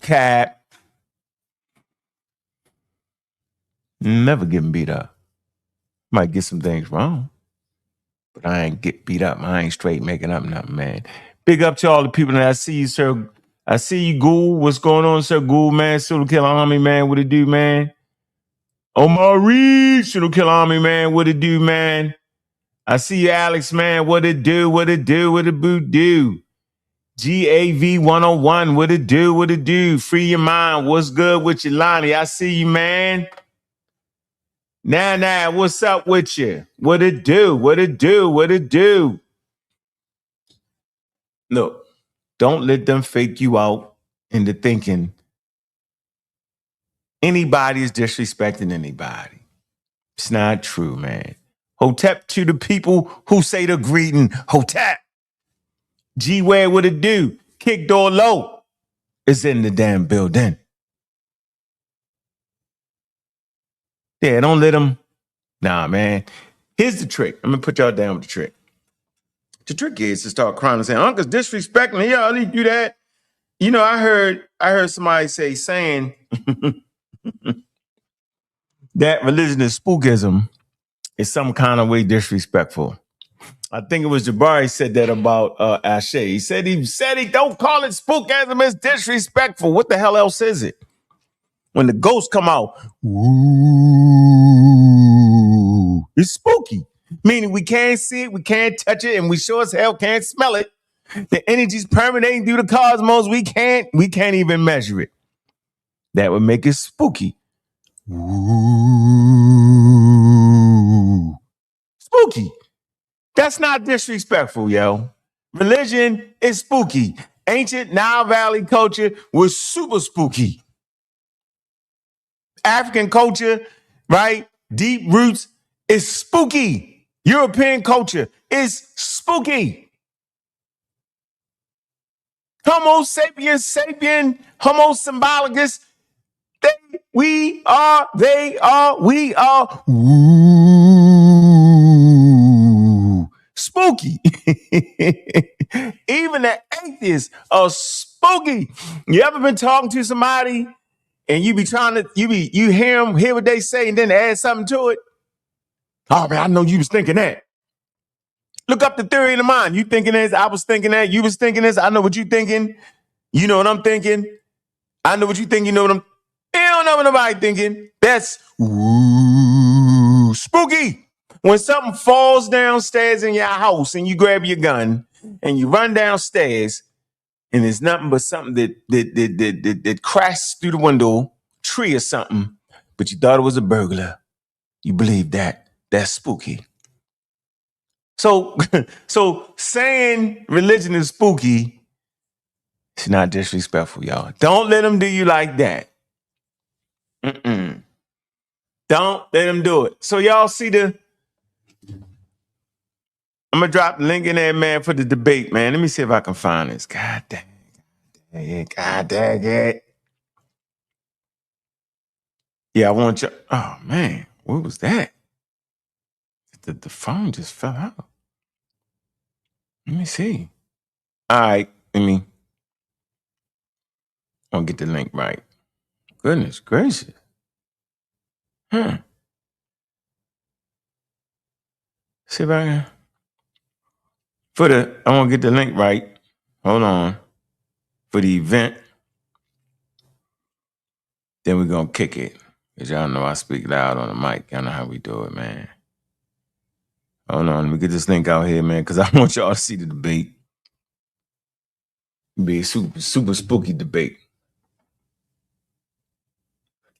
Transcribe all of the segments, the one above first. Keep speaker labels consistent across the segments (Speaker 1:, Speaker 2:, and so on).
Speaker 1: cap. Never getting beat up. Might get some things wrong, but I ain't get beat up. I ain't straight making up nothing, man. Big up to all the people that I see you, sir. I see you, Ghoul. What's going on, sir? Ghoul, man. Serial Killer Army, man. What it do, man? Omar Reed, Serial Killer Army, man. What it do, man? I see you, Alex, man. What it do? What it do? What it boot do? GAV 101. What it do? What it do? Free your mind. What's good with you, Lonnie? I see you, man. Nah, what's up with you? What it do? What it do? What it do? Look, don't let them fake you out into thinking anybody is disrespecting anybody. It's not true, man. Hotep to the people who say the greeting. Hotep. G-Ware, what it do? Kick door low. It's in the damn building. Yeah, don't let them. Nah, man. Here's the trick. I'm going to put y'all down with the trick. The trick is to start crying and saying, Uncle's disrespecting me. Yeah, I'll leave you that. You know, I heard somebody saying that religion is spookism is some kind of way disrespectful. I think it was Jabari said that about Ashe. He said he don't call it spookism, it's disrespectful. What the hell else is it? When the ghosts come out, ooh, it's spooky. Meaning we can't see it, we can't touch it, and we sure as hell can't smell it. The energy's permeating through the cosmos. We can't even measure it. That would make it spooky. Ooh. Spooky. That's not disrespectful, yo. Religion is spooky. Ancient Nile Valley culture was super spooky. African culture, right? Deep roots is spooky. European culture is spooky. Homo sapiens, sapien, homo symbolicus. We are. Ooh, spooky. Even the atheists are spooky. You ever been talking to somebody and you hear them, hear what they say and then add something to it? Oh man, I know you was thinking that. Look up the theory of the mind. You thinking this, I was thinking that, you was thinking this, I know what you thinking. You know what I'm thinking. I know what you think, you know what I'm. You don't know what nobody thinking. That's ooh, spooky. When something falls downstairs in your house and you grab your gun and you run downstairs and it's nothing but something that crashed through the window, tree or something, but you thought it was a burglar. You believe that. That's spooky. So saying religion is spooky, it's not disrespectful, y'all. Don't let them do you like that. Don't let them do it. So y'all see I'm gonna drop the link in there, man, for the debate, man. Let me see if I can find this. God dang it. Yeah, I want you. Oh man, what was that? The phone just fell out. Let me see. All right, I'll get the link right. Goodness gracious. See if I can. I want to get the link right. Hold on. For the event. Then we're going to kick it. Because y'all know I speak loud on the mic. Y'all know how we do it, man. Hold on. Let me get this link out here, man. Because I want y'all to see the debate. It'll be a super, super spooky debate.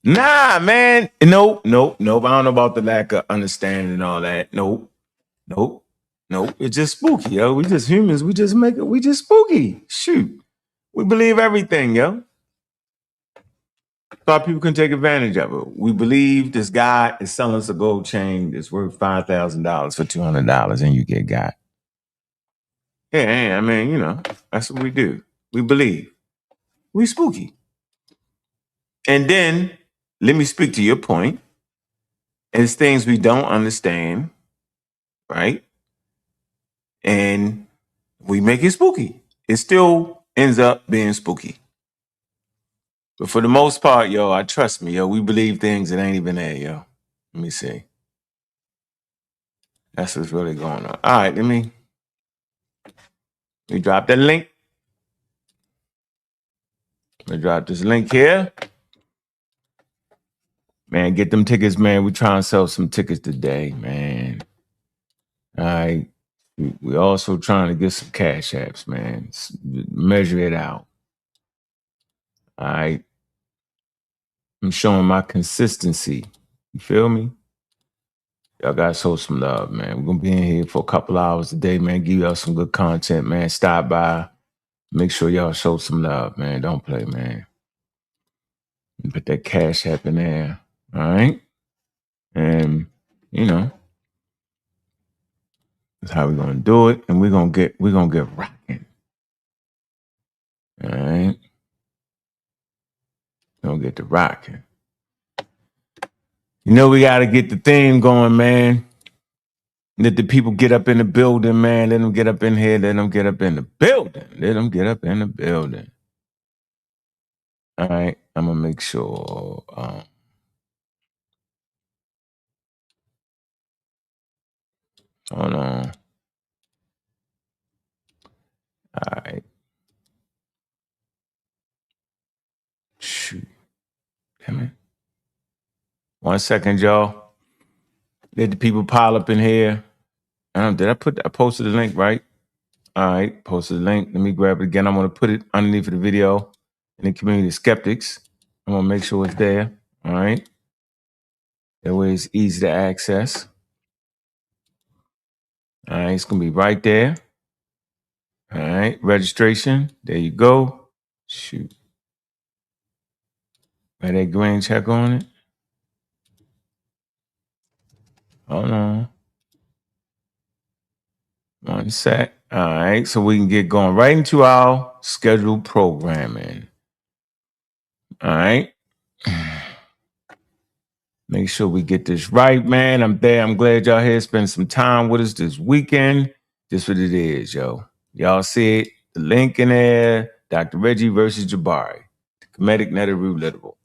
Speaker 1: Nah, man. Nope. I don't know about the lack of understanding and all that. Nope. It's just spooky, yo. We just humans. We just spooky. Shoot. We believe everything, yo. Thought people can take advantage of it. We believe this guy is selling us a gold chain that's worth $5,000 for $200 and you get got. Yeah, I mean, that's what we do. We believe. We spooky. And then, let me speak to your point. It's things we don't understand, right? And we make it spooky. It still ends up being spooky. But for the most part, yo, I trust me, yo. We believe things that ain't even there, yo. Let me see. That's what's really going on. All right, let me drop that link. Let me drop this link here. Man, get them tickets, man. We trying to sell some tickets today, man. All right. We also trying to get some cash apps, man. Measure it out. All right. I'm showing my consistency. You feel me? Y'all gotta show some love, man. We're gonna be in here for a couple hours a day, man. Give y'all some good content, man. Stop by. Make sure y'all show some love, man. Don't play, man. Put that cash app in there. All right. And you know, that's how we're gonna do it. And we're gonna get rocking. All right. We're gonna get to rocking. You know, we gotta get the theme going, man. Let the people get up in the building, man. Let them get up in here. Let them get up in the building. Let them get up in the building. All right. I'm gonna make sure. Hold on. All right. Shoot. Damn it. 1 second, y'all. Let the people pile up in here. Did I posted the link, right? All right. Posted the link. Let me grab it again. I'm going to put it underneath of the video in the community of skeptics. I'm going to make sure it's there. All right. That way it's easy to access. All right. It's going to be right there. All right. Registration. There you go. Shoot. Got that green check on it. Hold on. 1 sec. All right. So we can get going right into our scheduled programming. All right. Make sure we get this right, man. I'm there. I'm glad y'all here spending some time with us this weekend. Just what it is, yo. Y'all see it? The link in there. Dr. Reggie versus Jabari. The comedic netter roulette-able.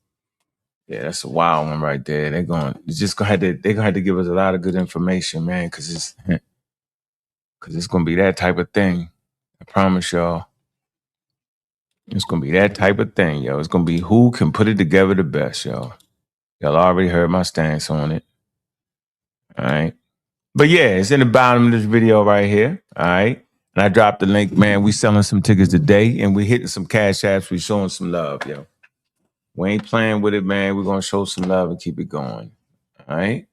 Speaker 1: Yeah, that's a wild one right there. They're gonna have to give us a lot of good information, man, because it's gonna be that type of thing. I promise y'all. It's gonna be that type of thing, yo. It's gonna be who can put it together the best, yo. Y'all already heard my stance on it. All right. But yeah, it's in the bottom of this video right here. All right. And I dropped the link, man. We selling some tickets today and we hitting some cash apps. We showing some love, yo. We ain't playing with it, man. We're gonna show some love and keep it going. All right.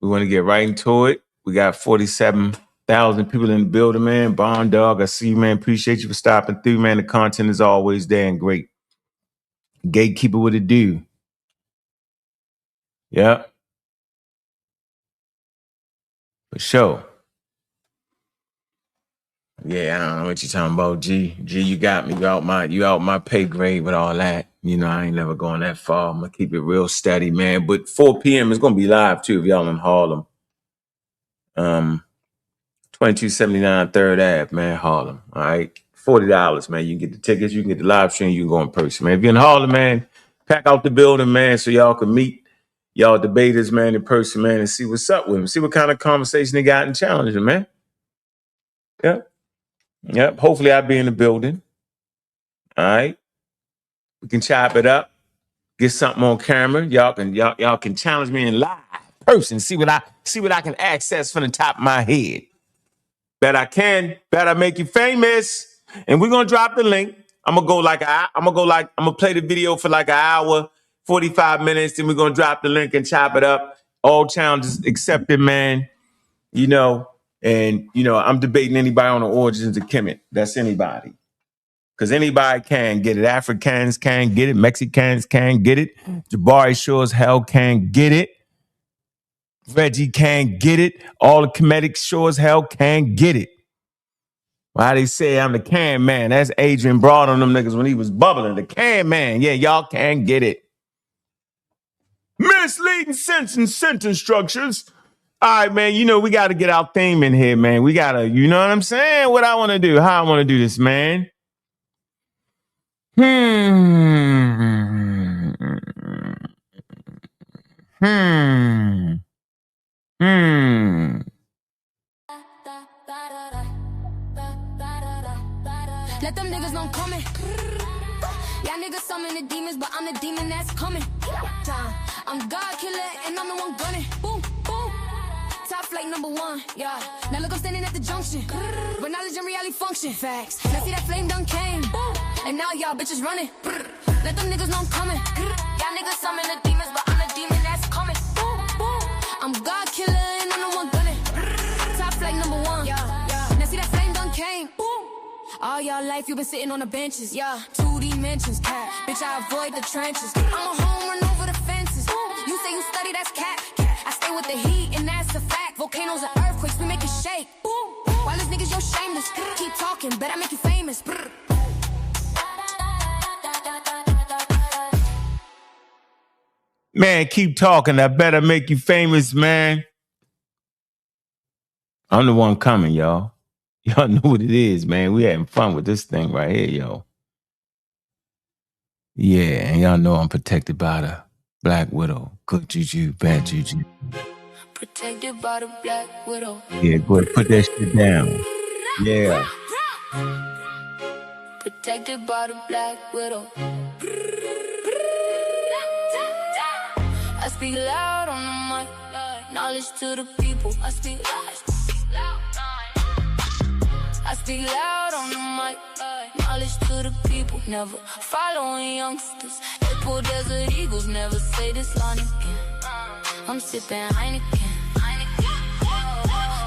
Speaker 1: We want to get right into it. We got 47,000 people in the building, man. Bond Dog, I see you, man. Appreciate you for stopping through, man. The content is always there and great. Gatekeeper, what it do? Yeah. For sure. Yeah, I don't know what you're talking about, G. G, you got me. You out my pay grade with all that. You know, I ain't never going that far. I'm gonna keep it real steady, man. But 4 p.m. is gonna be live too if y'all in Harlem. 2279 Third Ave, man, Harlem. All right. $40, man. You can get the tickets, you can get the live stream, you can go in person, man. If you're in Harlem, man, pack out the building, man, so y'all can meet y'all debaters, man, in person, man, and see what's up with them. See what kind of conversation they got and challenge them, man. Yep. Yep. Hopefully I'll be in the building. All right. We can chop it up, get something on camera. Y'all can challenge me in live person. See what I can access from the top of my head. Bet I can. Bet I make you famous. And we're gonna drop the link. I'm gonna play the video for like an hour, 45 minutes. Then we're gonna drop the link and chop it up. All challenges accepted, man. You know, and I'm debating anybody on the origins of Kemet. That's anybody. Because anybody can get it. Africans can get it. Mexicans can get it. Jabari sure as hell can get it. Reggie can get it. All the comedic sure as hell can get it. Why they say I'm the can man? That's Adrian Broad on them niggas when he was bubbling. The can man. Yeah, y'all can get it. Misleading sense and sentence structures. All right, man, we got to get our theme in here, man. We got to, you know what I'm saying? What I want to do, how I want to do this, man. Hmm.
Speaker 2: Let them niggas know I'm coming. Y'all niggas summon the demons, but I'm the demon that's coming. I'm God killer and I'm the one gunning. Boom, boom. Top flight #1, yeah. Now look, I'm standing at the junction, where knowledge and reality function. Facts. Now see that flame done came, and now y'all bitches running. Let them niggas know I'm coming. Y'all niggas summon the demons, but I'm the demon that's coming. Boom, boom. I'm God killer and I'm the one gunning. Top flight #1, yeah. Now see that flame done came, boom. All y'all life you been sitting on the benches, yeah. 2 dimensions, cat. Bitch, I avoid the trenches. I'm a home run over the fences. You say you study, that's cat. I stay with the heat, and that's a fact. Volcanoes and earthquakes, we make it shake. While these niggas, you're shameless. Keep talking, bet I make you famous.
Speaker 1: Man, keep talking. I better make you famous, man. I'm the one coming, y'all. Y'all know what it is, man. We having fun with this thing right here, yo. Yeah, and y'all know I'm protected by the Black Widow. Good juju, bad juju.
Speaker 2: Protected by the Black Widow.
Speaker 1: Yeah, go ahead, put that shit down. Yeah.
Speaker 2: Protected by the Black Widow. I speak loud on the mic. Knowledge to the people. I speak loud. I speak loud on the mic. Knowledge to the people. Never following youngsters. April Desert Eagles never say this line again. I'm sipping Heineken.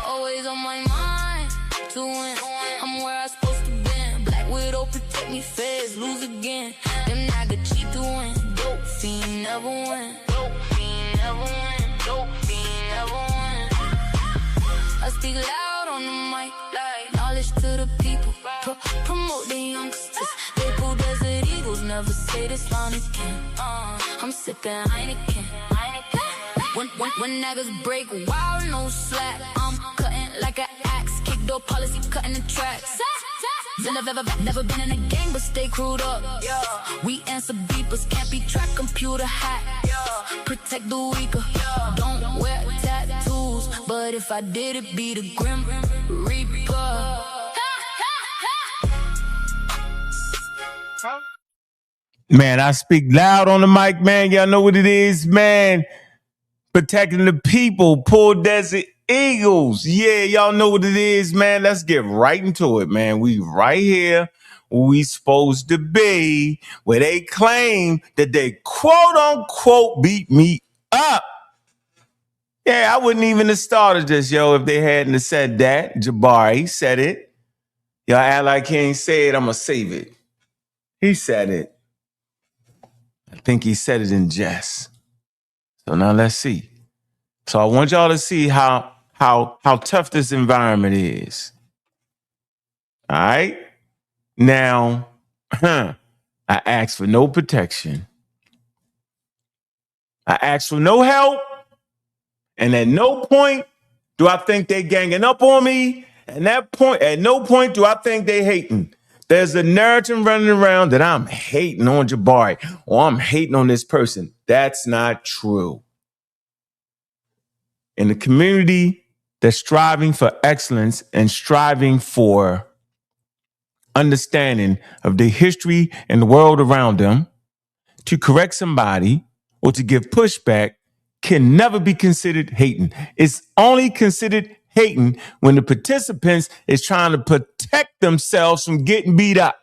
Speaker 2: Always on my mind to win. I'm where I'm supposed to be. Black Widow protect me, feds lose again. Them nigga cheat to win. Dope fiend never win. Dope fiend never win. Dope fiend never win. I speak loud on the mic, like knowledge to the people. Promote the youngsters. They pull Desert Eagles, never say this line again. I'm sipping Heineken. When niggas break wild, no slack. I'm cutting like an axe. Kick door policy, cutting the tracks. Never been in a gang, but stay crewed up. We answer beepers, can't be tracked, computer hack. Protect the weaker, don't wear tattoos. But if I did, it be the Grim Reaper.
Speaker 1: Man, I speak loud on the mic, man. Y'all know what it is, man. Protecting the people, Poor Desert Eagles. Yeah, y'all know what it is, man. Let's get right into it, man. We right here where we supposed to be, where they claim that they quote unquote beat me up. Yeah, I wouldn't even have started this, yo, if they hadn't have said that. Jabari said it. Y'all act like he ain't say it, I'ma save it. He said it. I think he said it in jest. So now let's see. So I want y'all to see how tough this environment is. All right? Now, I asked for no protection. I asked for no help. And at no point do I think they ganging up on me. And at no point do I think they hating. There's a narrative running around that I'm hating on Jabari or I'm hating on this person. That's not true. In the community that's striving for excellence and striving for understanding of the history and the world around them, to correct somebody or to give pushback can never be considered hating. It's only considered hating when the participants is trying to protect themselves from getting beat up.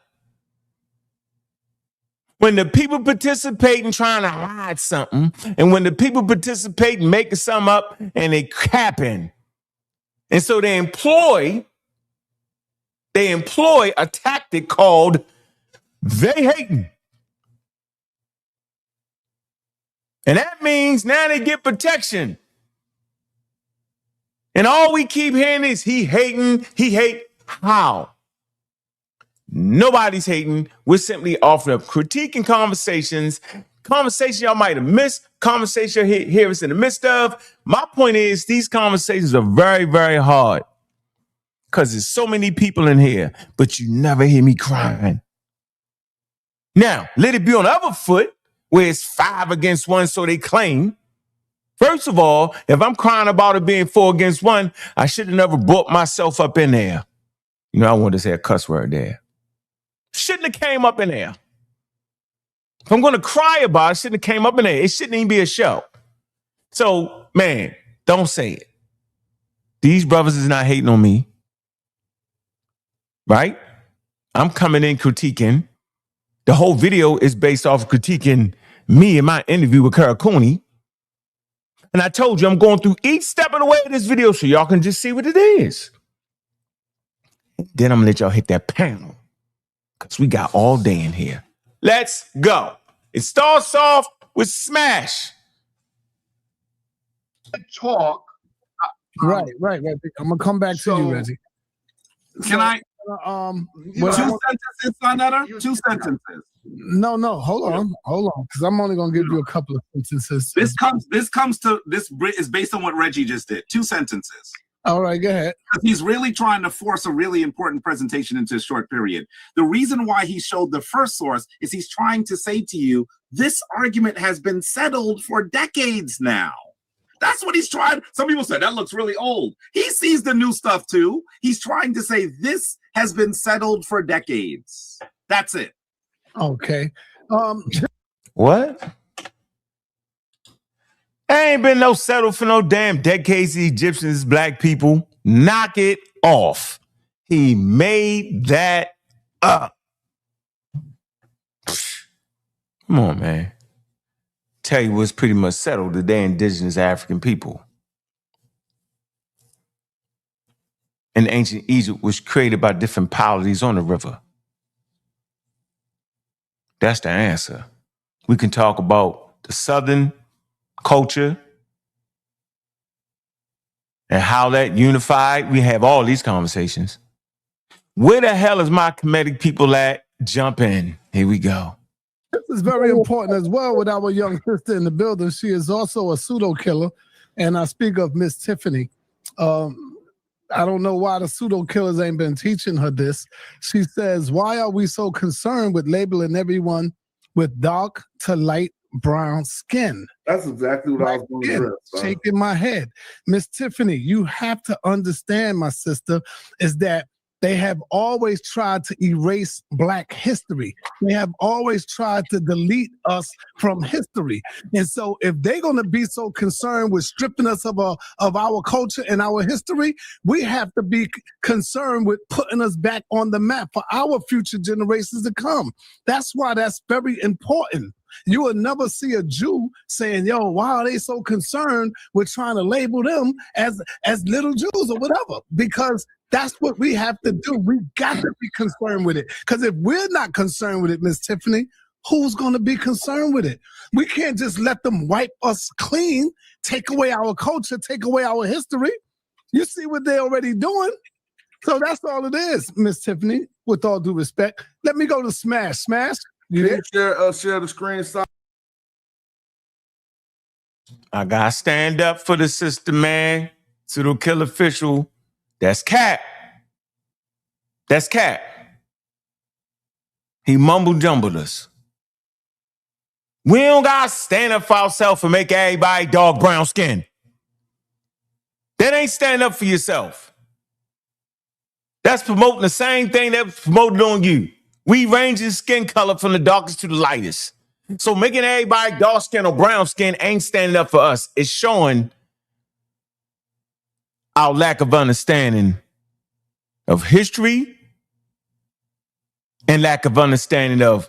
Speaker 1: When the people participate in trying to hide something, and when the people participate in making something up and they capping. And so they employ a tactic called they hating. And that means now they get protection. And all we keep hearing is he hating, he hate. How? Nobody's hating. We're simply offering up critique and conversations y'all might have missed, conversation you'll hear us in the midst of. My point is these conversations are very, very hard because there's so many people in here, but you never hear me crying. Now, let it be on the other foot where it's 5 against 1, so they claim. First of all, if I'm crying about it being 4 against 1, I should have never brought myself up in there. You know, I wanted to say a cuss word there. Shouldn't have came up in there. If I'm going to cry about it, shouldn't have came up in there. It shouldn't even be a show. So, man, don't say it. These brothers is not hating on me. Right? I'm coming in critiquing. The whole video is based off of critiquing me in my interview with Karakuni. And I told you I'm going through each step of the way of this video so y'all can just see what it is. Then I'm going to let y'all hit that panel because we got all day in here. Let's go. It starts off with Smash.
Speaker 3: Talk.
Speaker 4: Right. I'm going to come back to you, Reggie.
Speaker 3: Can I?
Speaker 4: 2
Speaker 3: sentences, sa.neter? 2 sentences.
Speaker 4: No, hold on, because I'm only gonna give you a couple of sentences.
Speaker 3: This is based on what Reggie just did. 2 sentences.
Speaker 4: All right, go ahead.
Speaker 3: He's really trying to force a really important presentation into a short period. The reason why he showed the first source is he's trying to say to you, this argument has been settled for decades now. That's what he's trying. Some people say that looks really old. He sees the new stuff too. He's trying to say this has been settled for decades. That's it.
Speaker 4: Okay.
Speaker 1: What? Ain't been no settled for no damn decades. The Egyptians, black people. Knock it off. He made that up. Come on, man. Tell you what's pretty much settled today, indigenous African people. In ancient Egypt was created by different polities on the river. That's the answer. We can talk about the Southern culture and how that unified. We have all these conversations. Where the hell is my Kemetic people at? Jump in. Here we go.
Speaker 4: This is very important as well with our young sister in the building. She is also a pseudo killer, and I speak of Miss Tiffany. I don't know why the pseudo killers ain't been teaching her this. She says, why are we so concerned with labeling everyone with dark to light brown skin?
Speaker 3: That's exactly what I was going to address.
Speaker 4: Shaking my head. Miss Tiffany, you have to understand, my sister, is that they have always tried to erase Black history. They have always tried to delete us from history. And so if they're going to be so concerned with stripping us of our culture and our history, we have to be concerned with putting us back on the map for our future generations to come. That's why that's very important. You will never see a Jew saying, yo, why are they so concerned with trying to label them as little Jews or whatever? Because that's what we have to do. We got to be concerned with it. Because if we're not concerned with it, Miss Tiffany, who's going to be concerned with it? We can't just let them wipe us clean, take away our culture, take away our history. You see what they're already doing? So that's all it is, Miss Tiffany, with all due respect. Let me go to Smash. Smash?
Speaker 5: Can you share the screen?
Speaker 1: I got to stand up for the sister, man. Pseudo kill official. That's Cap. That's Cap. He mumble-jumbled us. We don't got to stand up for ourselves and make everybody dog brown skin. That ain't stand up for yourself. That's promoting the same thing that was promoted on you. We ranging skin color from the darkest to the lightest. So making everybody dark skin or brown skin ain't standing up for us. It's showing our lack of understanding of history and lack of understanding of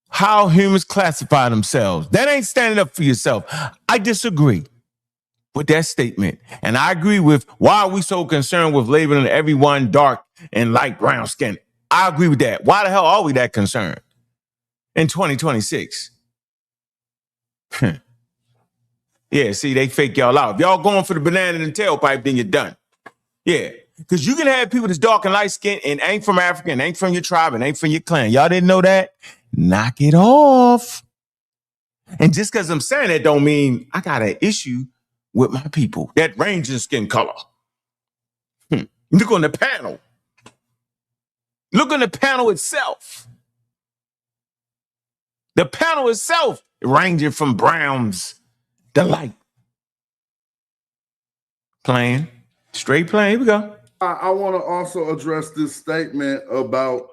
Speaker 1: how humans classify themselves. That ain't standing up for yourself. I disagree with that statement. And I agree with why are we so concerned with labeling everyone dark and light brown skin. I agree with that. Why the hell are we that concerned in 2026? Yeah, see, they fake y'all out. If y'all going for the banana and tailpipe, then you're done. Yeah, because you can have people that's dark and light skinned and ain't from Africa and ain't from your tribe and ain't from your clan. Y'all didn't know that? Knock it off. And just because I'm saying that don't mean I got an issue with my people that range in skin color. Look on the panel. Look on the panel itself. The panel itself ranging from browns to light. Plain. Straight plain. Here we go.
Speaker 5: I want to also address this statement about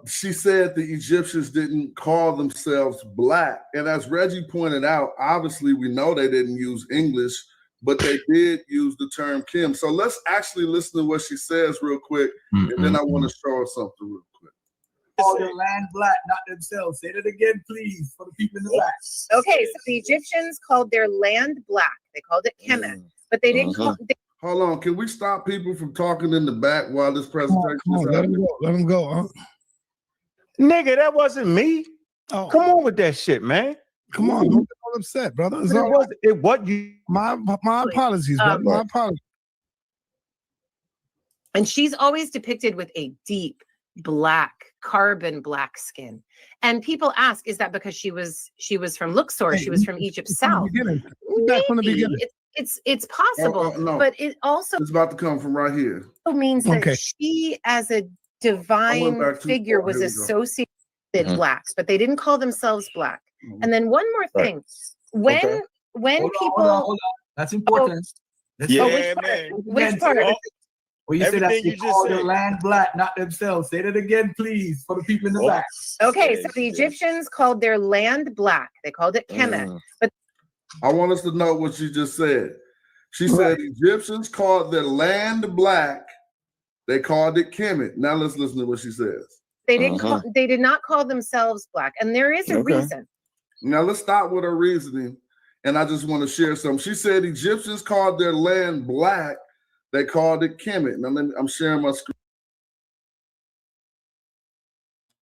Speaker 5: she said the Egyptians didn't call themselves black. And as Reggie pointed out, obviously we know they didn't use English, but they did use the term Kim. So let's actually listen to what she says real quick, and then I want to show her something real quick.
Speaker 6: Call their land black, not themselves. Say that again, please, for the people in the back.
Speaker 7: Okay, so the Egyptians called their land black. They called it Kemet, but they didn't call.
Speaker 5: Hold on, can we stop people from talking in the back while this presentation is
Speaker 4: Let
Speaker 5: happening?
Speaker 4: him go. Huh?
Speaker 1: Nigga, that wasn't me.
Speaker 4: Oh,
Speaker 1: Come on with that shit, man.
Speaker 4: come on. Don't get all upset, brother. It's all right.
Speaker 1: It what you
Speaker 4: My apologies, brother. My apologies.
Speaker 7: And she's always depicted with a deep black, carbon black skin. And people ask, is that because she was from Luxor? She was from Egypt South.
Speaker 4: Back from the beginning.
Speaker 7: It's possible,
Speaker 5: no.
Speaker 7: but it also
Speaker 5: It's about to come from right here.
Speaker 7: means that
Speaker 4: Okay.
Speaker 7: she, as a
Speaker 5: I went
Speaker 7: divine
Speaker 5: back too
Speaker 7: figure,
Speaker 5: far.
Speaker 7: was
Speaker 5: Here we go.
Speaker 7: associated with blacks, but they didn't call themselves black. And then one more
Speaker 1: Right.
Speaker 7: thing, when
Speaker 6: Hold
Speaker 7: people,
Speaker 6: on. That's important.
Speaker 1: Yeah,
Speaker 7: which part?
Speaker 1: man.
Speaker 7: Which part?
Speaker 6: Well, you said that
Speaker 1: Everything
Speaker 6: they
Speaker 1: you just
Speaker 6: call their
Speaker 1: said.
Speaker 6: land black, not themselves. Say that again, please, for the people in the back.
Speaker 7: Okay, so the Egyptians called their land black. They called it Kemet. But
Speaker 5: I want us to know what she just said. She said Egyptians called their land black. They called it Kemet. Now let's listen to what she says.
Speaker 7: they didn't they did not call themselves black. And there is a reason.
Speaker 5: Now let's stop with her reasoning. And I just want to share some. She said Egyptians called their land black. They called it Kemet. Now I'm sharing my screen.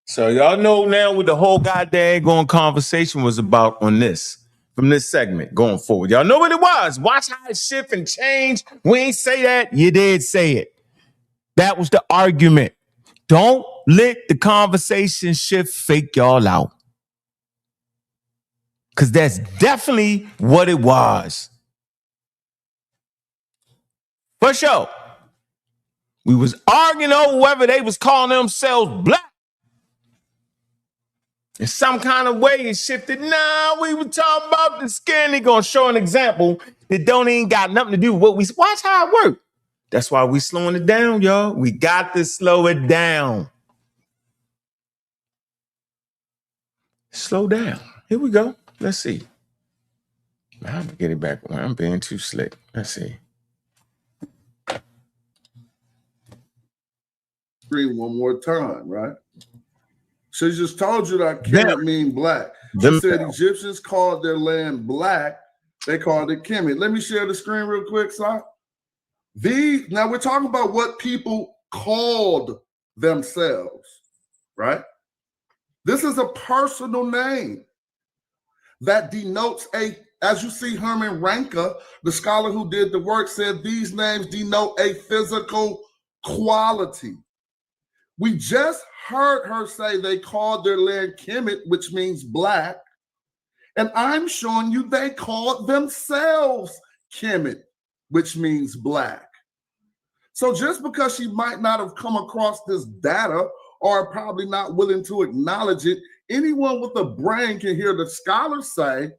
Speaker 1: So y'all know now what the whole goddamn going conversation was about on this, from this segment going forward. Y'all know what it was. Watch how it shift and change. We ain't say that. You did say it. That was the argument. Don't let the conversation shift fake y'all out. Because that's definitely what it was. For sure. We was arguing over whether they was calling themselves black. In some kind of way it shifted. Nah, we were talking about the skin. They gonna show an example that don't even got nothing to do with what we watch how it work. That's why we slowing it down, y'all. We got to slow it down. Slow down. Here we go. Let's see. I'm gonna get it back. I'm being too slick. Let's see.
Speaker 5: Screen one more time, right? She just told you that Kemet mean black. She said Egyptians called their land black. They called it Kemet. Let me share the screen real quick, Sa. Now we're talking about what people called themselves, right? This is a personal name that denotes as you see, Herman Ranke, the scholar who did the work, said these names denote a physical quality. We just heard her say they called their land Kemet, which means black. And I'm showing you they called themselves Kemet, which means black. So just because she might not have come across this data or probably not willing to acknowledge it, anyone with a brain can hear the scholars say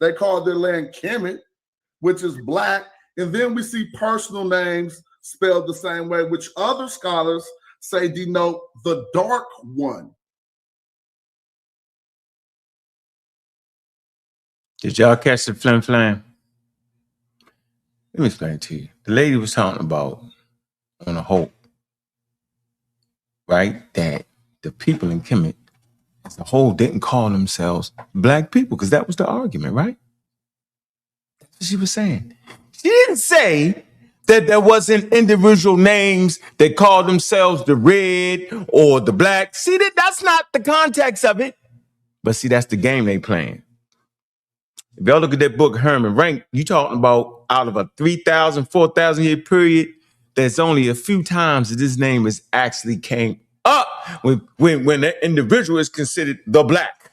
Speaker 5: they called their land Kemet, which is black. And then we see personal names spelled the same way, which other scholars say denote the dark one.
Speaker 1: Did y'all catch the flim flam? Let me explain it to you. The lady was talking about on a hope, right? That the people in Kemet as a whole didn't call themselves black people, because that was the argument, right? That's what she was saying. She didn't say that there wasn't individual names that called themselves the red or the black. See, that's not the context of it. But see, that's the game they playing. If y'all look at that book, Herman Rank, you talking about out of a 3,000, 4,000 year period, there's only a few times that this name has actually came up when the individual is considered the black.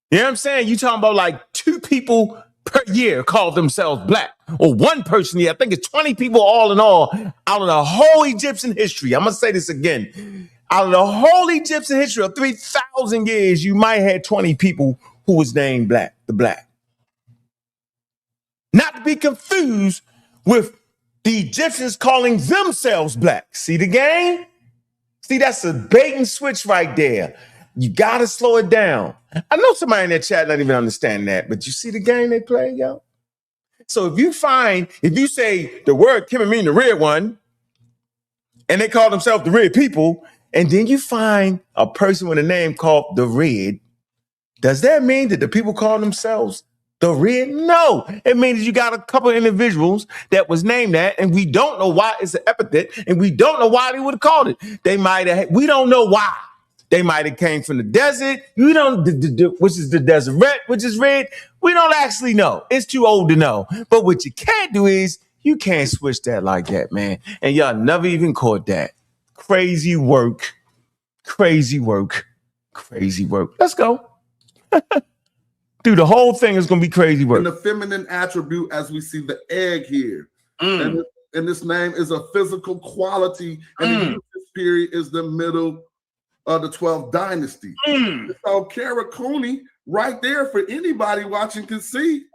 Speaker 1: You know what I'm saying? You talking about like 2 people per year call themselves black, or 1 person here. I think it's 20 people all in all out of the whole Egyptian history. I'm gonna say this again. Out of the whole Egyptian history of 3,000 years, you might have 20 people who was named black, the black. Not not be confused with the Egyptians calling themselves black. See the game? See, that's a bait and switch right there. You got to slow it down. I know somebody in that chat not even understand that, but you see the game they play, yo? So if you say the word Kemet mean the red one, and they call themselves the red people, and then you find a person with a name called the red, does that mean that the people call themselves the red? No. It means you got a couple of individuals that was named that, and we don't know why it's an epithet, and we don't know why they would have called it. We don't know why. They might have came from the desert. Which is the desert, which is red. We don't actually know. It's too old to know. But what you can't do is you can't switch that like that, man. And y'all never even caught that. Crazy work. Crazy work. Crazy work. Let's go. Dude, the whole thing is going to be crazy work.
Speaker 5: And the feminine attribute, as we see the egg here. And this name is a physical quality. And this period is the middle of the 12th dynasty. So Karakuni, right there for anybody watching can see,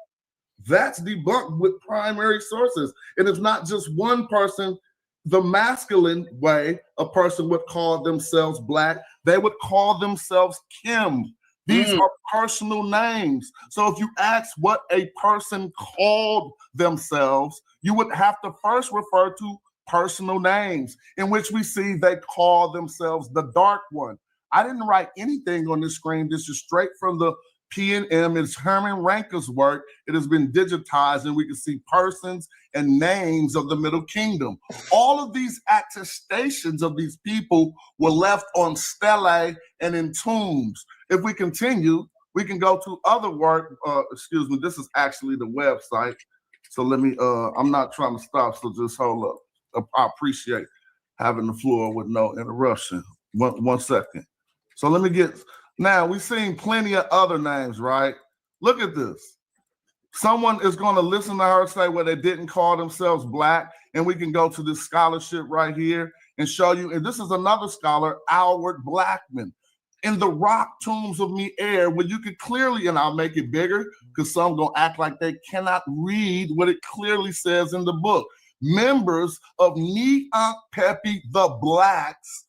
Speaker 5: that's debunked with primary sources. And it's not just one person. The masculine way a person would call themselves black, they would call themselves Kim. These are personal names. So if you ask what a person called themselves, you would have to first refer to personal names, in which we see they call themselves the dark one. I didn't write anything on this screen. This is straight from the P&M. It's Herman Ranker's work. It has been digitized, and we can see persons and names of the Middle Kingdom. All of these attestations of these people were left on stelae and in tombs. If we continue, we can go to other work. Excuse me, this is actually the website. So let me, I'm not trying to stop, so just hold up. I appreciate having the floor with no interruption. One second. So let me get, now we've seen plenty of other names, right? Look at this. Someone is going to listen to her say, well, they didn't call themselves black. And we can go to this scholarship right here and show you. And this is another scholar, Albert Blackman. In the rock tombs of Air, where you could clearly, and I'll make it bigger because some going to act like they cannot read what it clearly says in the book. Members of Ankh Pepi the Blacks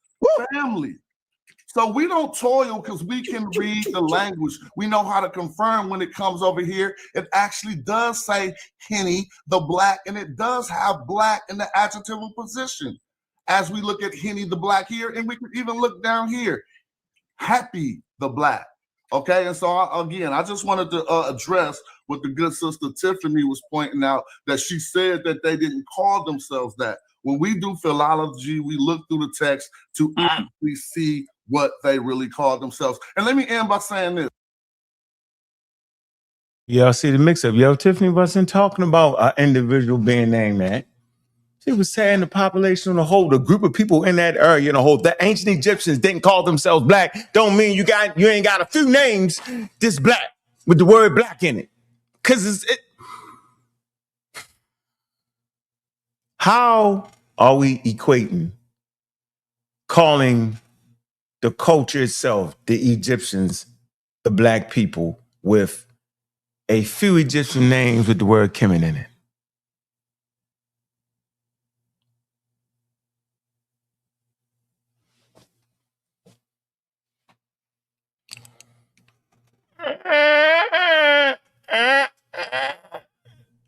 Speaker 5: family. So we don't toil because we can read the language. We know how to confirm when it comes over here. It actually does say Henny the Black, and it does have black in the adjectival position. As we look at Henny the Black here, and we can even look down here, Happy the Black. Okay, and so again, I just wanted to address what the good sister Tiffany was pointing out, that she said that they didn't call themselves that. When we do philology, we look through the text to actually see what they really call themselves. And let me end by saying this.
Speaker 1: Y'all see the mix-up. Yo, Tiffany wasn't talking about an individual being named that. She was saying the population on the whole, the group of people in that area, the whole, the ancient Egyptians didn't call themselves black. Don't mean you ain't got a few names this black with the word black in it. Because how are we equating calling the culture itself, the Egyptians, the black people, with a few Egyptian names with the word Kemet in it?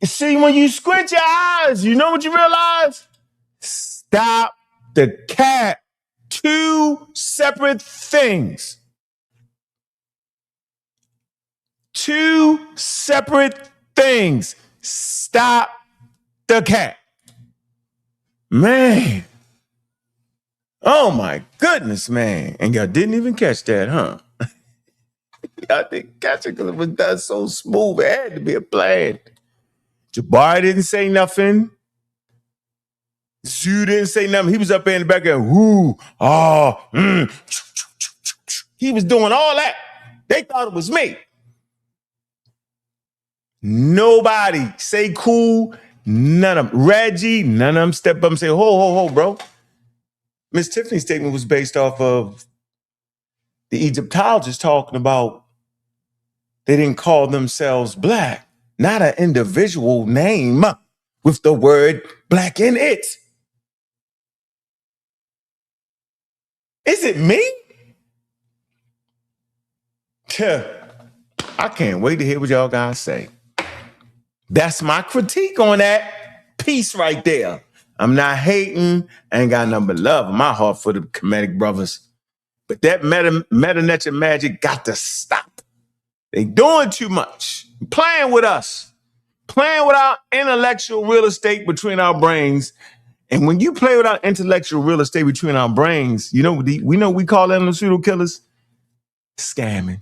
Speaker 1: See, when you squint your eyes, you know what you realize? Stop the cat. Two separate things. Two separate things. Stop the cat. Man. Oh my goodness, man. And y'all didn't even catch that, huh? Y'all didn't catch it because it was done so smooth. It had to be a plan. Jabari didn't say nothing. Zoo didn't say nothing. He was up there in the back and whoo, He was doing all that. They thought it was me. Nobody. Sekue, none of them. Reggie, none of them step up and say, ho, bro. Miss Tiffany's statement was based off of the Egyptologists talking about they didn't call themselves black. not an individual name with the word black in it. Is it me? I can't wait to hear what y'all guys say. That's my critique on that piece right there. I'm not hating. I ain't got nothing but love in my heart for the Kemetic brothers. But that meta-nature magic got to stop. They doing too much. Playing with us. Playing with our intellectual real estate between our brains. And when you play with our intellectual real estate between our brains, you know, we call them pseudo killers? Scamming.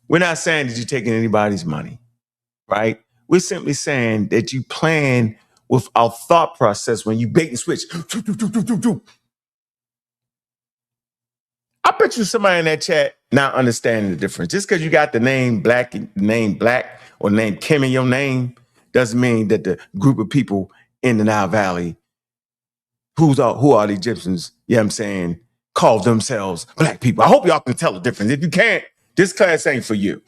Speaker 1: We're not saying that you're taking anybody's money, right? We're simply saying that you plan with our thought process when you bait and switch. I bet you somebody in that chat not understanding the difference. Just because you got the name black or name Kim in your name doesn't mean that the group of people in the Nile Valley who are the Egyptians, you know what I'm saying, call themselves black people. I hope y'all can tell the difference. If you can't, this class ain't for you.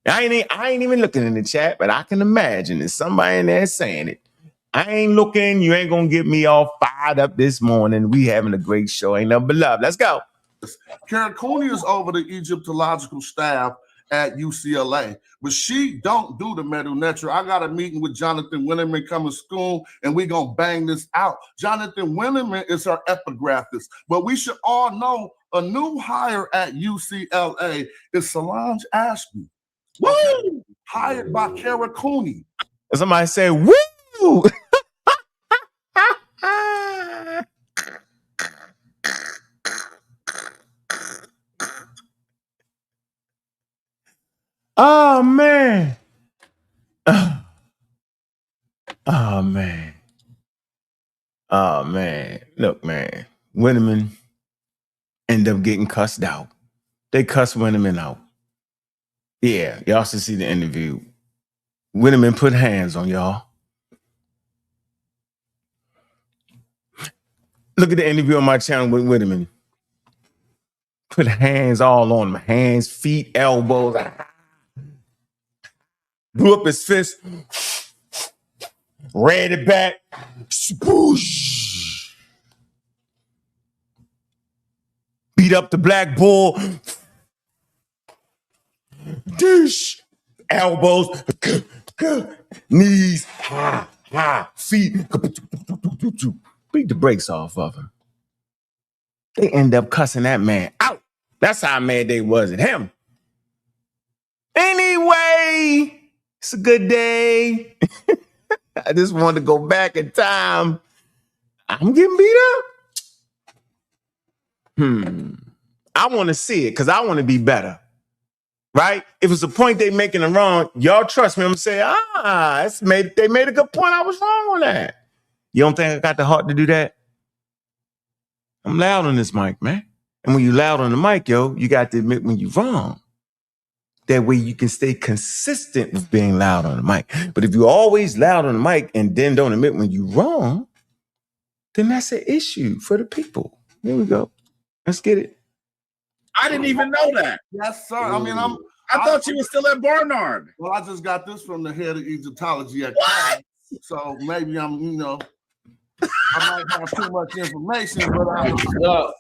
Speaker 1: I ain't even looking in the chat, but I can imagine there's somebody in there saying it. I ain't looking. You ain't going to get me all fired up this morning. We having a great show. Ain't nothing but love. Let's go.
Speaker 5: Karen Cooney is over the Egyptological staff at UCLA, but she don't do the meta-nature. I got a meeting with Jonathan Winterman coming soon, and we gonna bang this out. Jonathan Winterman is her epigraphist, but we should all know a new hire at UCLA is Solange Ashby. Woo! Hired by Kara Cooney.
Speaker 1: Somebody say, woo! Oh, man. Oh, man. Oh, man. Look, man. Winterman end up getting cussed out. They cussed Winterman out. Yeah, y'all should see the interview. Winterman put hands on y'all. Look at the interview on my channel with Winterman. Put hands all on him. Hands, feet, elbows. Blew up his fist. Read it back. Spoosh. Beat up the black bull. Dish. Elbows. Knees. Feet. Beat the brakes off of him. They end up cussing that man out. That's how mad they was at him. Anyway, it's a good day. I just wanted to go back in time. I'm getting beat up. I want to see it because I want to be better. Right? If it's a point they making it wrong, y'all trust me. I'm going to say, they made a good point. I was wrong on that. You don't think I got the heart to do that? I'm loud on this mic, man. And when you loud on the mic, yo, you got to admit when you're wrong. That way you can stay consistent with being loud on the mic. But if you're always loud on the mic and then don't admit when you're wrong, then that's an issue for the people. Here we go. Let's get it.
Speaker 3: I didn't even know that.
Speaker 5: Yes, sir. I mean,
Speaker 3: I thought you were still at Barnard.
Speaker 5: Well, I just got this from the head of Egyptology at
Speaker 3: What?
Speaker 5: So maybe I'm, I might have too much information, but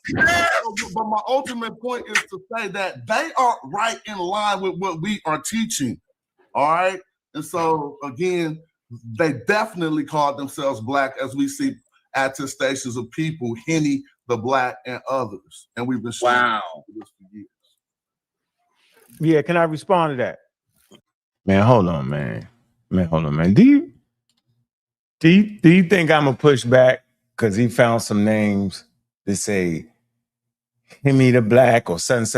Speaker 5: my ultimate point is to say that they are right in line with what we are teaching. All right. And so again, they definitely called themselves black, as we see attestations of people, Henny the Black and others. And we've been showing this for years.
Speaker 1: Yeah, can I respond to that? Man, hold on, man. Do you think I'm gonna push back because he found some names that say Hemi the Black or such?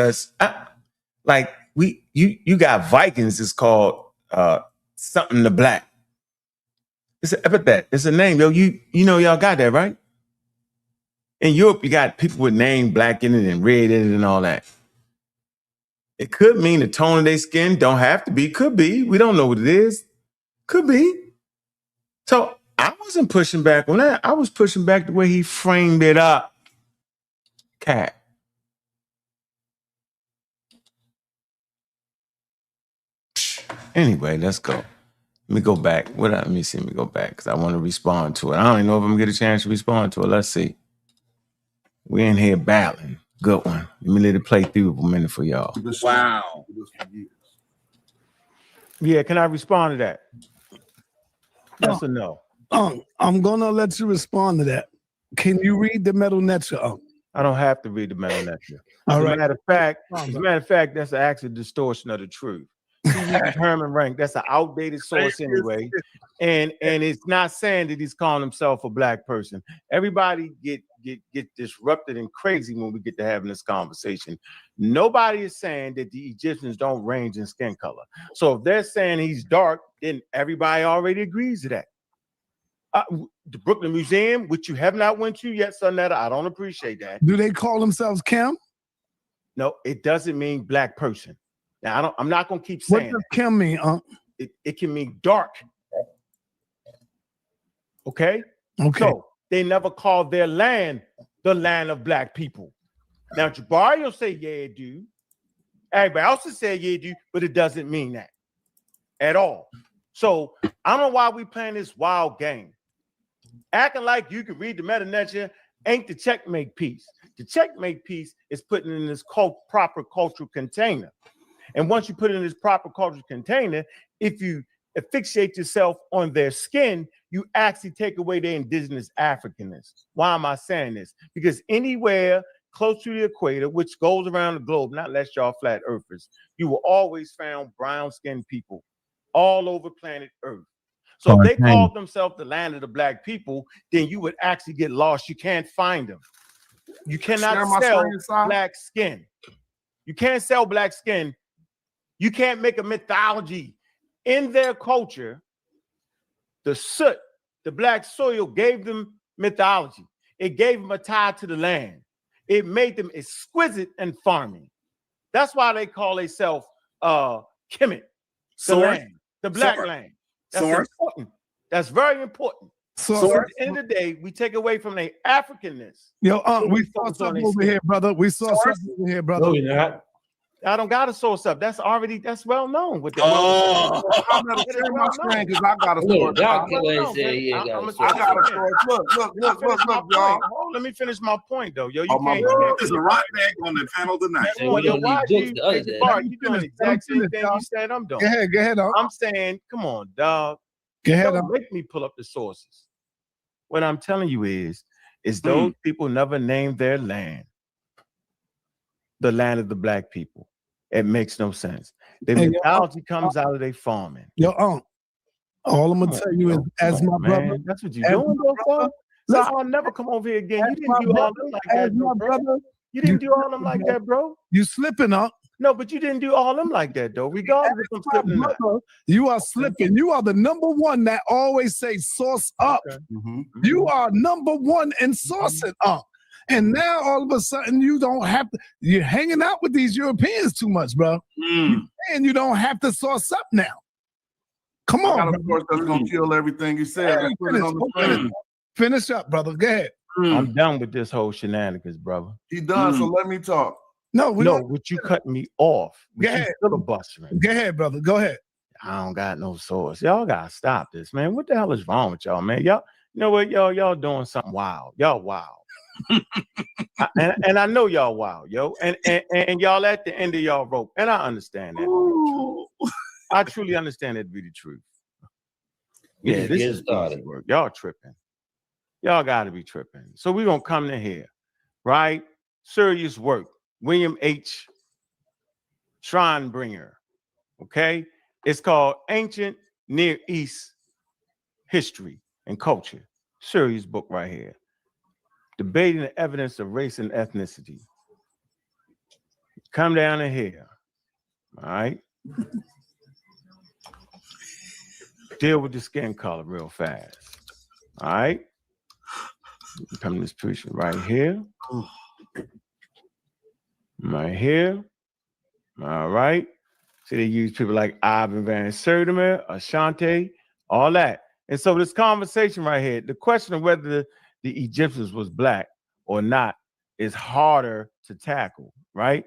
Speaker 1: Like you got Vikings. It's called something the Black. It's a name, yo. You know y'all got that, right? In Europe, you got people with name black in it and red in it and all that. It could mean the tone of their skin. Don't have to be. Could be. We don't know what it is. Could be. So I wasn't pushing back on that. I was pushing back the way he framed it up. Cat. Anyway, let's go. Let me go back. Let me see. Let me go back because I want to respond to it. I don't even know if I'm gonna get a chance to respond to it. Let's see. We in here battling. Good one. Let me let it play through for a minute for y'all.
Speaker 3: Wow.
Speaker 1: Yeah, can I respond to that? Yes or no?
Speaker 4: I'm gonna let you respond to that. Can you read the metal netter?
Speaker 1: I don't have to read the metal netter.
Speaker 4: All
Speaker 1: As
Speaker 4: right.
Speaker 1: a matter of fact, that's an actual distortion of the truth. Herman Rank, that's an outdated source anyway. And it's not saying that he's calling himself a black person. Everybody get disrupted and crazy when we get to having this conversation. Nobody is saying that the Egyptians don't range in skin color. So if they're saying he's dark, then everybody already agrees to that. The Brooklyn Museum, which you have not went to yet, sa.neter, I don't appreciate that.
Speaker 4: Do they call themselves Kim?
Speaker 1: No, it doesn't mean black person. Now, I'm not going to keep saying
Speaker 4: what does Kim mean,
Speaker 1: It can mean dark. Okay? So they never called their land the land of black people. Now, Jabari will say, yeah, it do. Everybody else will say, yeah, it do, but it doesn't mean that at all. So I don't know why we playing this wild game. Acting like you can read the meta netter ain't the checkmate piece. The checkmate piece is putting in this proper cultural container. And once you put it in this proper cultural container, if you asphyxiate yourself on their skin, you actually take away their indigenous Africanness. Why am I saying this? Because anywhere close to the equator, which goes around the globe, not less y'all flat earthers, you will always find brown-skinned people all over planet Earth. So if they called themselves the land of the black people, then you would actually get lost. You can't find them. You cannot sell black skin. You can't sell black skin. You can't make a mythology. In their culture, the soot, the black soil gave them mythology. It gave them a tie to the land. It made them exquisite in farming. That's why they call themselves Kemet, the land, the black land. That's important. That's very important. So at the end of the day, we take away from their Africanness.
Speaker 4: Yo, we saw something over here, brother. We saw something over here, brother.
Speaker 1: No, you're not. I don't got a source up. That's well known. With the
Speaker 3: I'm gonna share my screen because I got a source. I got a source. Look, y'all.
Speaker 1: Oh, let me finish my point, though. Yo, you
Speaker 3: can't. There's a rock bag on the panel tonight.
Speaker 1: You doing the exact same thing you said I'm doing.
Speaker 4: Go ahead.
Speaker 1: I'm saying, come on, dog.
Speaker 4: Go ahead.
Speaker 1: Don't make me pull up the sources. What I'm telling you is those people never named their land the land of the black people. It makes no sense. The mythology comes out of their farming.
Speaker 4: Yo, all I'm gonna tell you is, as my brother,
Speaker 1: that's what you're doing, bro. So I'll never come over here again. You didn't do all them like that, bro. You didn't do all them like that, bro.
Speaker 4: You slipping up.
Speaker 1: No, but you didn't do all them like that, though. Regardless of slipping up.
Speaker 4: You are slipping. You are the number one that always say source up. You are number one in sourcing up. And now all of a sudden you don't have to, you're hanging out with these Europeans too much, bro. And you don't have to source up now. Come on.
Speaker 5: Of course, that's gonna kill everything you said.
Speaker 4: Finish up, brother. Go ahead.
Speaker 1: I'm done with this whole shenanigans, brother.
Speaker 5: He done, so let me talk.
Speaker 4: No,
Speaker 1: would you cut me off?
Speaker 4: Go ahead.
Speaker 1: Filibustering.
Speaker 4: Go ahead, brother. Go ahead.
Speaker 1: I don't got no source. Y'all gotta stop this, man. What the hell is wrong with y'all, man? Y'all, you know what? Y'all doing something wild. Y'all wild. and I know y'all wild, yo, and y'all at the end of y'all rope, and I understand that. I truly understand that to be the truth. Yeah, this is easy work. Y'all tripping. Y'all got to be tripping. So we're gonna come to here, right? Serious work. William H. Schrinebringer. Okay, it's called Ancient Near East History and Culture. Serious book right here. Debating the evidence of race and ethnicity. Come down to here. All right. Deal with the skin color real fast. All right. Come to this picture right here. Right here. All right. See, they use people like Ivan Van Sertimer, Ashanti, all that. And so this conversation right here, the question of whether the Egyptians was black or not is harder to tackle, right?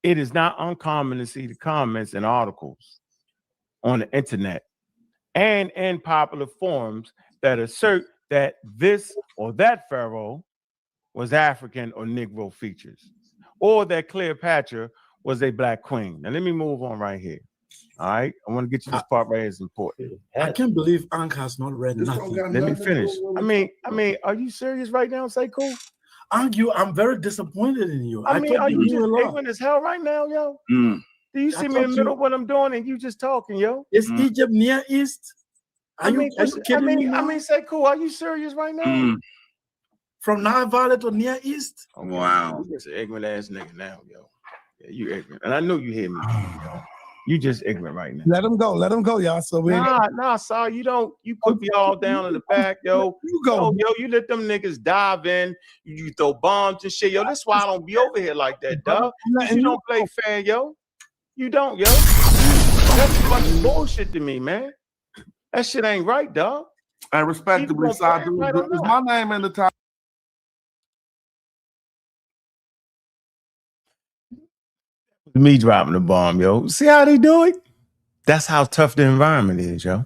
Speaker 1: It is not uncommon to see the comments and articles on the internet and in popular forums that assert that this or that pharaoh was African or Negro features, or that Cleopatra was a black queen. Now let me move on right here. All right, I want to get you this part right here. It's important.
Speaker 8: I can't believe Ankh has not read nothing.
Speaker 1: Let me finish. I mean, are you serious right now, Sekue?
Speaker 8: Ankh, I'm very disappointed in you.
Speaker 1: I mean, are you just
Speaker 8: a lot.
Speaker 1: ignorant as hell right now, yo?
Speaker 3: Mm.
Speaker 1: Do you see me in the middle of what I'm doing and you just talking, yo?
Speaker 8: Is Egypt Near East? Are you kidding me now?
Speaker 1: I mean, Sekue, are you serious right now?
Speaker 3: Mm.
Speaker 8: From Nile Valley to Near East?
Speaker 1: Okay.
Speaker 3: Wow.
Speaker 1: You just an ignorant ass nigga now, yo. Yeah, you ignorant. And I know you hear me, yo. You just ignorant right now.
Speaker 4: Let him go, y'all. So we
Speaker 1: Nah, sorry, you put me all down in the back, yo.
Speaker 4: You go.
Speaker 1: Yo, you let them niggas dive in, you throw bombs and shit, yo. That's why I don't be over here like that, dog. You don't play fair, yo. You don't, yo. That's a bunch of bullshit to me, man. That shit ain't right, dog.
Speaker 5: And respectably, Side, is my name in the top?
Speaker 1: Me dropping the bomb, yo. See how they do it? That's how tough the environment is, yo.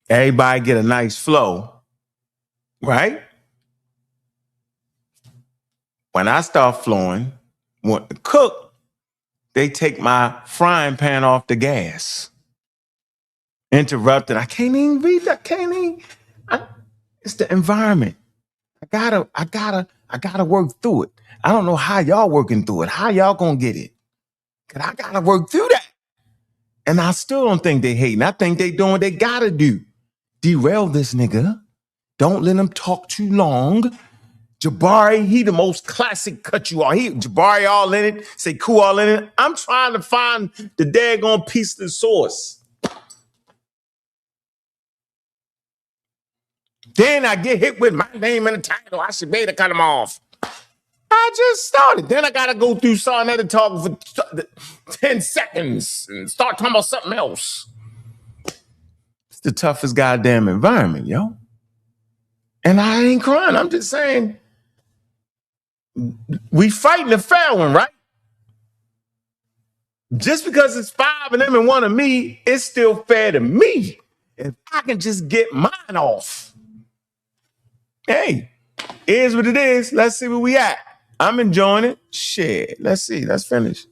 Speaker 1: Everybody get a nice flow, right? When I start flowing, want to cook, they take my frying pan off the gas. Interrupted. I can't even read that. It's the environment. I gotta work through it. I don't know how y'all working through it. How y'all gonna get it? Cause I gotta work through that. And I still don't think they hating. I think they doing what they gotta do. Derail this nigga. Don't let him talk too long. Jabari, he the most classic cut you all. Jabari all in it, Sekue all in it. I'm trying to find the daggone piece of the source. Then I get hit with my name in the title. I should be able to cut them off. I just started. Then I got to go through sa.neter talking for 10 seconds and start talking about something else. It's the toughest goddamn environment, yo. And I ain't crying. I'm just saying, we fighting a fair one, right? Just because it's 5 of them and 1 of me, it's still fair to me. If I can just get mine off. Hey, is what it is. Let's see where we at. I'm enjoying it. Shit. Let's see. Let's finish.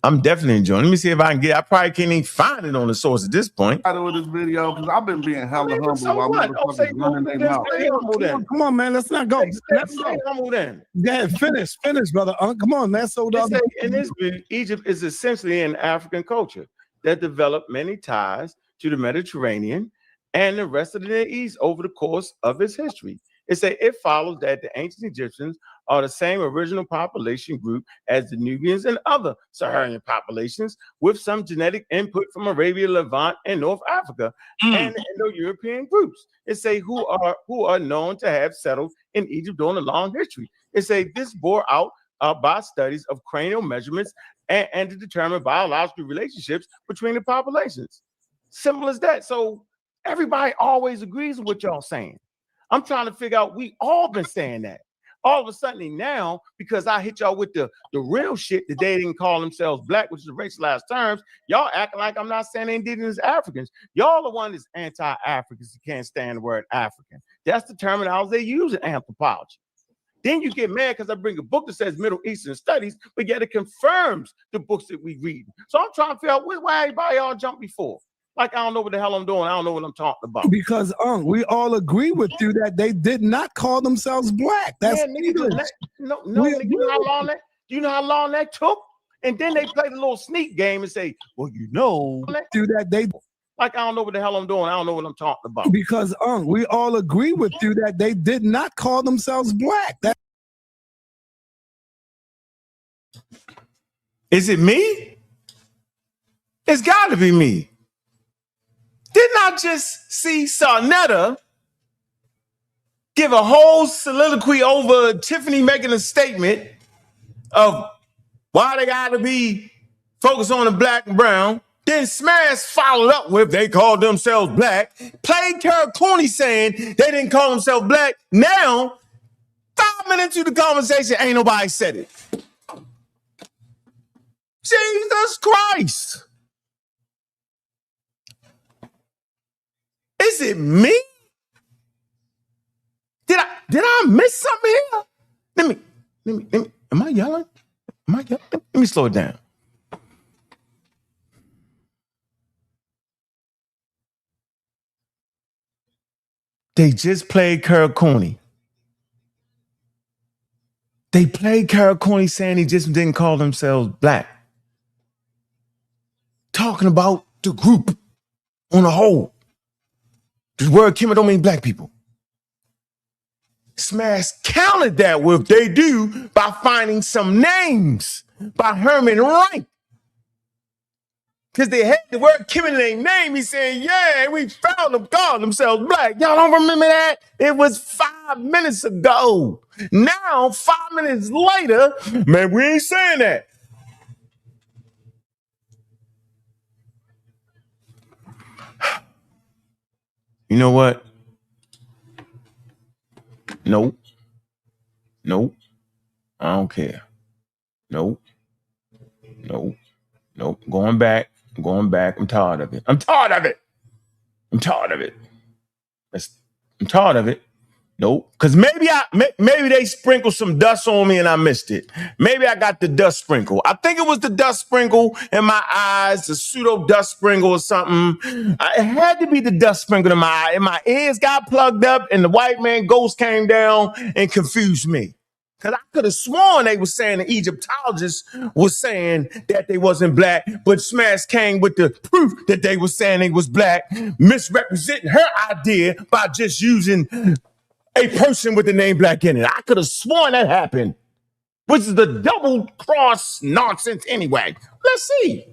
Speaker 1: I'm definitely enjoying it. Let me see if I can get. I probably can't even find it on the source at this point.
Speaker 5: Title of this video because I've been being hella humble.
Speaker 1: So
Speaker 5: while
Speaker 1: what?
Speaker 5: motherfuckers running their mouth.
Speaker 4: Come on, man. Let's not go. Let's go.
Speaker 1: Humble then.
Speaker 4: Yeah, finish, brother. Come on, man. So
Speaker 1: in this video, Egypt is essentially an African culture that developed many ties to the Mediterranean and the rest of the Near East over the course of its history. It follows that the ancient Egyptians are the same original population group as the Nubians and other Saharan populations, with some genetic input from Arabia, Levant, and North Africa, and the Indo-European groups. Who are known to have settled in Egypt during a long history. This bore out by studies of cranial measurements and to determine biological relationships between the populations. Simple as that. So everybody always agrees with what y'all saying. I'm trying to figure out, we all been saying that. All of a sudden now, because I hit y'all with the real shit that they didn't call themselves black, which is a racialized terms, y'all acting like I'm not saying indigenous Africans. Y'all the one that's anti-Africans who can't stand the word African. That's the terminology they use in anthropology. Then you get mad because I bring a book that says Middle Eastern Studies, but yet it confirms the books that we read. So I'm trying to figure out why everybody all jumped before. Like, I don't know what the hell I'm doing. I don't know what I'm talking about.
Speaker 4: Because we all agree with you that they did not call themselves black. That's
Speaker 1: nigga, you know how long that took? And then they played a little sneak game and say, well,
Speaker 4: do that they
Speaker 1: like, I don't know what the hell I'm doing. I don't know what I'm talking about.
Speaker 4: Because we all agree with you that they did not call themselves black.
Speaker 1: Is it me? It's got to be me. Didn't I just see sa.neter give a whole soliloquy over Tiffany making a statement of why they got to be focused on the black and brown? Then Smash followed up with they called themselves black. Played Kara Cooney saying they didn't call themselves black. Now, 5 minutes into the conversation, ain't nobody said it. Jesus Christ. Is it me? Did I miss something here? Let me. Am I yelling? Let me slow it down. They just played Karakuni. They played Karakuni saying he just didn't call themselves black. Talking about the group on a whole. The word Kimmer don't mean black people. Smash countered that with they do by finding some names by Herman Wright. Because they had the word Kimmer in their name. He said, yeah, we found them calling themselves black. Y'all don't remember that? It was 5 minutes ago. Now, 5 minutes later, man, we ain't saying that. You know what? Nope. I don't care. Nope. Going back. I'm tired of it. I'm tired of it. Nope. Because maybe they sprinkled some dust on me and I missed it. Maybe I got the dust sprinkle. I think it was the dust sprinkle in my eyes, the pseudo dust sprinkle or something. It had to be the dust sprinkle in my eye. And my ears got plugged up and the white man ghost came down and confused me. Because I could have sworn they were saying the Egyptologist was saying that they wasn't black, but Smash came with the proof that they were saying they was black, misrepresenting her idea by just using a person with the name black in it. I could have sworn that happened, which is the double cross nonsense anyway. Let's see.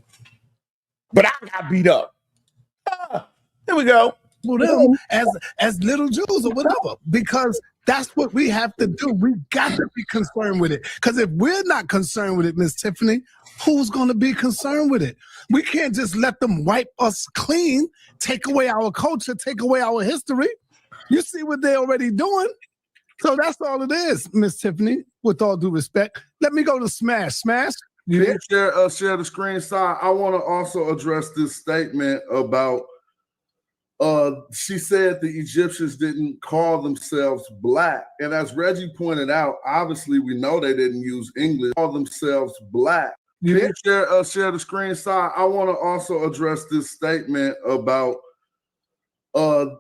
Speaker 1: But I got beat up. There we go.
Speaker 4: Them as little Jews or whatever, because that's what we have to do. We got to be concerned with it. Because if we're not concerned with it, Miss Tiffany, who's going to be concerned with it? We can't just let them wipe us clean, take away our culture, take away our history. You see what they're already doing? So that's all it is, Miss Tiffany, with all due respect. Let me go to Smash. Smash?
Speaker 5: Can you share the screen side? I want to also address this statement about she said the Egyptians didn't call themselves black. And as Reggie pointed out, obviously we know they didn't use English, call themselves black. Can you share the screen side? I want to also address this statement about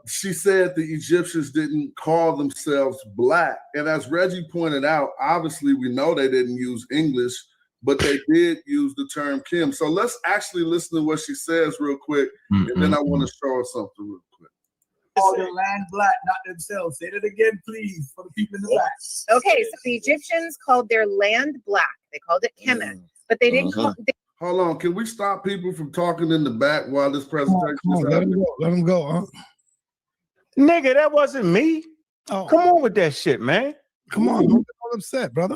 Speaker 5: she said the Egyptians didn't call themselves black. And as Reggie pointed out, obviously we know they didn't use English, but they did use the term Kim. So let's actually listen to what she says real quick, and then I want to show her something real quick.
Speaker 6: Call their land black, not themselves. Say that again, please, for the people in the back.
Speaker 7: Okay, so the Egyptians called their land black. They called it Kemet, but they didn't call.
Speaker 5: Hold on, can we stop people from talking in the back while this presentation is happening?
Speaker 4: Let them go, huh?
Speaker 1: Nigga, that wasn't me. Oh. Come on with that shit, man.
Speaker 4: Come on, don't get all upset, brother.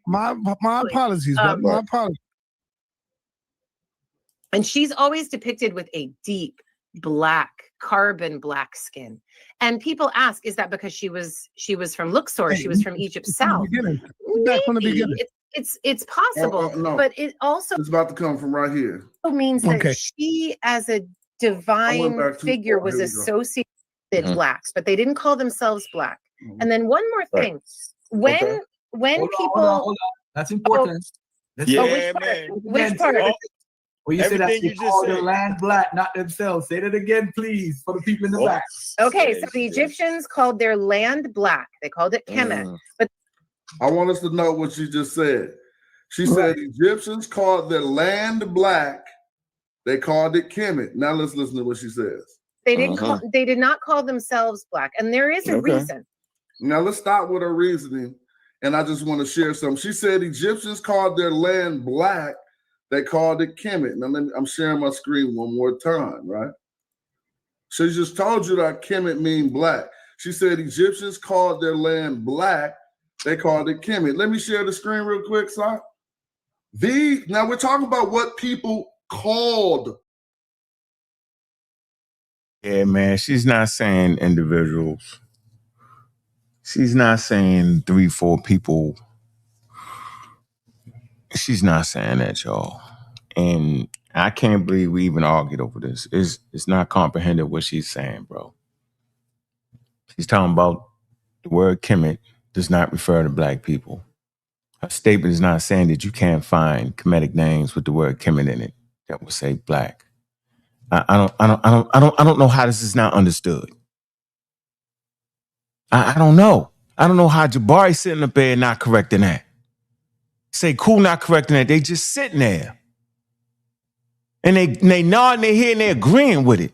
Speaker 4: My apologies, brother. My apologies.
Speaker 7: And she's always depicted with a deep black, carbon black skin. And people ask, is that because she was from Luxor? She was from Egypt South.
Speaker 4: Back from the beginning.
Speaker 7: It's possible,
Speaker 5: no.
Speaker 7: But it also
Speaker 5: it's about to come from right here.
Speaker 7: Means that she, as a divine figure, was associated with blacks, but they didn't call themselves black. And then one more thing, when people
Speaker 6: hold on. That's important.
Speaker 7: Which part?
Speaker 6: Well, you said that they called their land black, not themselves. Say that again, please, for the people in the back.
Speaker 7: Okay, so the Egyptians called their land black. They called it Kemet. But
Speaker 5: I want us to know what she just said. She said Egyptians called their land black. They called it Kemet. Now let's listen to what she says.
Speaker 7: They didn't they did not call themselves black, and there is a reason.
Speaker 5: Now let's start with her reasoning, and I just want to share something. She said Egyptians called their land black. They called it Kemet. Now I'm sharing my screen one more time, right? She just told you that Kemet mean black. She said Egyptians called their land black. They called it Kemet. Let me share the screen real quick, Sock. Now we're talking about what people called.
Speaker 1: Yeah, man, she's not saying individuals. She's not saying 3-4 people. She's not saying that, y'all. And I can't believe we even argued over this. It's not comprehended what she's saying, bro. She's talking about the word Kemet does not refer to black people. Her statement is not saying that you can't find Kemetic names with the word Kemet in it that will say black. I don't know how this is not understood. I don't know. I don't know how Jabari sitting up there not correcting that. Sekue not correcting that. They just sitting there. And they nodding their head and they agreeing with it.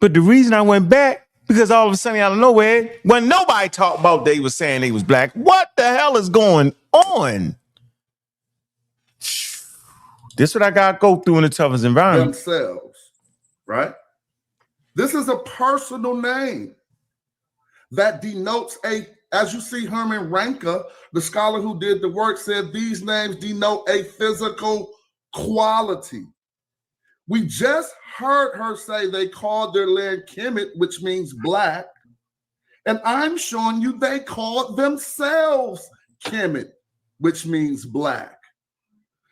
Speaker 1: But the reason I went back, because all of a sudden out of nowhere, when nobody talked about they was saying they was black, what the hell is going on? This is what I got to go through in the toughest environment.
Speaker 5: Themselves, right? This is a personal name that denotes as you see Herman Ranke, the scholar who did the work, said these names denote a physical quality. We just heard her say they called their land Kemet, which means black. And I'm showing you they called themselves Kemet, which means black.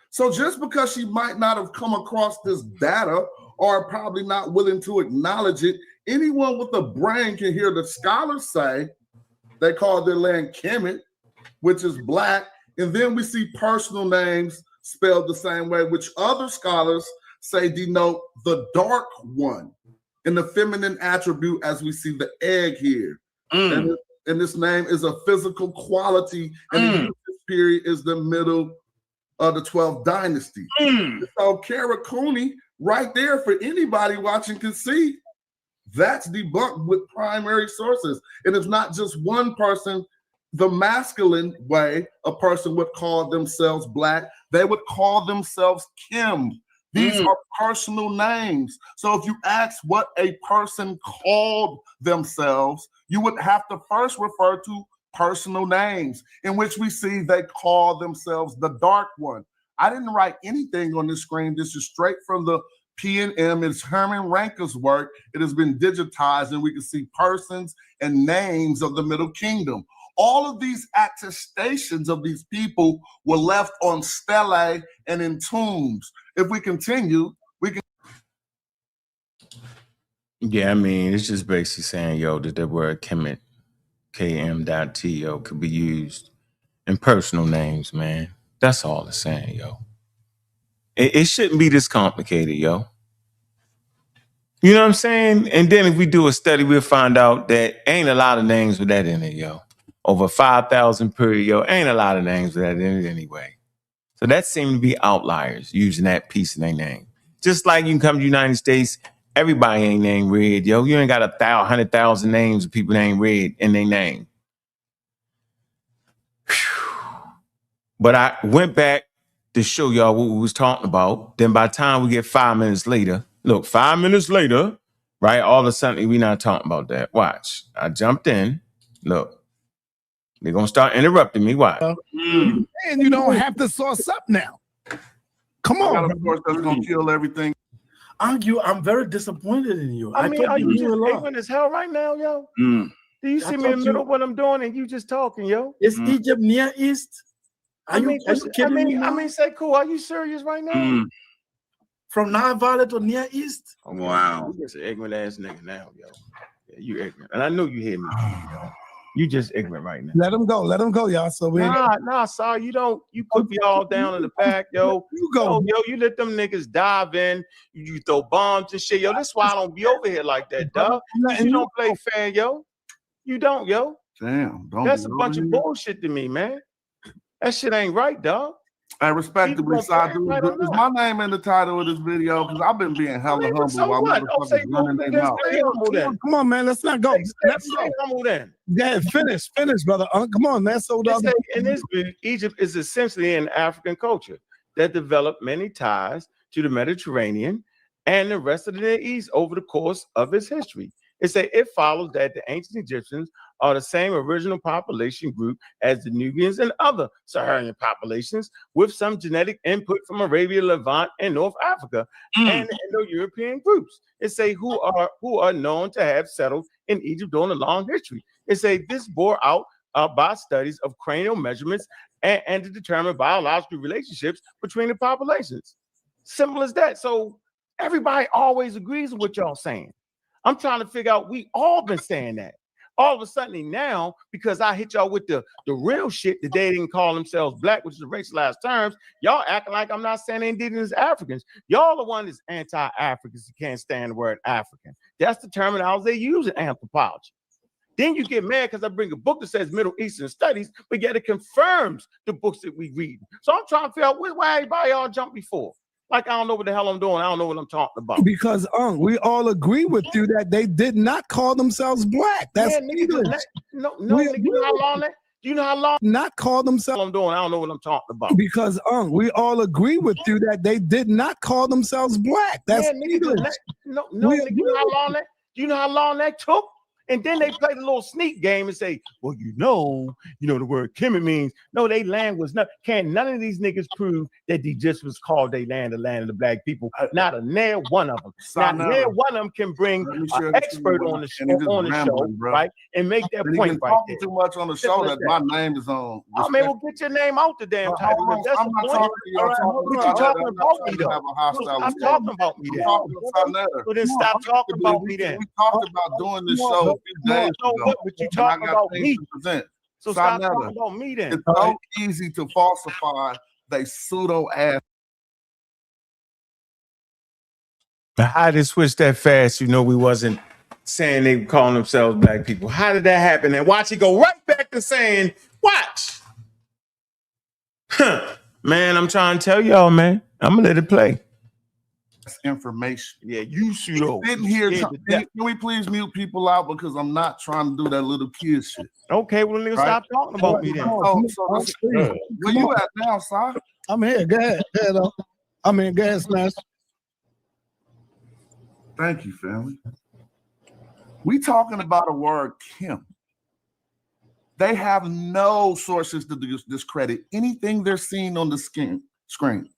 Speaker 5: So just because she might not have come across this data or probably not willing to acknowledge it, anyone with a brain can hear the scholars say they called their land Kemet, which is black. And then we see personal names spelled the same way, which other scholars say denote the dark one in the feminine attribute, as we see the egg here. And this name is a physical quality, and this period is the middle of the 12th dynasty. So Kara Cooney, right there for anybody watching can see, that's debunked with primary sources. And it's not just one person. The masculine way a person would call themselves black, they would call themselves Kim. These are personal names. So if you ask what a person called themselves, you would have to first refer to personal names, in which we see they call themselves the dark one. I didn't write anything on this screen. This is straight from the P&M. It's Herman Ranke's work. It has been digitized, and we can see persons and names of the Middle Kingdom. All of these attestations of these people were left on stelae and in tombs. If we continue, we can.
Speaker 1: Yeah, I mean, it's just basically saying, yo, that the word Kemet, KM.T, could be used in personal names, man. That's all it's saying, yo. It shouldn't be this complicated, yo. You know what I'm saying? And then if we do a study, we'll find out that ain't a lot of names with that in it, yo. Over 5,000 period, yo, ain't a lot of names with that in it anyway. So that seemed to be outliers using that piece in their name. Just like you can come to the United States, everybody ain't named Red, yo. You ain't got 100,000 names of people named Red in their name. But I went back to show y'all what we was talking about. Then by the time we get 5 minutes later, look, 5 minutes later, right? All of a sudden, we not talking about that. Watch. I jumped in. Look. They're going to start interrupting me. Why?
Speaker 4: And you don't have to source up now. Come on.
Speaker 5: Of course, that's going to kill everything.
Speaker 8: Ankh, I'm very disappointed in you.
Speaker 1: I mean, are you just ignorant as hell right now, yo? Do you see me in the middle of what I'm doing and you just talking, yo?
Speaker 8: Is Egypt Near East? Are you kidding me?
Speaker 1: I mean, Sekue, are you serious right now?
Speaker 8: From Nile Valley to Near East?
Speaker 1: Oh, wow. You just an ignorant ass nigga now, yo. Yeah, you ignorant. And I know you hear me, yo. You just ignorant right now.
Speaker 4: Let him go, y'all. So we
Speaker 1: sorry, you put me all down in the back, yo.
Speaker 4: You go,
Speaker 1: yo, you let them niggas dive in, you throw bombs and shit, yo. That's why I don't be over here like that, dog. You don't play fair, yo. You don't, yo.
Speaker 5: Damn,
Speaker 1: that's a bunch of bullshit to me, man. That shit ain't right, dog.
Speaker 5: I respectably, is my name in the title of this video? Because I've been being hella humble while motherfuckers running their mouth.
Speaker 4: Come on, man. Let's not go.
Speaker 1: Let's stay humble then.
Speaker 4: Yeah, finish, brother. Come on, man. So
Speaker 1: in this book, Egypt is essentially an African culture that developed many ties to the Mediterranean and the rest of the Near East over the course of its history. It follows that the ancient Egyptians are the same original population group as the Nubians and other Saharan populations, with some genetic input from Arabia, Levant, and North Africa, and the Indo-European groups. Who are known to have settled in Egypt during a long history. This bore out by studies of cranial measurements and to determine biological relationships between the populations. Simple as that. So everybody always agrees with what y'all saying. I'm trying to figure out, we all been saying that. All of a sudden now, because I hit y'all with the real shit that they didn't call themselves black, which is the racialized terms, y'all acting like I'm not saying indigenous Africans. Y'all the one that's anti-Africans who can't stand the word African. That's the terminology they use in anthropology. Then you get mad because I bring a book that says Middle Eastern Studies, but yet it confirms the books that we read. So I'm trying to figure out why everybody all jumped before. Like, I don't know what the hell I'm doing. I don't know what I'm talking about.
Speaker 4: Because we all agree with you that they did not call themselves black. That's English.
Speaker 1: No, you know how long that? You know how long?
Speaker 4: Not call themselves.
Speaker 1: I'm doing. I don't know what I'm talking about.
Speaker 4: Because we all agree with you that they did not call themselves black. That's English.
Speaker 1: You know how long that? You know how long that took? And then they played a little sneak game and say, well, you know the word Kemet means. No, they land was not. None of these niggas prove that they just was called they land, the land of the black people. Not a near one of them. Not near one of them can bring an expert on the show, right? And make that point right there.
Speaker 5: Too much on the show that my name is on.
Speaker 1: I mean, well, get your name out the damn title. That's the point. What you talking about me though? I'm talking about me then. So then stop talking about me then.
Speaker 5: We talked about doing this show.
Speaker 1: But you talking about me. So stop talking about me then.
Speaker 5: It's so easy to falsify they pseudo ass.
Speaker 1: How did they switch that fast? You know, we wasn't saying they were calling themselves black people. How did that happen? And watch it go right back to saying, watch. Man, I'm trying to tell y'all, man. I'm gonna let it play.
Speaker 5: Information.
Speaker 1: Yeah, you pseudo.
Speaker 5: Didn't hear. Can we please mute people out because I'm not trying to do that little kid shit.
Speaker 1: Okay, well, nigga, stop talking about me then.
Speaker 5: Where you at now, son?
Speaker 4: I'm here. Go ahead. Go ahead, Smash.
Speaker 5: Thank you, family. We talking about a word, Kim. They have no sources to discredit anything they're seeing on the screen.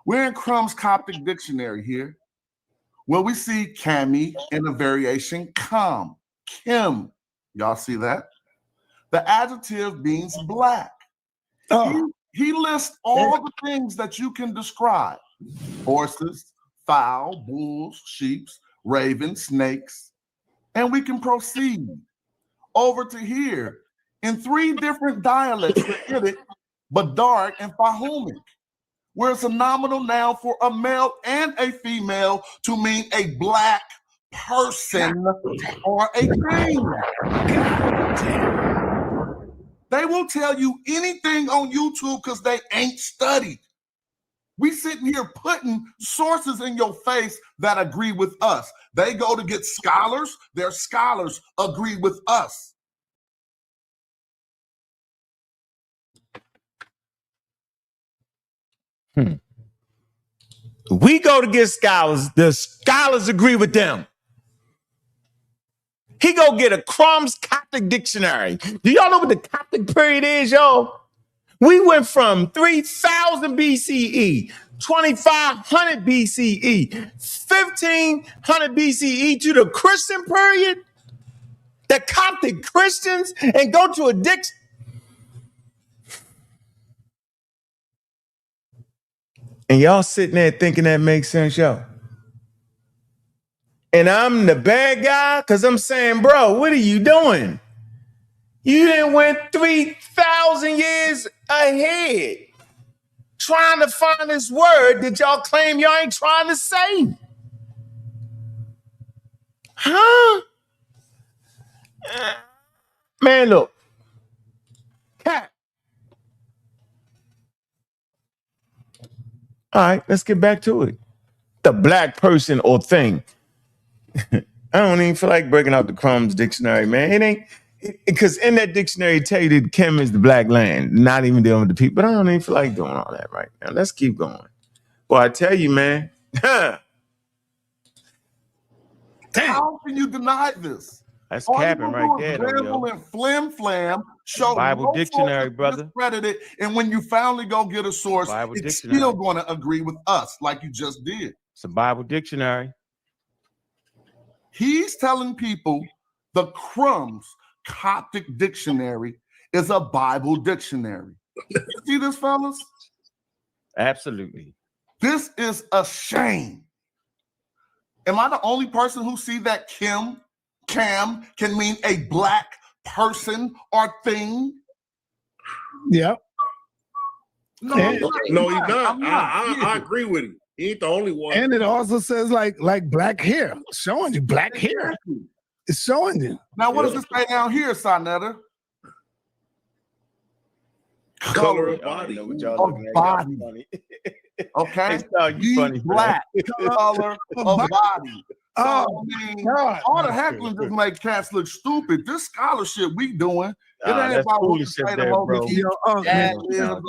Speaker 5: We're in Crumb's Coptic Dictionary here, where we see Cami in a variation Kam, Kim. Y'all see that? The adjective means black. He lists all the things that you can describe: horses, fowl, bulls, sheep, ravens, snakes, and we can proceed over to here in 3 different dialects for it, Badark and Fahumic, where it's a nominal noun for a male and a female to mean a black person or a thing. They will tell you anything on YouTube because they ain't studied. We sitting here putting sources in your face that agree with us. They go to get scholars. Their scholars agree with us.
Speaker 1: We go to get scholars. The scholars agree with them. He go get a Crumb's Coptic Dictionary. Do y'all know what the Coptic period is, y'all? We went from 3000 BCE, 2500 BCE, 1500 BCE to the Christian period, the Coptic Christians, and go to a dictionary. And y'all sitting there thinking that makes sense, yo. And I'm the bad guy because I'm saying, bro, what are you doing? You done went 3,000 years ahead trying to find this word that y'all claim y'all ain't trying to say. Huh? Man, look. Cat. All right, let's get back to it. The black person or thing. I don't even feel like breaking out the Crumb's dictionary, man. It ain't, because in that dictionary it tell you that Kim is the black land, not even dealing with the people. But I don't even feel like doing all that right now. Let's keep going. Well, I tell you, man.
Speaker 5: How can you deny this?
Speaker 1: That's capping right there, though,
Speaker 5: and flim flam, show
Speaker 1: Bible dictionary, brother.
Speaker 5: Discredited, and when you finally go get a source, it's still going to agree with us, like you just did.
Speaker 1: It's a Bible dictionary.
Speaker 5: He's telling people the Crumb's Coptic Dictionary is a Bible dictionary. You see this, fellas?
Speaker 1: Absolutely.
Speaker 5: This is a shame. Am I the only person who see that Cam can mean a black person or thing?
Speaker 4: Yeah.
Speaker 5: No,
Speaker 8: no, he's not. I agree with him. He ain't the only one.
Speaker 4: And it also says like black hair, showing you black hair. It's showing you.
Speaker 5: Now, what does it say down here, sa.neter?
Speaker 8: Color of body.
Speaker 5: Body. Okay.
Speaker 1: You funny,
Speaker 5: black. Color of body. So, I mean,
Speaker 4: God.
Speaker 5: all the heckling just make cats look stupid. This scholarship we doing, it ain't
Speaker 1: that's
Speaker 5: about what you
Speaker 1: foolishness
Speaker 5: say
Speaker 1: there,
Speaker 5: to
Speaker 1: bro.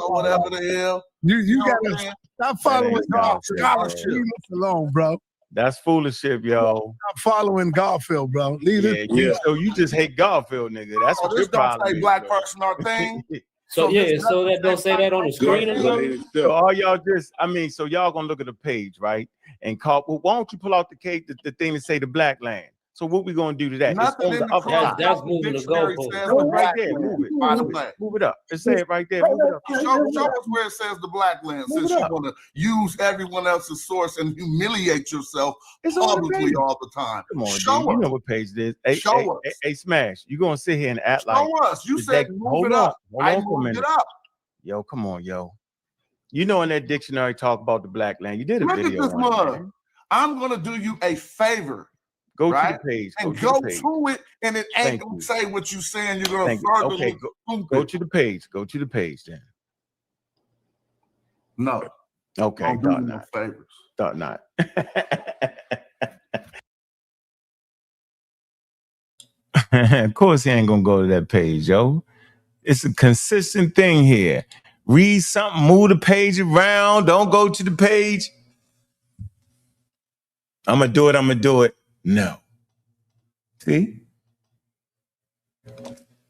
Speaker 5: or whatever the hell.
Speaker 4: You gotta stop following
Speaker 1: Garfield,
Speaker 4: scholarship. Leave us alone, bro.
Speaker 1: That's fooliship, yo.
Speaker 4: Stop following Garfield, bro. Leave it.
Speaker 8: Yeah.
Speaker 1: So you just hate Garfield, nigga. That's what
Speaker 5: this
Speaker 1: your
Speaker 5: don't
Speaker 1: problem
Speaker 5: say
Speaker 1: is,
Speaker 5: black
Speaker 1: bro.
Speaker 5: person or thing.
Speaker 6: So that don't say that on the screen or something?
Speaker 1: So all y'all just, so y'all gonna look at the page, right? And call, well, why don't you pull out the thing that say the black land? So what we gonna do to that?
Speaker 5: Nothing in the
Speaker 6: that's moving the goalpost.
Speaker 1: Right there, move it up. It says right there, move it up.
Speaker 5: Show us where it says the black land, since you're gonna use everyone else's source and humiliate yourself publicly all the time.
Speaker 1: Come on,
Speaker 5: show
Speaker 1: dude.
Speaker 5: us.
Speaker 1: You know what page it is. Hey, Smash, you gonna sit here and act like
Speaker 5: show us. You said move it up. I moved it up.
Speaker 1: Yo, come on, yo. You know in that dictionary talk about the black land. You did a video.
Speaker 5: Look at this mug. I'm gonna do you a favor.
Speaker 1: Go to the page.
Speaker 5: And go to it, and it ain't gonna say what you saying. You're gonna further look
Speaker 1: go to the page. Go to the page then.
Speaker 5: No.
Speaker 1: Okay.
Speaker 5: Don't do me no favors.
Speaker 1: Thought not. Of course he ain't gonna go to that page, yo. It's a consistent thing here. Read something, move the page around. Don't go to the page. I'm gonna do it. No. See?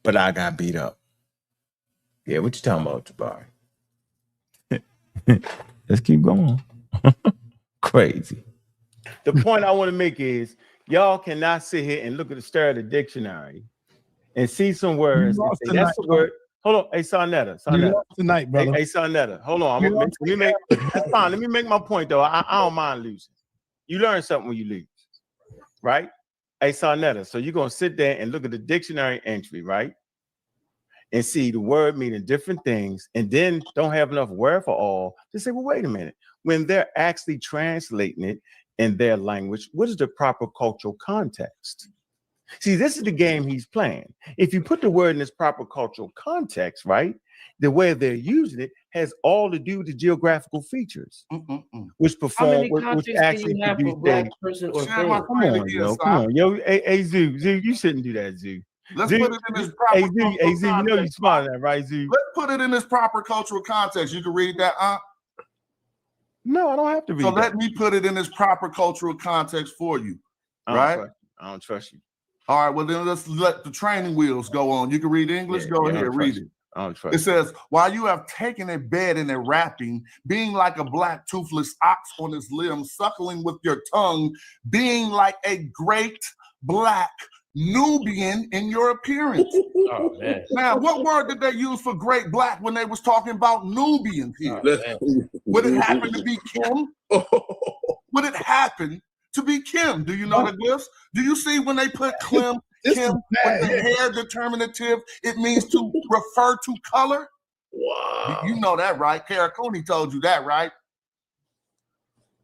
Speaker 1: But I got beat up. Yeah, what you talking about, Jabari? Let's keep going. Crazy. The point I want to make is y'all cannot sit here and look at the stare of the dictionary and see some words and say, that's the word. Hold on. Hey, sa.neter.
Speaker 4: Tonight, brother.
Speaker 1: Hey, sa.neter. Hold on. That's fine. Let me make my point, though. I don't mind losing. You learn something when you lose, right? Hey, sa.neter. So you're going to sit there and look at the dictionary entry, right? And see the word meaning different things, and then don't have enough word for all to say, well, wait a minute. When they're actually translating it in their language, what is the proper cultural context? See, this is the game he's playing. If you put the word in its proper cultural context, right, the way they're using it has all to do with the geographical features, which perform, which actually produce black person or thing. Come on, yo. Hey, Zoo, you shouldn't do that, Zoo.
Speaker 5: Let's put it in this proper
Speaker 1: Zoo, you know you're smart at that, right, Zoo?
Speaker 5: Let's put it in this proper cultural context. You can read that,
Speaker 1: No, I don't have to read
Speaker 5: so
Speaker 1: that.
Speaker 5: Let me put it in this proper cultural context for you, right?
Speaker 1: I don't trust you.
Speaker 5: All right, well, then let's let the training wheels go on. You can read English. Go ahead, read it.
Speaker 1: I don't trust
Speaker 5: it says, while you have taken a bed in a wrapping, being like a black toothless ox on his limbs, suckling with your tongue, being like a great black Nubian in your appearance.
Speaker 6: Oh, man.
Speaker 5: Now, what word did they use for great black when they was talking about Nubians here? Would it happen to be Kim? Would it happen to be Kim? Do you know the glyphs? Do you see when they put Kim with the hair determinative, it means to refer to color?
Speaker 8: Wow.
Speaker 5: You know that, right? Karakuni told you that, right?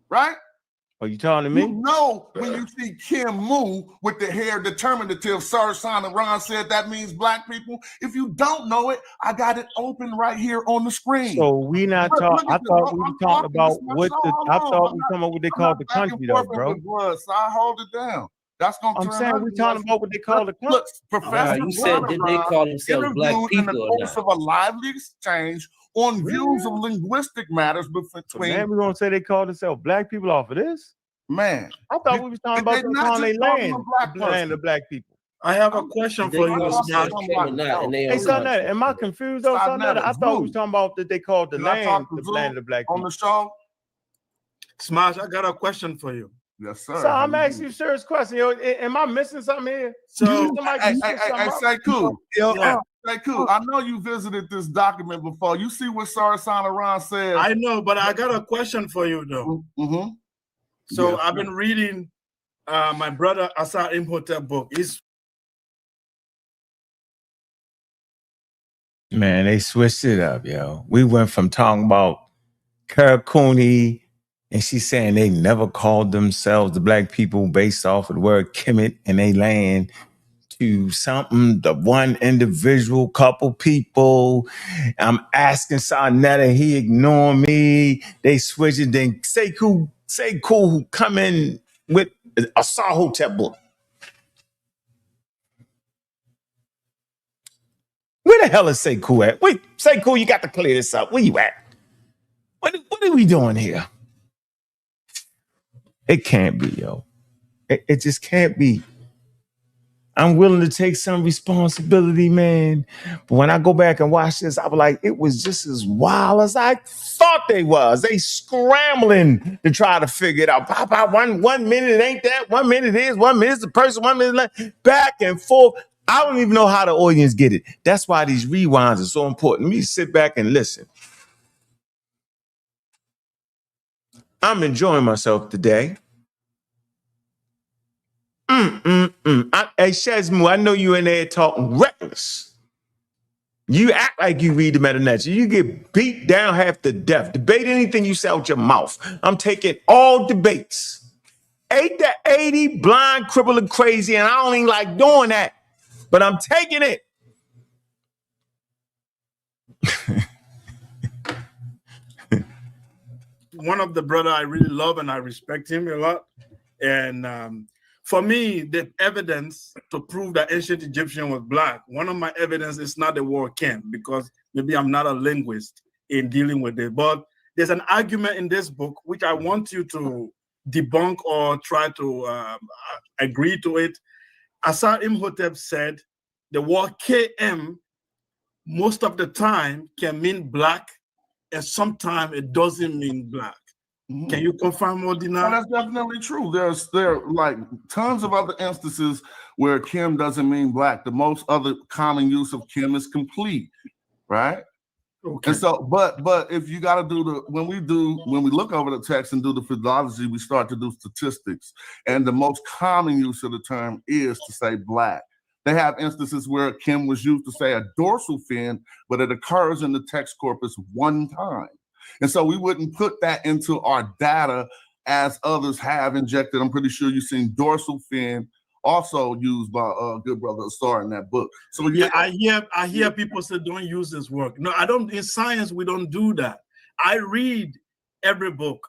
Speaker 5: Right?
Speaker 1: Are you talking to me?
Speaker 5: You know when you see Kim Moo with the hair determinative, Sir Son and Ron said that means black people. If you don't know it, I got it open right here on the screen.
Speaker 1: So we not talking. I thought we were talking about what I thought we were talking about what they call the country, though, bro.
Speaker 5: So I hold it down. That's gonna.
Speaker 1: I'm saying we're talking about what they call the country.
Speaker 5: Look, Professor,
Speaker 6: you said did they call themselves black people
Speaker 5: in the course of a lively exchange on views of linguistic matters between.
Speaker 1: Man, we gonna say they call themselves black people off of this?
Speaker 5: Man,
Speaker 1: I thought we was talking about them calling their land of black people.
Speaker 8: I have a question for you, Smash.
Speaker 1: Hey, sa.neter, am I confused though, sa.neter? I thought we was talking about that they called the land of black people.
Speaker 5: On the show?
Speaker 8: Smash, I got a question for you.
Speaker 5: Yes, sir.
Speaker 1: So I'm asking you a serious question. Yo, am I missing something here?
Speaker 5: So, hey, Sekue. Sekue, I know you visited this document before. You see what sa.neter says.
Speaker 8: I know, but I got a question for you though.
Speaker 5: Mm-hmm.
Speaker 8: So
Speaker 5: yes,
Speaker 8: I've been reading my brother sa.neter book.
Speaker 1: Man, they switched it up, yo. We went from talking about Karakuni, and she's saying they never called themselves the black people based off of the word Kemet in they land, to something, the one individual couple people. I'm asking sa.neter, he ignoring me. They switch it. Then Sekue come in with a sa.neter book. Where the hell is Sekue at? Wait, Sekue, you got to clear this up. Where you at? What are we doing here? It can't be, yo. It just can't be. I'm willing to take some responsibility, man. But when I go back and watch this, I was like, it was just as wild as I thought they was. They scrambling to try to figure it out. One minute it ain't that. 1 minute it is. 1 minute it's the person. 1 minute back and forth. I don't even know how the audience get it. That's why these rewinds are so important. Let me sit back and listen. I'm enjoying myself today. Hey, Shazmu, I know you in there talking reckless. You act like you read the meta-nature. You get beat down half to death. Debate anything you say out your mouth. I'm taking all debates. 8 to 80, blind, crippled, and crazy, and I don't even like doing that. But I'm taking it.
Speaker 8: One of the brother I really love and I respect him a lot. And for me, the evidence to prove that ancient Egyptian was black, one of my evidence is not the word Ken, because maybe I'm not a linguist in dealing with it. But there's an argument in this book which I want you to debunk or try to agree to it. Asa.imhotep said the word KM most of the time can mean black, and sometimes it doesn't mean black. Mm-hmm. Can you confirm or deny?
Speaker 5: Well, that's definitely true. There are like tons of other instances where Kim doesn't mean black. The most other common use of Kim is complete, right? Okay. And so, but if you got to do when we look over the text and do the philology, we start to do statistics, and the most common use of the term is to say black. They have instances where Kim was used to say a dorsal fin, but it occurs in the text corpus one time. And so we wouldn't put that into our data as others have injected. I'm pretty sure you've seen dorsal fin also used by good brother Asar in that book. So
Speaker 8: yeah, I hear people say don't use this work. No, I don't. In science, we don't do that. I read every book.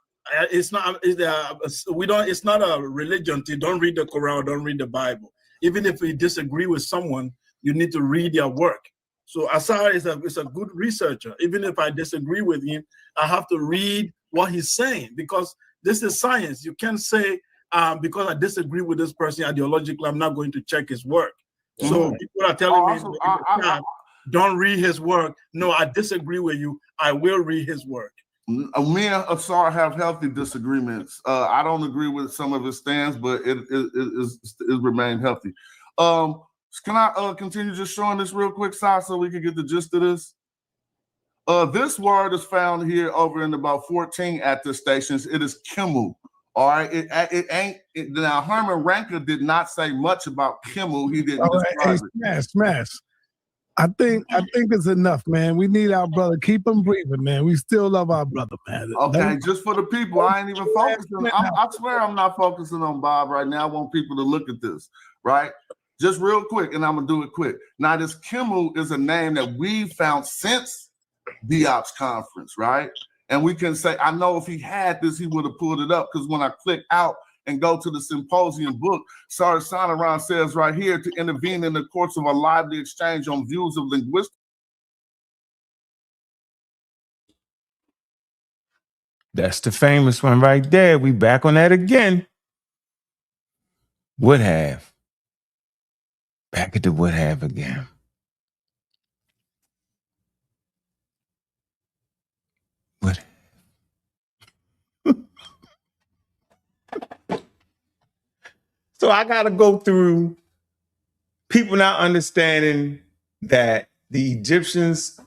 Speaker 8: It's not. We don't. It's not a religion. You don't read the Quran. Don't read the Bible. Even if you disagree with someone, you need to read their work. So Asar is a good researcher. Even if I disagree with him, I have to read what he's saying, because this is science. You can't say because I disagree with this person ideologically, I'm not going to check his work. So people are telling me, don't read his work. No, I disagree with you. I will read his work.
Speaker 5: Me and Asar have healthy disagreements. I don't agree with some of his stands, but it remained healthy. Can I continue just showing this real quick, Si, so we can get the gist of this? This word is found here over in about 14 at the stations. It is Kimu. All right, it ain't. Now Herman Ranker did not say much about Kimu. He didn't describe it.
Speaker 4: Smash. I think it's enough, man. We need our brother. Keep him breathing, man. We still love our brother, man.
Speaker 5: Okay, just for the people, I ain't even focusing. I swear I'm not focusing on Bob right now. I want people to look at this, right? Just real quick, and I'm gonna do it quick. Now, this Kimu is a name that we found since Diop's conference, right? And we can say, I know if he had this, he would have pulled it up, because when I click out and go to the symposium book, sa.neter says right here, to intervene in the course of a lively exchange on views of linguistics.
Speaker 1: That's the famous one right there. We back on that again. Would have. Back at the would have again. Would have. So I got to go through people not understanding that the Egyptians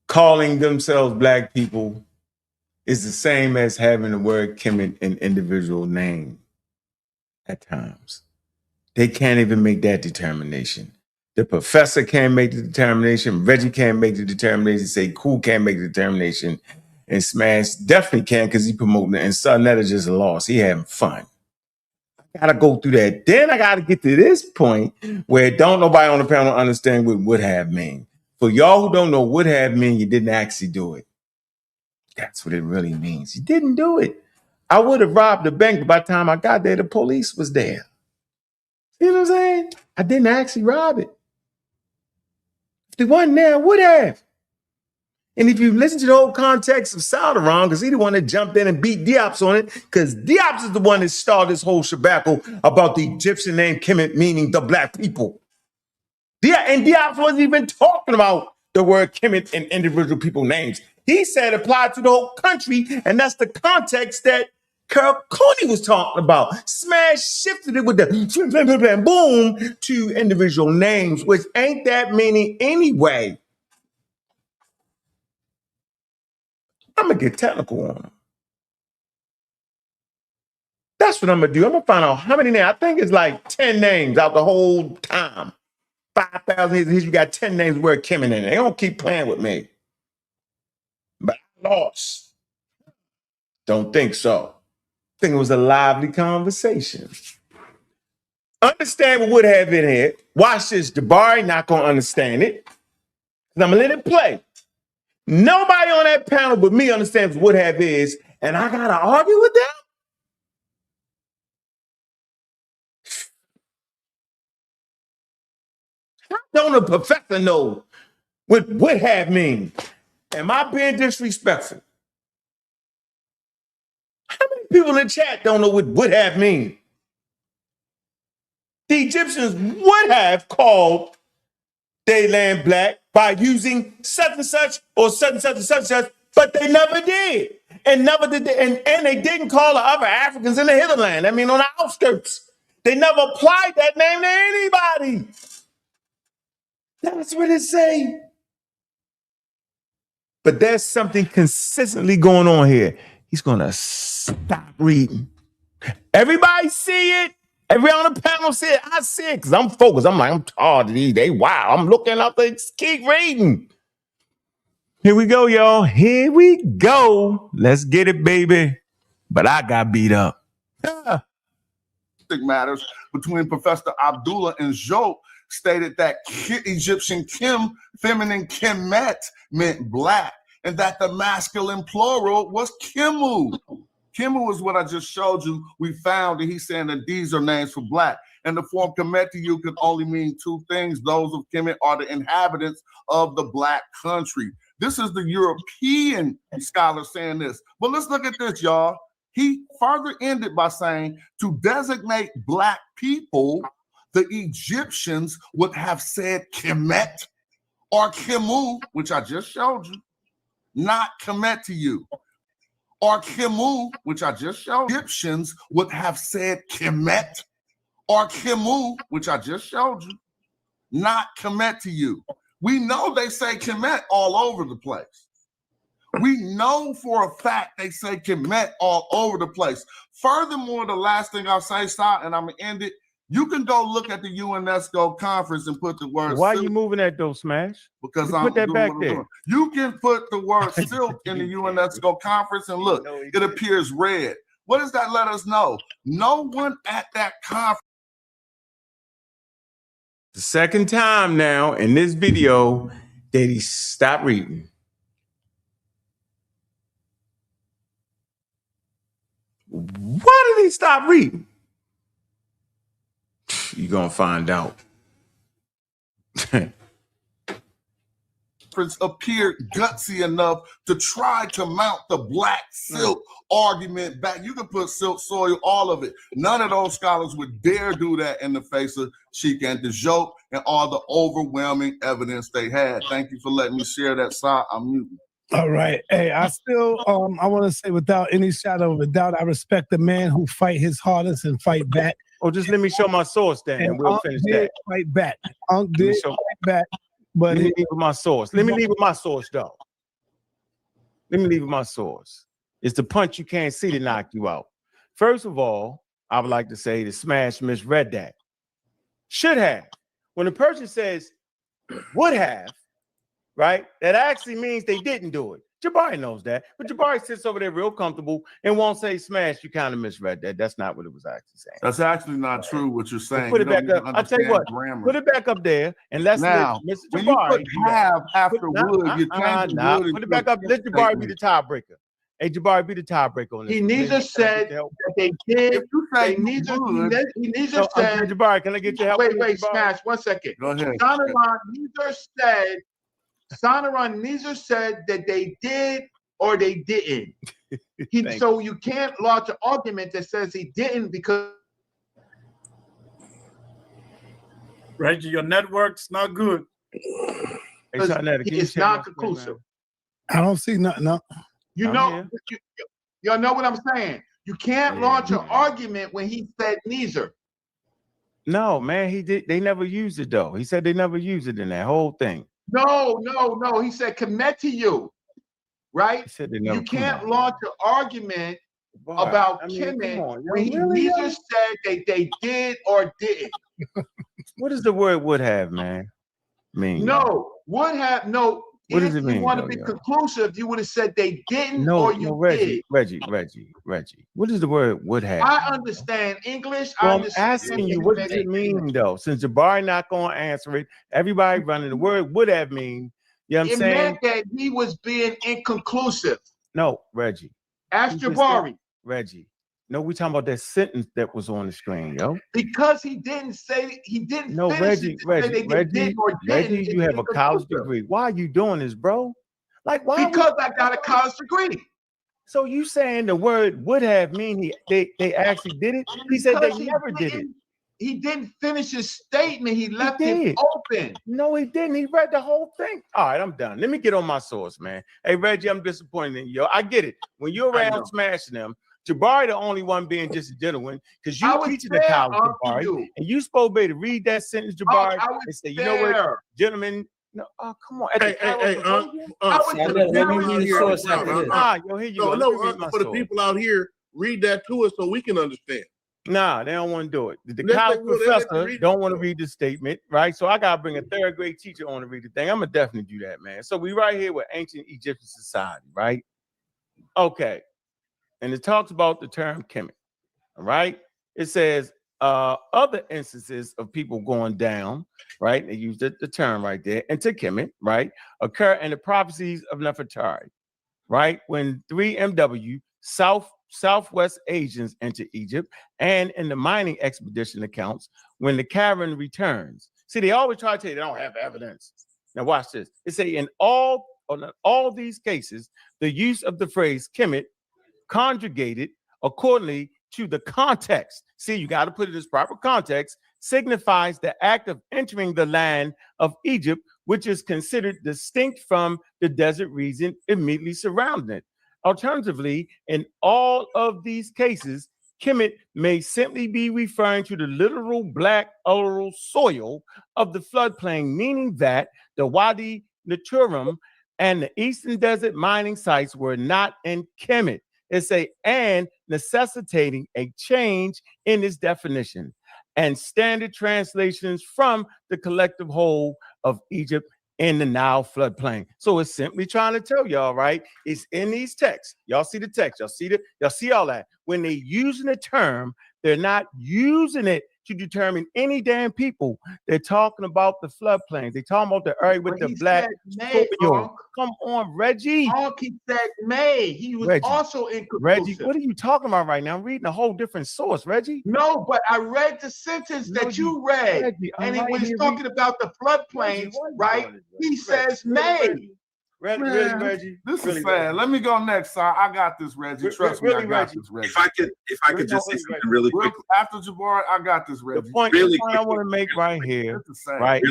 Speaker 1: calling themselves black people is the same as having the word Kemet in individual name at times. They can't even make that determination. The professor can't make the determination. Reggie can't make the determination. Sekue can't make the determination. And Smash definitely can because he promoting it. And sa.neter just lost. He having fun. I gotta go through that. Then I gotta get to this point where don't nobody on the panel understand what would have mean. For y'all who don't know what have mean, you didn't actually do it. That's what it really means. You didn't do it. I would have robbed the bank, but by the time I got there, the police was there. You know what I'm saying? I didn't actually rob it. If they wasn't there, I would have. And if you listen to the whole context of Saldaron, because he's the one that jumped in and beat Diops on it, because Diops is the one that started this whole shabackle about the Egyptian name Kemet meaning the black people. And Diops wasn't even talking about the word Kemet in individual people names. He said applied to the whole country, and that's the context that Carol Cooney was talking about. Smash shifted it with the boom to individual names, which ain't that many anyway. I'm going to get technical on them. That's what I'm going to do. I'm going to find out how many names. I think it's like 10 names out the whole time. 5,000 years, you got 10 names where Kemet in it. They don't keep playing with me. But I lost. Don't think so. I think it was a lively conversation. Understand what would have been here. Watch this. Jabari not going to understand it. I'm going to let it play. Nobody on that panel but me understands what would have is, and I got to argue with them? How don't a professor know what would have mean? Am I being disrespectful? How many people in the chat don't know what would have mean? The Egyptians would have called their land black by using such and such or such and such and such and such, but they never did. And never did they, and they didn't call the other Africans in the hinterland. I mean, on the outskirts. They never applied that name to anybody. That's what it say. But there's something consistently going on here. He's gonna stop reading. Everybody see it. Everyone on the panel see it. I see it because I'm focused. I'm like, I'm tired of these. They wow. I'm looking up. They keep reading. Here we go, y'all. Here we go. Let's get it, baby. But I got beat up.
Speaker 5: Matters between Professor Abdullah and Joe stated that Egyptian Kim, feminine Kemet, meant black, and that the masculine plural was Kimu. Kimu is what I just showed you. We found that he's saying that these are names for black. And the form Kemet to you can only mean two things. Those of Kemet are the inhabitants of the black country. This is the European scholar saying this. But let's look at this, y'all. He further ended by saying to designate black people, the Egyptians would have said Kemet or Kimu, which I just showed you, not Kemet to you. Or Kimu, which I just showed you. Egyptians would have said Kemet or Kimu, which I just showed you, not Kemet to you. We know they say Kemet all over the place. We know for a fact they say Kemet all over the place. Furthermore, the last thing I'll say, and I'm going to end it, you can go look at the UNESCO conference and put the word
Speaker 1: Why
Speaker 5: silk.
Speaker 1: you moving that though, Smash?
Speaker 5: Because
Speaker 1: I'm put that back there.
Speaker 5: You can put the word silk in the UNESCO conference and look, it appears red. What does that let us know? No one at that conference.
Speaker 1: The second time now in this video that he stopped reading. Why did he stop reading? You're going to find out.
Speaker 5: Appeared gutsy enough to try to mount the black silk argument back. You can put silk soil, all of it. None of those scholars would dare do that in the face of Sheik and Dejote and all the overwhelming evidence they had. Thank you for letting me share that side. I'm muting.
Speaker 4: All right. Hey, I still I want to say without any shadow of a doubt, I respect the man who fight his hardest and fight back.
Speaker 1: Oh, just let me show my source then, and we'll finish that.
Speaker 4: Fight back. Ankh did fight back, but
Speaker 1: let me leave with my source. Let me leave with my source, though. Let me leave with my source. It's the punch you can't see to knock you out. First of all, I would like to say the Smash misread that. Should have. When a person says would have, right, that actually means they didn't do it. Jabari knows that, but Jabari sits over there real comfortable and won't say Smash. You kind of misread that. That's not what it was actually saying.
Speaker 5: That's actually not true what you're saying.
Speaker 1: Put it back up. I'll tell you what. Grammar. Put it back up there and let's
Speaker 5: now,
Speaker 1: let Mr.
Speaker 5: when
Speaker 1: Jabari
Speaker 5: you put have after would, you can't would.
Speaker 1: Put it back up. Let Jabari be the tiebreaker. Hey, Jabari, be the tiebreaker on this.
Speaker 9: He neither said that they did. He neither said.
Speaker 1: Jabari, can I get your help?
Speaker 9: Wait, Smash. 1 second.
Speaker 5: Go ahead.
Speaker 9: Sonoran neither said that they did or they didn't. So you can't launch an argument that says he didn't because.
Speaker 8: Reggie, your network's not good.
Speaker 9: It's not conclusive.
Speaker 4: I don't see nothing. No.
Speaker 9: You know what I'm saying. You can't launch an argument when he said neither.
Speaker 1: No, man, he did. They never used it though. He said they never used it in that whole thing.
Speaker 9: No. He said commit to you, right?
Speaker 1: He said they never,
Speaker 9: you can't launch an argument about Kemet when he neither said they did or didn't.
Speaker 1: What does the word would have, man? Mean?
Speaker 9: No, would have no.
Speaker 1: What does it mean?
Speaker 9: If you want to be conclusive, you would have said they didn't or you did.
Speaker 1: Reggie. What does the word would have?
Speaker 9: I understand English.
Speaker 1: Well, I'm asking you, what does it mean though? Since Jabari not going to answer it, everybody running the word would have mean. You know what I'm saying?
Speaker 9: It meant that he was being inconclusive.
Speaker 1: No, Reggie.
Speaker 9: Ask Jabari.
Speaker 1: Reggie. No, we talking about that sentence that was on the screen, yo.
Speaker 9: Because he didn't say he didn't.
Speaker 1: No, Reggie, you have a college degree. Why are you doing this, bro? Like, why?
Speaker 9: Because I got a college degree.
Speaker 1: So you saying the word would have mean they actually did it? He said they never did it.
Speaker 9: He didn't finish his statement. He left it open.
Speaker 1: No, he didn't. He read the whole thing. All right, I'm done. Let me get on my source, man. Hey, Reggie, I'm disappointed in you. I get it. When you're around smashing them, Jabari, the only one being just a gentleman, because you teaching the college, Jabari, and you supposed to be able to read that sentence, Jabari, and say, you know what, gentlemen, no, come on.
Speaker 10: Hey, for the people out here, read that to us so we can understand.
Speaker 1: Nah, they don't want to do it. The college professor don't want to read the statement, right? So I got to bring a third grade teacher on to read the thing. I'm going to definitely do that, man. So we right here with ancient Egyptian society, right? Okay. And it talks about the term Kemet, all right? It says other instances of people going down, right? They use the term right there, into Kemet, right? Occur in the prophecies of Nefertari, right? When 3 MW Southwest Asians enter Egypt, and in the mining expedition accounts, when the caravan returns. See, they always try to tell you they don't have evidence. Now watch this. It say in all these cases, the use of the phrase Kemet conjugated accordingly to the context. See, you got to put it in its proper context, signifies the act of entering the land of Egypt, which is considered distinct from the desert region immediately surrounding it. Alternatively, in all of these cases, Kemet may simply be referring to the literal black oral soil of the floodplain, meaning that the Wadi Naturum and the Eastern Desert mining sites were not in Kemet. It's and necessitating a change in its definition and standard translations from the collective whole of Egypt in the Nile floodplain. So it's simply trying to tell y'all, right? It's in these texts. Y'all see the text. Y'all see all that. When they're using the term, they're not using it to determine any damn people. They're talking about the floodplains. They're talking about the area with the black. Come on, Reggie.
Speaker 9: He said May. He was also inconclusive.
Speaker 1: Reggie, what are you talking about right now? I'm reading a whole different source, Reggie.
Speaker 9: No, but I read the sentence that you read.
Speaker 1: Reggie,
Speaker 9: and when he's talking about the floodplains, right? He says May.
Speaker 1: Reggie.
Speaker 5: This is sad. Let me go next, sir. I got this, Reggie. Trust me, I got this, Reggie.
Speaker 3: If I could just say something really quick.
Speaker 5: After Jabari, I got this, Reggie.
Speaker 1: The point I want to make right here, right?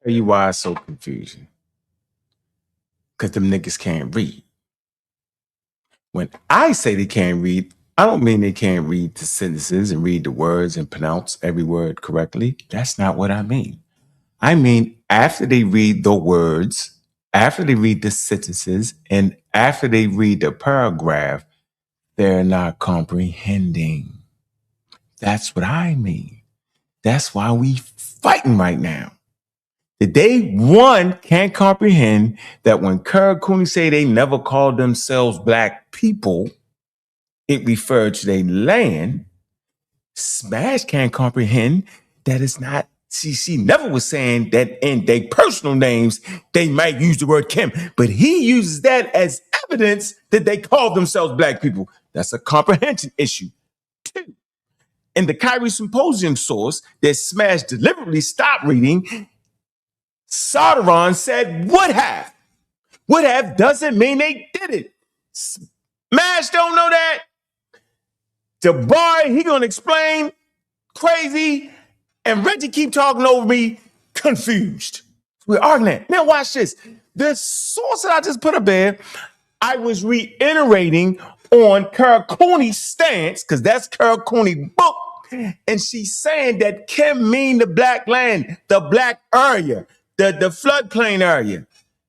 Speaker 1: Tell you why it's so confusing. Because them niggas can't read. When I say they can't read, I don't mean they can't read the sentences and read the words and pronounce every word correctly. That's not what I mean. I mean, after they read the words, after they read the sentences, and after they read the paragraph, they're not comprehending. That's what I mean. That's why we fighting right now. They, one, can't comprehend that when Karakuni say they never called themselves black people, it referred to their land. Smash can't comprehend that it's not. She never was saying that in their personal names, they might use the word Kim, but he uses that as evidence that they call themselves black people. That's a comprehension issue. Two, in the Kyrie Symposium source that Smash deliberately stopped reading, Sardaron said would have. Would have doesn't mean they did it. Smash don't know that. Jabari, he gonna explain crazy, and Reggie keep talking over me, confused. We're arguing that. Now watch this. The source that I just put up there, I was reiterating on Karakuni's stance, because that's Karakuni's book, and she's saying that Kim mean the black land, the black area, the floodplain area.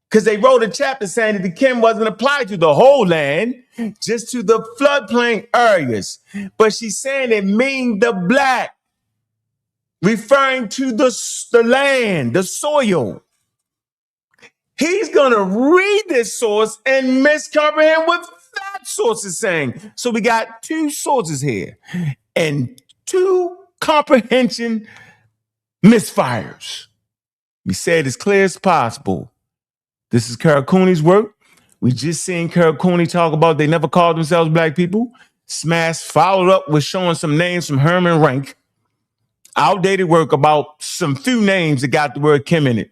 Speaker 1: Because they wrote a chapter saying that the Kim wasn't applied to the whole land, just to the floodplain areas. But she's saying it mean the black, referring to the land, the soil. He's going to read this source and miscomprehend what that source is saying. So we got two sources here and two comprehension misfires. We said as clear as possible. This is Karakuni's work. We just seen Karakuni talk about they never called themselves black people. Smash followed up with showing some names from Herman Rank. Outdated work about some few names that got the word Kim in it.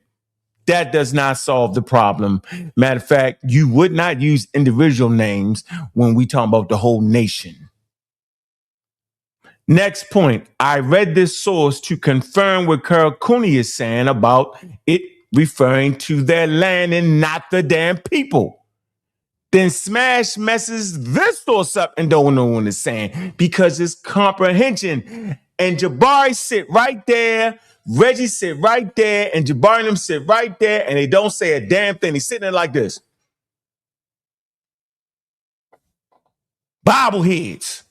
Speaker 1: That does not solve the problem. Matter of fact, you would not use individual names when we talk about the whole nation. Next point, I read this source to confirm what Karakuni is saying about it referring to their land and not the damn people. Then Smash messes this source up and don't know what it's saying because it's comprehension. And Jabari sit right there, Reggie sit right there, and Jabari and them sit right there, and they don't say a damn thing. He's sitting there like this. Bobbleheads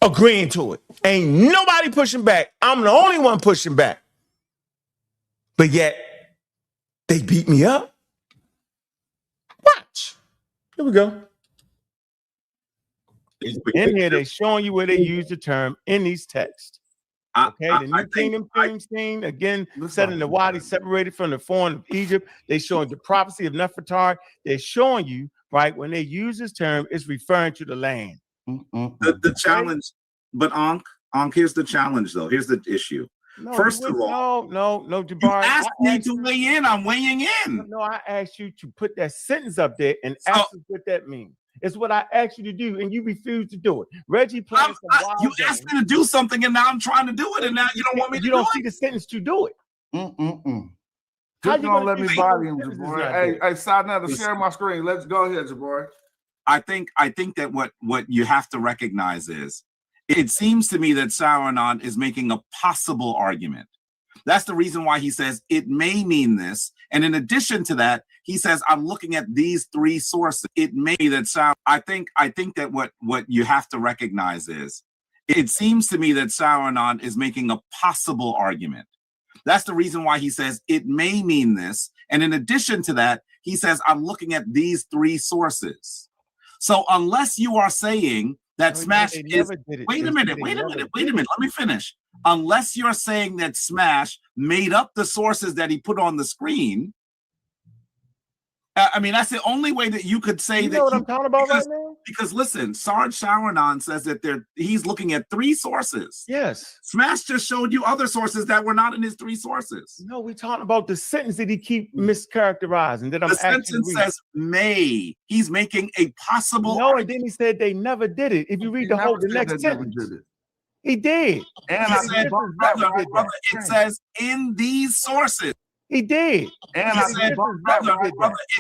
Speaker 1: agreeing to it. Ain't nobody pushing back. I'm the only one pushing back. But yet, they beat me up. Watch. Here we go. In here, they're showing you where they use the term in these texts. Okay, the New Kingdom theme scene, again, said in the Wadi separated from the foreign of Egypt. They're showing the prophecy of Nefertari. They're showing you, right, when they use this term, it's referring to the land.
Speaker 3: The challenge, but Ankh, here's the challenge, though. Here's the issue.
Speaker 1: No,
Speaker 3: First of all,
Speaker 1: no, Jabari.
Speaker 3: You asked me to weigh in. I'm weighing in.
Speaker 1: No, I asked you to put that sentence up there and ask us what that means. It's what I asked you to do, and you refused to do it. Reggie playing some wild
Speaker 3: you asked me to do something, and now I'm trying to do it, and now you don't want me to do it.
Speaker 1: You don't see the sentence to do it.
Speaker 5: How you gonna let me body him, Jabari? Hey, sa.neter, share my screen. Let's go ahead, Jabari.
Speaker 3: I think that what you have to recognize is, it seems to me that Sauron is making a possible argument. That's the reason why he says it may mean this. And in addition to that, he says, I'm looking at these three sources. It may be that Sauron. I think that what you have to recognize is, it seems to me that Sauron is making a possible argument. That's the reason why he says it may mean this. And in addition to that, he says, I'm looking at these three sources. So unless you are saying that Smash is, wait a minute, let me finish. Unless you're saying that Smash made up the sources that he put on the screen, I mean, that's the only way that you could say that.
Speaker 1: You know what I'm talking about right now?
Speaker 3: Because listen, Sarge Sauron says that he's looking at three sources.
Speaker 1: Yes.
Speaker 3: Smash just showed you other sources that were not in his three sources.
Speaker 1: No, we're talking about the sentence that he keep mischaracterizing. That I'm
Speaker 3: the sentence says may. He's making a possible.
Speaker 1: No, and then he said they never did it. If you read the next sentence, he did.
Speaker 3: And he said, brother, it says in these sources.
Speaker 1: He did.
Speaker 3: And it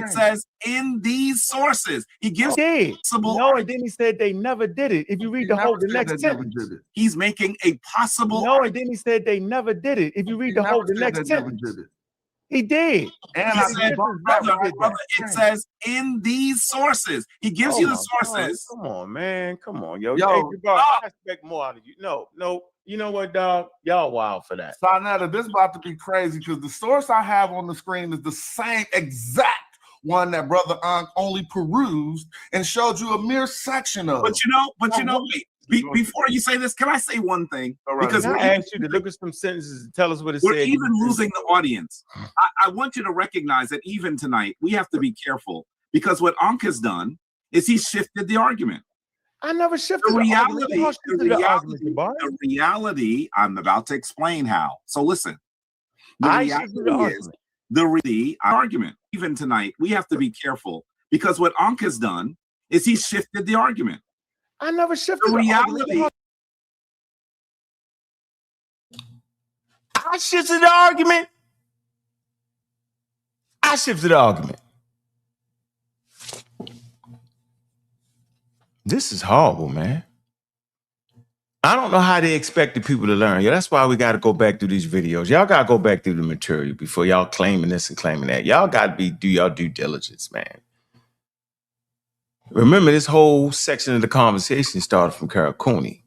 Speaker 3: says in these sources. He gives possible.
Speaker 1: No, and then he said they never did it. If you read the next sentence,
Speaker 3: he's making a possible.
Speaker 1: No, and then he said they never did it. If you read the next sentence, he did.
Speaker 3: And he said, brother, it says in these sources. He gives you the sources.
Speaker 1: Come on, man. Come on, yo. I expect more out of you. No. You know what, dog? Y'all wild for that.
Speaker 5: Sa.neter, this is about to be crazy because the source I have on the screen is the same exact one that Brother Ankh only perused and showed you a mere section of.
Speaker 3: But before you say this, can I say one thing?
Speaker 1: Because I asked you to look at some sentences and tell us what it said.
Speaker 3: We're even losing the audience. I want you to recognize that even tonight, we have to be careful because what Ankh has done is he shifted the argument.
Speaker 1: I never shifted
Speaker 3: the reality, I'm about to explain how. So listen. The argument, even tonight, we have to be careful because what Ankh has done is he shifted the argument.
Speaker 1: I never shifted
Speaker 3: the reality.
Speaker 1: I shifted the argument. I shifted the argument. This is horrible, man. I don't know how they expect the people to learn. Yeah, that's why we got to go back through these videos. Y'all got to go back through the material before y'all claiming this and claiming that. Y'all got to do y'all due diligence, man. Remember, this whole section of the conversation started from Karakuni.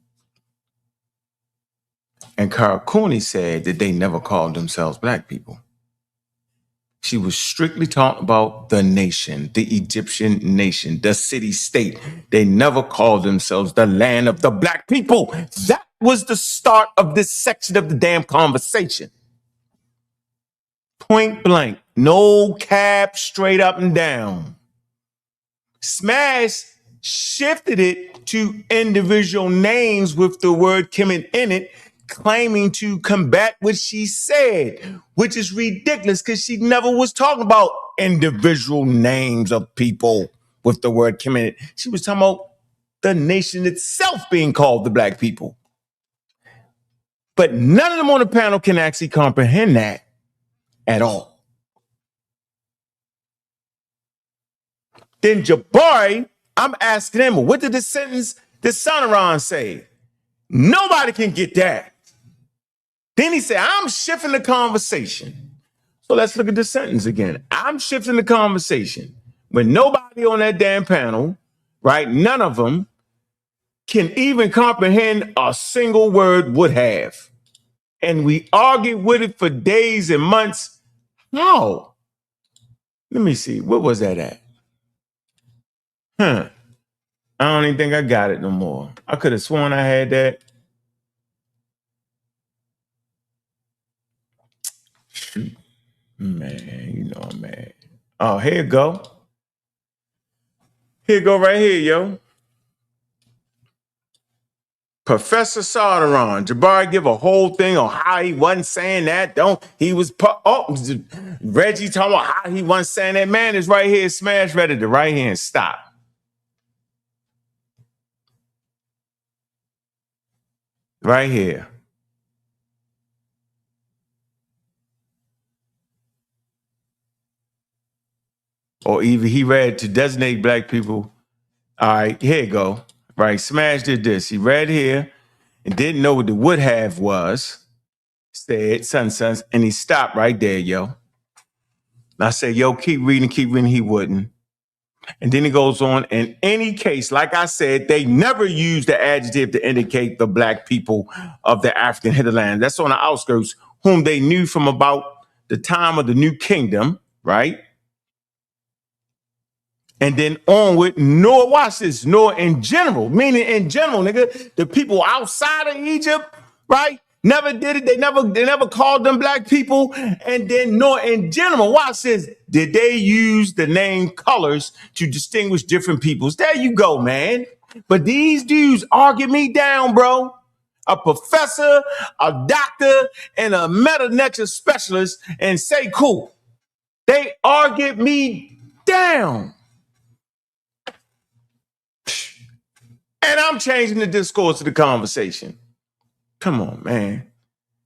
Speaker 1: And Karakuni said that they never called themselves black people. She was strictly talking about the nation, the Egyptian nation, the city-state. They never called themselves the land of the black people. That was the start of this section of the damn conversation. Point blank, no cap, straight up and down. Smash shifted it to individual names with the word Kemet in it, claiming to combat what she said, which is ridiculous because she never was talking about individual names of people with the word Kemet. She was talking about the nation itself being called the black people. But none of them on the panel can actually comprehend that at all. Then Jabari, I'm asking him, what did the sentence that Sonoran say? Nobody can get that. Then he said, I'm shifting the conversation. So let's look at the sentence again. I'm shifting the conversation. When nobody on that damn panel, right, none of them can even comprehend a single word would have. And we argued with it for days and months. How? Let me see. What was that at? I don't even think I got it no more. I could have sworn I had that. Man, you know I'm mad. Oh, here you go. Here you go right here, yo. Professor Sonoran, Jabari give a whole thing on how he wasn't saying that. Reggie talking about how he wasn't saying that. Man is right here. Smash ready to right here and stop. Right here. Or even he read to designate black people. All right, here you go. Right, Smash did this. He read here and didn't know what the would have was. Said, sons, and he stopped right there, yo. And I said, yo, keep reading. He wouldn't. And then he goes on, in any case, like I said, they never used the adjective to indicate the black people of the African hinterland. That's on the outskirts, whom they knew from about the time of the New Kingdom, right? And then onward, nor watch this, nor in general, meaning in general, nigga, the people outside of Egypt, right? Never did it. They never called them black people. And then nor in general, watch this, did they use the name colors to distinguish different peoples? There you go, man. But these dudes argue me down, bro. A professor, a doctor, and a sa.neter specialist, and Sekue. They argued me down. And I'm changing the discourse of the conversation. Come on, man.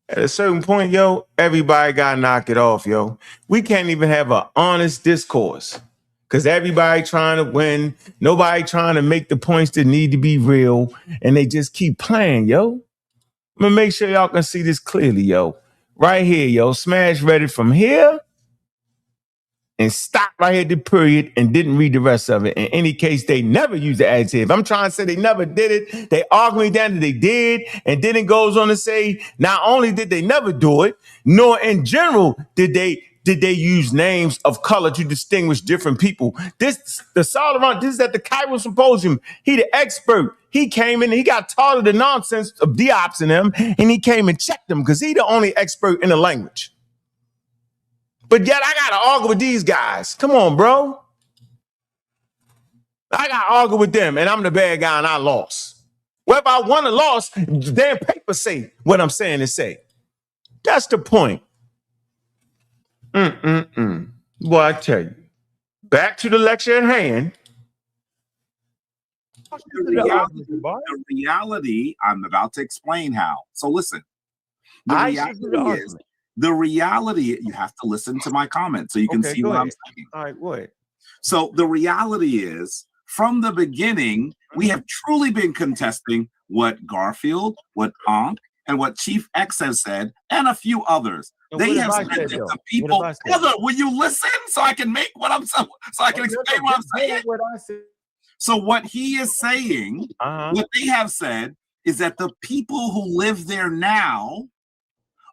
Speaker 1: At a certain point, yo, everybody gotta knock it off, yo. We can't even have an honest discourse because everybody trying to win, nobody trying to make the points that need to be real, and they just keep playing, yo. I'm gonna make sure y'all can see this clearly, yo. Right here, yo. Smash read it from here and stopped right here at the period and didn't read the rest of it. In any case, they never used the adjective. I'm trying to say they never did it. They argue me down that they did, and then it goes on to say, not only did they never do it, nor in general did they use names of color to distinguish different people. The Solomon, this is at the Cairo Symposium. He the expert. He came in and he got taught of the nonsense of Diops and them, and he came and checked them because he the only expert in the language. But yet I gotta argue with these guys. Come on, bro. I gotta argue with them, and I'm the bad guy, and I lost. Well, if I won or lost, damn paper say what I'm saying to say. That's the point. Boy, I tell you. Back to the lecture at hand.
Speaker 3: The reality, I'm about to explain how. So listen. The reality, you have to listen to my comment so you can see what I'm saying.
Speaker 1: All right, what?
Speaker 3: So the reality is, from the beginning, we have truly been contesting what Garfield, what Ankh, and what Chief X has said, and a few others. They have said that the people. Brother, will you listen so I can make what I'm so I can explain what I'm saying? So what he is saying, what they have said, is that the people who live there now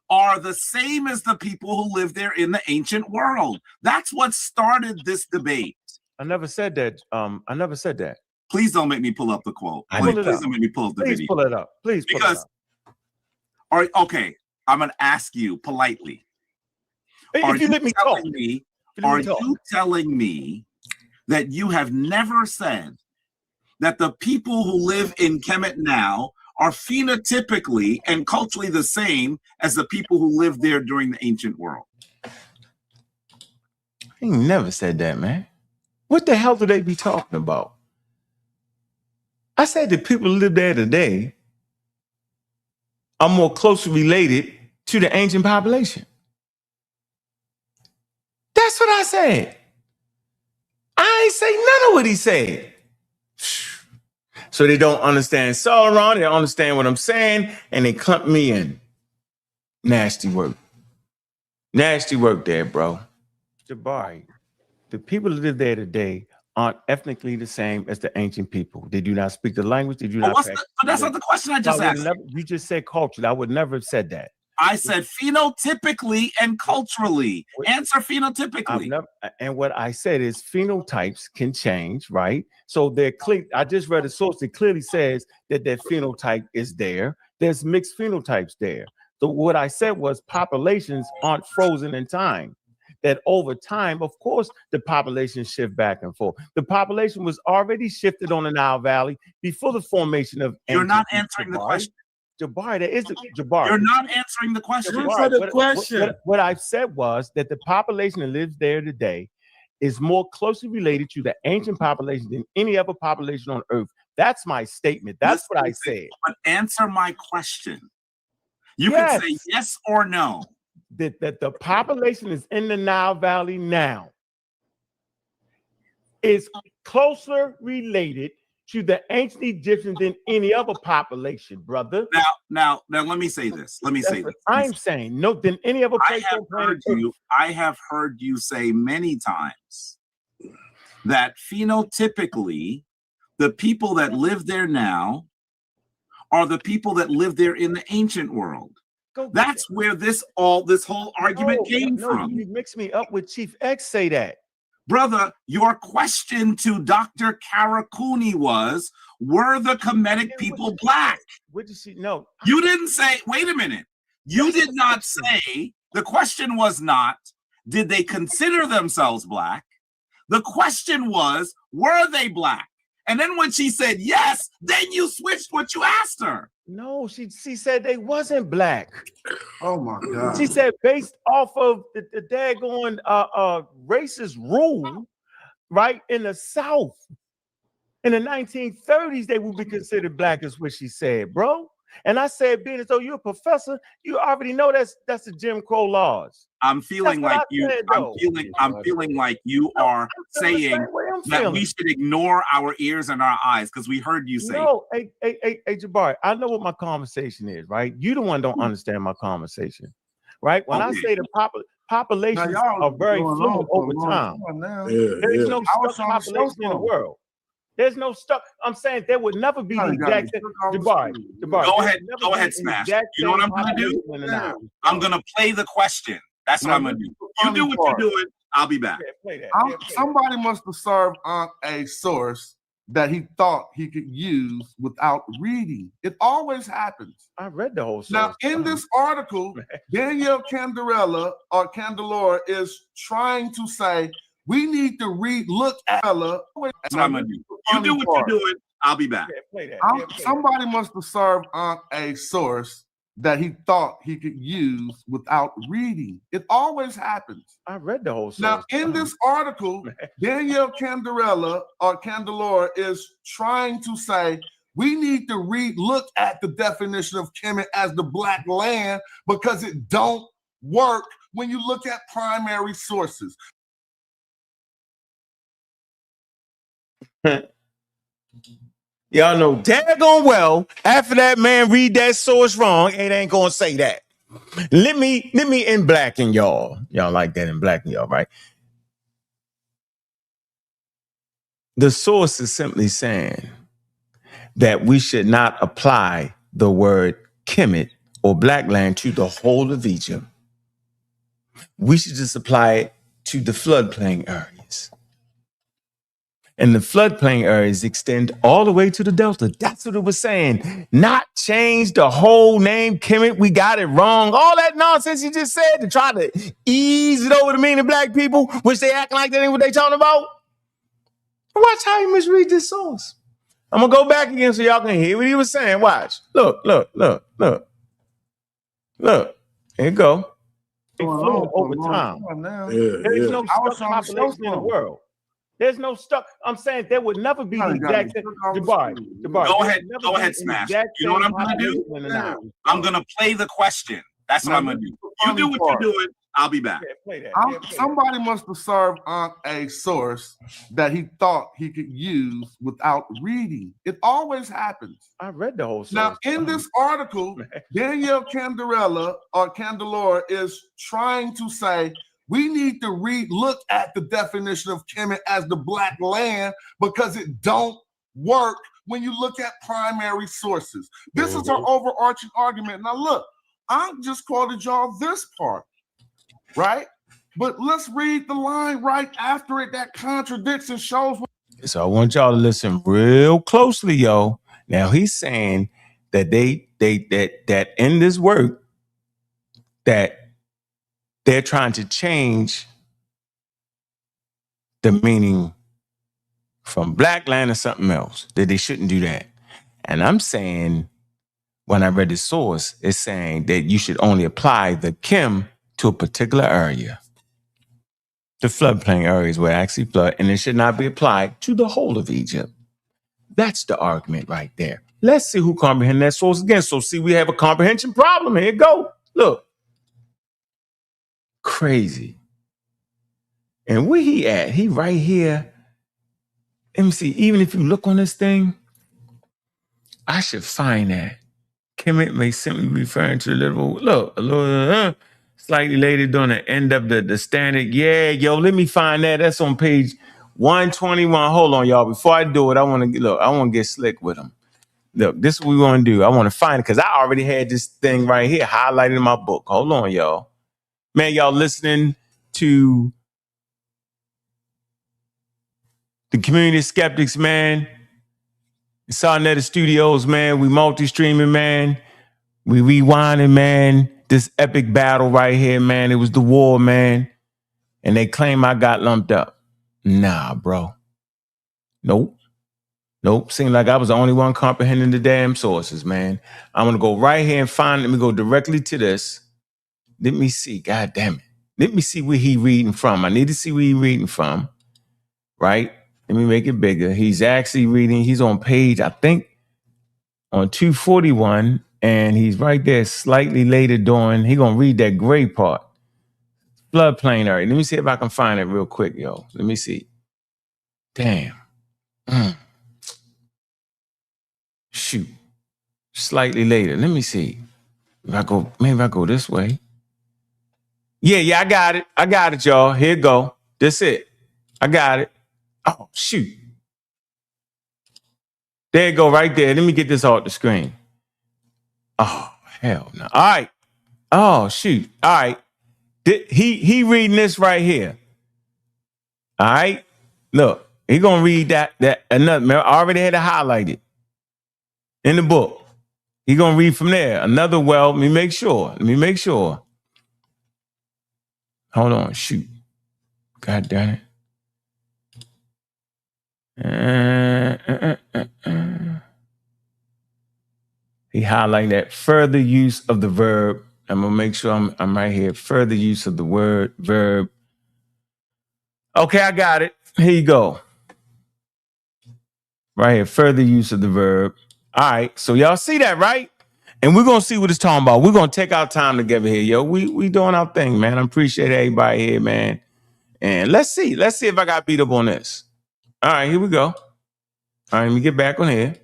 Speaker 3: are the same as the people who live there in the ancient world. That's what started this debate.
Speaker 1: I never said that. I never said that.
Speaker 3: Please don't make me pull up the quote. Please don't make me pull up the video.
Speaker 1: Please pull it up. Please pull it up.
Speaker 3: Okay, I'm going to ask you politely.
Speaker 1: If you let me talk.
Speaker 3: Are you telling me that you have never said that the people who live in Kemet now are phenotypically and culturally the same as the people who lived there during the ancient world?
Speaker 1: I ain't never said that, man. What the hell do they be talking about? I said the people who live there today are more closely related to the ancient population. That's what I said. I ain't say none of what he said. So they don't understand Sauron, they don't understand what I'm saying, and they clump me in. Nasty work. Nasty work there, bro. Jabari, the people who live there today aren't ethnically the same as the ancient people. They do not speak the language. They do not.
Speaker 3: But that's not the question I just asked.
Speaker 1: You just said culturally. I would never have said that.
Speaker 3: I said phenotypically and culturally. Answer phenotypically.
Speaker 1: And what I said is phenotypes can change, right? So they're clear. I just read a source that clearly says that their phenotype is there. There's mixed phenotypes there. So what I said was populations aren't frozen in time. That over time, of course, the population shift back and forth. The population was already shifted on the Nile Valley before the formation of.
Speaker 3: You're not answering the question.
Speaker 1: Jabari, there is the Jabari.
Speaker 3: You're not answering the question.
Speaker 1: What I've said was that the population that lives there today is more closely related to the ancient population than any other population on Earth. That's my statement. That's what I said.
Speaker 3: But answer my question. You can say yes or no.
Speaker 1: That the population is in the Nile Valley now is closer related to the ancient Egyptians than any other population, brother.
Speaker 3: Now, let me say this.
Speaker 1: I'm saying no than any other place on planet Earth.
Speaker 3: I have heard you say many times that phenotypically, the people that live there now are the people that lived there in the ancient world. That's where this whole argument came from.
Speaker 1: You mix me up with Chief X. Say that.
Speaker 3: Brother, your question to Dr. Karakuni was, were the Kemetic people black?
Speaker 1: What did she know?
Speaker 3: You didn't say, wait a minute. You did not say, the question was not, did they consider themselves black? The question was, were they black? And then when she said yes, then you switched what you asked her.
Speaker 1: No, she said they wasn't black.
Speaker 5: Oh my God.
Speaker 1: She said based off of the daggone racist rule, right, in the South, in the 1930s, they would be considered black, is what she said, bro. And I said, being as though you're a professor, you already know that's the Jim Crow laws.
Speaker 3: I'm feeling like you. I'm feeling like you are saying that we should ignore our ears and our eyes because we heard you say.
Speaker 1: No, hey, Jabari, I know what my conversation is, right? You the one don't understand my conversation, right? When I say the populations are very fluid over time, there's no stuck population in the world. There's no stuck. I'm saying there would never be the exact same. Jabari.
Speaker 3: Go ahead, Smash. You know what I'm gonna do? I'm gonna play the question. That's what I'm gonna do. You do what you're doing. I'll be back.
Speaker 5: Somebody must have served Ankh a source that he thought he could use without reading. It always happens.
Speaker 1: I read the whole source.
Speaker 5: Now, in this article, Danielle Candelora is trying to say we need to look at Ella.
Speaker 3: That's what I'm gonna do. You do what you're doing. I'll be back.
Speaker 5: Somebody must have served Ankh a source that he thought he could use without reading. It always happens.
Speaker 1: I read the whole source.
Speaker 5: Now, in this article, Danielle Candelora is trying to say we need to look at the definition of Kemet as the black land because it don't work when you look at primary sources.
Speaker 1: Y'all know daggone well, after that man read that source wrong, it ain't gonna say that. Let me in blacken y'all. Y'all like that in blacken y'all, right? The source is simply saying that we should not apply the word Kemet or black land to the whole of Egypt. We should just apply it to the floodplain areas. And the floodplain areas extend all the way to the Delta. That's what it was saying. Not change the whole name Kemet. We got it wrong. All that nonsense you just said to try to ease it over to meaning black people, which they acting like that ain't what they talking about. Watch how you misread this source. I'm going to go back again so y'all can hear what he was saying. Watch. Look. Here you go. It flew over time. There's no stuck population in the world. There's no stuck. I'm saying there would never be the exact same. Jabari.
Speaker 3: Go ahead, Smash. You know what I'm going to do? I'm going to play the question. That's what I'm going to do. You do what you're doing. I'll be back.
Speaker 5: Somebody must have served Ankh a source that he thought he could use without reading. It always happens.
Speaker 1: I read the whole source.
Speaker 5: Now, in this article, Danielle Candelora is trying to say we need to look at the definition of Kemet as the black land because it don't work when you look at primary sources. This is our overarching argument. Now, look, I just quoted y'all this part, right? But let's read the line right after it that contradicts and shows.
Speaker 1: So I want y'all to listen real closely, yo. Now he's saying that that in this work that they're trying to change the meaning from black land to something else, that they shouldn't do that. And I'm saying, when I read the source, it's saying that you should only apply the Kim to a particular area. The floodplain areas where it actually flood, and it should not be applied to the whole of Egypt. That's the argument right there. Let's see who comprehends that source again. So see, we have a comprehension problem. Here you go. Look. Crazy. And where he at? He right here. Let me see. Even if you look on this thing, I should find that. Kemet may simply be referring to the little, slightly later during the end of the standard. Yeah, yo, let me find that. That's on page 121. Hold on, y'all. Before I do it, I want to get slick with them. Look, this is what we want to do. I want to find it because I already had this thing right here highlighted in my book. Hold on, y'all. Man, y'all listening to the Community Skeptics, man. sa.neter Studios, man. We multi-streaming, man. We rewinding, man. This epic battle right here, man. It was the war, man. And they claim I got lumped up. Nah, bro. Nope. Seemed like I was the only one comprehending the damn sources, man. I'm going to go right here and let me go directly to this. Let me see. God damn it. Let me see where he reading from. I need to see where he reading from. Right? Let me make it bigger. He's actually reading. He's on page, I think, on 241. And he's right there slightly later doing, he gonna read that gray part. Floodplain area. Let me see if I can find it real quick, yo. Let me see. Damn. Shoot. Slightly later. Let me see. Maybe I go this way. Yeah, I got it. I got it, y'all. Here it go. That's it. I got it. Oh, shoot. There you go, right there. Let me get this off the screen. Oh, hell no. All right. Oh, shoot. All right. He reading this right here. All right. Look, he gonna read that another. I already had it highlighted in the book. He gonna read from there. Another well. Let me make sure. Hold on. Shoot. God damn it. He highlighted that further use of the verb. I'm gonna make sure I'm right here. Further use of the verb. Okay, I got it. Here you go. Right here, further use of the verb. All right, so y'all see that, right? And we're gonna see what it's talking about. We're gonna take our time together here, yo. We doing our thing, man. I appreciate everybody here, man. And let's see if I got beat up on this. All right, here we go. All right, let me get back on here.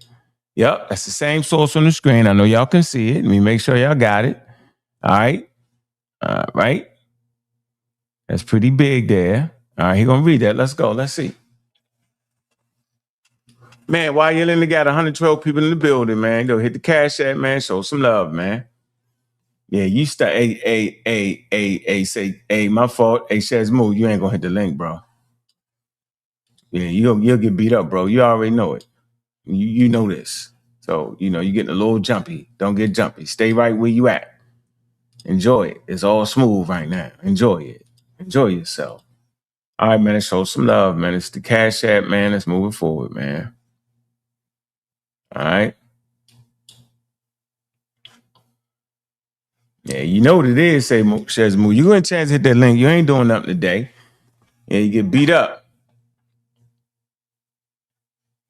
Speaker 1: Yep, that's the same source on the screen. I know y'all can see it. Let me make sure y'all got it. All right. Right. That's pretty big there. All right, he gonna read that. Let's go. Let's see. Man, while you're in, got 112 people in the building, man. Go hit the cash app, man. Show some love, man. Yeah, you start. Say, my fault. Hey, Shazmoo, you ain't gonna hit the link, bro. Yeah, you'll get beat up, bro. You already know it. You know this. So, you're getting a little jumpy. Don't get jumpy. Stay right where you at. Enjoy it. It's all smooth right now. Enjoy it. Enjoy yourself. All right, man. Let's show some love, man. It's the cash app, man. Let's move it forward, man. All right. Yeah, you know what it is, say Shazmoo. You gonna chance to hit that link. You ain't doing nothing today. Yeah, you get beat up.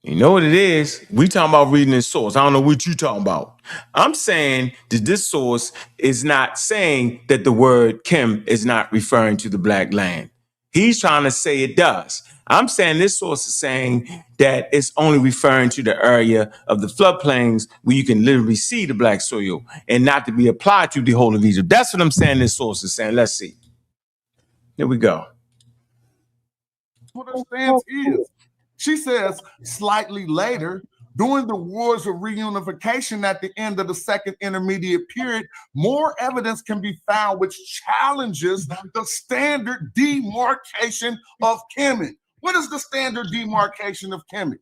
Speaker 1: You know what it is? We talking about reading this source. I don't know what you talking about. I'm saying that this source is not saying that the word Kim is not referring to the black land. He's trying to say it does. I'm saying this source is saying that it's only referring to the area of the floodplains where you can literally see the black soil and not to be applied to the whole of Egypt. That's what I'm saying this source is saying. Let's see. Here we go.
Speaker 5: What her stance is. She says slightly later, during the wars of reunification at the end of the second intermediate period, more evidence can be found which challenges the standard demarcation of Kemet. What is the standard demarcation of Kemet?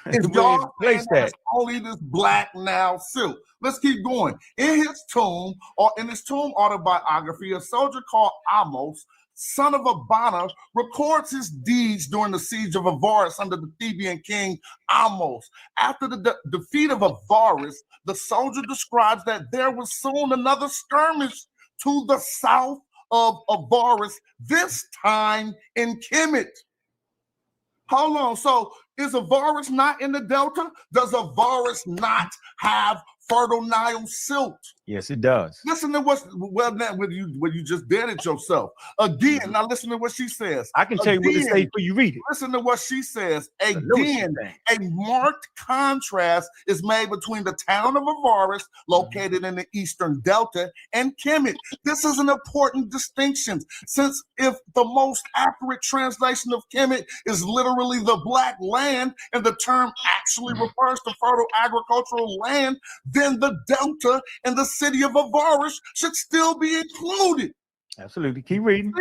Speaker 5: If y'all place that only this black now silk. Let's keep going. In his tomb autobiography, a soldier called Amos, son of Abana, records his deeds during the siege of Avaris under the Theban king Amos. After the defeat of Avaris, the soldier describes that there was soon another skirmish to the south of Avaris, this time in Kemet. Hold on. So is Avaris not in the Delta? Does Avaris not have fertile Nile silt?
Speaker 1: Yes, it does.
Speaker 5: Listen to what you just did it yourself. Again, now listen to what she says.
Speaker 1: I can tell you what it says before you read it.
Speaker 5: Listen to what she says. Again, a marked contrast is made between the town of Avaris, located in the eastern delta, and Kemet. This is an important distinction, since if the most accurate translation of Kemet is literally the black land, and the term actually refers to fertile agricultural land, then the delta and the city of Avaris should still be included.
Speaker 1: Absolutely. Keep reading.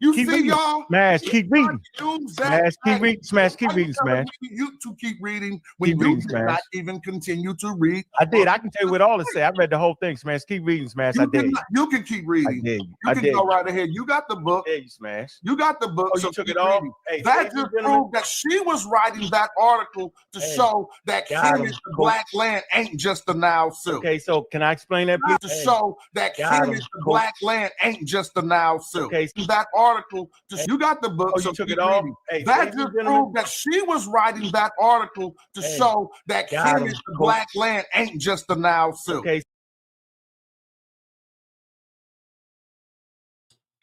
Speaker 5: See, y'all?
Speaker 1: Smash, keep reading. Smash, keep reading. Smash, keep reading. Smash.
Speaker 5: You to keep reading when you did not even continue to read.
Speaker 1: I did. I can tell you what all it say. I read the whole thing. Smash, keep reading. Smash. I did.
Speaker 5: You can keep reading.
Speaker 1: I did.
Speaker 5: You can go right ahead. You got the book.
Speaker 1: Yeah, you Smash.
Speaker 5: You got the book.
Speaker 1: Oh, you took it all?
Speaker 5: Hey, that just proved that she was writing that article to show that Kemet, the black land, ain't just the Nile silk.
Speaker 1: Okay, so can I explain that, please?
Speaker 5: To show that Kemet, the black land, ain't just the Nile silk.
Speaker 1: Okay.
Speaker 5: That article article. You got the book.
Speaker 1: Oh,
Speaker 5: so
Speaker 1: you took
Speaker 5: keep
Speaker 1: it off?
Speaker 5: reading.
Speaker 1: Hey,
Speaker 5: That just proved that she was writing that article to show that Kemet, the black land, ain't just the Nile Silk.
Speaker 1: Okay.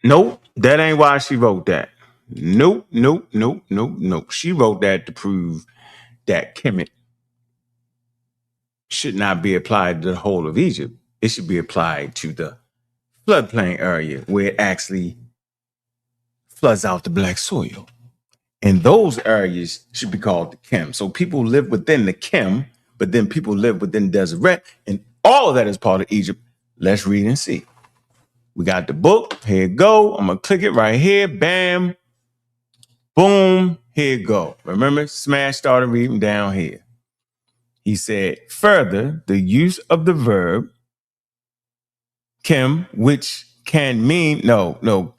Speaker 1: Nope, that ain't why she wrote that. Nope. She wrote that to prove that Kemet should not be applied to the whole of Egypt. It should be applied to the floodplain area where it actually floods out the black soil. And those areas should be called the Kem. So people live within the Kem, but then people live within Deseret, and all of that is part of Egypt. Let's read and see. We got the book. Here it go. I'm going to click it right here. Bam. Boom. Here it go. Remember, Smash started reading down here. He said, further, the use of the verb Kem, which can mean, I don't know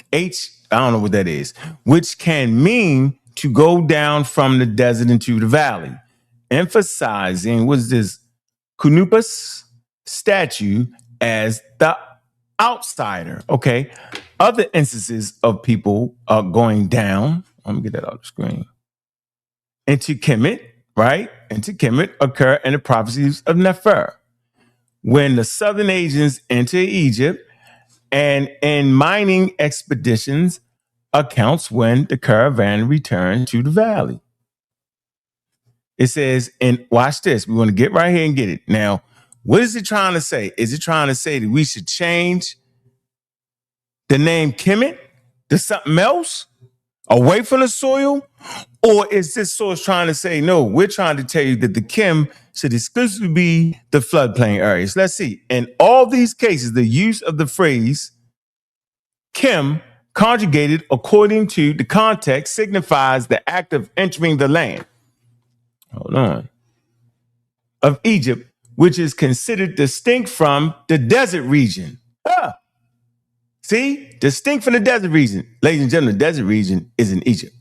Speaker 1: what that is, which can mean to go down from the desert into the valley, emphasizing, what's this, Kunupus statue as the outsider. Okay. Other instances of people going down, let me get that off the screen, into Kemet, right? Into Kemet occur in the prophecies of Nefer, when the southern Asians enter Egypt, and in mining expeditions accounts when the caravan returned to the valley. It says, and watch this, we want to get right here and get it. Now, what is it trying to say? Is it trying to say that we should change the name Kemet to something else away from the soil? Or is this source trying to say, no, we're trying to tell you that the Kem should exclusively be the floodplain areas? Let's see. In all these cases, the use of the phrase Kem conjugated according to the context signifies the act of entering the land. Hold on. Of Egypt, which is considered distinct from the desert region. See? Distinct from the desert region. Ladies and gentlemen, the desert region is in Egypt.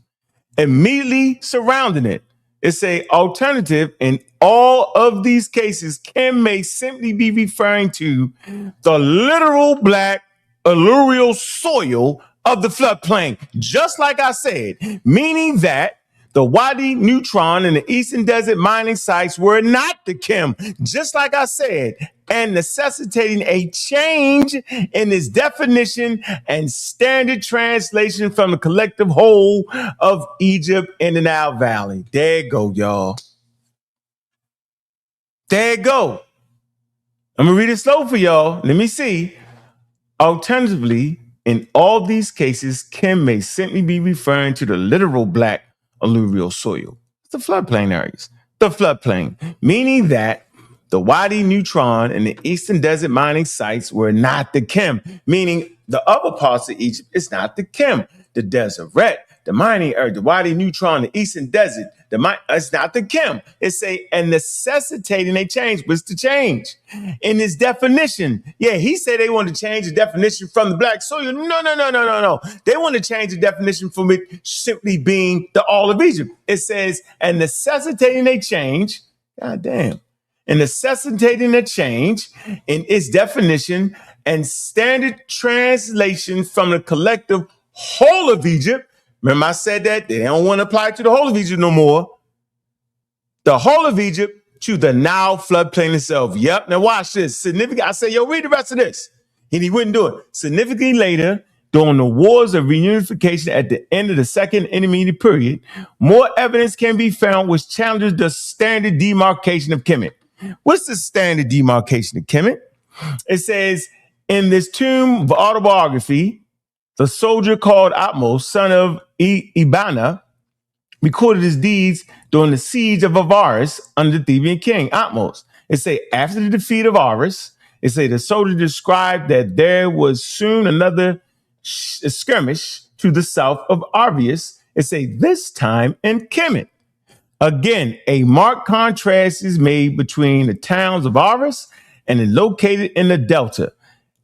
Speaker 1: Immediately surrounding it, it's a alternative in all of these cases. Kem may simply be referring to the literal black alluvial soil of the floodplain, just like I said, meaning that the Wadi Neutron and the Eastern Desert mining sites were not the Kem, just like I said, and necessitating a change in its definition and standard translation from the collective whole of Egypt and the Nile Valley. There you go, y'all. There you go. I'm going to read it slow for y'all. Let me see. Alternatively, in all these cases, Kem may simply be referring to the literal black alluvial soil, the floodplain areas, the floodplain, meaning that the Wadi Neutron and the Eastern Desert mining sites were not the Kem, meaning the other parts of Egypt is not the Kem. The Deseret, the mining area, the Wadi Neutron, the Eastern Desert, it's not the Kem. It's and necessitating a change. What's the change? In this definition. Yeah, he said they want to change the definition from the black soil. No. They want to change the definition from it simply being the all of Egypt. It says, and necessitating a change. God damn. And necessitating a change in its definition and standard translation from the collective whole of Egypt. Remember I said that? They don't want to apply it to the whole of Egypt no more. The whole of Egypt to the Nile floodplain itself. Yep. Now watch this. Significant. I say, yo, read the rest of this. And he wouldn't do it. Significantly later, during the wars of reunification at the end of the second intermediate period, more evidence can be found which challenges the standard demarcation of Kemet. What's the standard demarcation of Kemet? It says, in this tomb of autobiography, the soldier called Atmos, son of Ibana, recorded his deeds during the siege of Avaris under the Theban king, Atmos. It say, after the defeat of Avaris, it say the soldier described that there was soon another skirmish to the south of Arvius. It say, this time in Kemet. Again, a marked contrast is made between the towns of Aris and it located in the Delta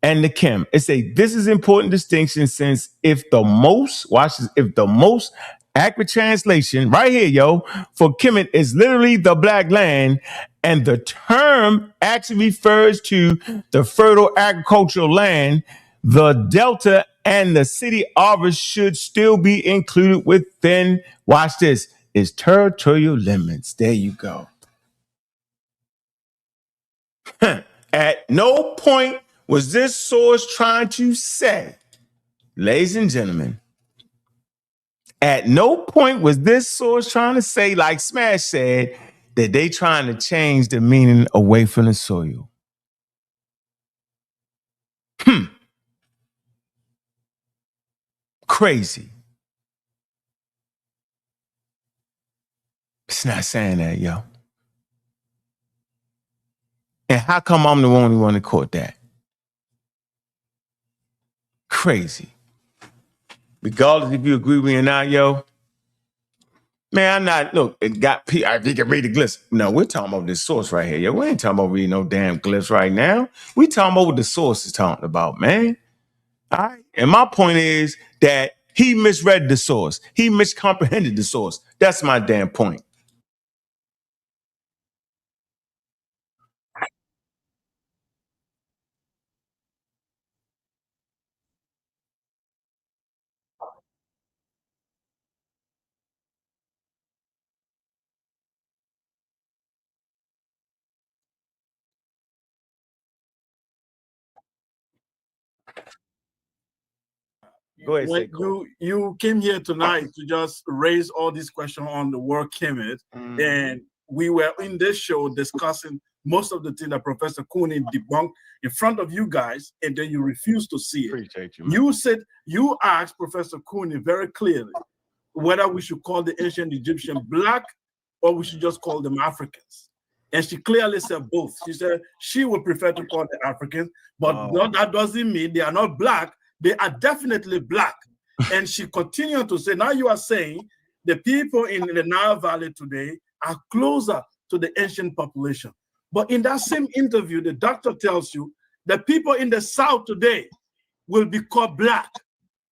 Speaker 1: and the Kem. It's this is important distinction since if the most accurate translation right here, yo, for Kemet is literally the black land, and the term actually refers to the fertile agricultural land, the Delta and the city office should still be included within, watch this, its territorial limits. There you go. At no point was this source trying to say, ladies and gentlemen, at no point was this source trying to say, like Smash said, that they trying to change the meaning away from the soil. Crazy. It's not saying that, yo. And how come I'm the only one that caught that? Crazy. Regardless if you agree with me or not, yo. Man, I'm not, look, it got, you can read the glyphs. No, we're talking about this source right here, yo. We ain't talking about reading no damn glyphs right now. We talking about what the source is talking about, man. All right. And my point is that he misread the source. He miscomprehended the source. That's my damn point. Go ahead,
Speaker 8: when you came here tonight to just raise all these questions on the word Kemet, and we were in this show discussing most of the things that Professor Cooney debunked in front of you guys, and then you refused to see it.
Speaker 1: Appreciate you, man.
Speaker 8: You said you asked Professor Cooney very clearly whether we should call the ancient Egyptian black or we should just call them Africans. And she clearly said both. She said she would prefer to call them Africans, but that doesn't mean they are not black. They are definitely black. And she continued to say, now you are saying the people in the Nile Valley today are closer to the ancient population. But in that same interview, the doctor tells you that people in the South today will be called black,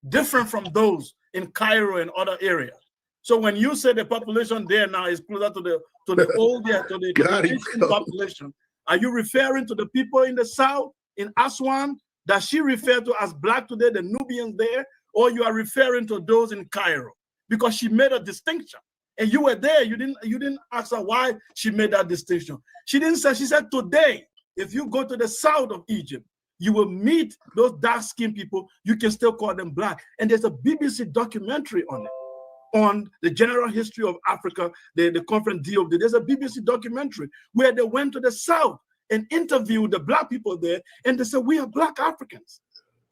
Speaker 8: different from those in Cairo and other areas. So when you say the population there now is closer to the old ancient population, are you referring to the people in the South, in Aswan, that she referred to as black today, the Nubians there, or you are referring to those in Cairo? Because she made a distinction. And you were there, you didn't ask her why she made that distinction. She didn't say, she said today, if you go to the south of Egypt, you will meet those dark-skinned people, you can still call them black. And there's a BBC documentary on it, on the general history of Africa, the conference deal. There's a BBC documentary where they went to the south and interviewed the black people there, and they said, we are black Africans.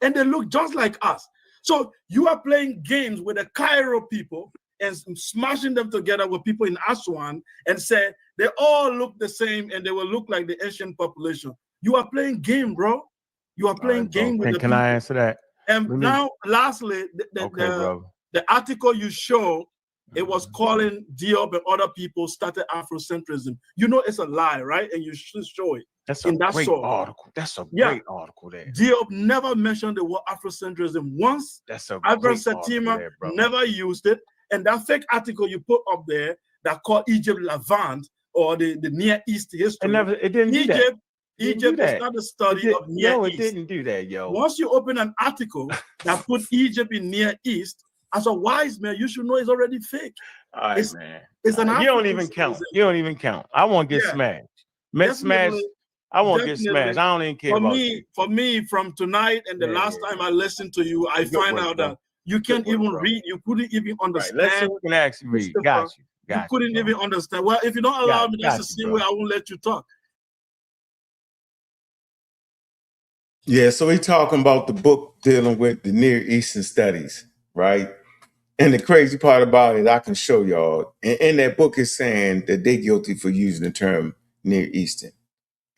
Speaker 8: And they look just like us. So you are playing games with the Cairo people and smashing them together with people in Aswan and say they all look the same and they will look like the ancient population. You are playing game, bro. You are playing game with the people.
Speaker 1: Can I answer that?
Speaker 8: And now, lastly, the article you show, it was calling Diop and other people started Afrocentrism. You know it's a lie, right? And you should show it.
Speaker 1: That's a great article. That's a great article there.
Speaker 8: Diop never mentioned the word Afrocentrism once.
Speaker 1: That's a
Speaker 8: great article there, bro. Never used it. And that fake article you put up there that called Egypt Levant or the Near East history.
Speaker 1: It didn't do that.
Speaker 8: Egypt is not a study of Near East.
Speaker 1: It didn't do that, yo.
Speaker 8: Once you open an article that put Egypt in Near East, as a wise man, you should know it's already fake.
Speaker 1: All right, man.
Speaker 8: It's an
Speaker 1: you don't even count. You don't even count. I won't get smashed. I won't get smashed. I don't even care about that.
Speaker 8: For me, from tonight and the last time I listened to you, I find out that you can't even read. You couldn't even understand.
Speaker 1: Right, let's see who can actually read. Got you.
Speaker 8: You couldn't even understand. Well, if you don't allow me, that's the same way I won't let you talk.
Speaker 1: Yeah, so he's talking about the book dealing with the Near Eastern studies, right? And the crazy part about it, I can show y'all. In that book, it's saying that they're guilty for using the term Near Eastern.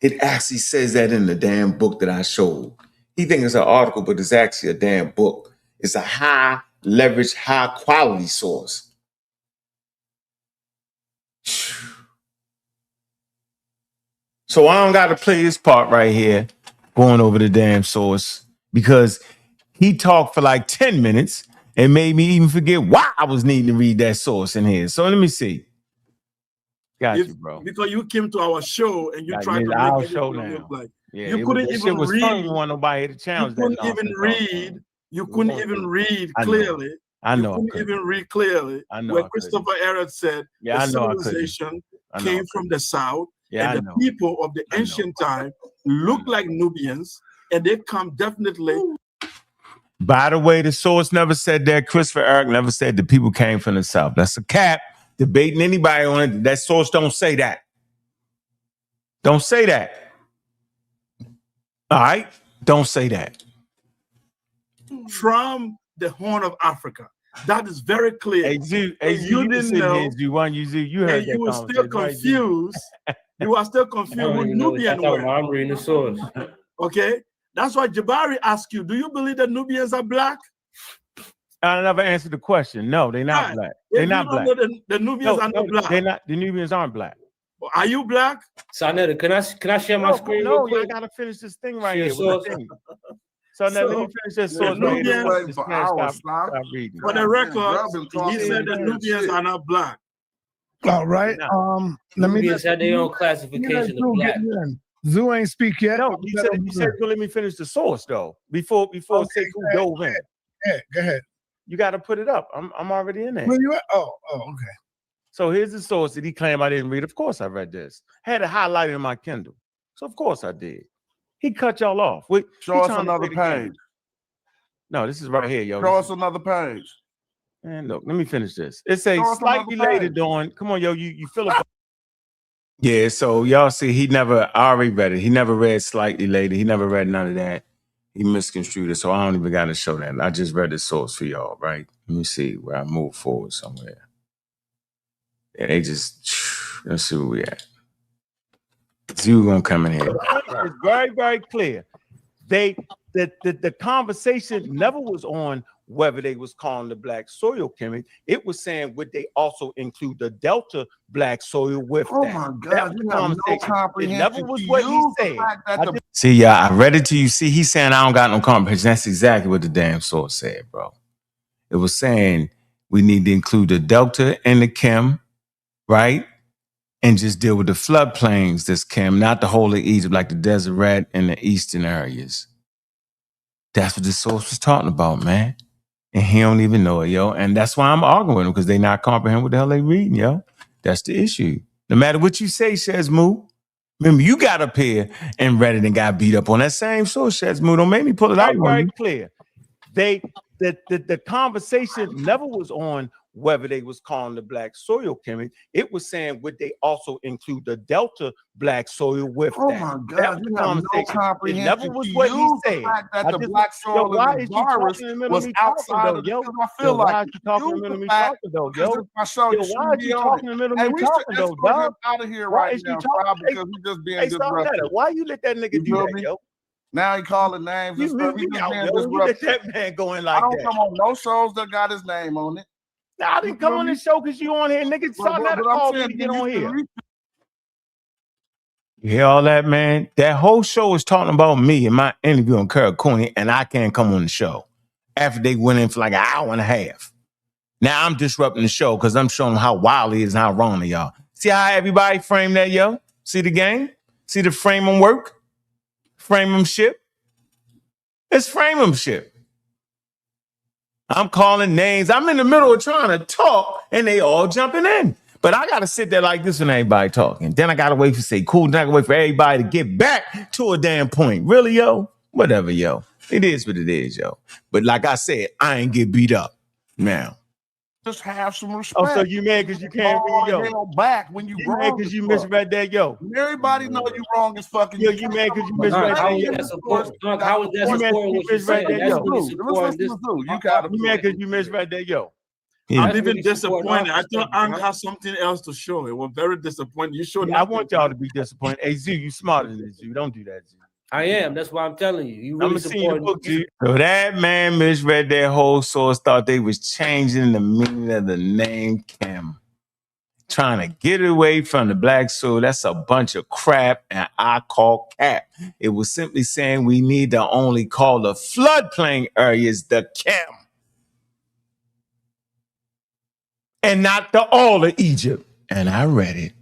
Speaker 1: It actually says that in the damn book that I showed. He thinks it's an article, but it's actually a damn book. It's a high leverage, high quality source. So I don't got to play this part right here, going over the damn source, because he talked for like 10 minutes and made me even forget why I was needing to read that source in here. So let me see. Got you, bro.
Speaker 8: Because you came to our show and you tried to
Speaker 1: make it look like you couldn't even read. Want nobody to challenge
Speaker 8: you couldn't even read You couldn't even read
Speaker 1: I know.
Speaker 8: clearly.
Speaker 1: I know.
Speaker 8: You couldn't even read clearly.
Speaker 1: I know.
Speaker 8: Where Christopher Ehret said the civilization came from the south, and the people of the ancient time look like Nubians, and they come definitely.
Speaker 1: By the way, the source never said that. Christopher Ehret never said the people came from the south. That's a cap. Debating anybody on it. That source don't say that. Don't say that. All right? Don't say that.
Speaker 8: From the Horn of Africa. That is very clear.
Speaker 1: Hey, you didn't know. You heard that.
Speaker 8: You were still confused. You are still confused with Nubian words.
Speaker 11: I'm reading the source.
Speaker 8: Okay? That's why Jabari asked you, do you believe that Nubians are black?
Speaker 1: I never answered the question. No, they're not black. They're not black.
Speaker 8: The Nubians are not black.
Speaker 1: They're not. The Nubians aren't black.
Speaker 8: Are you black?
Speaker 11: sa.neter, can I share my screen?
Speaker 1: No, I gotta finish this thing right here. So now let me finish this source.
Speaker 8: Nubians, for the record, he said that Nubians are not black.
Speaker 4: All right. Let me
Speaker 11: just had their own classification of black.
Speaker 4: Zoo ain't speak yet.
Speaker 1: No, you said let me finish the source though. Before Sekue dove in.
Speaker 4: Go ahead.
Speaker 1: You got to put it up. I'm already in there.
Speaker 4: Where you at? Oh, okay.
Speaker 1: So here's the source that he claimed I didn't read. Of course I read this. Had it highlighted in my Kindle. So of course I did. He cut y'all off.
Speaker 5: Show us another page.
Speaker 1: No, this is right here, yo.
Speaker 5: Show us another page.
Speaker 1: Man, look, let me finish this. It says slightly later, Dawn. Come on, yo, you feel it. Yeah, so y'all see, I already read it. He never read slightly later. He never read none of that. He misconstrued it, so I don't even got to show that. I just read the source for y'all, right? Let me see where I move forward somewhere. Yeah, let's see where we at. You gonna come in here. It's very, very clear. The conversation never was on whether they was calling the black soil chemic. It was saying would they also include the delta black soil with that.
Speaker 5: My God, you have no comprehension.
Speaker 1: It never was what he said. See, yeah, I read it to you. See, he's saying I don't got no comprehension. That's exactly what the damn source said, bro. It was saying we need to include the delta and the chem, right? And just deal with the floodplains, this chem, not the whole of Egypt, like the Deseret and the eastern areas. That's what the source was talking about, man. And he don't even know it, yo. And that's why I'm arguing with him, because they not comprehend what the hell they reading, yo. That's the issue. No matter what you say, Shazmoo. Remember, you got up here and read it and got beat up on that same source, Shazmoo. Don't make me pull it out. Very clear. The conversation never was on whether they was calling the black soil chemic. It was saying would they also include the delta black soil with that.
Speaker 5: My God, you have no comprehension.
Speaker 1: It never was what he said.
Speaker 5: That the black soil
Speaker 1: why is you talking in the middle of me talking though, yo?
Speaker 5: I feel like
Speaker 1: why is you talking in the middle of me talking though, yo? Why are you talking in the middle of me talking though, dog?
Speaker 5: Out of here right now, because he just being disruptive.
Speaker 1: Why you let that nigga do that, yo?
Speaker 5: Now he calling names and stuff.
Speaker 1: You let that man going like that.
Speaker 5: I don't come on no shows that got his name on it.
Speaker 1: Nah, I didn't come on this show because you on here. Niggas starting to call me to get on here. You hear all that, man? That whole show is talking about me and my interview on Kurt Cooney, and I can't come on the show after they went in for like an hour and a half. Now I'm disrupting the show because I'm showing them how wild he is and how wrong they are. See how everybody framed that, yo? See the game? See the frame them work? Frame them ship? It's frame them ship. I'm calling names. I'm in the middle of trying to talk, and they all jumping in. But I got to sit there like this when everybody talking. Then I got to wait for Sekue. Then I got to wait for everybody to get back to a damn point. Really, yo? Whatever, yo. It is what it is, yo. But like I said, I ain't get beat up now.
Speaker 5: Just have some respect.
Speaker 1: Oh, so you mad because you can't read, yo?
Speaker 5: Back when you wrong
Speaker 1: mad because you misread that, yo?
Speaker 5: Everybody know you wrong as fucking.
Speaker 1: Yo, you mad because you misread that, yo?
Speaker 11: How is that supporting what you said? That's really supporting this.
Speaker 1: You mad because you misread that, yo?
Speaker 8: I'm even disappointed. I thought Ankh has something else to show. It was very disappointing. You showed.
Speaker 1: I want y'all to be disappointed. Hey, Z, you smarter than this, Z. Don't do that, Z.
Speaker 11: I am. That's why I'm telling you. You really support
Speaker 1: me. So that man misread their whole source, thought they was changing the meaning of the name Kim. Trying to get away from the black soil. That's a bunch of crap, and I call cap. It was simply saying we need to only call the floodplain areas the Kim. And not the all of Egypt. And I read it.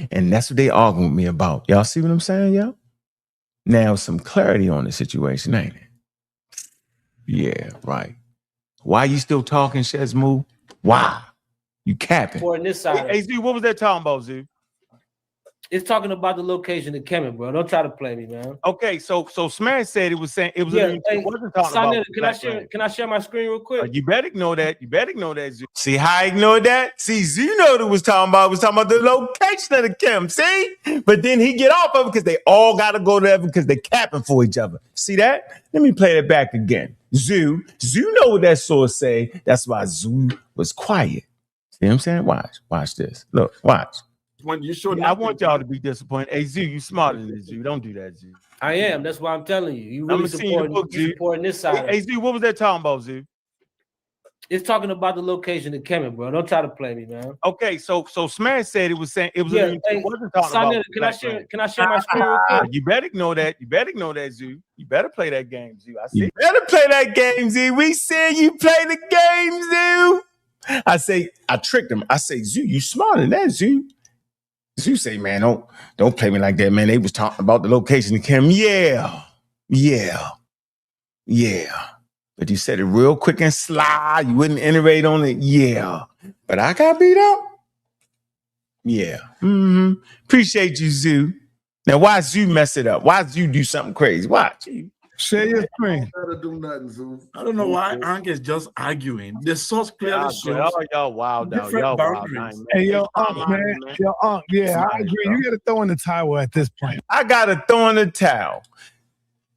Speaker 1: And that's what they arguing with me about. Y'all see what I'm saying, y'all? Now some clarity on the situation, ain't it? Yeah, right. Why you still talking, Shazmoo? Why? You capping.
Speaker 11: For this side.
Speaker 12: Hey, Z, what was that talking about, Z?
Speaker 11: It's talking about the location of Kemet, bro. Don't try to play me, man.
Speaker 12: Okay, so Smash said it was saying it was.
Speaker 11: Yeah,
Speaker 12: it wasn't talking about.
Speaker 11: Can I share my screen real quick?
Speaker 12: You better ignore that. You better ignore that, Z.
Speaker 1: See how I ignored that? See, Z know what it was talking about. It was talking about the location of the camp. See? But then he get off of it because they all got to go there because they capping for each other. See that? Let me play that back again. Zoo know what that source say. That's why Zoo was quiet. See what I'm saying? Watch this. Look, watch.
Speaker 8: When you show
Speaker 12: I want y'all to be disappointed. Hey, Z, you smarter than this, Z. Don't do that, Z.
Speaker 11: I am. That's why I'm telling you. You really supporting this side.
Speaker 12: Hey, Z, what was that talking about, Z?
Speaker 11: It's talking about the location of Kemet, bro. Don't try to play me, man.
Speaker 12: Okay, so Smash said it was saying it was.
Speaker 11: Yeah,
Speaker 12: it wasn't talking about.
Speaker 11: Can I share my screen real quick?
Speaker 12: You better ignore that. You better ignore that, Z. You better play that game, Z. I see.
Speaker 1: You better play that game, Z. We said you play the game, Z. I tricked him. I say, Z, you smarter than that, Z. You say, man, don't play me like that, man. They was talking about the location of Kim. Yeah. But you said it real quick and sly. You wouldn't iterate on it. Yeah. But I got beat up. Yeah. Appreciate you, Zoo. Now, why Zoo mess it up? Why Zoo do something crazy? Watch.
Speaker 4: Share your screen.
Speaker 5: Do nothing, Zoo.
Speaker 8: I don't know why Ankh is just arguing. The source clearly shows.
Speaker 12: Y'all wild out.
Speaker 8: Y'all boundaries.
Speaker 4: Hey, yo, Ankh, man. Yo, Ankh, yeah, I agree. You got to throw in the towel at this point.
Speaker 1: I got to throw in the towel.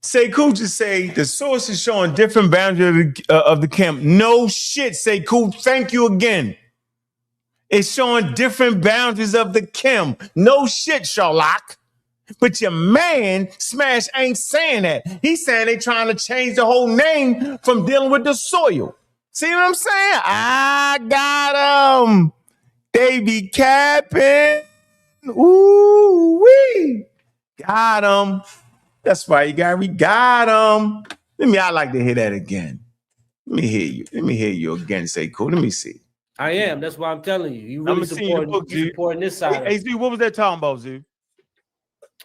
Speaker 1: Sekue just say the source is showing different boundaries of the camp. No shit, Sekue. Thank you again. It's showing different boundaries of the camp. No shit, Sherlock. But your man, Smash, ain't saying that. He's saying they trying to change the whole name from dealing with the soil. See what I'm saying? I got them. They be capping. Ooh-wee. Got them. That's right, we got them. I like to hear that again. Let me hear you again, Sekue. Let me see.
Speaker 11: I am. That's why I'm telling you. You really supporting this side.
Speaker 12: Hey, Z, what was that talking about, Z?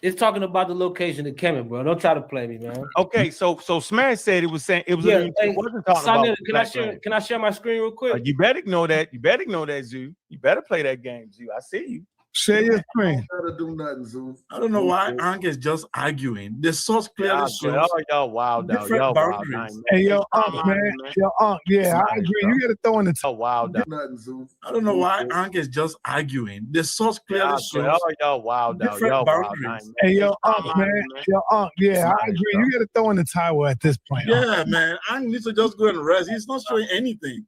Speaker 11: It's talking about the location of Kemet, bro. Don't try to play me, man.
Speaker 12: Okay, so Smash said it was saying it was.
Speaker 11: Yeah,
Speaker 12: it wasn't talking about.
Speaker 11: Can I share my screen real quick?
Speaker 12: You better ignore that. You better ignore that, Zoo. You better play that game, Zoo. I see you.
Speaker 4: Share your screen.
Speaker 5: Do nothing, Zoo.
Speaker 8: I don't know why Ankh is just arguing. The source clearly shows.
Speaker 12: Y'all wild out.
Speaker 8: Y'all boundaries.
Speaker 4: Hey, yo, Ankh, man. Yo, Ankh, yeah, I agree. You got to throw in the towel.
Speaker 12: Wild out.
Speaker 5: Nothing, Zoo.
Speaker 8: I don't know why Ankh is just arguing. The source clearly shows.
Speaker 12: Y'all wild out.
Speaker 8: Y'all boundaries.
Speaker 4: Hey, yo, Ankh, man. Yo, Ankh, yeah, I agree. You got to throw in the towel at this point.
Speaker 8: Yeah, man. Ankh needs to just go and rest. He's not showing anything.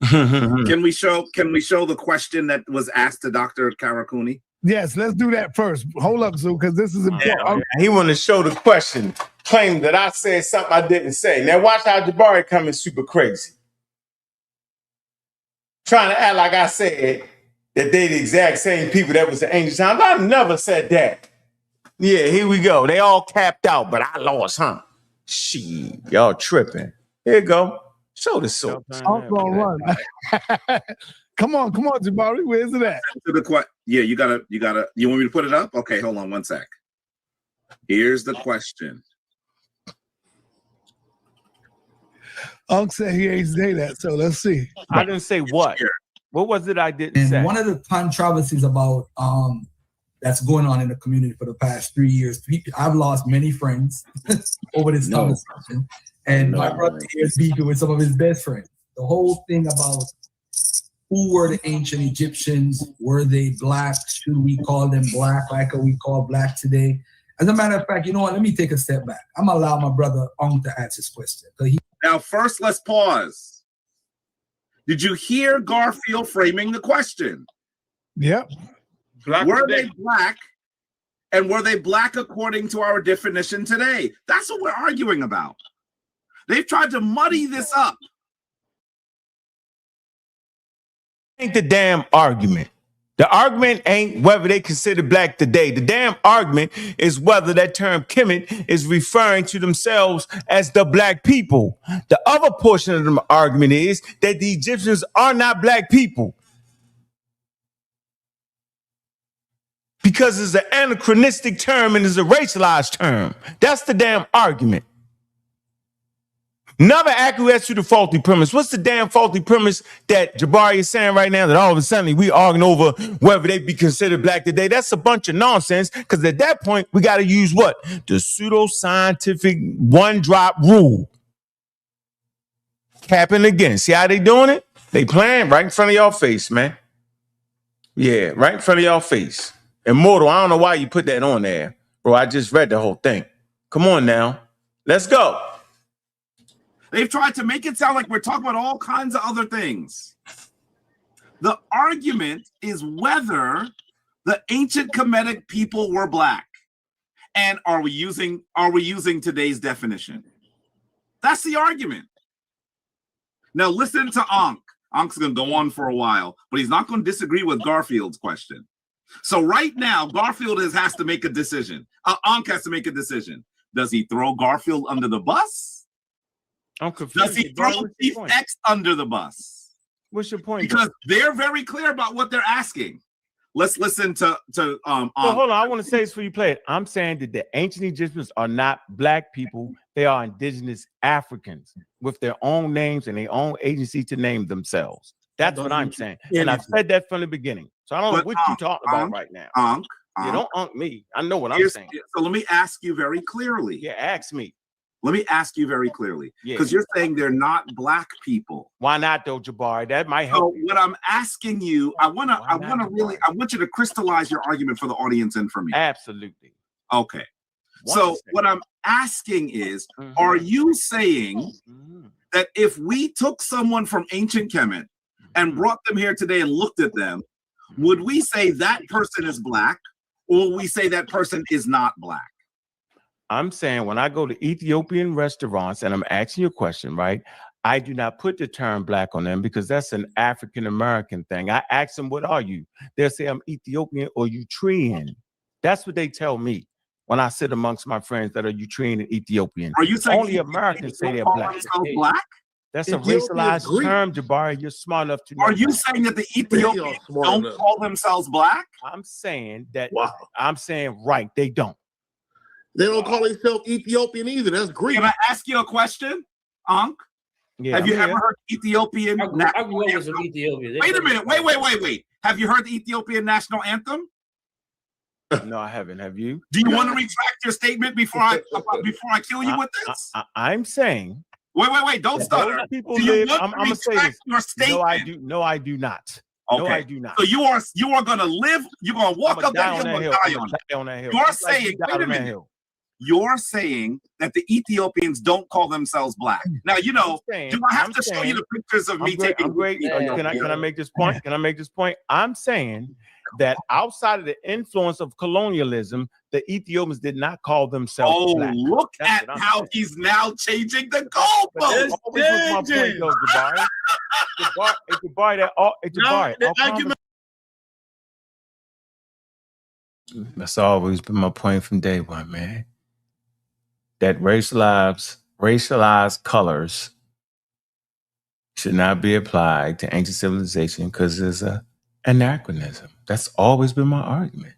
Speaker 3: Can we show the question that was asked to Dr. Karakuni?
Speaker 4: Yes, let's do that first. Hold up, Zoo, because this is important.
Speaker 1: Yeah, he want to show the question, claim that I said something I didn't say. Now watch how Jabari coming super crazy. Trying to act like I said that they the exact same people that was the Angel Times. I never said that. Yeah, here we go. They all capped out, but I lost, huh? Shit, y'all tripping. Here you go. Show the source.
Speaker 4: I'm gonna run. Come on, Jabari. Where's it at?
Speaker 3: Yeah, you gotta. You want me to put it up? Okay, hold on one sec. Here's the question.
Speaker 4: Unc said he ain't say that, so let's see.
Speaker 12: I didn't say what. What was it I didn't say?
Speaker 6: One of the controversies about that's going on in the community for the past 3 years. I've lost many friends over this conversation, and my brother here is beefing with some of his best friends. The whole thing about who were the ancient Egyptians? Were they black? Should we call them black like we call black today? As a matter of fact, you know what? Let me take a step back. I'm going to allow my brother Ankh to answer this question.
Speaker 3: Now, first, let's pause. Did you hear Garfield framing the question?
Speaker 4: Yep.
Speaker 3: Were they black? And were they black according to our definition today? That's what we're arguing about. They've tried to muddy this up.
Speaker 1: Ain't the damn argument. The argument ain't whether they consider black today. The damn argument is whether that term Kemet is referring to themselves as the black people. The other portion of the argument is that the Egyptians are not black people. Because it's an anachronistic term and it's a racialized term. That's the damn argument. Never acquiesce to the faulty premise. What's the damn faulty premise that Jabari is saying right now that all of a sudden we arguing over whether they be considered black today? That's a bunch of nonsense, because at that point, we got to use what? The pseudoscientific one-drop rule. Capping again. See how they doing it? They playing right in front of y'all face, man. Yeah, right in front of y'all face. Immortal, I don't know why you put that on there. Bro, I just read the whole thing. Come on now. Let's go.
Speaker 3: They've tried to make it sound like we're talking about all kinds of other things. The argument is whether the ancient Kemetic people were black. And are we using today's definition? That's the argument. Now listen to Ankh. Ankh's going to go on for a while, but he's not going to disagree with Garfield's question. So right now, Garfield has to make a decision. Ankh has to make a decision. Does he throw Garfield under the bus?
Speaker 1: I'm confused.
Speaker 3: Does he throw Chief X under the bus?
Speaker 1: What's your point?
Speaker 3: Because they're very clear about what they're asking. Let's listen to
Speaker 1: So hold on, I want to say this before you play it. I'm saying that the ancient Egyptians are not black people. They are indigenous Africans with their own names and their own agency to name themselves. That's what I'm saying. And I've said that from the beginning. So I don't know what you're talking about right now. You don't unk me. I know what I'm saying.
Speaker 3: So let me ask you very clearly.
Speaker 1: Yeah, ask me.
Speaker 3: Let me ask you very clearly, because you're saying they're not black people.
Speaker 1: Why not, though, Jabari? That might help.
Speaker 3: So what I'm asking you, I want you to crystallize your argument for the audience and for me.
Speaker 1: Absolutely.
Speaker 3: Okay. So what I'm asking is, are you saying that if we took someone from ancient Kemet and brought them here today and looked at them, would we say that person is black, or would we say that person is not black?
Speaker 1: I'm saying when I go to Ethiopian restaurants and I'm asking you a question, right? I do not put the term black on them because that's an African-American thing. I ask them, what are you? They'll say I'm Ethiopian or Eritrean. That's what they tell me when I sit amongst my friends that are Eritrean and Ethiopian.
Speaker 3: Are you saying
Speaker 1: only Americans say they're black?
Speaker 3: Black?
Speaker 1: That's a racialized term, Jabari. You're smart enough to know.
Speaker 3: Are you saying that the Ethiopians don't call themselves black?
Speaker 1: I'm saying that. Wow. I'm saying right, they don't.
Speaker 10: They don't call themselves Ethiopian either. That's Greek.
Speaker 3: Can I ask you a question, Ankh?
Speaker 1: Yeah,
Speaker 3: have you ever heard Ethiopian?
Speaker 11: I grew up with some Ethiopians.
Speaker 3: Wait a minute. Wait. Have you heard the Ethiopian national anthem?
Speaker 1: No, I haven't. Have you?
Speaker 3: Do you want to retract your statement before I kill you with this?
Speaker 1: I'm saying.
Speaker 3: Wait. Don't stutter.
Speaker 1: People live. I'm gonna say this.
Speaker 3: Your statement?
Speaker 1: No, I do not.
Speaker 3: Okay.
Speaker 1: No, I do not.
Speaker 3: So you are gonna live. You're gonna walk up that hill and die on
Speaker 1: that hill.
Speaker 3: You're saying. Wait a minute. You're saying that the Ethiopians don't call themselves black. Now, do I have to show you the pictures of me taking?
Speaker 1: Can I make this point? Can I make this point? I'm saying that outside of the influence of colonialism, the Ethiopians did not call themselves black.
Speaker 3: Look at how he's now changing the goalposts.
Speaker 1: That's always been my point from day one, man. That racialized colors should not be applied to ancient civilization because it's an anachronism. That's always been my argument.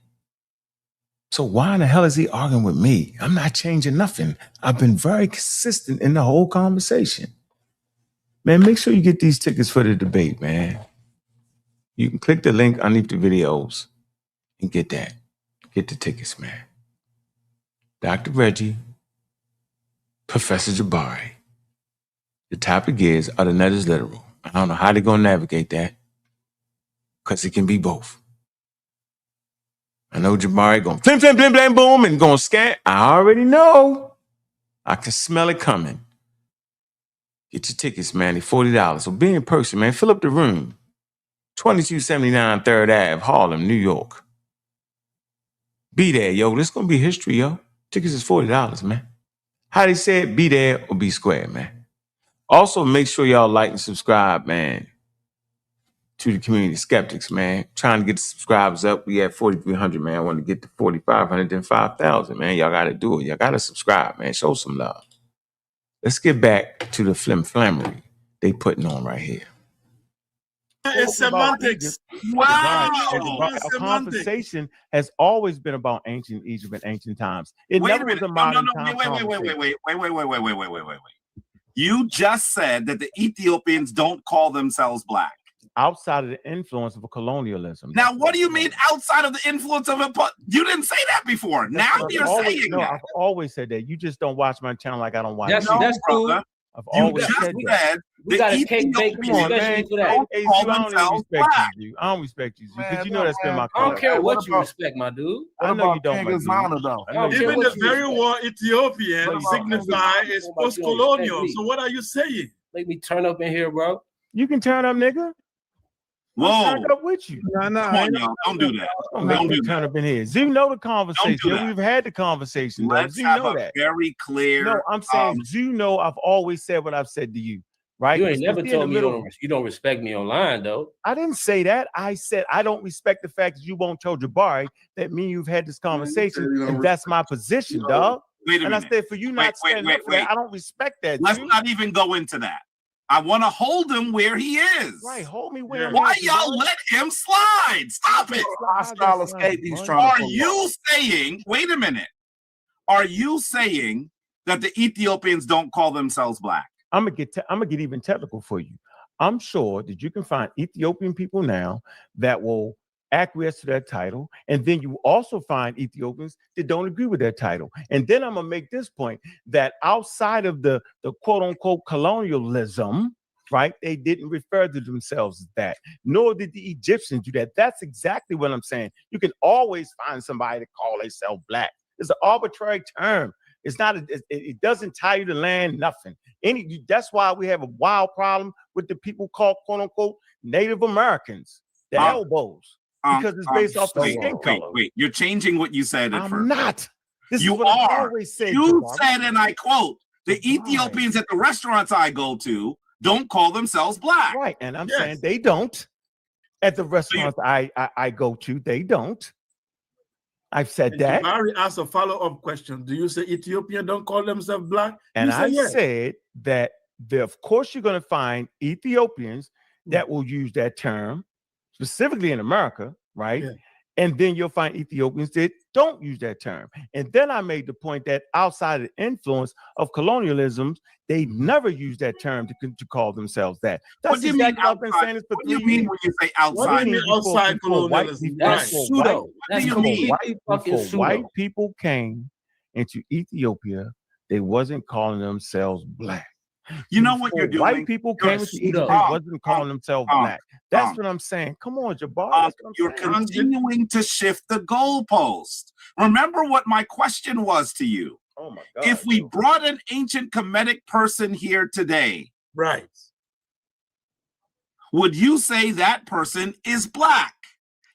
Speaker 1: So why in the hell is he arguing with me? I'm not changing nothing. I've been very consistent in the whole conversation. Man, make sure you get these tickets for the debate, man. You can click the link underneath the videos and get that. Get the tickets, man. Dr. Reggie, Professor Jabari. The topic is, are the letters literal? I don't know how they're going to navigate that because it can be both. I know Jabari going flim, flim, blim, blam, boom, and going to scan. I already know. I can smell it coming. Get your tickets, man. They're $40. So be in person, man. Fill up the room. 2279 3rd Ave, Harlem, New York. Be there, yo. This is going to be history, yo. Tickets is $40, man. How they say it, be there or be square, man. Also, make sure y'all like and subscribe, man, to the Community Skeptics, man. Trying to get the subscribers up. We at 4,300, man. I want to get to 4,500, then 5,000, man. Y'all got to do it. Y'all got to subscribe, man. Show some love. Let's get back to the flimflammery they putting on right here.
Speaker 8: It's semantics.
Speaker 3: Wow.
Speaker 1: Our conversation has always been about ancient Egypt and ancient times. It never was a modern time.
Speaker 3: Wait. You just said that the Ethiopians don't call themselves black.
Speaker 1: Outside of the influence of colonialism.
Speaker 3: Now, what do you mean outside of the influence of it? You didn't say that before. Now you're saying that.
Speaker 1: I've always said that. You just don't watch my channel like I don't watch.
Speaker 11: That's cool.
Speaker 3: Brother.
Speaker 1: I've always said that.
Speaker 11: We got a cake baked especially for that.
Speaker 1: Hey, I don't respect you. I don't respect you, because you know that's been my
Speaker 11: I don't care what you respect, my dude.
Speaker 1: I know you don't.
Speaker 10: Even
Speaker 8: the very word Ethiopian signifies post-colonial. So what are you saying?
Speaker 11: Make me turn up in here, bro.
Speaker 1: You can turn up, nigga.
Speaker 3: Whoa.
Speaker 1: Turn up with you.
Speaker 3: Come on, y'all. Don't do that.
Speaker 1: Don't do turn up in here. You know the conversation. We've had the conversation.
Speaker 3: Let's have a very clear.
Speaker 1: No, I'm saying, you know, I've always said what I've said to you, right?
Speaker 11: You ain't never told me you don't respect me online, though.
Speaker 1: I didn't say that. I said I don't respect the fact that you won't tell Jabari that me and you've had this conversation, and that's my position, dog.
Speaker 3: Wait a minute.
Speaker 1: And I said, for you not standing up for that, I don't respect that.
Speaker 3: Let's not even go into that. I want to hold him where he is.
Speaker 1: Right, hold me where.
Speaker 3: Why y'all let him slide? Stop it.
Speaker 10: Hostile escape. He's trying.
Speaker 3: Are you saying? Wait a minute. Are you saying that the Ethiopians don't call themselves black?
Speaker 1: I'm gonna get even technical for you. I'm sure that you can find Ethiopian people now that will acquiesce to that title, and then you also find Ethiopians that don't agree with that title. And then I'm gonna make this point that outside of the quote unquote colonialism, right? They didn't refer to themselves as that, nor did the Egyptians do that. That's exactly what I'm saying. You can always find somebody to call themselves black. It's an arbitrary term. It's not. It doesn't tie you to land. Nothing. That's why we have a wild problem with the people called quote unquote Native Americans, the elbows. Because it's based off of skin color.
Speaker 3: Wait, you're changing what you said at first.
Speaker 1: I'm not. This
Speaker 3: you
Speaker 1: is what
Speaker 3: are.
Speaker 1: I always said.
Speaker 3: You said, and I quote, the Ethiopians at the restaurants I go to don't call themselves black.
Speaker 1: Right, and I'm saying they don't. At the restaurants I go to, they don't. I've said that.
Speaker 8: Jabari asked a follow-up question. Do you say Ethiopian don't call themselves black?
Speaker 1: And I said that, of course, you're going to find Ethiopians that will use that term, specifically in America, right? Yeah. And then you'll find Ethiopians that don't use that term. And then I made the point that outside of the influence of colonialism, they never use that term to call themselves that. That's
Speaker 3: what do you mean outside?
Speaker 1: I've been saying this for
Speaker 3: what do you mean when you say outside?
Speaker 8: What do you mean outside colonialism?
Speaker 11: That's pseudo. That's
Speaker 1: Before white people came into Ethiopia, they wasn't calling themselves black.
Speaker 3: You know what you're doing?
Speaker 1: White people came into Ethiopia, wasn't calling themselves black. That's what I'm saying. Come on, Jabari.
Speaker 3: You're continuing to shift the goalpost. Remember what my question was to you.
Speaker 1: Oh my God.
Speaker 3: If we brought an ancient Kemetic person here today,
Speaker 8: right,
Speaker 3: would you say that person is black?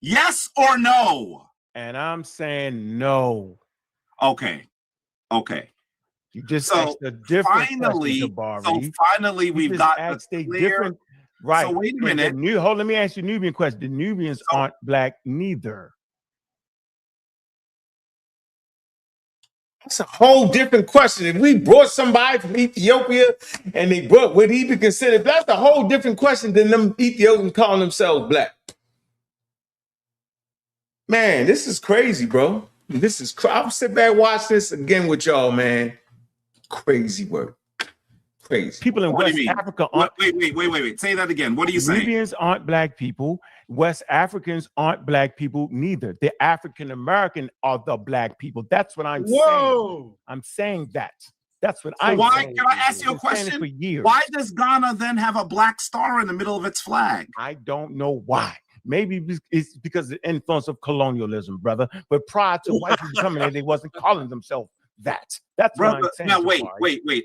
Speaker 3: Yes or no?
Speaker 1: And I'm saying no.
Speaker 3: Okay.
Speaker 1: You just asked a different question,
Speaker 3: So finally, we've got a different.
Speaker 1: Right.
Speaker 3: So wait a minute.
Speaker 1: Let me ask you a Nubian question. The Nubians aren't black neither. That's a whole different question. If we brought somebody from Ethiopia and would he be considered? That's a whole different question than them Ethiopians calling themselves black. Man, this is crazy, bro. I'll sit back and watch this again with y'all, man. Crazy work. Crazy. People in West Africa aren't.
Speaker 3: Wait. Say that again. What are you saying?
Speaker 1: Nubians aren't black people. West Africans aren't black people neither. The African American are the black people. That's what I'm saying. I'm saying that. That's what I'm saying.
Speaker 3: Can I ask you a question? Why does Ghana then have a black star in the middle of its flag?
Speaker 1: I don't know why. Maybe it's because of the influence of colonialism, brother. But prior to white people coming in, they wasn't calling themselves that. That's what I'm saying.
Speaker 3: Now, wait.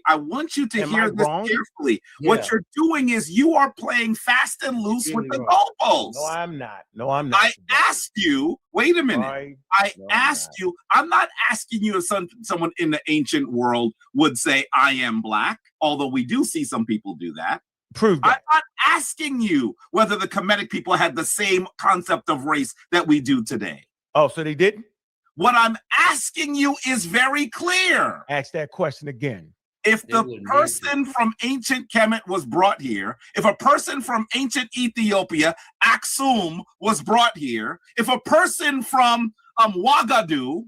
Speaker 3: I want you to hear this carefully. Yeah. What you're doing is you are playing fast and loose with the goalposts.
Speaker 1: No, I'm not.
Speaker 3: I asked you, wait a minute. I'm not asking you if someone in the ancient world would say, I am black, although we do see some people do that.
Speaker 1: Prove that.
Speaker 3: I'm not asking you whether the Kemetic people had the same concept of race that we do today.
Speaker 1: Oh, so they didn't?
Speaker 3: What I'm asking you is very clear.
Speaker 1: Ask that question again.
Speaker 3: If the person from ancient Kemet was brought here, if a person from ancient Ethiopia, Aksum, was brought here, if a person from Ouagadougou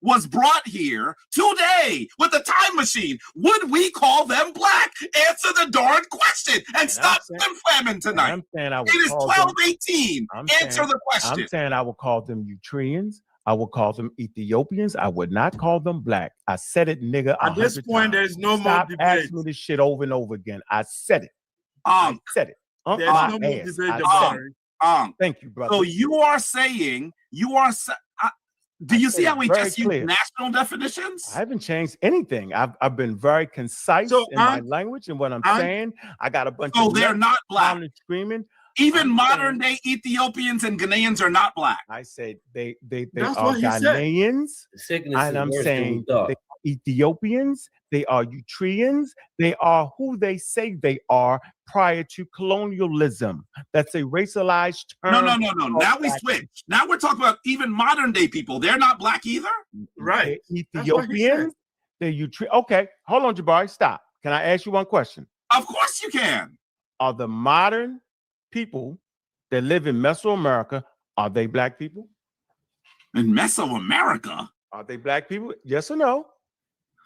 Speaker 3: was brought here today with a time machine, would we call them black? Answer the darn question and stop them flamming tonight.
Speaker 1: I'm saying I would
Speaker 3: it is
Speaker 1: call
Speaker 3: 12:18.
Speaker 1: them,
Speaker 3: Answer the question.
Speaker 1: I'm saying I would call them Eritreans. I would call them Ethiopians. I would not call them black. I said it, nigga.
Speaker 8: At this point, there's no more debate.
Speaker 1: Stop asking me this shit over and over again. I said it.
Speaker 3: I
Speaker 1: said it.
Speaker 8: There's no more debate, Jabari.
Speaker 1: Thank you, brother.
Speaker 3: So you are saying do you see how he just used national definitions?
Speaker 1: I haven't changed anything. I've been very concise in my language and what I'm saying. I got a bunch of
Speaker 3: they're not black.
Speaker 1: Screaming.
Speaker 3: Even modern day Ethiopians and Ghanaians are not black.
Speaker 1: I said they are Ghanaians. And I'm saying they are Ethiopians, they are Eritreans, they are who they say they are prior to colonialism. That's a racialized term.
Speaker 3: No. Now we switch. Now we're talking about even modern day people. They're not black either?
Speaker 8: Right.
Speaker 1: They're Ethiopians, they're Eritreans. Okay, hold on, Jabari, stop. Can I ask you one question?
Speaker 3: Of course you can.
Speaker 1: Are the modern people that live in Mesoamerica, are they black people?
Speaker 3: In Mesoamerica?
Speaker 1: Are they black people? Yes or no?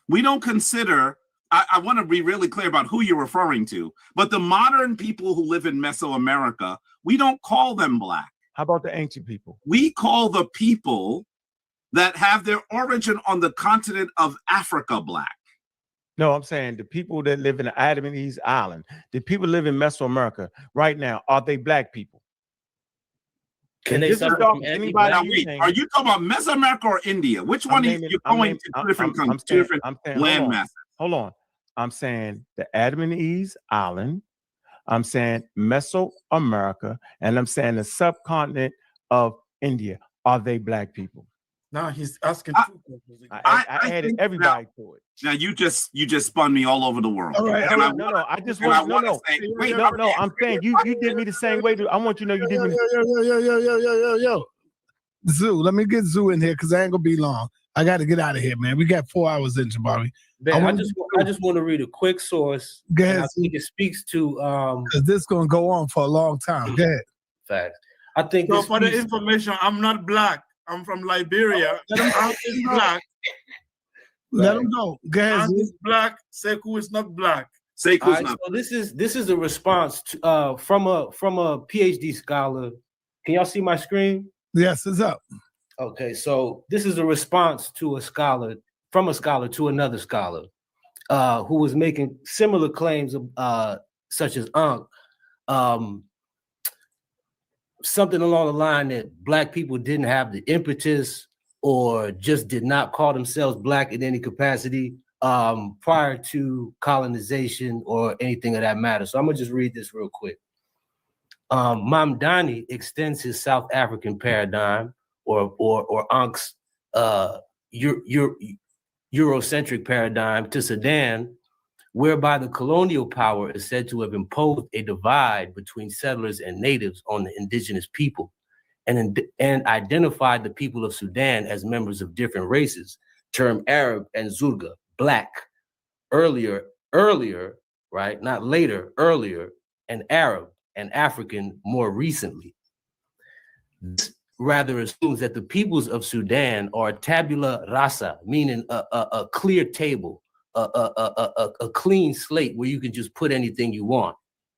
Speaker 3: We don't consider, I want to be really clear about who you're referring to, but the modern people who live in Mesoamerica, we don't call them black.
Speaker 1: How about the ancient people?
Speaker 3: We call the people that have their origin on the continent of Africa black.
Speaker 1: No, I'm saying the people that live in the Adam and Eve's island, the people live in Mesoamerica right now, are they black people?
Speaker 11: Can they suffer from anybody?
Speaker 3: Are you talking about Mesoamerica or India? Which one are you going to two different countries, two different land masses?
Speaker 1: Hold on. I'm saying the Adam and Eve's island. I'm saying Mesoamerica, and I'm saying the subcontinent of India. Are they black people?
Speaker 8: Now he's asking two questions.
Speaker 1: I added everybody to it.
Speaker 3: Now you just spun me all over the world.
Speaker 1: All right. No. I just want to say, wait, no. I'm saying you did me the same way. I want you to know you did me.
Speaker 4: Yo. Zoo, let me get Zoo in here because I ain't gonna be long. I got to get out of here, man. We got 4 hours in, Jabari.
Speaker 11: I just want to read a quick source.
Speaker 4: Go ahead.
Speaker 11: I think it speaks to
Speaker 4: because this is gonna go on for a long time. Go ahead.
Speaker 11: Facts. I think
Speaker 8: so. For the information, I'm not black. I'm from Liberia. I'm black.
Speaker 4: Let him go. Go ahead.
Speaker 8: I'm black. Sekue is not black.
Speaker 3: Sekue's not.
Speaker 11: So this is a response to, from a PhD scholar. Can y'all see my screen?
Speaker 4: Yes, it's up.
Speaker 11: Okay, so this is a response to a scholar to another scholar who was making similar claims such as Ankh. Something along the line that black people didn't have the impetus or just did not call themselves black in any capacity prior to colonization or anything of that matter. So I'm gonna just read this real quick. Mamdani extends his South African paradigm or Ankh's Eurocentric paradigm to Sudan, whereby the colonial power is said to have imposed a divide between settlers and natives on the indigenous people and identified the people of Sudan as members of different races, termed Arab and Zurga, black, earlier, right? Not later, earlier, and Arab and African more recently. This rather assumes that the peoples of Sudan are tabula rasa, meaning a clear table, a clean slate where you can just put anything you want,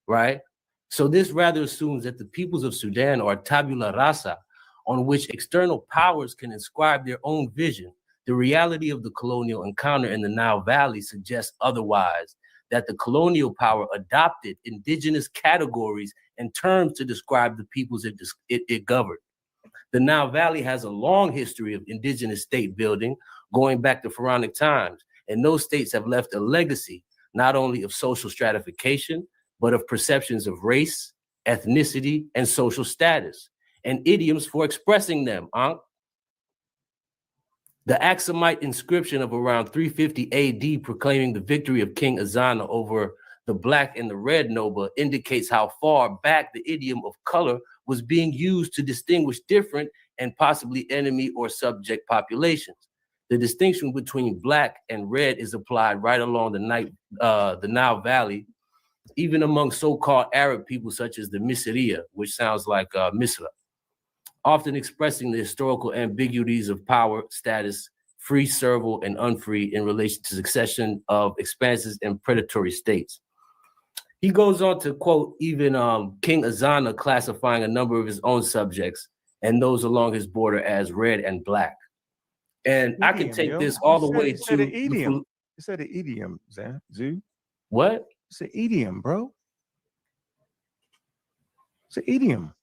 Speaker 11: right? So this rather assumes that the peoples of Sudan are tabula rasa, on which external powers can inscribe their own vision. The reality of the colonial encounter in the Nile Valley suggests otherwise, that the colonial power adopted indigenous categories and terms to describe the peoples it governed. The Nile Valley has a long history of indigenous state building going back to pharaonic times, and those states have left a legacy not only of social stratification, but of perceptions of race, ethnicity, and social status, and idioms for expressing them. The Aksumite inscription of around 350 AD proclaiming the victory of King Azana over the black and the red noble indicates how far back the idiom of color was being used to distinguish different and possibly enemy or subject populations. The distinction between black and red is applied right along the Nile Valley, even among so-called Arab people such as the Misriya, which sounds like Misra, often expressing the historical ambiguities of power, status, free, servile, and unfree in relation to succession of expanses and predatory states. He goes on to quote even King Azana classifying a number of his own subjects and those along his border as red and black. And I can take this all the way to
Speaker 1: the idiom. You said the idiom, Zoo.
Speaker 11: What?
Speaker 1: It's an idiom, bro. It's an idiom.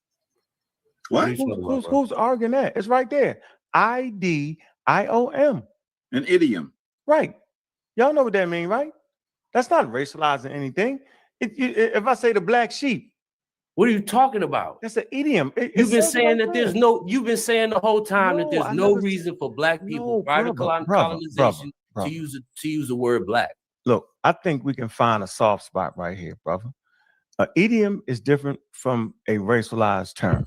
Speaker 3: What?
Speaker 1: Who's arguing that? It's right there. IDIOM.
Speaker 3: An idiom.
Speaker 1: Right. Y'all know what that means, right? That's not racializing anything. If I say the black sheep,
Speaker 11: what are you talking about?
Speaker 1: That's an idiom.
Speaker 11: You've been saying that there's no. You've been saying the whole time that there's no reason for black people prior to colonization to use the word black.
Speaker 1: Look, I think we can find a soft spot right here, brother. An idiom is different from a racialized term.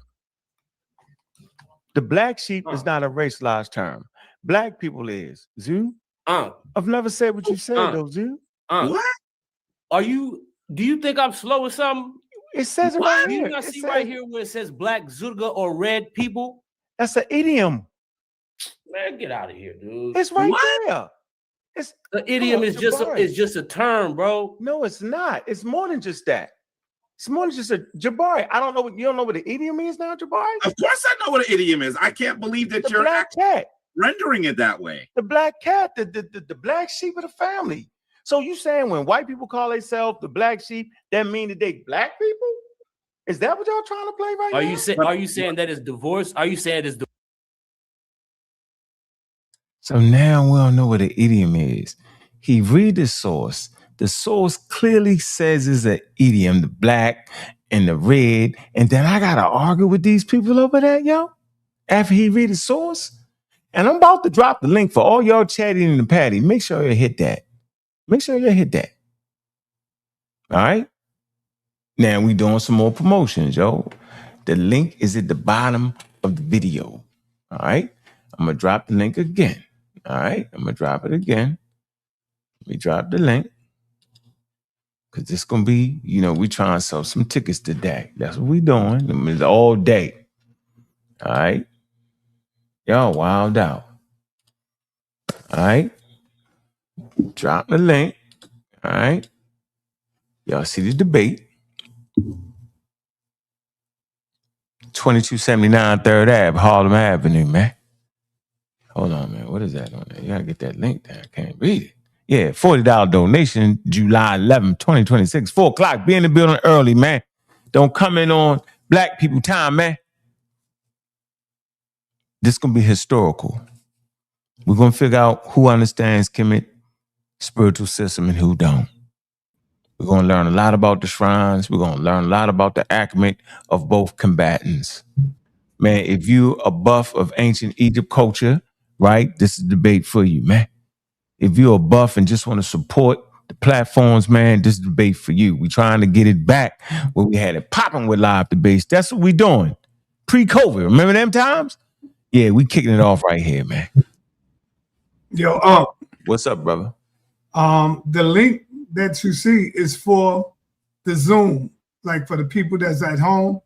Speaker 1: The black sheep is not a racialized term. Black people is. Zoo? I've never said what you said, though, Zoo.
Speaker 3: What?
Speaker 11: Do you think I'm slow or something?
Speaker 1: It says it right
Speaker 11: here.
Speaker 1: here.
Speaker 11: You not see right here where it says black Zurga or red people?
Speaker 1: That's an idiom.
Speaker 11: Man, get out of here, dude.
Speaker 1: It's right there. It's
Speaker 11: the idiom is just a term, bro.
Speaker 1: No, it's not. It's more than just that. It's more than just a Jabari. I don't know what you don't know what an idiom is now, Jabari?
Speaker 3: Of course I know what an idiom is. I can't believe that you're rendering it that way.
Speaker 1: The black cat, the black sheep of the family. So you saying when white people call themselves the black sheep, that mean that they black people? Is that what y'all trying to play right now?
Speaker 11: Are you saying that it's divorce? Are you saying it's
Speaker 1: So now we don't know what an idiom is. He read the source. The source clearly says it's an idiom, the black and the red. And then I got to argue with these people over that, yo, after he read the source. And I'm about to drop the link for all y'all chatting in the patty. Make sure you hit that. Make sure you hit that. All right? Now we doing some more promotions, yo. The link is at the bottom of the video. All right? I'm going to drop the link again. All right? I'm going to drop it again. Let me drop the link. Because it's going to be, we trying to sell some tickets today. That's what we doing. It's all day. All right? Y'all wild out. All right? Drop the link. All right? Y'all see the debate. 2279 3rd Ave, Harlem Avenue, man. Hold on, man. What is that on there? You got to get that link there. I can't read it. Yeah, $40 donation, July 11th, 2026, 4 o'clock. Be in the building early, man. Don't come in on black people time, man. This going to be historical. We're going to figure out who understands Kemet spiritual system and who don't. We're going to learn a lot about the shrines. We're going to learn a lot about the acclimate of both combatants. Man, if you're a buff of ancient Egypt culture, right, this is a debate for you, man. If you're a buff and just want to support the platforms, man, this is a debate for you. We're trying to get it back when we had it popping with live debates. That's what we're doing. Pre-COVID. Remember them times? Yeah, we kicking it off right here, man.
Speaker 13: Yo,
Speaker 1: what's up, brother?
Speaker 13: The link that you see is for the Zoom, like for the people that's at home.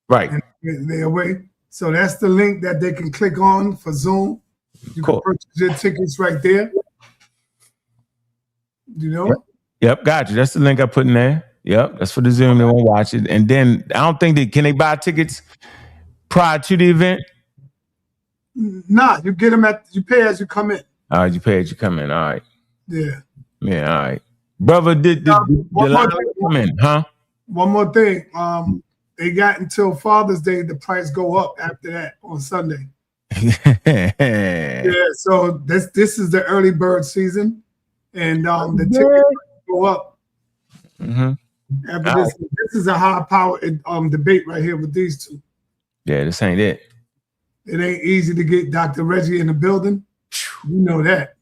Speaker 1: Right.
Speaker 13: And they're away. So that's the link that they can click on for Zoom. You can purchase your tickets right there. You know?
Speaker 1: Yep, got you. That's the link I put in there. Yep, that's for the Zoom. They won't watch it. And then I don't think can they buy tickets prior to the event?
Speaker 13: Nah, you get them you pay as you come in.
Speaker 1: All right, you pay as you come in. All right.
Speaker 13: Yeah.
Speaker 1: Yeah, all right. Brother, did the line come in, huh?
Speaker 13: One more thing. They got until Father's Day, the price go up after that on Sunday. Yeah, so this is the early bird season, and the tickets go up.
Speaker 1: Mm-hmm.
Speaker 13: After this is a high-powered debate right here with these two.
Speaker 1: Yeah, this ain't it.
Speaker 13: It ain't easy to get Dr. Reggie in the building. You know that.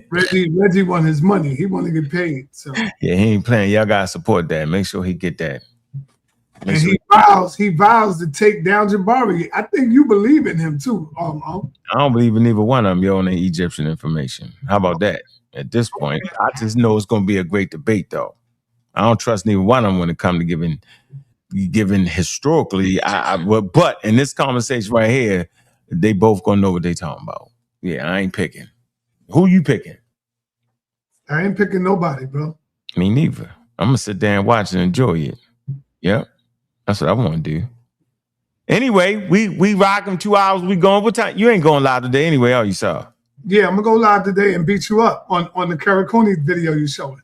Speaker 13: Reggie won his money. He want to get paid. So
Speaker 1: yeah, he ain't playing. Y'all gotta support that. Make sure he get that.
Speaker 13: And he vows to take down Jabari. I think you believe in him too.
Speaker 1: I don't believe in either one of them. You're on the Egyptian information. How about that? At this point, I just know it's gonna be a great debate, though. I don't trust neither one of them when it comes to giving historically. But in this conversation right here, They both gonna know what they talking about. Yeah, I ain't picking. Who you picking?
Speaker 13: I ain't picking nobody, bro.
Speaker 1: Me neither. I'm gonna sit there and watch and enjoy it. Yep, that's what I want to do. Anyway, we rocking 2 hours. We going. What time? You ain't going live today anyway, are you, sir?
Speaker 13: Yeah, I'm gonna go live today and beat you up on the Karakuni video you showing.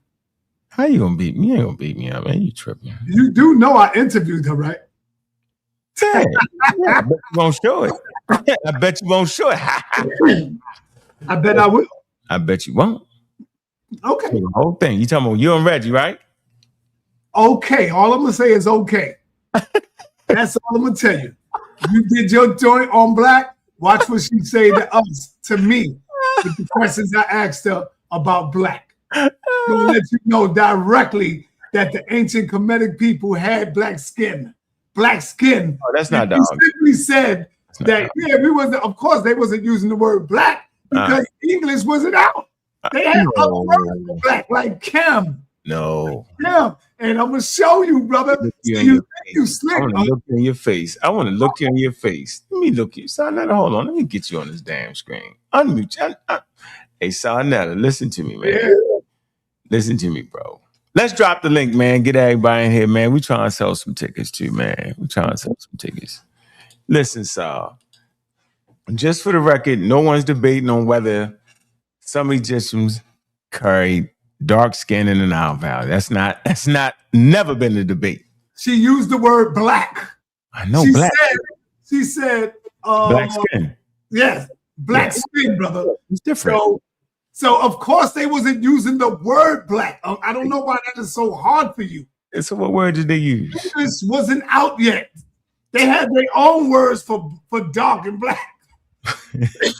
Speaker 1: How you gonna beat me? You ain't gonna beat me up, man. You tripping?
Speaker 13: You do know I interviewed her, right?
Speaker 1: Yeah, I bet you won't show it. I bet you won't show it.
Speaker 13: I bet I will.
Speaker 1: I bet you won't.
Speaker 13: Okay.
Speaker 1: So the whole thing. You talking about you and Reggie, right?
Speaker 13: Okay. All I'm gonna say is okay. That's all I'm gonna tell you. You did your joint on Black. Watch what she say to us, to me, with the questions I asked her about Black. Gonna let you know directly that the ancient Kemetic people had black skin. Black skin.
Speaker 1: Oh, that's not
Speaker 13: dog. Simply said that we wasn't. Of course, they wasn't using the word black because English wasn't out. They had other words for black, like chem.
Speaker 1: No.
Speaker 13: Yeah, and I'm gonna show you, brother. You slick.
Speaker 1: I want to look in your face. I want to look in your face. Let me look you. sa.neter, hold on. Let me get you on this damn screen. Unmute. Hey, sa.neter, listen to me, man. Yeah. Listen to me, bro. Let's drop the link, man. Get everybody in here, man. We trying to sell some tickets too, man. We trying to sell some tickets. Listen, Saul. Just for the record, no one's debating on whether some Egyptians carried dark skin in the Nile Valley. That's not never been a debate.
Speaker 13: She used the word black.
Speaker 1: I know
Speaker 13: she
Speaker 1: black.
Speaker 13: She said
Speaker 1: black skin.
Speaker 13: Yes, black skin, brother.
Speaker 1: It's different.
Speaker 13: So of course they wasn't using the word black. I don't know why that is so hard for you.
Speaker 1: And so what word did they use?
Speaker 13: English wasn't out yet. They had their own words for dark and black.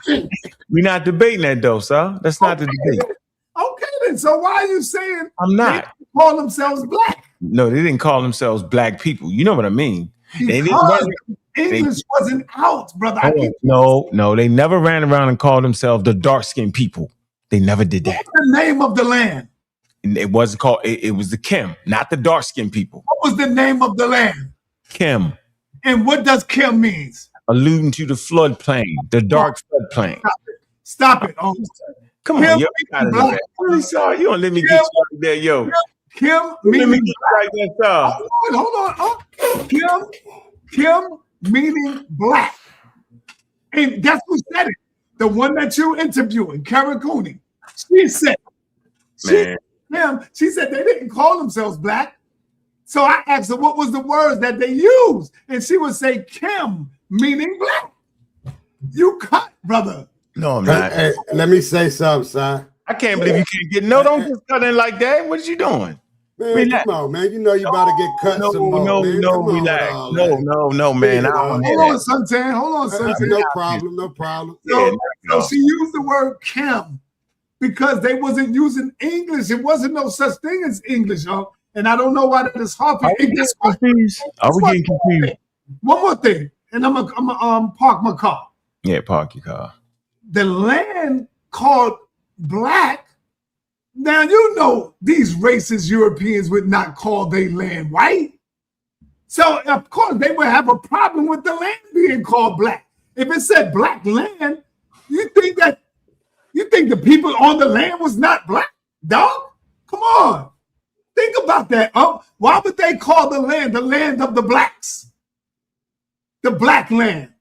Speaker 1: We're not debating that though, sir. That's not the debate.
Speaker 13: Okay, then. So why are you saying
Speaker 1: I'm not
Speaker 13: they call themselves black?
Speaker 1: No, they didn't call themselves black people. You know what I mean?
Speaker 13: English wasn't out, brother.
Speaker 1: No, they never ran around and called themselves the dark-skinned people. They never did that.
Speaker 13: What's the name of the land?
Speaker 1: It wasn't called. It was the Kim, not the dark-skinned people.
Speaker 13: What was the name of the land?
Speaker 1: Kim.
Speaker 13: And what does Kim means?
Speaker 1: Alluding to the floodplain, the dark floodplain.
Speaker 13: Stop it.
Speaker 1: Come on, yo. You gotta know that. You don't let me get you right there, yo.
Speaker 13: Kim
Speaker 1: meaning right there,
Speaker 13: hold on. Kim meaning black. And that's who said it. The one that you interviewing, Karakuni. She said they didn't call themselves black. So I asked her what was the words that they used. And she would say Kim meaning black. You cut, brother.
Speaker 1: No, I'm not.
Speaker 14: Hey, let me say something, son.
Speaker 1: I can't believe you can't get don't just cut in like that. What are you doing?
Speaker 14: Man, relax. Come on, man. You know you about to get cut some more, man.
Speaker 1: Relax. No, man.
Speaker 13: Hold on, Suntan.
Speaker 14: No problem.
Speaker 13: So she used the word Kim because they wasn't using English. It wasn't no such thing as English, huh? And I don't know why that is hard for you.
Speaker 1: Are we getting confused?
Speaker 13: One more thing, and I'm gonna park my car.
Speaker 1: Yeah, park your car.
Speaker 13: The land called black. Now, you know these racist Europeans would not call their land white. So, of course, they would have a problem with the land being called black. If it said black land, you think the people on the land was not black? Dog? Come on. Think about that. Why would they call the land of the blacks? The black land.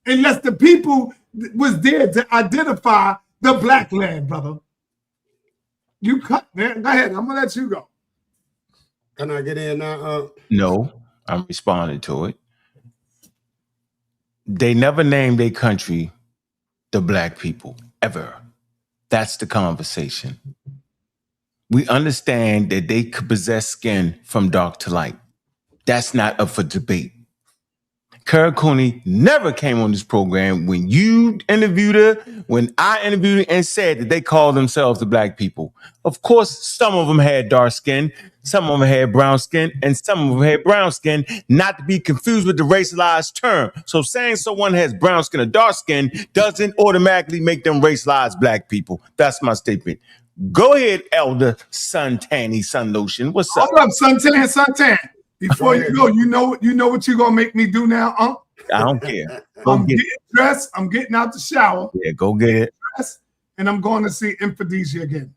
Speaker 13: Unless the people was there to identify the black land, brother. You cut, man. Go ahead. I'm gonna let you go.
Speaker 14: Can I get in now?
Speaker 1: No, I'm responding to it. They never named a country the black people, ever. That's the conversation. We understand that they could possess skin from dark to light. That's not up for debate. Karakuni never came on this program when you interviewed her, when I interviewed her, and said that they called themselves the black people. Of course, some of them had dark skin, some of them had brown skin, and some of them had brown skin, not to be confused with the racialized term. So saying someone has brown skin or dark skin doesn't automatically make them racialized black people. That's my statement. Go ahead, Elder Suntanny Sunlotion. What's up?
Speaker 13: Hold up, Suntan. Before you go, you know what you're gonna make me do now, Unc?
Speaker 1: I don't care.
Speaker 13: I'm getting dressed. I'm getting out the shower.
Speaker 1: Yeah, go get it.
Speaker 13: And I'm going to see Infodesia again.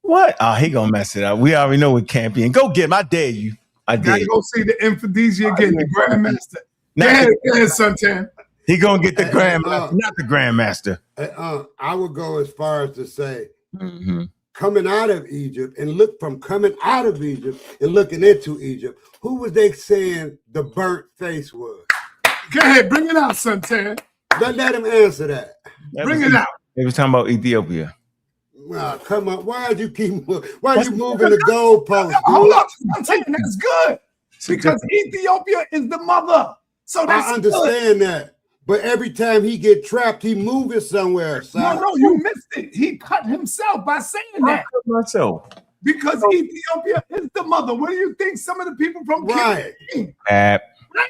Speaker 1: What? Oh, he gonna mess it up. We already know what Campion. Go get him. I dare you. I dare you.
Speaker 13: Gotta go see the Infodesia again, the Grandmaster. Go ahead, Suntan.
Speaker 1: He gonna get the Grandmaster, not the Grandmaster.
Speaker 14: I would go as far as to say, coming out of Egypt and look from coming out of Egypt and looking into Egypt, who was they saying the burnt face was?
Speaker 13: Go ahead, bring it out, Suntan.
Speaker 14: Let him answer that.
Speaker 13: Bring it out.
Speaker 1: They was talking about Ethiopia.
Speaker 14: Well, come on. Why are you moving the goalpost?
Speaker 13: Hold up, Suntan, that's good. Because Ethiopia is the mother. So that's
Speaker 14: I understand that. But every time he get trapped, he moving somewhere.
Speaker 13: No, you missed it. He cut himself by saying that.
Speaker 1: I cut myself.
Speaker 13: Because Ethiopia is the mother. What do you think some of the people from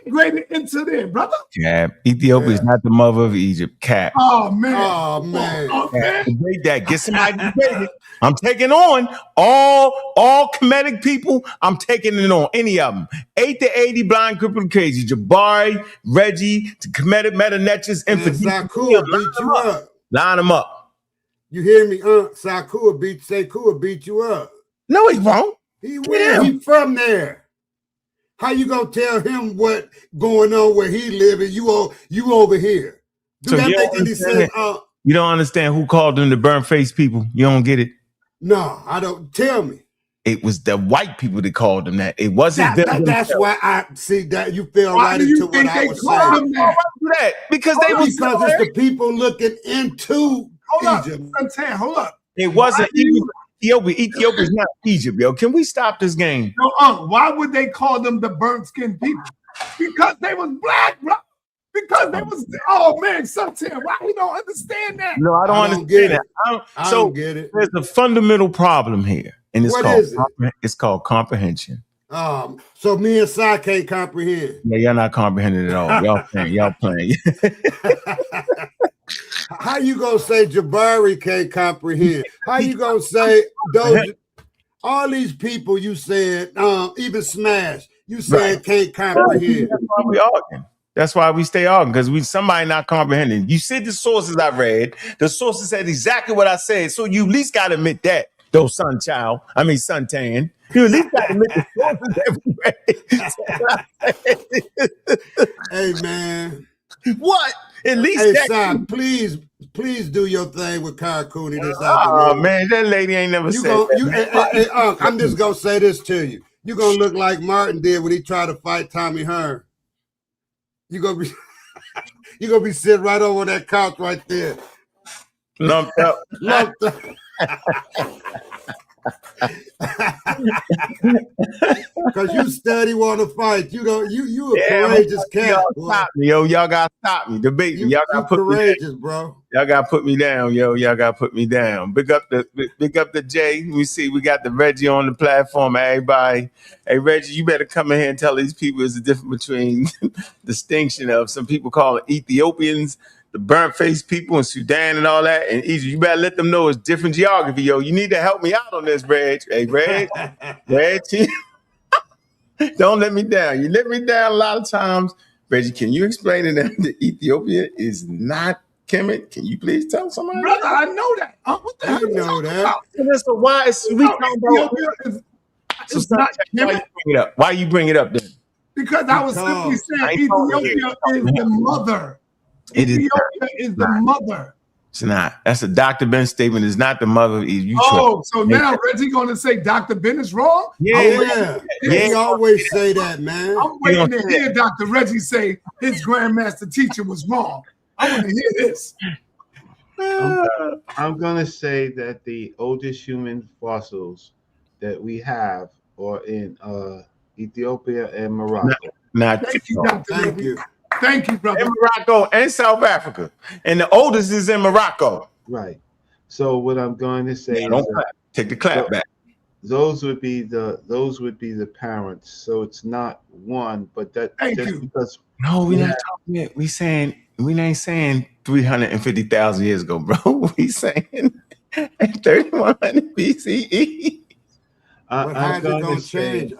Speaker 13: migrated into there, brother?
Speaker 1: Cap. Ethiopia is not the mother of Egypt. Cap.
Speaker 13: Oh man.
Speaker 1: Debate that. Get somebody to debate it. I'm taking on all Kemetic people. I'm taking it on. Any of them. 8 to 80 blind, crippled, crazy. Jabari, Reggie, the Kemetic Meta-Netches, and
Speaker 14: Sekue beat you up.
Speaker 1: Line them up.
Speaker 14: You hear me? Sekue beat you up.
Speaker 1: No, he won't.
Speaker 14: He will. He from there. How you gonna tell him what going on where he live and you over here? Do that make any sense?
Speaker 1: You don't understand who called them the burnt face people? You don't get it?
Speaker 14: No, I don't. Tell me.
Speaker 1: It was the white people that called them that. It wasn't them.
Speaker 14: That's why I see that you fell right into what I was saying.
Speaker 1: That? Because
Speaker 14: it's the people looking into Egypt.
Speaker 13: Hold up.
Speaker 1: It wasn't Ethiopia. Ethiopia is not Egypt, yo. Can we stop this game?
Speaker 13: No, why would they call them the burnt skin people? Because they was black, bro. Because they was, oh man, Suntan, why we don't understand that?
Speaker 1: No, I don't understand that.
Speaker 14: I don't get it.
Speaker 1: There's a fundamental problem here, and it's called comprehension.
Speaker 14: So me and Sai can't comprehend.
Speaker 1: Yeah, y'all not comprehending at all. Y'all playing.
Speaker 14: How you gonna say Jabari can't comprehend? How you gonna say those all these people you said, even Smash, you said can't comprehend?
Speaker 1: That's why we arguing. That's why we stay arguing, because somebody not comprehending. You see the sources I read. The sources said exactly what I said. So you at least gotta admit that, though, Suntan. You at least gotta admit the sources that we read.
Speaker 14: Hey man.
Speaker 1: What? At least
Speaker 14: hey, son, please do your thing with Karakuni this afternoon.
Speaker 1: Oh man, that lady ain't never said that.
Speaker 14: I'm just gonna say this to you. You're gonna look like Martin did when he tried to fight Tommy Hearn. You're gonna be sitting right over that couch right there.
Speaker 1: Lumped up.
Speaker 14: Because you steady want to fight. You a courageous cat.
Speaker 1: Y'all gotta stop me. Debate me. Y'all gotta put
Speaker 14: courageous,
Speaker 1: me down.
Speaker 14: bro.
Speaker 1: Y'all gotta put me down, yo. Y'all gotta put me down. Big up the Jay. We see we got the Reggie on the platform. Everybody. Hey Reggie, you better come in here and tell these people there's a difference between distinction of some people call it Ethiopians, the burnt face people in Sudan and all that, and Egypt. You better let them know it's different geography, yo. You need to help me out on this, Reg. Hey, Reg. Don't let me down. You let me down a lot of times. Reggie, can you explain to them that Ethiopia is not Kemet? Can you please tell somebody?
Speaker 13: Brother, I know that. What the hell
Speaker 14: you know that?
Speaker 1: So why is we talking about
Speaker 13: it's not Kemet?
Speaker 1: Why you bring it up then?
Speaker 13: Because I was simply saying Ethiopia is the mother. Ethiopia is the mother.
Speaker 1: It's not. That's a Dr. Ben statement. It's not the mother of Egypt.
Speaker 13: So now Reggie going to say Dr. Ben is wrong?
Speaker 14: Yeah. He always say that, man.
Speaker 13: I'm waiting to hear Dr. Reggie say his grandmaster teacher was wrong. I want to hear this.
Speaker 9: I'm going to say that the oldest human fossils that we have are in Ethiopia and Morocco.
Speaker 13: Thank you, Dr.
Speaker 14: Thank you.
Speaker 13: Thank you, brother.
Speaker 1: In Morocco and South Africa. And the oldest is in Morocco.
Speaker 9: Right. So what I'm going to say
Speaker 1: is take the clap back.
Speaker 9: Those would be the parents. So it's not one, but that because
Speaker 1: we're not talking it. We ain't saying 350,000 years ago, bro. We saying 3100 BCE.
Speaker 14: But how's it gonna change,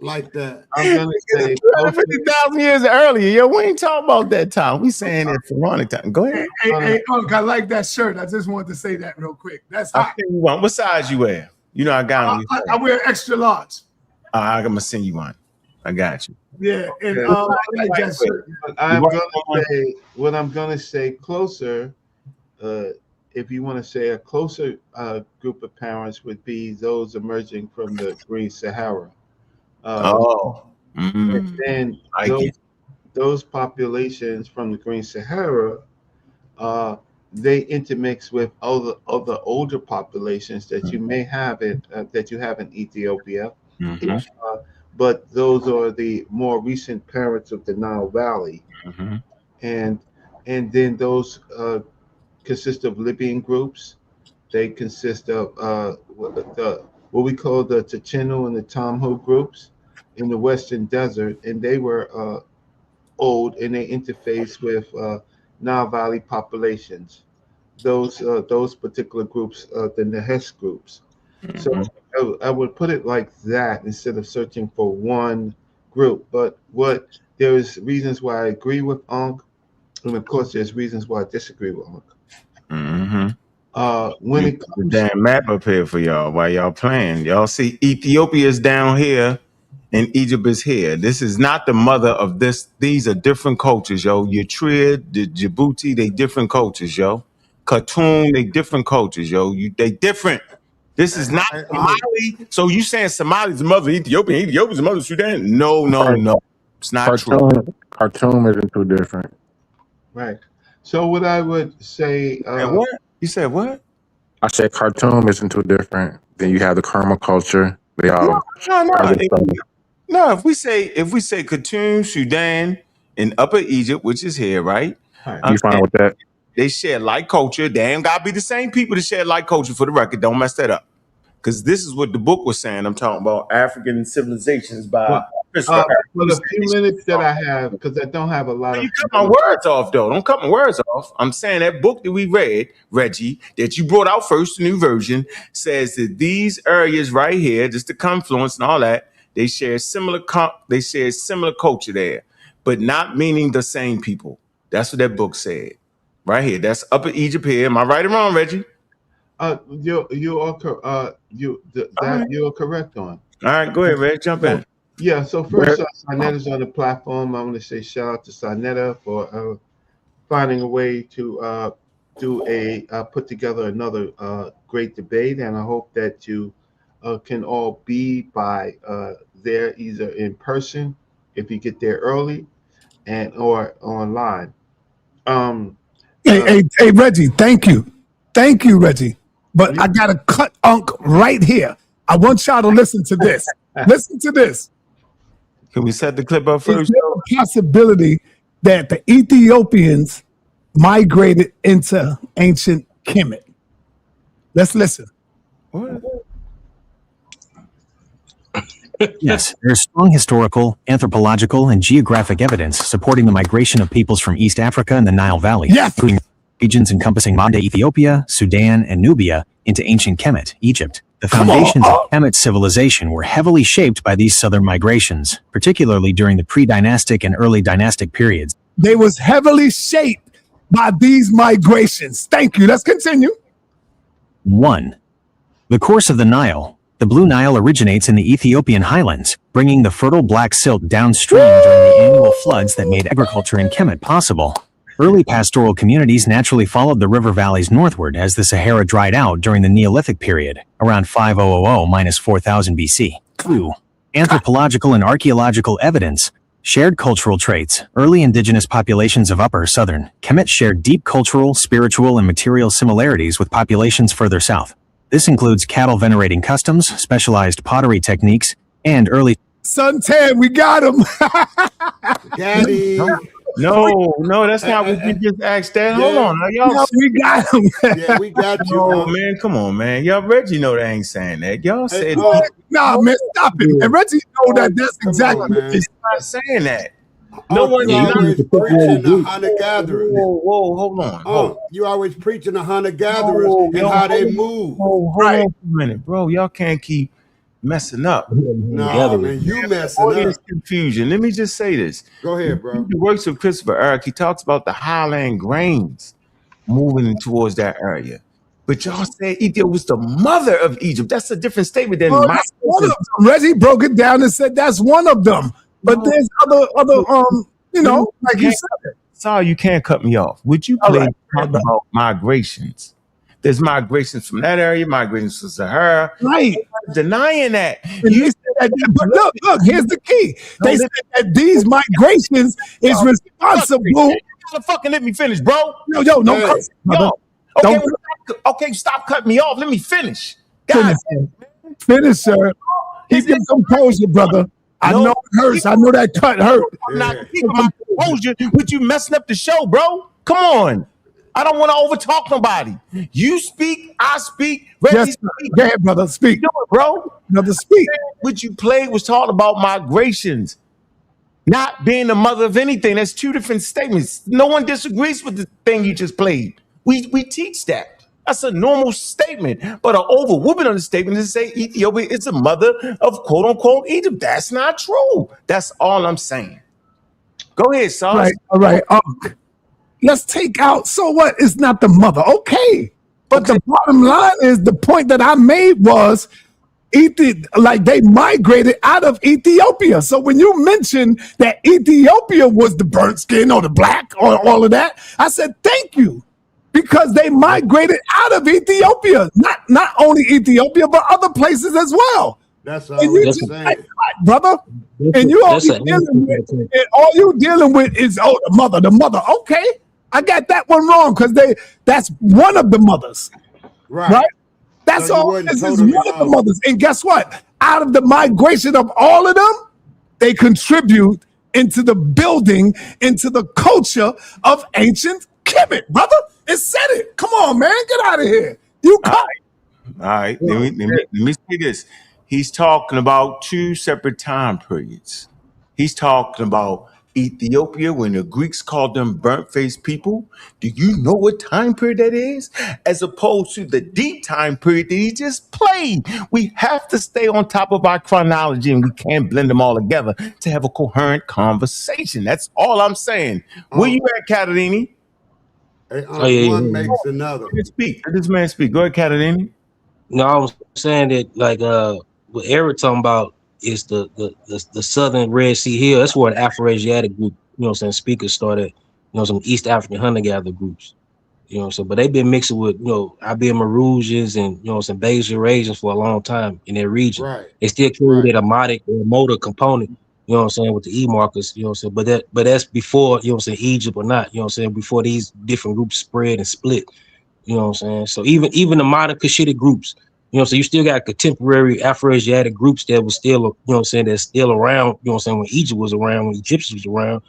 Speaker 14: like that?
Speaker 9: I'm gonna say
Speaker 1: 250,000 years earlier. Yo, we ain't talking about that time. We saying that pharaonic time. Go ahead.
Speaker 13: Hey, Unc, I like that shirt. I just wanted to say that real quick. That's hot.
Speaker 1: I'll send you one. What size you wear? You know I got them.
Speaker 13: I wear extra large.
Speaker 1: I'm gonna send you one. I got you.
Speaker 13: Yeah, and I like that shirt.
Speaker 9: What I'm gonna say closer. If you want to say a closer group of parents would be those emerging from the Green Sahara. And then those populations from the Green Sahara, they intermix with other older populations that you may have in Ethiopia. But those are the more recent parents of the Nile Valley, and then those consist of Libyan groups. They consist of what we call the Ticino and the Tomho groups in the Western Desert, and they were old, and they interface with Nile Valley populations. Those particular groups, the Nahes groups. So I would put it like that instead of searching for one group. But there's reasons why I agree with Ankh, and of course there's reasons why I disagree with Ankh. When it comes,
Speaker 1: damn map up here for y'all while y'all playing. Y'all see Ethiopia is down here and Egypt is here. This is not the mother of this. These are different cultures, yo. Eritrea, the Djibouti, they different cultures, yo. Khartoum, they different cultures, yo. They different. This is not Somali. So you saying Somali's the mother of Ethiopia, Ethiopia's the mother of Sudan? No. It's not true.
Speaker 15: Khartoum isn't too different.
Speaker 9: Right. So what I would say,
Speaker 1: what? You said what?
Speaker 15: I said Khartoum isn't too different. Then you have the Kerma culture. They all
Speaker 1: No, if we say Khartoum, Sudan, and Upper Egypt, which is here, right?
Speaker 15: You fine with that?
Speaker 1: They share like culture. They ain't gotta be the same people to share like culture, for the record. Don't mess that up. Because this is what the book was saying. I'm talking about African civilizations by
Speaker 9: for the few minutes that I have, because I don't have a lot
Speaker 1: You cut my words off, though. Don't cut my words off. I'm saying that book that we read, Reggie, that you brought out first, the new version, says that these areas right here, just the confluence and all that, they share similar culture there, but not meaning the same people. That's what that book said. Right here. That's Upper Egypt here. Am I right or wrong, Reggie?
Speaker 9: You are correct on.
Speaker 1: All right, go ahead, Reg. Jump in.
Speaker 9: Yeah. So first, sa.neter is on the platform. I want to say shout out to sa.neter for finding a way to put together another great debate, and I hope that you can all be by there either in person if you get there early, or online.
Speaker 13: Hey, Reggie, thank you, Reggie. But I gotta cut Unc right here. I want y'all to listen to this. Listen to this.
Speaker 1: Can we set the clip up first?
Speaker 13: Is there a possibility that the Ethiopians migrated into ancient Kemet? Let's listen.
Speaker 1: What?
Speaker 16: Yes, there's strong historical, anthropological, and geographic evidence supporting the migration of peoples from East Africa and the Nile Valley, including regions encompassing modern-day Ethiopia, Sudan, and Nubia, into ancient Kemet, Egypt. The foundations of Kemet civilization were heavily shaped by these southern migrations, particularly during the pre-dynastic and early dynastic periods.
Speaker 13: They was heavily shaped by these migrations. Thank you. Let's continue.
Speaker 16: 1. The course of the Nile. The Blue Nile originates in the Ethiopian highlands, bringing the fertile black silt downstream during the annual floods that made agriculture in Kemet possible. Early pastoral communities naturally followed the river valleys northward as the Sahara dried out during the Neolithic period, around 5000–4000 BC. 2. Anthropological and archaeological evidence. Shared cultural traits. Early indigenous populations of Upper Southern Kemet shared deep cultural, spiritual, and material similarities with populations further south. This includes cattle venerating customs, specialized pottery techniques, and early...
Speaker 13: Suntan, we got him!
Speaker 14: Daddy!
Speaker 1: No, that's not what you just asked that. Hold on. Y'all,
Speaker 13: we got him.
Speaker 14: Yeah, we got you.
Speaker 1: Oh, man, come on, man. Y'all, Reggie know they ain't saying that. Y'all said...
Speaker 13: Nah, man, stop it. And Reggie know that that's exactly what
Speaker 1: he's not saying that. No one
Speaker 14: always preaching the hunter-gatherers.
Speaker 1: Whoa, hold on.
Speaker 14: You always preaching the hunter-gatherers and how they move.
Speaker 1: Hold on a minute, bro. Y'all can't keep messing up.
Speaker 14: Nah, man, you messing
Speaker 1: Audience
Speaker 14: up.
Speaker 1: confusion. Let me just say this.
Speaker 14: Go ahead, bro.
Speaker 1: The works of Christopher Eric, he talks about the highland grains moving towards that area. But y'all say Ethiopia was the mother of Egypt. That's a different statement than
Speaker 13: Oh,
Speaker 1: my.
Speaker 13: that's one of them. Reggie broke it down and said that's one of them. But there's other you know, like you said.
Speaker 1: Sorry, you can't cut me off. Would you please talk about migrations? There's migrations from that area, migrations to Sahara.
Speaker 13: Right.
Speaker 1: Denying that.
Speaker 13: You said that, but look, here's the key. They said that these migrations is responsible.
Speaker 1: Fucking let me finish, bro.
Speaker 13: Yo, no cuss, brother.
Speaker 1: Okay, stop cutting me off. Let me finish. God,
Speaker 13: Finish, sir. Keep your composure, brother. I know it hurts. I know that cut hurt.
Speaker 1: I'm not keeping my composure with you messing up the show, bro. Come on. I don't want to overtalk nobody. You speak, I speak.
Speaker 13: Yes, speak. Go ahead, brother. Speak.
Speaker 1: Do it, bro.
Speaker 13: Brother, speak.
Speaker 1: What you played was talking about migrations, not being the mother of anything. That's two different statements. No one disagrees with the thing you just played. We teach that. That's a normal statement. But an over-whooping understatement is to say Ethiopia is the mother of quote-unquote Egypt. That's not true. That's all I'm saying. Go ahead, Sarge.
Speaker 13: All right. Let's take out, so what? It's not the mother. Okay. But the bottom line is the point that I made was like they migrated out of Ethiopia. So when you mentioned that Ethiopia was the burnt skin or the black or all of that, I said, thank you. Because they migrated out of Ethiopia. Not only Ethiopia, but other places as well.
Speaker 14: That's all
Speaker 13: I'm saying, brother. And you all dealing with is the mother. Okay, I got that one wrong because that's one of the mothers, right? That's all. This is one of the mothers. And guess what? Out of the migration of all of them, they contribute into the building, into the culture of ancient Kemet, brother. It said it. Come on, man. Get out of here. You come.
Speaker 1: All right. Let me say this. He's talking about two separate time periods. He's talking about Ethiopia when the Greeks called them burnt-faced people. Do you know what time period that is? As opposed to the deep time period that he just played. We have to stay on top of our chronology and we can't blend them all together to have a coherent conversation. That's all I'm saying. Where you at, Catalini?
Speaker 14: One makes another.
Speaker 1: Speak. Let this man speak. Go ahead, Catalini.
Speaker 11: No, I was saying that like what Eric talking about is the southern Red Sea Hill. That's where the Afro-Asiatic group, speakers started, some East African hunter-gatherer groups. But they've been mixing with, Iberian Maroosians and some Bayesian Asians for a long time in their region.
Speaker 14: Right.
Speaker 11: They still carry that Amadic or motor component, with the E markers, but that's before, Egypt or not, before these different groups spread and split, So even the modern Cushitic groups, so you still got contemporary Afro-Asiatic groups that was still, that's still around, when Egypt was around, when Egyptians was around,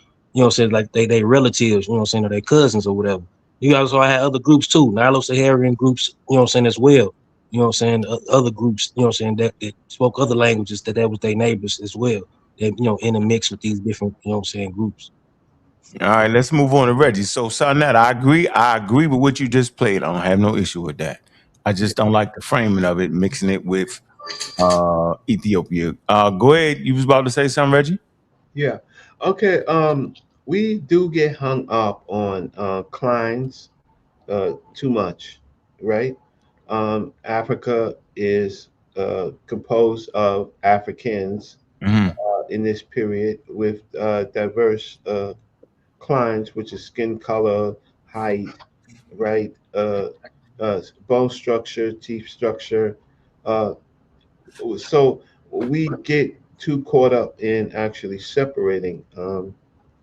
Speaker 11: like they relatives, or their cousins or whatever. You also had other groups too, Nilo-Saharan groups, as well. Other groups, that spoke other languages that was their neighbors as well. That, in a mix with these different, groups.
Speaker 1: All right, let's move on to Reggie. So, sa.neter, I agree with what you just played. I don't have no issue with that. I just don't like the framing of it, mixing it with Ethiopia. Go ahead. You was about to say something, Reggie?
Speaker 9: Yeah. Okay. We do get hung up on clines too much, right? Africa is composed of Africans in this period with diverse clines, which is skin color, height, right? Bone structure, teeth structure. So we get too caught up in actually separating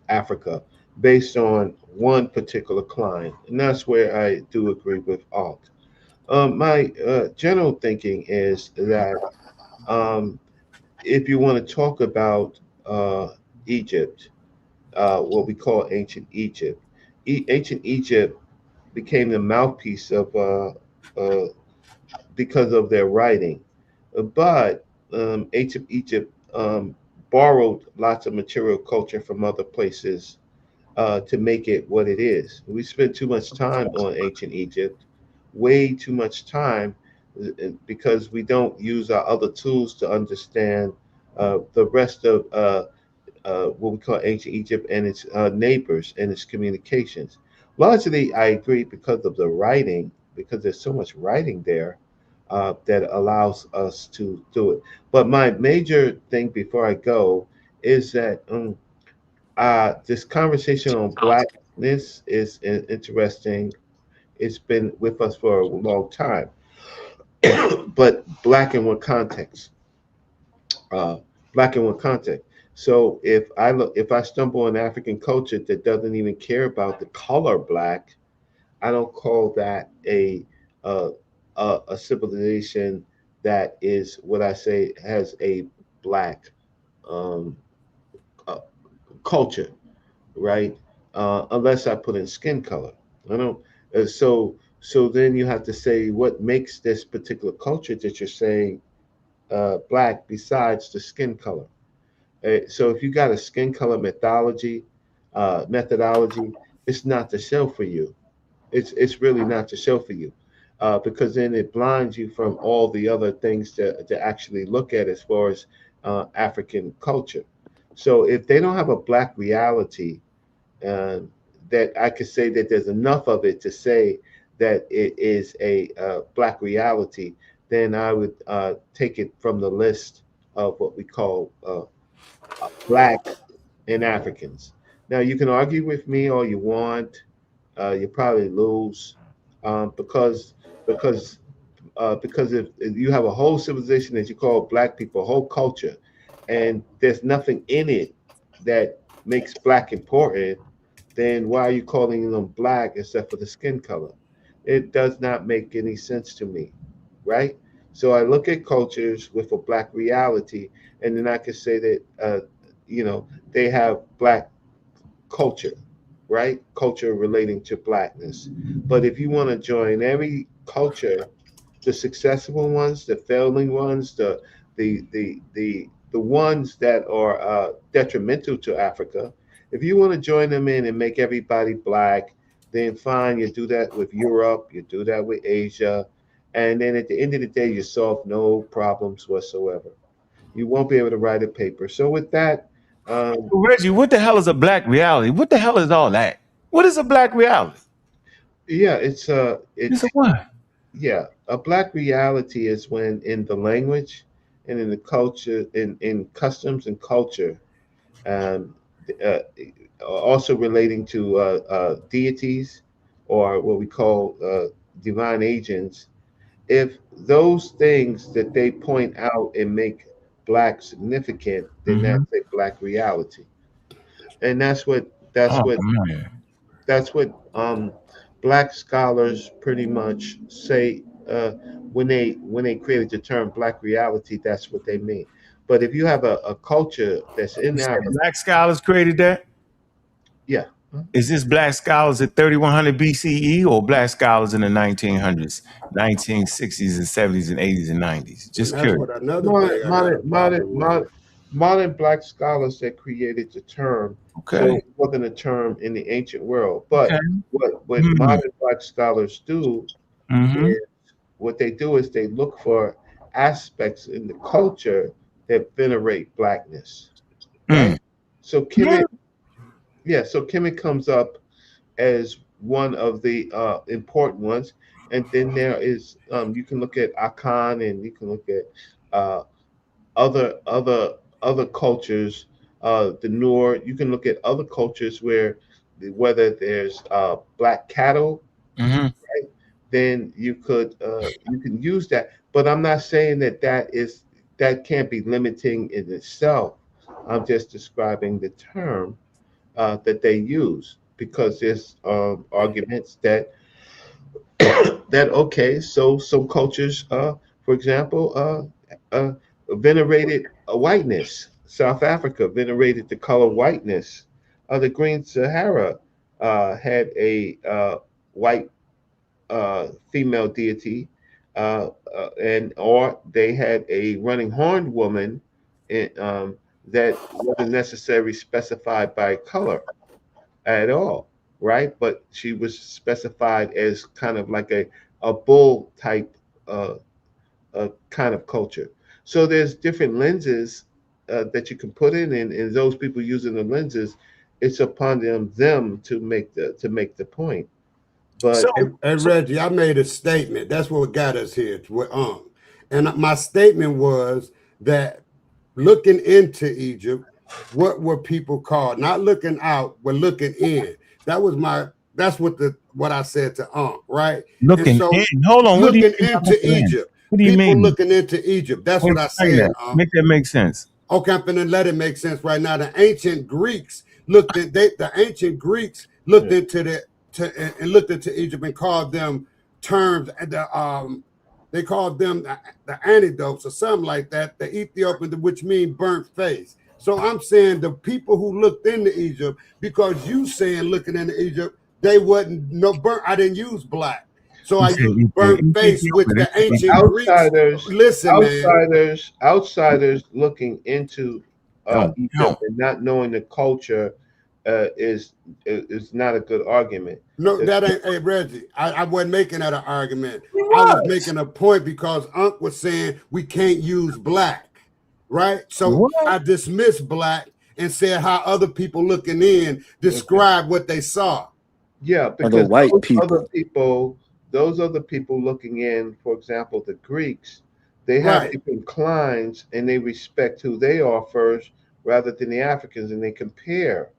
Speaker 9: Africa based on one particular cline. And that's where I do agree with Alt. My general thinking is that if you want to talk about Egypt, what we call ancient Egypt, ancient Egypt became the mouthpiece of because of their writing, but ancient Egypt borrowed lots of material culture from other places to make it what it is. We spent too much time on ancient Egypt, way too much time because we don't use our other tools to understand the rest of what we call ancient Egypt and its neighbors and its communications. Largely, I agree because of the writing, because there's so much writing there that allows us to do it. But my major thing before I go is that this conversation on blackness is interesting. It's been with us for a long time, but black in what context? Uh, Black in what context? So if I stumble on African culture that doesn't even care about the color black, I don't call that uh, a civilization that is what I say has a black um, uh, culture, right? Unless I put in skin color. I don't. So then you have to say what makes this particular culture that you're saying black besides the skin color. So if you got a skin color methodology, it's not the show for you. It's really not the show for you, because then it blinds you from all the other things to actually look at as far as African culture. So if they don't have a black reality, uh, that I could say that there's enough of it to say that it is a black reality, then I would take it from the list of what we call black and Africans. Now you can argue with me all you want. You probably lose because because because if you have a whole civilization that you call black people, a whole culture, and there's nothing in it that makes black important, then why are you calling them black except for the skin color? It does not make any sense to me, right? So I look at cultures with a black reality, and then I can say that they have black culture, right? Culture relating to blackness. But if you want to join every culture, the successful ones, the failing ones, the ones that are detrimental to Africa, if you want to join them in and make everybody black, then fine, you do that with Europe, you do that with Asia, and then at the end of the day, you solve no problems whatsoever. You won't be able to write a paper. So with that,
Speaker 1: Reggie, what the hell is a black reality? What the hell is all that? What is a black reality?
Speaker 9: yeah, it's
Speaker 1: It's a what?
Speaker 9: yeah, a black reality is when in the language and in the culture, in customs and culture, um, uh, also relating to deities or what we call divine agents. If those things that they point out and make black significant, then
Speaker 1: Mm-hmm.
Speaker 9: that's a black reality, and
Speaker 1: Oh man.
Speaker 9: that's what black scholars pretty much say when they created the term black reality. That's what they mean. But if you have a culture that's in
Speaker 1: You said
Speaker 9: Africa,
Speaker 1: black scholars created that?
Speaker 9: yeah,
Speaker 1: Is this black scholars at 3100 BCE or black scholars in the 1900s, 1960s and 70s and 80s and 90s?
Speaker 14: And
Speaker 1: Just
Speaker 14: that's
Speaker 1: curious.
Speaker 14: what another thing I got a problem with.
Speaker 9: modern black scholars that created the term. So
Speaker 1: Okay.
Speaker 9: it wasn't a term in the ancient world.
Speaker 1: Okay.
Speaker 9: But what
Speaker 1: Hmm.
Speaker 9: modern black scholars do
Speaker 1: Mm-hmm.
Speaker 9: is what they do is they look for aspects in the culture that venerate blackness,
Speaker 1: Mm.
Speaker 9: right? So
Speaker 1: Yeah.
Speaker 9: So Kemet comes up as one of the important ones, and then there is you can look at Akan and you can look at uh, other cultures, the Noor. You can look at other cultures where whether there's black cattle,
Speaker 1: Mm-hmm.
Speaker 9: then you can use that. But I'm not saying that can't be limiting in itself. I'm just describing the term that they use because there's arguments that that okay, so some cultures, for example, venerated whiteness. South Africa venerated the color whiteness. The Green Sahara had a white female deity, and or they had a running horned woman that wasn't necessarily specified by color at all, right? But she was specified as kind of like a bull type uh, kind of culture. So there's different lenses that you can put in, and those people using the lenses, it's upon them to make the point. But
Speaker 14: and Reggie, I made a statement. That's what got us here. And my statement was that looking into Egypt, what were people called? Not looking out, but looking in. That's what I said to right?
Speaker 1: Looking in. Hold on.
Speaker 14: Looking into Egypt.
Speaker 1: What do you
Speaker 14: people
Speaker 1: mean?
Speaker 14: Looking into Egypt. That's what I said.
Speaker 1: Make that make sense.
Speaker 14: Okay, I'm gonna let it make sense right now. The ancient Greeks looked into Egypt and called them terms. They called them the antidotes or something like that. The Ethiopian, which mean burnt face. So I'm saying the people who looked into Egypt, because you saying looking into Egypt, they wasn't no burnt. I didn't use black. So I used burnt face, which the ancient
Speaker 9: outsiders,
Speaker 14: Greeks. Listen,
Speaker 9: outsiders looking into Egypt and not knowing the culture is not a good argument.
Speaker 14: No, that ain't. Hey, Reggie, I wasn't making that an argument. I was making a point because Ankh was saying we can't use black, right? So I dismissed black and said how other people looking in describe what they saw.
Speaker 9: Yeah, because those other people looking in, for example, the Greeks, they have different climes and they respect who they are first rather than the Africans, and they compare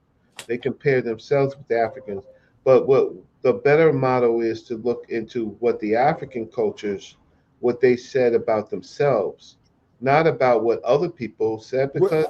Speaker 9: themselves with the Africans. But what the better model is to look into what the African cultures, what they said about themselves, not about what other people said, because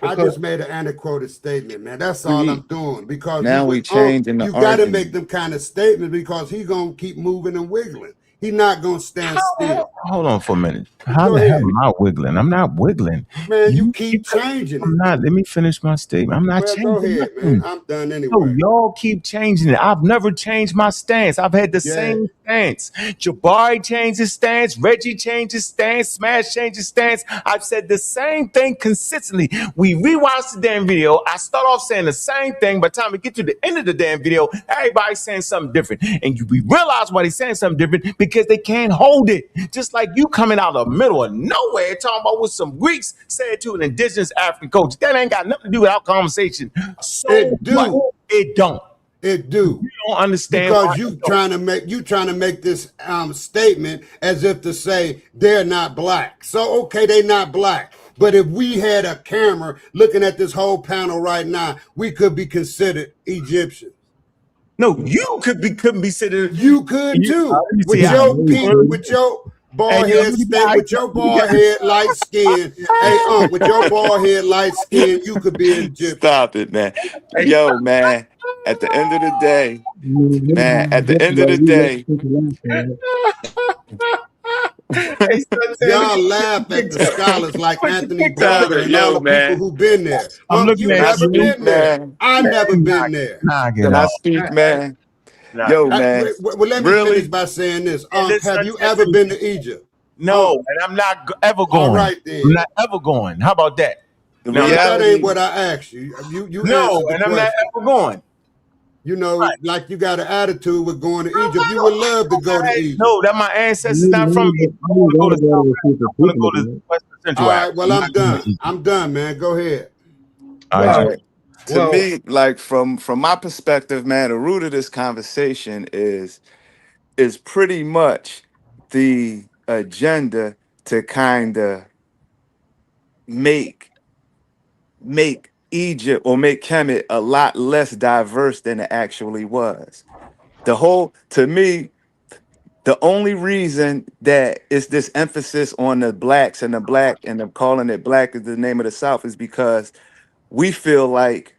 Speaker 14: I just made an antiquated statement, man. That's all I'm doing. Because
Speaker 17: now we changing the
Speaker 14: you got to make them kind of statements because he's gonna keep moving and wiggling. He's not gonna stand still.
Speaker 1: Hold on for a minute. How the hell am I wiggling? I'm not wiggling.
Speaker 14: Man, you keep changing it.
Speaker 1: I'm not. Let me finish my statement. I'm not changing.
Speaker 14: Go ahead, man. I'm done anyway.
Speaker 1: No, y'all keep changing it. I've never changed my stance. I've had the same stance. Jabari changed his stance. Reggie changed his stance. Smash changed his stance. I've said the same thing consistently. We rewatched the damn video. I start off saying the same thing. By the time we get to the end of the damn video, everybody's saying something different. And we realize why they're saying something different, because they can't hold it. Just like you coming out of the middle of nowhere talking about what some Greeks said to an indigenous African culture. That ain't got nothing to do with our conversation. So
Speaker 14: it do.
Speaker 1: It don't.
Speaker 14: It do.
Speaker 1: You don't understand
Speaker 14: because you trying to make this statement as if to say they're not black. So okay, they not black. But if we had a camera looking at this whole panel right now, we could be considered Egyptian.
Speaker 1: No, you couldn't be considered.
Speaker 14: You could too. With your bald head, with your bald head, light skin. Hey, with your bald head, light skin, you could be Egyptian.
Speaker 17: Stop it, man. Yo, man. At the end of the day,
Speaker 14: y'all laugh at the scholars like Anthony Brother and all the people who've been there. You never been there. I never been there.
Speaker 17: Can I speak, man? Yo, man.
Speaker 14: Well, let me finish by saying this. Have you ever been to Egypt?
Speaker 1: No, and I'm not ever going. All right, then. I'm not ever going. How about that?
Speaker 14: No, that ain't what I asked you. You
Speaker 1: no, and I'm not ever going.
Speaker 14: You know, like you got an attitude with going to Egypt. You would love to go to Egypt.
Speaker 1: No, that my ancestors not from Egypt. I want to go to Western Central.
Speaker 14: All right, well, I'm done. I'm done, man. Go ahead.
Speaker 17: All right. To me, like from my perspective, man, the root of this conversation is pretty much the agenda to kind of make Egypt or make Kemet a lot less diverse than it actually was. To me, the only reason that it's this emphasis on the blacks and the black and them calling it black is the name of the South is because we feel like,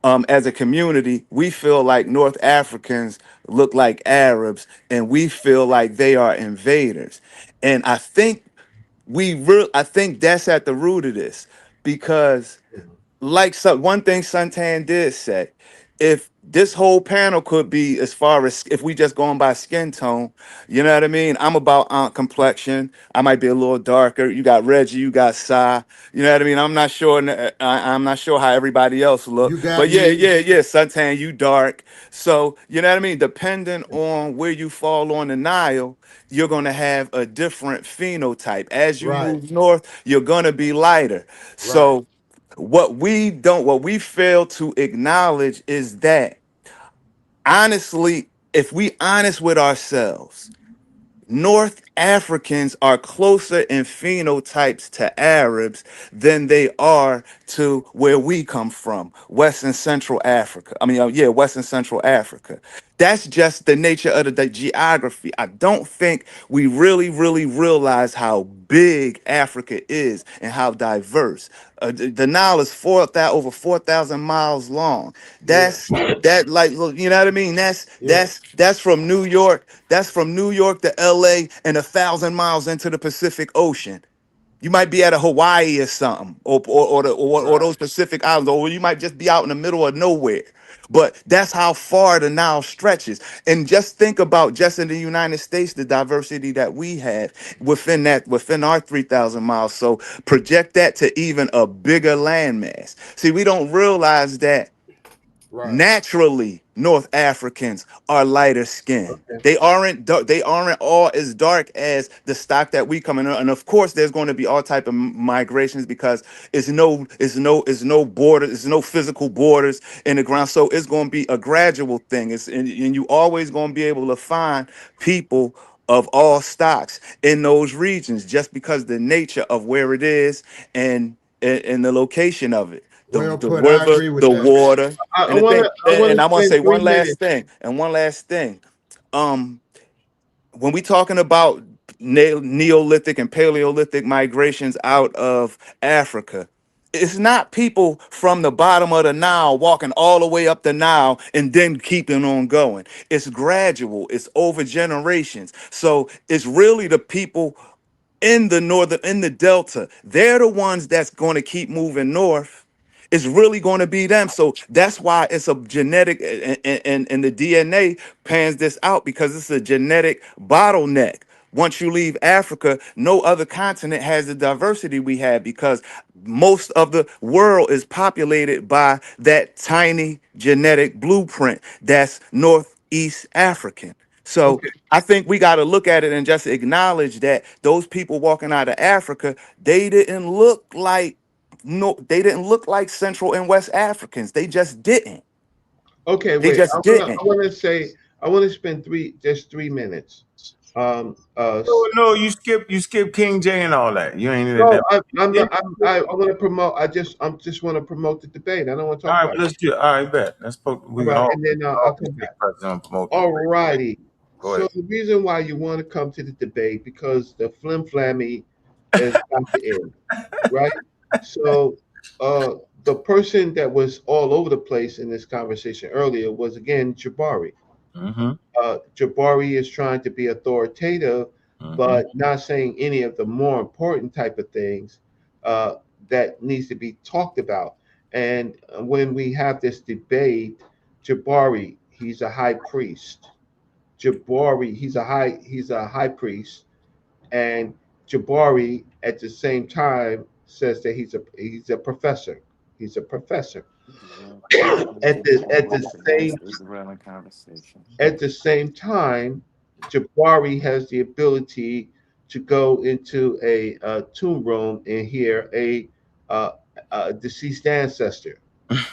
Speaker 17: as a community, we feel like North Africans look like Arabs and we feel like they are invaders. And I think that's at the root of this because one thing Suntan did say, if this whole panel could be, as far as if we just going by skin tone, you know what I mean? I'm about complexion. I might be a little darker. You got Reggie, you got Sa. You know what I mean? I'm not sure. I'm not sure how everybody else look.
Speaker 14: You got
Speaker 17: But yeah,
Speaker 14: me.
Speaker 17: suntan, you dark. So you know what I mean? Depending on where you fall on the Nile, you're gonna have a different phenotype. As you
Speaker 14: Right.
Speaker 17: move north, you're gonna be lighter.
Speaker 14: Right.
Speaker 17: So what we fail to acknowledge is that, honestly, if we honest with ourselves, North Africans are closer in phenotypes to Arabs than they are to where we come from, West and Central Africa. West and Central Africa. That's just the nature of the geography. I don't think we really, really realize how big Africa is and how diverse. The Nile is over 4,000 miles long. That's that, like, look, you know what I mean? That's from New York. That's from New York to LA and 1,000 miles into the Pacific Ocean. You might be at a Hawaii or something, or those Pacific Islands, or you might just be out in the middle of nowhere. But that's how far the Nile stretches. And just think about, just in the United States, the diversity that we have within our 3,000 miles. So project that to even a bigger landmass. See, we don't realize that naturally North Africans are lighter skinned. They aren't all as dark as the stock that we come in. And of course, there's going to be all type of migrations, because it's no border, it's no physical borders in the ground. So it's going to be a gradual thing. And you always going to be able to find people of all stocks in those regions, just because the nature of where it is and the location of it. The
Speaker 14: Put. I
Speaker 17: river,
Speaker 14: agree with
Speaker 17: the
Speaker 14: that.
Speaker 17: water,
Speaker 9: I
Speaker 17: and the
Speaker 9: want
Speaker 17: thing.
Speaker 9: to
Speaker 17: And I want to
Speaker 9: spend
Speaker 17: say
Speaker 9: 3 minutes.
Speaker 17: one last thing. When we talking about Neolithic and Paleolithic migrations out of Africa, it's not people from the bottom of the Nile walking all the way up the Nile and then keeping on going. It's gradual. It's over generations. So it's really the people in the Delta. They're the ones that's going to keep moving north. It's really going to be them. So that's why it's a genetic, and the DNA pans this out, because it's a genetic bottleneck. Once you leave Africa, no other continent has the diversity we have, because most of the world is populated by that tiny genetic blueprint that's Northeast African. So I think we got to look at it and just acknowledge that those people walking out of Africa, they didn't look like Central and West Africans. They just didn't.
Speaker 9: Okay,
Speaker 17: They
Speaker 9: wait.
Speaker 17: just didn't.
Speaker 9: I want to spend 3 minutes.
Speaker 1: No, you skip King J and all that. You ain't
Speaker 9: No,
Speaker 1: that.
Speaker 9: I want to promote. I just want to promote the debate. I don't want to
Speaker 1: All
Speaker 9: talk
Speaker 1: right,
Speaker 9: about
Speaker 1: but let's do it. All right, bet.
Speaker 9: All right, and then I'll come back. All righty. So the reason why you want to come to the debate, because the flim flammy is about to end, right? So the person that was all over the place in this conversation earlier was, again, Jabari. Jabari is trying to be authoritative, but not saying any of the more important type of things that needs to be talked about. And when we have this debate, Jabari, he's a high priest. Jabari, he's a high priest, and Jabari at the same time says that he's a professor. He's a professor. At the same time, Jabari has the ability to go into a tomb room and hear a deceased ancestor.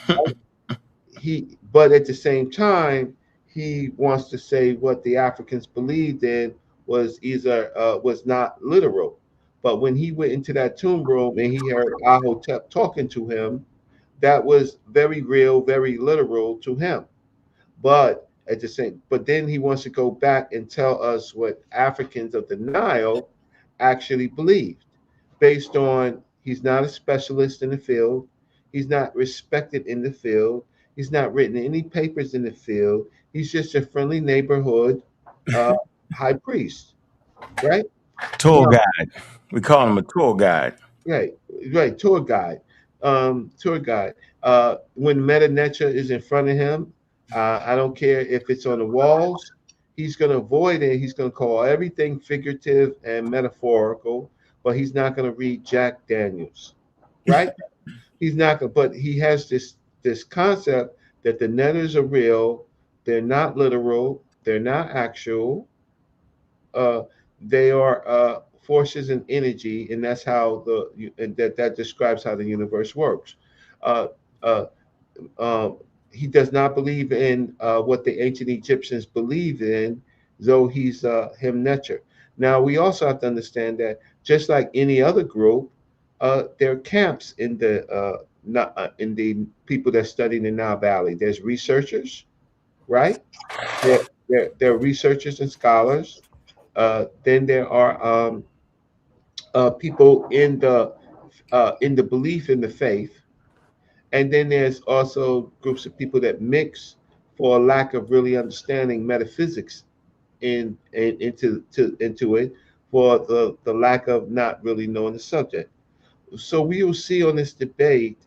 Speaker 9: But at the same time, he wants to say what the Africans believed in was not literal. But when he went into that tomb room and he heard Ahotep talking to him, that was very real, very literal to him. But then he wants to go back and tell us what Africans of the Nile actually believed, based on he's not a specialist in the field, he's not respected in the field, he's not written any papers in the field, he's just a friendly neighborhood high priest, right?
Speaker 1: Tour guide. We call him a tour guide.
Speaker 9: Right, tour guide. When Meta Necha is in front of him, I don't care if it's on the walls. He's going to avoid it. He's going to call everything figurative and metaphorical, but he's not going to read Jack Daniels, right? He's not going. But he has this concept that the netters are real. They're not literal. They're not actual. They are forces and energy, and that's how that describes how the universe works. Uh, uh, he does not believe in what the ancient Egyptians believed in, though he's sa.neter. Now we also have to understand that just like any other group, there are camps in the people that study in the Nile Valley. There's researchers, right? There are researchers and scholars. Then there are people in the belief in the faith, and then there's also groups of people that mix for a lack of really understanding metaphysics into it, for the lack of not really knowing the subject. So we will see on this debate.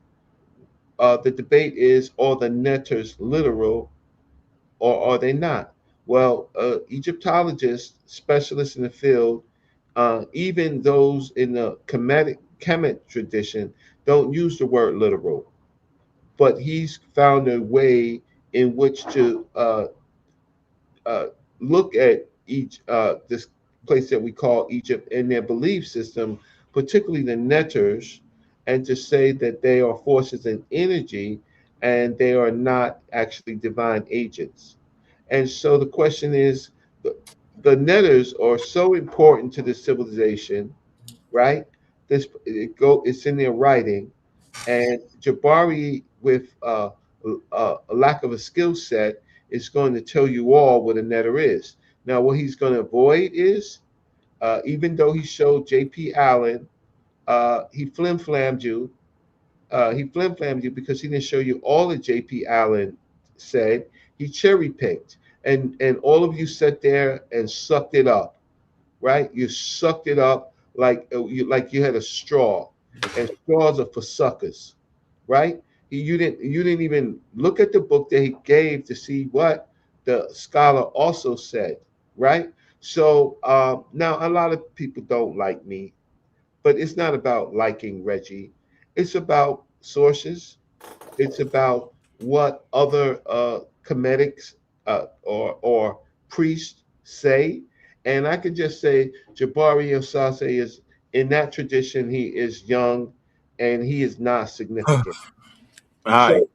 Speaker 9: The debate is: are the netters literal, or are they not? Well, Egyptologists, specialists in the field, even those in the Kemet tradition, don't use the word literal, but he's found a way in which to look at this place that we call Egypt and their belief system, particularly the netters, and to say that they are forces and energy and they are not actually divine agents. And so the question is, the netters are so important to the civilization, right? It's in their writing, and Jabari, with a lack of a skill set, is going to tell you all what a netter is. Now, what he's going to avoid is, even though he showed J.P. Allen, he flim-flammed you. He flim-flammed you because he didn't show you all that J.P. Allen said. He cherry-picked, and all of you sat there and sucked it up, right? You sucked it up like you had a straw, and straws are for suckers, right? You didn't even look at the book that he gave to see what the scholar also said, right? So now a lot of people don't like me, but it's not about liking Reggie. It's about sources. It's about what other comedics or priests say. And I could just say Jabari Osase is in that tradition. He is young, and he is not significant.
Speaker 1: All right.
Speaker 9: So,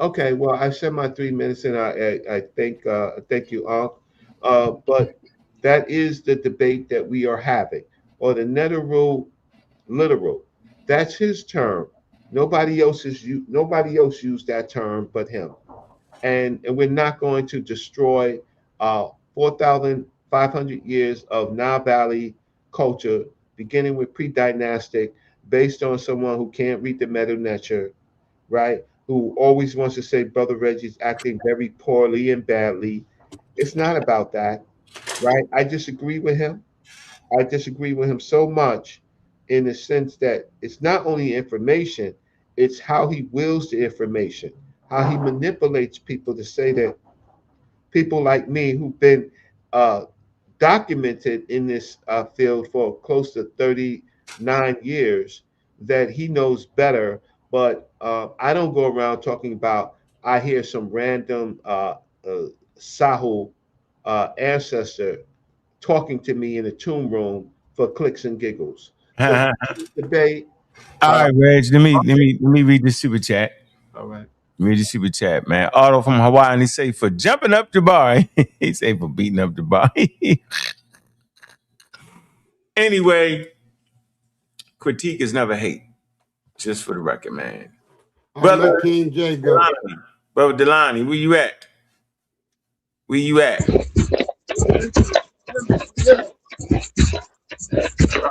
Speaker 9: okay, well, I said my 3 minutes, and I thank you, Ankh. But that is the debate that we are having, or the literal. That's his term. Nobody else used that term but him. And we're not going to destroy 4,500 years of Nile Valley culture, beginning with pre-dynastic, based on someone who can't read the meta-nature, right? Who always wants to say Brother Reggie's acting very poorly and badly. It's not about that, right? I disagree with him. I disagree with him so much in the sense that it's not only information, it's how he wills the information, how he manipulates people to say that people like me who've been documented in this field for close to 39 years, that he knows better. But I don't go around talking about, I hear some random Sahu ancestor talking to me in a tomb room for clicks and giggles. So debate.
Speaker 1: All right, Reg. Let me read the super chat.
Speaker 9: All right.
Speaker 1: Read the super chat, man. Otto from Hawaii, and he say for jumping up Jabari. He say for beating up Jabari. Anyway, critique is never hate. Just for the record, man.
Speaker 14: Brother King J go.
Speaker 1: Brother Delani, where you at? Where you at?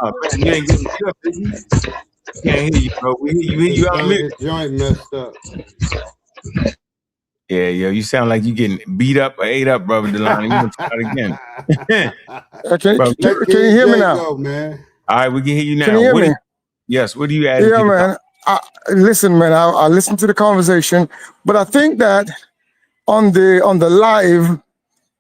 Speaker 1: Oh man, you ain't getting good, baby. Can't hear you, bro. We hear you out
Speaker 14: His joint messed up.
Speaker 1: Yeah, yo, you sound like you getting beat up or ate up, brother Delani. You gonna try it again?
Speaker 18: Can you hear me now?
Speaker 14: Go, man.
Speaker 1: All right, we can hear you now.
Speaker 18: Can you hear me?
Speaker 1: Yes, what do you add?
Speaker 18: Yeah, man. Listen, man, I listened to the conversation, but I think that on the live,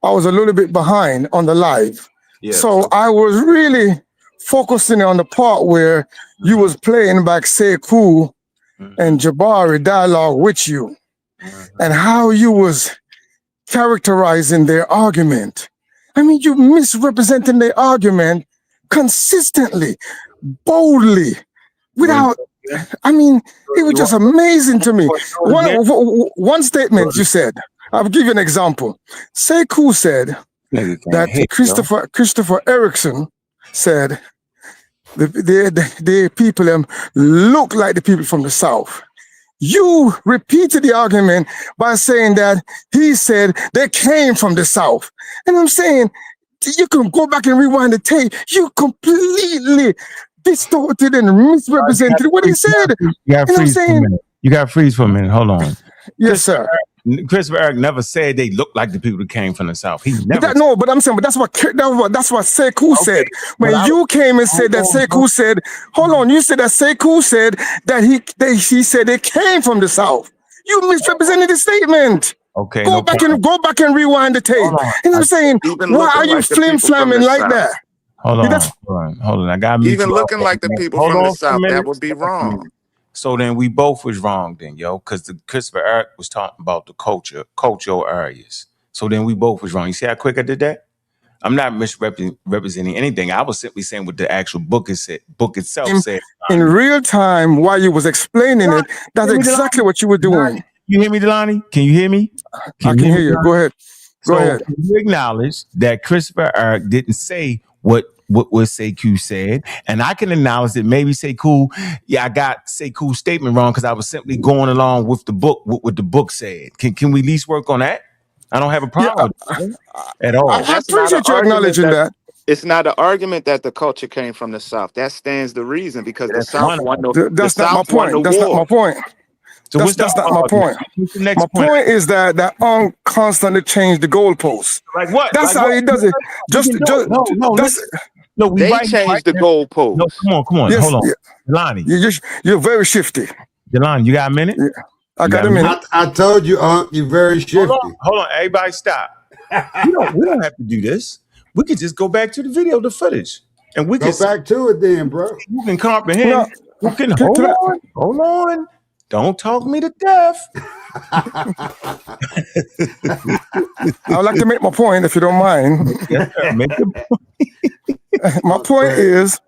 Speaker 18: I was a little bit behind on the live.
Speaker 1: Yeah,
Speaker 18: so I was really focusing on the part where you was playing back Sekue and Jabari dialogue with you and how you was characterizing their argument. I mean, you misrepresenting their argument consistently, boldly, without, I mean, it was just amazing to me. One statement you said, I'll give you an example. Sekue said that Christopher Erickson said the people look like the people from the South. You repeated the argument by saying that he said they came from the South. And I'm saying, you can go back and rewind the tape. You completely distorted and misrepresented what he said.
Speaker 1: You got to freeze for a minute. Hold on.
Speaker 18: Yes, sir.
Speaker 1: Christopher Eric never said they look like the people that came from the South. He never.
Speaker 18: But I'm saying, but that's what Sekue said. When you came and said that Sekue said, hold on, you said that Sekue said that he said they came from the South. You misrepresented the statement.
Speaker 1: Okay.
Speaker 18: Go back and rewind the tape. And I'm saying, why are you flim-flamming like that?
Speaker 1: Hold on. I got
Speaker 17: even looking like the people from the South. That would be wrong.
Speaker 1: So then we both was wrong then, yo, because Christopher Eric was talking about the cultural areas. So then we both was wrong. You see how quick I did that? I'm not misrepresenting anything. I was simply saying what the actual book itself said.
Speaker 18: In real time, while you was explaining it, that's exactly what you were doing.
Speaker 1: You hear me, Delani? Can you hear me?
Speaker 18: I can hear you. Go ahead. Go ahead.
Speaker 1: You acknowledge that Christopher Eric didn't say what Sekue said, and I can acknowledge that maybe Sekue, I got Sekue's statement wrong because I was simply going along with the book, what the book said. Can we at least work on that? I don't have a problem with at all.
Speaker 18: I appreciate you acknowledging that.
Speaker 17: It's not an argument that the culture came from the South. That stands the reason because the South won the
Speaker 18: That's not my point. That's not my point.
Speaker 1: So
Speaker 18: that's not my point. My point is that Ankh constantly changed the goalposts.
Speaker 1: Like what?
Speaker 18: That's how he does it.
Speaker 17: They changed the goalposts.
Speaker 1: No, come on.
Speaker 18: Yes,
Speaker 1: hold on. Jelani.
Speaker 18: You're very shifty.
Speaker 1: Jelani, you got a minute?
Speaker 18: Yeah. I got a minute.
Speaker 14: I told you, you're very shifty.
Speaker 1: Hold on. Everybody stop. We don't have to do this. We can just go back to the video, the footage. And we can
Speaker 14: go back to it then, bro.
Speaker 1: You can comprehend. Hold on. Don't talk me to death.
Speaker 18: I would like to make my point, if you don't mind.
Speaker 1: Yes, sir. Make the point.
Speaker 18: My point is,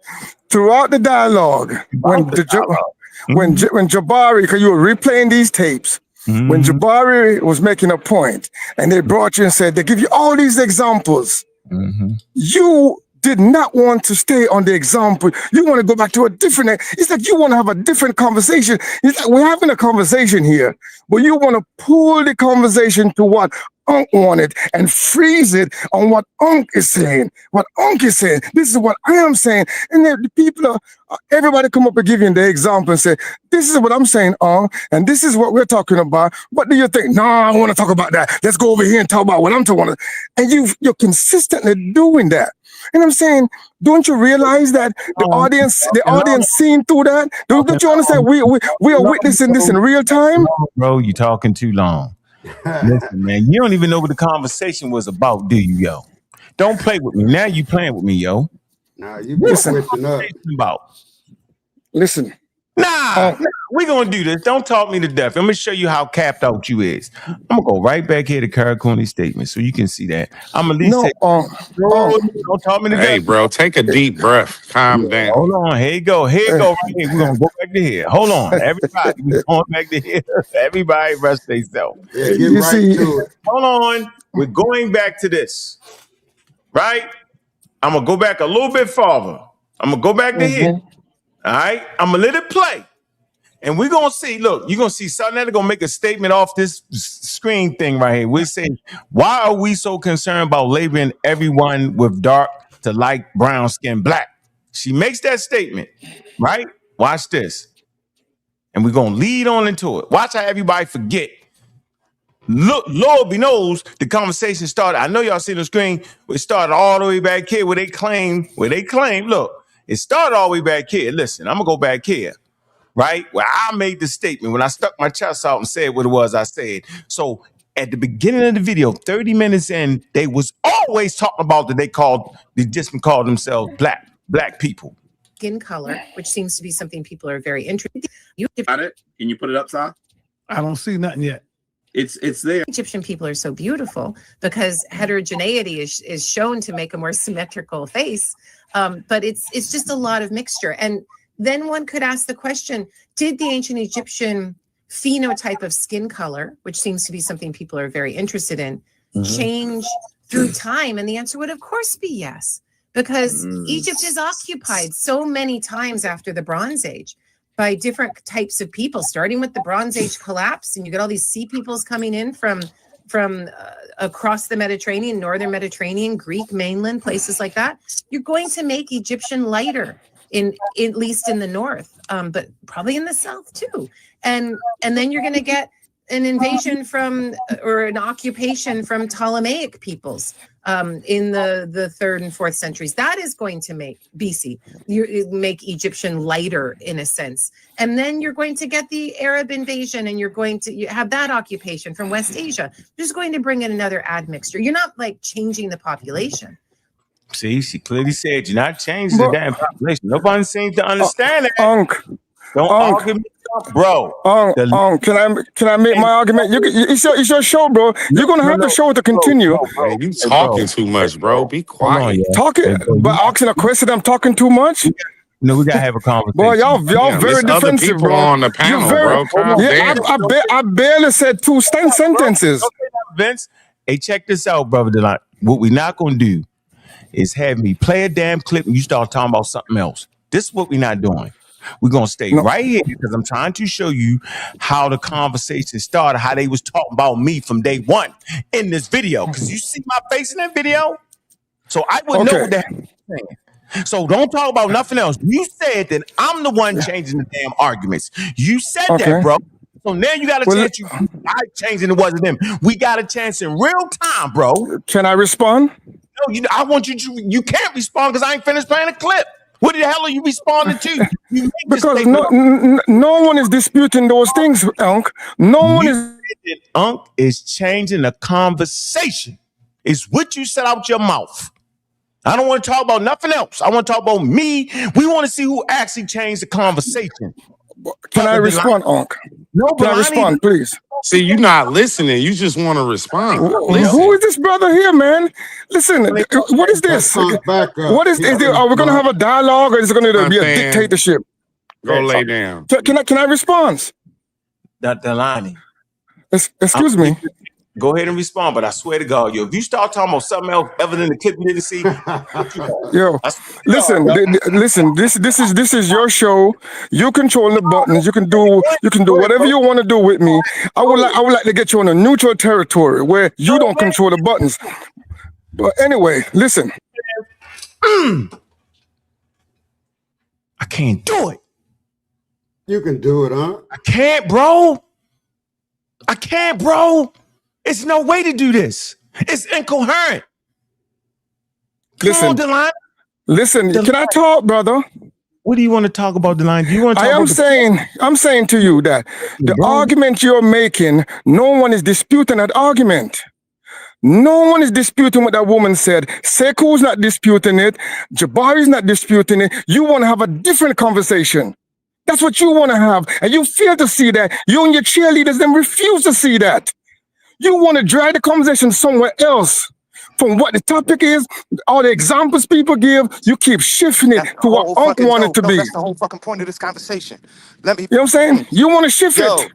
Speaker 18: throughout the dialogue, when Jabari, because you were replaying these tapes, when Jabari was making a point, and they brought you and said, they give you all these examples, you did not want to stay on the example. You want to go back to a different, it's like you want to have a different conversation. It's like we're having a conversation here, but you want to pull the conversation to what Ankh wanted and freeze it on what Ankh is saying. What Ankh is saying. This is what I am saying. And then the people everybody come up and give you the example and say, this is what I'm saying, and this is what we're talking about. What do you think? No, I want to talk about that. Let's go over here and talk about what I'm talking about. And you're consistently doing that. And I'm saying, don't you realize that the audience seen through that? Don't you understand? We are witnessing this in real time.
Speaker 1: Bro, you're talking too long. Listen, man, you don't even know what the conversation was about, do you, yo? Don't play with me. Now you playing with me, yo.
Speaker 14: Nah, you been switching up.
Speaker 18: Listen.
Speaker 1: Nah, we're going to do this. Don't talk me to death. I'm going to show you how capped out you is. I'm going to go right back here to Karakuni's statement so you can see that. I'm at least don't talk me to death.
Speaker 19: Hey, bro, take a deep breath. Calm down.
Speaker 1: Hold on. Here you go. Here you go. Right here. We're going to go back to here. Hold on. Everybody, we're going back to here. Everybody rest themselves.
Speaker 14: Yeah, get right to it.
Speaker 1: Hold on. We're going back to this. Right? I'm going to go back a little bit farther. I'm going to go back to here. All right, I'm gonna let it play, and we're gonna see. Look, you're gonna see sa.neter gonna make a statement off this screen thing right here. We're saying, why are we so concerned about labeling everyone with dark to light brown skin black? She makes that statement, right? Watch this, and we're gonna lead on into it. Watch how everybody forget. Look, Lord knows the conversation started. I know y'all see the screen. It started all the way back here where they claim. Look. It started all the way back here. Listen, I'm going to go back here, right? Where I made the statement when I stuck my chest out and said what it was I said. So at the beginning of the video, 30 minutes in, they was always talking about that they just called themselves black people.
Speaker 7: Skin color, which seems to be something people are very interested in. You
Speaker 3: got it? Can you put it up, Sa?
Speaker 4: I don't see nothing yet.
Speaker 3: It's there.
Speaker 7: Egyptian people are so beautiful because heterogeneity is shown to make a more symmetrical face. But it's just a lot of mixture. And then one could ask the question, did the ancient Egyptian phenotype of skin color, which seems to be something people are very interested in, change through time? And the answer would, of course, be yes, because Egypt is occupied so many times after the Bronze Age by different types of people, starting with the Bronze Age collapse, and you get all these sea peoples coming in from across the Mediterranean, northern Mediterranean, Greek mainland, places like that. You're going to make Egyptian lighter, at least in the north, but probably in the south too. And then you're going to get an invasion from, or an occupation from Ptolemaic peoples in the 3rd and 4th centuries. That is going to make BC, make Egyptian lighter in a sense. And then you're going to get the Arab invasion, and you're going to have that occupation from West Asia. You're just going to bring in another admixture. You're not like changing the population.
Speaker 1: See, she clearly said you're not changing the damn population. Nobody seems to understand it.
Speaker 18: Ankh.
Speaker 1: Don't argue, bro.
Speaker 18: Can I make my argument? It's your show, bro. You're gonna have the show to continue.
Speaker 19: Man, you talking too much, bro. Be quiet.
Speaker 18: Talking, but asking a question, I'm talking too much.
Speaker 1: No, we gotta have a conversation.
Speaker 18: Boy, y'all very defensive, bro.
Speaker 19: On the panel, bro.
Speaker 18: I barely said two sentences.
Speaker 1: Vince, hey, check this out, brother. Delon. What we're not gonna do is have me play a damn clip and you start talking about something else. This is what we're not doing. We're going to stay right here because I'm trying to show you how the conversation started, how they was talking about me from day one in this video. Because you see my face in that video? So I would know what the heck you're saying. So don't talk about nothing else. You said that I'm the one changing the damn arguments. You said that, bro. So now you got a chance. I changing it wasn't them. We got a chance in real time, bro.
Speaker 18: Can I respond?
Speaker 1: No, I want you to. You can't respond because I ain't finished playing a clip. What the hell are you responding to?
Speaker 18: Because no one is disputing those things, Ankh. No one is.
Speaker 1: Ankh is changing the conversation. It's what you said out your mouth. I don't want to talk about nothing else. I want to talk about me. We want to see who actually changed the conversation.
Speaker 18: Can I respond, Ankh?
Speaker 1: No,
Speaker 18: can I respond, please?
Speaker 19: See, you're not listening. You just want to respond.
Speaker 18: Who is this brother here, man? Listen, what is this? What is this? Are we going to have a dialogue, or is it going to be a dictatorship?
Speaker 19: Go lay down.
Speaker 18: Can I respond?
Speaker 1: Delani.
Speaker 18: Excuse me.
Speaker 1: Go ahead and respond, but I swear to God, if you start talking about something else other than the clip you didn't see,
Speaker 18: listen. This is your show. You control the buttons. You can do whatever you want to do with me. I would like to get you on a neutral territory where you don't control the buttons. But anyway, listen.
Speaker 1: I can't do it.
Speaker 14: You can do it, huh?
Speaker 1: I can't, bro. It's no way to do this. It's incoherent.
Speaker 18: Listen, can I talk, brother?
Speaker 1: What do you want to talk about, Delon? Do you want to talk
Speaker 18: I'm saying to you that the argument you're making, no one is disputing that argument. No one is disputing what that woman said. Sekue's not disputing it. Jabari's not disputing it. You want to have a different conversation. That's what you want to have. And you fail to see that. You and your cheerleaders then refuse to see that. You want to drag the conversation somewhere else from what the topic is, all the examples people give. You keep shifting it to what Ankh wanted it to be.
Speaker 17: That's the whole fucking point of this conversation.
Speaker 18: You know what I'm saying? You want to shift it.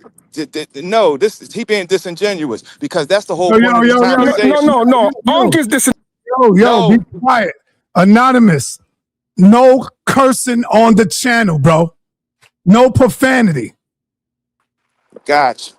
Speaker 17: No, he being disingenuous because that's the whole point of this conversation.
Speaker 18: No. Ankh is
Speaker 13: disingenuous. Be quiet. Anonymous. No cursing on the channel, bro. No profanity.
Speaker 17: Gotcha.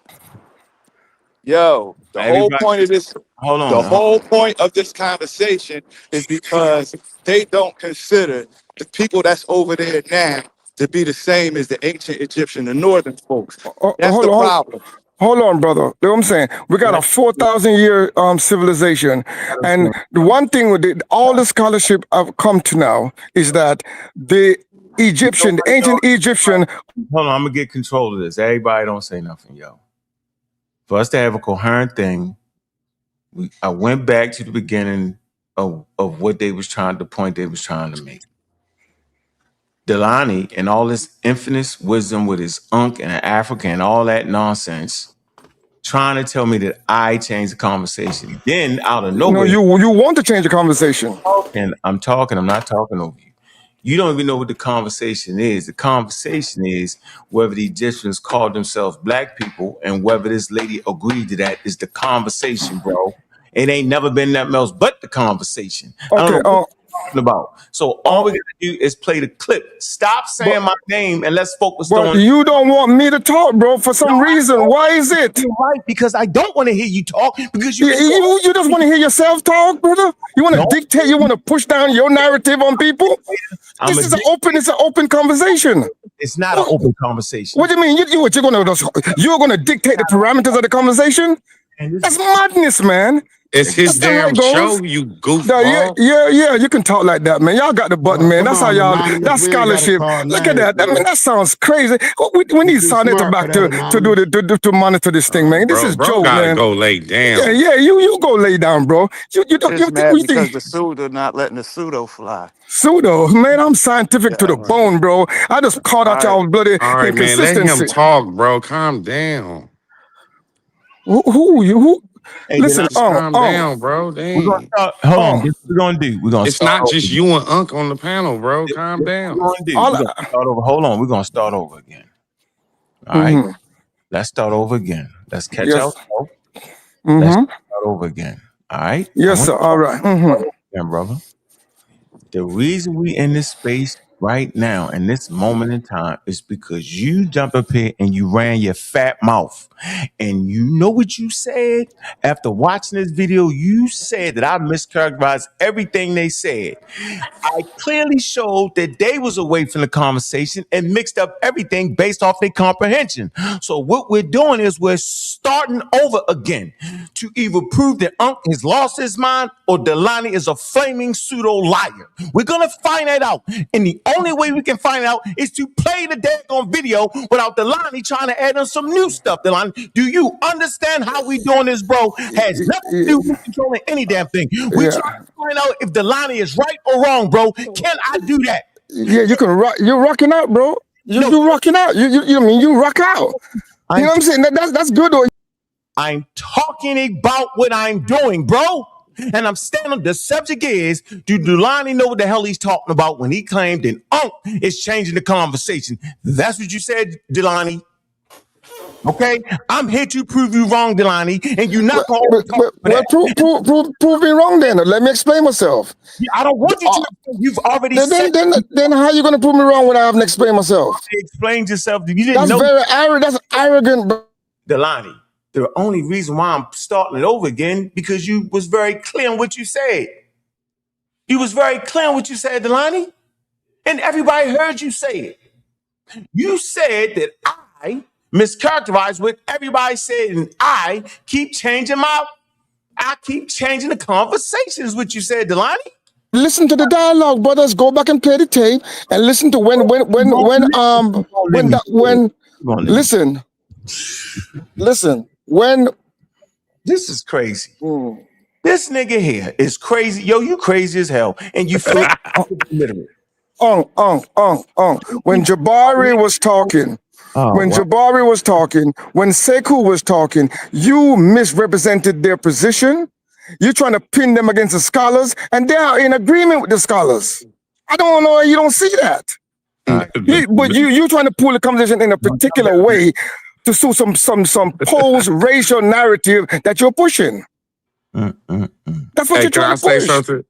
Speaker 17: Yo, the whole point of this, whole point of this conversation is because they don't consider the people that's over there now to be the same as the ancient Egyptian, the northern folks. That's the problem.
Speaker 18: Hold on, brother. You know what I'm saying? We got a 4,000-year civilization. And the one thing with all the scholarship I've come to now is that the ancient Egyptian.
Speaker 1: Hold on, I'm going to get control of this. Everybody don't say nothing, yo. for us to have a coherent thing, I went back to the beginning of what they was trying to make. Delani and all this infinite wisdom with his Ankh and Africa and all that nonsense, trying to tell me that I changed the conversation. Then out of nowhere,
Speaker 18: no, you want to change the conversation.
Speaker 1: And I'm not talking over you. You don't even know what the conversation is. The conversation is whether the Egyptians called themselves black people and whether this lady agreed to that is the conversation, bro. It ain't never been nothing else but the conversation. I don't know what you're talking about. So all we gotta do is play the clip. Stop saying my name and let's focus on.
Speaker 18: You don't want me to talk, bro, for some reason. Why is it?
Speaker 1: You're right, because I don't want to hear you talk because
Speaker 18: you just want to hear yourself talk, brother. You want to dictate. You want to push down your narrative on people. It's an open conversation.
Speaker 1: It's not an open conversation.
Speaker 18: What do you mean? You're gonna dictate the parameters of the conversation? That's madness, man.
Speaker 19: It's his damn show, you goofball.
Speaker 18: Yeah, you can talk like that, man. Y'all got the button, man. That's how y'all, that's scholarship. Look at that. That sounds crazy. We need sa.neter back to monitor this thing, man. This is joke, man.
Speaker 19: Go lay down.
Speaker 18: Yeah, you go lay down, bro.
Speaker 17: It's mad because the pseudo not letting the pseudo fly.
Speaker 18: Pseudo, man, I'm scientific to the bone, bro. I just called out y'all bloody inconsistency.
Speaker 19: Man, let him talk, bro. Calm down.
Speaker 18: Who?
Speaker 19: Hey, listen, calm down, bro. Dang.
Speaker 1: Hold on. This is what we're gonna do.
Speaker 19: It's not just you and Unc on the panel, bro. Calm down.
Speaker 1: We're gonna start over. Hold on. We're gonna start over again. All right. Let's start over again. Let's catch up. Let's start over again. All right.
Speaker 18: Yes, sir. All right.
Speaker 1: Yeah, brother. The reason we in this space right now in this moment in time is because you jumped up here and you ran your fat mouth. And you know what you said? After watching this video, you said that I mischaracterized everything they said. I clearly showed that they was away from the conversation and mixed up everything based off their comprehension. So what we're doing is we're starting over again to either prove that Unc has lost his mind or Delani is a flaming pseudo liar. We're going to find that out. And the only way we can find out is to play the daggone video without Delani trying to add on some new stuff. Delani, do you understand how we doing this, bro? Has nothing to do with controlling any damn thing. We're trying to find out if Delani is right or wrong, bro. Can I do that?
Speaker 18: Yeah, you can rock. You're rocking out, bro. You're rocking out. You rock out. You know what I'm saying? That's good. Though.
Speaker 1: I'm talking about what I'm doing, bro. And I'm standing. The subject is, do Delani know what the hell he's talking about when he claimed that Unc is changing the conversation? That's what you said, Delani. Okay, I'm here to prove you wrong, Delani, and you're not going
Speaker 18: to prove me wrong. Then let me explain myself.
Speaker 1: I don't want you to. You've already
Speaker 18: said. Then how are you going to prove me wrong when I haven't explained myself?
Speaker 1: You explained yourself. You didn't know.
Speaker 18: Very arrogant. That's arrogant, bro.
Speaker 1: Delani, the only reason why I'm starting it over again because you was very clear on what you said. You was very clear on what you said, Delani, and everybody heard you say it. You said that I mischaracterized what everybody said, and I keep changing the conversations. What you said, Delani.
Speaker 18: Listen to the dialogue, brothers. Go back and play the tape and listen to when. Listen. When.
Speaker 1: This is crazy. This nigga here is crazy. Yo, you crazy as hell, and you fake literally.
Speaker 18: When Jabari was talking. Jabari was talking, when Sekue was talking, you misrepresented their position. You're trying to pin them against the scholars, and they are in agreement with the scholars. I don't know why you don't see that. But you're trying to pull the conversation in a particular way to suit some post-racial narrative that you're pushing. That's what you're trying to push.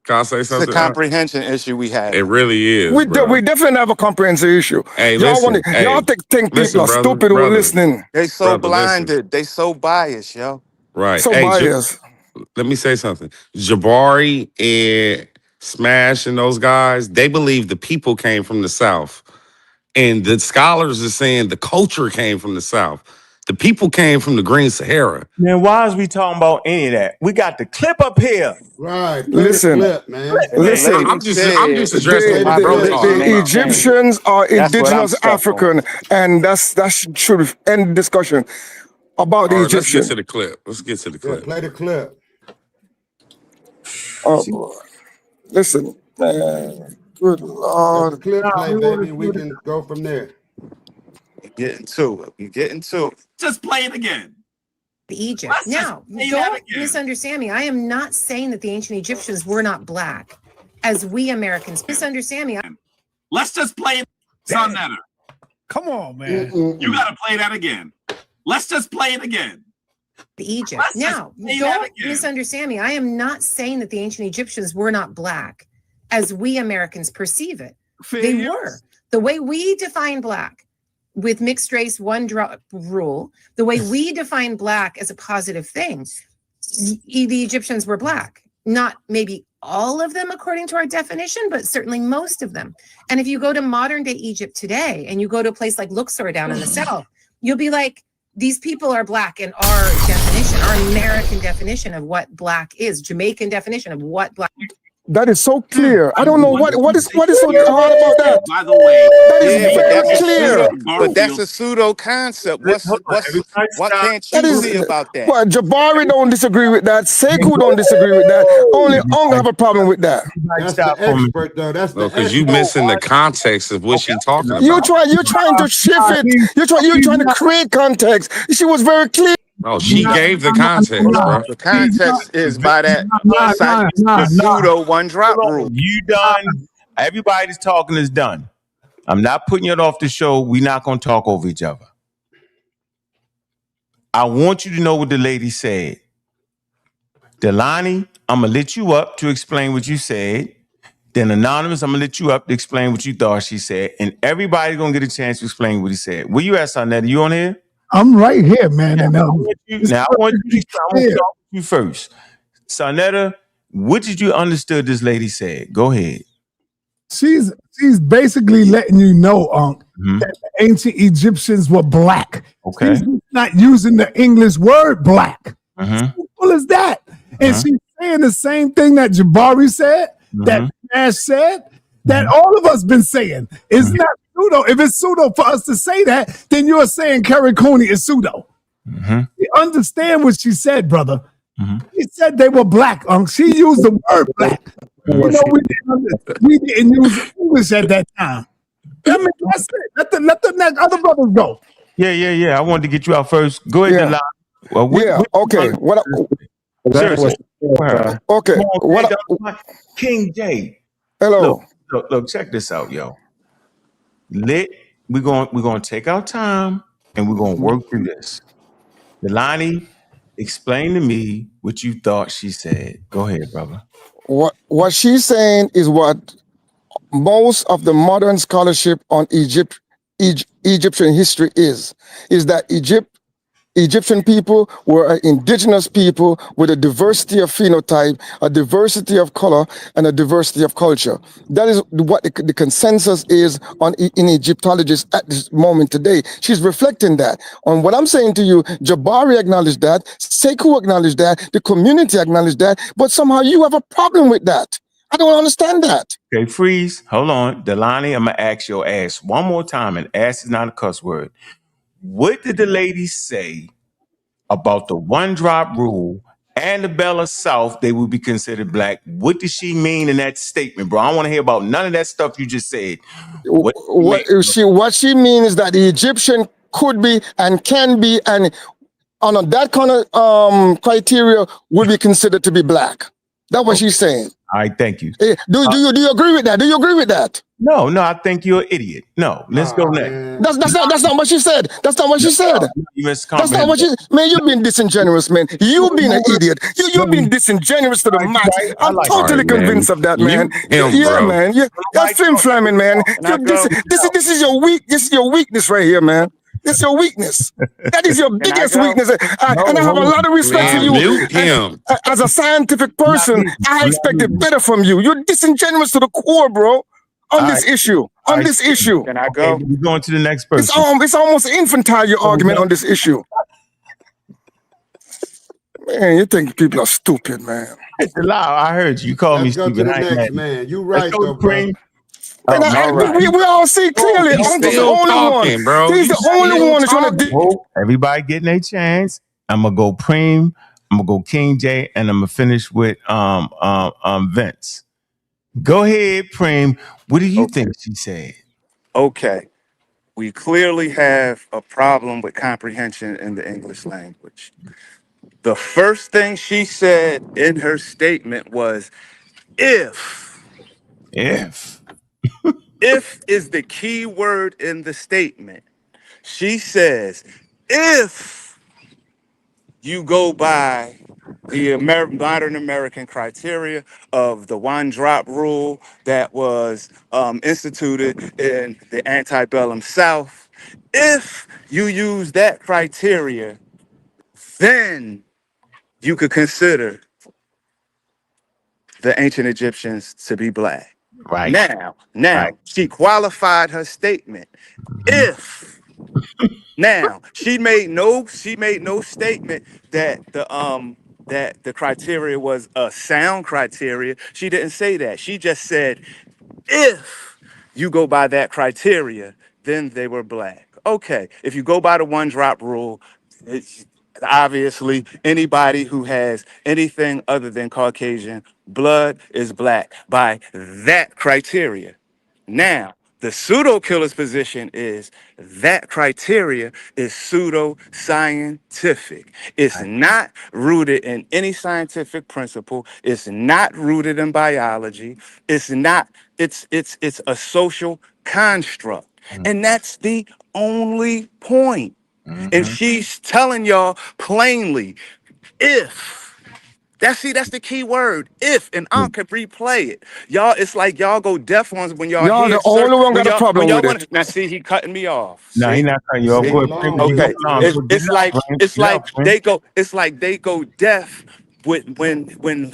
Speaker 19: Can I say something?
Speaker 17: It's a comprehension issue we have.
Speaker 19: It really is.
Speaker 18: We definitely have a comprehensive issue.
Speaker 19: Hey,
Speaker 18: y'all think people are stupid who are listening.
Speaker 17: They so blinded. They so biased, yo.
Speaker 19: Right.
Speaker 18: So biased.
Speaker 19: Let me say something. Jabari and Smash and those guys, they believe the people came from the South. And the scholars are saying the culture came from the South. The people came from the Green Sahara.
Speaker 1: Man, why is we talking about any of that? We got the clip up here.
Speaker 14: Right.
Speaker 18: Listen,
Speaker 14: clip, man.
Speaker 18: Listen.
Speaker 19: I'm just addressing my bro.
Speaker 18: The Egyptians are indigenous African, and that should end discussion. about the
Speaker 19: All right, let's
Speaker 18: Egyptian.
Speaker 19: get to the clip. Let's get to the clip.
Speaker 14: Play the clip.
Speaker 18: Oh boy. Listen, man. Good Lord.
Speaker 14: Let the clip play, baby. We can go from there.
Speaker 17: Getting to it. You getting to it.
Speaker 3: Just play it again.
Speaker 7: Egypt. Now, don't misunderstand me. I am not saying that the ancient Egyptians were not black, as we Americans misunderstand me.
Speaker 3: Let's just play it, sa.neter.
Speaker 13: Come on, man.
Speaker 3: You got to play that again. Let's just play it again.
Speaker 7: Egypt. Now, don't misunderstand me. I am not saying that the ancient Egyptians were not black, as we Americans perceive it. They were. The way we define black, with mixed race one drop rule, the way we define black as a positive thing, the Egyptians were black. Not maybe all of them according to our definition, but certainly most of them. And if you go to modern day Egypt today and you go to a place like Luxor down in the south, you'll be like, these people are black in our definition, our American definition of what black is, Jamaican definition of what black is.
Speaker 18: That is so clear. I don't know what is so hard about that.
Speaker 3: By the way,
Speaker 18: that is very clear.
Speaker 17: But that's a pseudo concept. What can't you see about that?
Speaker 18: Well, Jabari don't disagree with that. Sekue don't disagree with that. Only Ankh have a problem with that.
Speaker 14: That's the expert, though. That's the
Speaker 19: Because you missing the context of what she's talking about.
Speaker 18: You're trying to shift it. You're trying to create context. She was very clear.
Speaker 19: Oh, she gave the context, bro.
Speaker 17: The context is by that the pseudo one drop rule.
Speaker 1: You done? Everybody's talking is done. I'm not putting it off the show. We're not going to talk over each other. I want you to know what the lady said. Delani, I'm going to let you up to explain what you said. Then Anonymous, I'm going to let you up to explain what you thought she said. And everybody's going to get a chance to explain what he said. Where you at, sa.neter? You on here?
Speaker 13: I'm right here, man.
Speaker 1: Now, I want you to start with you first. sa.neter, what did you understood this lady said? Go ahead.
Speaker 13: She's basically letting you know, that the ancient Egyptians were black.
Speaker 1: Okay.
Speaker 13: She's not using the English word black. Simple as that. And she's saying the same thing that Jabari said, that Nash said, that all of us been saying. It's not pseudo. If it's pseudo for us to say that, then you're saying Kerry Cooney is pseudo. You understand what she said, brother. She said they were black. She used the word black. You know, we didn't use English at that time. I mean, that's it. Let the next other brothers go.
Speaker 1: Yeah. I wanted to get you out first. Go ahead,
Speaker 18: okay.
Speaker 1: Seriously.
Speaker 18: Okay.
Speaker 1: King J.
Speaker 18: Hello.
Speaker 1: Look, check this out, yo. We're gonna take our time and we're gonna work through this. Delani, explain to me what you thought she said. Go ahead, brother.
Speaker 18: What she's saying is what most of the modern scholarship on Egyptian history is that Egyptian people were an indigenous people with a diversity of phenotype, a diversity of color, and a diversity of culture. That is what the consensus is in Egyptologists at this moment today. She's reflecting that. On what I'm saying to you, Jabari acknowledged that, Sekue acknowledged that, the community acknowledged that, but somehow you have a problem with that. I don't understand that.
Speaker 1: Okay, freeze. Hold on. Delani, I'm going to ask your ass one more time, and ass is not a cuss word. What did the lady say about the one drop rule and the Bella South, they would be considered black? What did she mean in that statement, bro? I don't want to hear about none of that stuff you just said.
Speaker 18: What she means is that the Egyptian could be and can be, and on that kind of criteria would be considered to be black. That's what she's saying.
Speaker 1: All right, thank you.
Speaker 18: Do you agree with that? Do you agree with that?
Speaker 1: No, I think you're an idiot. No, let's go next.
Speaker 18: That's not what she said. That's not what she said. That's not what she. Man, you've been disingenuous, man. You've been an idiot. You've been disingenuous to the max. I'm totally convinced of that, man. Yeah, man. You're flim-flamming, man. This is your weak. This is your weakness right here, man. It's your weakness. That is your biggest weakness. And I have a lot of respect for you. As a scientific person, I expected better from you. You're disingenuous to the core, bro. On this issue. On this issue.
Speaker 17: Can I go?
Speaker 1: We're going to the next person.
Speaker 18: It's almost infantile, your argument on this issue. Man, you think people are stupid, man.
Speaker 1: It's loud. I heard you. You called me stupid.
Speaker 14: Let's go to the next, man. You right, though, bro.
Speaker 18: And
Speaker 1: all right.
Speaker 18: we all see clearly.
Speaker 19: He's
Speaker 18: Uncle's the
Speaker 19: still
Speaker 18: only one.
Speaker 19: talking, bro.
Speaker 18: He's the only one that's trying to.
Speaker 1: Whoa, everybody getting a chance. I'm gonna go Preem. I'm gonna go King J, and I'm gonna finish with Vince. Go ahead, Preem. What do you think she said?
Speaker 17: Okay. We clearly have a problem with comprehension in the English language. The first thing she said in her statement was, if.
Speaker 1: If.
Speaker 17: If is the key word in the statement. She says, if you go by the modern American criteria of the one drop rule that was instituted in the antebellum South, if you use that criteria, then you could consider the ancient Egyptians to be black.
Speaker 1: Right.
Speaker 17: Now, she qualified her statement. If now she made no statement that the criteria was a sound criteria. She didn't say that. She just said, if you go by that criteria, then they were black. Okay, if you go by the one drop rule, it's obviously anybody who has anything other than Caucasian blood is black by that criteria. Now, the pseudo killer's position is that criteria is pseudo scientific. It's not rooted in any scientific principle. It's not rooted in biology. It's not, it's a social construct. And that's the only point. And she's telling y'all plainly, if. That's the key word. If, and Ankh can replay it. Y'all, it's like y'all go deaf ones when y'all
Speaker 18: Y'all
Speaker 17: hear
Speaker 18: the only one
Speaker 17: when
Speaker 18: got a problem
Speaker 17: y'all
Speaker 18: with
Speaker 17: want
Speaker 18: it.
Speaker 17: now see he cutting me off.
Speaker 1: No, he's not cutting you off.
Speaker 17: See?
Speaker 1: Go ahead, Preem.
Speaker 17: Okay. It's like
Speaker 1: Preem.
Speaker 17: they go deaf when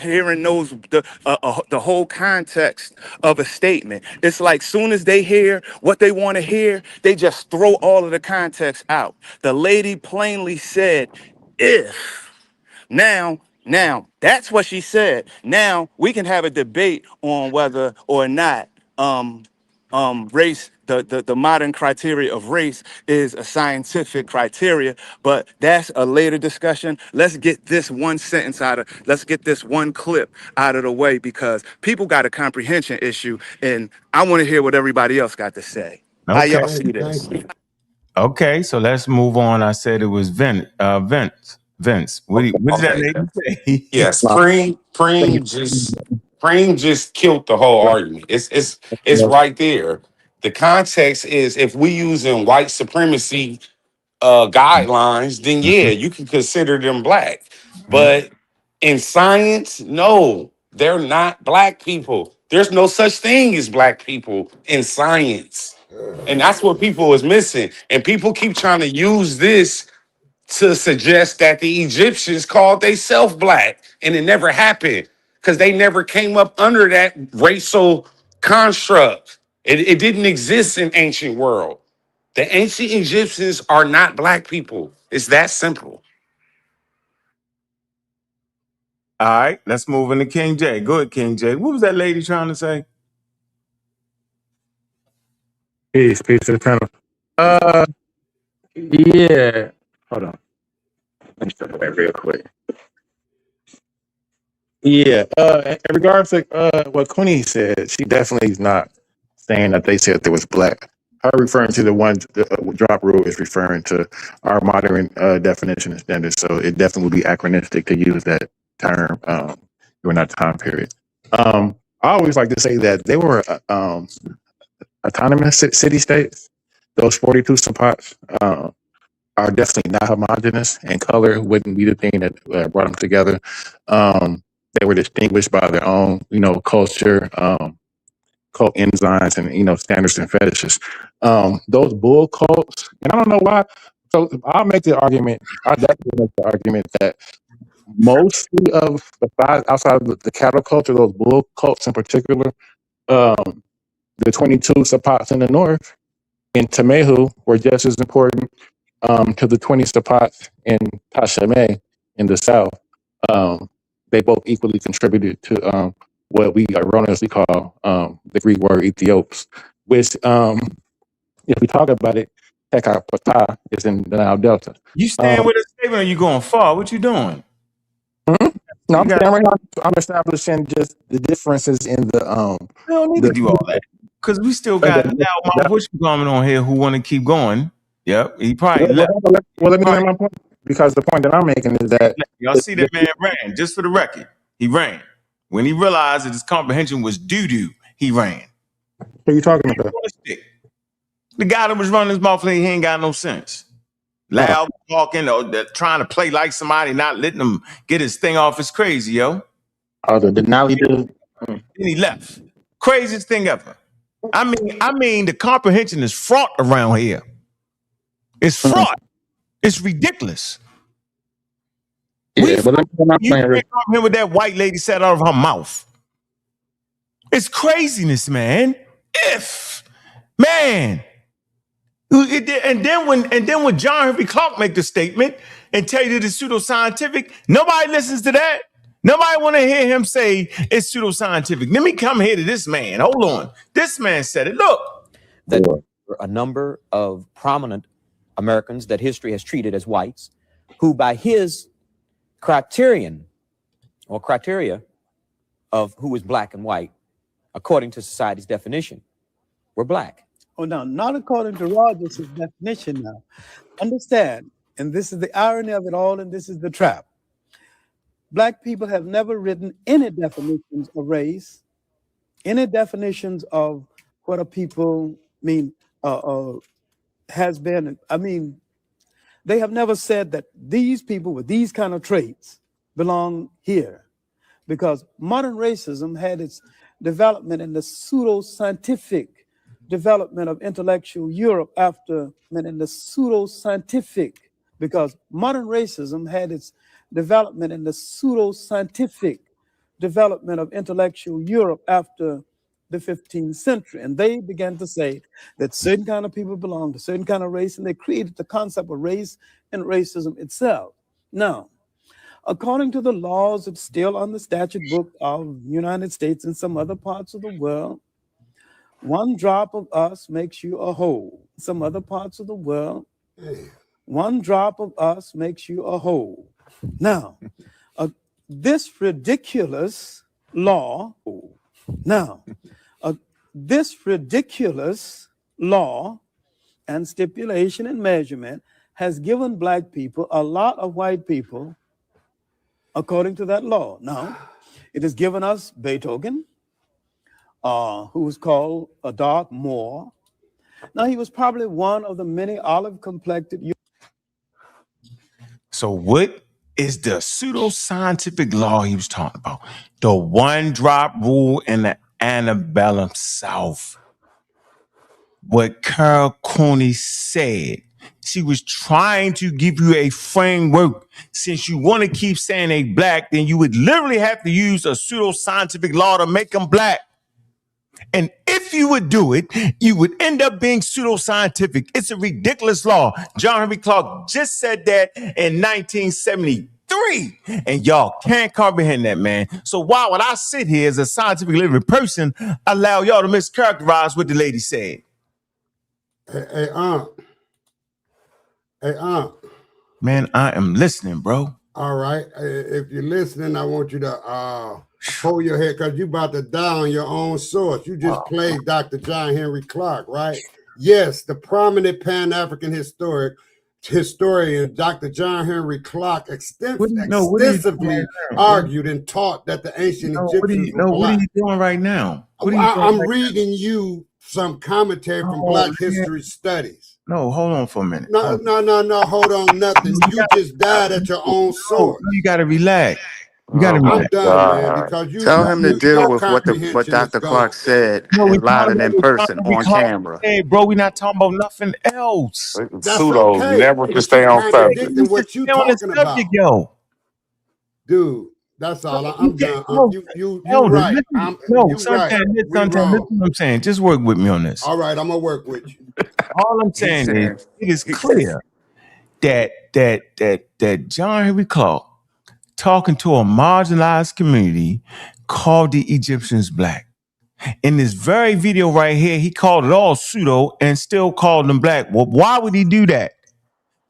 Speaker 17: hearing the whole context of a statement. It's like soon as they hear what they want to hear, they just throw all of the context out. The lady plainly said, if. Now, that's what she said. Now we can have a debate on whether or not race, the modern criteria of race is a scientific criteria, but that's a later discussion. Let's get this one let's get this one clip out of the way because people got a comprehension issue and I want to hear what everybody else got to say. How
Speaker 1: Okay.
Speaker 17: y'all see this?
Speaker 1: Okay, so let's move on. I said it was Vince. Vince, what did that lady say?
Speaker 19: Yes, Preem just killed the whole argument. It's right there. The context is if we using white supremacy guidelines, then yeah, you can consider them black. But in science, no, they're not black people. There's no such thing as black people in science. And that's what people is missing. And people keep trying to use this to suggest that the Egyptians called themselves black, and it never happened because they never came up under that racial construct. It didn't exist in ancient world. The ancient Egyptians are not black people. It's that simple.
Speaker 1: All right, let's move into King J. Go ahead, King J. What was that lady trying to say?
Speaker 15: Peace to the panel. Yeah. Hold on. Let me step away real quick. Yeah. In regards to what Queenie said, she definitely is not saying that they said there was black. Her referring to the one drop rule is referring to our modern definition and standards. So it definitely would be anachronistic to use that term during that time period. I always like to say that they were autonomous city states. Those 42 spots are definitely not homogenous, and color wouldn't be the thing that brought them together. They were distinguished by their own, culture, cult enzymes, and standards and fetishes. Those bull cults, and I don't know why. So I'll make the argument. I definitely make the argument that mostly of outside of the cattle culture, those bull cults in particular, the 22 Sapots in the north in Temehu were just as important to the 20 Sapots in Tashame in the south. They both equally contributed to what we erroneously call the Greek word Ethiops, which if we talk about it, Hekapata is in the Nile Delta.
Speaker 1: You staying with a statement or you going far? What you doing?
Speaker 15: No, I'm saying right now, I'm establishing just the differences in the
Speaker 1: We don't need to do all that because we still got Loudmouth Bushman coming on here who want to keep going. Yep, he probably left.
Speaker 15: Well, let me make my point, because the point that I'm making is that
Speaker 1: Y'all see that man ran, just for the record. He ran. When he realized that his comprehension was doo-doo, he ran.
Speaker 15: Who are you talking about?
Speaker 1: The guy that was running his mouth like he ain't got no sense. Loud talking or trying to play like somebody, not letting him get his thing off is crazy, yo.
Speaker 15: Oh, the Denali dude.
Speaker 1: Then he left. Craziest thing ever. I mean, the comprehension is fraught around here. It's fraught. It's ridiculous.
Speaker 15: Yeah, but
Speaker 1: you can't comprehend what that white lady said out of her mouth. It's craziness, man. And then when John Henry Clark make the statement and tell you that it's pseudoscientific, nobody listens to that. Nobody want to hear him say it's pseudoscientific. Let me come here to this man. Hold on. This man said it. Look.
Speaker 20: That a number of prominent Americans that history has treated as whites, who by his criterion or criteria of who is black and white, according to society's definition, were black.
Speaker 21: Oh, no, not according to Rogers' definition now. Understand, and this is the irony of it all, and this is the trap. Black people have never written any definitions of race, any definitions of what a people mean, has been. I mean, they have never said that these people with these kind of traits belong here, because modern racism had its development in the pseudoscientific development of intellectual Europe after, in the pseudoscientific, because modern racism had its development in the pseudoscientific development of intellectual Europe after the 15th century. And they began to say that certain kind of people belong to certain kind of race, and they created the concept of race and racism itself. Now, according to the laws that's still on the statute book of the United States and some other parts of the world, one drop of us makes you a whole. Some other parts of the world, one drop of us makes you a whole. Now, this ridiculous law, this ridiculous law and stipulation and measurement has given black people a lot of white people according to that law. Now, it has given us Beethoven, who was called a dark Moor. Now, he was probably one of the many olive-complected.
Speaker 1: So what is the pseudoscientific law he was talking about? The one-drop rule in the antebellum South. What Carol Cooney said. She was trying to give you a framework. Since you want to keep saying they black, then you would literally have to use a pseudoscientific law to make them black. And if you would do it, you would end up being pseudoscientific. It's a ridiculous law. John Henry Clark just said that in 1973. And y'all can't comprehend that, man. So why would I sit here as a scientific living person, allow y'all to mischaracterize what the lady said?
Speaker 14: Hey,
Speaker 1: Man, I am listening, bro.
Speaker 14: All right. If you're listening, I want you to hold your head, because you're about to die on your own source. You just played Dr. John Henry Clark, right? Yes, the prominent Pan-African historian, Dr. John Henry Clark, extensively argued and taught that the ancient Egyptians were black.
Speaker 1: What are you doing right now?
Speaker 14: I'm reading you some commentary from Black History Studies.
Speaker 1: No, hold on for a minute.
Speaker 14: No, hold on, nothing. You just died at your own source.
Speaker 1: You got to relax. You got to
Speaker 14: I'm done, man, because you
Speaker 17: tell him to deal with what Dr. Clark said live and in person on camera.
Speaker 1: Hey, bro, we're not talking about nothing else.
Speaker 19: Pseudo never can stay on subject.
Speaker 14: What you talking about,
Speaker 1: yo?
Speaker 14: Dude, that's all. I'm done. You right.
Speaker 1: Listen what I'm saying. Just work with me on this.
Speaker 14: All right, I'm gonna work with you.
Speaker 1: All I'm saying is, it is clear that John Henry Clark, talking to a marginalized community, called the Egyptians black. In this very video right here, he called it all pseudo and still called them black. Well, why would he do that?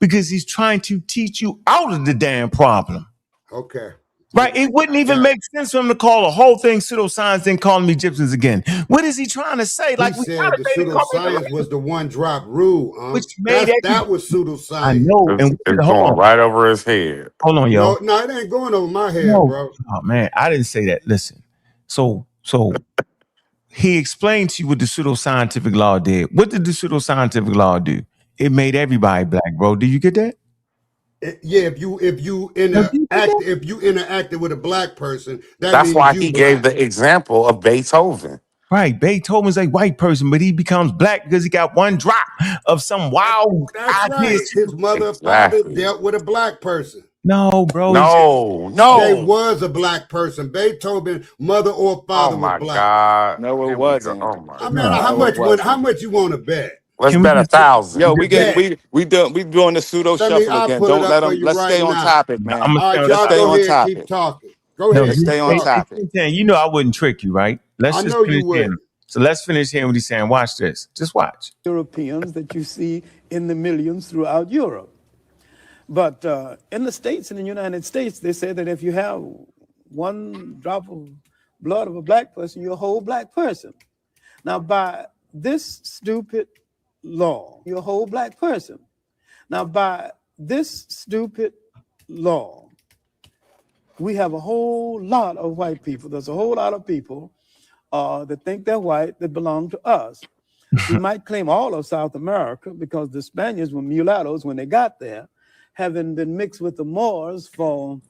Speaker 1: Because he's trying to teach you out of the damn problem.
Speaker 14: Okay.
Speaker 1: Right? It wouldn't even make sense for him to call the whole thing pseudoscience, then call them Egyptians again. What is he trying to say?
Speaker 14: He
Speaker 1: Like
Speaker 14: said the pseudoscience was the one drop rule.
Speaker 1: Which made
Speaker 14: that was pseudoscience.
Speaker 1: I know. And
Speaker 19: It's going right over his head.
Speaker 1: Hold on, yo.
Speaker 14: No, it ain't going over my head,
Speaker 1: No.
Speaker 14: bro.
Speaker 1: Oh man, I didn't say that. Listen. So he explained to you what the pseudoscientific law did. What did the pseudoscientific law do? It made everybody black, bro. Do you get that?
Speaker 14: Yeah, if you interacted with a black person,
Speaker 19: That's why he gave the example of Beethoven.
Speaker 1: Right. Beethoven's a white person, but he becomes black because he got one drop of some wild
Speaker 14: That's right.
Speaker 1: ideas.
Speaker 14: His mother and father dealt with a black person.
Speaker 1: No, bro.
Speaker 19: No.
Speaker 14: They was a black person. Beethoven, mother or father was black.
Speaker 19: God.
Speaker 17: No, it wasn't.
Speaker 19: Oh my
Speaker 14: I mean, how much you want to bet?
Speaker 19: Let's bet 1,000.
Speaker 17: Yo, we doing the pseudo shuffle again. Don't let them. Let's stay on topic, man.
Speaker 14: All right,
Speaker 17: let's stay on topic.
Speaker 14: Keep talking. Go ahead.
Speaker 17: Let's stay on topic.
Speaker 1: You know I wouldn't trick you, right?
Speaker 14: I know you would.
Speaker 1: So let's finish hearing what he's saying. Watch this. Just watch.
Speaker 21: Europeans that you see in the millions throughout Europe. But in the States, in the United States, they say that if you have one drop of blood of a black person, you're a whole black person. Now, by this stupid law, you're a whole black person. Now, by this stupid law, we have a whole lot of white people. There's a whole lot of people that think they're white that belong to us. We might claim all of South America because the Spaniards were mulattoes when they got there, having been mixed with the Moors for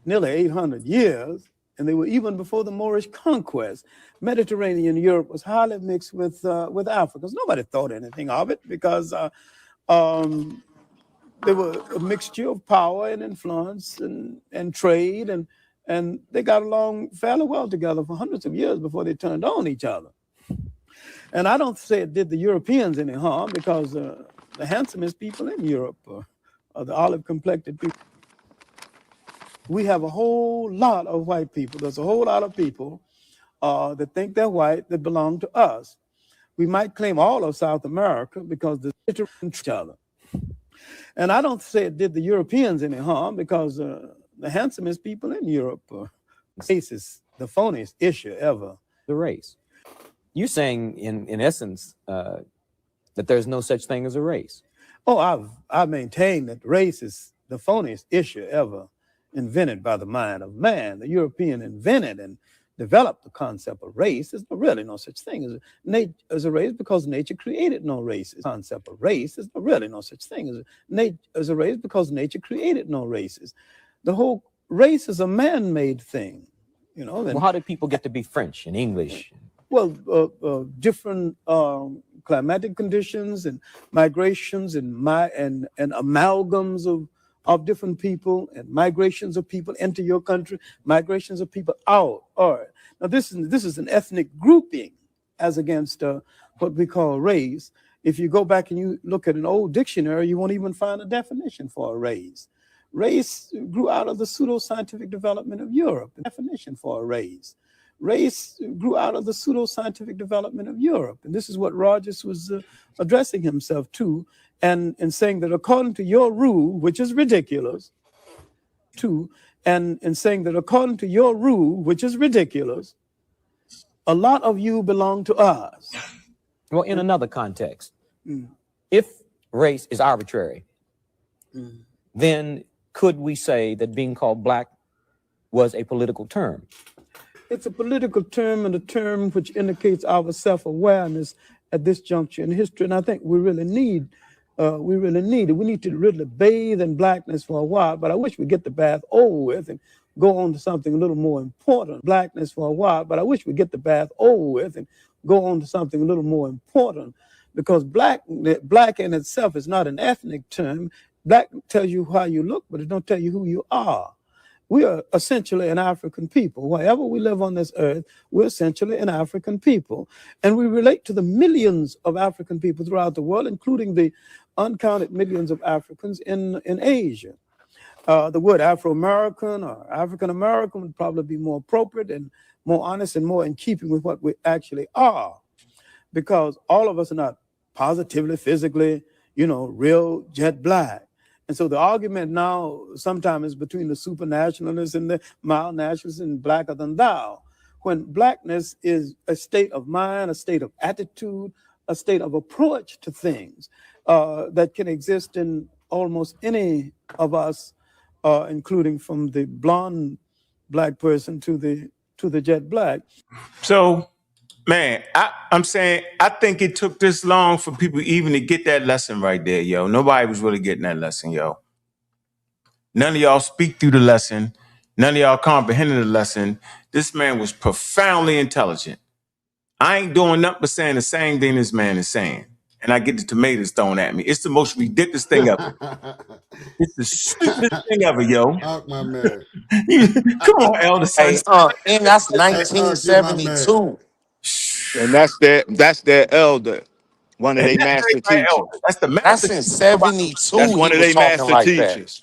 Speaker 21: nearly 800 years, and they were even before the Moorish conquest. Mediterranean Europe was highly mixed with Africans. Nobody thought anything of it because they were a mixture of power and influence and trade, and they got along fairly well together for hundreds of years before they turned on each other. And I don't say it did the Europeans any harm because the handsomest people in Europe are the olive-complected people. We have a whole lot of white people. There's a whole lot of people that think they're white that belong to us. We might claim all of South America because the each other. And I don't say it did the Europeans any harm because the handsomest people in Europe race is the phoniest issue ever.
Speaker 20: The race. You're saying, in essence, that there's no such thing as a race.
Speaker 21: Oh, I maintain that race is the phoniest issue ever invented by the mind of man. The European invented and developed the concept of race. There's really no such thing as a race because nature created no races. The concept of race is really no such thing as a race because nature created no races. The whole race is a man-made thing, you know.
Speaker 20: Well, how did people get to be French and English?
Speaker 21: Well, different climatic conditions and migrations and amalgams of different people and migrations of people into your country, migrations of people out. All right. Now, this is an ethnic grouping as against what we call race. If you go back and you look at an old dictionary, you won't even find a definition for a race. Race grew out of the pseudoscientific development of Europe. The definition for a race. Race grew out of the pseudoscientific development of Europe. And this is what Rogers was addressing himself to and saying that according to your rule, which is ridiculous, and saying that according to your rule, which is ridiculous, a lot of you belong to us.
Speaker 20: Well, in another context, if race is arbitrary, then could we say that being called black was a political term?
Speaker 21: It's a political term and a term which indicates our self-awareness at this juncture in history. And I think we really need it. We need to really bathe in blackness for a while, but I wish we'd get the bath over with and go on to something a little more important. Blackness for a while, but I wish we'd get the bath over with and go on to something a little more important, because black in itself is not an ethnic term. Black tells you how you look, but it don't tell you who you are. We are essentially an African people. Wherever we live on this earth, we're essentially an African people. And we relate to the millions of African people throughout the world, including the uncounted millions of Africans in Asia. The word Afro-American or African-American would probably be more appropriate and more honest and more in keeping with what we actually are. Because all of us are not positively, physically, real jet black. And so the argument now sometimes is between the supernationalists and the mild nationalists and blacker than thou. When blackness is a state of mind, a state of attitude, a state of approach to things that can exist in almost any of us, including from the blonde black person to the jet black.
Speaker 1: So, man, I'm saying I think it took this long for people even to get that lesson right there, yo. Nobody was really getting that lesson, yo. None of y'all speak through the lesson. None of y'all comprehended the lesson. This man was profoundly intelligent. I ain't doing nothing but saying the same thing this man is saying. And I get the tomatoes thrown at me. It's the most ridiculous thing ever. It's the stupidest thing ever, yo.
Speaker 14: My man.
Speaker 1: Come on, Elder.
Speaker 2: Hey, and that's 1972.
Speaker 17: And that's their elder, one of their master teachers.
Speaker 1: That's the
Speaker 2: That's in 72.
Speaker 17: That's one of their master teachers.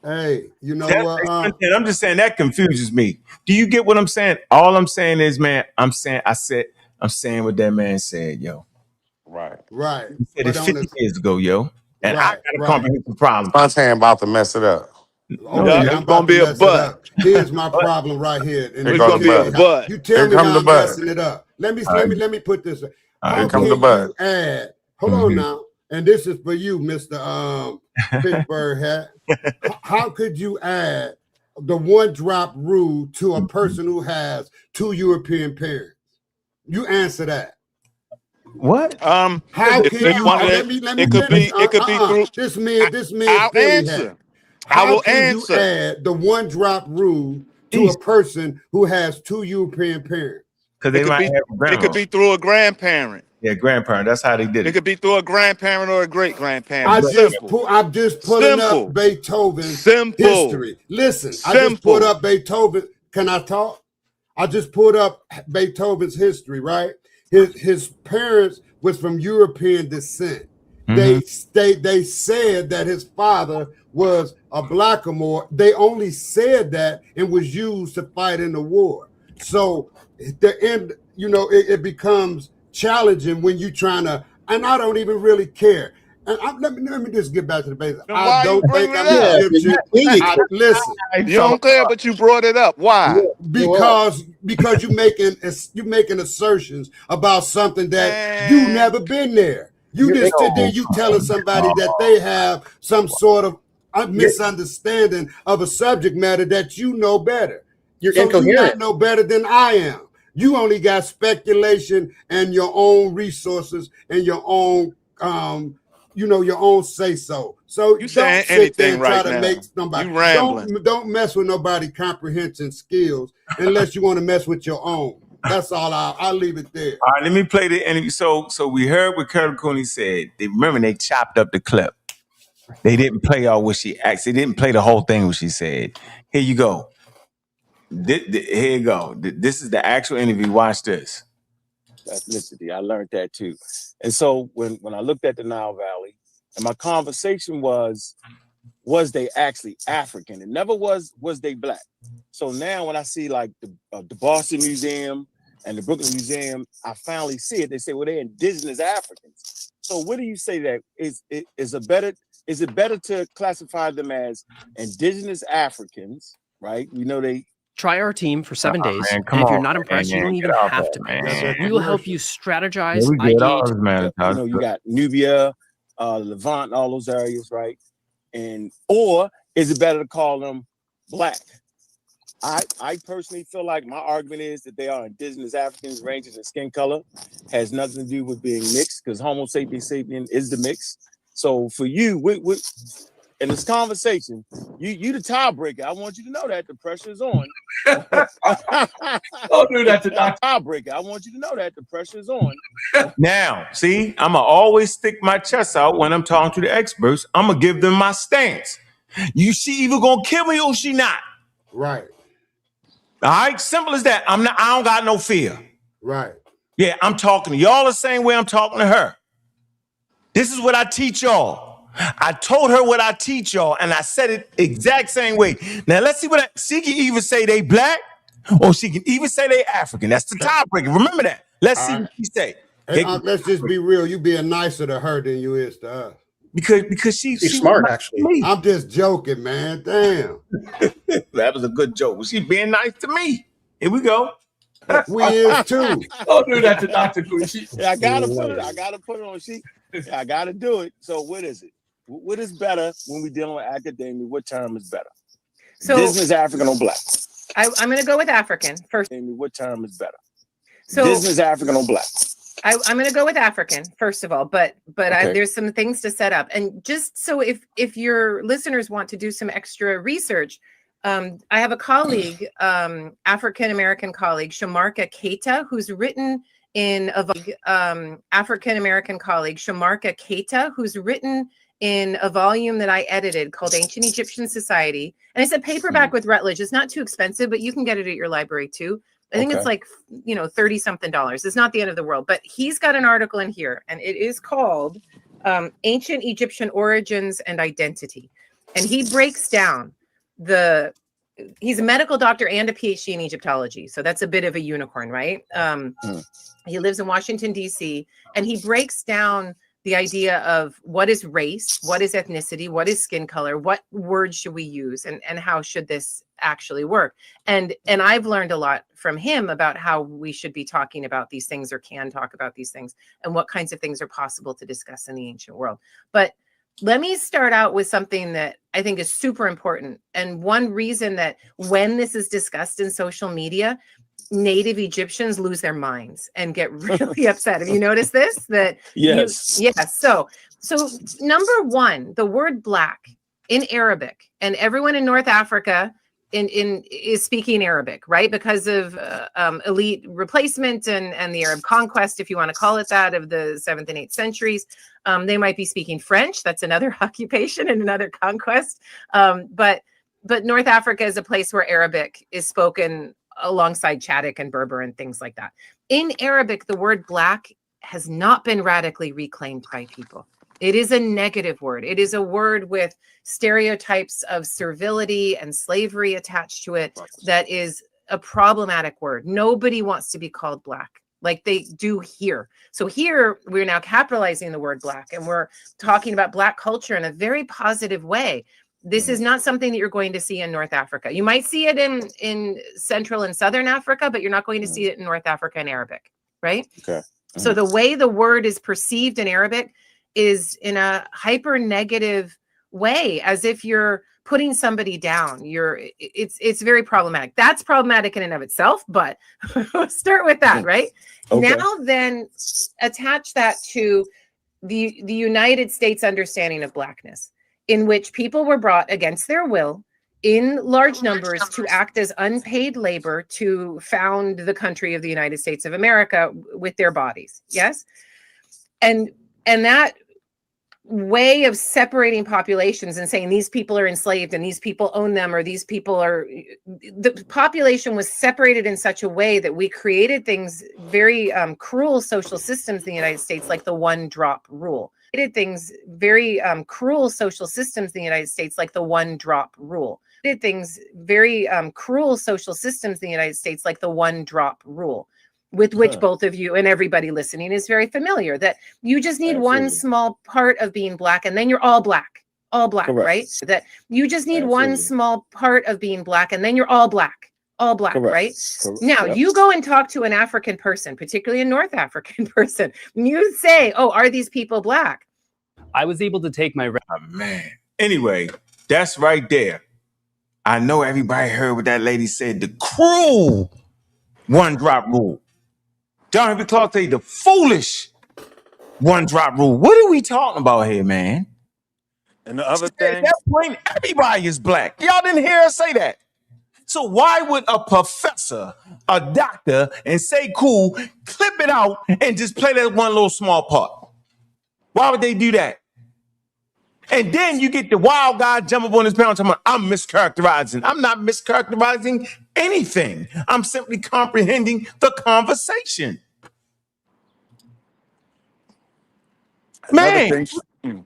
Speaker 14: Hey, you know what?
Speaker 1: I'm just saying that confuses me. Do you get what I'm saying? All I'm saying is, man, I'm saying what that man said, yo.
Speaker 14: Right.
Speaker 1: He said it 50 years ago, yo. And I got a comprehensive problem.
Speaker 2: Spontaneous about to mess it up.
Speaker 14: Okay, I'm about to mess it up. Here's my problem right here. And
Speaker 2: It's gonna be a butt.
Speaker 14: You tell me how I'm messing it up. Let me put this. How can you add? Hold on now. And this is for you, Mr. Pittsburgh hat. How could you add the one drop rule to a person who has two European parents? You answer that.
Speaker 1: What?
Speaker 14: How can you? Let me
Speaker 17: it could be through.
Speaker 14: This man.
Speaker 17: I'll answer.
Speaker 14: How
Speaker 17: I will
Speaker 14: can
Speaker 17: answer.
Speaker 14: you add the one drop rule to a person who has two European parents?
Speaker 1: Because they might have a grandma.
Speaker 17: It could be through a grandparent.
Speaker 1: Yeah, grandparent. That's how they did it.
Speaker 17: It could be through a grandparent or a great grandparent.
Speaker 14: I'm just pulling up Beethoven's history. Listen, I just pulled up Beethoven. Can I talk? I just pulled up Beethoven's history, right? His parents was from European descent. They said that his father was a blackamoor. They only said that and was used to fight in the war. So the end, it becomes challenging when you're trying to, and I don't even really care. And let me just get back to the basics. I don't think I'm Egyptian. Listen,
Speaker 17: you don't care, but you brought it up. Why?
Speaker 14: Because you're making assertions about something that you never been there. You just sit there, you telling somebody that they have some sort of misunderstanding of a subject matter that you know better. You not know better than I am. You only got speculation and your own resources and your own your own say so. So
Speaker 17: you saying anything right now.
Speaker 14: Make somebody,
Speaker 17: you rambling.
Speaker 14: Don't mess with nobody's comprehension skills unless you want to mess with your own. That's all. I'll leave it there.
Speaker 1: All right, let me play the interview. So we heard what Colonel Cooney said. They chopped up the clip. They didn't play all what she actually. They didn't play the whole thing what she said. Here you go. Here you go. This is the actual interview. Watch this.
Speaker 22: Ethnicity. I learned that too. And so when I looked at the Nile Valley, and my conversation was they actually African? It never was they black. So now when I see like the Boston Museum and the Brooklyn Museum, I finally see it. They say, well, they're indigenous Africans. So what do you say that is it better to classify them as indigenous Africans, right? We know they
Speaker 23: try our team for 7 days.
Speaker 1: Man,
Speaker 23: and if you're not impressed, you don't even have to make. We will help you strategize, ideate.
Speaker 22: You got Nubia, Levant, all those areas, right? Or is it better to call them black? I personally feel like my argument is that they are indigenous Africans, ranges in skin color, has nothing to do with being mixed, because Homo sapiens sapien is the mix. So for you, in this conversation, you the tiebreaker. I want you to know that the pressure is on.
Speaker 6: Don't do that to Dr.
Speaker 22: Tiebreaker. I want you to know that the pressure is on.
Speaker 1: Now, see, I'm going to always stick my chest out when I'm talking to the experts. I'm going to give them my stance. She either going to kill me or she not.
Speaker 14: Right.
Speaker 1: All right, simple as that. I don't got no fear.
Speaker 14: Right.
Speaker 1: Yeah, I'm talking to y'all the same way I'm talking to her. This is what I teach y'all. I told her what I teach y'all, and I said it exact same way. Now let's see what she can even say they black, or she can even say they African. That's the tiebreaker. Remember that. Let's see what she say.
Speaker 14: Hey, let's just be real. You being nicer to her than you is to us.
Speaker 1: Because she's
Speaker 14: smart, actually. I'm just joking, man. Damn.
Speaker 1: That was a good joke. She's being nice to me. Here we go.
Speaker 14: We is too.
Speaker 11: Don't do that to Dr. Gucci.
Speaker 22: I gotta put it on. I gotta do it. So what is it? What is better when we dealing with academia? What term is better?
Speaker 7: So
Speaker 22: business, African, or black?
Speaker 7: I'm going to go with African first.
Speaker 22: What term is better?
Speaker 7: So
Speaker 22: business, African, or black?
Speaker 7: I'm going to go with African first of all, but
Speaker 22: Okay.
Speaker 7: there's some things to set up, and just so if your listeners want to do some extra research, I have a colleague, African American colleague, Shamarka Keita, who's written in African American colleague Shamarka Keita, who's written in a volume that I edited called Ancient Egyptian Society, and it's a paperback with Routledge. It's not too expensive, but you can get it at your library too. I think it's like, $30-something. It's not the end of the world, but he's got an article in here, and it is called Ancient Egyptian Origins and Identity. And he breaks down he's a medical doctor and a PhD in Egyptology. So that's a bit of a unicorn, right? He lives in Washington, D.C., and he breaks down the idea of what is race, what is ethnicity, what is skin color, what words should we use, and how should this actually work. And I've learned a lot from him about how we should be talking about these things, or can talk about these things, and what kinds of things are possible to discuss in the ancient world. But let me start out with something that I think is super important. And one reason that when this is discussed in social media, Native Egyptians lose their minds and get really upset. Have you noticed this?
Speaker 22: Yes.
Speaker 7: Yes. So number one, the word black in Arabic, and everyone in North Africa is speaking Arabic, right? Because of elite replacement and the Arab conquest, if you want to call it that, of the 7th and 8th centuries. They might be speaking French. That's another occupation and another conquest. But North Africa is a place where Arabic is spoken alongside Chadic and Berber and things like that. In Arabic, the word black has not been radically reclaimed by people. It is a negative word. It is a word with stereotypes of servility and slavery attached to it that is a problematic word. Nobody wants to be called black like they do here. So here we're now capitalizing the word black, and we're talking about black culture in a very positive way. This is not something that you're going to see in North Africa. You might see it in Central and Southern Africa, but you're not going to see it in North Africa and Arabic, right?
Speaker 22: Okay.
Speaker 7: So the way the word is perceived in Arabic is in a hyper negative way, as if you're putting somebody down. It's very problematic. That's problematic in and of itself, but start with that, right? Okay. Now then attach that to the United States understanding of blackness, in which people were brought against their will in large numbers to act as unpaid labor to found the country of the United States of America with their bodies. Yes. And that way of separating populations and saying these people are enslaved and these people own them, or these people are, the population was separated in such a way that we created things, very cruel social systems in the United States, like the one-drop rule. Did things very cruel social systems in the United States, like the one-drop rule. Did things very cruel social systems in the United States, like the one-drop rule, with which both of you and everybody listening is very familiar. That you just need one small part of being black, and then you're all black, correct. Right? That you just need one small part of being black, and then you're all black, correct. Right? Correct. Now you go and talk to an African person, particularly a North African person, and you say, "Oh, are these people black?"
Speaker 5: I was able to take my
Speaker 1: man. Anyway, that's right there. I know everybody heard what that lady said. The cruel one-drop rule. John B. Clark say the foolish one-drop rule. What are we talking about here, man?
Speaker 17: And the other
Speaker 1: At
Speaker 17: thing,
Speaker 1: that point, everybody is black. Y'all didn't hear us say that. So why would a professor, a doctor, and Sekue clip it out and just play that one little small part? Why would they do that? And then you get the wild guy jump up on his panel talking about, I'm mischaracterizing. I'm not mischaracterizing anything. I'm simply comprehending the conversation.
Speaker 17: another
Speaker 1: Man.
Speaker 17: thing,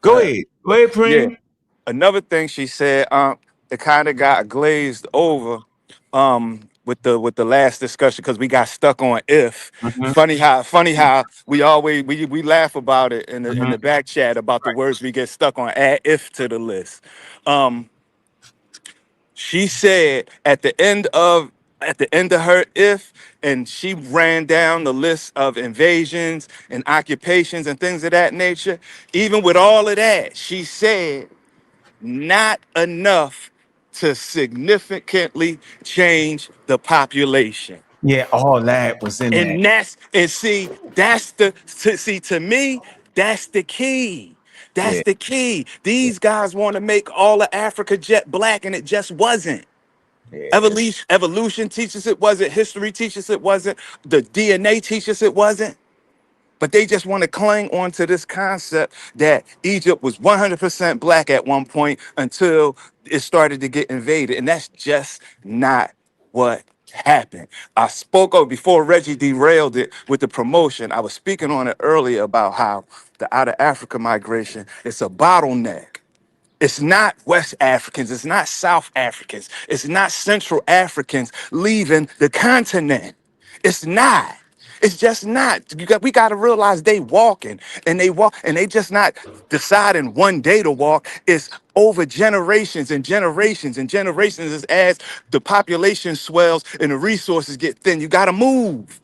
Speaker 1: Go ahead. Go ahead,
Speaker 17: Yeah.
Speaker 1: Preem.
Speaker 17: Another thing she said, it kind of got glazed over with the last discussion because we got stuck on if. Funny how we laugh about it in the back chat about the words we get stuck on. Add if to the list. She said at the end of her if, and she ran down the list of invasions and occupations and things of that nature. Even with all of that, she said not enough to significantly change the population.
Speaker 1: Yeah, all that was in that.
Speaker 17: To me, that's the key. That's
Speaker 1: Yeah.
Speaker 17: the key. These guys want to make all of Africa jet black, and it just wasn't.
Speaker 1: Yeah.
Speaker 17: Evolution teaches it wasn't. History teaches it wasn't. The DNA teaches it wasn't. But they just want to cling on to this concept that Egypt was 100% black at one point until it started to get invaded. And that's just not what happened. I spoke of before Reggie derailed it with the promotion. I was speaking on it earlier about how the out of Africa migration is a bottleneck. It's not West Africans, it's not South Africans, it's not Central Africans leaving the continent. It's not. It's just not. We got to realize they walking and they just not deciding one day to walk. It's over generations and generations and generations as the population swells and the resources get thin. You got to move.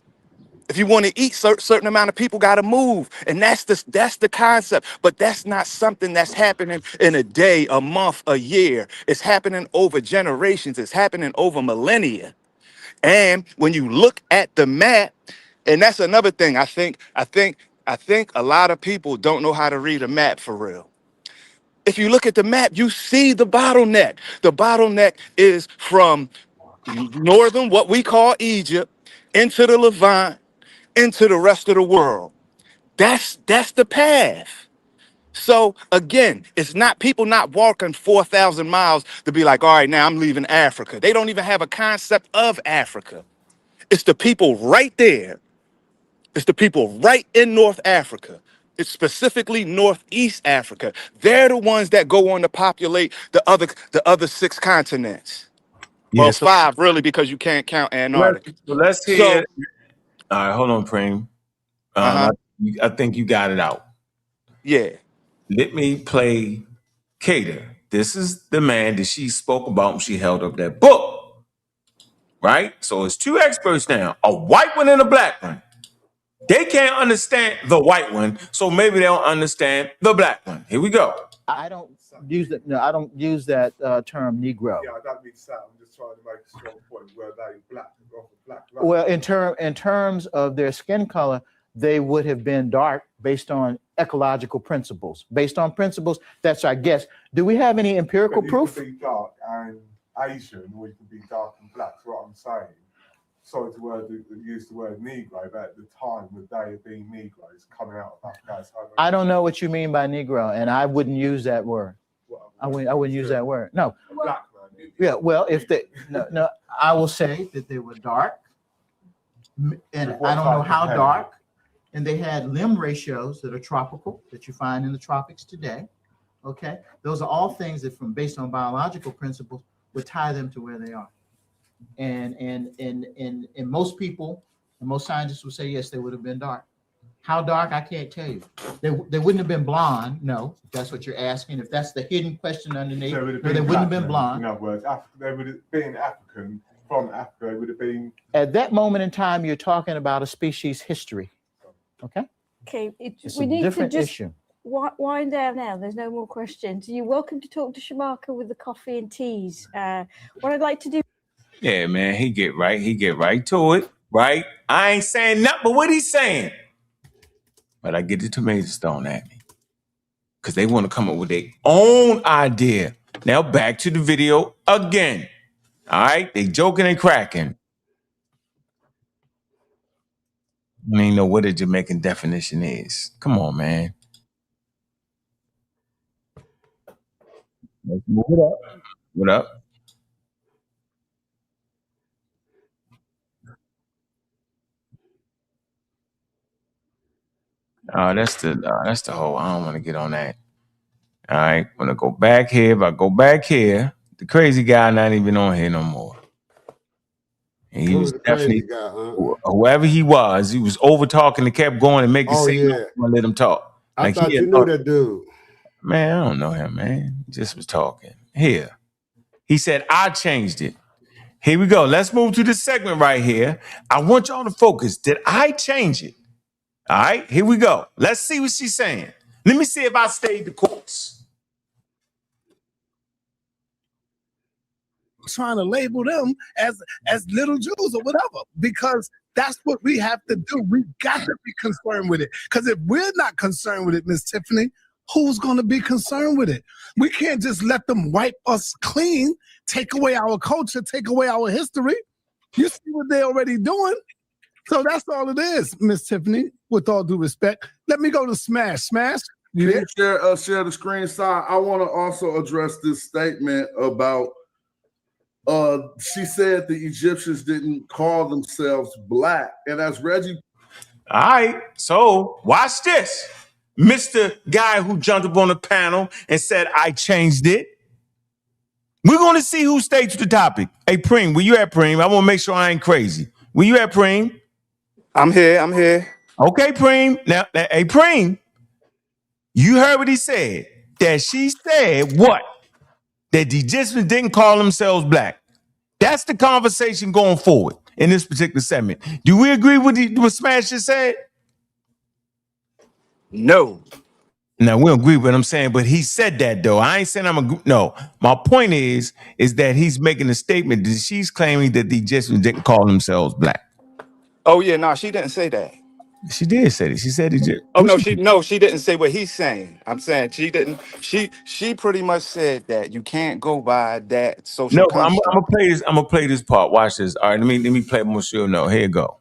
Speaker 17: If you want to eat, certain amount of people got to move, and that's the concept. But that's not something that's happening in a day, a month, a year. It's happening over generations. It's happening over millennia. And when you look at the map, and that's another thing. I think a lot of people don't know how to read a map for real. If you look at the map, you see the bottleneck. The bottleneck is from northern, what we call Egypt, into the Levant, into the rest of the world. That's the path. So again, it's not people not walking 4,000 miles to be like, all right, now I'm leaving Africa. They don't even have a concept of Africa. It's the people right there. It's the people right in North Africa. It's specifically Northeast Africa. They're the ones that go on to populate the other six continents.
Speaker 1: Yeah.
Speaker 17: Well,
Speaker 1: So
Speaker 17: five really, because you can't count Antarctica.
Speaker 1: let's hear.
Speaker 17: So,
Speaker 1: All right, hold on, Preem.
Speaker 17: uh-huh.
Speaker 1: I think you got it out.
Speaker 17: Yeah.
Speaker 1: Let me play Cater. This is the man that she spoke about when she held up that book. Right? So it's two experts now, a white one and a black one. They can't understand the white one, so maybe they don't understand the black one. Here we go.
Speaker 8: I don't use that. No, I don't use that term Negro.
Speaker 10: Yeah, I don't mean that. I'm just trying to make a strong point where they black.
Speaker 8: Well, in terms of their skin color, they would have been dark based on ecological principles. Based on principles, that's our guess. Do we have any empirical proof?
Speaker 10: You can be dark and Asian, or you can be dark and black. That's what I'm saying. Sorry to use the word Negro, but at the time, the day of being Negroes coming out of Africa.
Speaker 8: I don't know what you mean by Negro, and I wouldn't use that word. I wouldn't use that word. No.
Speaker 10: Black man.
Speaker 8: Yeah. Well, if they no, I will say that they were dark, and I don't know how dark, and they had limb ratios that are tropical that you find in the tropics today. Okay, those are all things that, from based on biological principles, would tie them to where they are. And most people and most scientists would say yes, they would have been dark. How dark, I can't tell you. They wouldn't have been blonde. No, if that's what you're asking. If that's the hidden question underneath, they wouldn't have been blonde.
Speaker 10: In other words, they would have been African from Africa. They would have been.
Speaker 8: At that moment in time, you're talking about a species history. Okay.
Speaker 12: Okay.
Speaker 8: It's
Speaker 12: we
Speaker 8: a
Speaker 12: need
Speaker 8: different
Speaker 12: to just
Speaker 8: issue.
Speaker 12: wind down now. There's no more questions. You're welcome to talk to Shamaka with the coffee and teas. What I'd like to do.
Speaker 1: Yeah, man, he get right to it, right? I ain't saying nothing but what he's saying. But I get the tomatoes thrown at me. Because they want to come up with their own idea. Now back to the video again. All right? They joking and cracking. I don't even know what a Jamaican definition is. Come on, man. Let's move it up. What up? That's the whole. I don't want to get on that. All right, when I go back here, if I go back here, the crazy guy not even on here no more. And he
Speaker 14: Who
Speaker 1: was
Speaker 14: the
Speaker 1: definitely,
Speaker 14: crazy guy, huh?
Speaker 1: whoever he was over talking and kept going and making
Speaker 14: Oh
Speaker 1: signals
Speaker 14: yeah.
Speaker 1: and let him talk.
Speaker 14: I
Speaker 1: Like
Speaker 14: thought
Speaker 1: he
Speaker 14: you
Speaker 1: had
Speaker 14: knew
Speaker 1: thought,
Speaker 14: that dude.
Speaker 1: man, I don't know him, man. He just was talking. Here. He said, I changed it. Here we go. Let's move to this segment right here. I want y'all to focus. Did I change it? All right, here we go. Let's see what she's saying. Let me see if I stayed the course.
Speaker 13: Trying to label them as little Jews or whatever, because that's what we have to do. We got to be concerned with it. Because if we're not concerned with it, Miss Tiffany, who's going to be concerned with it? We can't just let them wipe us clean, take away our culture, take away our history. You see what they're already doing? So that's all it is, Miss Tiffany, with all due respect. Let me go to Smash. Smash, you
Speaker 4: Can you share the screen side? I want to also address this statement about she said the Egyptians didn't call themselves black. And as Reggie.
Speaker 1: All right, so watch this. Mr. Guy who jumped up on the panel and said, I changed it. We're going to see who stays with the topic. Hey, Preem, where you at, Preem? I want to make sure I ain't crazy. Where you at, Preem?
Speaker 17: I'm here. I'm here.
Speaker 1: Okay, Preem. Now, hey, Preem, you heard what he said. That she said what? That the Egyptians didn't call themselves black. That's the conversation going forward in this particular segment. Do we agree with what Smash just said?
Speaker 17: No.
Speaker 1: Now, we don't agree with what I'm saying, but he said that, though. I ain't saying no. My point is that he's making a statement that she's claiming that the Egyptians didn't call themselves black.
Speaker 17: Oh yeah, no, she didn't say that.
Speaker 1: She did say it. She said it.
Speaker 17: Oh no, she didn't say what he's saying. I'm saying she didn't. She pretty much said that you can't go by that social
Speaker 1: No, I'm
Speaker 17: construct.
Speaker 1: gonna play this. I'm gonna play this part. Watch this. All right, let me play Monsieur. No, here you go.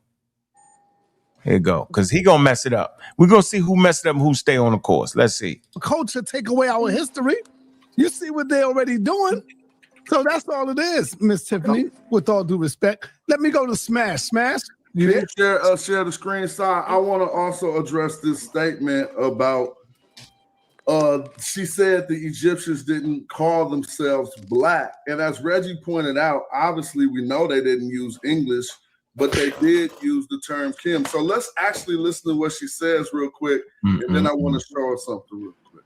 Speaker 1: Here you go. Because he gonna mess it up. We're gonna see who messed it up and who stay on the course. Let's see.
Speaker 13: Culture, take away our history. You see what they're already doing? So that's all it is, Miss Tiffany, with all due respect. Let me go to Smash. Smash, you
Speaker 4: Can you share the screen side? I want to also address this statement about she said the Egyptians didn't call themselves black. And as Reggie pointed out, obviously we know they didn't use English, but they did use the term Kim. So let's actually listen to what she says real quick, and then I want to show her something real quick.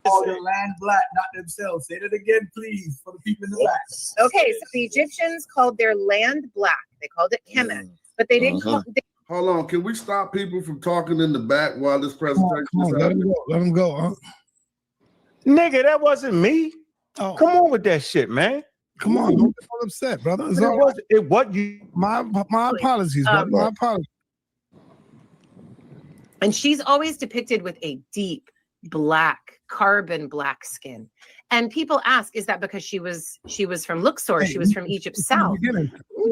Speaker 6: Call their land black, not themselves. Say that again, please, for the people in the back.
Speaker 7: Okay, so the Egyptians called their land black. They called it Kemet, but they didn't call.
Speaker 4: Hold on, can we stop people from talking in the back while this presentation is happening?
Speaker 13: Let them go, huh?
Speaker 1: Nigga, that wasn't me. Oh. Come on with that shit, man.
Speaker 13: Come on, don't get all upset, brother. It's all right.
Speaker 1: It what you?
Speaker 13: My apologies, brother. My apologies.
Speaker 7: And she's always depicted with a deep black, carbon black skin. And people ask, is that because she was from Luxor? She was from Egypt South.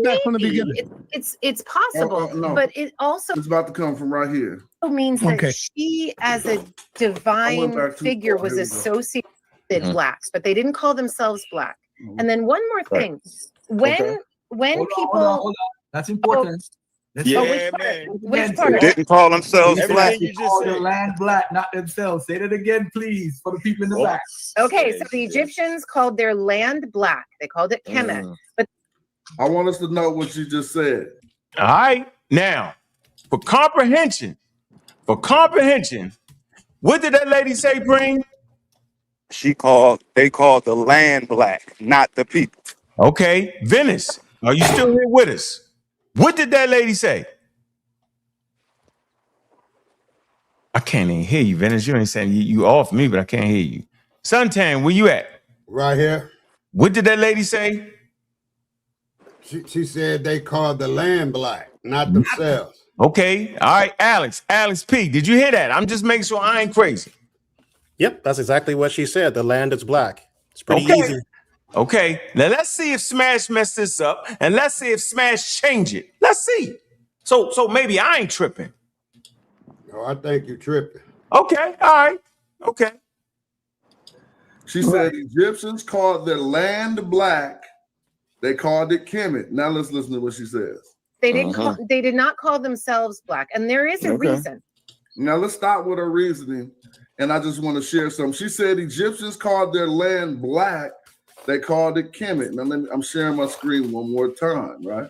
Speaker 13: Back from the beginning.
Speaker 7: It's possible,
Speaker 4: no.
Speaker 7: but it also
Speaker 4: It's about to come from right here.
Speaker 7: means that she, as a divine figure, was associated with blacks, but they didn't call themselves black. And then one more thing, when people
Speaker 6: Hold on. That's important.
Speaker 7: Which part?
Speaker 17: They didn't call themselves black.
Speaker 6: You call the land black, not themselves. Say that again, please, for the people in the back.
Speaker 7: Okay, so the Egyptians called their land black. They called it Kemet. But
Speaker 4: I want us to know what you just said.
Speaker 1: All right. Now, for comprehension, what did that lady say, Breen?
Speaker 17: They called the land black, not the people.
Speaker 1: Okay, Venice, are you still here with us? What did that lady say? I can't even hear you, Venice. You ain't saying you off me, but I can't hear you. Suntan, where you at?
Speaker 14: Right here.
Speaker 1: What did that lady say?
Speaker 14: She said they called the land black, not themselves.
Speaker 1: Okay, all right, Alex P, did you hear that? I'm just making sure I ain't crazy.
Speaker 9: Yep, that's exactly what she said. The land is black. It's pretty easy.
Speaker 1: Okay, now let's see if Smash messed this up, and let's see if Smash change it. Let's see. So maybe I ain't tripping.
Speaker 14: No, I think you're tripping.
Speaker 1: Okay, all right, okay.
Speaker 4: She said Egyptians called their land black. They called it Kemet. Now let's listen to what she says.
Speaker 7: they didn't they did not call themselves black, and there is a reason.
Speaker 4: Now let's start with her reasoning. and I just want to share some. She said Egyptians called their land black. They called it Kemet. Now, I'm sharing my screen one more time, right?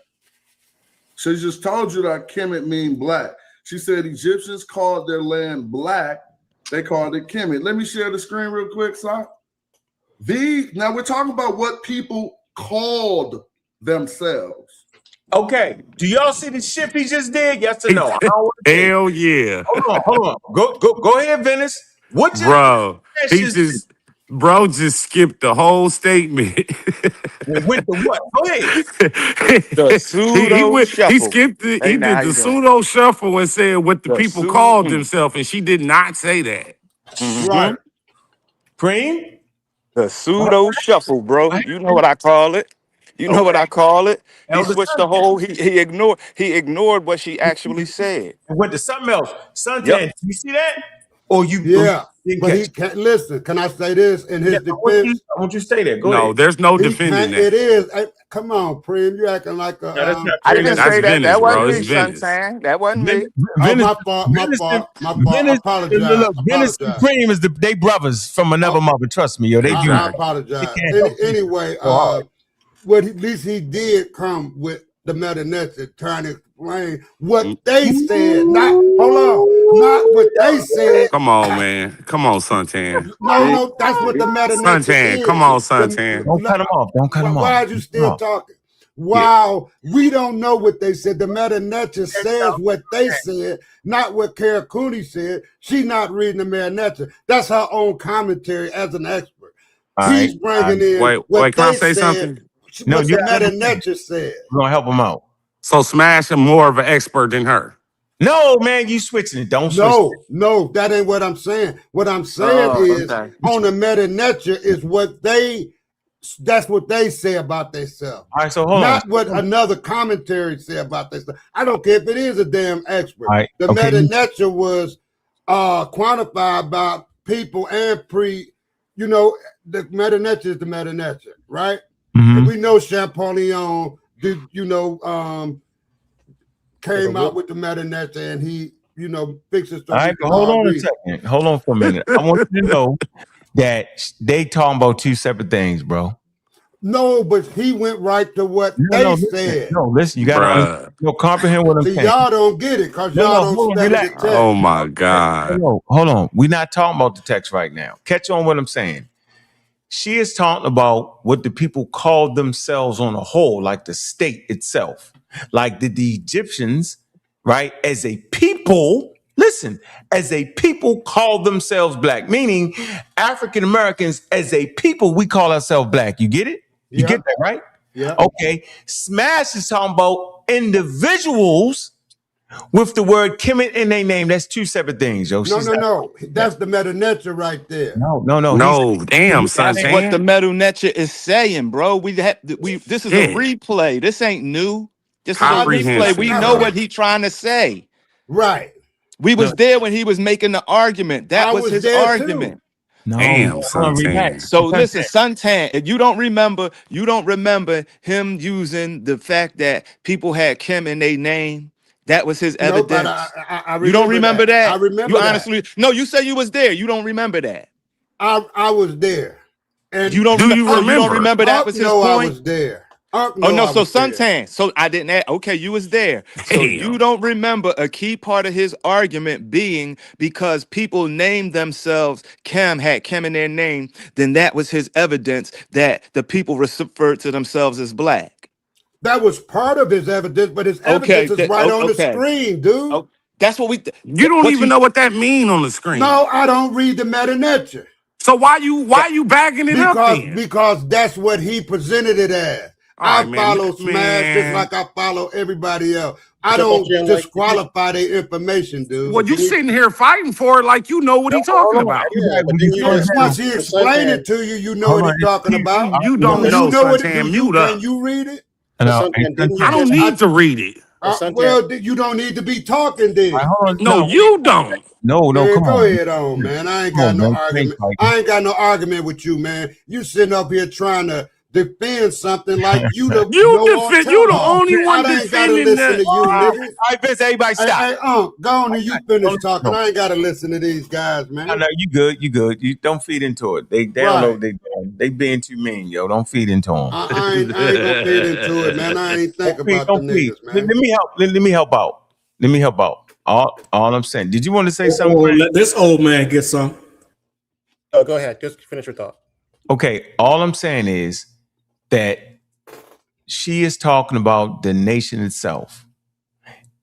Speaker 4: She just told you that Kemet mean black. She said Egyptians called their land black. They called it Kemet. Let me share the screen real quick, Sa. Now we're talking about what people called themselves.
Speaker 1: Okay. Do y'all see the shift he just did? Yes or no?
Speaker 19: Hell yeah.
Speaker 1: Hold on. Go ahead, Venice. What just
Speaker 19: bro just skipped the whole statement.
Speaker 1: Went to what? Go ahead.
Speaker 17: The pseudo shuffle.
Speaker 19: He skipped it. He did the pseudo shuffle and said what the people called themselves, and she did not say that.
Speaker 4: Right.
Speaker 1: Cream?
Speaker 17: The pseudo shuffle, bro. You know what I call it. You know what I call it. He switched the whole. He ignored what she actually said.
Speaker 1: And went to something else. Suntan, you see that? Or you?
Speaker 14: Yeah. But he can't listen. Can I say this in his defense?
Speaker 1: I want you to stay there. Go ahead.
Speaker 19: No, there's no defending that.
Speaker 14: It is. Come on, Prim. You acting like a.
Speaker 17: I didn't say that.
Speaker 19: Venice,
Speaker 17: that wasn't
Speaker 19: bro.
Speaker 17: me,
Speaker 19: It's Venice.
Speaker 17: Suntan. That wasn't me.
Speaker 14: My fault. I apologize.
Speaker 1: Venice and Cream is they brothers from another mother. Trust me, yo.
Speaker 14: I apologize. Anyway, at least he did come with the meta-nets trying to explain what they said. Not what they said.
Speaker 19: Come on, man. Come on, Suntan.
Speaker 14: No, that's what the meta-nets
Speaker 19: Suntan,
Speaker 14: is.
Speaker 19: come on, Suntan.
Speaker 1: Don't cut him off. Don't cut him off.
Speaker 14: Why are you still talking? Wow, we don't know what they said. The meta-nets says what they said, not what Kara Cooney said. She's not reading the meta-nets. That's her own commentary as an expert. He's bringing in
Speaker 19: Wait, can I say something?
Speaker 14: What the meta-nets said.
Speaker 1: We're going to help him out.
Speaker 19: So Smash is more of an expert than her.
Speaker 1: No, man, you switching it. Don't switch it.
Speaker 14: No, that ain't what I'm saying. What I'm saying is on the meta-nets is that's what they say about themselves.
Speaker 1: All right, so hold on.
Speaker 14: Not what another commentary say about themselves. I don't care if it is a damn expert.
Speaker 1: Right,
Speaker 14: the meta-nets was quantified by people and the meta-nets is the meta-nets, right?
Speaker 1: Mm-hmm.
Speaker 14: And we know Champollion did, came out with the meta-nets and he, fixes stuff.
Speaker 1: All right, hold on a second. Hold on for a minute. I want you to know that they talking about two separate things, bro.
Speaker 14: No, but he went right to what they said.
Speaker 1: No, listen, you gotta comprehend what I'm saying.
Speaker 14: Y'all don't get it because y'all don't study the text.
Speaker 19: Oh my God.
Speaker 1: Hold on. We're not talking about the text right now. Catch on what I'm saying. She is talking about what the people called themselves on a whole, like the state itself. Like did the Egyptians, right, as a people, listen, as a people called themselves black, meaning African Americans as a people, we call ourselves black. You get it? You get that, right?
Speaker 14: Yeah.
Speaker 1: Okay. Smash is talking about individuals with the word Kemet in their name. That's two separate things, yo.
Speaker 14: No. That's the meta-nets right there.
Speaker 1: No.
Speaker 19: Damn, son.
Speaker 17: That's what the meta-nets is saying, bro. This is a replay. This ain't new. This is a replay. We know what he's trying to say.
Speaker 14: Right.
Speaker 17: We was there when he was making the argument. That was his argument.
Speaker 14: Too.
Speaker 1: No,
Speaker 19: damn, Suntan.
Speaker 17: So listen, Suntan, if you don't remember him using the fact that people had Kim in their name. That was his evidence.
Speaker 14: I
Speaker 17: you don't remember that?
Speaker 14: I remember
Speaker 17: you honestly, no, you say you was there. You don't remember that.
Speaker 14: I was there. And
Speaker 17: you don't remember that was his point?
Speaker 14: I was there.
Speaker 17: So Suntan. So I didn't add, okay, you was there. So you don't remember a key part of his argument being because people named themselves had Kim in their name, then that was his evidence that the people referred to themselves as black.
Speaker 14: That was part of his evidence, but his evidence is right on the screen, dude.
Speaker 17: Oh, that's what we.
Speaker 19: You don't even know what that mean on the screen.
Speaker 14: No, I don't read the meta-nets.
Speaker 19: So why you backing it up then?
Speaker 14: Because that's what he presented it as. I follow Smash just like I follow everybody else. I don't disqualify their information, dude.
Speaker 19: Well, you sitting here fighting for it like you know what he's talking about.
Speaker 14: Once he explain it to you, you know what he's talking about.
Speaker 19: You don't know,
Speaker 14: Suntan.
Speaker 19: Mute up.
Speaker 14: Can you read it?
Speaker 19: I don't need to read it.
Speaker 14: Well, you don't need to be talking then.
Speaker 19: No, you don't.
Speaker 1: No,
Speaker 14: man,
Speaker 1: come on.
Speaker 14: Go ahead on, man. I ain't got no argument. I ain't got no argument with you, man. You sitting up here trying to defend something like you the
Speaker 19: you the only one
Speaker 14: I ain't gotta
Speaker 19: defending
Speaker 14: listen
Speaker 19: that.
Speaker 14: to you, nigga.
Speaker 1: All right, Vince, everybody stop.
Speaker 14: Hey, go on and you finish talking. I ain't gotta listen to these guys, man.
Speaker 1: No, you good. You don't feed into it. They don't know what they doing. They being too mean, yo. Don't feed into them.
Speaker 14: I ain't gonna feed into it, man. I ain't think about the niggas, man.
Speaker 1: Let me help out. Let me help out. All I'm saying. Did you want to say something?
Speaker 3: Let this old man get some.
Speaker 9: Oh, go ahead. Just finish your thought.
Speaker 1: Okay. All I'm saying is that she is talking about the nation itself.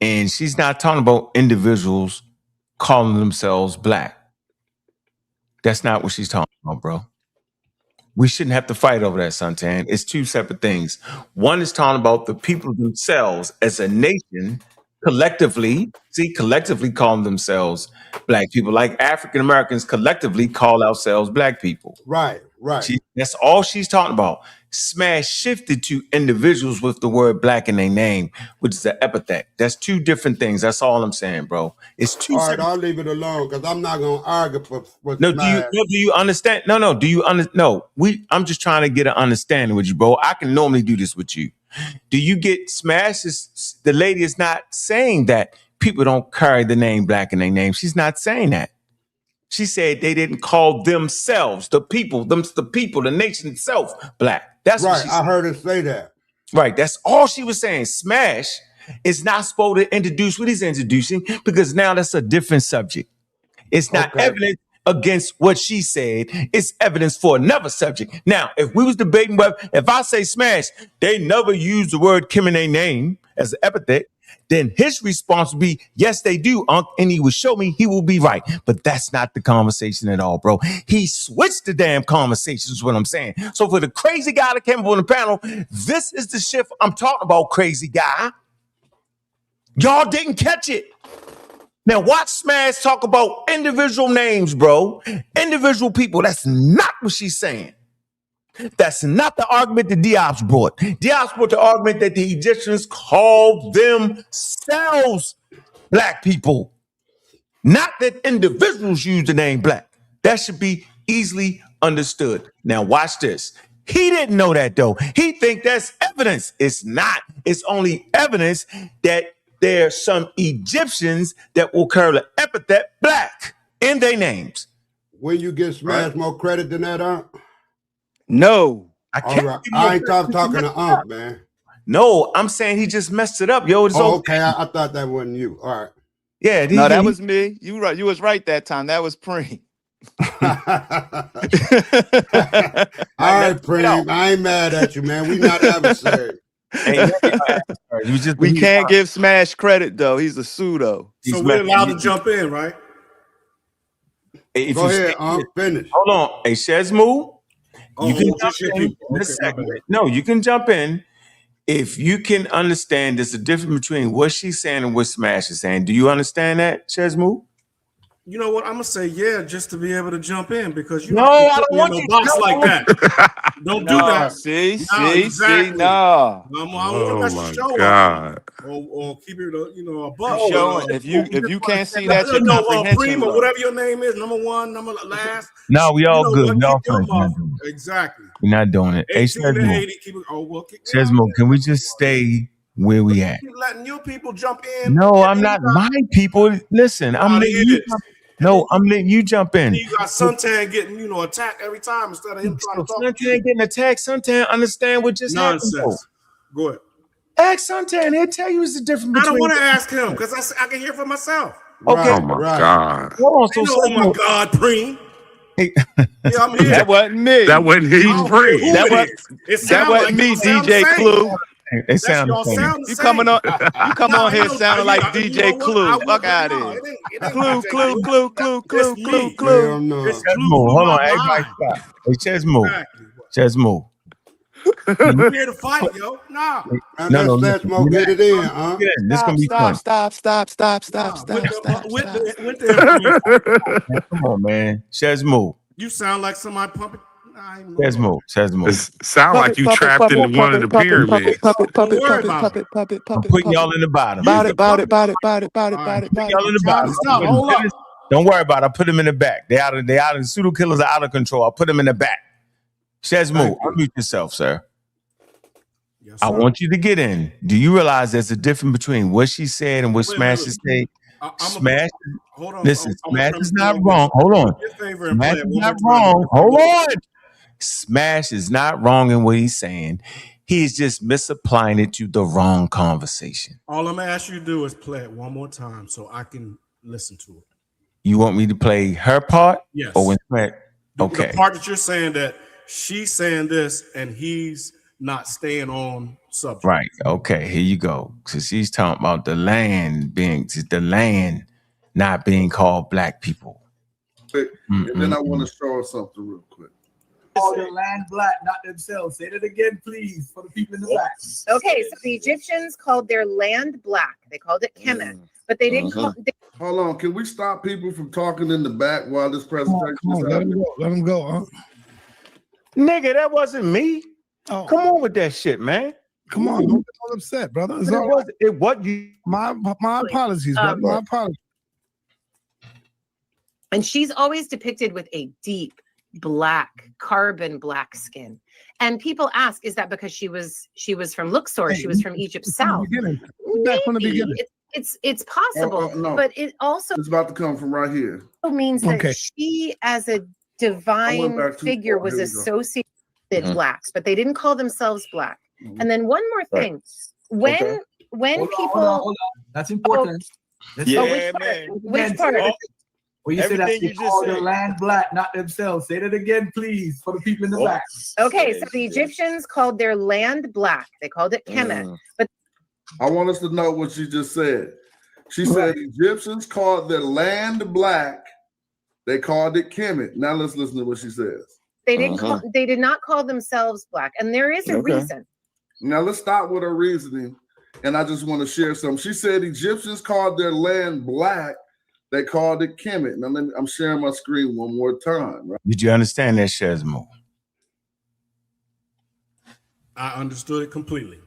Speaker 1: And she's not talking about individuals calling themselves black. That's not what she's talking about, bro. We shouldn't have to fight over that, Suntan. It's two separate things. One is talking about the people themselves as a nation, collectively calling themselves black people, like African Americans collectively call ourselves black people.
Speaker 14: Right.
Speaker 1: That's all she's talking about. Smash shifted to individuals with the word black in their name, which is an epithet. That's two different things. That's all I'm saying, bro. It's two.
Speaker 14: All right, I'll leave it alone because I'm not gonna argue with
Speaker 1: No, do you understand? No, do you understand? No, I'm just trying to get an understanding with you, bro. I can normally do this with you. Do you get smashed? The lady is not saying that people don't carry the name black in their name. She's not saying that. She said they didn't call themselves, the people, the nation itself, black. That's
Speaker 14: right.
Speaker 1: what she said.
Speaker 14: I heard her say that.
Speaker 1: Right. That's all she was saying. Smash is not supposed to introduce what he's introducing because now that's a different subject. It's not evidence against what she said. It's evidence for another subject. Now, if we was debating if I say smash, they never use the word Kim in their name as an epithet, then his response would be, yes, they do, Unc, and he will show me he will be right. But that's not the conversation at all, bro. He switched the damn conversation is what I'm saying. So for the crazy guy that came up on the panel, this is the shift I'm talking about, crazy guy. Y'all didn't catch it. Now watch Smash talk about individual names, bro. Individual people. That's not what she's saying. That's not the argument that Diop's brought. Diop's brought the argument that the Egyptians called themselves black people. Not that individuals use the name black. That should be easily understood. Now watch this. He didn't know that though. He think that's evidence. It's not. It's only evidence that there's some Egyptians that will carry the epithet black in their names.
Speaker 14: When you give Smash more credit than that, Unc?
Speaker 17: No.
Speaker 1: I can't.
Speaker 14: Right. I ain't talking to Unc, man.
Speaker 1: No, I'm saying he just messed it up, yo. It's
Speaker 14: okay. I thought that wasn't you. All right.
Speaker 1: Yeah.
Speaker 17: No, that was me. You right. You was right that time. That was Preem.
Speaker 14: All right, Preem. I ain't mad at you, man. We not adversaries.
Speaker 17: We can't give Smash credit though. He's a pseudo.
Speaker 3: So we're allowed to jump in, right?
Speaker 14: Go ahead, finish.
Speaker 1: Hold on. Hey, Shezmu. You can jump
Speaker 3: just your
Speaker 1: in.
Speaker 3: people. Okay,
Speaker 1: No, you can jump in if you can understand there's a difference between what she's saying and what Smash is saying. Do you understand that, Shezmu?
Speaker 3: You know what? I'm gonna say yeah, just to be able to jump in because you
Speaker 1: No,
Speaker 3: don't
Speaker 1: I don't want
Speaker 3: no
Speaker 1: you
Speaker 3: box
Speaker 1: to.
Speaker 3: like that. Don't do that.
Speaker 17: See,
Speaker 3: exactly.
Speaker 17: no.
Speaker 3: I want
Speaker 19: my
Speaker 3: to show
Speaker 19: God.
Speaker 3: or keep it, above.
Speaker 17: Showing if you can't see that, your comprehension
Speaker 3: Prima,
Speaker 17: low.
Speaker 3: whatever your name is, number one, number last.
Speaker 1: No, we all good. We all friends.
Speaker 3: Exactly.
Speaker 1: We're not doing it. Hey,
Speaker 3: 18 to
Speaker 1: Shezmu.
Speaker 3: 80. Keep it.
Speaker 1: Shezmu, can we just stay where we at?
Speaker 3: Keep letting your people jump in.
Speaker 1: No, I'm not. My people. Listen, I'm letting you. No, I'm letting you jump in.
Speaker 3: You got Suntan getting, attacked every time instead of him trying to talk to you.
Speaker 1: Suntan getting attacked. Suntan understand what just
Speaker 3: Nonsense.
Speaker 1: happened.
Speaker 3: Go ahead.
Speaker 1: Ask Suntan. He'll tell you it's the difference between.
Speaker 3: I don't want to ask him because I can hear for myself.
Speaker 1: Okay.
Speaker 19: Oh my God.
Speaker 1: Hold on. So,
Speaker 3: oh my God, Preem.
Speaker 1: Hey.
Speaker 3: Yeah, I'm here.
Speaker 17: That wasn't me.
Speaker 19: That wasn't he, Preem.
Speaker 17: That wasn't me, DJ Clue.
Speaker 1: It sounds the same.
Speaker 17: You come on here sounding like DJ Clue. Fuck out of here. Clue.
Speaker 1: Hold on, everybody stop. Hey, Chesmo.
Speaker 3: I'm here to fight, yo. Nah.
Speaker 1: No.
Speaker 14: Let's get it in, huh?
Speaker 1: This gonna be fun.
Speaker 17: Stop.
Speaker 1: Come on, man. Chesmo.
Speaker 3: You sound like somebody pumping.
Speaker 1: Chesmo.
Speaker 19: Sound like you trapped in one of the pyramids.
Speaker 17: Puppet.
Speaker 1: I'm putting y'all in the bottom.
Speaker 17: About it.
Speaker 1: Y'all in the bottom.
Speaker 3: Hold up.
Speaker 1: Don't worry about it. I put them in the back. They out of the pseudo killers are out of control. I put them in the back. Shazmo, unmute yourself, sir. I want you to get in. Do you realize there's a difference between what she said and what Smash is saying? Smash, listen, Smash is not wrong. Hold on. Smash is not wrong. Hold on. Smash is not wrong in what he's saying. He's just misapplying it to the wrong conversation.
Speaker 3: All I'm gonna ask you to do is play it one more time so I can listen to it.
Speaker 1: You want me to play her part?
Speaker 3: Yes.
Speaker 1: Or when okay.
Speaker 3: The part that you're saying that she's saying this and he's not staying on subject.
Speaker 1: Right. Okay. Here you go. So she's talking about the land not being called black people.
Speaker 4: And then I want to show us something real quick.
Speaker 6: Call the land black, not themselves. Say that again, please, for the people in the back.
Speaker 7: Okay, so the Egyptians called their land black. They called it Kemet, but they didn't call.
Speaker 4: Hold on, can we stop people from talking in the back while this presentation is happening?
Speaker 13: Let them go.
Speaker 1: Nigga, that wasn't me. Oh. Come on with that shit, man.
Speaker 13: Come on, don't get all upset, brother. My apologies, brother. My apologies.
Speaker 7: And she's always depicted with a deep black, carbon black skin. And people ask, is that because she was from Luxor? She was from Egypt South.
Speaker 13: Back from the beginning.
Speaker 7: It's possible,
Speaker 4: no.
Speaker 7: but it also
Speaker 4: It's about to come from right here.
Speaker 7: means that she, as a divine figure, was associated with blacks, but they didn't call themselves black. And then one more thing, when people,
Speaker 6: hold on. That's important.
Speaker 7: Which part?
Speaker 6: Well, you said that they call the land black, not themselves. Say that again, please, for the people in the back.
Speaker 7: Okay, so the Egyptians called their land black. They called it Kemet. But
Speaker 4: I want us to know what she just said. She said Egyptians called their land black. They called it Kemet. Now let's listen to what she says.
Speaker 7: they didn't they did not call themselves black, and there is a reason.
Speaker 4: Now let's start with her reasoning, and I just want to share some. She said Egyptians called their land black. They called it Kemet. Now I'm sharing my screen one more time. Right?
Speaker 1: Did you understand that, Shazmo?
Speaker 3: I understood it completely.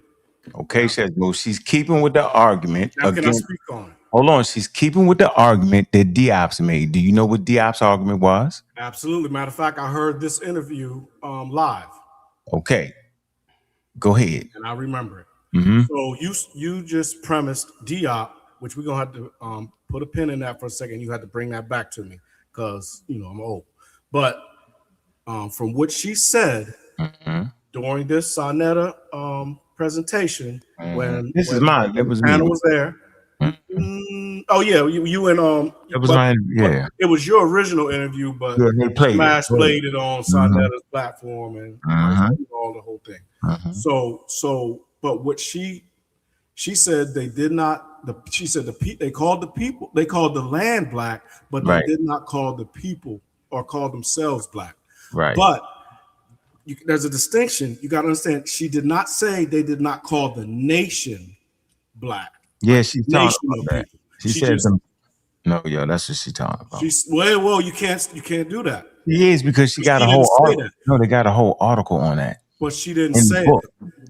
Speaker 1: Okay, Shazmo. She's keeping with the argument.
Speaker 3: Now can I speak on it?
Speaker 1: Hold on. She's keeping with the argument that Diop's made. Do you know what Diop's argument was?
Speaker 3: Absolutely. Matter of fact, I heard this interview live.
Speaker 1: Okay. Go ahead.
Speaker 3: And I remember it.
Speaker 1: Mm-hmm.
Speaker 3: So you just premised Diop, which we're gonna have to put a pin in that for a second. You had to bring that back to me because I'm old. But from what she said during this sa.neter presentation, when
Speaker 1: this is mine, it was
Speaker 3: Anna
Speaker 1: me.
Speaker 3: was there. Oh yeah, you and
Speaker 1: it was mine. Yeah,
Speaker 3: it was your original interview, but
Speaker 1: they played
Speaker 3: Smash played it on sa.neter's platform and all the whole thing. So, but what she said they did not. She said they called the people, they called the land black, but they did not call the people or call themselves black.
Speaker 1: Right.
Speaker 3: But there's a distinction. You got to understand. She did not say they did not call the nation black.
Speaker 1: Yeah, she's talking about that.
Speaker 3: People.
Speaker 1: She said them. No, yo, that's what she's talking about.
Speaker 3: Well, you can't do that.
Speaker 1: It is because she got a whole article. No, they got a whole article on that.
Speaker 3: But she didn't say it.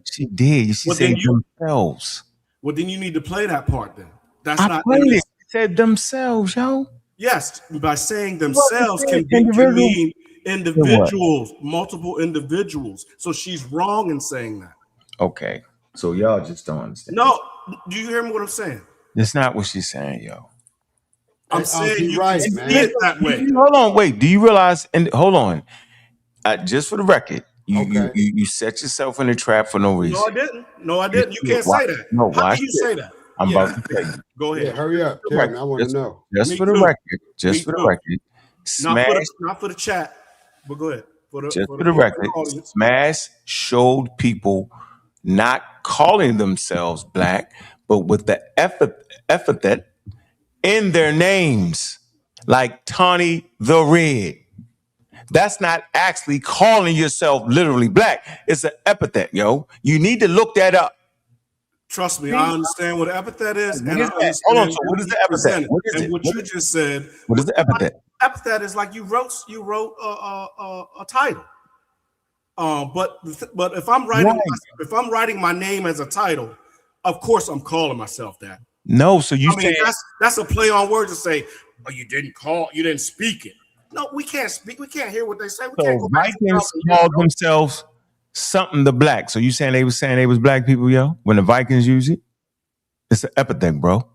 Speaker 1: She did. She said themselves.
Speaker 3: Well, then you need to play that part. Then
Speaker 1: I played it. She said themselves, yo.
Speaker 3: Yes, by saying themselves can mean individuals, multiple individuals. So she's wrong in saying that.
Speaker 1: Okay, so y'all just don't understand.
Speaker 3: No, do you hear me? What I'm saying?
Speaker 1: That's not what she's saying, yo.
Speaker 3: I'm saying you can see it that way.
Speaker 1: Hold on, wait. Do you realize? And hold on, just for the record, you set yourself in a trap for no reason.
Speaker 3: No, I didn't. You can't say that.
Speaker 1: No,
Speaker 3: how can you say that?
Speaker 1: I'm about to tell you.
Speaker 3: Go ahead.
Speaker 14: Yeah, hurry up. Tell me. I want to know.
Speaker 1: Just for the record. Just for the record.
Speaker 3: Not for the chat, but go ahead. For
Speaker 1: the record, Smash showed people not calling themselves black, but with the epithet in their names, like Tawny the Red. That's not actually calling yourself literally black. It's an epithet, yo. You need to look that up.
Speaker 3: Trust me, I understand what an epithet is.
Speaker 1: Hold on, so what is the epithet? What is it?
Speaker 3: And what you just said.
Speaker 1: What is the epithet?
Speaker 3: Epithet is like you wrote a title. But if I'm writing my name as a title, of course I'm calling myself that.
Speaker 1: No, so you
Speaker 3: that's a play on words to say, oh, you didn't speak it. No, we can't speak. We can't hear what they say. We
Speaker 1: So
Speaker 3: can't go back to
Speaker 1: Vikings
Speaker 3: 1,000 years
Speaker 1: called
Speaker 3: ago.
Speaker 1: themselves something the black. So you saying they was black people, yo? When the Vikings use it, it's an epithet, bro.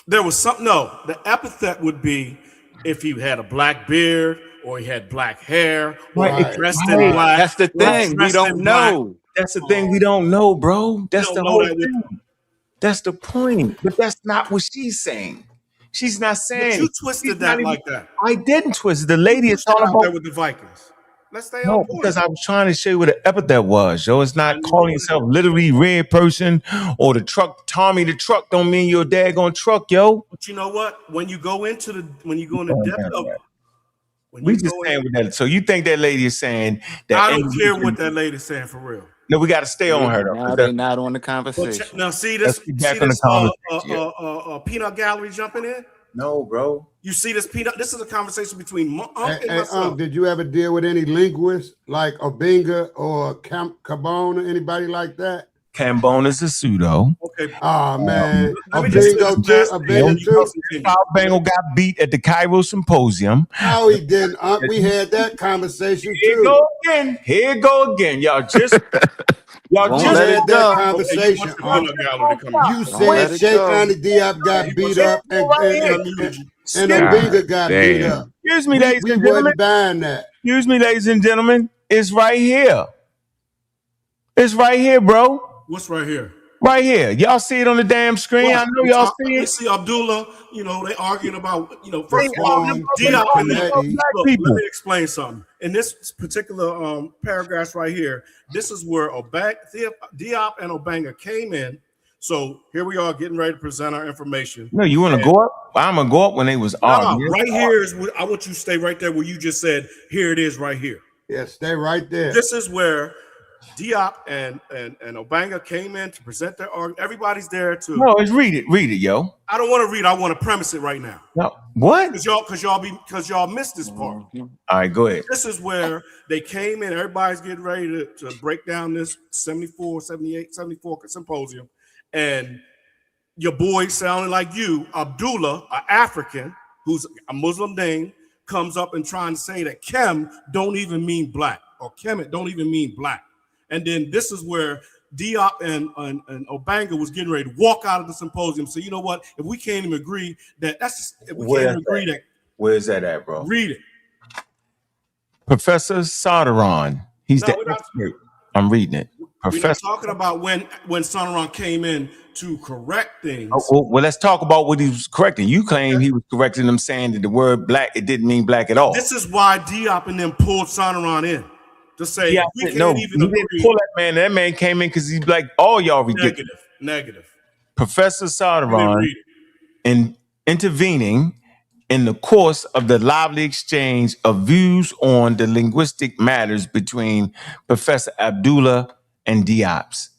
Speaker 3: There was something. No, the epithet would be if he had a black beard or he had black hair or he dressed in black.
Speaker 17: That's the thing. We don't know.
Speaker 1: That's the thing we don't know, bro. That's
Speaker 3: don't
Speaker 1: the
Speaker 3: know
Speaker 1: whole
Speaker 3: that with-
Speaker 1: thing. That's the point. But that's not what she's saying. She's not saying.
Speaker 3: But you
Speaker 1: it.
Speaker 3: twisted
Speaker 1: She's
Speaker 3: that
Speaker 1: not even-
Speaker 3: like that.
Speaker 1: I didn't twist it. The lady is talking
Speaker 3: out there
Speaker 1: about.
Speaker 3: with the Vikings. Let's stay
Speaker 1: No,
Speaker 3: on point.
Speaker 1: because I was trying to show you what the epithet was, yo. It's not calling yourself literally red person or the truck. Tommy the truck don't mean you're a daggone truck, yo.
Speaker 3: But you know what? When you go into the depth of
Speaker 1: We just saying with that. So you think that lady is saying that?
Speaker 3: I don't care what that lady's saying for real.
Speaker 1: No, we got to stay on her though.
Speaker 17: Now they're not on the conversation.
Speaker 3: Now see
Speaker 1: Let's
Speaker 3: this,
Speaker 1: get back on the conversation.
Speaker 3: peanut gallery jumping in.
Speaker 1: No, bro.
Speaker 3: You see this peanut? This is a conversation between Unc and
Speaker 14: Hey,
Speaker 3: myself.
Speaker 14: did you ever deal with any linguists like Obinga or Cabone or anybody like that?
Speaker 1: Cambone is a pseudo.
Speaker 3: Okay.
Speaker 14: Oh man,
Speaker 3: Let me just say
Speaker 14: Obingo
Speaker 3: this
Speaker 14: too.
Speaker 3: last
Speaker 14: Obinga too.
Speaker 1: South Bengal got beat at the Cairo Symposium.
Speaker 14: No, he didn't. We had that conversation
Speaker 1: Here
Speaker 14: too.
Speaker 1: go again. Here go again. Y'all just
Speaker 14: Won't
Speaker 1: just
Speaker 14: let it
Speaker 1: had
Speaker 14: go.
Speaker 1: that
Speaker 14: conversation. You
Speaker 1: Don't let
Speaker 14: said
Speaker 1: it
Speaker 14: Sheikh
Speaker 1: go.
Speaker 14: Anta Diop got beat up and Obinga got beat up.
Speaker 1: Excuse me, ladies
Speaker 14: We
Speaker 1: and gentlemen.
Speaker 14: wasn't buying that.
Speaker 1: Excuse me, ladies and gentlemen. It's right here. It's right here, bro.
Speaker 3: What's right here?
Speaker 1: Right here. Y'all see it on the damn screen. I know y'all see
Speaker 3: You
Speaker 1: it.
Speaker 3: see Abdullah, they arguing about, first
Speaker 1: They
Speaker 3: of all,
Speaker 1: arguing
Speaker 3: Diop
Speaker 1: about
Speaker 3: and
Speaker 1: black
Speaker 3: look,
Speaker 1: people.
Speaker 3: let me explain something. In this particular paragraph right here, this is where Diop and Obanga came in. So here we are getting ready to present our information.
Speaker 1: No, you want to go up? I'm going to go up when they was arguing.
Speaker 3: Right here is where I want you to stay right there where you just said, here it is right here.
Speaker 14: Yeah, stay right there.
Speaker 3: This is where Diop and Obanga came in to present their argument. Everybody's there to.
Speaker 1: No, it's read it, yo.
Speaker 3: I don't want to read. I want to premise it right now.
Speaker 1: No, what?
Speaker 3: Because y'all missed this part.
Speaker 1: All right, go ahead.
Speaker 3: This is where they came in. Everybody's getting ready to break down this 74 symposium, and your boy sounding like you, Abdullah, an African who's a Muslim name, comes up and trying to say that Kem don't even mean black or Kemet don't even mean black. And then this is where Diop and Obanga was getting ready to walk out of the symposium. So you know what? If we can't even agree
Speaker 1: Where's that at, bro?
Speaker 3: Read it.
Speaker 1: Professor Soderon. He's
Speaker 3: No,
Speaker 1: the
Speaker 3: we're not-
Speaker 1: expert. I'm reading it.
Speaker 3: We're not
Speaker 1: Professor.
Speaker 3: talking about when Sonoran came in to correct things.
Speaker 1: Well, let's talk about what he was correcting. You claim he was correcting them, saying that the word black, it didn't mean black at all.
Speaker 3: This is why Diop and them pulled Sonoran in to say
Speaker 1: Yeah,
Speaker 3: we can't
Speaker 1: no,
Speaker 3: even
Speaker 1: he didn't
Speaker 3: agree.
Speaker 1: pull that man. That man came in because he's like, all y'all ridiculous.
Speaker 3: Negative.
Speaker 1: Professor
Speaker 3: Let me
Speaker 1: Soderon,
Speaker 3: read
Speaker 1: in intervening in the course of the lively exchange of views on the linguistic matters between Professor Abdullah and Diop's,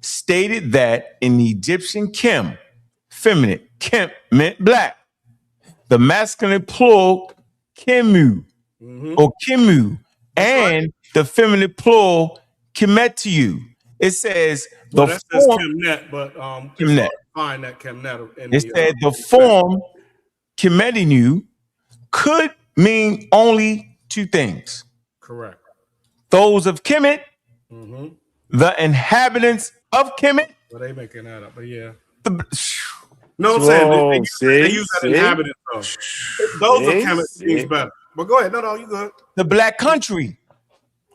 Speaker 1: stated that in the Egyptian Kem, feminine, Kem meant black. The masculine plural, Kemu, or Kimu, and the feminine plural, Kemetiu. It says
Speaker 3: Well,
Speaker 1: the
Speaker 3: that says
Speaker 1: form,
Speaker 3: Chemnet, but
Speaker 1: Chemnet.
Speaker 3: find that Chemnet. In
Speaker 1: It said the form Kemetinu could mean only two things.
Speaker 3: Correct.
Speaker 1: Those of Kemet,
Speaker 3: Mm-hmm.
Speaker 1: the inhabitants of Kemet.
Speaker 3: Well, they making that up, but yeah.
Speaker 1: The,
Speaker 3: No, I'm saying
Speaker 17: Whoa,
Speaker 3: they use that inhabitant though. Those are Kemet means
Speaker 17: see.
Speaker 3: better. But go ahead. No, you good.
Speaker 1: the black country.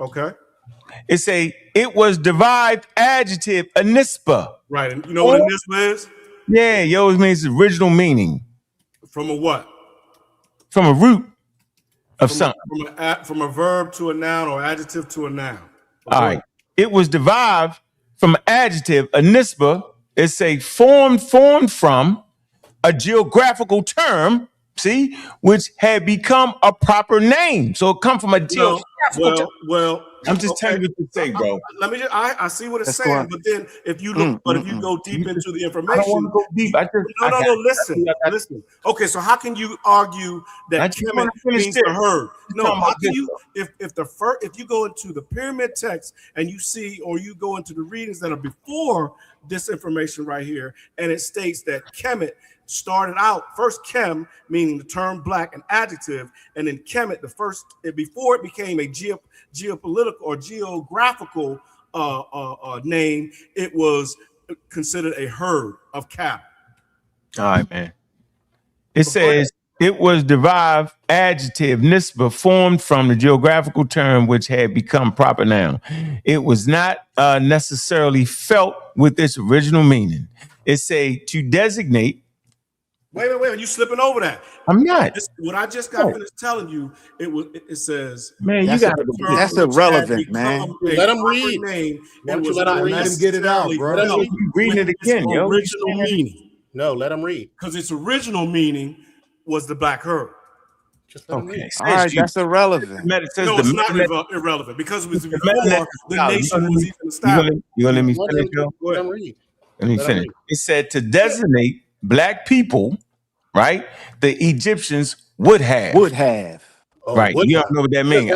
Speaker 3: Okay.
Speaker 1: It was derived adjective, a nispa.
Speaker 3: Right. And you know what a nisba is?
Speaker 1: Yeah, yo, it means original meaning.
Speaker 3: From a what?
Speaker 1: From a root of something.
Speaker 3: From a verb to a noun or adjective to a noun.
Speaker 1: All right. It was derived from adjective, a nisba. It's a formed from a geographical term, see, which had become a proper name. So it come from a geographical term.
Speaker 3: Well,
Speaker 1: I'm just telling you what to say, bro.
Speaker 3: Let me just, I see what it's
Speaker 1: Let's go
Speaker 3: saying,
Speaker 1: on.
Speaker 3: but then if you look, if you go deep into the information,
Speaker 1: I don't want to go deep.
Speaker 3: Listen. Okay, so how can you argue
Speaker 1: I
Speaker 3: that
Speaker 1: just
Speaker 3: Kemet
Speaker 1: wanna finish
Speaker 3: means
Speaker 1: this.
Speaker 3: the herd? No,
Speaker 1: talking
Speaker 3: how
Speaker 1: about
Speaker 3: can
Speaker 1: this,
Speaker 3: you if you go into the pyramid text and you see, or you go into the readings that are before this information right here, and it states that Kemet started out first chem, meaning the term black, an adjective, and then kemet, before it became a geopolitical or geographical name, it was considered a herd of cattle.
Speaker 1: All right, man. It says it was derived adjective nisba formed from the geographical term which had become proper noun. It was not necessarily felt with its original meaning. It say to designate.
Speaker 3: Wait, you slipping over that.
Speaker 1: I'm not.
Speaker 3: What I just got finished telling you, it says,
Speaker 17: man, you got that's irrelevant, man.
Speaker 3: Let him read. Name,
Speaker 9: let him get it out, bro.
Speaker 1: You reading it again, yo.
Speaker 3: Original meaning.
Speaker 9: No, let him read.
Speaker 3: Because its original meaning was the black herd.
Speaker 9: Just let him read.
Speaker 17: All right, that's irrelevant.
Speaker 3: No, it's not irrelevant because it was before the nation was even established.
Speaker 1: You gonna let me finish, yo?
Speaker 9: Let him read.
Speaker 1: Let me finish. It said to designate black people, right? The Egyptians would have. Right. You don't know what that means.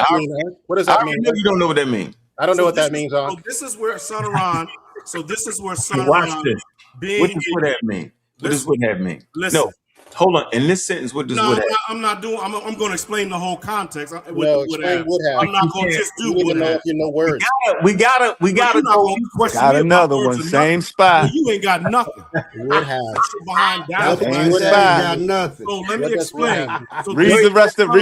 Speaker 9: What does that mean?
Speaker 1: I know you don't know what that means.
Speaker 9: I don't know what that means.
Speaker 3: So this is where Sonoran.
Speaker 1: Watch this. What does would have mean? What does would have mean? No. Hold on. In this sentence, what does would have?
Speaker 3: I'm not doing. I'm going to explain the whole context.
Speaker 9: Explain would have.
Speaker 3: I'm not going to just do would have.
Speaker 9: You know words.
Speaker 1: We gotta go.
Speaker 17: Got another one. Same spot.
Speaker 3: Well, you ain't got nothing.
Speaker 9: Would have.
Speaker 3: Behind that.
Speaker 17: Same spot.
Speaker 14: Got nothing.
Speaker 3: So let me explain. So
Speaker 17: Read the rest of that.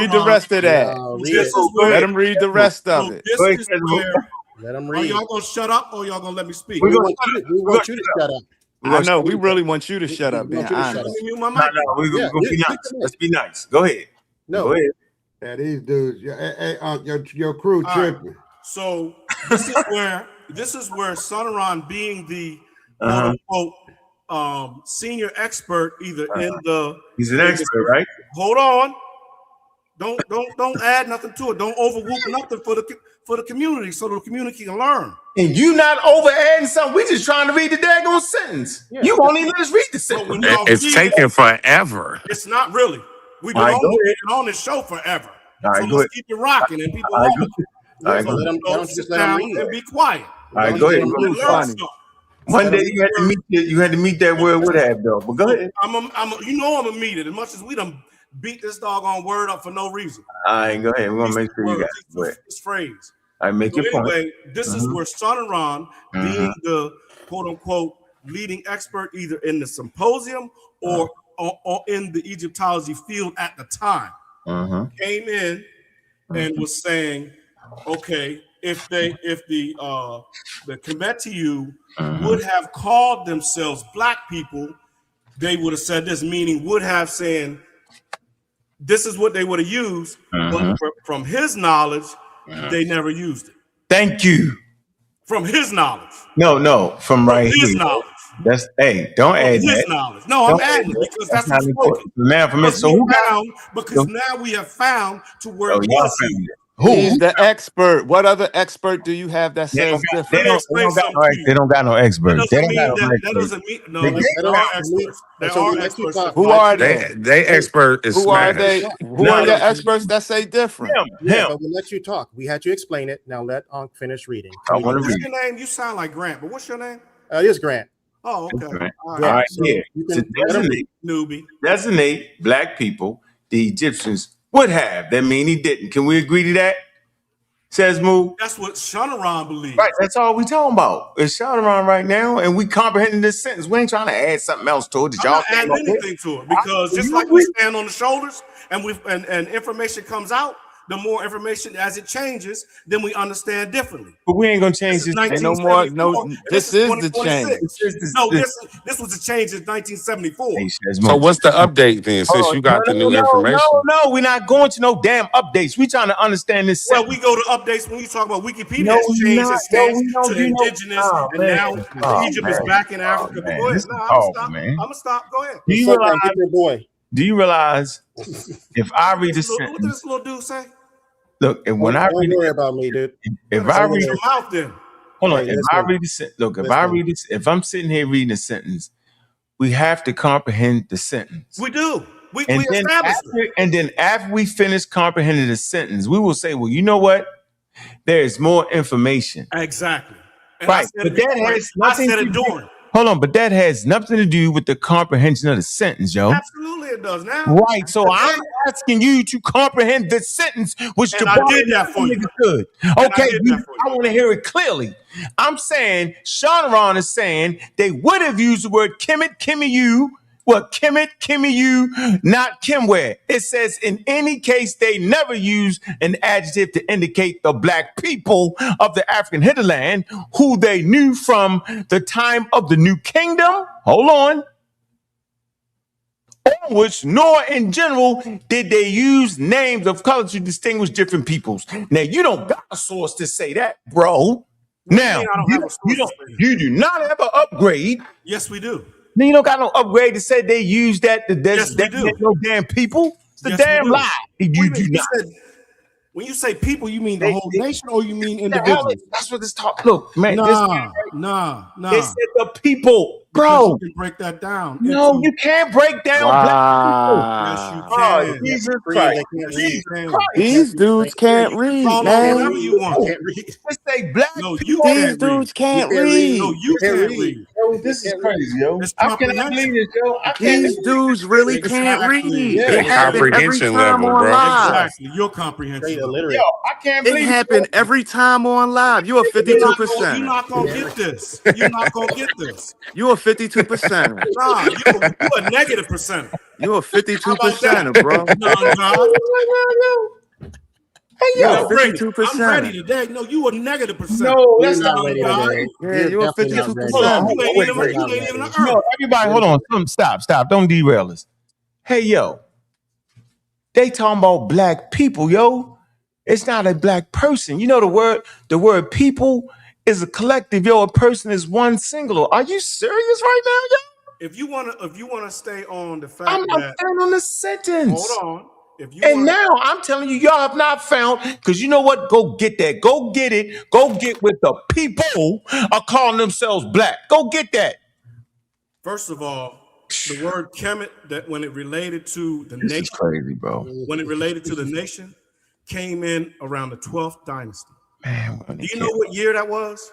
Speaker 17: Let him read the rest of it.
Speaker 9: Let him
Speaker 3: Are
Speaker 9: read.
Speaker 3: y'all gonna shut up or y'all gonna let me speak?
Speaker 9: We want you to shut up.
Speaker 17: I know. We really want you to shut up, man.
Speaker 3: Let me mute my mic.
Speaker 1: No, we're gonna be nice. Let's be nice. Go ahead.
Speaker 9: No.
Speaker 1: Go ahead.
Speaker 14: Yeah, these dudes, your crew tripping.
Speaker 3: So this is where Sonoran, being the quote senior expert, either in the
Speaker 1: he's an expert, right?
Speaker 3: Hold on. Don't add nothing to it. Don't overwhoop nothing for the community, so the community can learn.
Speaker 1: And you not over adding something. We just trying to read the daggone sentence. Yeah. You won't even let us read the sentence.
Speaker 19: It's taking forever.
Speaker 3: It's not really. We've been on this show forever.
Speaker 1: All right,
Speaker 3: so let's keep it rocking and people love it.
Speaker 1: All right,
Speaker 3: don't sit down and be quiet.
Speaker 1: All right, go ahead. One day you had to meet that word would have though. But go ahead.
Speaker 3: I'm gonna meet it as much as we done beat this doggone word up for no reason.
Speaker 1: All right, go ahead. We're gonna make sure you got it.
Speaker 3: This phrase.
Speaker 1: I make your point.
Speaker 3: Anyway, this is where Sonoran, being the quote unquote leading expert either in the symposium or in the Egyptology field at the time, came in and was saying, okay, if the Kemetiu would have called themselves black people, they would have said this, meaning would have saying this is what they would have used, but from his knowledge, they never used it.
Speaker 1: Thank you.
Speaker 3: From his knowledge.
Speaker 1: No, from right
Speaker 3: his
Speaker 1: here.
Speaker 3: Knowledge.
Speaker 1: That's don't add
Speaker 3: his
Speaker 1: that.
Speaker 3: Knowledge. No, I'm adding it because that's
Speaker 1: not important. Now, from
Speaker 3: so who found because now we have found to where it was.
Speaker 17: Who's the expert? What other expert do you have that says different?
Speaker 1: They don't got no expert.
Speaker 3: That doesn't mean there are experts. There are experts.
Speaker 17: Who are they?
Speaker 19: They expert is
Speaker 17: Who are they? Who are the experts that say different?
Speaker 9: Yeah, but we let you talk. We had you explain it. Now let Ankh finish reading.
Speaker 3: What's your name? You sound like Grant, but what's your name?
Speaker 9: It is Grant.
Speaker 3: Oh, okay.
Speaker 1: All right,
Speaker 3: So
Speaker 1: here. To designate black people, the Egyptians would have. That mean he didn't. Can we agree to that? Says Moo.
Speaker 3: That's what Sonoran believes.
Speaker 1: Right, that's all we talking about. It's Sonoran right now, and we comprehending this sentence. We ain't trying to add something else to it.
Speaker 3: I'm not adding anything to it because just like we stand on the shoulders and information comes out, the more information as it changes, then we understand differently.
Speaker 1: But we ain't gonna change this.
Speaker 17: Ain't no more. No, this is the change.
Speaker 3: No, this was a change in 1974.
Speaker 19: So what's the update then? Since you got the new information.
Speaker 1: No, we're not going to no damn updates. We trying to understand this.
Speaker 3: Well, we go to updates when you talk about Wikipedia has changed its stance to indigenous, and now Egypt is back in Africa. But go ahead. I'm gonna stop. Go ahead.
Speaker 1: Do you realize if I read this
Speaker 3: sentence? What did this little dude say?
Speaker 1: Look, and when I read
Speaker 9: worry about me, dude.
Speaker 1: If I read
Speaker 3: your mouth, then
Speaker 1: hold on. If I read the sentence, look, if I read this, if I'm sitting here reading a sentence, we have to comprehend the sentence.
Speaker 3: We do. We
Speaker 1: And then after we finish comprehending the sentence, we will say, well, you know what? There is more information.
Speaker 3: Exactly. And
Speaker 1: right. But that has nothing to do. Hold on, but that has nothing to do with the comprehension of the sentence, yo.
Speaker 3: Absolutely, it does now.
Speaker 1: Right. So I'm asking you to comprehend the sentence, which
Speaker 3: And I did that for you.
Speaker 1: Good.
Speaker 3: And
Speaker 1: Okay,
Speaker 3: I
Speaker 1: want to hear it clearly. I'm saying Shanaron is saying they would have used the word Kemet, Kimiyu. Well, Kemet, Kimiyu, not Kimware. It says in any case, they never use an adjective to indicate the black people of the African hinterland who they knew from the time of the New Kingdom. Hold on. Which nor in general did they use names of color to distinguish different peoples. Now you don't got a source to say that, bro. Now you do not have an upgrade.
Speaker 3: Yes, we do.
Speaker 1: Then you don't got no upgrade to say they use that to designate no damn people. It's a damn lie. You do not.
Speaker 3: When you say people, you mean the whole nation or you mean individuals?
Speaker 1: That's what this talk. Look, man.
Speaker 3: Nah.
Speaker 1: It said the people, bro.
Speaker 3: You can break that down.
Speaker 1: No, you can't break down black people.
Speaker 3: Yes, you can.
Speaker 1: Jesus Christ.
Speaker 2: These dudes can't read, man.
Speaker 3: Whatever you want.
Speaker 1: Just say black people.
Speaker 2: These dudes can't read.
Speaker 3: No, you can't read.
Speaker 1: Yo, this is crazy, yo. I cannot believe this, yo.
Speaker 2: These dudes really can't read.
Speaker 19: Their comprehension level, bro.
Speaker 3: Exactly. Your comprehension.
Speaker 1: Yo, I can't believe
Speaker 2: it happened every time on live. You're a 52%.
Speaker 3: You're not gonna get this. You're not gonna get this.
Speaker 2: You're a 52%.
Speaker 3: Nah, you're a negative percent.
Speaker 2: You're a 52%, bro.
Speaker 3: Hey,
Speaker 2: you're a
Speaker 3: 52%. I'm ready today. No, you a negative percent.
Speaker 1: No, that's not ready
Speaker 2: today. Yeah, you're a 52%.
Speaker 3: You ain't even an earth.
Speaker 1: No, everybody, hold on. Stop. Don't derail us. Hey, yo. They talking about black people, yo. It's not a black person. You know the word people is a collective, yo. A person is one singular. Are you serious right now, yo?
Speaker 3: If you wanna stay on the fact
Speaker 1: I'm not
Speaker 3: that
Speaker 1: staying on the sentence.
Speaker 3: hold on.
Speaker 1: Now I'm telling you, y'all have not found, because you know what? Go get that. Go get it. Go get with the people are calling themselves black. Go get that.
Speaker 3: First of all, the word Kemet, that when it related to the nation,
Speaker 1: is crazy, bro.
Speaker 3: When it related to the nation, came in around the 12th dynasty.
Speaker 1: Man,
Speaker 3: do you know what year that was?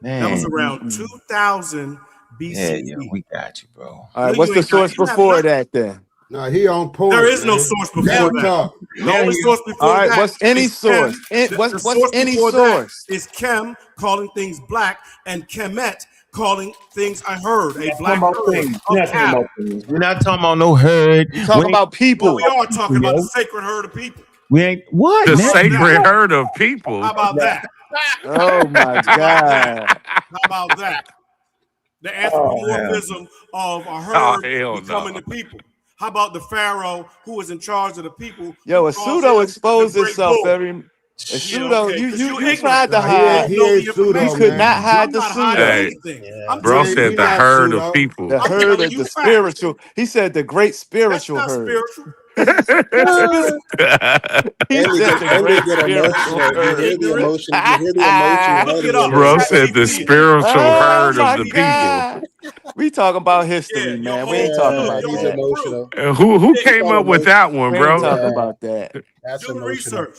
Speaker 1: Man,
Speaker 3: that was around 2000 BCE.
Speaker 1: Yeah, we got you, bro.
Speaker 2: All right, what's the source before that then?
Speaker 14: No, he on point.
Speaker 3: There is no source before that. The only source before
Speaker 2: all right,
Speaker 3: that.
Speaker 2: What's any source? What's any source?
Speaker 3: Is Kem calling things black and Kemet calling things I heard. A black herd.
Speaker 1: We're not talking about no herd.
Speaker 2: We're talking about people.
Speaker 3: Well, we are talking about the sacred herd of people.
Speaker 1: We ain't what?
Speaker 19: The sacred herd of people.
Speaker 3: How about that?
Speaker 2: Oh my God.
Speaker 3: How about that? The anthropomorphism of a herd becoming the people. How about the pharaoh who was in charge of the people?
Speaker 2: Yo, a pseudo exposed itself every. A pseudo, you tried to hide. You could not hide the pseudo.
Speaker 19: Hey, bro said the herd of people.
Speaker 2: The herd of the spiritual. He said the great spiritual herd. He said
Speaker 9: the emotion.
Speaker 19: Bro said the spiritual herd of the people.
Speaker 2: We talking about history, man. We ain't talking about
Speaker 9: He's emotional.
Speaker 19: Who came up with that one, bro?
Speaker 2: We ain't talking about that.
Speaker 9: That's
Speaker 3: do the research.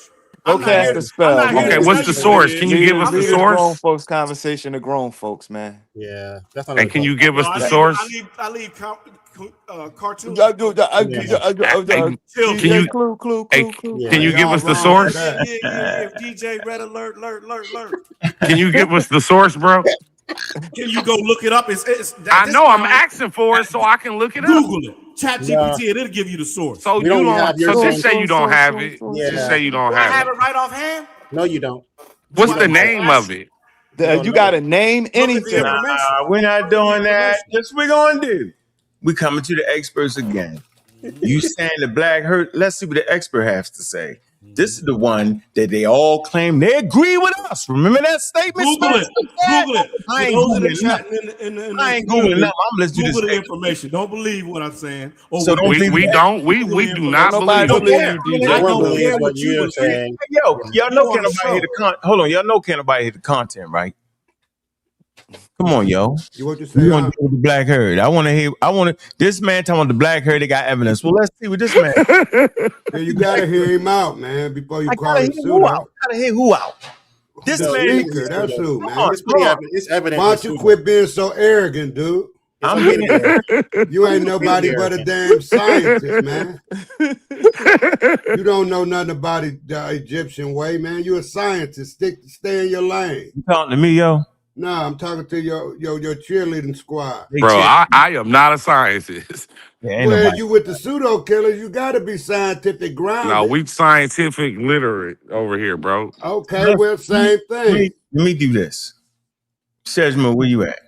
Speaker 2: Okay, the spell.
Speaker 19: Okay, what's the source? Can you give us the source?
Speaker 2: Grown folks conversation to grown folks, man.
Speaker 9: Yeah, that's not.
Speaker 19: And can you give us the source?
Speaker 3: I leave cartoons.
Speaker 19: Can you give us the source?
Speaker 3: Yeah. DJ Red alert.
Speaker 19: Can you give us the source, bro?
Speaker 3: Can you go look it up?
Speaker 19: I know I'm asking for it so I can look it up.
Speaker 3: Google it. Chat GPT, it'll give you the source.
Speaker 19: So you don't. So just say you don't have it. Just say you don't
Speaker 3: I have
Speaker 19: have
Speaker 3: it
Speaker 19: it.
Speaker 3: right offhand.
Speaker 9: No, you don't.
Speaker 19: What's the name of it?
Speaker 2: You got to name anything.
Speaker 1: We're not doing that. That's what we're gonna do. We coming to the experts again. You saying the black herd? Let's see what the expert has to say. This is the one that they all claim they agree with us. Remember that statement?
Speaker 3: Google it.
Speaker 1: I ain't Googling nothing. I ain't Googling nothing. I'm listening to
Speaker 3: Google
Speaker 1: this
Speaker 3: the information. Don't believe what I'm saying.
Speaker 19: So we do not believe
Speaker 3: you. I don't care what you're saying.
Speaker 1: Yo, y'all know can't nobody hit the content. Hold on, y'all know can't nobody hit the content, right? Come on, yo.
Speaker 14: You want to say?
Speaker 1: We want to deal with the black herd. I want to hear. This man talking about the black herd. They got evidence. Well, let's see what this man.
Speaker 14: Yeah, you gotta hear him out, man, before you call
Speaker 1: gotta
Speaker 14: him
Speaker 1: hear who out. Gotta hear who out. This
Speaker 14: The
Speaker 1: man,
Speaker 14: speaker, that's who, man.
Speaker 9: It's evident.
Speaker 14: Why don't you quit being so arrogant, dude?
Speaker 1: I'm being
Speaker 14: You ain't nobody but a damn scientist, man. You don't know nothing about the Egyptian way, man. You a scientist. Stay in your lane.
Speaker 1: You talking to me, yo?
Speaker 14: No, I'm talking to your cheerleading squad.
Speaker 19: Bro, I am not a scientist.
Speaker 14: Well, you with the pseudo killers, you got to be scientific grounded.
Speaker 19: No, we scientific literate over here, bro.
Speaker 14: Okay, well, same thing.
Speaker 1: Let me do this. Shesmo, where you at?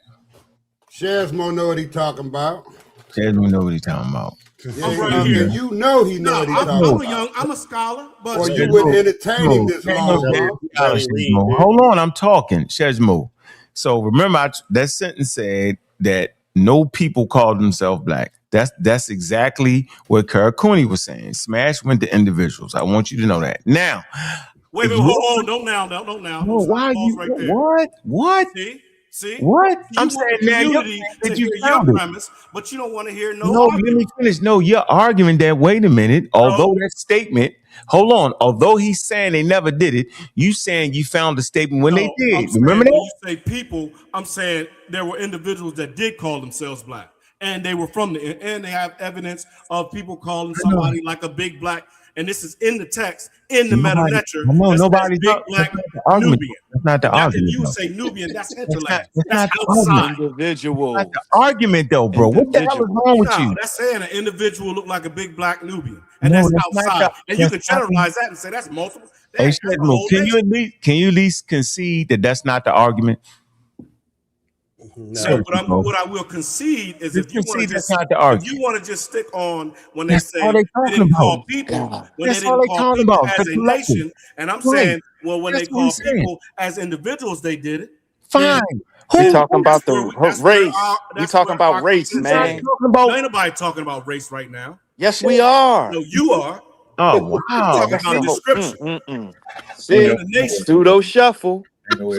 Speaker 14: Shesmo know what he talking about.
Speaker 1: Shesmo know what he talking about.
Speaker 14: Yeah, I'm right here. You know he know what he talking about.
Speaker 3: I'm a scholar, but
Speaker 14: or you would entertain him this long.
Speaker 1: Hold on, I'm talking. Shesmo. So remember, that sentence said that no people called themselves black. That's exactly what Karakuni was saying. Smash went to individuals. I want you to know that. Now,
Speaker 3: wait, hold on, don't now.
Speaker 1: No, why you
Speaker 3: right there.
Speaker 1: What?
Speaker 3: See?
Speaker 1: What?
Speaker 3: I'm saying now your premise, but you don't want to hear
Speaker 1: No, let me finish. No, you're arguing that. Wait a minute. Although that statement, hold on. Although he's saying they never did it, you saying you found the statement when they did. Remember that?
Speaker 3: When you say people, I'm saying there were individuals that did call themselves black, and they were and they have evidence of people calling somebody like a big black. And this is in the text, in the meta-lecture.
Speaker 1: No, nobody's
Speaker 3: big black
Speaker 1: argument.
Speaker 3: Nubian.
Speaker 1: That's not the
Speaker 3: Now,
Speaker 1: argument.
Speaker 3: if you say Nubian, that's hinterland.
Speaker 1: That's
Speaker 3: That's
Speaker 1: not
Speaker 3: outside.
Speaker 17: Individual.
Speaker 1: That's the argument, though, bro. What the hell is wrong with you?
Speaker 3: That's saying an individual look like a big black Nubian, and that's outside. And you can generalize that and say that's multiple.
Speaker 1: Hey, Shedmo, can you at least concede that that's not the argument?
Speaker 3: So what I will concede is if you want to just stick on when they say they didn't call people, when they didn't call people as a nation, and I'm saying, well, when they call people as individuals, they did it.
Speaker 1: Fine.
Speaker 17: You talking about the race? You talking about race, man?
Speaker 3: Ain't nobody talking about race right now.
Speaker 17: Yes, we are.
Speaker 3: No, you are.
Speaker 1: Oh wow!
Speaker 3: Talking about description.
Speaker 17: Pseudo shuffle.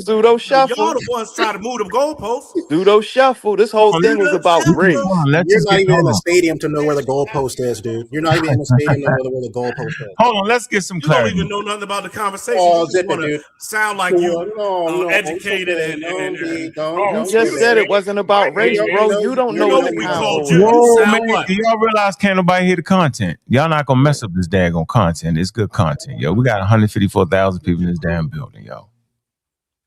Speaker 17: Pseudo shuffle.
Speaker 3: Y'all the ones trying to move the goalposts.
Speaker 17: Pseudo shuffle. This whole thing was about race.
Speaker 9: You're not even in the stadium to know where the goalpost is, dude. You're not even in the stadium to know where the goalpost is.
Speaker 1: Hold on, let's get some clarity.
Speaker 3: You don't even know nothing about the conversation. You just want to sound like you educated and
Speaker 17: you just said it wasn't about race, bro. You don't know what we called you.
Speaker 1: Whoa, man, do y'all realize can't nobody hear the content? Y'all not gonna mess up this daggone content. It's good content, yo. We got 154,000 people in this damn building, yo.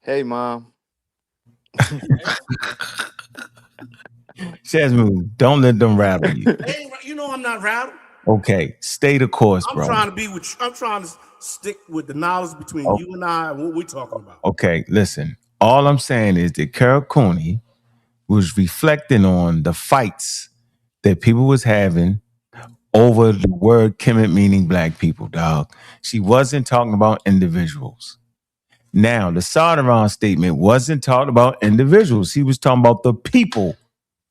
Speaker 17: Hey, Mom.
Speaker 1: Shesmo, don't let them rattle you.
Speaker 3: You know I'm not rattled.
Speaker 1: Okay, stay the course, bro.
Speaker 3: I'm trying to be with you. I'm trying to stick with the knowledge between you and I and what we're talking about.
Speaker 1: Okay, listen. All I'm saying is that Karakuni was reflecting on the fights that people was having over the word Kemet meaning black people, dog. She wasn't talking about individuals. Now, the Sardaron statement wasn't talking about individuals. He was talking about the people.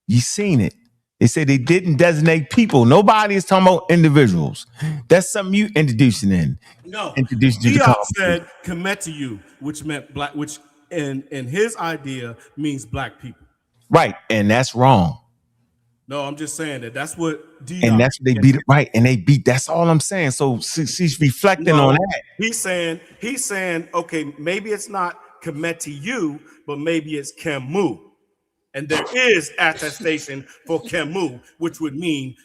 Speaker 1: You seen it. They said they didn't designate people. Nobody is talking about individuals. That's something you introducing in.
Speaker 3: No.
Speaker 1: Introducing to the
Speaker 3: Diop
Speaker 1: conversation.
Speaker 3: said Kemetu, which meant black, which in his idea means black people.
Speaker 1: Right, and that's wrong.
Speaker 3: No, I'm just saying that's what Diop.
Speaker 1: And that's what they beat it right. And they beat. That's all I'm saying. So she's reflecting on that.
Speaker 3: He's saying, okay, maybe it's not Kemetu, but maybe it's Kemu. And there is attestation for Kemu, which would mean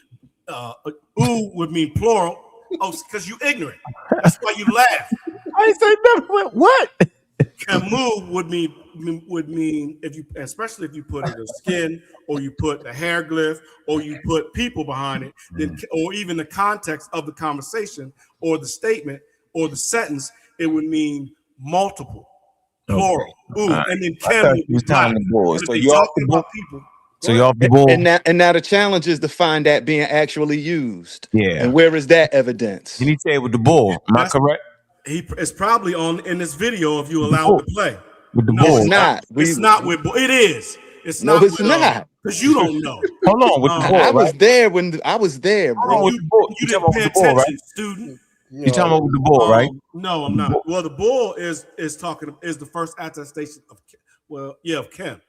Speaker 3: U would mean plural. Oh, because you ignorant. That's why you laugh.
Speaker 1: I ain't say nothing. What?
Speaker 3: Kemu would mean if you, especially if you put it in skin, or you put the hieroglyph, or you put people behind it, then, or even the context of the conversation, or the statement, or the sentence, it would mean multiple, plural. Ooh, and then Kemu
Speaker 1: was time to board. So you off the board. So
Speaker 17: you
Speaker 1: off the board.
Speaker 17: And now the challenge is to find that being actually used.
Speaker 1: Yeah.
Speaker 17: And where is that evidence?
Speaker 1: You need to say it with the bull. Am I correct?
Speaker 3: It's probably in this video if you allow it to play.
Speaker 1: With the
Speaker 3: no,
Speaker 1: bull.
Speaker 3: it's not. It's not with bull. It is. It's not.
Speaker 17: No, it's not.
Speaker 3: Because you don't know.
Speaker 1: Hold on with the bull.
Speaker 17: I was there when I was there, bro.
Speaker 3: You didn't pay attention, student.
Speaker 1: You talking about with the bull, right?
Speaker 3: No, I'm not. Well, the bull is the first attestation of of Kim.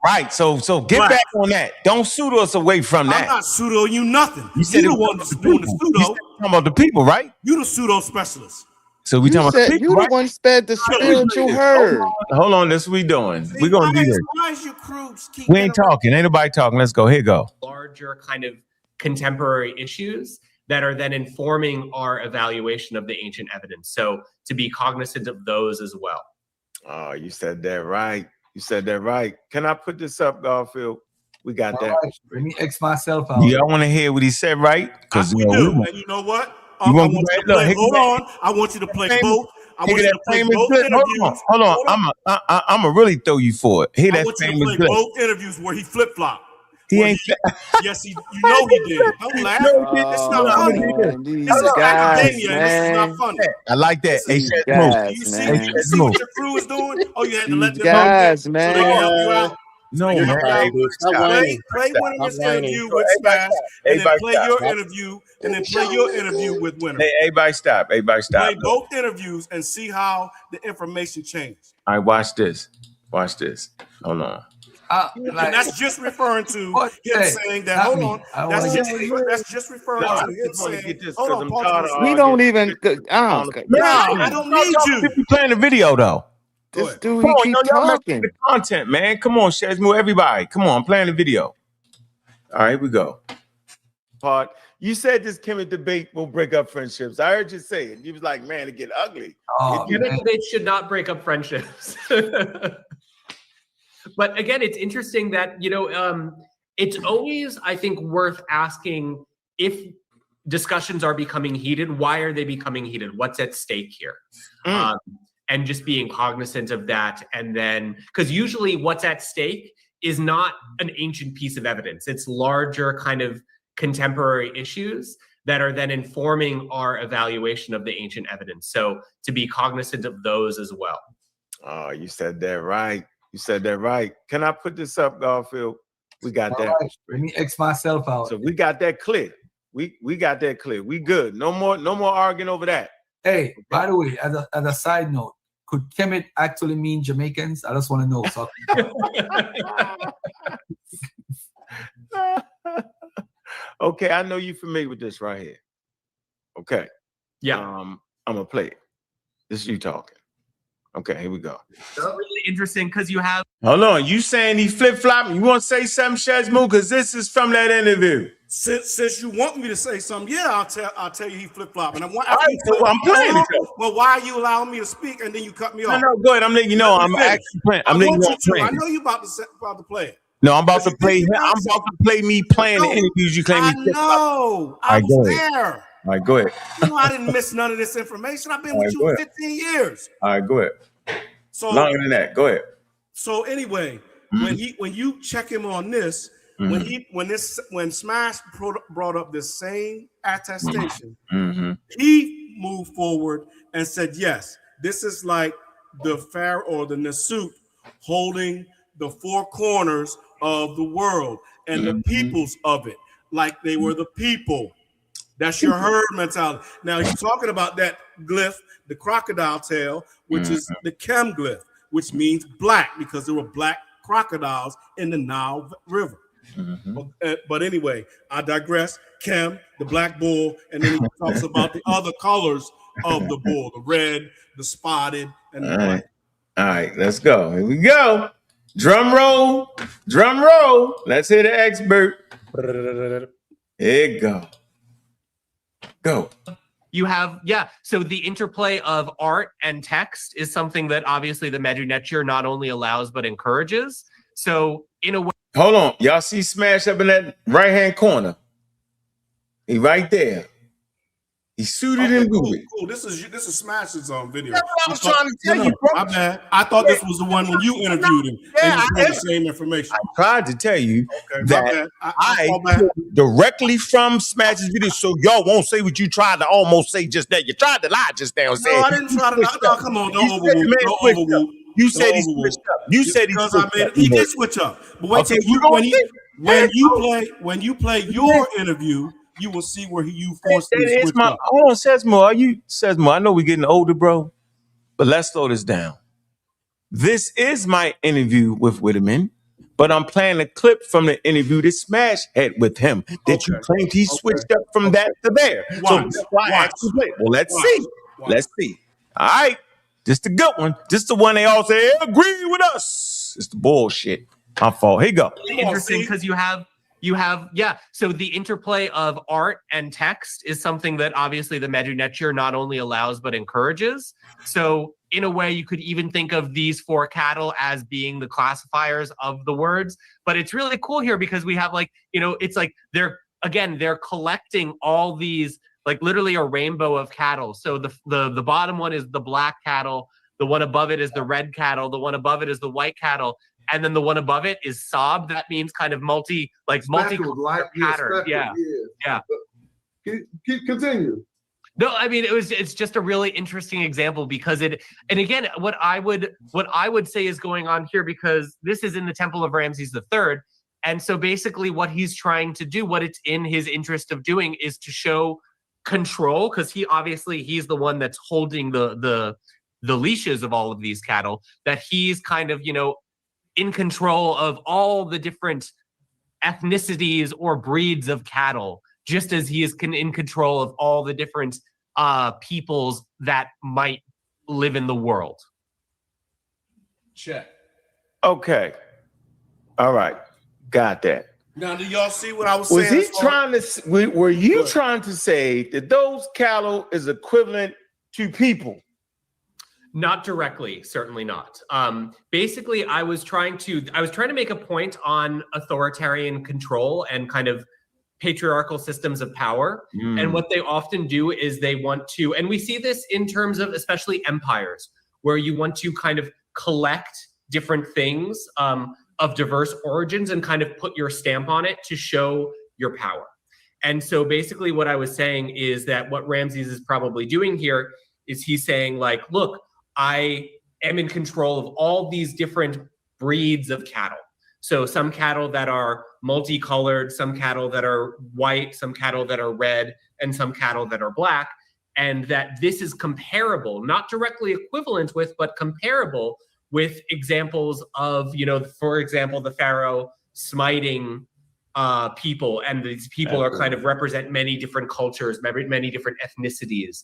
Speaker 1: Right. So get back on that. Don't pseudo us away from that.
Speaker 3: I'm not pseudo you nothing.
Speaker 1: You said
Speaker 3: the one that's doing the pseudo.
Speaker 1: You talking about the people, right?
Speaker 3: You the pseudo specialist.
Speaker 1: So we
Speaker 2: You
Speaker 1: talking about
Speaker 2: said
Speaker 1: the people,
Speaker 2: you the
Speaker 1: right?
Speaker 2: one spread the spiritual herd.
Speaker 1: Hold on, this is what we doing. We're gonna do this.
Speaker 15: Why is your groups keep
Speaker 1: We ain't talking. Ain't nobody talking. Let's go. Here go.
Speaker 16: Larger kind of contemporary issues that are then informing our evaluation of the ancient evidence. So to be cognizant of those as well.
Speaker 2: Oh, you said that right. You said that right. Can I put this up, Garfield? We got
Speaker 6: All
Speaker 2: that.
Speaker 6: right, let me X myself out.
Speaker 1: Y'all want to hear what he said, right? Because
Speaker 3: We do. And you know what?
Speaker 1: You
Speaker 3: I
Speaker 1: want
Speaker 3: want
Speaker 1: to
Speaker 3: you to play. Hold on. I want you to play both. I want you to play both interviews.
Speaker 1: Hold on. I'm gonna really throw you for it. Hear
Speaker 3: I
Speaker 1: that
Speaker 3: want you to
Speaker 1: famous
Speaker 3: play
Speaker 1: clip.
Speaker 3: both interviews where he flip flopped.
Speaker 1: He ain't.
Speaker 3: Yes, you know he did. Don't laugh. It's not funny. This is academia, and this is not funny.
Speaker 1: I like that. Hey,
Speaker 2: These
Speaker 3: Do you see what your crew is doing? Oh, you had to let them know
Speaker 2: guys,
Speaker 3: so they can help you out.
Speaker 1: No,
Speaker 3: man. Play
Speaker 1: Stop.
Speaker 3: Winner's interview with Smash, and then play your interview, and then play your interview with Winner.
Speaker 1: Hey, everybody stop. Everybody stop.
Speaker 3: Play both interviews and see how the information changed.
Speaker 1: All right, watch this. Watch this. Hold on.
Speaker 3: And that's just referring to him saying that. Hold on. That's just referring to him saying. Hold on. Pause.
Speaker 2: We don't even.
Speaker 3: I don't need you.
Speaker 1: You playing the video though.
Speaker 2: This dude,
Speaker 1: Come
Speaker 2: he
Speaker 1: on,
Speaker 2: keep
Speaker 1: y'all
Speaker 2: talking.
Speaker 1: the content, man. Come on, Shazmu, everybody. Come on, I'm playing the video. All right, here we go.
Speaker 2: Part. You said this Kemet debate will break up friendships. I heard you say it. You was like, man, it get ugly.
Speaker 16: Debates should not break up friendships. But again, it's interesting that, it's always, I think, worth asking if discussions are becoming heated, why are they becoming heated? What's at stake here? And just being cognizant of that. And then, because usually what's at stake is not an ancient piece of evidence. It's larger kind of contemporary issues that are then informing our evaluation of the ancient evidence. So to be cognizant of those as well.
Speaker 2: Oh, you said that right. You said that right. Can I put this up, Garfield? We got
Speaker 6: All
Speaker 2: that.
Speaker 6: right, let me X myself out.
Speaker 2: So we got that clear. We got that clear. We good. No more arguing over that.
Speaker 6: Hey, by the way, as a side note, could Kemet actually mean Jamaicans? I just want to know. So
Speaker 2: okay, I know you're familiar with this right here. Okay.
Speaker 16: Yeah.
Speaker 2: I'm gonna play it. This is you talking. Okay, here we go.
Speaker 16: It's really interesting because you have.
Speaker 1: Hold on, you saying he flip-flopping? You want to say something, Shazmu? Because this is from that interview.
Speaker 3: Since you want me to say something, yeah, I'll tell you he flip-flopping. I'm
Speaker 1: playing it.
Speaker 3: Well, why are you allowing me to speak and then you cut me off?
Speaker 1: No, go ahead. I'm letting you know I'm actually playing.
Speaker 3: I know you about to play it.
Speaker 1: No, I'm about to play. I'm about to play me playing the interviews you claim.
Speaker 3: I know. I was there.
Speaker 1: All right, go ahead.
Speaker 3: You know, I didn't miss none of this information. I've been with you 15 years.
Speaker 1: All right, go ahead.
Speaker 3: So
Speaker 1: longer than that. Go ahead.
Speaker 3: So anyway, when you check him on this, when Smash brought up this same attestation, he moved forward and said, yes, this is like the Pharaoh or the Nasut holding the four corners of the world and the peoples of it, like they were the people. That's your herd mentality. Now he's talking about that glyph, the crocodile tail, which is the Kem glyph, which means black, because there were black crocodiles in the Nile River. But anyway, I digress. Kem, the black bull, and then he talks about the other colors of the bull, the red, the spotted, and the white.
Speaker 1: All right, let's go. Here we go. Drum roll. Drum roll. Let's hear the expert. Here you go. Go.
Speaker 16: You have, so the interplay of art and text is something that obviously the Medu-Neter not only allows but encourages. So in a way.
Speaker 1: Hold on. Y'all see Smash up in that right-hand corner? He right there. He's suited and booted.
Speaker 3: Cool. This is Smash's video.
Speaker 1: That's what I was trying to tell you, bro.
Speaker 3: My bad. I thought this was the one when you interviewed him. And you told the same information.
Speaker 1: I tried to tell you that
Speaker 3: I
Speaker 1: pulled directly from Smash's video, so y'all won't say what you tried to almost say just now. You tried to lie just now.
Speaker 3: No, I didn't try to lie. No, come on, don't overrule.
Speaker 1: You said he switched up. You said he switched up.
Speaker 3: He did switch up. But wait till when you play your interview, you will see where you forced me to switch up.
Speaker 1: Hold on, Sesmo, I know we're getting older, bro, but let's slow this down. This is my interview with Whitman, but I'm playing a clip from the interview that Smash had with him that you claimed he switched up from that to there. So that's why I asked you to play. Well, let's see. Let's see. All right. This the good one. This the one they all say, agree with us. It's the bullshit. My fault. Here you go.
Speaker 16: Interesting because you have so the interplay of art and text is something that obviously the Medu-Neter not only allows but encourages. So in a way you could even think of these four cattle as being the classifiers of the words, but it's really cool here because we have like, it's like they're collecting all these, like literally a rainbow of cattle. So the bottom one is the black cattle, the one above it is the red cattle, the one above it is the white cattle, and then the one above it is sob. That means kind of multi pattern. Yeah.
Speaker 4: Continue.
Speaker 16: No, I mean it's just a really interesting example because and again, what I would say is going on here, because this is in the Temple of Ramses III, and so basically what he's trying to do, what it's in his interest of doing, is to show control, because he's the one that's holding the leashes of all of these cattle, that he's kind of in control of all the different ethnicities or breeds of cattle, just as he is in control of all the different peoples that might live in the world.
Speaker 3: Check.
Speaker 1: Okay. All right. Got that.
Speaker 3: Now, do y'all see what I was saying?
Speaker 1: Was he trying to? Were you trying to say that those cattle is equivalent to people?
Speaker 16: Not directly, certainly not. Basically, I was trying to make a point on authoritarian control and kind of patriarchal systems of power. And what they often do is they want to, and we see this in terms of especially empires, where you want to kind of collect different things of diverse origins and kind of put your stamp on it to show your power. And so basically what I was saying is that what Ramses is probably doing here is he's saying, like, look, I am in control of all these different breeds of cattle. So some cattle that are multicolored, some cattle that are white, some cattle that are red, and some cattle that are black. And that this is comparable, not directly equivalent with, but comparable with examples of, for example, the pharaoh smiting people, and these people are kind of represent many different cultures, many different ethnicities.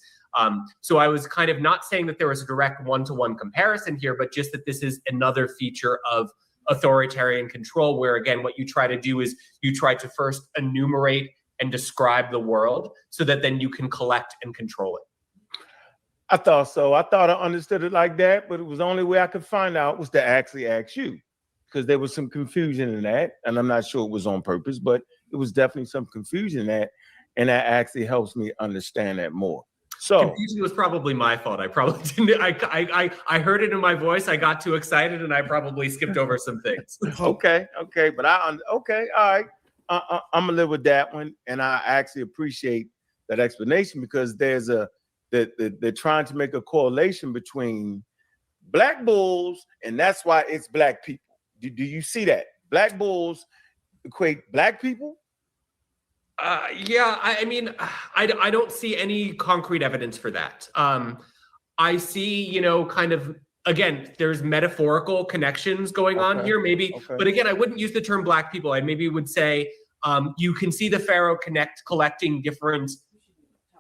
Speaker 16: So I was kind of not saying that there was a direct one-to-one comparison here, but just that this is another feature of authoritarian control, where again, what you try to do is you try to first enumerate and describe the world so that then you can collect and control it.
Speaker 1: I thought so. I thought I understood it like that, but it was the only way I could find out was to actually ask you, because there was some confusion in that, and I'm not sure it was on purpose, but it was definitely some confusion in that, and that actually helps me understand that more. So
Speaker 16: confusion was probably my fault. I probably didn't. I heard it in my voice. I got too excited, and I probably skipped over some things.
Speaker 1: Okay, but all right. I'm gonna live with that one, and I actually appreciate that explanation, because there's they're trying to make a correlation between black bulls, and that's why it's black people. Do you see that? Black bulls equate black people?
Speaker 16: Yeah, I mean, I don't see any concrete evidence for that. I see, kind of, again, there's metaphorical connections going on here, maybe. Okay. But again, I wouldn't use the term black people. I maybe would say you can see the pharaoh collecting different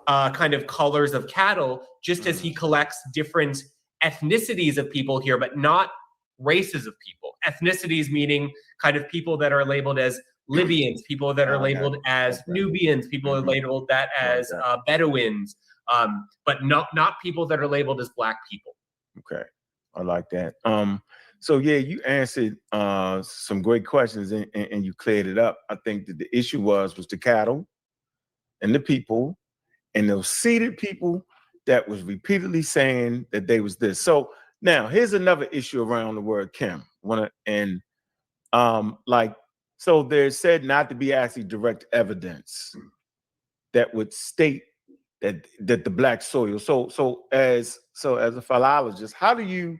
Speaker 16: kind of colors of cattle, just as he collects different ethnicities of people here, but not races of people. Ethnicities meaning kind of people that are labeled as Libyans, people that are labeled as Nubians, people are labeled that as Bedouins, but not people that are labeled as black people.
Speaker 1: Okay, I like that. So yeah, you answered some great questions and you cleared it up. I think that the issue was the cattle and the people and those seated people that was repeatedly saying that they was this. So now here's another issue around the word Kim. So there's said not to be actually direct evidence that would state that the black soil. So as a philologist, how do you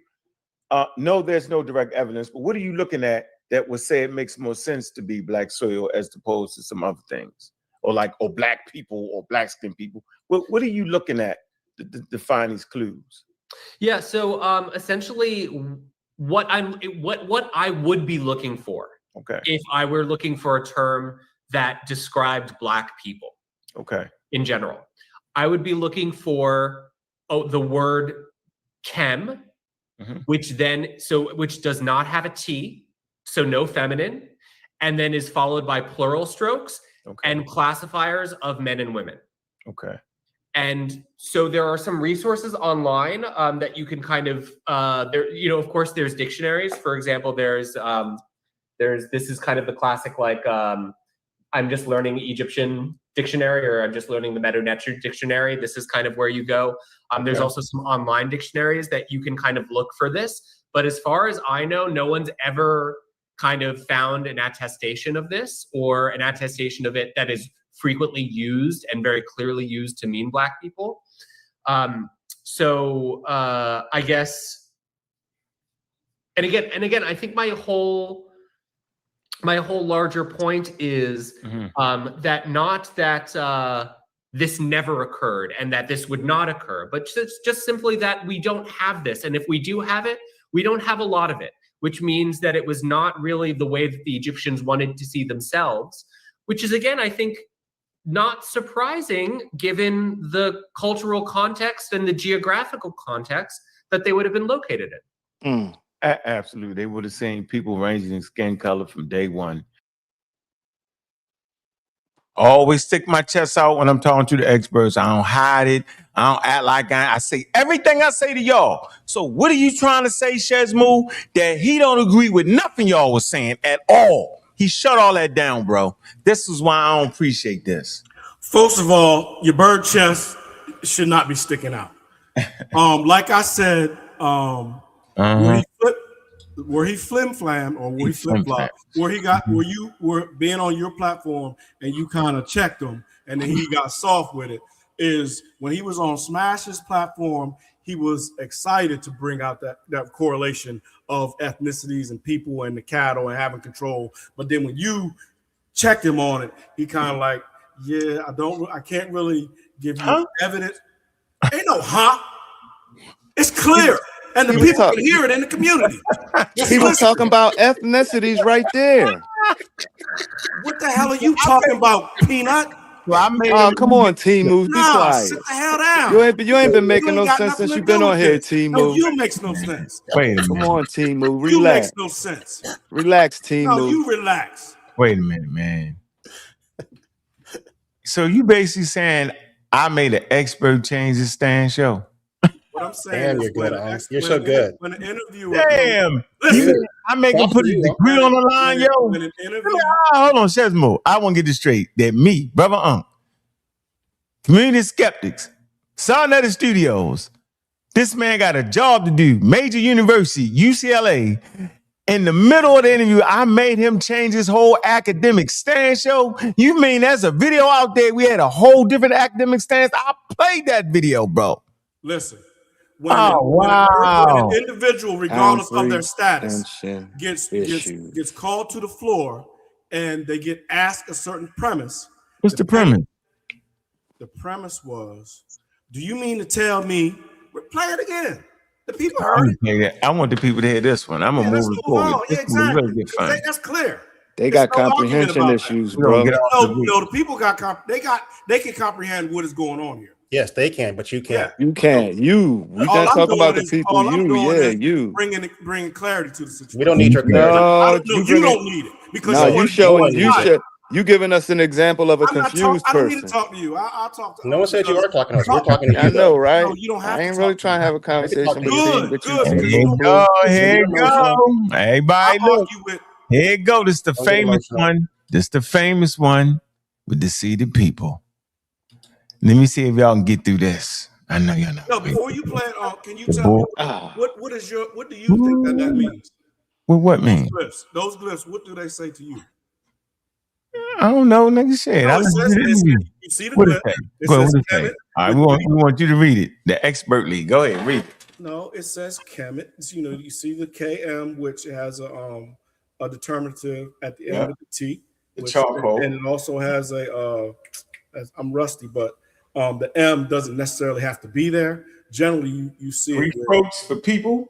Speaker 1: know there's no direct evidence, but what are you looking at that would say it makes more sense to be black soil as opposed to some other things, or black people or black skinned people? What are you looking at to find these clues?
Speaker 16: Yeah, so essentially what I would be looking for,
Speaker 1: okay,
Speaker 16: if I were looking for a term that described black people,
Speaker 1: okay,
Speaker 16: in general, I would be looking for the word Kem, which does not have a T, so no feminine, and then is followed by plural strokes and classifiers of men and women.
Speaker 1: Okay.
Speaker 16: And so there are some resources online that you can kind of of course there's dictionaries. For example, this is kind of the classic, like I'm just learning Egyptian dictionary, or I'm just learning the Medo-Neter dictionary. This is kind of where you go. There's also some online dictionaries that you can kind of look for this. But as far as I know, no one's ever kind of found an attestation of this, or an attestation of it that is frequently used and very clearly used to mean Black people. I guess, and again, I think my whole larger point is that not that this never occurred and that this would not occur, but just simply that we don't have this. And if we do have it, we don't have a lot of it, which means that it was not really the way that the Egyptians wanted to see themselves, which is, again, I think, not surprising given the cultural context and the geographical context that they would have been located in.
Speaker 1: Absolutely. They would have seen people ranging in skin color from day one. Always stick my chest out when I'm talking to the experts. I don't hide it. I don't act like I say everything I say to y'all. So what are you trying to say, Shezmu? That he don't agree with nothing y'all was saying at all. He shut all that down, bro. This is why I don't appreciate this.
Speaker 3: First of all, your bird chest should not be sticking out. Like I said, where he flim-flam, or where he flip-flop, where you were being on your platform and you kind of checked him and then he got soft with it, is when he was on Smash's platform, he was excited to bring out that correlation of ethnicities and people and the cattle and having control. But then when you checked him on it, he kind of like, yeah, I can't really give you evidence. Ain't no it's clear. And the people can hear it in the community.
Speaker 17: He was talking about ethnicities right there.
Speaker 3: What the hell are you talking about, Peanut?
Speaker 17: Come on, T-Move, be quiet.
Speaker 3: Sit the hell down.
Speaker 17: You ain't been making no sense since you've been on here, T-Move.
Speaker 3: No, you makes no sense.
Speaker 1: Wait a minute.
Speaker 17: Come on, T-Move, relax.
Speaker 3: You makes no sense.
Speaker 17: Relax, T-Move.
Speaker 3: No, you relax.
Speaker 1: Wait a minute, man. So you basically saying I made an expert change his stand show?
Speaker 3: What I'm saying
Speaker 9: you're good. You're so good.
Speaker 3: When an interviewer,
Speaker 1: listen, I make him put his degree on the line, yo.
Speaker 3: When an interview,
Speaker 1: Hold on, Shezmo. I want to get this straight. That me, brother Ankh, Community Skeptics, sa.neter Studios, this man got a job to do, major university, UCLA. In the middle of the interview, I made him change his whole academic stance show. You mean there's a video out there? We had a whole different academic stance. I played that video, bro.
Speaker 3: Listen. When
Speaker 1: Wow.
Speaker 3: an individual, regardless of their status, gets called to the floor and they get asked a certain premise.
Speaker 1: What's the premise?
Speaker 3: The premise was, do you mean to tell me, play it again. The people heard it.
Speaker 1: I want the people to hear this one. I'm going to move it forward.
Speaker 3: Yeah, exactly. That's clear.
Speaker 17: They got comprehension issues, bro.
Speaker 3: No, the people they can comprehend what is going on here.
Speaker 9: Yes, they can, but you can't.
Speaker 17: You can't. We not talking about the people. You.
Speaker 3: Bringing clarity to the situation.
Speaker 9: We don't need your clarity.
Speaker 3: You don't need it because
Speaker 17: you giving us an example of a confused person.
Speaker 3: I don't need to talk to you. I'll talk to.
Speaker 9: No one said you are talking to us. We're talking to you.
Speaker 17: I know, right?
Speaker 3: No, you don't have
Speaker 17: I ain't really trying to have a conversation with you.
Speaker 1: Here you go. Everybody, look. Here you go. This is the famous one. This is the famous one with the seated people. Let me see if y'all can get through this. I know y'all know.
Speaker 3: No, before you play it, can you tell me what do you think that means?
Speaker 1: Well, what mean?
Speaker 3: Those glyphs, what do they say to you?
Speaker 1: I don't know, nigga. Shit.
Speaker 3: No, you see the glyph.
Speaker 1: It says all right, we want you to read it. The expertly. Go ahead, read it.
Speaker 3: No, it says Kemet. You see the KM, which has a determinative at the end of the T.
Speaker 1: The charcoal.
Speaker 3: And it also has I'm rusty, but the M doesn't necessarily have to be there. Generally, you see it.
Speaker 1: Reproach for people?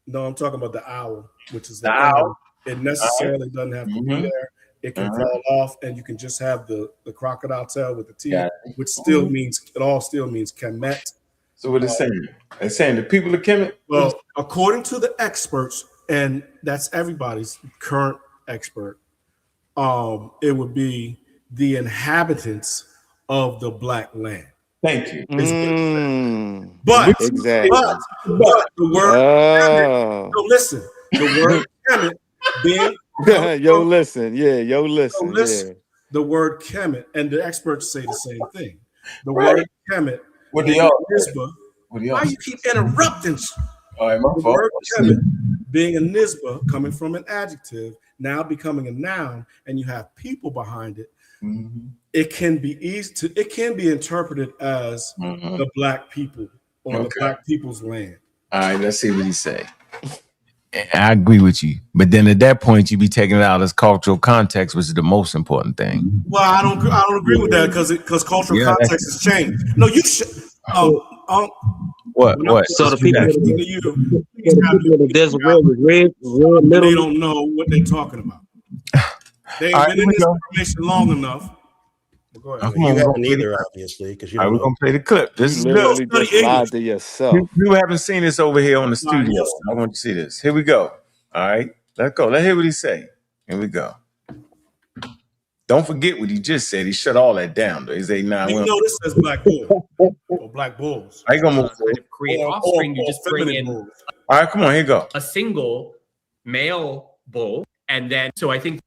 Speaker 3: No, I'm talking about the owl, which is
Speaker 1: the owl.
Speaker 3: It necessarily doesn't have to be there. It can fall off, and you can just have the crocodile tail with the T, which still means Kemet.
Speaker 1: So what they're saying? They're saying the people of Kemet.
Speaker 3: Well, according to the experts, and that's everybody's current expert, it would be the inhabitants of the Black land.
Speaker 1: Thank you.
Speaker 3: But
Speaker 17: exactly.
Speaker 3: But the word Kemet, so listen, the word Kemet being
Speaker 17: yo, listen, yeah.
Speaker 3: The word Kemet, and the experts say the same thing. The word Kemet,
Speaker 1: What do y'all
Speaker 3: Nisba. Why you keep interrupting?
Speaker 1: All right, my
Speaker 3: The
Speaker 1: fault.
Speaker 3: word Kemet being a Nisba, coming from an adjective, now becoming a noun, and you have people behind it. It can be it can be interpreted as the Black people or the Black people's land.
Speaker 1: All right, let's see what he say. I agree with you, but then at that point, you be taking it out as cultural context, which is the most important thing.
Speaker 3: Well, I don't agree with that because cultural context has changed. No, you should.
Speaker 1: What?
Speaker 15: So the people there's red
Speaker 3: they don't know what they're talking about. They ain't been in this information long enough. Go ahead.
Speaker 9: You haven't either, obviously, because you
Speaker 1: All right, we're gonna play the clip. This is
Speaker 17: literally
Speaker 1: good.
Speaker 17: just lied to yourself.
Speaker 1: You haven't seen this over here on the studio. I want to see this. Here we go. All right, let's go. Let's hear what he say. Here we go. Don't forget what he just said. He shut all that down. Though. He's 89.
Speaker 3: You know this says Black bull or Black bulls.
Speaker 1: I ain't gonna move
Speaker 16: kind of create offspring. You just bring in
Speaker 1: All right, come on. Here you go.
Speaker 16: a single male bull, and then so I think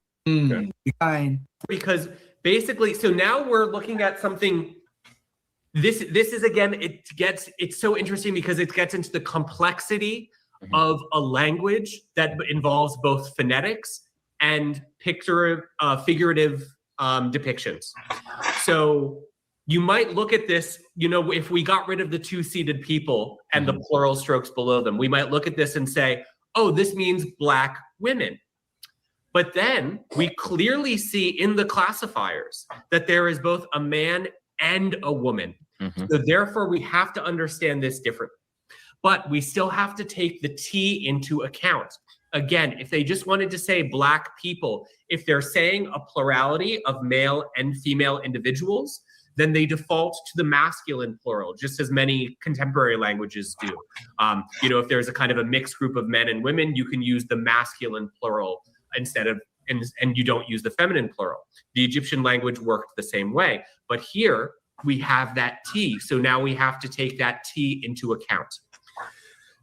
Speaker 16: because basically, so now we're looking at something. This is again, it's so interesting because it gets into the complexity of a language that involves both phonetics and figurative depictions. So you might look at this, if we got rid of the two-seated people and the plural strokes below them, we might look at this and say, oh, this means Black women. But then we clearly see in the classifiers that there is both a man and a woman. So therefore, we have to understand this differently. But we still have to take the T into account. Again, if they just wanted to say Black people, if they're saying a plurality of male and female individuals, then they default to the masculine plural, just as many contemporary languages do. If there's a kind of a mixed group of men and women, you can use the masculine plural instead of, and you don't use the feminine plural. The Egyptian language worked the same way, but here we have that T. So now we have to take that T into account.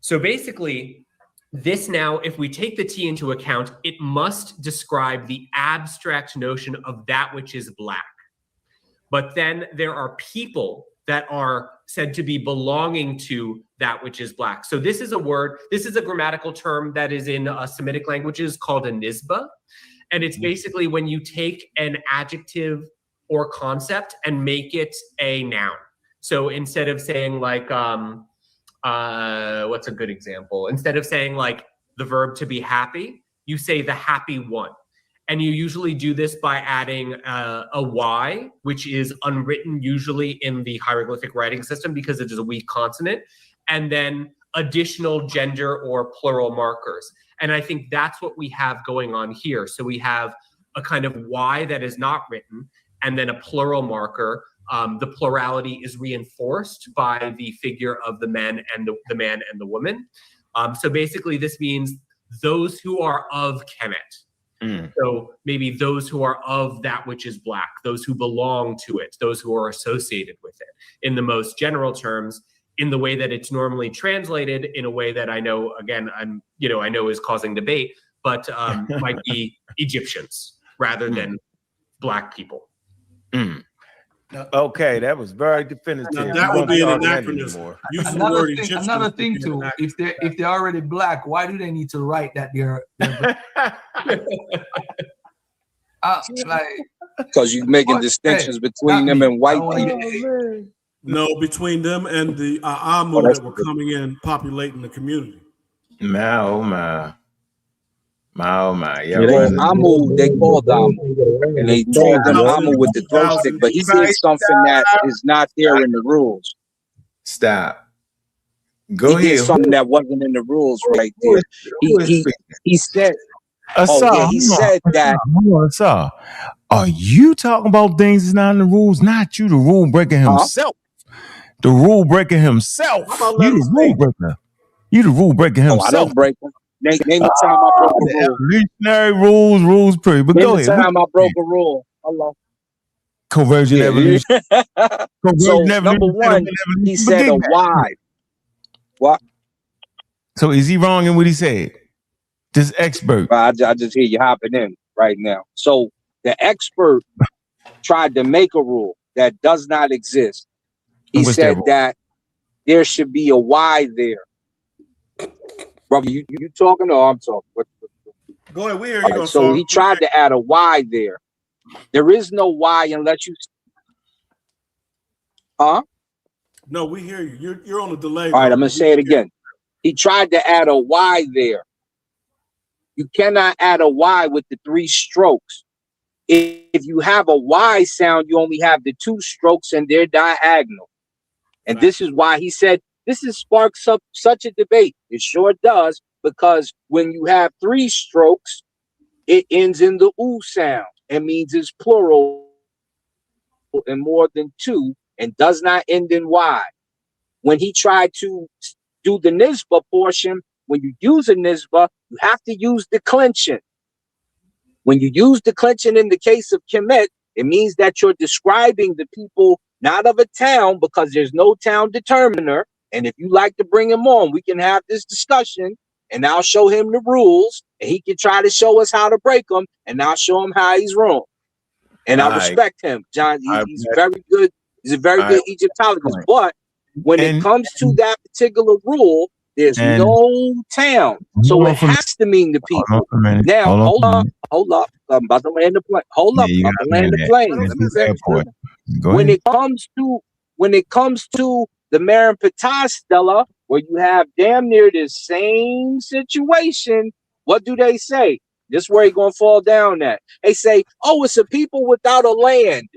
Speaker 16: So basically, this now, if we take the T into account, it must describe the abstract notion of that which is Black. But then there are people that are said to be belonging to that which is Black. So this is a word, this is a grammatical term that is in Semitic languages called a nisba. And it's basically when you take an adjective or concept and make it a noun. So instead of saying like, what's a good example? Instead of saying like the verb to be happy, you say the happy one. And you usually do this by adding a Y, which is unwritten usually in the hieroglyphic writing system because it is a weak consonant, and then additional gender or plural markers. And I think that's what we have going on here. So we have a kind of Y that is not written, and then a plural marker. The plurality is reinforced by the figure of the man and the man and the woman. So basically this means those who are of Kemet. So maybe those who are of that which is Black, those who belong to it, those who are associated with it. In the most general terms, in the way that it's normally translated, in a way that I know, again, I know is causing debate, but might be Egyptians rather than Black people.
Speaker 1: Okay, that was very definitive.
Speaker 3: Now, that would be an anachronism.
Speaker 6: Another thing too, if they're already Black, why do they need to write that they're
Speaker 18: because you're making distinctions between them and white people.
Speaker 3: No, between them and the Amu that were coming in, populating the community.
Speaker 1: Oh my. Yeah,
Speaker 18: Amu, they called Amu. And they told them Amu with the drumstick, but he did something that is not there in the rules.
Speaker 1: Stop.
Speaker 18: He did something that wasn't in the rules right there. He said, he said that.
Speaker 1: Asa, are you talking about things that's not in the rules? Not you, the rule breaker himself. the rule breaker himself. You the rule breaker. You the rule breaker himself.
Speaker 18: I don't break them. Name the time I broke a rule.
Speaker 1: Evolutionary rules pretty. But go ahead.
Speaker 18: Name the time I broke a rule. Hello.
Speaker 1: Convergent evolution.
Speaker 18: So number one, he said a why. What?
Speaker 1: So is he wrong in what he said? This expert.
Speaker 18: I just hear you hopping in right now. So the expert tried to make a rule that does not exist. He said that there should be a why there. Brother, you talking or I'm talking?
Speaker 3: Go ahead, we hear you.
Speaker 18: So he tried to add a why there. There is no why unless you. Huh?
Speaker 3: No, we hear you. You're on a delay.
Speaker 18: All right, I'm gonna say it again. He tried to add a why there. You cannot add a Y with the 3 strokes. If you have a Y sound, you only have the 2 strokes and they're diagonal. And this is why he said, this has sparked such a debate. It sure does, because when you have 3 strokes, it ends in the oo sound. It means it's plural and more than 2 and does not end in Y. When he tried to do the nisba portion, when you use a nisba, you have to use declension. When you use declension in the case of Kemet, it means that you're describing the people not of a town, because there's no town determiner. And if you like to bring him on, we can have this discussion and I'll show him the rules and he can try to show us how to break them and I'll show him how he's wrong. And I respect him, John. He's very good. He's a very good Egyptologist. But when it comes to that particular rule, there's no town. So it has to mean the people. Now, hold up. I'm about to land the plane. Hold up. I'm about to land the plane. When it comes to the Marin Ptah Stella, where you have damn near the same situation, what do they say? This is where you're going to fall down at. They say, oh, it's a people without a land.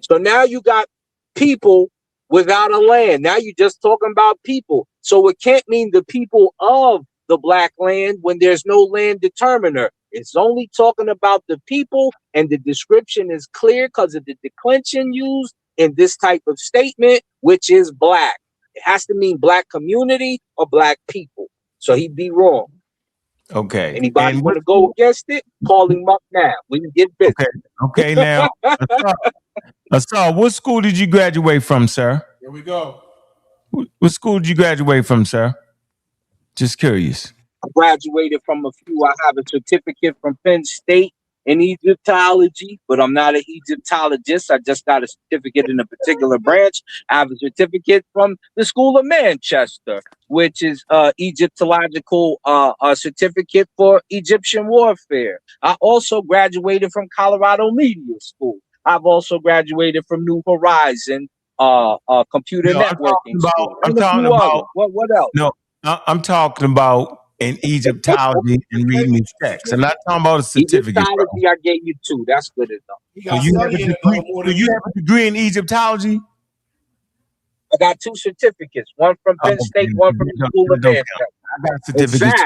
Speaker 18: So now you got people without a land. Now you're just talking about people. So it can't mean the people of the black land when there's no land determiner. It's only talking about the people, and the description is clear because of the declension used in this type of statement, which is black. It has to mean black community or black people. So he'd be wrong.
Speaker 1: Okay.
Speaker 18: Anybody want to go against it? Call him up now. We can get busy.
Speaker 1: Okay, now. Asar, what school did you graduate from, sir?
Speaker 3: Here we go.
Speaker 1: What school did you graduate from, sir? Just curious.
Speaker 18: I graduated from a few. I have a certificate from Penn State in Egyptology, but I'm not an Egyptologist. I just got a certificate in a particular branch. I have a certificate from the School of Manchester, which is Egyptological certificate for Egyptian warfare. I also graduated from Colorado Media School. I've also graduated from New Horizon computer networking school.
Speaker 1: I'm talking about
Speaker 18: what else?
Speaker 1: No, I'm talking about in Egyptology and reading these texts. I'm not talking about a certificate.
Speaker 18: Egyptology, I gave you 2. That's good enough.
Speaker 1: So you have a degree in Egyptology?
Speaker 18: I got 2 certificates. One from Penn State, one from the School of Manchester.
Speaker 1: I got certificates.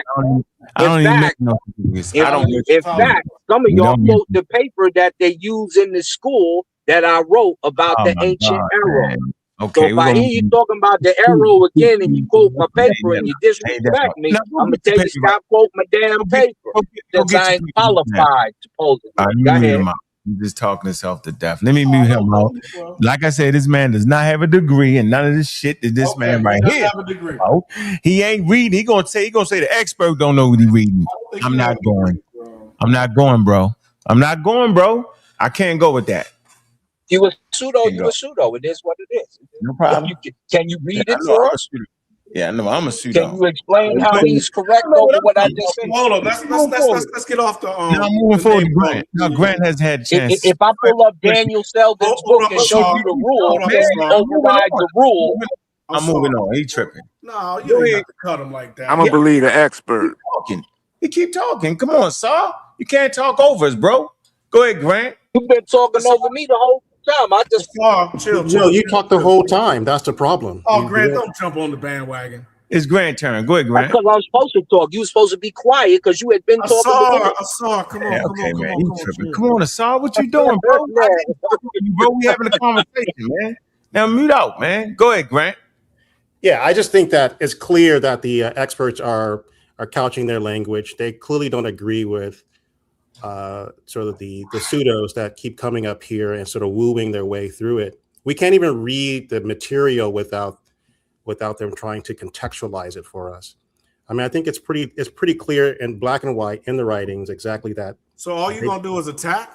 Speaker 1: I don't even make no certificates.
Speaker 18: In fact, some of y'all quote the paper that they use in the school that I wrote about the ancient arrow.
Speaker 1: Okay,
Speaker 18: so if I hear you talking about the arrow again and you quote my paper and you disrespect me, I'm going to tell you stop quoting my damn paper since I ain't qualified, supposedly. Go ahead.
Speaker 1: He's just talking himself to death. Let me mute him out. Like I said, this man does not have a degree and none of this shit that this man right here. He ain't reading. He gonna say the expert don't know what he reading. I'm not going. I'm not going, bro. I'm not going, bro. I can't go with that.
Speaker 18: You a pseudo. It is what it is.
Speaker 1: No problem.
Speaker 18: Can you read it for us?
Speaker 1: Yeah, no, I'm a pseudo.
Speaker 18: Can you explain how he's correct over what I just said?
Speaker 3: Hold on, let's get off the
Speaker 1: Now I'm moving forward to Grant. Now Grant has had a chance.
Speaker 18: If I pull up Daniel Selden's book and show you the rule, then you override the rule.
Speaker 1: I'm moving on. He tripping.
Speaker 3: No, you ain't have to cut him like that.
Speaker 17: I'm gonna believe the expert.
Speaker 1: He keep talking. Come on, Saul. You can't talk over us, bro. Go ahead, Grant.
Speaker 18: You've been talking over me the whole time. I just
Speaker 3: chill.
Speaker 9: No, you talk the whole time. That's the problem.
Speaker 3: Oh, Grant, don't jump on the bandwagon.
Speaker 1: It's Grant's turn. Go ahead, Grant.
Speaker 18: Because I was supposed to talk. You were supposed to be quiet because you had been talking.
Speaker 3: Asar, come on.
Speaker 1: Come on, Asar. What you doing, bro? Bro, we having a conversation, man. Now mute out, man. Go ahead, Grant.
Speaker 9: Yeah, I just think that it's clear that the experts are couching their language. They clearly don't agree with sort of the pseudos that keep coming up here and sort of wooing their way through it. We can't even read the material without them trying to contextualize it for us. I mean, I think it's pretty clear in black and white in the writings exactly that.
Speaker 3: So all you're gonna do is attack?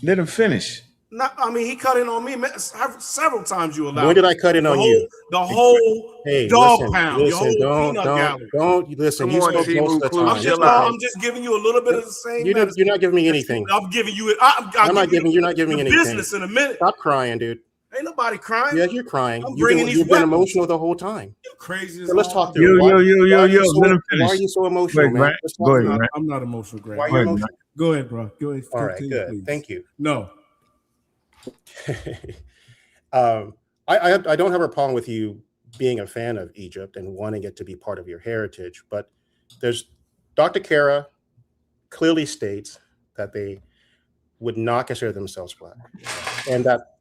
Speaker 1: Let him finish.
Speaker 3: No, I mean, he cut in on me several times. You allowed.
Speaker 9: When did I cut in on you?
Speaker 3: The whole
Speaker 9: hey,
Speaker 3: dog
Speaker 9: listen,
Speaker 3: pound.
Speaker 9: Listen,
Speaker 3: your whole
Speaker 9: don't listen.
Speaker 1: Come
Speaker 9: You
Speaker 1: on,
Speaker 9: spoke most of the time.
Speaker 3: I'm just giving you a little bit of the same.
Speaker 9: You're not giving me anything.
Speaker 3: I'm giving you it.
Speaker 9: You're not giving me anything.
Speaker 3: Business in a minute.
Speaker 9: Stop crying, dude.
Speaker 3: Ain't nobody crying.
Speaker 9: Yeah, you're crying.
Speaker 3: You've
Speaker 9: been emotional the whole time.
Speaker 3: You crazy.
Speaker 9: So let's talk through it. Why are you so emotional, man?
Speaker 1: Go ahead, Grant.
Speaker 3: I'm not emotional, Grant.
Speaker 9: Why are you emotional?
Speaker 3: Go ahead, bro. Go ahead.
Speaker 9: All right, good.
Speaker 3: Please.
Speaker 9: Thank you.
Speaker 3: No.
Speaker 9: I don't have a problem with you being a fan of Egypt and wanting it to be part of your heritage, but Dr. Kara clearly states that they would not consider themselves Black, and that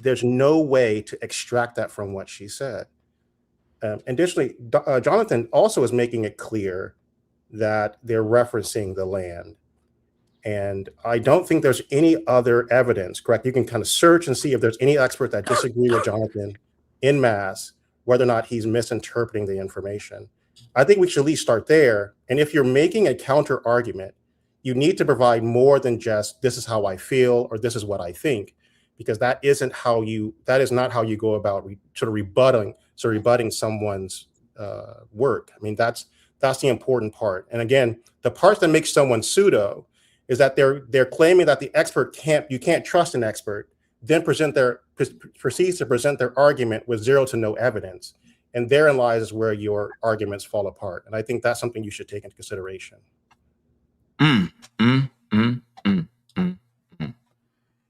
Speaker 9: there's no way to extract that from what she said. Additionally, Jonathan also is making it clear that they're referencing the land. And I don't think there's any other evidence, correct? You can kind of search and see if there's any expert that disagree with Jonathan en masse, whether or not he's misinterpreting the information. I think we should at least start there. And if you're making a counter argument, you need to provide more than just, this is how I feel, or this is what I think, because that is not how you go about rebutting someone's work. I mean, that's the important part. And again, the part that makes someone pseudo is that they're claiming that the expert you can't trust an expert, then proceeds to present their argument with zero to no evidence. And therein lies where your arguments fall apart. And I think that's something you should take into consideration.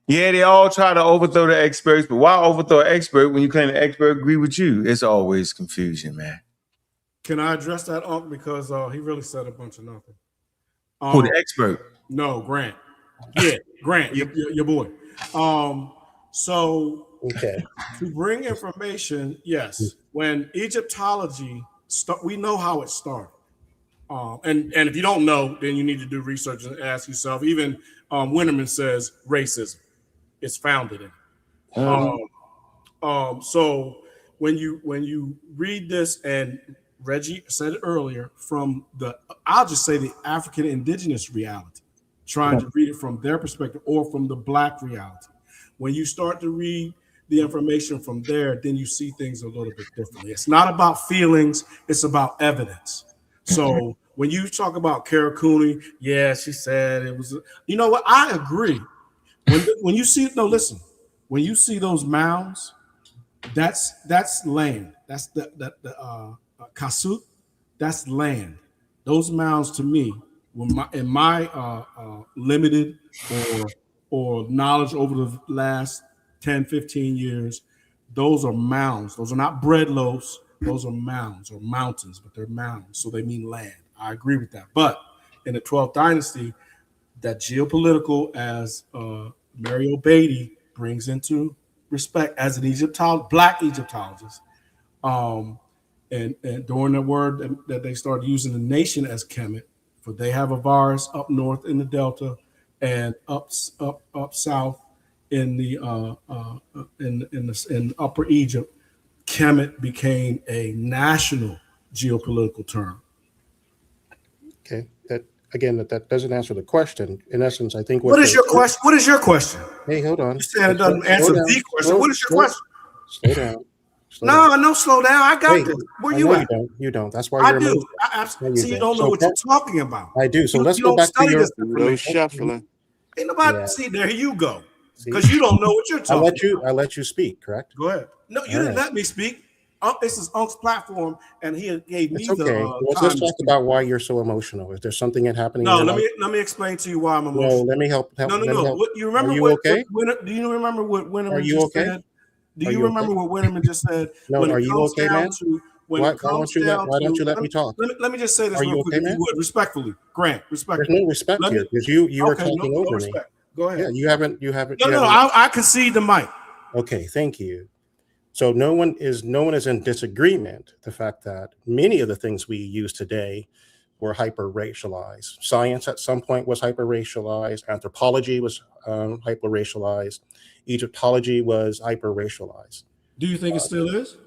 Speaker 1: Yeah, they all try to overthrow the experts, but why overthrow an expert when you claim the expert agree with you? It's always confusion, man.
Speaker 3: Can I address that, Unc? Because he really said a bunch of nothing.
Speaker 1: Who, the expert?
Speaker 3: No, Grant. Yeah, Grant, your boy. So to bring information, yes, when Egyptology we know how it started. And if you don't know, then you need to do research and ask yourself. Even Winterman says racism is founded in it. So when you read this, and Reggie said it earlier, I'll just say the African indigenous reality, trying to read it from their perspective or from the Black reality. When you start to read the information from there, then you see things a little bit differently. It's not about feelings, it's about evidence. So when you talk about Karakuni, yeah, she said it was, you know what? I agree. When you see, listen, when you see those mounds, that's land. That's the Kasut, that's land. Those mounds to me, in my limited or knowledge over the last 10, 15 years, those are mounds. Those are not bread loaves. Those are mounds or mountains, but they're mounds, so they mean land. I agree with that. But in the 12th dynasty, that geopolitical, as Mario Beatty brings into respect as an Black Egyptologist, and during the word that they started using the nation as Kemet, for they have a virus up north in the Delta and up south in the in Upper Egypt. Kemet became a national geopolitical term.
Speaker 9: Okay, that doesn't answer the question. In essence, I think
Speaker 3: what is your question? What is your question?
Speaker 9: Hey, hold on.
Speaker 3: You said it doesn't answer the question. What is your question?
Speaker 9: Slow down.
Speaker 3: No, slow down. I got this. Where you at?
Speaker 9: You don't. That's why you're.
Speaker 3: I do. See, you don't know what you're talking about.
Speaker 9: I do. So let's go back to your.
Speaker 2: No shuffling.
Speaker 3: Ain't nobody. See, there you go. Because you don't know what you're talking about.
Speaker 9: I let you speak, correct?
Speaker 3: Go ahead. No, you didn't let me speak. This is Unc's platform, and he gave me
Speaker 9: let's talk about why you're so emotional. Is there something happening?
Speaker 3: No, let me explain to you why I'm emotional.
Speaker 9: No, let me help.
Speaker 3: No. You remember?
Speaker 9: Are you okay?
Speaker 3: Do you remember what Winterman
Speaker 9: just
Speaker 3: said? Do you remember what Winterman just said?
Speaker 9: No, are you okay, man? Why don't you let me talk?
Speaker 3: Let me just say this real quick, if you would, respectfully, Grant. Respectfully.
Speaker 9: There's no respect here because you are talking over me.
Speaker 3: Go ahead.
Speaker 9: Yeah, you haven't.
Speaker 3: No, I concede the mic.
Speaker 9: Okay, thank you. So no one is in disagreement the fact that many of the things we use today were hyper-racialized. Science at some point was hyper-racialized. Anthropology was hyper-racialized. Egyptology was hyper-racialized.
Speaker 3: Do you think it still is?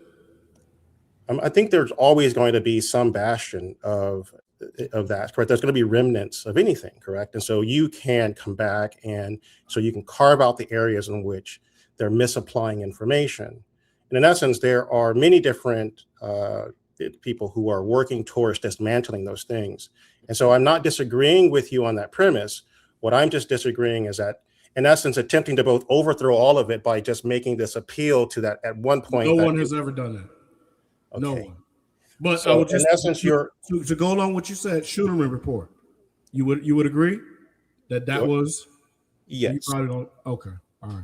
Speaker 9: I think there's always going to be some bastion of that, correct? There's going to be remnants of anything, correct? And so you can come back and so you can carve out the areas in which they're misapplying information. And in essence, there are many different people who are working towards dismantling those things. And so I'm not disagreeing with you on that premise. What I'm just disagreeing is that, in essence, attempting to both overthrow all of it by just making this appeal to that at one point.
Speaker 3: No one has ever done that. Okay. No one. But
Speaker 9: so
Speaker 3: I would just,
Speaker 9: in essence,
Speaker 3: to go along with what you said, Schulerman report. You would agree that was?
Speaker 9: Yes.
Speaker 3: You probably don't. Okay. All right.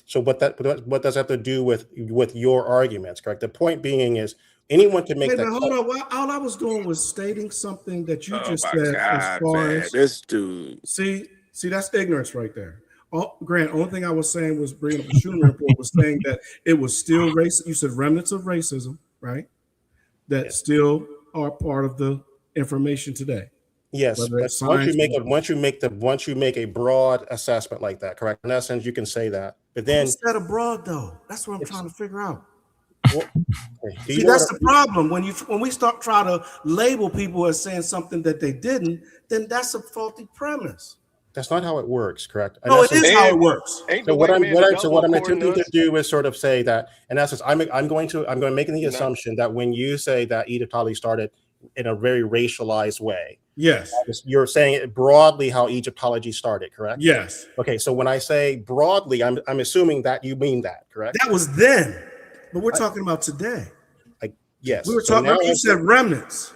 Speaker 9: So what does that have to do with your arguments, correct? The point being is anyone can make that.
Speaker 3: Hold on. Well, all I was doing was stating something that you just said.
Speaker 15: God,
Speaker 3: as far
Speaker 15: man,
Speaker 3: as
Speaker 15: this dude.
Speaker 3: See, that's ignorance right there. Grant, only thing I was saying was bringing up the Schulerman report was saying that it was still racist. You said remnants of racism, right? That still are part of the information today.
Speaker 9: Yes, but once you make a broad assessment like that, correct? In essence, you can say that. But then
Speaker 3: what's that abroad though? That's what I'm trying to figure out.
Speaker 9: Well,
Speaker 3: see, that's the problem. When we start trying to label people as saying something that they didn't, then that's a faulty premise.
Speaker 9: That's not how it works, correct?
Speaker 3: No, it is how it works.
Speaker 9: So what I'm attempting to do is sort of say that, in essence, I'm going to make the assumption that when you say that Egyptology started in a very racialized way,
Speaker 3: yes,
Speaker 9: you're saying it broadly how Egyptology started, correct?
Speaker 3: Yes.
Speaker 9: Okay, so when I say broadly, I'm assuming that you mean that, correct?
Speaker 3: That was then, but we're talking about today.
Speaker 9: Yes,
Speaker 3: we were talking. You said remnants.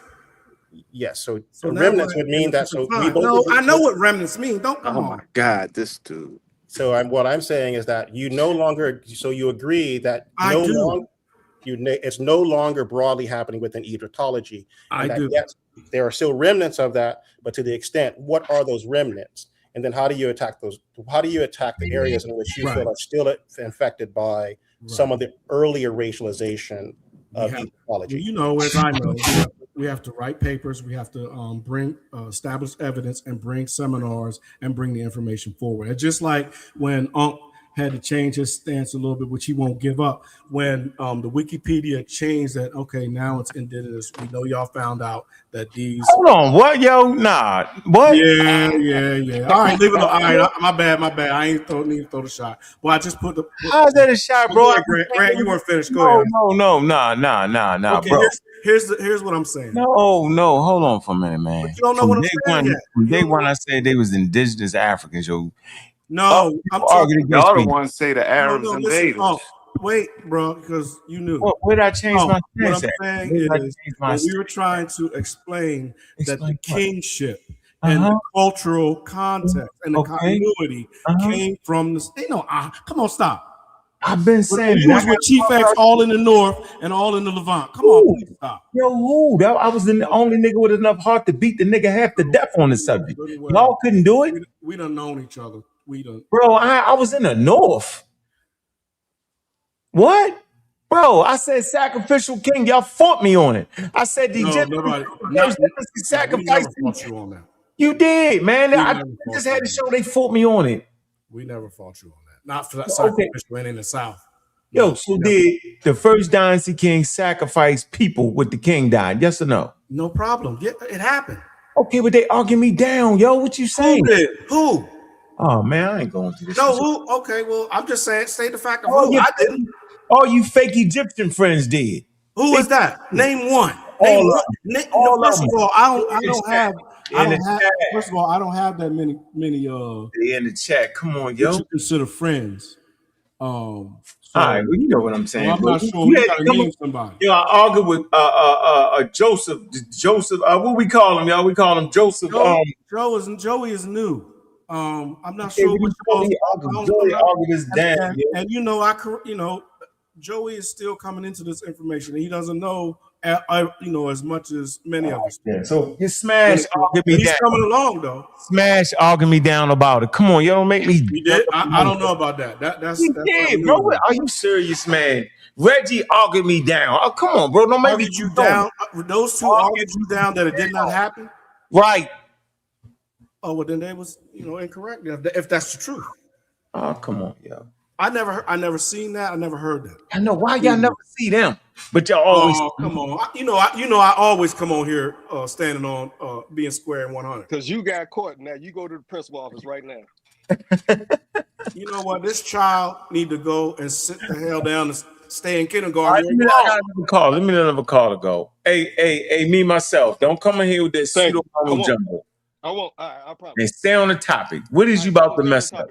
Speaker 9: Yes, so remnants would mean that. So
Speaker 3: I know what remnants mean. Don't come on.
Speaker 15: Oh my God, this dude.
Speaker 9: So what I'm saying is that you no longer. So you agree that it's no longer broadly happening within Egyptology.
Speaker 3: I do.
Speaker 9: Yes, there are still remnants of that, but to the extent, what are those remnants? And then how do you attack those? How do you attack the areas in which you feel are still infected by some of the earlier racialization of Egyptology?
Speaker 3: You know, as I know, we have to write papers. We have to bring establish evidence and bring seminars and bring the information forward. It's just like when Ankh had to change his stance a little bit, which he won't give up. When the Wikipedia changed that, okay, now it's indigenous. We know y'all found out that these.
Speaker 1: Hold on, what, yo? Nah, what?
Speaker 3: Yeah. All right, leave it alone. All right, my bad. I ain't need to throw the shot. Well, I just put the.
Speaker 1: How's that a shot, bro?
Speaker 3: Grant, you weren't finished. Go ahead.
Speaker 1: No, nah,
Speaker 3: okay,
Speaker 1: bro.
Speaker 3: Here's what I'm saying.
Speaker 1: No, hold on for a minute, man.
Speaker 3: But you don't know what I'm saying yet.
Speaker 1: From day one, I said they was indigenous Africans, yo.
Speaker 3: No, I'm talking.
Speaker 15: Y'all the ones say the Arabs invaded.
Speaker 3: Oh, wait, bro, because you knew.
Speaker 1: Where did I change my stance?
Speaker 3: What I'm saying is that we were trying to explain that the kingship and the cultural context and the continuity came from the. Come on, stop.
Speaker 1: I've been saying
Speaker 3: you was with Chief X all in the north and all in the Levant. Come on, please stop.
Speaker 1: Yo, who? I was the only nigga with enough heart to beat the nigga half to death on the subject. Y'all couldn't do it.
Speaker 3: We done known each other.
Speaker 1: Bro, I was in the north. What? Bro, I said sacrificial king. Y'all fought me on it. I said the sacrifice. You did, man. I just had to show they fought me on it.
Speaker 3: We never fought you on that. Not for that sacrificial in the South.
Speaker 1: Yo, so did the first dynasty king sacrifice people with the king died? Yes or no?
Speaker 3: No problem. Yeah, it happened.
Speaker 1: Okay, but they argue me down, yo. What you saying?
Speaker 3: Who did? Who?
Speaker 1: Oh man, I ain't going through this.
Speaker 3: No, who? Okay, well, I'm just saying, state the fact of who. I didn't.
Speaker 1: All you fake Egyptian friends did.
Speaker 3: Who is that? Name one. First of all, I don't have. First of all, I don't have that many.
Speaker 1: They in the chat. Come on, yo.
Speaker 3: What you consider friends?
Speaker 1: All right, well, you know what I'm saying.
Speaker 3: Well, I'm not sure. We gotta name somebody.
Speaker 1: You know, I argued with Joseph. What we call him, y'all? We call him Joseph.
Speaker 3: Joey is new. I'm not sure what
Speaker 1: Joey argued this damn.
Speaker 3: And Joey is still coming into this information. He doesn't know as much as many of us.
Speaker 1: Yeah. So you smash arguing me
Speaker 3: He's
Speaker 1: down.
Speaker 3: coming along though.
Speaker 1: Smash arguing me down about it. Come on, you don't make me.
Speaker 3: He did. I don't know about that. That's
Speaker 1: He
Speaker 3: something
Speaker 1: did,
Speaker 3: new.
Speaker 1: bro. Are you serious, man? Reggie argued me down. Oh, come on, bro. Don't make me
Speaker 3: Argued you down. Those two argued you down that it did not happen.
Speaker 1: Right.
Speaker 3: Oh well, then they was incorrect. If that's the truth.
Speaker 1: Oh, come on, yo.
Speaker 3: I never seen that. I never heard that.
Speaker 1: I know why y'all never see them, but y'all always.
Speaker 3: Oh, come on. I always come on here standing on being square and 100.
Speaker 20: Because you got caught. Now you go to the principal office right now.
Speaker 3: You know what? This child need to go and sit the hell down and stay in kindergarten.
Speaker 1: Right, let me let another call to go. Hey, me myself. Don't come in here with that pseudo jumbo.
Speaker 20: I won't. I promise.
Speaker 1: And stay on the topic. What is you about to mess up?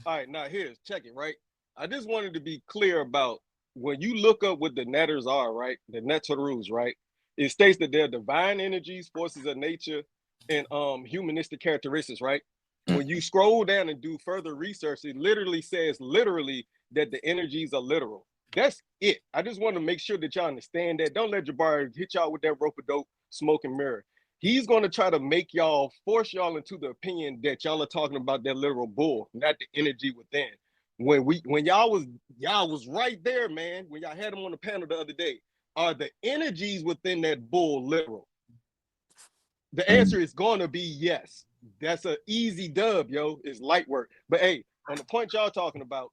Speaker 20: All right, now check it, right? I just wanted to be clear about when you look up what the netters are, right? The netterus, right? It states that they're divine energies, forces of nature, and humanistic characteristics, right? When you scroll down and do further research, it literally says that the energies are literal. That's it. I just want to make sure that y'all understand that. Don't let Jabari hit y'all with that rope of dope, smoke and mirror. He's going to try to force y'all into the opinion that y'all are talking about that literal bull, not the energy within. When y'all was right there, man, when y'all had him on the panel the other day, are the energies within that bull literal? The answer is going to be yes. That's an easy dub, yo. It's light work. But hey, on the point y'all talking about,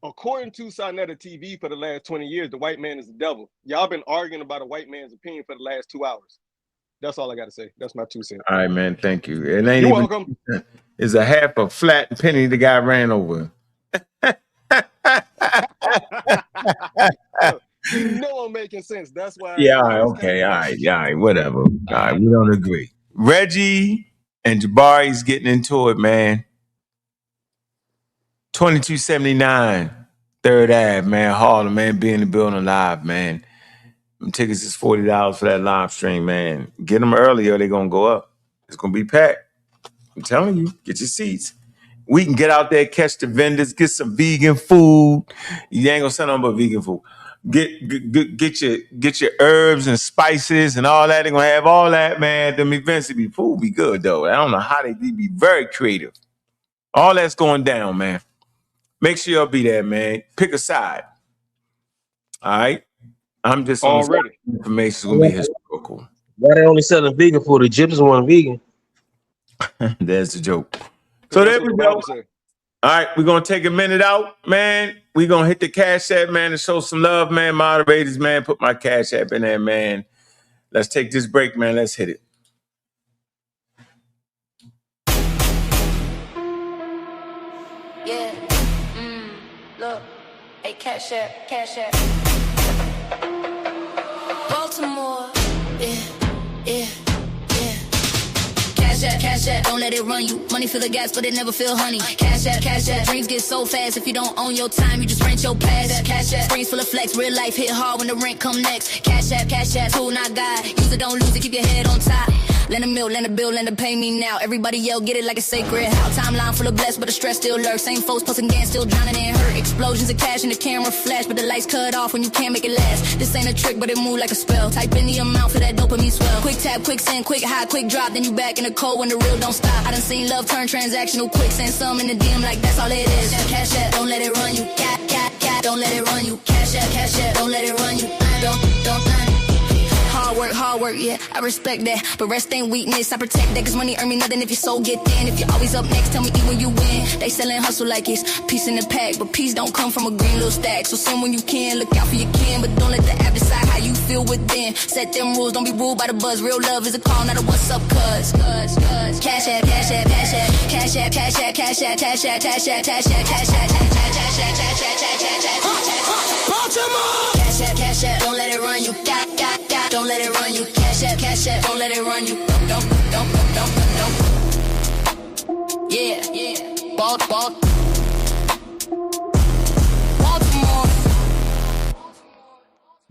Speaker 20: according to sa.neter TV for the last 20 years, the white man is the devil. Y'all been arguing about a white man's opinion for the last 2 hours. That's all I got to say. That's my 2 cents.
Speaker 1: All right, man. Thank you. It ain't
Speaker 20: You're
Speaker 1: even
Speaker 20: welcome.
Speaker 1: It's a half a flat penny the guy ran over.
Speaker 20: You know I'm making sense. That's why.
Speaker 1: Yeah, all right, okay, all right, whatever. All right, we don't agree. Reggie and Jabari's getting into it, man. 2279 3rd Ave, man. Harlem, man. Be in the building live, man. Them tickets is $40 for that live stream, man. Get them early or they're going to go up. It's going to be packed. I'm telling you, get your seats. We can get out there, catch the vendors, get some vegan food. You ain't going to send them but vegan food. Get your herbs and spices and all that. They're going to have all that, man. Them events will be food be good, though. I don't know how they be very creative. All that's going down, man. Make sure you'll be there, man. Pick a side. All right? I'm just on
Speaker 20: already.
Speaker 1: Information is going to be historical.
Speaker 21: Why they only selling vegan food? The Egyptians want vegan.
Speaker 1: There's the joke. So there we go. All right, we're going to take a minute out, man. We're going to hit the Cash App, man, and show some love, man. Moderators, man, put my Cash App in there, man. Let's take this break, man. Let's hit it.
Speaker 23: Yeah. Look. Hey, Cash App. Baltimore. Yeah. Cash App, don't let it run you. Money fill the gas, but it never feel honey. Cash App, dreams get so fast. If you don't own your time, you just rent your past. Cash App, screens full of flex. Real life hit hard when the rent come next. Cash App, tool not God. Use it, don't lose it, keep your head on top. Lend a mill, lend a bill, lend a pay me now. Everybody yell, get it like a sacred how. Timeline full of blessed, but the stress still lurks. Same folks posting gas, still drowning in hurt. Explosions of cash and the camera flash, but the lights cut off when you can't make it last. This ain't a trick, but it move like a spell. Type in the amount for that dopamine swell. Quick tap, quick send, quick high, quick drop. Then you back in the cold when the real don't stop. I done seen love turn transactional quick. Send some in the DM like that's all it is. Cash App, don't let it run you. Don't let it run you. Cash App, don't let it run you. Don't. Hard work, yeah, I respect that. But rest ain't weakness, I protect that. Cause money earn me nothing if your soul get thin. If you're always up next, tell me eat when you win. They sellin' hustle like it's peace in the pack. But peace don't come from a green little stack. So send when you can, look out for your kin. But don't let the app decide how you feel within. Set them rules, don't be ruled by the buzz. Real love is a call, not a what's up, cuz. Cash App. Baltimore. Cash App, don't let it run you. Don't let it run you. Cash App, don't let it run you. Don't. Yeah. Baltimore.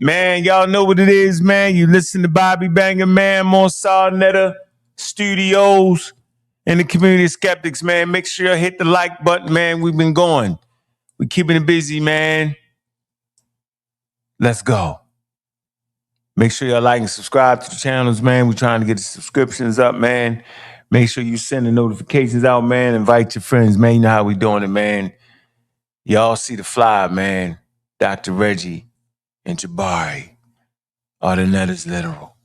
Speaker 1: Man, y'all know what it is, man. You listen to Bobby Banger, man. I'm on sa.neter Studios and the Community of Skeptics, man. Make sure you hit the like button, man. We've been going. We're keeping it busy, man. Let's go. Make sure y'all like and subscribe to the channels, man. We're trying to get the subscriptions up, man. Make sure you send the notifications out, man. Invite your friends, man. You know how we doing it, man. Y'all see the fly, man. Dr. Reggie and Jabari. Are the Netters literal?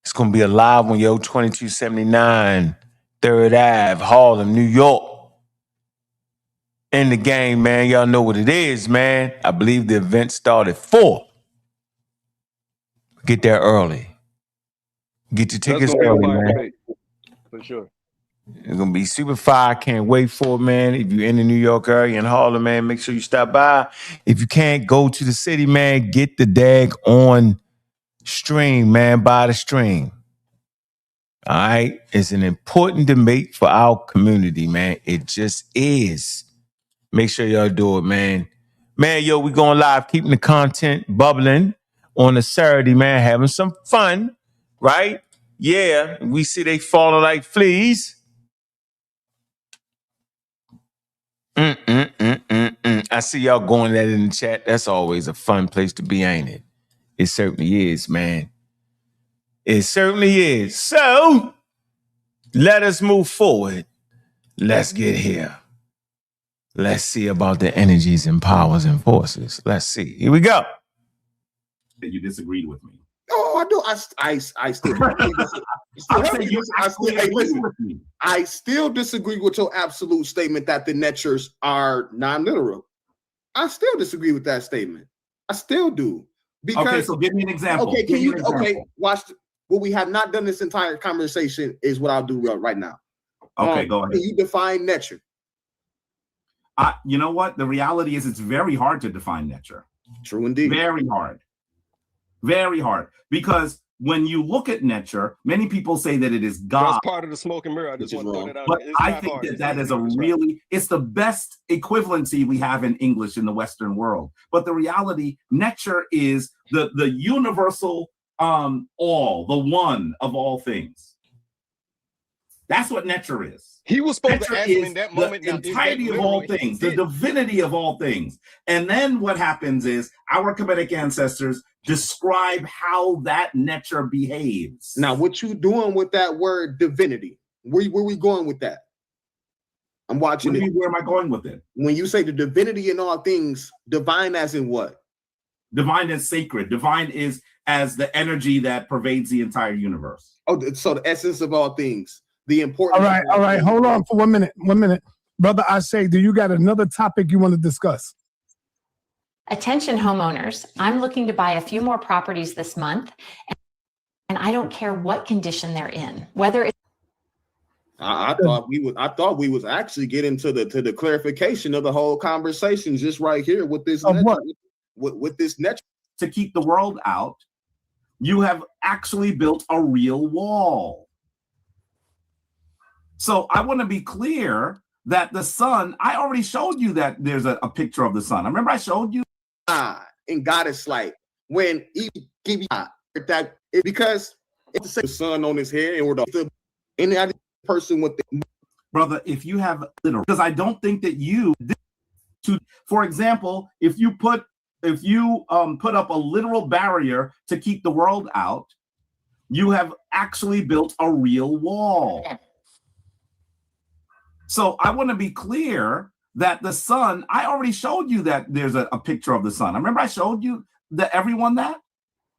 Speaker 1: It's going to be a live one, yo. 2279 3rd Ave, Harlem, New York. In the game, man. Y'all know what it is, man. I believe the event started at 4. Get there early. Get your tickets early, man.
Speaker 20: Debate, for sure.
Speaker 1: It's gonna be super fire. Can't wait for it, man. If you're in the New York area in Harlem, man, make sure you stop by. If you can't go to the city, man, get the dag on stream, man. Buy the stream. All right. It's an important debate for our community, man. It just is. Make sure y'all do it, man. Man, yo, we going live, keeping the content bubbling on a Saturday, man, having some fun, right? Yeah, we see they falling like fleas. I see y'all going that in the chat. That's always a fun place to be, ain't it? It certainly is, man. It certainly is. So, let us move forward. Let's get here. Let's see about the energies and powers and forces. Let's see. Here we go.
Speaker 5: You disagreed with me.
Speaker 11: Oh, I do. I still. I still disagree with your absolute statement that the Netchers are non-literal. I still disagree with that statement. I still do. Because,
Speaker 5: okay, so give me an example.
Speaker 11: Okay, can you? Okay, watch. What we have not done this entire conversation is what I'll do right now.
Speaker 5: Okay, go ahead.
Speaker 11: Can you define Netcher?
Speaker 5: You know what? The reality is, it's very hard to define Netcher.
Speaker 11: True indeed.
Speaker 5: Very hard. Very hard. Because when you look at Netcher, many people say that it is God.
Speaker 20: That's part of the smoke and mirror. I just want to throw that out.
Speaker 5: But I think that is a really, it's the best equivalency we have in English in the Western world. But the reality, Netcher is the universal all, the one of all things. That's what Netcher is.
Speaker 20: He was supposed
Speaker 5: Netcher
Speaker 20: to ask him in that moment.
Speaker 5: The entirety of all things, the divinity of all things. And then what happens is our Kemetic ancestors describe how that Netcher behaves.
Speaker 11: Now, what you doing with that word divinity? Where we going with that? I'm watching it.
Speaker 5: Where am I going with it?
Speaker 11: When you say the divinity in all things, divine as in what?
Speaker 5: Divine as sacred. Divine is as the energy that pervades the entire universe.
Speaker 11: Oh, so the essence of all things. The important.
Speaker 13: All right. Hold on for 1 minute. 1 minute. Brother, I say, do you got another topic you want to discuss?
Speaker 22: Attention homeowners, I'm looking to buy a few more properties this month, and I don't care what condition they're in, whether it's
Speaker 11: I thought we was actually getting to the clarification of the whole conversation just right here with this with this net.
Speaker 5: To keep the world out, you have actually built a real wall. So I want to be clear that the sun, I already showed you that there's a picture of the sun. I remember I showed you.
Speaker 11: And God is like, when he give you that, because it's the sun on his head and we're any other person with the
Speaker 5: brother, if you have literal, because I don't think that you to, for example, if you put up a literal barrier to keep the world out, you have actually built a real wall. So I want to be clear that the sun, I already showed you that there's a picture of the sun. I remember I showed you everyone that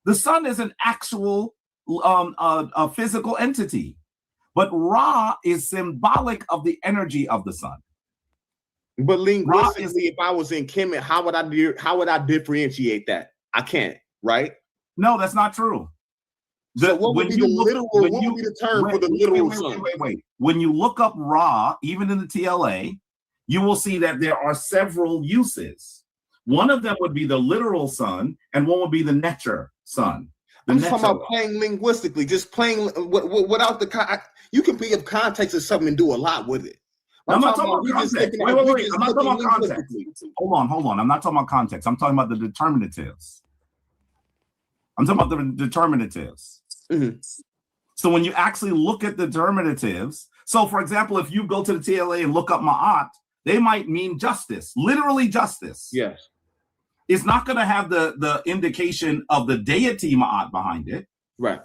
Speaker 5: the sun is an actual a physical entity, but Ra is symbolic of the energy of the sun.
Speaker 11: But linguistically, if I was in Kemet, how would I differentiate that? I can't, right?
Speaker 5: No, that's not true.
Speaker 11: So what would be the literal? What would be the term for the literal sun?
Speaker 5: Wait. When you look up Ra, even in the TLA, you will see that there are several uses. One of them would be the literal sun, and one would be the Netcher sun.
Speaker 11: I'm talking about playing linguistically, just playing without the. You can pick up context of something and do a lot with it.
Speaker 5: I'm not talking about context. Wait. I'm not talking about context. Hold on. I'm not talking about context. I'm talking about the determinatives. I'm talking about the determinatives.
Speaker 11: Mm-hmm.
Speaker 5: So when you actually look at the determinatives, so for example, if you go to the TLA and look up Ma'at, they might mean justice, literally justice.
Speaker 11: Yes.
Speaker 5: It's not going to have the indication of the deity Ma'at behind it.
Speaker 11: Right.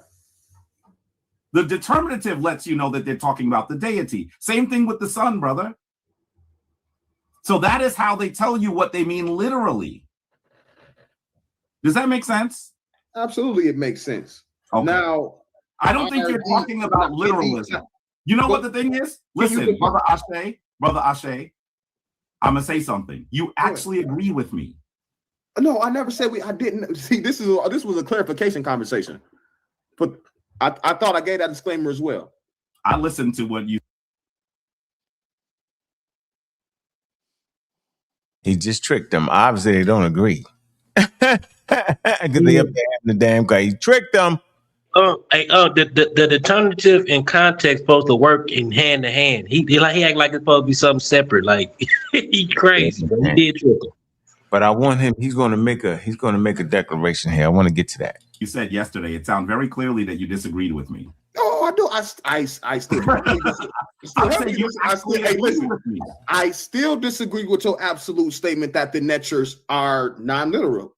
Speaker 5: The determinative lets you know that they're talking about the deity. Same thing with the sun, brother. So that is how they tell you what they mean literally. Does that make sense?
Speaker 11: Absolutely, it makes sense.
Speaker 5: Okay.
Speaker 11: Now,
Speaker 5: I don't think you're talking about literalism. You know what the thing is? Listen, brother Ashe, I'm gonna say something. You actually agree with me.
Speaker 11: No, I never said I didn't. See, this was a clarification conversation. But I thought I gave that disclaimer as well.
Speaker 5: I listened to what you.
Speaker 1: He just tricked them. Obviously, they don't agree. Because they up there having the damn guy. He tricked them.
Speaker 21: The determinative and context supposed to work in hand to hand. He act like it's supposed to be something separate. Like he crazy. But he did trick him.
Speaker 1: But I want him. He's going to make a declaration here. I want to get to that.
Speaker 5: You said yesterday. It sounded very clearly that you disagreed with me.
Speaker 11: Oh, I do. I still. I still disagree with your absolute statement that the netures are non-literal.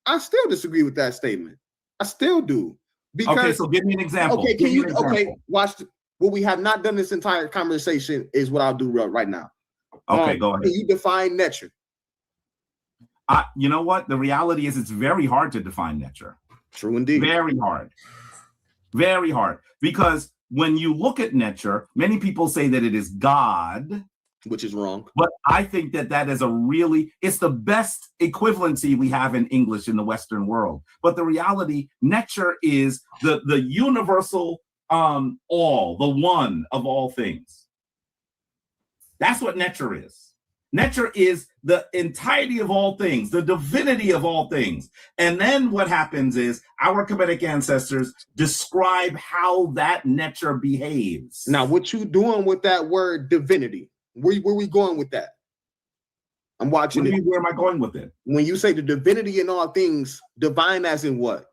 Speaker 11: I still disagree with that statement. I still do. Because,
Speaker 5: okay, so give me an example.
Speaker 11: Okay, watch. What we have not done this entire conversation is what I'll do right now.
Speaker 5: Okay, go ahead.
Speaker 11: Can you define nature?
Speaker 5: You know what? The reality is it's very hard to define nature.
Speaker 11: True indeed.
Speaker 5: Very hard. Very hard. Because when you look at nature, many people say that it is God.
Speaker 11: Which is wrong.
Speaker 5: But I think that is it's the best equivalency we have in English in the Western world. But the reality, nature is the universal all, the one of all things. That's what nature is. Nature is the entirety of all things, the divinity of all things. And then what happens is our Kemetic ancestors describe how that nature behaves.
Speaker 11: Now, what you doing with that word divinity? Where we going with that? I'm watching it.
Speaker 5: Where am I going with it?
Speaker 11: When you say the divinity in all things, divine as in what?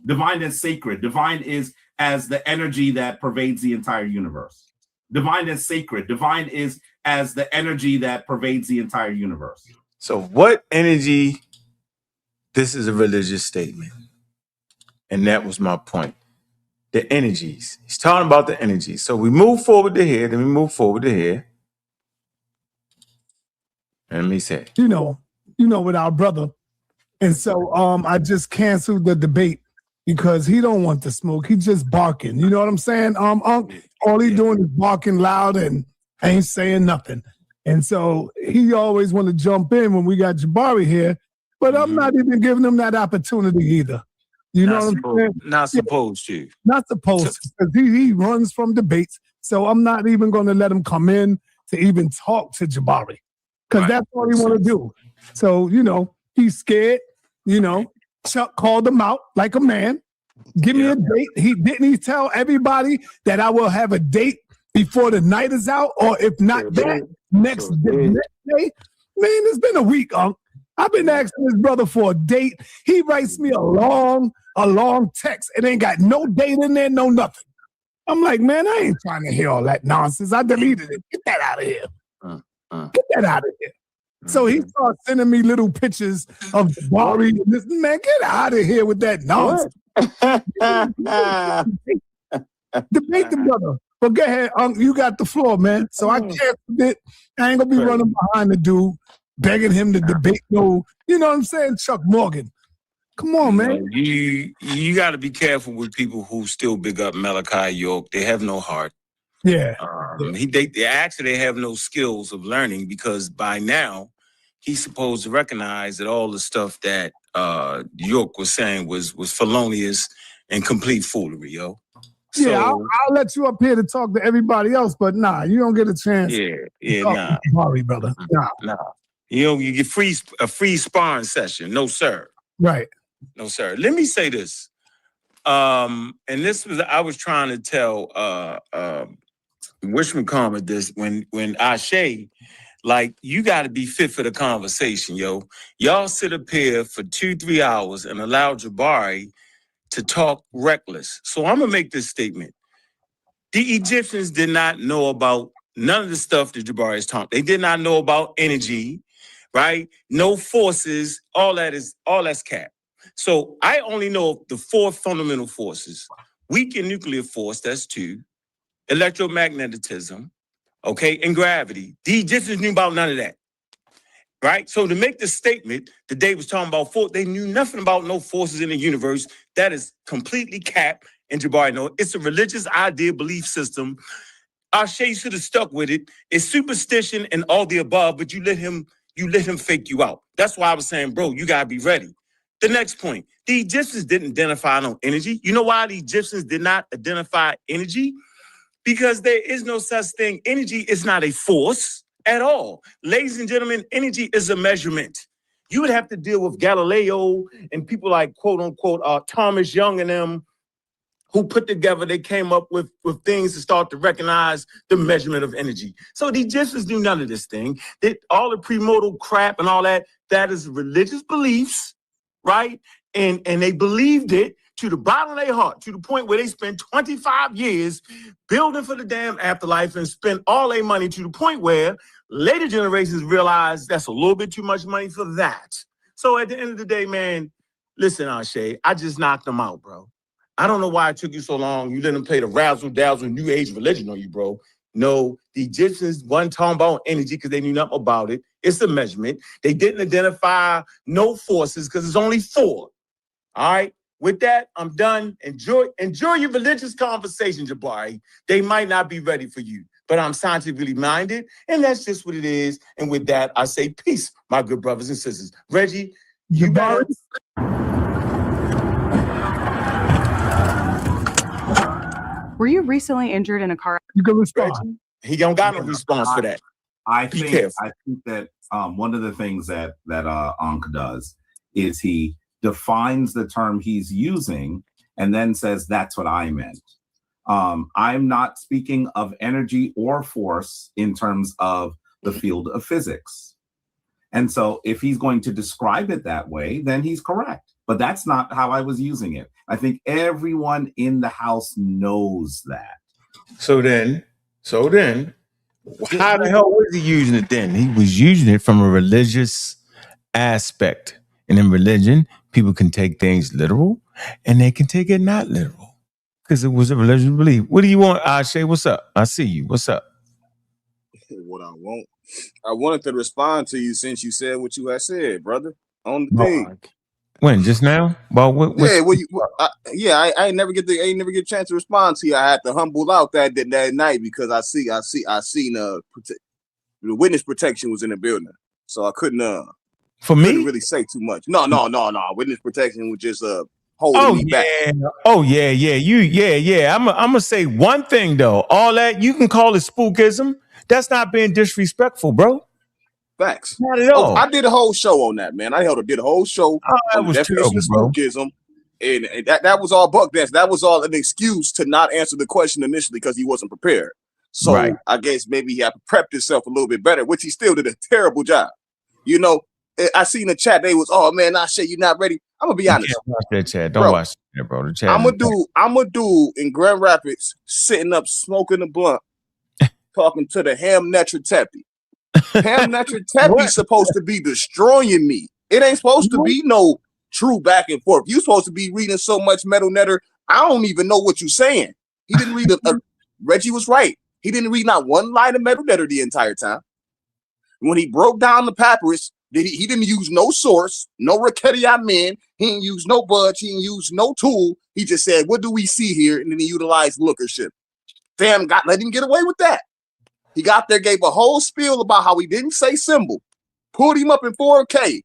Speaker 5: Divine as sacred. Divine is as the energy that pervades the entire universe. Divine as sacred. Divine is as the energy that pervades the entire universe.
Speaker 1: So what energy? This is a religious statement. And that was my point. The energies. He's talking about the energies. So we move forward to here, then we move forward to here. And let me say.
Speaker 13: You know, with our brother. And so I just canceled the debate because he don't want to smoke. He just barking. You know what I'm saying? All he doing is barking loud and ain't saying nothing. And so he always want to jump in when we got Jabari here, but I'm not even giving him that opportunity either. You know what I'm saying?
Speaker 19: Not supposed to.
Speaker 13: Not supposed to, because he runs from debates. So I'm not even going to let him come in to even talk to Jabari, because that's all he want to do. So, he's scared. Chuck called him out like a man. Give me a date. He tell everybody that I will have a date before the night is out, or if not that, next day. Man, it's been a week, Unc. I've been asking this brother for a date. He writes me a long text. It ain't got no date in there, no nothing. I'm like, man, I ain't trying to hear all that nonsense. I deleted it. Get that out of here. Get that out of here. So he starts sending me little pictures of Jabari and this. Man, get out of here with that nonsense. Debate the brother. But go ahead, you got the floor, man. So I canceled it. I ain't gonna be running behind the dude, begging him to debate. No, you know what I'm saying? Chuck Morgan. Come on, man.
Speaker 19: You got to be careful with people who still big up Malachi York. They have no heart.
Speaker 13: Yeah.
Speaker 19: They actually have no skills of learning, because by now he's supposed to recognize that all the stuff that York was saying was felonious and complete foolery, yo. So,
Speaker 13: yeah, I'll let you up here to talk to everybody else, but nah, you don't get a chance.
Speaker 19: Nah.
Speaker 13: Sorry, brother.
Speaker 19: Nah. You get a free sparring session. No, sir.
Speaker 13: Right.
Speaker 19: No, sir. Let me say this. And this was, I was trying to tell Wishman Karma this when Ashe, like, you got to be fit for the conversation, yo. Y'all sit up here for 2-3 hours and allow Jabari to talk reckless. So I'm going to make this statement. The Egyptians did not know about none of the stuff that Jabari is talking. They did not know about energy,
Speaker 1: right? No forces, all that's cap. So I only know the 4 fundamental forces. Weak and nuclear force, that's 2. Electromagnetism, okay, and gravity. The Egyptians knew about none of that, right? So to make the statement that they was talking about force, they knew nothing about no forces in the universe. That is completely cap. And Jabari, no, it's a religious idea, belief system. Ashe should have stuck with it. It's superstition and all the above, but you let him fake you out. That's why I was saying, bro, you gotta be ready. The next point, the Egyptians didn't identify no energy. You know why the Egyptians did not identify energy? Because there is no such thing. Energy is not a force at all. Ladies and gentlemen, energy is a measurement. You would have to deal with Galileo and people like, quote unquote, Thomas Young and them, who put together, they came up with things to start to recognize the measurement of energy. So the Egyptians knew none of this thing. All the premortal crap and all that is religious beliefs, right? And they believed it to the bottom of their heart, to the point where they spent 25 years building for the damn afterlife and spent all their money, to the point where later generations realized that's a little bit too much money for that. So at the end of the day, man, listen, Ashe, I just knocked them out, bro. I don't know why it took you so long. You let them play the razzle-dazzle new age religion on you, bro. No, the Egyptians wasn't talking about energy because they knew nothing about it. It's a measurement. They didn't identify no forces because it's only 4. All right? With that, I'm done. Enjoy your religious conversation, Jabari. They might not be ready for you, but I'm scientifically minded, and that's just what it is. And with that, I say peace, my good brothers and sisters. Reggie, you better...
Speaker 8: Were you recently injured in a car?
Speaker 13: You can respond.
Speaker 1: He don't got no response for that.
Speaker 5: I think that one of the things that Ankh does is he defines the term he's using and then says that's what I meant. I'm not speaking of energy or force in terms of the field of physics. And so if he's going to describe it that way, then he's correct. But that's not how I was using it. I think everyone in the house knows that.
Speaker 1: So then, how the hell was he using it then? He was using it from a religious aspect. And in religion, people can take things literal and they can take it not literal because it was a religious belief. What do you want, Ashe? What's up? I see you. What's up?
Speaker 10: What I want. I wanted to respond to you since you said what you had said, brother, on the thing.
Speaker 1: When? Just now? Well,
Speaker 10: I ain't never get a chance to respond to you. I had to humble out that night because I seen the witness protection was in the building, so I couldn't really say too much. No. Witness protection was just holding me back.
Speaker 1: I'm gonna say one thing though. All that you can call it spookism. That's not being disrespectful, bro.
Speaker 10: Facts.
Speaker 1: Not at all.
Speaker 10: I did a whole show on that, man. I did a whole show on the definition of spookism, and that was all buck dance. That was all an excuse to not answer the question initially because he wasn't prepared. So I guess maybe he had to prep himself a little bit better, which he still did a terrible job. You know, I seen the chat. They was, oh man, I said you're not ready. I'm gonna be honest.
Speaker 1: Can't watch that chat. Don't watch that, bro. The chat.
Speaker 10: I'm a dude in Grand Rapids sitting up smoking a blunt, talking to the sa.neter Teppy. sa.neter Teppy supposed to be destroying me. It ain't supposed to be no true back and forth. You supposed to be reading so much Metal Netter. I don't even know what you're saying. He didn't read Reggie was right. He didn't read not one line of Metal Netter the entire time. When he broke down the papyrus, he didn't use no source, no Raketi Amen. He didn't use no budge. He didn't use no tool. He just said, what do we see here? And then he utilized lookership. Damn, let him get away with that. He got there, gave a whole spiel about how he didn't say symbol, pulled him up in 4K.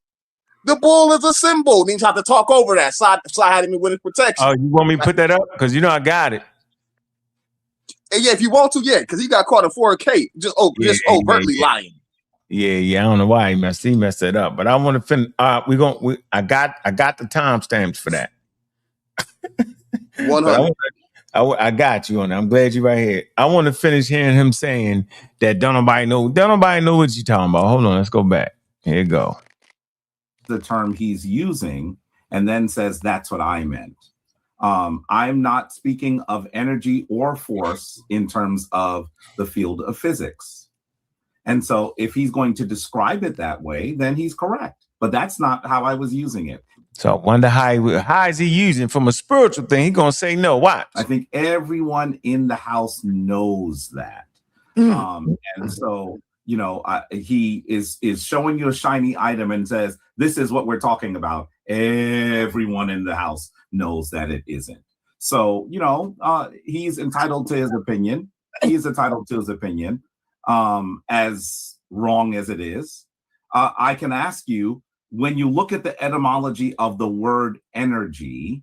Speaker 10: The bull is a symbol. Then he tried to talk over that. So I had him in witness protection.
Speaker 1: Oh, you want me to put that up? Because you know I got it.
Speaker 10: And yeah, if you want to, yeah, because he got caught in 4K, just overtly lying.
Speaker 1: Yeah. I don't know why he messed it up, but I want to finish. I got the timestamps for that.
Speaker 10: 100.
Speaker 1: I got you on that. I'm glad you're right here. I want to finish hearing him saying that don't nobody know what you're talking about. Hold on, let's go back. Here you go.
Speaker 5: The term he's using and then says that's what I meant. I'm not speaking of energy or force in terms of the field of physics. And so if he's going to describe it that way, then he's correct. But that's not how I was using it.
Speaker 1: So I wonder how is he using from a spiritual thing? He's gonna say no. Watch.
Speaker 5: I think everyone in the house knows that. And so, you know, he is showing you a shiny item and says, this is what we're talking about. Everyone in the house knows that it isn't. So, you know, he's entitled to his opinion. He's entitled to his opinion, as wrong as it is. I can ask you, when you look at the etymology of the word energy,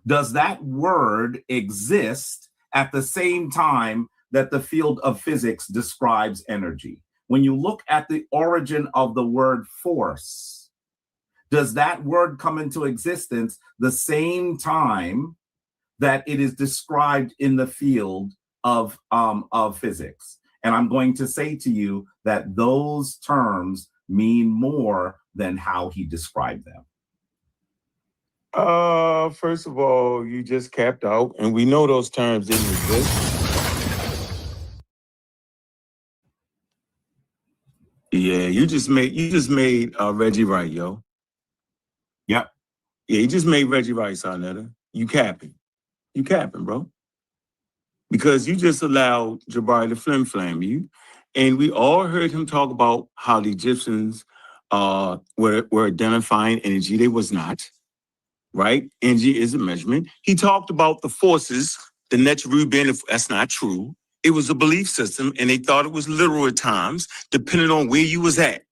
Speaker 5: does that word exist at the same time that the field of physics describes energy? When you look at the origin of the word force, does that word come into existence the same time that it is described in the field of physics? And I'm going to say to you that those terms mean more than how he described them.
Speaker 19: First of all, you just capped out, and we know those terms didn't exist. Yeah, you just made Reggie right, yo.
Speaker 5: Yep.
Speaker 19: Yeah, you just made Reggie right, sa.neter. You capping, bro. Because you just allowed Jabari to flim-flam you, and we all heard him talk about how the Egyptians were identifying energy. They was not. Right? Energy is a measurement. He talked about the forces, the Neteru being, that's not true. It was a belief system, and they thought it was literal at times, depending on where you was at.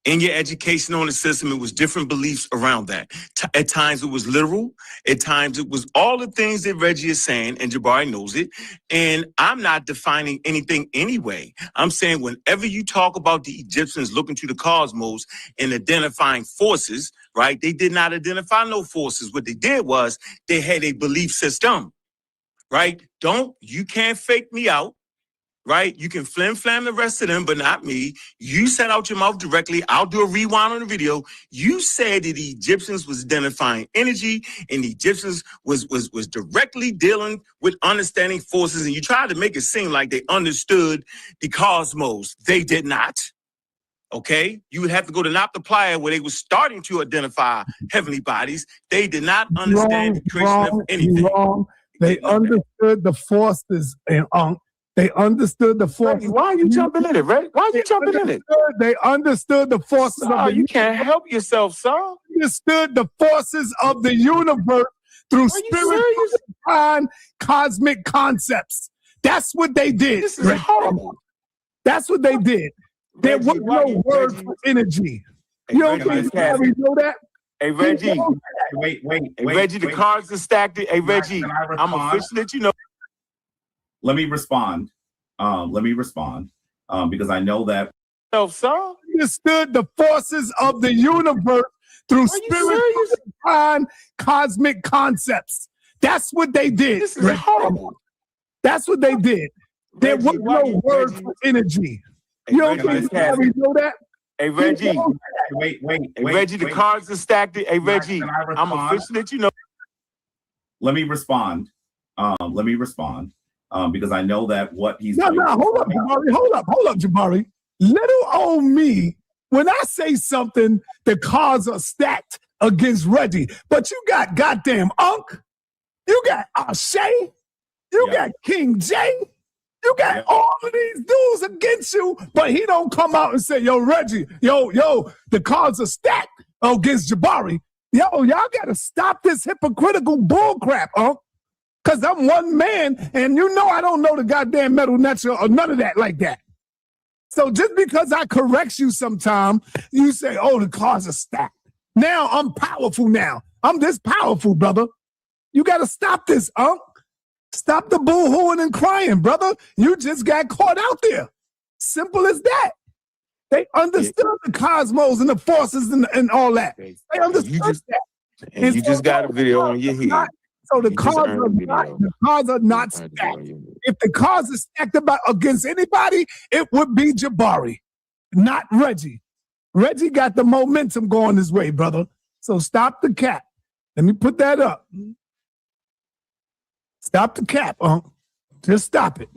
Speaker 19: In your education on the system, it was different beliefs around that. At times it was literal. At times it was all the things that Reggie is saying, and Jabari knows it. And I'm not defining anything anyway. I'm saying whenever you talk about the Egyptians looking to the cosmos and identifying forces, right? They did not identify no forces. What they did was they had a belief system, right? You can't fake me out. Right? You can flim-flam the rest of them, but not me. You said out your mouth directly. I'll do a rewind on the video. You said that the Egyptians was identifying energy, and the Egyptians was directly dealing with understanding forces, and you tried to make it seem like they understood the cosmos. They did not. Okay? You would have to go to Nopta Playa, where they were starting to identify heavenly bodies. They did not understand the creation of anything.
Speaker 13: Wrong. They understood the forces and they understood the forces.
Speaker 19: Why are you jumping in it, right? Why are you jumping in it?
Speaker 13: They understood the forces of the
Speaker 19: you can't help yourself, son.
Speaker 13: Understood the forces of the universe through spiritual and cosmic concepts. That's what they did.
Speaker 19: This is horrible.
Speaker 13: That's what they did. There was no word for energy. You don't think Jabari know that?
Speaker 19: Hey, Reggie.
Speaker 5: Wait.
Speaker 19: Hey, Reggie, the cards are stacked. Hey, Reggie, I'm official that you know.
Speaker 5: Let me respond. Because I know that.
Speaker 13: Understood the forces of the universe through spiritual and cosmic concepts. That's what they did.
Speaker 19: This is horrible.
Speaker 13: That's what they did. There was no word for energy. You don't think Jabari know that?
Speaker 19: Hey, Reggie.
Speaker 5: Wait.
Speaker 19: Hey, Reggie, the cards are stacked. Hey, Reggie, I'm official that you know.
Speaker 5: Let me respond. Because I know that what he's
Speaker 13: hold up, Jabari. Little old me, when I say something, the cards are stacked against Reggie. But you got goddamn Ankh, you got Ashay, you got King J, you got all of these dudes against you, but he don't come out and say, yo, Reggie, yo, the cards are stacked against Jabari. Yo, y'all gotta stop this hypocritical bullcrap, Ankh. Because I'm one man, and you know I don't know the goddamn metal natural or none of that like that. So just because I correct you sometime, you say, oh, the cards are stacked. Now I'm powerful now. I'm this powerful, brother. You got to stop this, Stop the boo-hooing and crying, brother. You just got caught out there. Simple as that. They understood the cosmos and the forces and all that. They understood that.
Speaker 19: And you just got a video on your head.
Speaker 13: So the cards are not stacked. If the cards are stacked against anybody, it would be Jabari, not Reggie. Reggie got the momentum going this way, brother. So stop the cap. Let me put that up. Stop the cap, Just stop it.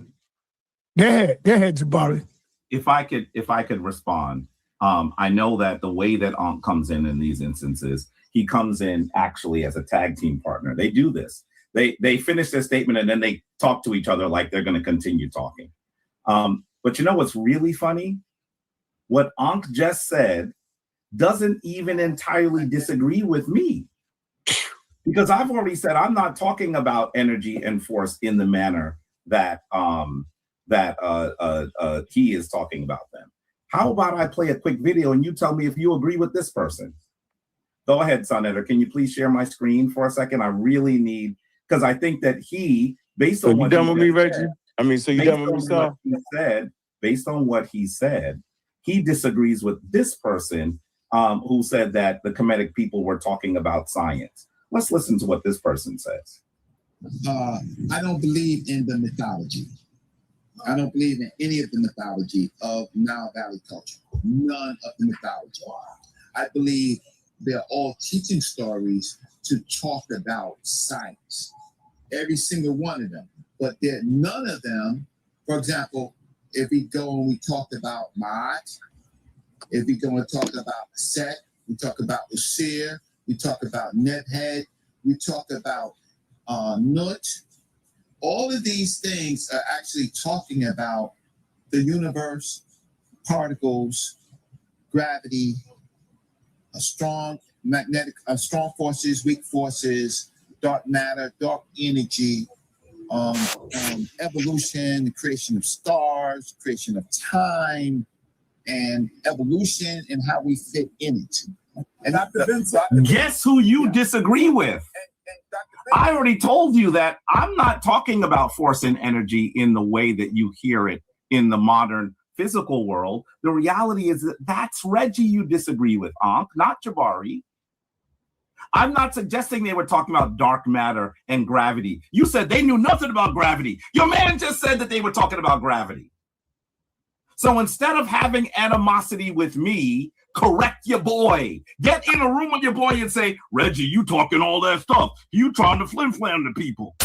Speaker 13: Go ahead, Jabari.
Speaker 5: if I could respond, I know that the way that Ankh comes in these instances, he comes in actually as a tag team partner. They do this. They finish their statement and then they talk to each other like they're going to continue talking. But you know what's really funny? What Ankh just said doesn't even entirely disagree with me. Because I've already said I'm not talking about energy and force in the manner that he is talking about them. How about I play a quick video and you tell me if you agree with this person? Go ahead, sa.neter. Can you please share my screen for a second? I really need, because I think that he, based on what
Speaker 19: you done with me, Reggie? I mean, so you done with me, Sal?
Speaker 5: Based on what he said, he disagrees with this person who said that the Kemetic people were talking about science. Let's listen to what this person says.
Speaker 7: I don't believe in the mythology. I don't believe in any of the mythology of Nile Valley culture. None of the mythology. I believe they're all teaching stories to talk about science. Every single one of them. But none of them, for example, if we go and we talk about Ma'at, if we go and talk about Set, we talk about Usir, we talk about Nebhead, we talk about Nut. All of these things are actually talking about the universe, particles, gravity, strong forces, weak forces, dark matter, dark energy, evolution, the creation of stars, creation of time, and evolution and how we fit in it. And
Speaker 5: guess who you disagree with? I already told you that I'm not talking about force and energy in the way that you hear it in the modern physical world. The reality is that that's Reggie you disagree with, Ankh, not Jabari. I'm not suggesting they were talking about dark matter and gravity. You said they knew nothing about gravity. Your man just said that they were talking about gravity. So instead of having animosity with me, correct your boy. Get in a room with your boy and say, Reggie, you talking all that stuff. You trying to flim-flam to people.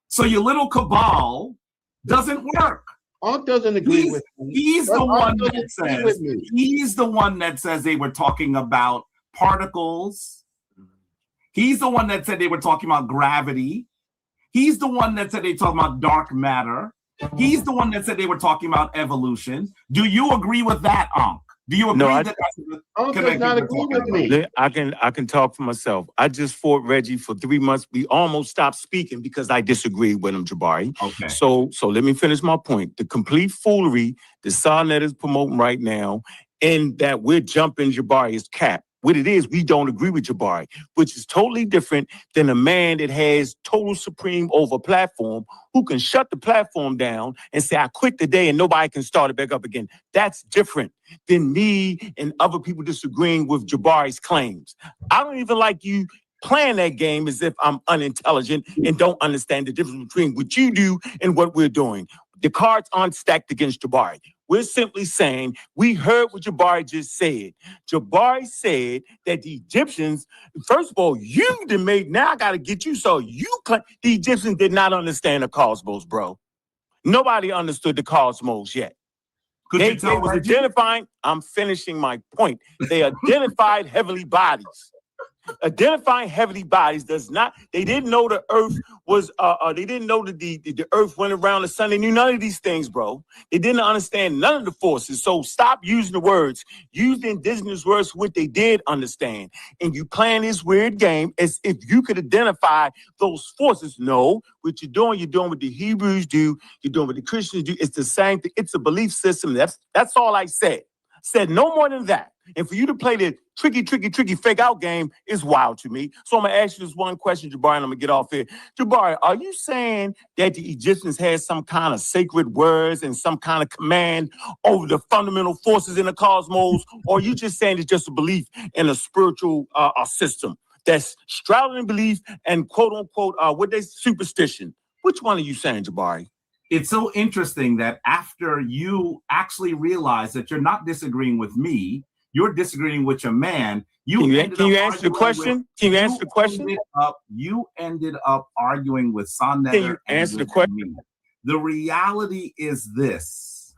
Speaker 5: So your little cabal doesn't work.
Speaker 11: Ankh doesn't agree with me.
Speaker 5: He's the one that says they were talking about particles. He's the one that said they were talking about gravity. He's the one that said they talking about dark matter. He's the one that said they were talking about evolution. Do you agree with that, Ankh? Do you agree that
Speaker 11: Ankh does not agree with me?
Speaker 19: I can talk for myself. I just fought Reggie for 3 months. We almost stopped speaking because I disagreed with him, Jabari.
Speaker 5: Okay.
Speaker 19: So let me finish my point. The complete foolery that sa.neter is promoting right now, and that we're jumping Jabari is cap. What it is, we don't agree with Jabari, which is totally different than a man that has total supreme over a platform who can shut the platform down and say, I quit today and nobody can start it back up again. That's different than me and other people disagreeing with Jabari's claims. I don't even like you playing that game as if I'm unintelligent and don't understand the difference between what you do and what we're doing. The cards aren't stacked against Jabari. We're simply saying, we heard what Jabari just said. Jabari said that the Egyptians, first of all, you done made, now I got to get you, so you, the Egyptians did not understand the cosmos, bro. Nobody understood the cosmos yet. They was identifying, I'm finishing my point. They identified heavenly bodies. Identifying heavenly bodies does not, they didn't know the earth was, they didn't know that the earth went around the sun. They knew none of these things, bro. They didn't understand none of the forces. So stop using the words. Use the indigenous words for what they did understand. And you playing this weird game as if you could identify those forces. No, what you're doing what the Hebrews do. You're doing what the Christians do. It's the same thing. It's a belief system. That's all I said. Said no more than that. And for you to play the tricky fake out game is wild to me. So I'm going to ask you this one question, Jabari, and I'm going to get off here. Jabari, are you saying that the Egyptians had some kind of sacred words and some kind of command over the fundamental forces in the cosmos? Or are you just saying it's just a belief in a spiritual system that's straddling belief and quote unquote, superstition? Which one are you saying, Jabari?
Speaker 5: It's so interesting that after you actually realize that you're not disagreeing with me, you're disagreeing with your man, You
Speaker 19: Can you answer the question? Can you answer the question?
Speaker 5: You ended up arguing with sa.neter.
Speaker 19: Can you answer the question?
Speaker 5: Me. The reality is this.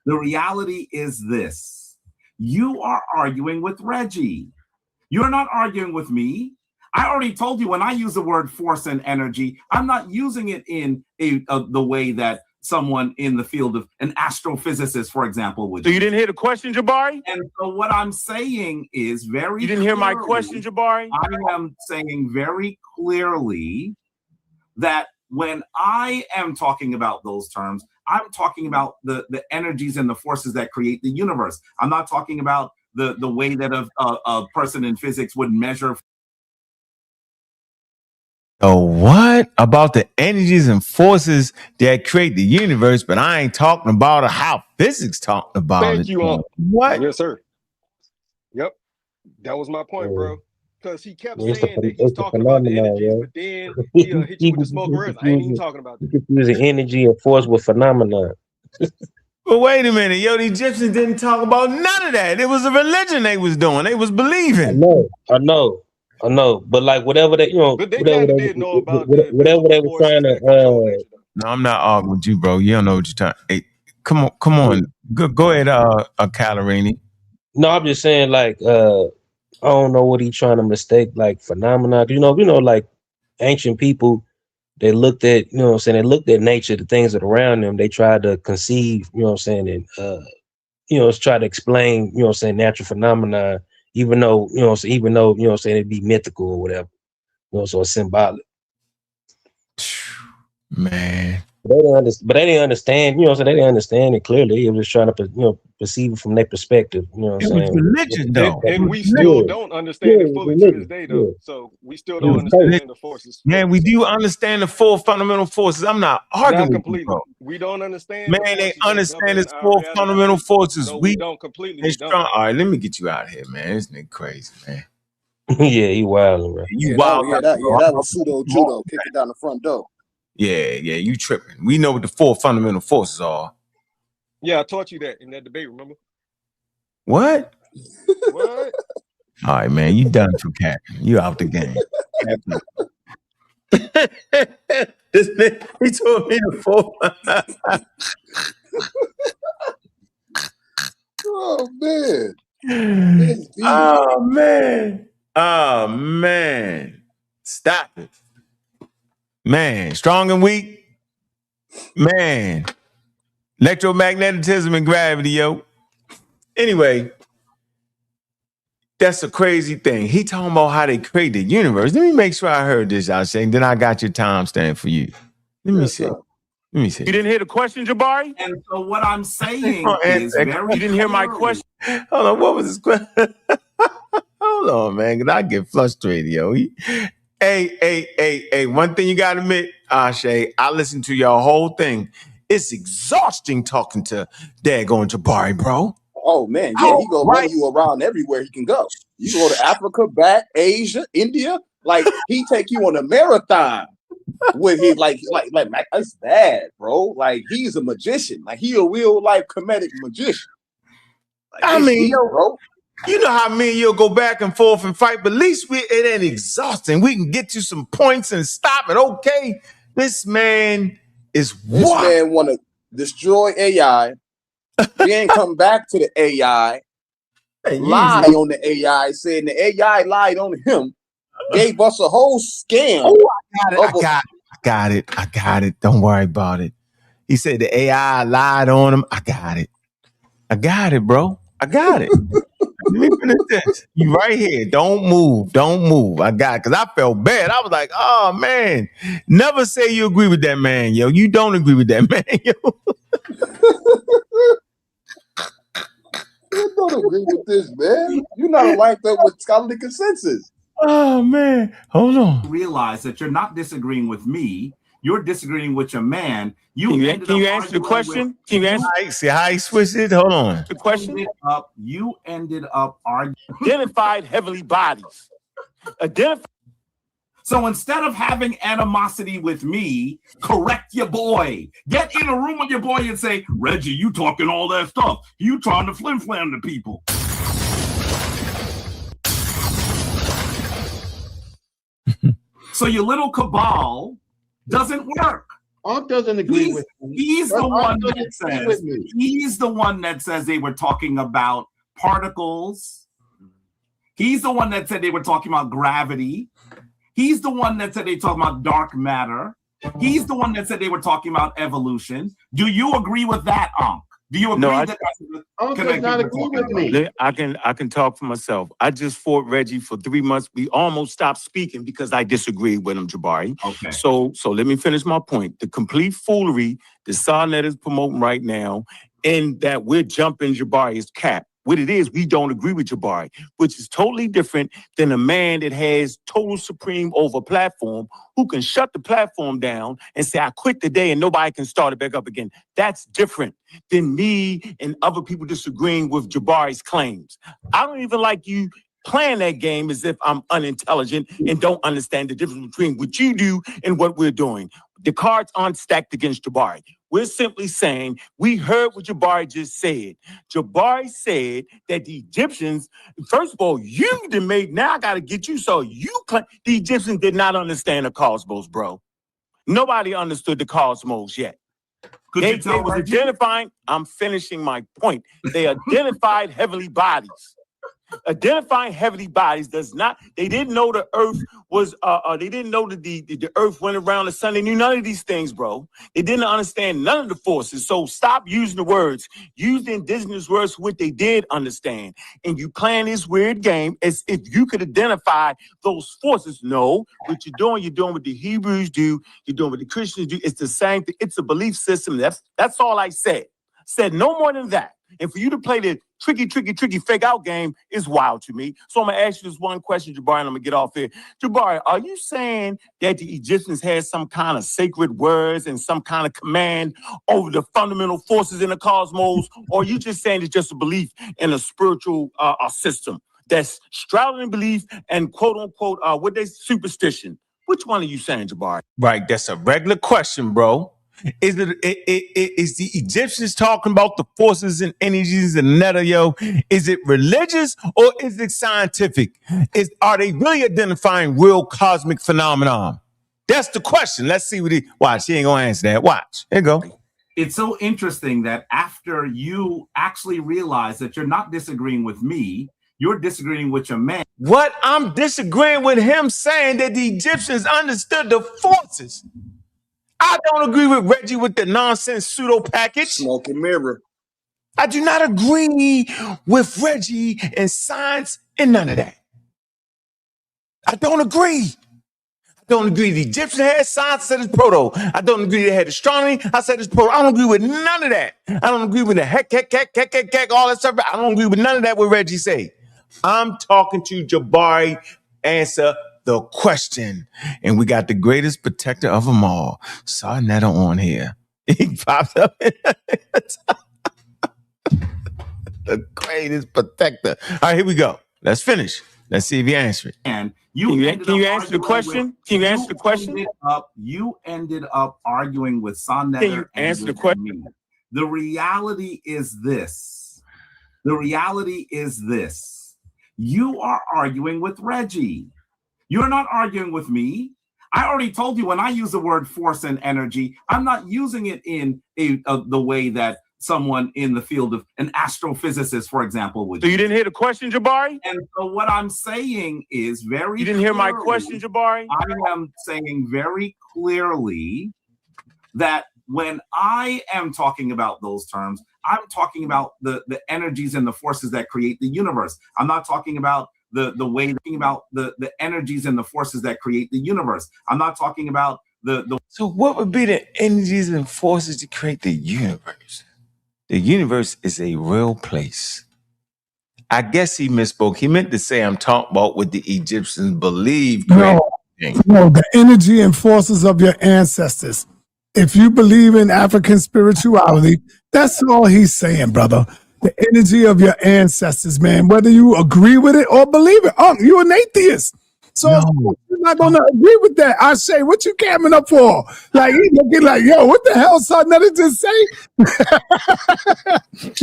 Speaker 5: The reality is this. You are arguing with Reggie. You're not arguing with me. I already told you when I use the word force and energy, I'm not using it in the way that someone in the field of an astrophysicist, for example, would.
Speaker 19: So you didn't hear the question, Jabari?
Speaker 5: And so what I'm saying is very
Speaker 19: You didn't hear my
Speaker 5: clearly,
Speaker 19: question, Jabari?
Speaker 5: I am saying very clearly that when I am talking about those terms, I'm talking about the energies and the forces that create the universe. I'm not talking about the way that a person in physics would measure.
Speaker 1: So what about the energies and forces that create the universe? But I ain't talking about how physics talking about
Speaker 20: Thank
Speaker 1: it.
Speaker 20: you, Uncle.
Speaker 1: What?
Speaker 20: Yes, sir. Yep. That was my point, bro. Because he kept
Speaker 21: It's
Speaker 20: saying that he's talking about the energies, but then he'll hit you with the smoke and mirrors. I ain't even talking about that.
Speaker 21: Confusing energy and force with phenomenon.
Speaker 1: But wait a minute, yo, the Egyptians didn't talk about none of that. It was a religion they was doing. They was believing.
Speaker 21: I know. But like whatever they,
Speaker 20: But they kind of did know about the
Speaker 21: whatever they were trying to.
Speaker 1: No, I'm not arguing with you, bro. You don't know what you're talking. Hey, come on. Go ahead, Calorini.
Speaker 21: No, I'm just saying, like, I don't know what he's trying to mistake, like phenomena. You know, like ancient people, they looked at, you know what I'm saying, they looked at nature, the things that are around them, they tried to conceive, you know what I'm saying, and try to explain, you know what I'm saying, natural phenomena, even though, you know what I'm saying, it'd be mythical or whatever, you know, so it's symbolic.
Speaker 1: Man.
Speaker 21: But they didn't understand, you know what I'm saying, they didn't understand it clearly. They were just trying to, perceive it from their perspective, you know what I'm saying.
Speaker 1: It was religion, though.
Speaker 20: And we still don't understand it fully to this day, though. So we still don't understand the forces.
Speaker 1: Yeah, we do understand the four fundamental forces. I'm not arguing
Speaker 20: Not
Speaker 1: with you,
Speaker 20: completely.
Speaker 1: bro.
Speaker 20: We don't understand.
Speaker 1: Man, they understand its four fundamental forces.
Speaker 20: No, we don't completely. We don't.
Speaker 1: All right, let me get you out of here, man. This nigga crazy, man.
Speaker 21: Yeah, he wild, bro.
Speaker 10: That was pseudo judo. Kick it down the front door.
Speaker 1: Yeah, you tripping. We know what the four fundamental forces are.
Speaker 20: Yeah, I taught you that in that debate, remember?
Speaker 1: What?
Speaker 20: What?
Speaker 1: All right, man, you done for Cap. You out the game. This nigga, he told me the four.
Speaker 10: Oh, man.
Speaker 1: Oh, man. Stop it. Man, strong and weak. Man. Electromagnetism and gravity, yo. Anyway, that's a crazy thing. He talking about how they create the universe. Let me make sure I heard this, y'all saying. Then I got your timestamp for you. Let me see.
Speaker 19: You didn't hear the question, Jabari?
Speaker 5: And so what I'm saying is
Speaker 19: You didn't hear my question?
Speaker 1: Hold on, what was his question? Hold on, man, because I get frustrated, yo. Hey, one thing you got to admit, Shay, I listened to your whole thing. It's exhausting talking to daggone Jabari, bro.
Speaker 10: Oh, man, yeah, he gonna run you around everywhere he can go. You go to Africa, back, Asia, India. Like, he take you on a marathon with his, like, that's bad, bro. Like, he's a magician. Like, he a real-life comedic magician. Like,
Speaker 1: I mean,
Speaker 10: bro.
Speaker 1: You know how me and you'll go back and forth and fight, but at least it ain't exhausting. We can get you some points and stop it. Okay, this man is
Speaker 10: This man want to destroy AI. He ain't come back to the AI. Lie on the AI, saying the AI lied on him. Gave us a whole scam.
Speaker 1: Oh, I got it. Don't worry about it. He said the AI lied on him. I got it, bro. I got it. Let me finish this. You right here. Don't move. I got it. Because I felt bad. I was like, oh, man. Never say you agree with that man, yo. You don't agree with that man, yo.
Speaker 10: You don't agree with this, man. You're not lined up with scholarly consensus.
Speaker 1: Oh, man. Hold on.
Speaker 5: Realize that you're not disagreeing with me. You're disagreeing with your man.
Speaker 19: Can you answer the question? Can you answer?
Speaker 1: See how he switched it? Hold on.
Speaker 19: The question?
Speaker 5: You ended up arguing.
Speaker 19: Identified heavenly bodies.
Speaker 5: So instead of having animosity with me, correct your boy. Get in a room with your boy and say, Reggie, you talking all that stuff. You trying to flim-flam to people. So your little cabal doesn't work.
Speaker 11: Ankh doesn't agree with me.
Speaker 5: He's the one that says. He's the one that says they were talking about particles. He's the one that said they were talking about gravity. He's the one that said they talking about dark matter. He's the one that said they were talking about evolution. Do you agree with that, Ankh? Do you agree that
Speaker 11: Ankh does not agree with me?
Speaker 1: I can talk for myself. I just fought Reggie for 3 months. We almost stopped speaking because I disagreed with him, Jabari.
Speaker 5: Okay.
Speaker 1: So let me finish my point. The complete foolery that sa.neter is promoting right now, and that we're jumping Jabari's cap. What it is, we don't agree with Jabari, which is totally different than a man that has total supreme over a platform who can shut the platform down and say, I quit today and nobody can start it back up again. That's different than me and other people disagreeing with Jabari's claims. I don't even like you playing that game as if I'm unintelligent and don't understand the difference between what you do and what we're doing. The cards aren't stacked against Jabari. We're simply saying, we heard what Jabari just said. Jabari said that the Egyptians, first of all, now I got to get you, so the Egyptians did not understand the cosmos, bro. Nobody understood the cosmos yet. They was identifying, I'm finishing my point. They identified heavenly bodies. Identifying heavenly bodies does not, they didn't know the earth was, they didn't know that the earth went around the sun. They knew none of these things, bro. They didn't understand none of the forces. So stop using the words. Use the indigenous words for what they did understand. And you playing this weird game as if you could identify those forces. No, what you're doing what the Hebrews do, you're doing what the Christians do. It's the same thing. It's a belief system. That's all I said. Said no more than that. And for you to play the tricky fake out game is wild to me. So I'm going to ask you this one question, Jabari, and I'm going to get off here. Jabari, are you saying that the Egyptians had some kind of sacred words and some kind of command over the fundamental forces in the cosmos? Or are you just saying it's just a belief in a spiritual system that's straddling in belief and quote unquote, superstition? Which one are you saying, Jabari? Right, that's a regular question, bro. Is the Egyptians talking about the forces and energies and neter, yo? Is it religious or is it scientific? Are they really identifying real cosmic phenomenon? That's the question. Let's see what watch. He ain't gonna answer that. Watch. Here you go.
Speaker 5: It's so interesting that after you actually realize that you're not disagreeing with me, you're disagreeing with your man.
Speaker 1: What? I'm disagreeing with him saying that the Egyptians understood the forces. I don't agree with Reggie with the nonsense pseudo package.
Speaker 10: Smoke and mirror.
Speaker 1: I do not agree with Reggie and science and none of that. I don't agree. I don't agree the Egyptians had science, I said it's proto. I don't agree they had astronomy, I said it's proto. I don't agree with none of that. I don't agree with the heck, all that stuff. I don't agree with none of that what Reggie say. I'm talking to Jabari, answer the question. And we got the greatest protector of them all, sa.neter on here. He pops up. The greatest protector. All right, here we go. Let's finish. Let's see if you answer it.
Speaker 5: And
Speaker 1: can you answer the question? Can you answer the question?
Speaker 5: You ended up arguing with sa.neter.
Speaker 1: Can you answer the question?
Speaker 5: The reality is this. The reality is this. You are arguing with Reggie. You're not arguing with me. I already told you when I use the word force and energy, I'm not using it in the way that someone in the field of an astrophysicist, for example, would.
Speaker 1: So you didn't hear the question, Jabari?
Speaker 5: And so what I'm saying is very.
Speaker 1: You didn't hear my question, Jabari?
Speaker 5: I am saying very clearly that when I am talking about those terms, I'm talking about the energies and the forces that create the universe. I'm not talking about the way about the energies and the forces that create the universe. I'm not talking about the.
Speaker 1: So what would be the energies and forces to create the universe? The universe is a real place. I guess he misspoke. He meant to say I'm talking about what the Egyptians believed.
Speaker 13: No, the energy and forces of your ancestors. If you believe in African spirituality, that's all he's saying, brother. The energy of your ancestors, man, whether you agree with it or believe it. You're an atheist. So you're not going to agree with that. I say, what you camming up for? Like, he looking like, yo, what the hell, sa.neter just say?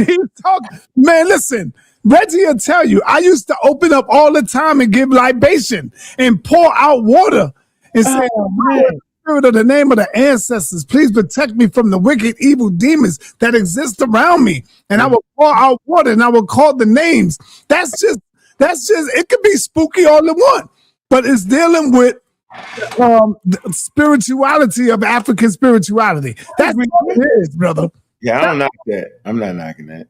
Speaker 13: He's talking. Man, listen, Reggie will tell you, I used to open up all the time and give libation and pour out water. and say, Spirit of the name of the ancestors, please protect me from the wicked, evil demons that exist around me. And I will pour out water and I will call the names. That's just, it could be spooky all in one, but it's dealing with the spirituality of African spirituality. That's what it is, brother.
Speaker 1: Yeah, I don't knock that. I'm not knocking that.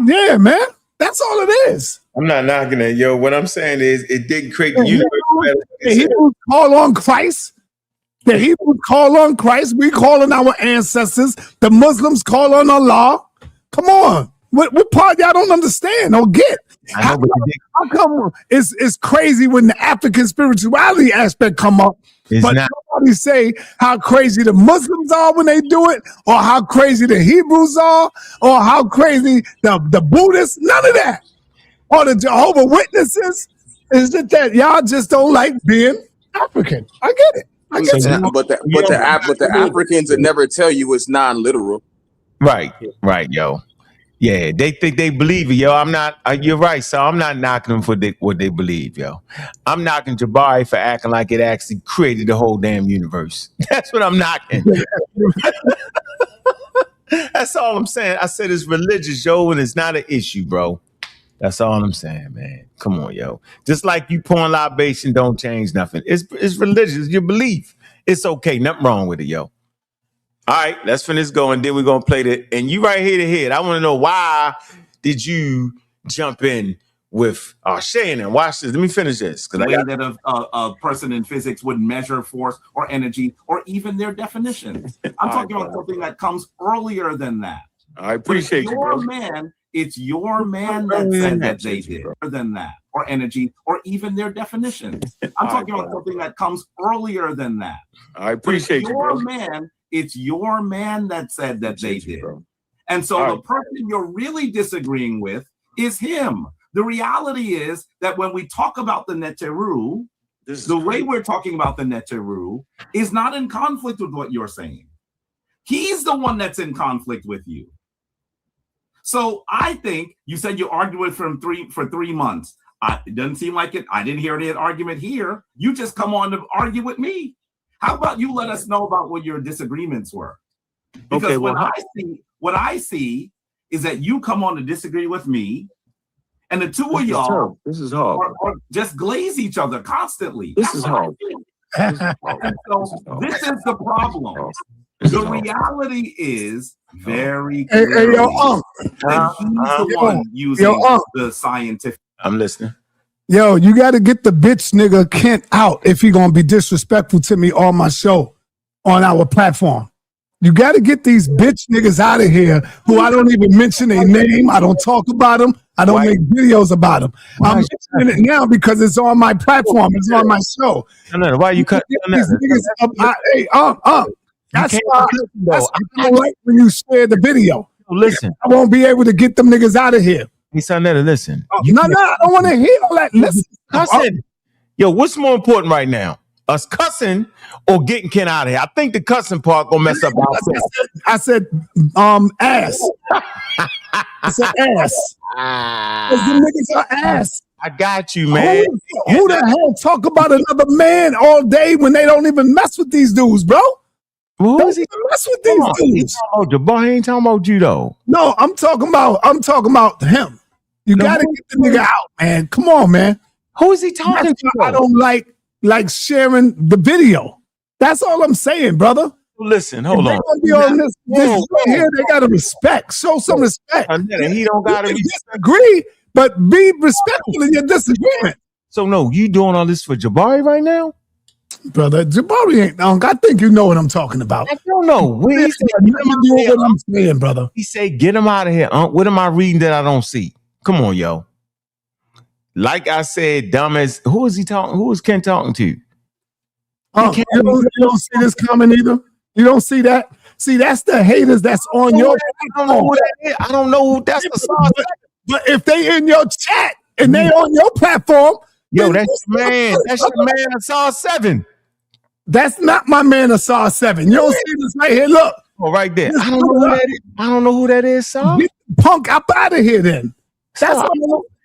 Speaker 13: Yeah, man. That's all it is.
Speaker 1: I'm not knocking that, yo. What I'm saying is it didn't create the universe.
Speaker 13: The Hebrews call on Christ. The Hebrews call on Christ. We call on our ancestors. The Muslims call on Allah. Come on. What part y'all don't understand or get? How come it's crazy when the African spirituality aspect come up, but nobody say how crazy the Muslims are when they do it, or how crazy the Hebrews are, or how crazy the Buddhists? None of that. Or the Jehovah Witnesses. Is it that y'all just don't like being African? I get it. I get it.
Speaker 10: But the Africans would never tell you it's non-literal.
Speaker 1: Right, yo. Yeah, they think they believe it, yo. I'm not. You're right, so I'm not knocking them for what they believe, yo. I'm knocking Jabari for acting like it actually created the whole damn universe. That's what I'm knocking. That's all I'm saying. I said it's religious, yo, and it's not an issue, bro. That's all I'm saying, man. Come on, yo. Just like you pouring libation don't change nothing. It's religious. Your belief. It's okay. Nothing wrong with it, yo. All right, let's finish going. Then we're going to play the, and you right here to head. I want to know, why did you jump in with Shannon? Watch this. Let me finish this.
Speaker 5: The way that a person in physics would measure force or energy or even their definitions. I'm talking about something that comes earlier than that.
Speaker 19: I appreciate you, bro.
Speaker 5: It's your man that said that they did than that, or energy, or even their definitions. I'm talking about something that comes earlier than that.
Speaker 19: I appreciate you, bro.
Speaker 5: It's your man that said that they did. And so the person you're really disagreeing with is him. The reality is that when we talk about the Neteru, the way we're talking about the Neteru is not in conflict with what you're saying. He's the one that's in conflict with you. So I think you said you argued for 3 months. It doesn't seem like it. I didn't hear any argument here. You just come on to argue with me. How about you let us know about what your disagreements were? Because what I see is that you come on to disagree with me, and the two of y'all or just glaze each other constantly. This is hard. So this is the problem. The reality is very clear.
Speaker 13: Hey, yo,
Speaker 5: he's the one using the scientific.
Speaker 1: I'm listening.
Speaker 13: Yo, you got to get the bitch nigga Kent out if he gonna be disrespectful to me on my show, on our platform. You got to get these bitch niggas out of here who I don't even mention their name. I don't talk about them. I don't make videos about them. I'm mentioning it now because it's on my platform. It's on my show.
Speaker 1: Why you cut
Speaker 13: these niggas? Hey, that's why I don't like when you share the video.
Speaker 1: Listen,
Speaker 13: I won't be able to get them niggas out of here.
Speaker 1: Hey, sa.neter, listen.
Speaker 13: No, I don't want to hear all that. Listen,
Speaker 1: cussing. Yo, what's more important right now? Us cussing or getting Ken out of here? I think the cussing part gonna mess up our
Speaker 13: I said ass. I said ass. The niggas are ass.
Speaker 1: I got you, man.
Speaker 13: Who the hell talk about another man all day when they don't even mess with these dudes, bro?
Speaker 1: Who is he?
Speaker 13: Mess with these dudes.
Speaker 1: Jabari ain't talking about you though.
Speaker 13: No, I'm talking about him. You gotta get the nigga out, man. Come on, man.
Speaker 1: Who is he talking to?
Speaker 13: I don't like sharing the video. That's all I'm saying, brother.
Speaker 1: Listen, hold on.
Speaker 13: Be on this right here, they gotta respect. Show some respect.
Speaker 1: He don't gotta
Speaker 13: disagree, but be respectful in your disagreement.
Speaker 1: So no, you doing all this for Jabari right now?
Speaker 13: Brother, Jabari ain't. I think you know what I'm talking about.
Speaker 1: I don't know.
Speaker 13: What I'm saying, brother.
Speaker 1: He say, "Get him out of here." What am I reading that I don't see? Come on, yo. Like I said, dumbass. Who is he talking? Who is Ken talking to?
Speaker 13: You don't see this comment either. You don't see that. See, that's the haters that's on your.
Speaker 1: I don't know who that is. I don't know who that's the sauce.
Speaker 13: But if they in your chat and they on your platform.
Speaker 1: Yo, that's your man. That's your man of SA.7.
Speaker 13: That's not my man of SA.7. You don't see this right here. Look.
Speaker 1: Oh, right there. I don't know who that is. I don't know who that is, Saw.
Speaker 13: Get the punk up out of here then. That's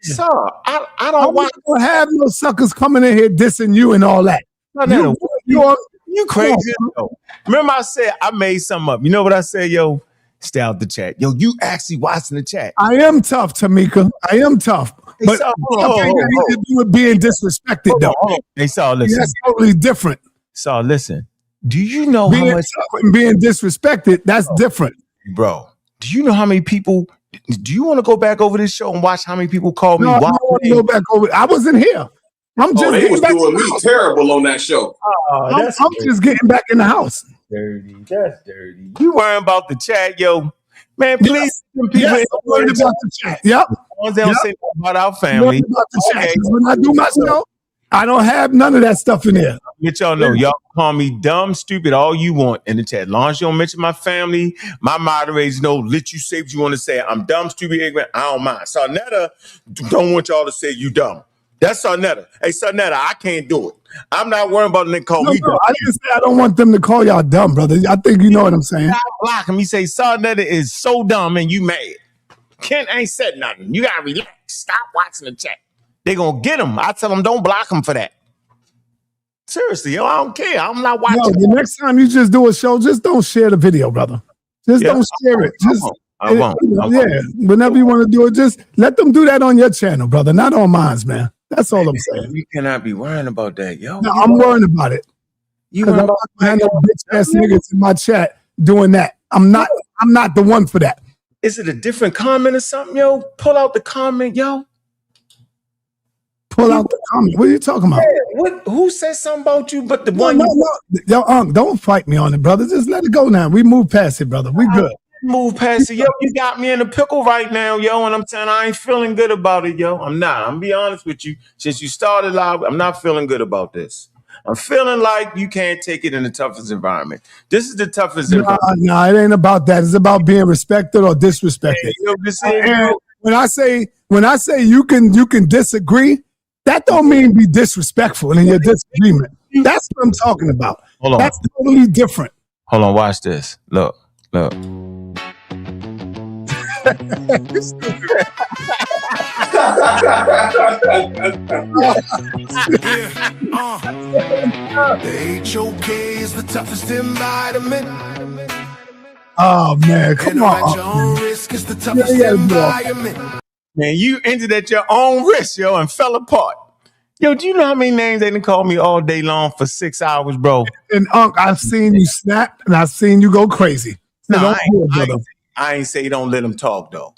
Speaker 1: Saw. I don't want
Speaker 13: to have no suckers coming in here dissing you and all that.
Speaker 1: You You crazy. Remember I said I made something up. You know what I said, yo? Stay out the chat. Yo, you actually watching the chat.
Speaker 13: I am tough, Tamika. I am tough. But I think that need to do with being disrespected, though.
Speaker 1: Hey, Saul, listen.
Speaker 13: That's totally different.
Speaker 1: Saul, listen. Do you know
Speaker 13: being
Speaker 1: how much
Speaker 13: tough and being disrespected? That's different,
Speaker 1: bro. Do you know how many people? Do you want to go back over this show and watch how many people call me?
Speaker 13: No, I don't want to go back over. I wasn't here. I'm just
Speaker 10: they was
Speaker 13: getting back
Speaker 10: doing
Speaker 13: to the
Speaker 10: me
Speaker 13: house.
Speaker 10: terrible on that show.
Speaker 13: I'm just getting back in the house.
Speaker 1: Dirty. That's dirty. You worrying about the chat, yo? Man, please.
Speaker 13: Yes, I'm worried about the chat. Yep.
Speaker 1: They don't say about our family.
Speaker 13: About the chat. When I do my show, I don't have none of that stuff in there.
Speaker 1: Let y'all know, y'all call me dumb, stupid, all you want in the chat. As long as you don't mention my family, my moderators know, let you say what you want to say. I'm dumb, stupid, ignorant. I don't mind. sa.neter don't want y'all to say you dumb. That's sa.neter. Hey, sa.neter, I can't do it. I'm not worrying about them call me dumb.
Speaker 13: I didn't say I don't want them to call y'all dumb, brother. I think you know what I'm saying.
Speaker 1: I block him. He say sa.neter is so dumb and you mad. Ken ain't said nothing. You gotta relax. Stop watching the chat. They gonna get him. I tell them don't block him for that. Seriously, yo, I don't care. I'm not watching.
Speaker 13: No, the next time you just do a show, just don't share the video, brother. Just don't share it. Just
Speaker 1: I won't.
Speaker 13: Yeah, whenever you want to do it, just let them do that on your channel, brother, not on mine, man. That's all I'm saying.
Speaker 1: You cannot be worrying about that, yo.
Speaker 13: No, I'm worrying about it. Because I'm not gonna have no bitch ass niggas in my chat doing that. I'm not the one for that.
Speaker 1: Is it a different comment or something, yo? Pull out the comment, yo.
Speaker 13: Pull out the comment. What are you talking about?
Speaker 1: Yeah, who said something about you? But the
Speaker 13: No,
Speaker 1: one
Speaker 13: yo, don't fight me on it, brother. Just let it go now. We move past it, brother. We good.
Speaker 1: Move past it, yo. You got me in a pickle right now, yo, and I'm saying I ain't feeling good about it, yo. I'm not. I'm gonna be honest with you. Since you started live, I'm not feeling good about this. I'm feeling like you can't take it in the toughest environment. This is the toughest environment.
Speaker 13: No, it ain't about that. It's about being respected or disrespected. And when I say you can disagree, that don't mean be disrespectful in your disagreement. That's what I'm talking about.
Speaker 1: Hold on.
Speaker 13: That's totally different.
Speaker 1: Hold on, watch this. Look.
Speaker 4: The HOK is the toughest environment.
Speaker 13: Oh man, come on.
Speaker 4: Your own risk is the toughest environment.
Speaker 1: Man, you ended at your own risk, yo, and fell apart. Yo, do you know how many names they done call me all day long for 6 hours, bro?
Speaker 13: And Unc, I've seen you snap and I've seen you go crazy. So
Speaker 1: No,
Speaker 13: don't
Speaker 1: I ain't say don't let them talk, though.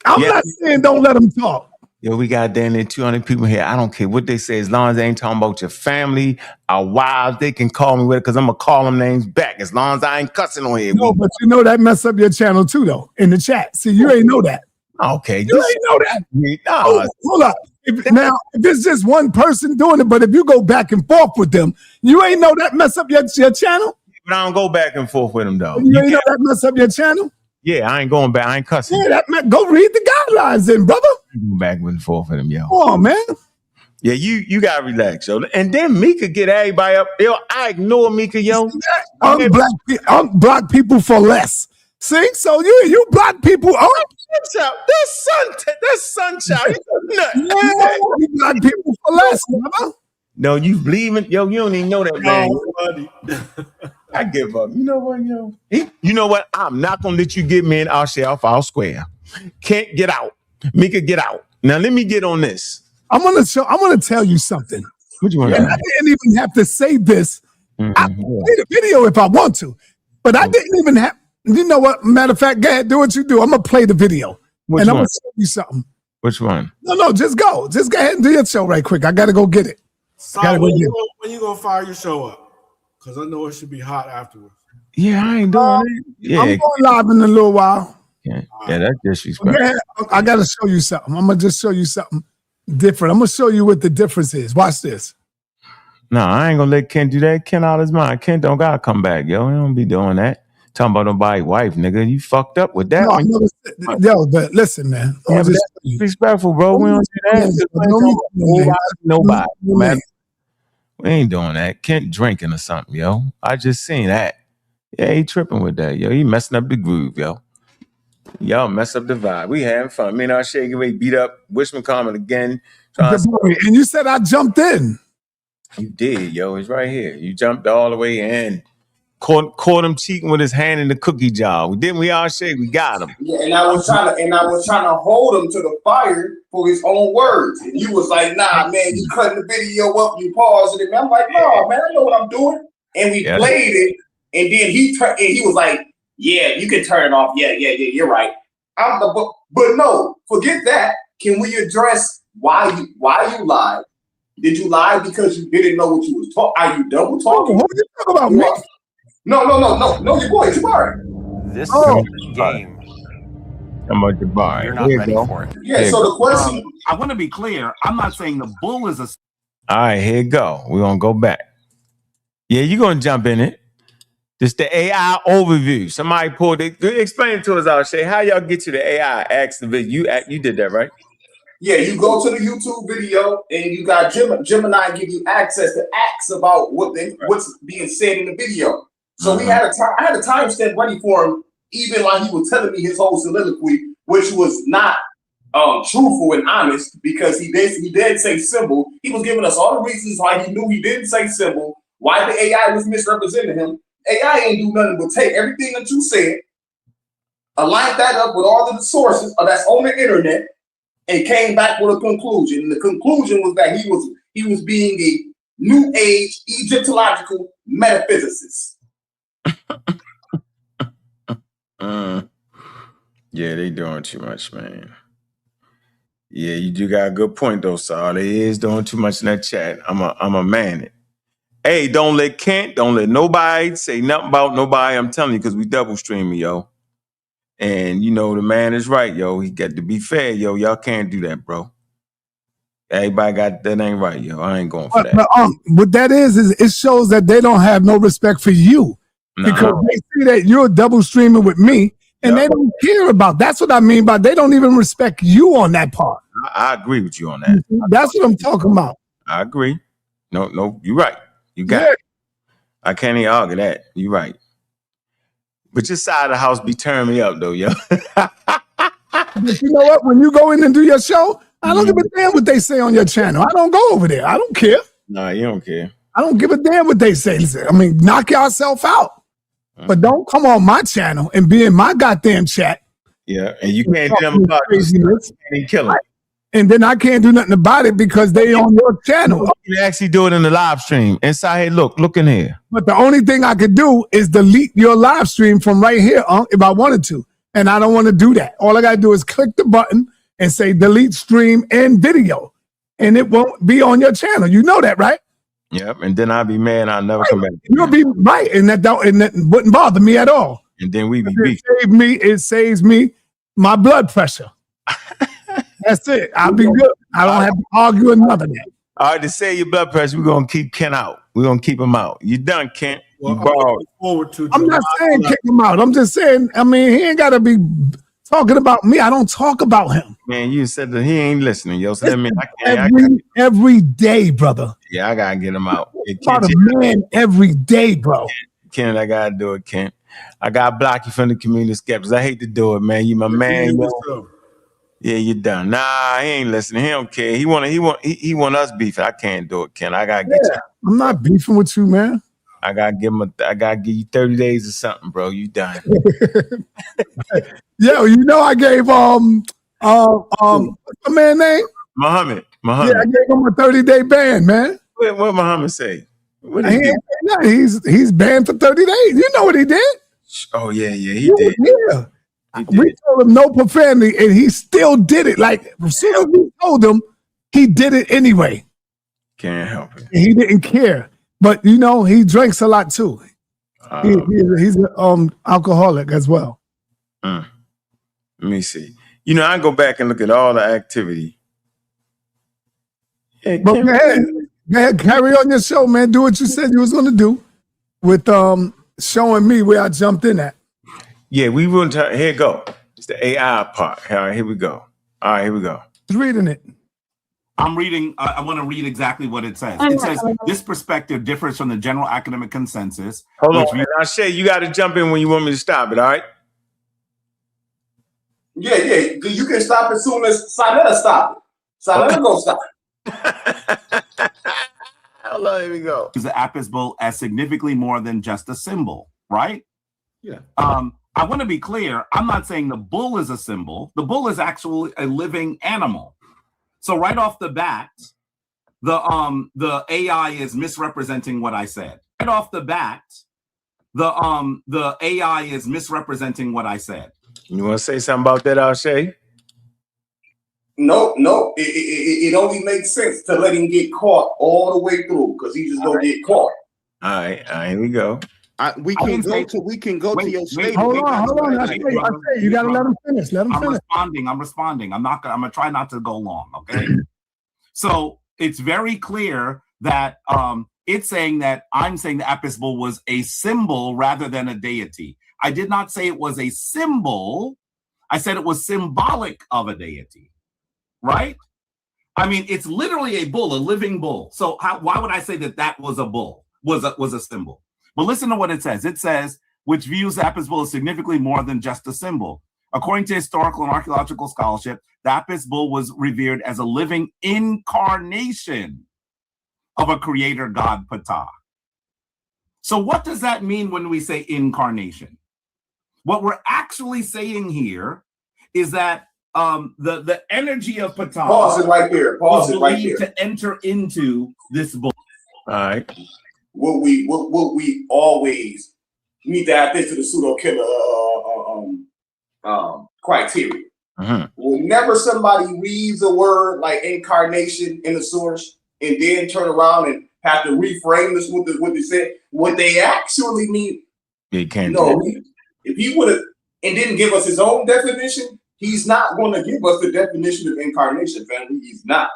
Speaker 13: I'm not saying don't let them talk.
Speaker 1: Yo, we got down there 200 people here. I don't care what they say. As long as they ain't talking about your family, our wives, they can call me with it because I'm going to call them names back. As long as I ain't cussing on here.
Speaker 13: No, but you know that mess up your channel too, though, in the chat. See, you ain't know that.
Speaker 1: Okay.
Speaker 13: You ain't know that. Hold up. If it's just one person doing it, but if you go back and forth with them, you ain't know that mess up your channel?
Speaker 1: But I don't go back and forth with them, though.
Speaker 13: You ain't know that mess up your channel?
Speaker 1: Yeah, I ain't going back. I ain't cussing.
Speaker 13: Yeah, go read the guidelines then, brother.
Speaker 1: Go back and forth with them, yo.
Speaker 13: Come on, man.
Speaker 1: Yeah, you gotta relax, yo. And then Mika get everybody up. Yo, I ignore Mika, yo.
Speaker 13: Block people for less. See, so you block people.
Speaker 1: That's sunshine.
Speaker 13: Yeah, you block people for less, brother.
Speaker 1: No, you believing, yo. You don't even know that, man. I give up. You know what, yo? You know what? I'm not gonna let you get me in our share off our square. Can't get out. Mika, get out. Now let me get on this.
Speaker 13: I'm gonna tell you something.
Speaker 1: What you want?
Speaker 13: I didn't even have to say this. I can play the video if I want to, but I didn't even have. You know what? Matter of fact, go ahead, do what you do. I'm gonna play the video, and I'm gonna show you something.
Speaker 1: Which one?
Speaker 13: No, just go. Just go ahead and do your show right quick. I gotta go get it.
Speaker 3: So when you gonna fire your show up? Because I know it should be hot afterwards.
Speaker 1: Yeah, I ain't doing it. Yeah,
Speaker 13: I'm going live in a little while.
Speaker 1: Yeah, that's disrespectful.
Speaker 13: Yeah, I gotta show you something. I'm gonna just show you something different. I'm gonna show you what the difference is. Watch this.
Speaker 1: No, I ain't gonna let Ken do that. Ken out his mind. Ken don't gotta come back, yo. He don't be doing that. Talking about nobody's wife, nigga. You fucked up with that.
Speaker 13: Yo, but listen, man.
Speaker 1: Yeah, that's disrespectful, bro. We don't do that. Nobody. Man. We ain't doing that. Kent drinking or something, yo. I just seen that. Yeah, he tripping with that, yo. He messing up the groove, yo. Y'all mess up the vibe. We having fun. Me and our shaking away beat up. Wishman comment again.
Speaker 13: And you said I jumped in.
Speaker 1: You did, yo. It's right here. You jumped all the way in. Caught him cheating with his hand in the cookie jar. Didn't we all say we got him?
Speaker 10: Yeah, and I was trying to hold him to the fire for his own words. And you was like, nah, man, you cutting the video up, you paused it. And I'm like, no, man, I know what I'm doing. And we played it, and then he was like, yeah, you can turn it off. Yeah, you're right. But no, forget that. Can we address why you lied? Did you lie because you didn't know what you was talking? Are you double talking?
Speaker 13: What are you talking about, me?
Speaker 10: No, your boy, Jabari.
Speaker 12: This is the game.
Speaker 1: I'm a Jabari.
Speaker 12: You're not ready for it.
Speaker 10: Yeah, so the question...
Speaker 5: I want to be clear. I'm not saying the bull is a...
Speaker 1: All right, here you go. We're going to go back. Yeah, you're going to jump in it. This the AI overview. Somebody pulled it. Explain it to us, Al-Shay. How y'all get to the AI? Ask the video. You did that, right?
Speaker 10: Yeah, you go to the YouTube video and you got Gemini give you access to ask about what's being said in the video. So I had a timestamp ready for him, even while he was telling me his whole soliloquy, which was not truthful and honest, because he did say symbol. He was giving us all the reasons why he knew he didn't say symbol, why the AI was misrepresenting him. AI ain't do nothing but take everything that you said, align that up with all of the sources that's on the internet, and came back with a conclusion. And the conclusion was that he was being a new age Egyptological metaphysicist.
Speaker 1: Yeah, they doing too much, man. Yeah, you do got a good point though, Saul. They is doing too much in that chat. I'm a man it. Hey, don't let nobody say nothing about nobody. I'm telling you, because we double streaming, yo. And you know the man is right, yo. He got to be fair, yo. Y'all can't do that, bro. Everybody got that ain't right, yo. I ain't going for that.
Speaker 13: But what that is it shows that they don't have no respect for you, because they see that you're double streaming with me, and they don't care about. That's what I mean by they don't even respect you on that part.
Speaker 1: I agree with you on that.
Speaker 13: That's what I'm talking about.
Speaker 1: I agree. No, you're right. You got it. I can't even argue that. You're right. But your side of the house be turning me up though, yo.
Speaker 13: But you know what? When you go in and do your show, I don't give a damn what they say on your channel. I don't go over there. I don't care.
Speaker 1: Nah, you don't care.
Speaker 13: I don't give a damn what they say. I mean, knock yourself out. But don't come on my channel and be in my goddamn chat.
Speaker 1: Yeah, and you can't do nothing about it. You can't kill it.
Speaker 13: And then I can't do nothing about it because they on your channel.
Speaker 1: You actually do it in the live stream. Inside here, look in here.
Speaker 13: But the only thing I could do is delete your live stream from right here, if I wanted to. And I don't want to do that. All I got to do is click the button and say delete stream and video. And it won't be on your channel. You know that, right?
Speaker 1: Yep. And then I'll be mad. I'll never come back.
Speaker 13: You'll be right. And that wouldn't bother me at all.
Speaker 1: And then we be
Speaker 13: it saves me my blood pressure. That's it. I'll be good. I don't have to argue another day.
Speaker 1: All right, to save your blood pressure, we're going to keep Kent out. We're going to keep him out. You done, Kent.
Speaker 3: Well,
Speaker 13: I'm not saying kick him out. I'm just saying, I mean, he ain't got to be talking about me. I don't talk about him.
Speaker 1: Man, you said that he ain't listening, yo. So that means I can't.
Speaker 13: Every day, brother.
Speaker 1: Yeah, I got to get him out.
Speaker 13: About a man every day, bro.
Speaker 1: Kent, I got to do it, Kent. I got to block you from the community skeptics. I hate to do it, man. You my man. Yeah, you done. Nah, he ain't listening. He don't care. He want us beefing. I can't do it, Ken. I gotta get you.
Speaker 13: I'm not beefing with you, man.
Speaker 1: I gotta give you 30 days or something, bro. You done.
Speaker 13: Yo, you know I gave what's the man name?
Speaker 1: Muhammad.
Speaker 13: Yeah, I gave him a 30-day ban, man.
Speaker 1: What Muhammad say? What
Speaker 13: he ain't say nothing. He's banned for 30 days. You know what he did?
Speaker 1: Oh yeah, he did.
Speaker 13: Yeah. We told him no profanity, and he still did it. Like, as soon as we told him, he did it anyway.
Speaker 1: Can't help it.
Speaker 13: He didn't care. But, you know, he drinks a lot, too. He's an alcoholic as well.
Speaker 1: Let me see. You know, I go back and look at all the activity. Yeah,
Speaker 13: but go ahead, carry on your show, man. Do what you said you was going to do with showing me where I jumped in at.
Speaker 1: Yeah, we wouldn't. Here you go. It's the AI part. All right, here we go.
Speaker 13: Who's reading it?
Speaker 5: I'm reading. I want to read exactly what it says. It says, this perspective differs from the general academic consensus.
Speaker 1: Hold on. Shay, you got to jump in when you want me to stop it, all right?
Speaker 10: Yeah. You can stop as soon as sa.neter stop it. Sa.neter go stop it.
Speaker 1: Here we go.
Speaker 5: Use the Apis bull as significantly more than just a symbol, right?
Speaker 11: Yeah.
Speaker 5: I want to be clear. I'm not saying the bull is a symbol. The bull is actually a living animal. So right off the bat, the AI is misrepresenting what I said. Right off the bat, the AI is misrepresenting what I said.
Speaker 1: You want to say something about that, Alshay?
Speaker 10: No. It only makes sense to let him get caught all the way through because he's just gonna get caught.
Speaker 1: All right, here we go.
Speaker 11: We can go to your statement.
Speaker 13: Hold on. I say, you gotta let him finish. Let him finish.
Speaker 5: I'm responding. I'm gonna try not to go long. Okay. So it's very clear that it's saying that I'm saying the Apis bull was a symbol rather than a deity. I did not say it was a symbol. I said it was symbolic of a deity. Right? I mean, it's literally a bull, a living bull. So why would I say that was a bull, was a symbol? But listen to what it says. It says, which views the Apis bull as significantly more than just a symbol. According to historical and archaeological scholarship, the Apis bull was revered as a living incarnation of a creator god, Ptah. So what does that mean when we say incarnation? What we're actually saying here is that the energy of Ptah
Speaker 10: Pause it right there. Pause it right there.
Speaker 5: To enter into this bull.
Speaker 1: All right.
Speaker 10: What we always need to add this to the pseudo killer criteria. Whenever somebody reads a word like incarnation in the source and then turn around and have to reframe this with what they said, what they actually mean.
Speaker 1: They can't.
Speaker 10: If he would have and didn't give us his own definition, he's not going to give us the definition of incarnation, family. He's not.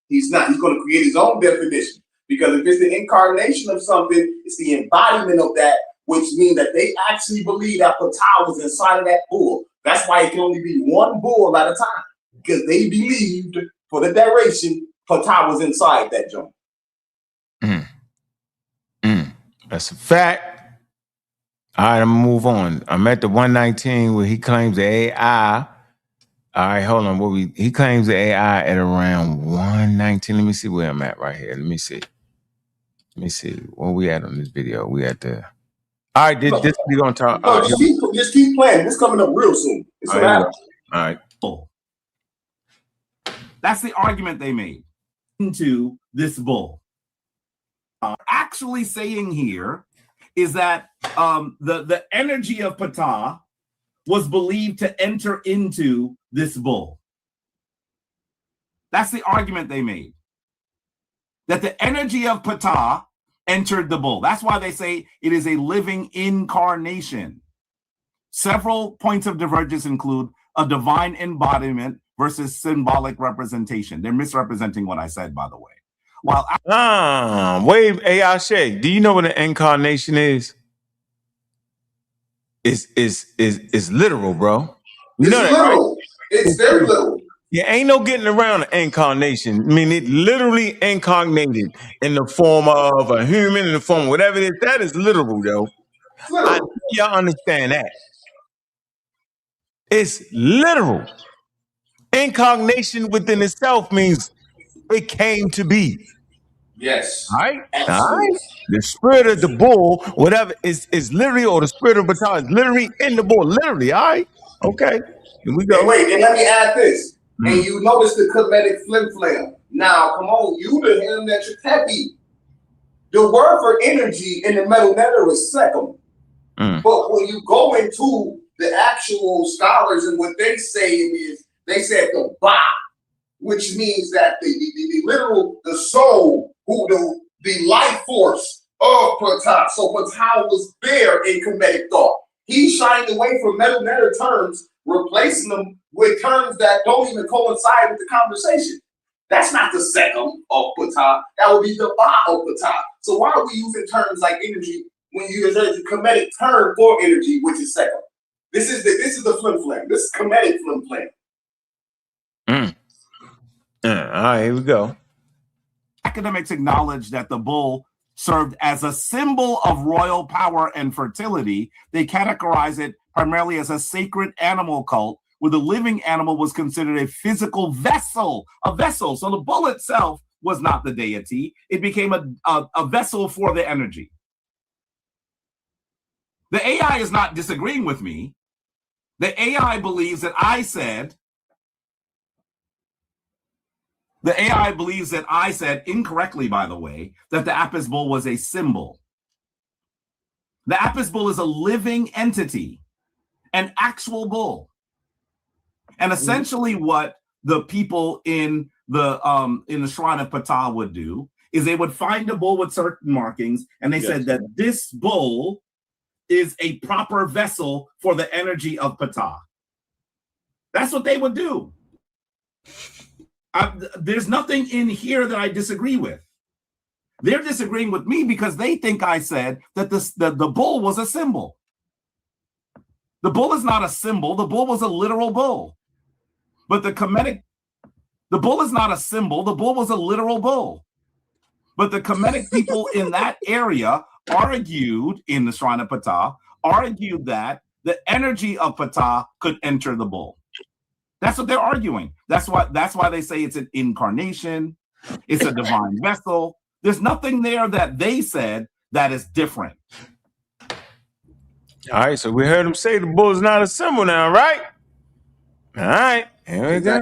Speaker 10: He's going to create his own definition. Because if it's the incarnation of something, it's the embodiment of that, which means that they actually believe that Ptah was inside of that bull. That's why it can only be one bull at a time. Because they believed for the duration, Ptah was inside that joint.
Speaker 1: That's a fact. All right, I'm gonna move on. I'm at the 119 where he claims the AI. All right, hold on. He claims the AI at around 119. Let me see where I'm at right here. Let me see. Where we at on this video? We at the. All right, this we gonna talk.
Speaker 10: Just keep playing. This coming up real soon. It's gonna happen.
Speaker 1: All right.
Speaker 5: That's the argument they made into this bull. Actually saying here is that the energy of Ptah was believed to enter into this bull. That's the argument they made. That the energy of Ptah entered the bull. That's why they say it is a living incarnation. Several points of divergence include a divine embodiment versus symbolic representation. They're misrepresenting what I said, by the way.
Speaker 1: Wait, AI Shay, do you know what an incarnation is? It's literal, bro. You know that,
Speaker 10: literal.
Speaker 1: Right?
Speaker 10: It's very literal.
Speaker 1: Yeah, ain't no getting around an incarnation. I mean, it literally incarnated in the form of a human, in the form of whatever it is. That is literal, though. I know y'all understand that. It's literal. Incarnation within itself means it came to be.
Speaker 10: Yes.
Speaker 1: All right. The spirit of the bull, whatever, is literally, or the spirit of Ptah is literally in the bull. Literally. All right. Okay. Here we go.
Speaker 10: And wait, and let me add this. And you notice the Kemetic flim-flam. Now, come on, you the Ham-neter-tepi. The word for energy in the metal netter is Sekue. But when you go into the actual scholars and what they say is, they said the Ba, which means that the literal, the soul, the life force of Ptah. So Ptah was there in Kemetic thought. He shined away from metal netter terms, replacing them with terms that don't even coincide with the conversation. That's not the Sekue of Ptah. That would be the Ba of Ptah. So why are we using terms like energy when there's a Kemetic term for energy, which is Sekue? This is the flim-flam. This is Kemetic flim-flam.
Speaker 1: All right, here we go.
Speaker 5: Academics acknowledge that the bull served as a symbol of royal power and fertility. They categorize it primarily as a sacred animal cult, where the living animal was considered a physical vessel, a vessel. So the bull itself was not the deity. It became a vessel for the energy. The AI is not disagreeing with me. The AI believes that I said, incorrectly, by the way, that the Apis bull was a symbol. The Apis bull is a living entity, an actual bull. And essentially what the people in the shrine of Ptah would do is they would find a bull with certain markings, and they said that this bull is a proper vessel for the energy of Ptah. That's what they would do. There's nothing in here that I disagree with. They're disagreeing with me because they think I said that the bull was a symbol. The bull is not a symbol. The bull was a literal bull. But the bull is not a symbol. The bull was a literal bull. But the Kemetic people in that area argued, in the shrine of Ptah, argued that the energy of Ptah could enter the bull. That's what they're arguing. That's why they say it's an incarnation. It's a divine vessel. There's nothing there that they said that is different.
Speaker 1: All right, so we heard him say the bull is not a symbol now, right? All right, here we go.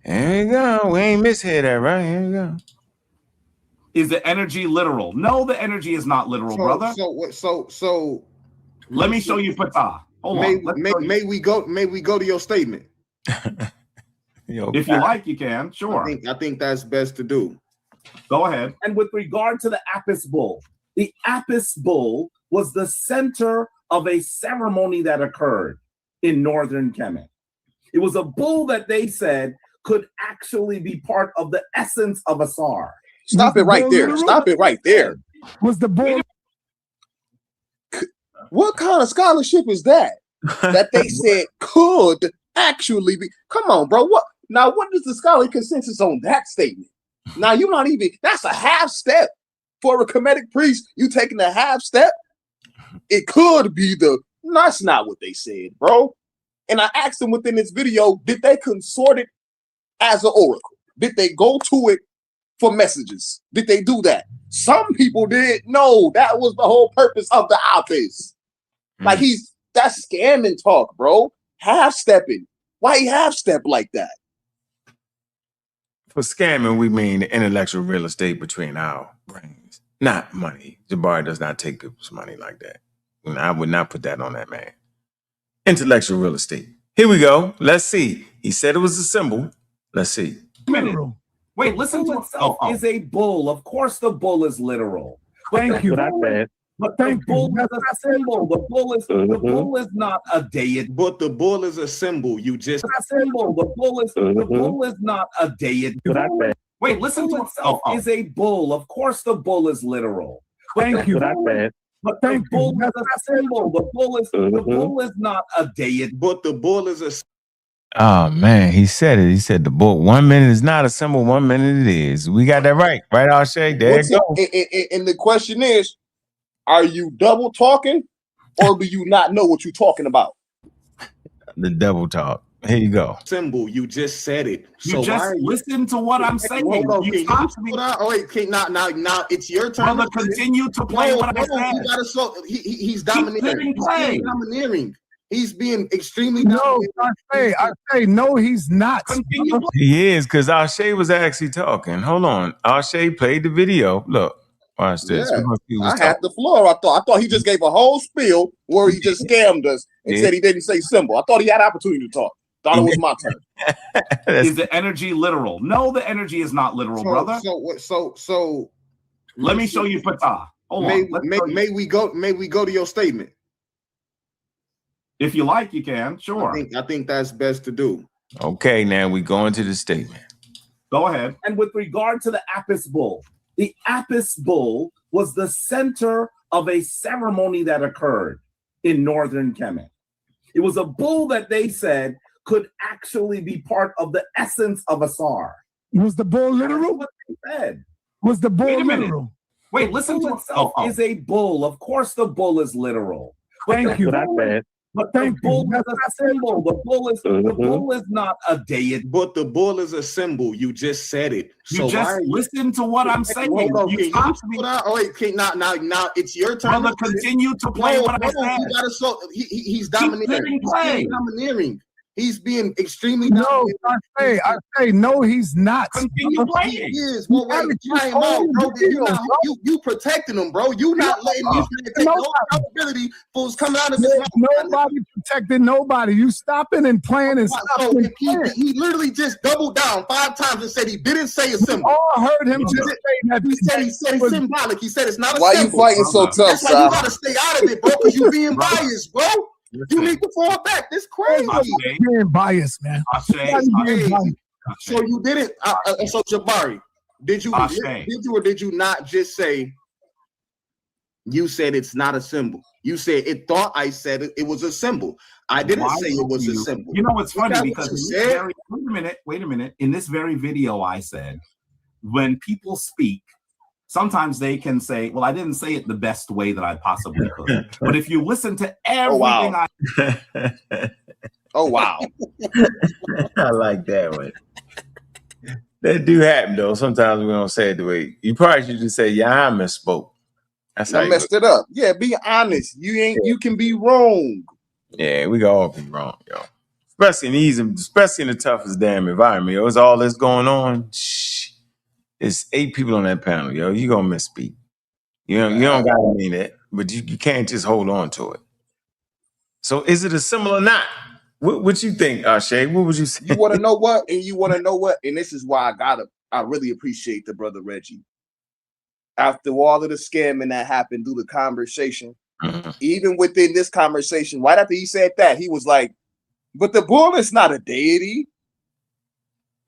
Speaker 1: Here we go. We ain't misheard that, right? Here we go.
Speaker 5: Is the energy literal? No, the energy is not literal, brother.
Speaker 11: So
Speaker 5: let me show you Ptah. Hold on.
Speaker 11: May we go to your statement?
Speaker 5: If you like, you can. Sure.
Speaker 11: I think that's best to do.
Speaker 5: Go ahead. And with regard to the Apis bull, the Apis bull was the center of a ceremony that occurred in northern Kemet. It was a bull that they said could actually be part of the essence of Asar.
Speaker 10: Stop it right there. Stop it right there.
Speaker 13: Was the bull?
Speaker 10: What kind of scholarship is that? That they said could actually be. Come on, bro. What now? What is the scholarly consensus on that statement? Now you're not even. That's a half step for a Kemetic priest. You taking a half step. It could be the. That's not what they said, bro. And I asked them within this video, did they consort it as an oracle? Did they go to it for messages? Did they do that? Some people did. No, that was the whole purpose of the Apis. Like that's scamming talk, bro. Half stepping. Why he half step like that?
Speaker 1: For scamming, we mean the intellectual real estate between our brains, not money. Jabari does not take people's money like that. And I would not put that on that man. Intellectual real estate. Here we go. Let's see. He said it was a symbol. Let's see.
Speaker 5: Wait, listen to itself. Is a bull. Of course the bull is literal.
Speaker 13: Thank you.
Speaker 5: But the bull is a symbol. The bull is not a deity.
Speaker 11: But the bull is a symbol. You just
Speaker 5: a symbol. The bull is not a deity. Wait, listen to itself. Is a bull. Of course the bull is literal.
Speaker 13: Thank you.
Speaker 5: But the bull is a symbol. The bull is not a deity.
Speaker 11: But the bull is a.
Speaker 1: Oh man, he said it. He said the bull. 1 minute is not a symbol. 1 minute it is. We got that right, right, Alshay? There you go.
Speaker 10: And the question is, are you double talking, or do you not know what you're talking about?
Speaker 1: The double talk. Here you go.
Speaker 11: Symbol. You just said it.
Speaker 5: You just listen to what I'm saying.
Speaker 11: Now it's your turn.
Speaker 5: Brother, continue to play what I said.
Speaker 11: He's domineering. He's domineering. He's being extremely dominating.
Speaker 13: I say no, he's not.
Speaker 1: He is, because Alshay was actually talking. Hold on. Alshay played the video. Look, watch this.
Speaker 10: Yeah, I had the floor. I thought he just gave a whole spiel where he just scammed us and said he didn't say symbol. I thought he had opportunity to talk. Thought it was my turn.
Speaker 5: Is the energy literal? No, the energy is not literal, brother.
Speaker 11: So
Speaker 5: let me show you Ptah.
Speaker 11: May we go to your statement?
Speaker 5: If you like, you can. Sure.
Speaker 11: I think that's best to do.
Speaker 1: Okay, now we go into the statement.
Speaker 5: Go ahead. And with regard to the Apis bull, the Apis bull was the center of a ceremony that occurred in northern Kemet. It was a bull that they said could actually be part of the essence of Asar.
Speaker 13: Was the bull literal?
Speaker 5: What they said.
Speaker 13: Was the bull literal?
Speaker 5: Wait, listen to itself. Is a bull. Of course the bull is literal.
Speaker 13: Thank you.
Speaker 5: But the bull is a symbol. The bull is not a deity.
Speaker 11: But the bull is a symbol. You just said it.
Speaker 5: You just listen to what I'm saying.
Speaker 11: Now it's your turn.
Speaker 5: Brother, continue to play what I said.
Speaker 11: He's domineering. He's domineering. He's being extremely domineering.
Speaker 13: I say no, he's not.
Speaker 5: Continue playing.
Speaker 11: He is. Well, wait, try him out, bro. You protecting him, bro. You not letting these men take no accountability for what's coming out of this.
Speaker 13: Nobody protecting nobody. You stopping and playing and stopping.
Speaker 11: He literally just doubled down 5 times and said he didn't say a symbol.
Speaker 13: We all heard him just say that.
Speaker 11: He said it's symbolic. He said it's not a
Speaker 10: Why
Speaker 11: symbol.
Speaker 10: you fighting so tough,
Speaker 11: That's why you gotta stay out of it, bro, because you being biased, bro. You need to fall back. This crazy.
Speaker 13: Being biased, man.
Speaker 11: So you didn't. So Jabari, did you or did you not just say? You said it's not a symbol. You said it thought I said it was a symbol. I didn't say it was a symbol.
Speaker 5: You know what's funny because wait a minute. In this very video, I said when people speak, sometimes they can say, well, I didn't say it the best way that I possibly could. But if you listen to everything
Speaker 10: Oh, wow.
Speaker 1: I like that one. That do happen, though. Sometimes we don't say it the way. You probably should just say, yeah, I misspoke. That's how
Speaker 10: I messed it up. Yeah, be honest. You can be wrong.
Speaker 1: Yeah, we can all be wrong, yo. Especially in the toughest damn environment, yo. It's all this going on. Shh. It's 8 people on that panel, yo. You gonna misspeak. You don't gotta mean it, but you can't just hold on to it. So is it a symbol or not? What you think, Shay? What would you say?
Speaker 10: You want to know what? And this is why I really appreciate the brother Reggie. After all of the scamming that happened through the conversation, even within this conversation, right after he said that, he was like, but the bull is not a deity.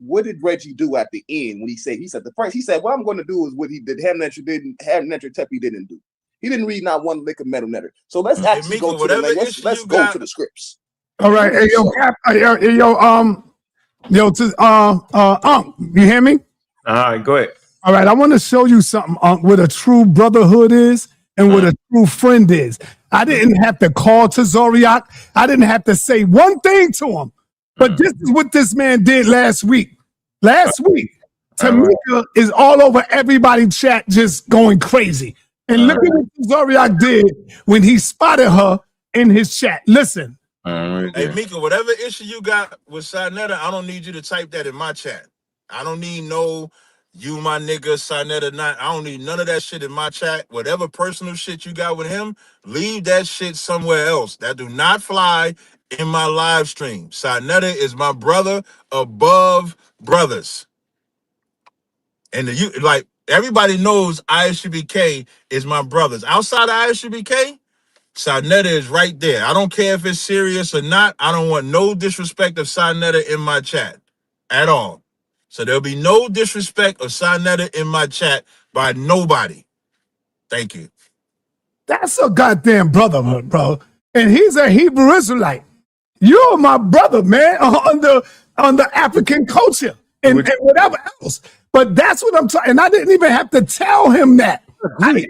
Speaker 10: What did Reggie do at the end when he said the first? He said, what I'm going to do is what he did. sa.neter didn't do. He didn't read not one lick of metal netter. So let's actually go to the scripts.
Speaker 13: All right, hey yo, Ankh, you hear me?
Speaker 1: All right, go ahead.
Speaker 13: All right, I want to show you something, Ankh, what a true brotherhood is and what a true friend is. I didn't have to call to Zoriak. I didn't have to say one thing to him. But this is what this man did last week. Tamika is all over everybody's chat just going crazy. And look at what Zoriak did when he spotted her in his chat. Listen.
Speaker 6: Hey, Mika, whatever issue you got with sa.neter, I don't need you to type that in my chat. I don't need you my nigga, sa.neter not. I don't need none of that shit in my chat. Whatever personal shit you got with him, leave that shit somewhere else. That do not fly in my live stream. sa.neter is my brother above brothers. And everybody knows ISUBK is my brothers. Outside of ISUBK, sa.neter is right there. I don't care if it's serious or not. I don't want no disrespect of sa.neter in my chat at all. So there'll be no disrespect of sa.neter in my chat by nobody. Thank you.
Speaker 13: That's a goddamn brotherhood, bro. And he's a Hebrew Israelite. You're my brother, man, on the African culture and whatever else. But that's what I'm talking. And I didn't even have to tell him that. I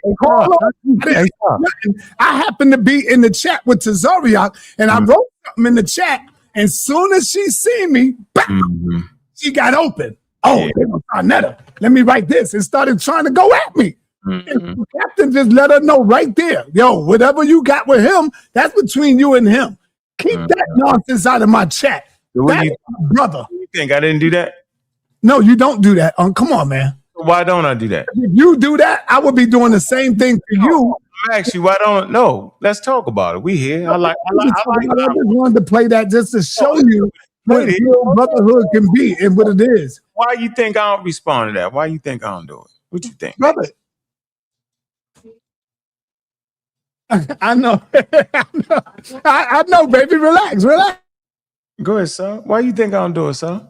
Speaker 13: happened to be in the chat with Tazariak, and I wrote something in the chat. And soon as she seen me, bam, she got open. Oh, they were sa.neter. Let me write this, and started trying to go at me. And the captain just let her know right there, yo, whatever you got with him, that's between you and him. Keep that nonsense out of my chat. That's my brother.
Speaker 1: You think I didn't do that?
Speaker 13: No, you don't do that. Come on, man.
Speaker 1: Why don't I do that?
Speaker 13: If you do that, I would be doing the same thing to you.
Speaker 1: Actually, why don't? No, let's talk about it. We here. I
Speaker 13: just wanted to play that just to show you what real brotherhood can be and what it is.
Speaker 1: Why you think I don't respond to that? Why you think I don't do it? What you think,
Speaker 13: brother? I know. I know, baby. Relax.
Speaker 1: Go ahead, son. Why you think I don't do it, son?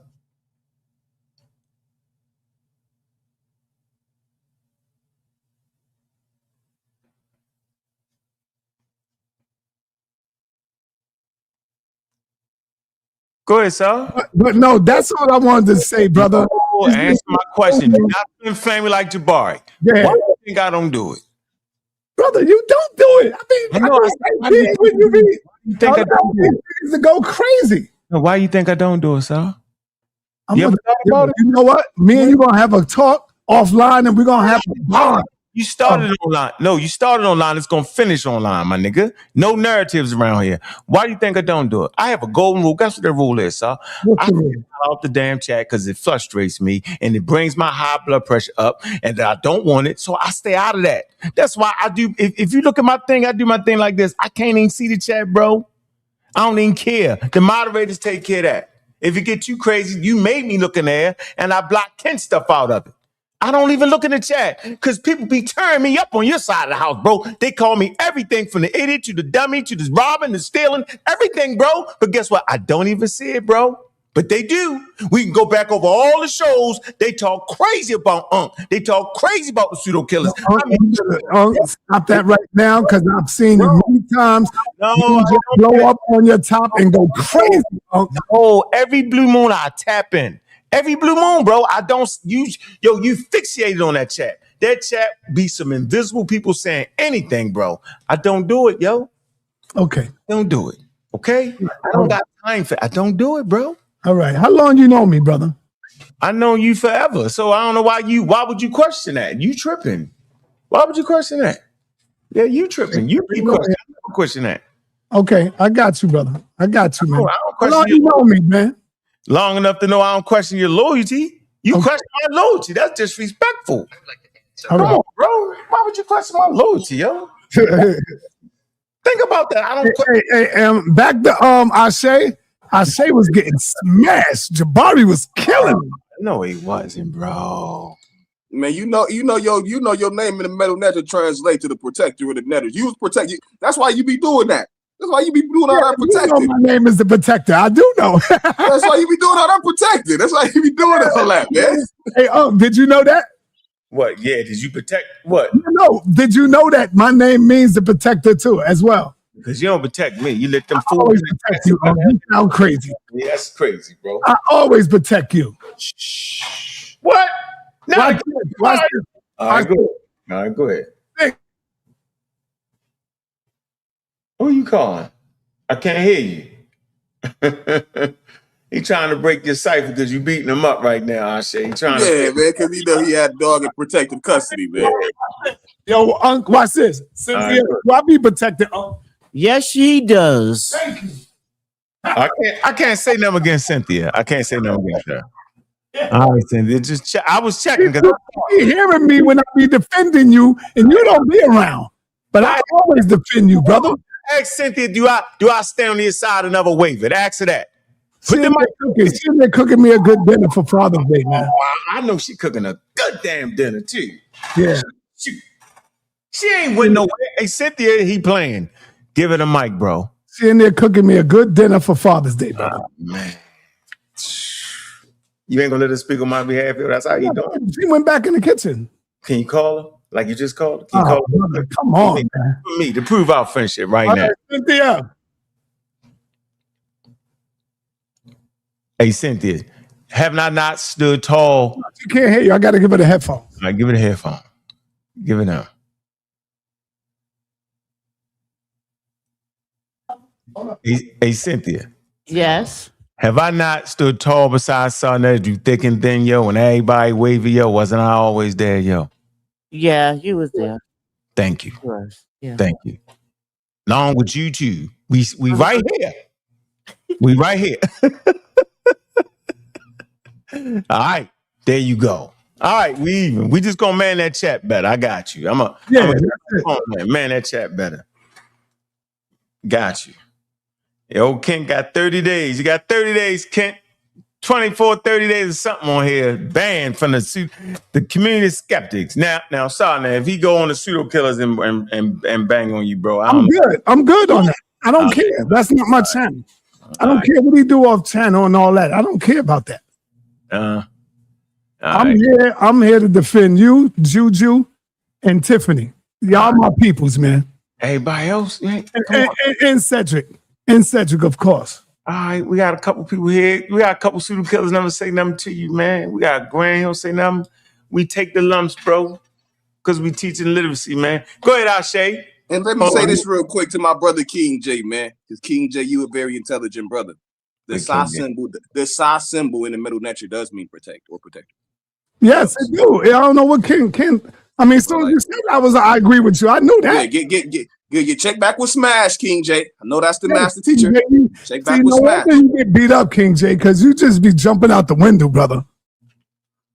Speaker 1: Go ahead, sir.
Speaker 13: But no, that's what I wanted to say, brother.
Speaker 1: Answer my question. You're not inflamed like Jabari.
Speaker 13: Yeah.
Speaker 1: Why do you think I don't do it?
Speaker 13: Brother, you don't do it. I mean, when you read
Speaker 1: You think I don't do
Speaker 13: it? To go crazy.
Speaker 1: Why you think I don't do it, sir?
Speaker 13: You ever thought about it? You know what? Me and you gonna have a talk offline, and we're gonna have a bond.
Speaker 1: You started online. No, you started online. It's gonna finish online, my nigga. No narratives around here. Why do you think I don't do it? I have a golden rule. Guess what the rule is, sir? I get out the damn chat because it frustrates me and it brings my high blood pressure up, and I don't want it, so I stay out of that. That's why I do. If you look at my thing, I do my thing like this. I can't even see the chat, bro. I don't even care. The moderators take care of that. If it get too crazy, you made me look in there, and I block Ken stuff out of it. I don't even look in the chat because people be turning me up on your side of the house, bro. They call me everything from the idiot to the dummy to the robbing, the stealing, everything, bro. But guess what? I don't even see it, bro. But they do. We can go back over all the shows. They talk crazy about Ankh. They talk crazy about the pseudo killers.
Speaker 13: Stop that right now, because I've seen you many times.
Speaker 1: No,
Speaker 13: you just blow up on your top and go crazy.
Speaker 1: No, every blue moon I tap in. Every blue moon, bro. I don't use you fixated on that chat. That chat be some invisible people saying anything, bro. I don't do it, yo.
Speaker 13: Okay.
Speaker 1: Don't do it. Okay? I don't got time for it. I don't do it, bro.
Speaker 13: All right. How long you know me, brother?
Speaker 1: I know you forever. So I don't know why would you question that? You tripping. Why would you question that? Yeah, you tripping. You keep question that.
Speaker 13: Okay, I got you, brother. I got you, man.
Speaker 1: I don't
Speaker 13: How long you know me, man?
Speaker 1: Long enough to know I don't question your loyalty. You question my loyalty. That's disrespectful. Come on, bro. Why would you question my loyalty, yo? Think about that. I don't.
Speaker 13: Back to Ashe was getting smashed. Jabari was killing him.
Speaker 1: No, he wasn't, bro.
Speaker 10: Man, you know your name in the metal netter translate to the protector of the netters. You was protect. That's why you be doing that. That's why you be doing all that protected.
Speaker 13: You know my name is the protector. I do know.
Speaker 10: That's why you be doing all that protected. That's why you be doing all that, man.
Speaker 13: Hey, did you know that?
Speaker 1: What? Yeah, did you protect what?
Speaker 13: No, did you know that my name means the protector too, as well?
Speaker 1: Because you don't protect me. You let them
Speaker 13: I always protect you. You sound crazy.
Speaker 1: Yeah, that's crazy, bro.
Speaker 13: I always protect you.
Speaker 1: What? No.
Speaker 13: Watch this.
Speaker 1: All right, go ahead. All right, go ahead. Who you calling? I can't hear you. He trying to break your cipher because you beating him up right now, Ashe. He trying
Speaker 10: man, because he know he had a dog in protective custody, man.
Speaker 13: Yo, Unc, watch this. Cynthia, do I be protected, Unc?
Speaker 14: Yes, she does.
Speaker 13: Thank you.
Speaker 1: I can't say nothing against Cynthia. I can't say nothing against her. All right, Cynthia. I was checking because
Speaker 13: you hearing me when I be defending you, and you don't be around. But I always defend you, brother.
Speaker 1: Ask Cynthia, do I stand on your side and never wave it? Ask her that.
Speaker 13: They're cooking me a good dinner for Father's Day, man.
Speaker 1: I know she cooking a good damn dinner too.
Speaker 13: Yeah.
Speaker 1: She ain't went nowhere. Hey, Cynthia, he playing. Give it a mic, bro.
Speaker 13: She in there cooking me a good dinner for Father's Day, brother.
Speaker 1: Man. You ain't gonna let her speak on my behalf? That's how you doing?
Speaker 13: She went back in the kitchen.
Speaker 1: Can you call her? Like you just called her? Can you call her?
Speaker 13: Brother, come on, man.
Speaker 1: For me to prove our friendship right now.
Speaker 13: Cynthia.
Speaker 1: Hey, Cynthia, have I not stood tall?
Speaker 13: She can't hear you. I got to give her the headphone.
Speaker 1: All right, give her the headphone. Give it now. Hey, Cynthia.
Speaker 14: Yes.
Speaker 1: Have I not stood tall beside sa.neter, you thick and thin, yo, and everybody wavy, yo? Wasn't I always there, yo?
Speaker 14: Yeah, you was there.
Speaker 1: Thank you.
Speaker 14: Yeah.
Speaker 1: Thank you. Along with you too. We right here. We right here. All right. There you go. All right, we even. We just gonna man that chat better. I got you. I'm a man that chat better. Got you. Yo, Kent got 30 days. You got 30 days, Kent. 24, 30 days or something on here. Banned from the community skeptics. Now, sa.neter, if he go on the pseudo killers and bang on you, bro.
Speaker 13: I'm good. I'm good on that. I don't care. That's not my channel. I don't care what he do off channel and all that. I don't care about that. I'm here to defend you, Juju, and Tiffany. Y'all my peoples, man.
Speaker 1: Everybody else?
Speaker 13: And Cedric. And Cedric, of course.
Speaker 1: All right, we got a couple people here. We got a couple pseudo killers never say nothing to you, man. We got Grand Hill say nothing. We take the lumps, bro, because we teaching literacy, man. Go ahead, Ashe.
Speaker 10: And let me say this real quick to my brother King J, man, because King J, you a very intelligent brother. The sa symbol, the sa symbol in the Middle Neter does mean protect or protect.
Speaker 13: Yes, it do. I don't know what King. I mean, as soon as you said I agree with you. I knew that.
Speaker 10: Yeah, check back with Smash, King J. I know that's the master teacher. Check back with
Speaker 13: no
Speaker 10: Smash.
Speaker 13: wonder you get beat up, King J, because you just be jumping out the window, brother.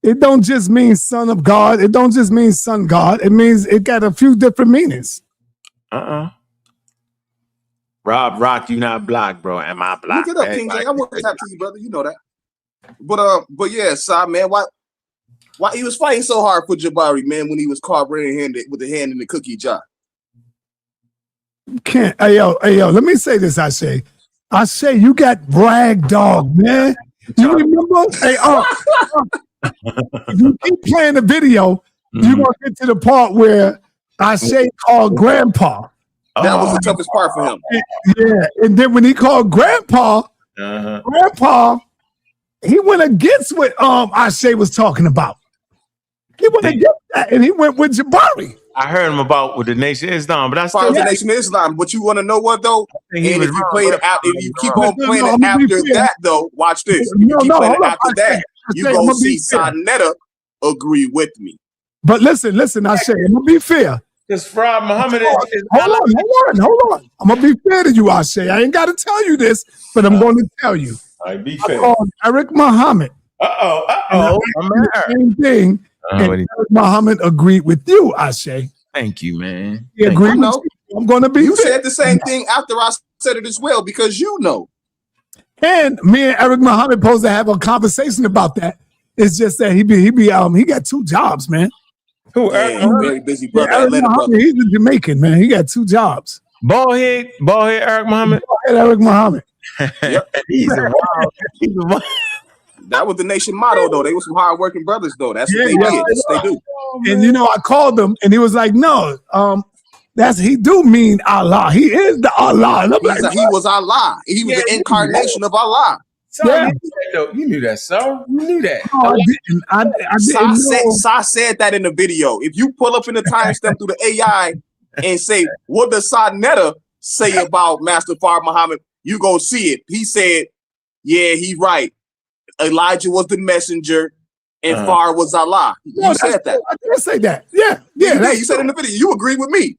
Speaker 13: It don't just mean son of God. It don't just mean son God. It means it got a few different meanings.
Speaker 1: Rob Rock, you not black, bro. Am I black?
Speaker 10: Look it up, King J. I want to tap to you, brother. You know that. But yeah, Sa, man, why he was fighting so hard for Jabari, man, when he was caught red-handed with the hand in the cookie jar?
Speaker 13: Can't. Hey yo, let me say this, I say, you got rag dog, man. You remember? Hey, you keep playing the video, you're gonna get to the part where I say called grandpa.
Speaker 10: That was the toughest part for him.
Speaker 13: Yeah, and then when he called grandpa, he went against what Ashe was talking about. He went against that, and he went with Jabari.
Speaker 1: I heard him about with the Nation of Islam, but I still
Speaker 10: the Nation of Islam. But you want to know what though? And if you play it out, if you keep on playing it after that, though, watch this. If you keep playing it after that, you go see sa.neter agree with me.
Speaker 13: But listen, Ashe, I'm gonna be fair.
Speaker 1: Because Farad Muhammad is
Speaker 13: hold on. I'm gonna be fair to you, Ashe. I ain't gotta tell you this, but I'm going to tell you.
Speaker 1: Be fair.
Speaker 13: I called Eric Muhammad. Same thing. And Eric Muhammad agreed with you, Ashe.
Speaker 1: Thank you, man.
Speaker 13: He agreed with you. I'm gonna be
Speaker 10: You
Speaker 13: fair.
Speaker 10: said the same thing after I said it as well, because you know.
Speaker 13: And me and Eric Muhammad supposed to have a conversation about that. It's just that he got 2 jobs, man.
Speaker 1: Who?
Speaker 10: Yeah, very busy brother.
Speaker 13: Eric Muhammad, he's a Jamaican, man. He got 2 jobs.
Speaker 1: Ballhead Eric Muhammad.
Speaker 13: Eric Muhammad.
Speaker 10: Yep.
Speaker 1: He's a wild.
Speaker 10: That was the Nation motto, though. They were some hard-working brothers, though. That's what they did. That's what they do.
Speaker 13: And you know, I called him, and he was like, "No, he do mean Allah. He is the Allah." And I'm like,
Speaker 10: he was Allah. He was the incarnation of Allah.
Speaker 1: So you knew that, so you knew that.
Speaker 13: No, I didn't.
Speaker 10: Sa said that in the video. If you pull up in the timestamp through the AI and say, "What does sa.neter say about Master Farad Muhammad?" you go see it. He said, "Yeah, he right. Elijah was the messenger, and Farad was Allah." You said that.
Speaker 13: I did say that. Yeah.
Speaker 10: You said in the video. You agreed with me.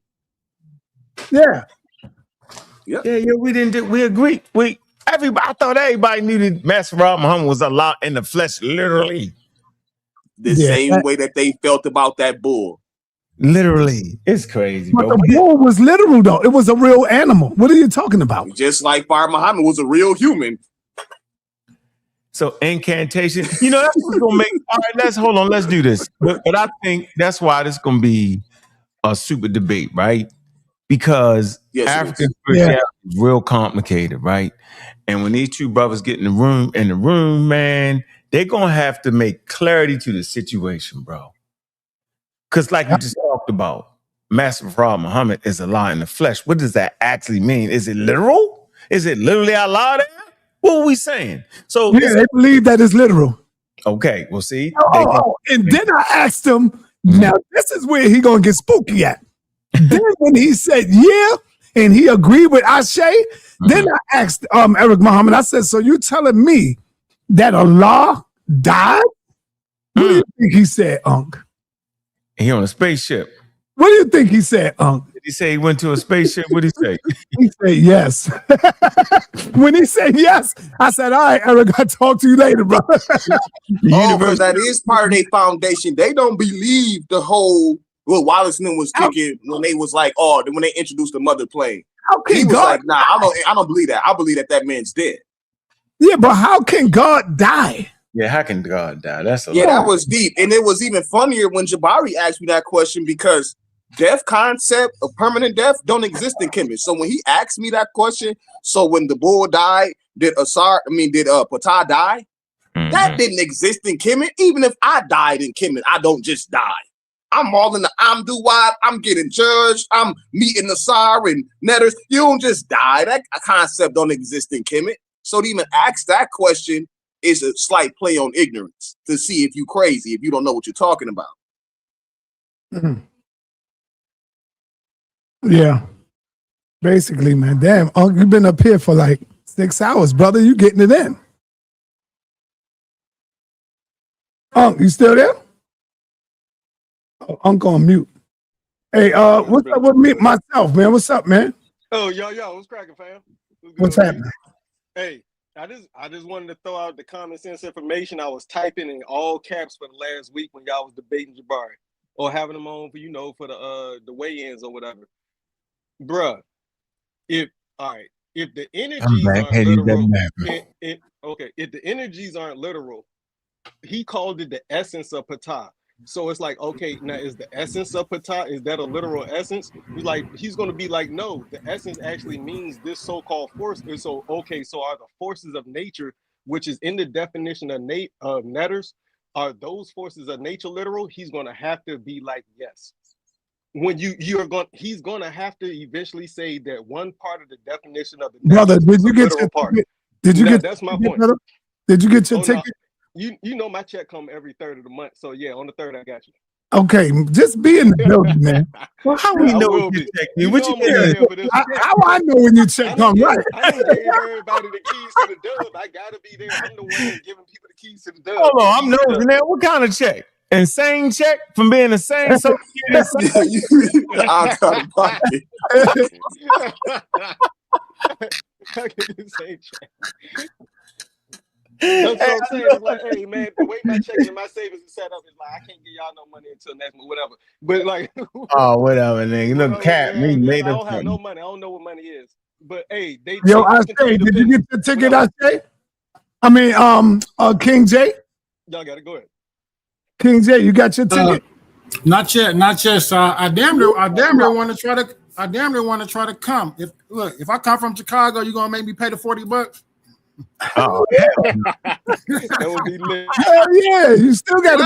Speaker 13: Yeah.
Speaker 10: Yeah.
Speaker 1: We didn't. We agreed. I thought everybody knew that Master Farad Muhammad was Allah in the flesh, literally.
Speaker 10: The same way that they felt about that bull.
Speaker 1: Literally. It's crazy.
Speaker 13: But the bull was literal, though. It was a real animal. What are you talking about?
Speaker 10: Just like Farad Muhammad was a real human.
Speaker 1: So incantation, that's what's gonna make. All right, let's do this. But I think that's why this is gonna be a super debate, right? Because African spirituality is real complicated, right? And when these 2 brothers get in the room, man, they're gonna have to make clarity to the situation, bro. Because like we just talked about, Master Farad Muhammad is Allah in the flesh. What does that actually mean? Is it literal? Is it literally Allah there? What were we saying? So
Speaker 13: they believe that is literal.
Speaker 1: Okay, well, see.
Speaker 13: And then I asked him, now this is where he gonna get spooky at. Then when he said yeah, and he agreed with Ashe, then I asked Eric Muhammad, I said, so you telling me that Allah died? What do you think he said, Ankh?
Speaker 1: He on a spaceship.
Speaker 13: What do you think he said, Ankh?
Speaker 1: Did he say he went to a spaceship? What did he say?
Speaker 13: He said yes. When he said yes, I said, all right, Eric, I'll talk to you later, bro.
Speaker 10: Because that is part of their foundation. They don't believe the whole what Wallace and them was kicking when they was like, when they introduced the mother plane. He was like, nah, I don't believe that. I believe that man's dead.
Speaker 13: Yeah, but how can God die?
Speaker 1: Yeah, how can God die? That's a
Speaker 10: that was deep. And it was even funnier when Jabari asked me that question, because death concept of permanent death don't exist in Kemet. So when he asked me that question, so when the bull died, did Ptah die? That didn't exist in Kemet. Even if I died in Kemet, I don't just die. I'm all in the Amduwad. I'm getting judged. I'm meeting the Sar and Netters. You don't just die. That concept don't exist in Kemet. So to even ask that question is a slight play on ignorance to see if you crazy, if you don't know what you're talking about.
Speaker 13: Yeah. Basically, man. Damn, Unc, you've been up here for like 6 hours, brother. You getting it in. Unc, you still there? Oh, Unc on mute. Hey, what's up with me myself, man? What's up, man?
Speaker 20: Oh, yo, what's cracking, fam?
Speaker 13: What's happening?
Speaker 20: Hey, I just wanted to throw out the common sense information I was typing in all caps for the last week when y'all was debating Jabari or having them on for for the weigh-ins or whatever. Bruh, if the energies aren't literal, if the energies aren't literal, he called it the essence of Ptah. So it's like, okay, now is the essence of Ptah, is that a literal essence? He's going to be like, no, the essence actually means this so-called force. And so, okay, so are the forces of nature, which is in the definition of netters, are those forces of nature literal? He's going to have to be like, yes. When he's going to have to eventually say that one part of the definition of the
Speaker 13: brother, did you get your
Speaker 20: part. That's my point.
Speaker 13: Brother? Did you get your ticket?
Speaker 20: No. You know my check come every 3rd of the month, so yeah, on the 3rd I got you.
Speaker 13: Okay, just be in the building, man.
Speaker 1: Well, how we know when you check me? What you doing?
Speaker 13: How I know when you check come right?
Speaker 20: I didn't give everybody the keys to the dub. I gotta be there. I'm the one that's giving people the keys to the dub.
Speaker 1: Hold on, I'm nosing now. What kind of check? Insane check from being insane? So
Speaker 10: I got a pocket.
Speaker 20: Insane check. That's what I'm saying. It's like, hey man, the way my checking and my savings is set up is like I can't give y'all no money until next month, whatever. But like,
Speaker 1: oh, whatever, nigga. Look, cat me later.
Speaker 20: I don't have no money. I don't know what money is. But hey,
Speaker 13: Yo, I say, did you get the ticket? I say, I mean, King J.
Speaker 20: Y'all gotta go ahead.
Speaker 13: King J, you got your ticket?
Speaker 16: Not yet. So I damn near want to try to come. If I come from Chicago, you gonna make me pay the $40?
Speaker 1: Oh yeah,
Speaker 20: that would be lit.
Speaker 13: Hell yeah, you still got to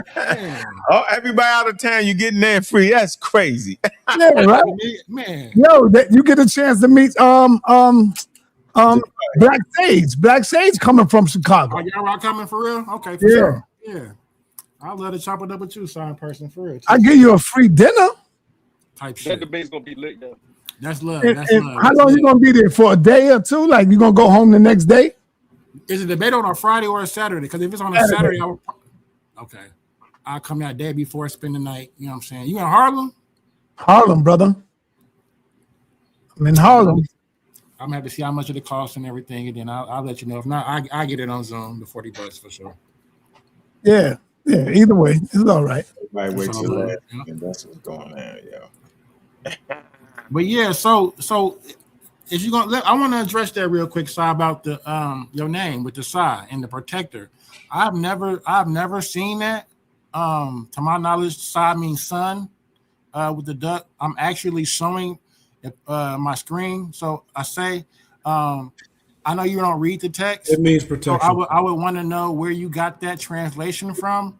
Speaker 13: pay.
Speaker 1: Oh, everybody out of town, you getting there free. That's crazy.
Speaker 13: Yeah, right,
Speaker 16: man.
Speaker 13: Yo, that you get a chance to meet Black Sage. Black Sage coming from Chicago.
Speaker 16: Oh, y'all coming for real? Okay,
Speaker 13: yeah,
Speaker 16: sure. Yeah. I'd love to chop it up with you, sign person, for real.
Speaker 13: I give you a free dinner.
Speaker 16: Type shit.
Speaker 20: That debate's gonna be lit, though.
Speaker 16: That's love.
Speaker 13: And,
Speaker 16: That's
Speaker 13: and
Speaker 16: love.
Speaker 13: how long you gonna be there for? A day or two? Like you gonna go home the next day?
Speaker 16: Is it debate on a Friday or a Saturday? Because if it's on a Saturday, okay, I'll come that day before, spend the night. You know what I'm saying? You in Harlem?
Speaker 13: Harlem, brother. I'm in Harlem.
Speaker 16: I'm gonna have to see how much it costs and everything, and then I'll let you know. If not, I get it on Zoom, the $40 for sure.
Speaker 13: Yeah. Either way, it's all right.
Speaker 1: Everybody wait till that. That's what's going on, yo.
Speaker 16: But yeah, so if you're gonna I want to address that real quick, Sa, about the your name with the Sa and the protector. I've never seen that. To my knowledge, Sa means sun with the duck. I'm actually showing my screen. So I say, I know you don't read the text.
Speaker 3: It means protection.
Speaker 16: So I would want to know where you got that translation from.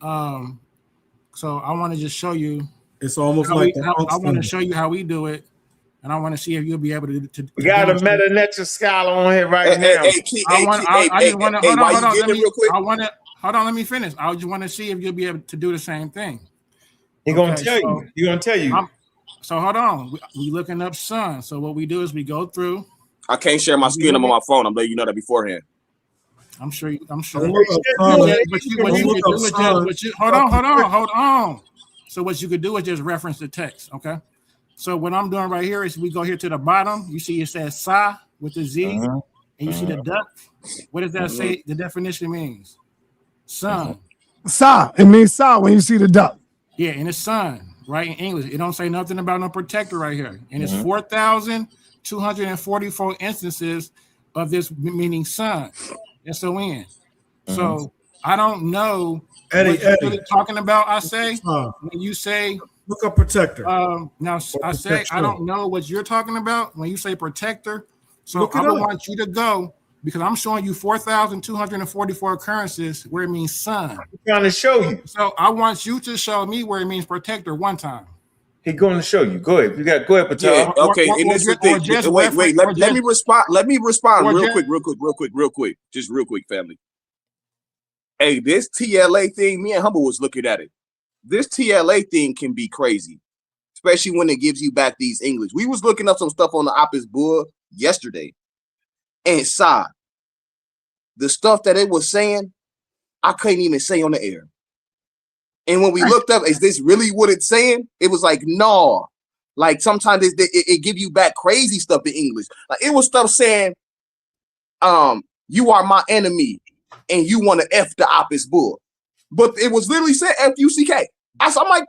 Speaker 16: So I want to just show you.
Speaker 3: It's almost
Speaker 16: I want to
Speaker 3: the
Speaker 16: show you how we do it, and I want to see if you'll be able to
Speaker 1: we got a meta-nature scholar on here right now.
Speaker 16: Hold on, let me finish. I just want to see if you'll be able to do the same thing.
Speaker 1: He's gonna tell you. He's gonna tell you.
Speaker 16: So hold on. We looking up sun. So what we do is we go through.
Speaker 10: I can't share my screen. I'm on my phone. I'm letting you know that beforehand.
Speaker 16: I'm sure.
Speaker 3: Hold
Speaker 16: on. So what you could do is just reference the text, okay? So what I'm doing right here is we go here to the bottom. You see it says Sa with the Z, and you see the duck. What does that say? The definition means sun.
Speaker 13: Sa. It means Sa when you see the duck.
Speaker 16: Yeah, and it's sun, right? In English, it don't say nothing about no protector right here, and it's 4,244 instances of this meaning sun. S-O-N. So I don't know what you're really talking about. I say when you say
Speaker 3: look up protector.
Speaker 16: Now I say I don't know what you're talking about when you say protector. So I would want you to go because I'm showing you 4,244 occurrences where it means sun.
Speaker 1: I'm trying to show you.
Speaker 16: So I want you to show me where it means protector one time.
Speaker 1: He's going to show you. Go ahead. Go ahead, Ptah.
Speaker 10: Yeah, okay. And this is the thing. Wait. Let me respond real quick. Just real quick, family. Hey, this TLA thing, me and Humble was looking at it. This TLA thing can be crazy, especially when it gives you back these English. We was looking up some stuff on the Apis board yesterday, and the stuff that it was saying, I couldn't even say on the air. And when we looked up, is this really what it's saying? It was like, no. Like sometimes it give you back crazy stuff in English. Like it was stuff saying, you are my enemy and you want to F the Apis bull. But it was literally said F-U-C-K. I'm like,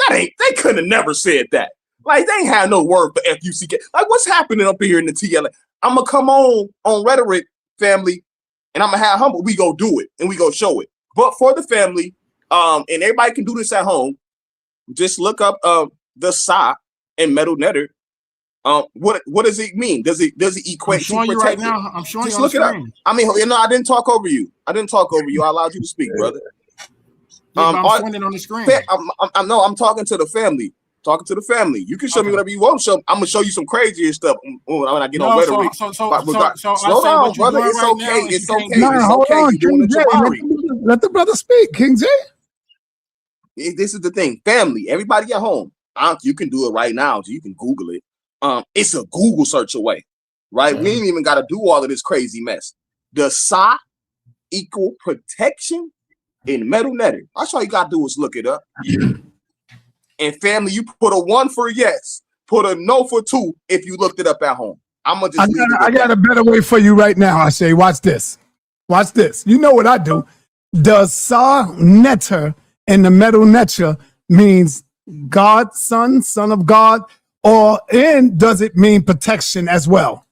Speaker 10: they couldn't have never said that. Like they ain't had no word for F-U-C-K. Like what's happening up here in the TLA? I'm gonna come on rhetoric, family, and I'm gonna have humble. We go do it and we go show it. But for the family, and everybody can do this at home. Just look up the sa and metal netter. What does it mean? Does it equate to protect?
Speaker 16: Right now. I'm showing
Speaker 10: just
Speaker 16: you.
Speaker 10: Look it up. I mean, I didn't talk over you. I allowed you to speak, brother.
Speaker 16: I'm showing it on the screen.
Speaker 10: I'm talking to the family. You can show me whatever you want to show. I'm gonna show you some crazier stuff when I get on rhetoric. Slow down, brother. It's okay. It's okay.
Speaker 13: Hold on, King J. Let the brother speak, King J.
Speaker 10: This is the thing, family. Everybody at home, you can do it right now. So you can Google it. It's a Google search away, right? We ain't even got to do all of this crazy mess. Does sa equal protection in metal netting? That's all you got to do is look it up. And family, you put a 1 for yes, put a no for 2 if you looked it up at home. I'm gonna just.
Speaker 13: I got a better way for you right now. I say, watch this. Watch this. You know what I do? Does sa.neter in the metal netter means God, son of God, and does it mean protection as well?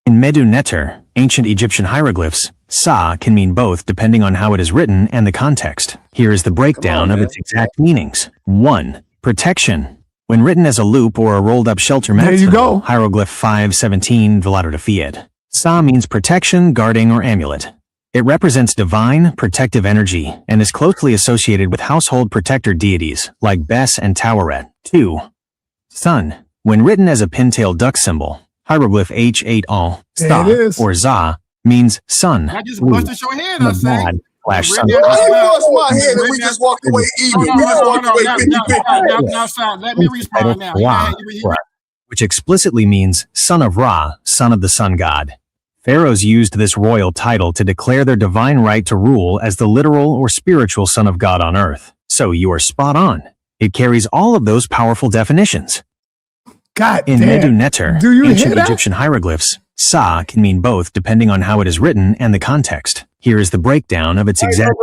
Speaker 2: In Medu-neter, ancient Egyptian hieroglyphs, sa can mean both depending on how it is written and the context. Here is the breakdown of its exact meanings. 1. Protection. When written as a loop or a rolled up shelter mat symbol, hieroglyph 517 Velator de Fiat. Sa means protection, guarding, or amulet. It represents divine, protective energy and is closely associated with household protector deities like Bes and Taweret. 2. Sun. When written as a pintail duck symbol, hieroglyph H8 al, sta, or za, means sun.
Speaker 16: I just busted your head, I say.
Speaker 10: I bust my head and we just walked away even. We just walked away 50-50.
Speaker 16: Now, son, let me respond now.
Speaker 2: Which explicitly means son of Ra, son of the sun god. Pharaohs used this royal title to declare their divine right to rule as the literal or spiritual son of God on earth. So you are spot on. It carries all of those powerful definitions. In Medu-neter, ancient Egyptian hieroglyphs, sa can mean both depending on how it is written and the context. Here is the breakdown of its exact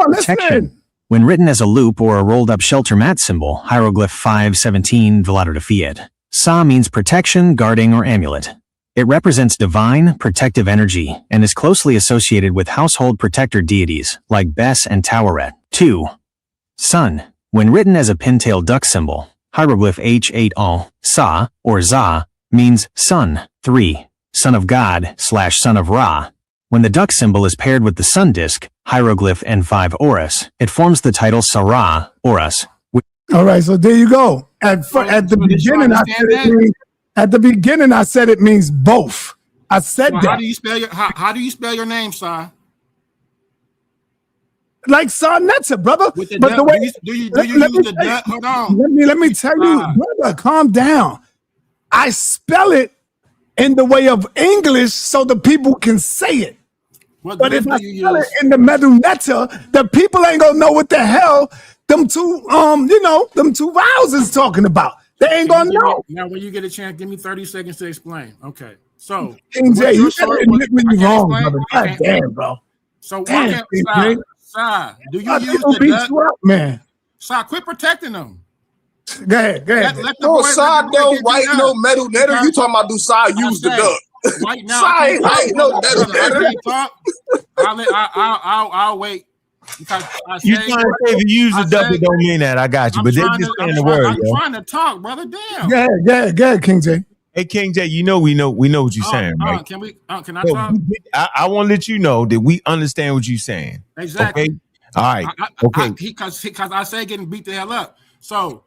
Speaker 2: protection. When written as a loop or a rolled up shelter mat symbol, hieroglyph 517 Velator de Fiat. Sa means protection, guarding, or amulet. It represents divine, protective energy and is closely associated with household protector deities like Bes and Taweret. 2. Sun. When written as a pintail duck symbol, hieroglyph H8 al, sa, or za, means sun. 3. Son of God / son of Ra. When the duck symbol is paired with the sun disk, hieroglyph N5 Horus, it forms the title Sarah, Horus.
Speaker 13: All right, so there you go. At the beginning, I said it means both. I said that.
Speaker 16: How do you spell your name, son?
Speaker 13: Like sa.neter, brother.
Speaker 16: But the way do you use the duck? Hold on.
Speaker 13: Let me tell you, brother, calm down. I spell it in the way of English so the people can say it. But if I spell it in the Medu-neter, the people ain't gonna know what the hell them two vowels is talking about. They ain't gonna know.
Speaker 16: Now, when you get a chance, give me 30 seconds to explain. Okay, so
Speaker 13: King J, you gotta admit when you're wrong, brother. God damn, bro.
Speaker 16: So do you use the duck?
Speaker 13: Man,
Speaker 16: Sa, quit protecting them.
Speaker 13: Go ahead.
Speaker 10: No, Sa don't write no Medu-neter. You talking about do Sa use the duck?
Speaker 16: Right now,
Speaker 10: Sa ain't write no Medu-neter.
Speaker 16: I'll wait.
Speaker 1: You trying to say if you use the duck, it don't mean that. I got you, but they're just saying the word.
Speaker 16: I'm trying to talk, brother. Damn.
Speaker 13: Yeah, King J.
Speaker 1: Hey, King J, we know what you're saying, right?
Speaker 16: Can I talk?
Speaker 1: I want to let you know that we understand what you're saying.
Speaker 16: Exactly.
Speaker 1: Okay. All right. Okay.
Speaker 16: Because I say getting beat the hell up. So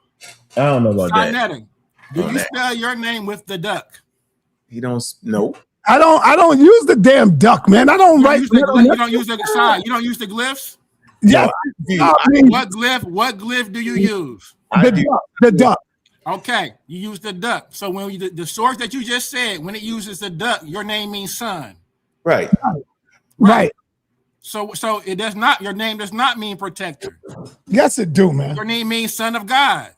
Speaker 1: I don't know about that.
Speaker 16: Netting. Do you spell your name with the duck?
Speaker 1: He don't. No.
Speaker 13: I don't use the damn duck, man. I don't write.
Speaker 16: You don't use the side. You don't use the glyphs.
Speaker 13: Yes.
Speaker 16: What glyph do you use?
Speaker 13: The duck.
Speaker 16: Okay, you use the duck. So when the source that you just said, when it uses the duck, your name means son.
Speaker 1: Right.
Speaker 13: Right.
Speaker 16: So it does not. Your name does not mean protector.
Speaker 13: Yes, it do, man.
Speaker 16: Your name means son of God.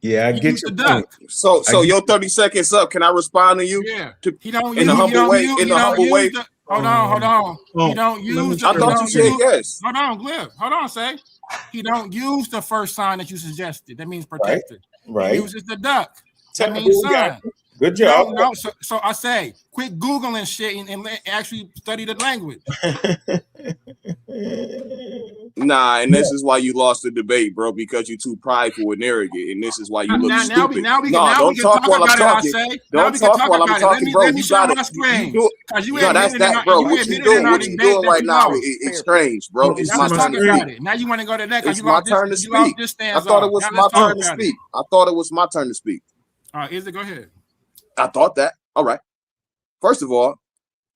Speaker 1: Yeah, I get your point.
Speaker 10: So your 30 seconds up. Can I respond to you?
Speaker 16: Yeah.
Speaker 10: He don't in a humble way. In a humble way.
Speaker 16: Hold on. He don't use.
Speaker 10: I thought you said yes.
Speaker 16: Hold on, Glyph. Hold on, say. He don't use the first sign that you suggested. That means protector.
Speaker 1: Right.
Speaker 16: He uses the duck. That means son.
Speaker 1: Good job.
Speaker 16: No, so I say, quit Googling shit and actually study the language.
Speaker 10: Nah, and this is why you lost the debate, bro, because you're too prideful and arrogant, and this is why you look stupid. Don't talk while I'm talking. Don't talk while I'm talking, bro. You got it. No, that's that, bro. What you doing right now is strange, bro. It's my turn to speak.
Speaker 16: Now you want to go to that because
Speaker 10: it's my turn to speak. I thought it was my turn to speak. I thought it was my turn to speak.
Speaker 16: All right, Izzy, go ahead.
Speaker 10: I thought that. All right. First of all,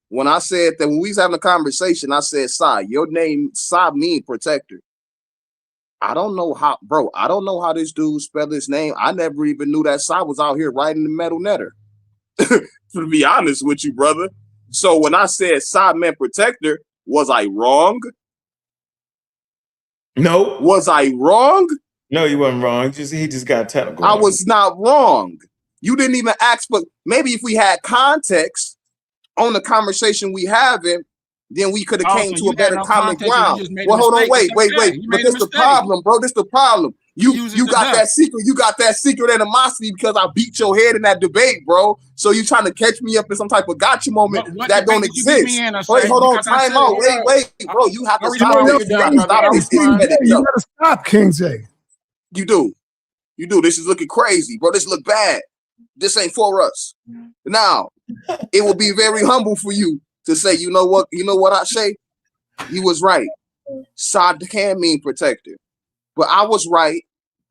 Speaker 10: when I said that when we was having a conversation, I said, Sa, your name, Sa mean protector. I don't know how, bro. I don't know how this dude spelled his name. I never even knew that Sa was out here writing the metal netter. To be honest with you, brother. So when I said Sa meant protector, was I wrong?
Speaker 1: No.
Speaker 10: Was I wrong?
Speaker 1: No, you wasn't wrong. He just got technical.
Speaker 10: I was not wrong. You didn't even ask, but maybe if we had context on the conversation we having, then we could have came to a better common ground. Well, hold on, wait. But this the problem, bro. This the problem. You got that secret. You got that secret animosity because I beat your head in that debate, bro. So you trying to catch me up in some type of gotcha moment that don't exist. Wait, hold on, time out. Wait, bro. You have to stop this. You gotta stop this.
Speaker 13: You gotta stop, King J.
Speaker 10: You do. This is looking crazy, bro. This look bad. This ain't for us. Now, it will be very humble for you to say, you know what I say? You was right. Sa can mean protector. But I was right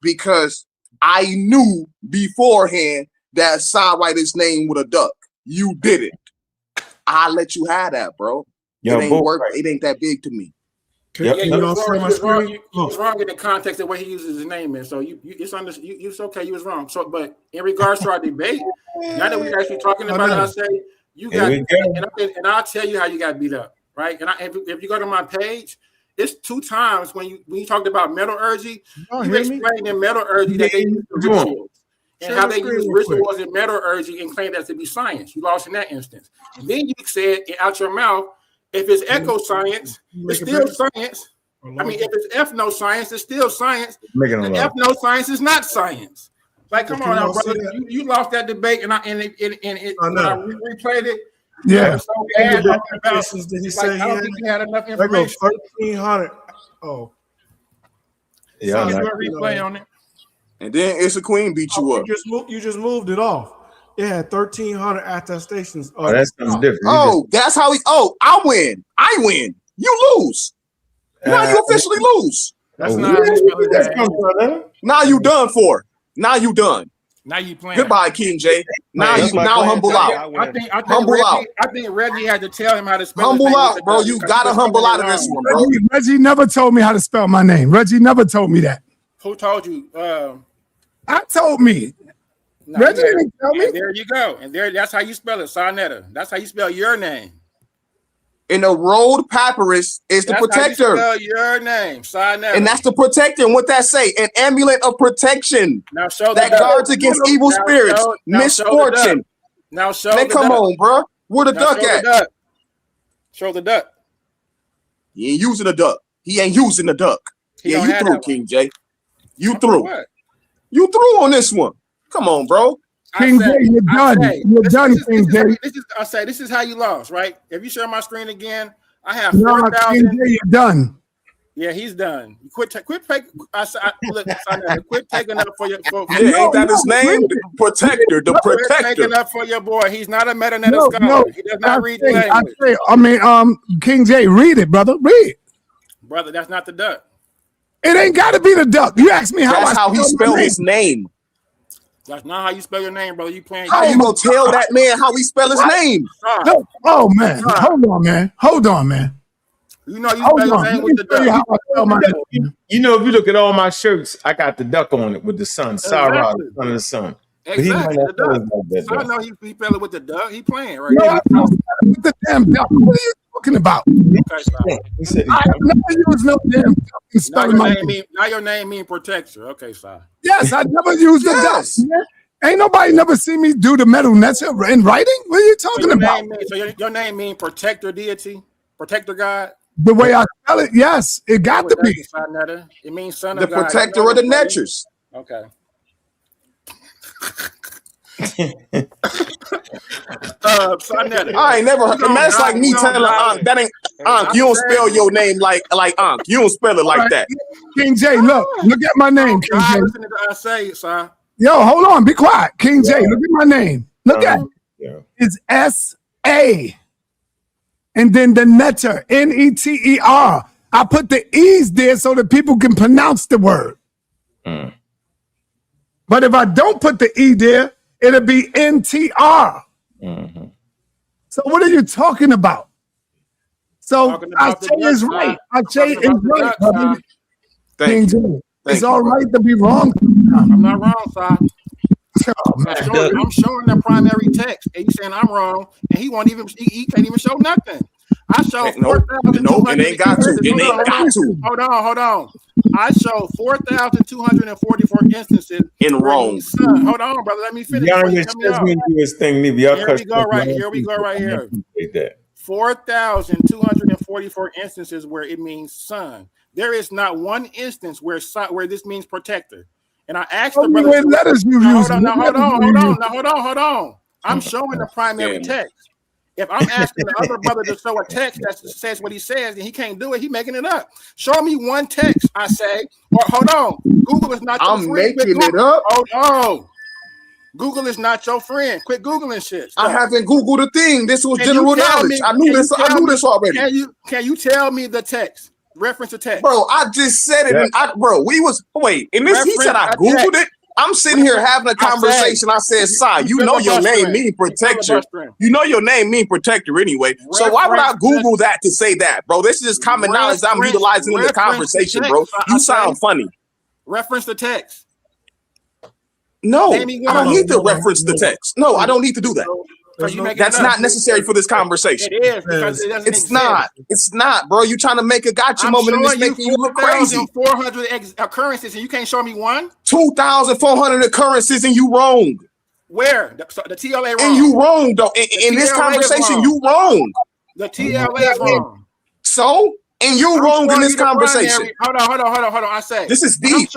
Speaker 10: because I knew beforehand that Sa write his name with a duck. You didn't. I let you have that, bro. It ain't work. It ain't that big to me.
Speaker 16: Yeah, you was wrong in the context of what he uses his name in. So it's okay. You was wrong. So, but in regards to our debate, now that we're actually talking about it, I say you got, and I'll tell you how you got beat up, right? And if you go to my page, it's 2 times when you talked about metallurgy, you explained in metallurgy that they use the rituals and how they use rituals in metallurgy and claim that to be science. You lost in that instance. And then you said out your mouth, if it's echo science, it's still science. I mean, if it's ethno science, it's still science. Ethno science is not science. Like, come on, now, brother. You lost that debate, and I replayed it.
Speaker 13: Yeah.
Speaker 3: So bad about, did he say I don't think he had enough information. 1,300. Oh.
Speaker 10: Yeah.
Speaker 3: So replay on it.
Speaker 10: And then it's a queen beat you up.
Speaker 3: You just moved it off. It had 1,300 attestations.
Speaker 1: Oh, that's something different.
Speaker 10: Oh, that's how I win. I win. You lose. Now you officially lose.
Speaker 16: That's not
Speaker 10: now you done for. Now you done.
Speaker 16: Now you playing.
Speaker 10: Goodbye, King J. Now humble out.
Speaker 16: I think Reggie had to tell him how to spell
Speaker 10: humble out, bro. You gotta humble out of this one, bro.
Speaker 13: Reggie never told me how to spell my name. Reggie never told me that.
Speaker 16: Who told you?
Speaker 13: I told me.
Speaker 16: No,
Speaker 13: Reggie didn't tell me.
Speaker 16: There you go. And that's how you spell it, sa.neter. That's how you spell your name.
Speaker 10: In the rolled papyrus is the protector.
Speaker 16: How you spell your name, sa.neter.
Speaker 10: And that's the protector. And what that say? An amulet of protection
Speaker 16: now show
Speaker 10: that guards against evil spirits, misfortune.
Speaker 16: Now show
Speaker 10: Man, come on, bro. Where the duck at?
Speaker 16: Show the duck.
Speaker 10: He ain't using the duck. He ain't using the duck. Yeah, you threw, King J. You threw. You threw on this one. Come on, bro.
Speaker 13: King J, you're done. You're done, King J.
Speaker 16: This is how you lost, right? If you share my screen again, I have
Speaker 13: 4,000. King J, you're done.
Speaker 16: Yeah, he's done. Quit taking up for your.
Speaker 10: Ain't that his name? The protector. The protector.
Speaker 16: Quit taking up for your boy. He's not a meta-netter scholar. He does not read the
Speaker 13: language. King J, read it, brother. Read it.
Speaker 16: Brother, that's not the duck.
Speaker 13: It ain't got to be the duck. You asked me how.
Speaker 10: That's how he spelled his name.
Speaker 16: That's not how you spell your name, brother. You playing?
Speaker 10: How you gonna tell that man how he spell his name?
Speaker 13: No. Oh man, hold on, man.
Speaker 16: You know you spell your name with the duck.
Speaker 1: You know, if you look at all my shirts, I got the duck on it with the sun. Sarah, the son of the sun. But he might
Speaker 16: Exactly.
Speaker 1: not
Speaker 16: The
Speaker 1: feel
Speaker 16: duck.
Speaker 1: like that,
Speaker 16: So I
Speaker 1: though.
Speaker 16: know he spell it with the duck. He playing right
Speaker 13: No,
Speaker 16: now.
Speaker 13: I don't spell it with the damn duck. What are you talking about?
Speaker 16: Okay, so
Speaker 1: He said
Speaker 13: I never use no damn duck in spelling my name.
Speaker 16: now your name mean protector. Okay, so
Speaker 13: Yes, I never use the duck. Ain't nobody never seen me do the metal netter in writing. What are you talking about?
Speaker 16: Your name mean protector deity, protector God.
Speaker 13: The way I spell it, yes, it got to be.
Speaker 16: sa.neter. It means son
Speaker 10: The
Speaker 16: of God.
Speaker 10: protector of the netchers.
Speaker 16: Okay. sa.neter.
Speaker 10: I ain't never heard. Man, that's like me telling Ankh that ain't Ankh. You don't spell your name like Ankh. You don't spell it like that.
Speaker 13: King J, look at my name, King J.
Speaker 16: Listen to what I say, son.
Speaker 13: Yo, hold on, be quiet. King J, look at my name. Look at it. It's S.A. And then the netter, N-E-T-E-R. I put the E's there so that people can pronounce the word. But if I don't put the E there, it'll be N-T-R. So what are you talking about? So I say is right. I say is right, brother. King J. It's all right to be wrong.
Speaker 16: I'm not wrong, son. I'm showing the primary text, and you saying I'm wrong, and he won't even. He can't even show nothing. I show 4,200.
Speaker 10: No, it ain't got to. It ain't got to.
Speaker 16: Hold on. I show 4,244 instances
Speaker 10: in Rome.
Speaker 16: Hold on, brother. Let me finish.
Speaker 1: Here we go right here.
Speaker 16: 4,244 instances where it means son. There is not one instance where this means protector. And I asked the brother.
Speaker 13: What letters you use?
Speaker 16: Hold on. I'm showing the primary text. If I'm asking the other brother to show a text that says what he says, and he can't do it, he's making it up. Show me one text, I say. Or hold on. Google is not your friend.
Speaker 10: I'm making it up.
Speaker 16: Hold on. Google is not your friend. Quit Googling shit.
Speaker 10: I haven't Googled a thing. This was general knowledge. I knew this already.
Speaker 16: Can you tell me the text? Reference the text.
Speaker 10: Bro, I just said it. And he said I Googled it. I'm sitting here having a conversation. I said, "Sai, you know your name mean protector. You know your name mean protector anyway. So why would I Google that to say that, bro? This is just common knowledge I'm utilizing in the conversation, bro. You sound funny.
Speaker 16: Reference the text.
Speaker 10: No, I don't need to reference the text. No, I don't need to do that. That's not necessary for this conversation.
Speaker 16: It is because it doesn't exist.
Speaker 10: It's not, bro. You trying to make a gotcha moment and it's making you look crazy.
Speaker 16: 400 occurrences and you can't show me one.
Speaker 10: 2,400 occurrences and you wrong.
Speaker 16: Where the TLA wrong?
Speaker 10: And you wrong though. In this conversation, you wrong.
Speaker 16: The TLA is wrong.
Speaker 10: So. And you're wrong in this conversation.
Speaker 16: Hold on. I say
Speaker 10: this is deep.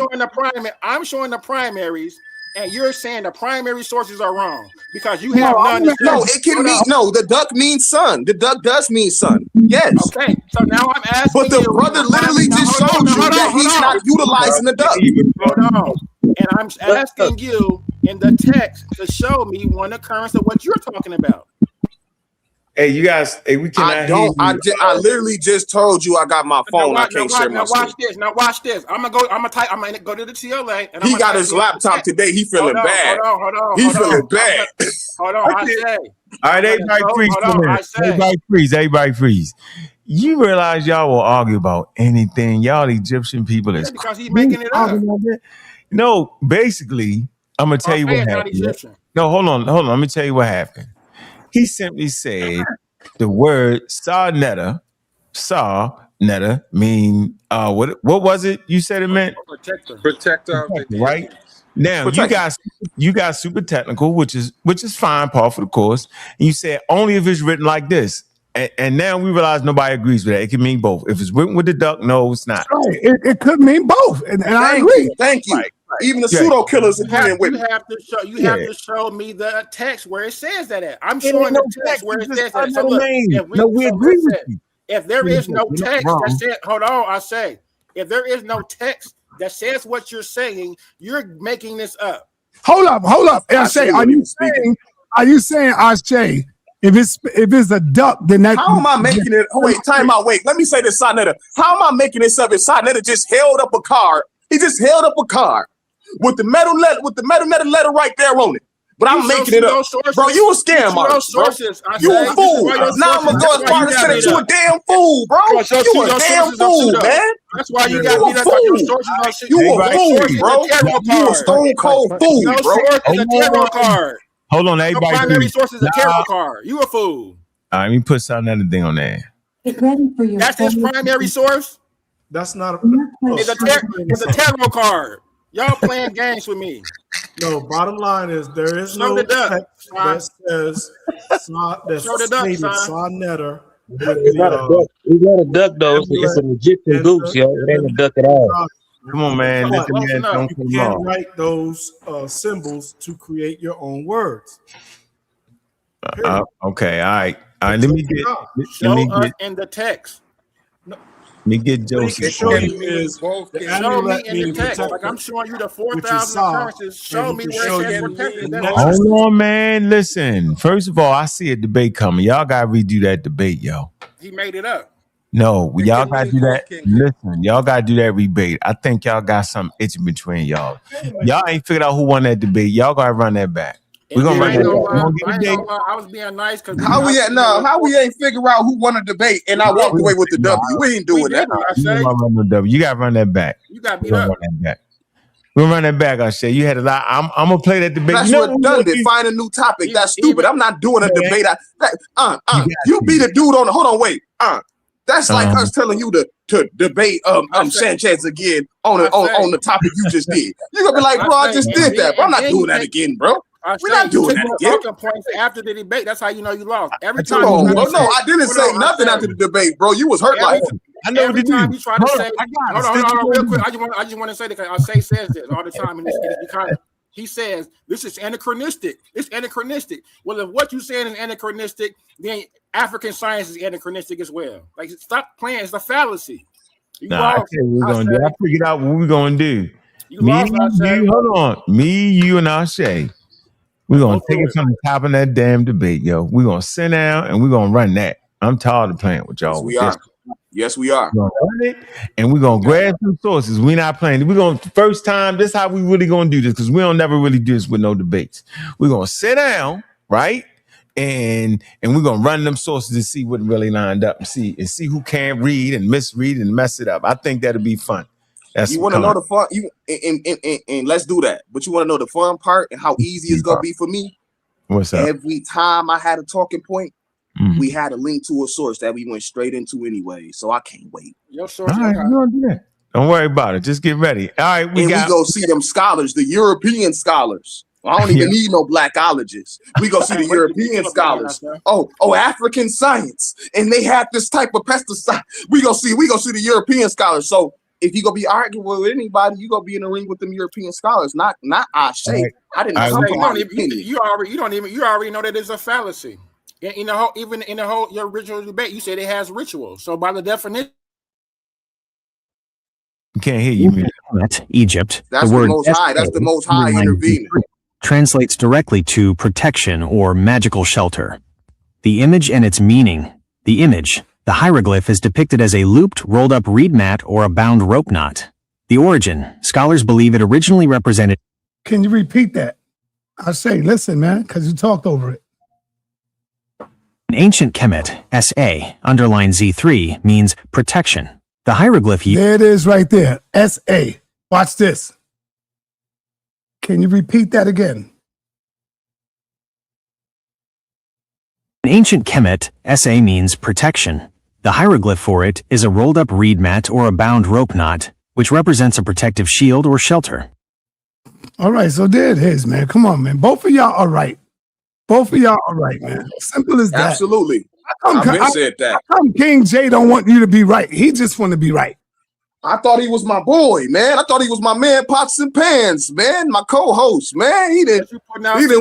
Speaker 16: I'm showing the primaries. And you're saying the primary sources are wrong because you have none.
Speaker 10: No, it can mean the duck means son. The duck does mean son. Yes.
Speaker 16: Okay. So now I'm asking.
Speaker 10: But the brother literally just showed you that he's not utilizing the duck.
Speaker 16: Hold on. And I'm asking you in the text to show me one occurrence of what you're talking about.
Speaker 1: Hey, you guys. Hey, we cannot.
Speaker 10: I literally just told you I got my phone. I can't share my screen.
Speaker 16: Now watch this. I'm gonna go to the TLA. And
Speaker 10: he got his laptop today. He feeling bad.
Speaker 16: Hold on.
Speaker 10: He feeling bad.
Speaker 16: Hold on. I say.
Speaker 1: All right, everybody freeze. Everybody freeze. You realize y'all will argue about anything. Y'all Egyptian people is
Speaker 16: because he's making it up.
Speaker 1: No, basically, I'm gonna tell you what happened. No, hold on. Let me tell you what happened. He simply said the word sa.neter mean what was it you said it meant?
Speaker 15: Protector,
Speaker 1: right? Now you got super technical, which is fine, par for the course. And you said only if it's written like this. And now we realize nobody agrees with that. It can mean both. If it's written with the duck, no, it's not.
Speaker 13: Right. It could mean both. And I agree.
Speaker 10: Thank you. Right. Even the pseudo killers agreeing with
Speaker 16: you. You have to show me the text where it says that at. I'm showing the text where it says that. So look,
Speaker 1: we agree with you.
Speaker 16: If there is no text that says, hold on, I say, if there is no text that says what you're saying, you're making this up.
Speaker 13: Hold up. Ashay, are you saying Ashay, if it's a duck, then that
Speaker 10: how am I making it? Oh, wait, time out. Wait, let me say this, sa.neter. How am I making this up if sa.neter just held up a card? He just held up a card with the metal letter right there on it. But I'm making it up. Bro, you a scam artist, bro. You a fool. Now I'm gonna go as far as saying that you a damn fool, bro. You a damn fool, man.
Speaker 16: That's why you got beat up on your sources on shit.
Speaker 10: You a fool, bro. You a stone cold fool,
Speaker 16: Your
Speaker 10: bro.
Speaker 16: source is a tarot card.
Speaker 1: Hold on,
Speaker 16: Your
Speaker 1: everybody.
Speaker 16: primary source is a tarot card. You a fool.
Speaker 1: All right, let me put something other thing on there.
Speaker 16: That's his primary source.
Speaker 3: That's not a.
Speaker 16: It's a tarot card. Y'all playing games with me.
Speaker 3: No, bottom line is there is no text that says sa.neter.
Speaker 21: It's not a duck though. It's an Egyptian goose, yo. It ain't a duck at all.
Speaker 1: Come on, man. Let the man don't come
Speaker 3: You can't
Speaker 1: along.
Speaker 3: write those symbols to create your own words.
Speaker 1: Okay, all right. Let me get.
Speaker 16: Show us in the text.
Speaker 1: Let me get Joseph.
Speaker 3: Show you is the
Speaker 16: Show me
Speaker 3: amulet
Speaker 16: in the
Speaker 3: means
Speaker 16: text.
Speaker 3: protector,
Speaker 16: Like I'm showing you the
Speaker 3: which is
Speaker 16: 4,000
Speaker 3: sa,
Speaker 16: occurrences. Show
Speaker 3: and
Speaker 16: me
Speaker 3: we can
Speaker 16: where
Speaker 3: show
Speaker 16: it says
Speaker 3: you
Speaker 16: protected.
Speaker 3: the
Speaker 1: Hold on, man. Listen. First of all, I see a debate coming. Y'all gotta redo that debate, yo.
Speaker 16: He made it up.
Speaker 1: No, y'all gotta do that. Listen, y'all gotta do that rebate. I think y'all got something itching between y'all. Y'all ain't figured out who won that debate. Y'all gotta run that back. We're gonna run that back.
Speaker 16: I was being nice because
Speaker 10: How we ain't figure out who won a debate and I walked away with the W. We ain't doing that.
Speaker 1: You gotta run that back.
Speaker 16: You got beat up.
Speaker 1: We're gonna run that back. I say you had a lot. I'm gonna play that debate.
Speaker 10: That's redundant. Find a new topic. That's stupid. I'm not doing a debate. You be the dude on the. Hold on, wait. That's like us telling you to debate Sanchez again on the topic you just did. You're gonna be like, bro, I just did that, bro. I'm not doing that again, bro. We're not doing that again.
Speaker 16: Points after the debate. That's how you know you lost. Every
Speaker 10: Come
Speaker 16: time.
Speaker 10: on, bro. No, I didn't say nothing after the debate, bro. You was hurt like.
Speaker 1: I know
Speaker 16: every
Speaker 1: what to
Speaker 16: time
Speaker 1: do.
Speaker 16: you try to say, hold on, real quick. I just want to say that Asay says this all the time, and he says this is anachronistic. It's anachronistic. Well, if what you saying is anachronistic, then African science is anachronistic as well. Like, stop playing. It's a fallacy.
Speaker 1: I figured out what we're gonna do.
Speaker 16: Hold
Speaker 1: on. Me, you, and Ashay. We're gonna take it from the top of that damn debate, yo. We're gonna sit down and we're gonna run that. I'm tired of playing with y'all.
Speaker 10: Yes, we are.
Speaker 1: We're gonna run it, and we're gonna grab some sources. We're not playing. We're gonna first time. This is how we really gonna do this because we don't never really do this with no debates. We're gonna sit down, right? And we're gonna run them sources to see what really lined up and see who can't read and misread and mess it up. I think that'll be fun.
Speaker 10: You want to know the fun? And let's do that. But you want to know the fun part and how easy it's gonna be for me?
Speaker 1: What's up?
Speaker 10: Every time I had a talking point, we had a link to a source that we went straight into anyway. So I can't wait.
Speaker 16: Your source.
Speaker 1: All right, we're gonna do that. Don't worry about it. Just get ready. All right,
Speaker 10: we go see them scholars, the European scholars. I don't even need no blackologists. We go see the European scholars. Oh, African science, and they have this type of pesticide. We go see the European scholars. So if you gonna be arguing with anybody, you gonna be in the ring with them European scholars, not Ashay. I didn't come from my opinion.
Speaker 16: You already know that it's a fallacy. In the whole your original debate, you said it has rituals. So by the definition,
Speaker 1: can't hear you.
Speaker 2: Egypt.
Speaker 10: That's the most high. That's the most high intervening.
Speaker 2: Translates directly to protection or magical shelter. The image and its meaning. The image, the hieroglyph, is depicted as a looped, rolled up reed mat or a bound rope knot. The origin, scholars believe it originally represented.
Speaker 13: Can you repeat that? I say, listen, man, because you talked over it.
Speaker 2: In ancient Kemet, SA, underline Z3, means protection. The hieroglyph.
Speaker 13: There it is right there. SA. Watch this. Can you repeat that again?
Speaker 2: In ancient Kemet, SA means protection. The hieroglyph for it is a rolled up reed mat or a bound rope knot, which represents a protective shield or shelter.
Speaker 13: All right, so there it is, man. Come on, man. Both of y'all are right. Both of y'all are right, man. Simple as that.
Speaker 10: Absolutely. I've been said that.
Speaker 13: How come King J don't want you to be right? He just want to be right.
Speaker 10: I thought he was my boy, man. I thought he was my man, Pots and Pans, man. My co-host, man. He didn't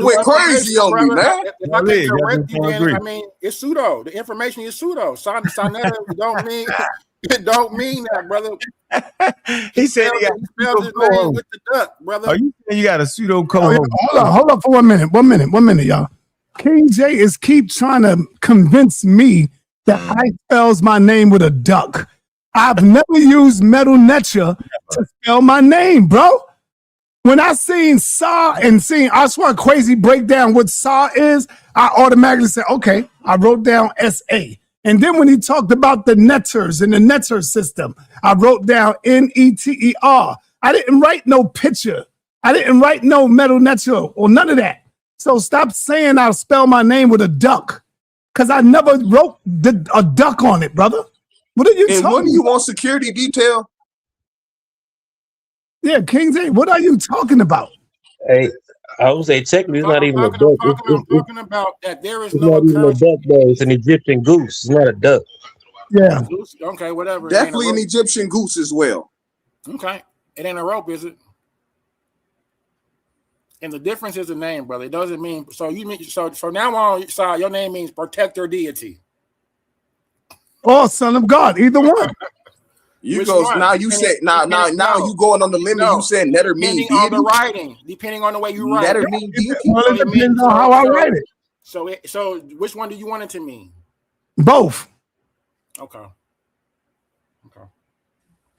Speaker 10: went crazy on me, man.
Speaker 16: If I can correct you, then, I mean, it's pseudo. The information is pseudo. sa.neter don't mean it don't mean that, brother.
Speaker 1: He said he got
Speaker 16: his name with the duck, brother.
Speaker 1: Are you saying you got a pseudo co-host?
Speaker 13: Hold on for 1 minute. 1 minute, y'all. King J is keep trying to convince me that I spells my name with a duck. I've never used metal netra to spell my name, bro. When I seen Sa and seen I saw a crazy breakdown what Sa is, I automatically said, okay, I wrote down SA. And then when he talked about the netters and the netter system, I wrote down NETER. I didn't write no picture. I didn't write no metal netter or none of that. So stop saying I'll spell my name with a duck. Because I never wrote a duck on it, brother. What are you talking about?
Speaker 10: And when you want security detail?
Speaker 13: Yeah, King A, what are you talking about?
Speaker 21: Hey, I would say technically it's not even a duck.
Speaker 16: I'm talking about that there is
Speaker 21: It's
Speaker 16: no
Speaker 21: not even a
Speaker 16: occurrence.
Speaker 21: duck, though. It's an Egyptian goose. It's not a duck.
Speaker 13: Yeah.
Speaker 16: Okay, whatever.
Speaker 10: Definitely an Egyptian goose as well.
Speaker 16: Okay. It ain't a rope, is it? And the difference is the name, brother. It doesn't mean so you mean so now on side, your name means protector deity.
Speaker 13: Oh, son of God, either one.
Speaker 10: You now you said now you going on the limit. You said netter mean
Speaker 16: depending on
Speaker 10: deity.
Speaker 16: the writing, depending on the way you write.
Speaker 10: Netter mean deity.
Speaker 13: Well, it depends on how I write it.
Speaker 16: So which one do you want it to mean?
Speaker 13: Both.
Speaker 16: Okay.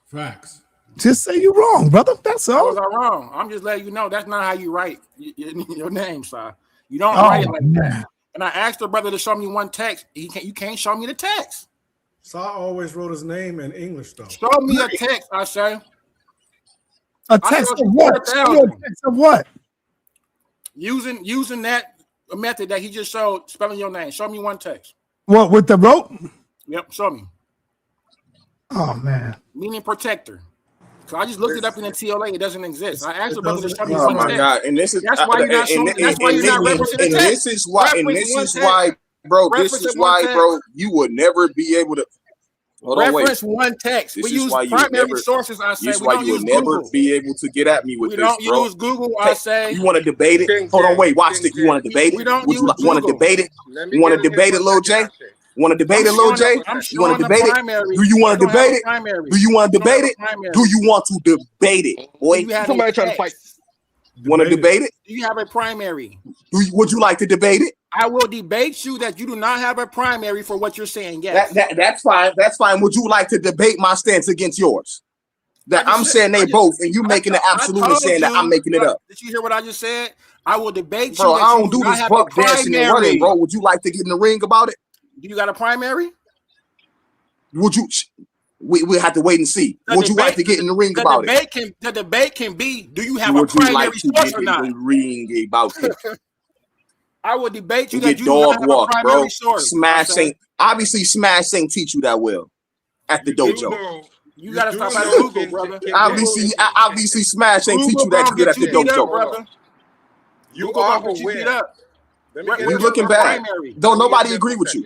Speaker 3: Facts.
Speaker 13: Just say you're wrong, brother. That's
Speaker 16: How
Speaker 13: all.
Speaker 16: was I wrong? I'm just letting you know that's not how you write your name, sir. You don't write it like that. And I asked the brother to show me one text. You can't show me the text.
Speaker 3: Sa always wrote his name in English though.
Speaker 16: Show me a text, I say.
Speaker 13: A text of what? Show me a text of what?
Speaker 16: Using that method that he just showed, spelling your name. Show me one text.
Speaker 13: What, with the rope?
Speaker 16: Yep, show me.
Speaker 13: Oh man.
Speaker 16: Meaning protector. So I just looked it up in the TLA. It doesn't exist. I asked the brother to show me
Speaker 10: Oh
Speaker 16: one
Speaker 10: my
Speaker 16: text.
Speaker 10: God! And this is
Speaker 16: That's why you're not showing. That's why you're not representing the text.
Speaker 10: This is why. And this is why, bro. This is why, bro. You would never be able to. Hold on, wait.
Speaker 16: Reference one text. We use primary sources. I say
Speaker 10: This is
Speaker 16: we
Speaker 10: why
Speaker 16: don't
Speaker 10: you
Speaker 16: use
Speaker 10: would never
Speaker 16: Google.
Speaker 10: be able to get at me with
Speaker 16: We
Speaker 10: this,
Speaker 16: don't
Speaker 10: bro.
Speaker 16: use Google. I say.
Speaker 10: You want to debate it? Hold on, wait. Watch this. You want to debate it?
Speaker 16: We don't
Speaker 10: Would you
Speaker 16: use
Speaker 10: want to
Speaker 16: Google.
Speaker 10: debate it? You want to debate it, Lil J? Want to debate it, Lil J? You want to debate it? Do you want to debate it? Do you want to debate it? Do you want to debate it, boy?
Speaker 16: Somebody trying to fight.
Speaker 10: Want to debate it?
Speaker 16: Do you have a primary?
Speaker 10: Would you like to debate it?
Speaker 16: I will debate you that you do not have a primary for what you're saying. Yes.
Speaker 10: That's fine. That's fine. Would you like to debate my stance against yours? That I'm saying they both, and you making it absolute and saying that I'm making it up.
Speaker 16: Did you hear what I just said? I will debate
Speaker 10: Bro,
Speaker 16: you. That
Speaker 10: I
Speaker 16: you
Speaker 10: don't do
Speaker 16: not
Speaker 10: this
Speaker 16: have
Speaker 10: buck
Speaker 16: a
Speaker 10: dancing and running, bro. Would you like to get in the ring about it?
Speaker 16: Do you got a primary?
Speaker 10: Would you? We have to wait and see. Would you like to get in the ring about it?
Speaker 16: The debate can be: do you have
Speaker 10: Would
Speaker 16: a primary
Speaker 10: you like to
Speaker 16: source
Speaker 10: get
Speaker 16: or
Speaker 10: in
Speaker 16: not?
Speaker 10: the ring about it?
Speaker 16: I will debate you
Speaker 10: You
Speaker 16: that
Speaker 10: get
Speaker 16: you do not
Speaker 10: dog
Speaker 16: have a
Speaker 10: walk,
Speaker 16: primary
Speaker 10: bro.
Speaker 16: source.
Speaker 10: Smash ain't obviously Smash ain't teach you that well at the dojo.
Speaker 16: You gotta stop at Google, brother.
Speaker 10: Obviously, Smash ain't teach you that good at the dojo,
Speaker 16: brother.
Speaker 20: You
Speaker 16: Google
Speaker 20: are
Speaker 16: gonna get you beat
Speaker 20: aware.
Speaker 16: up.
Speaker 10: You looking bad. Don't nobody agree with you.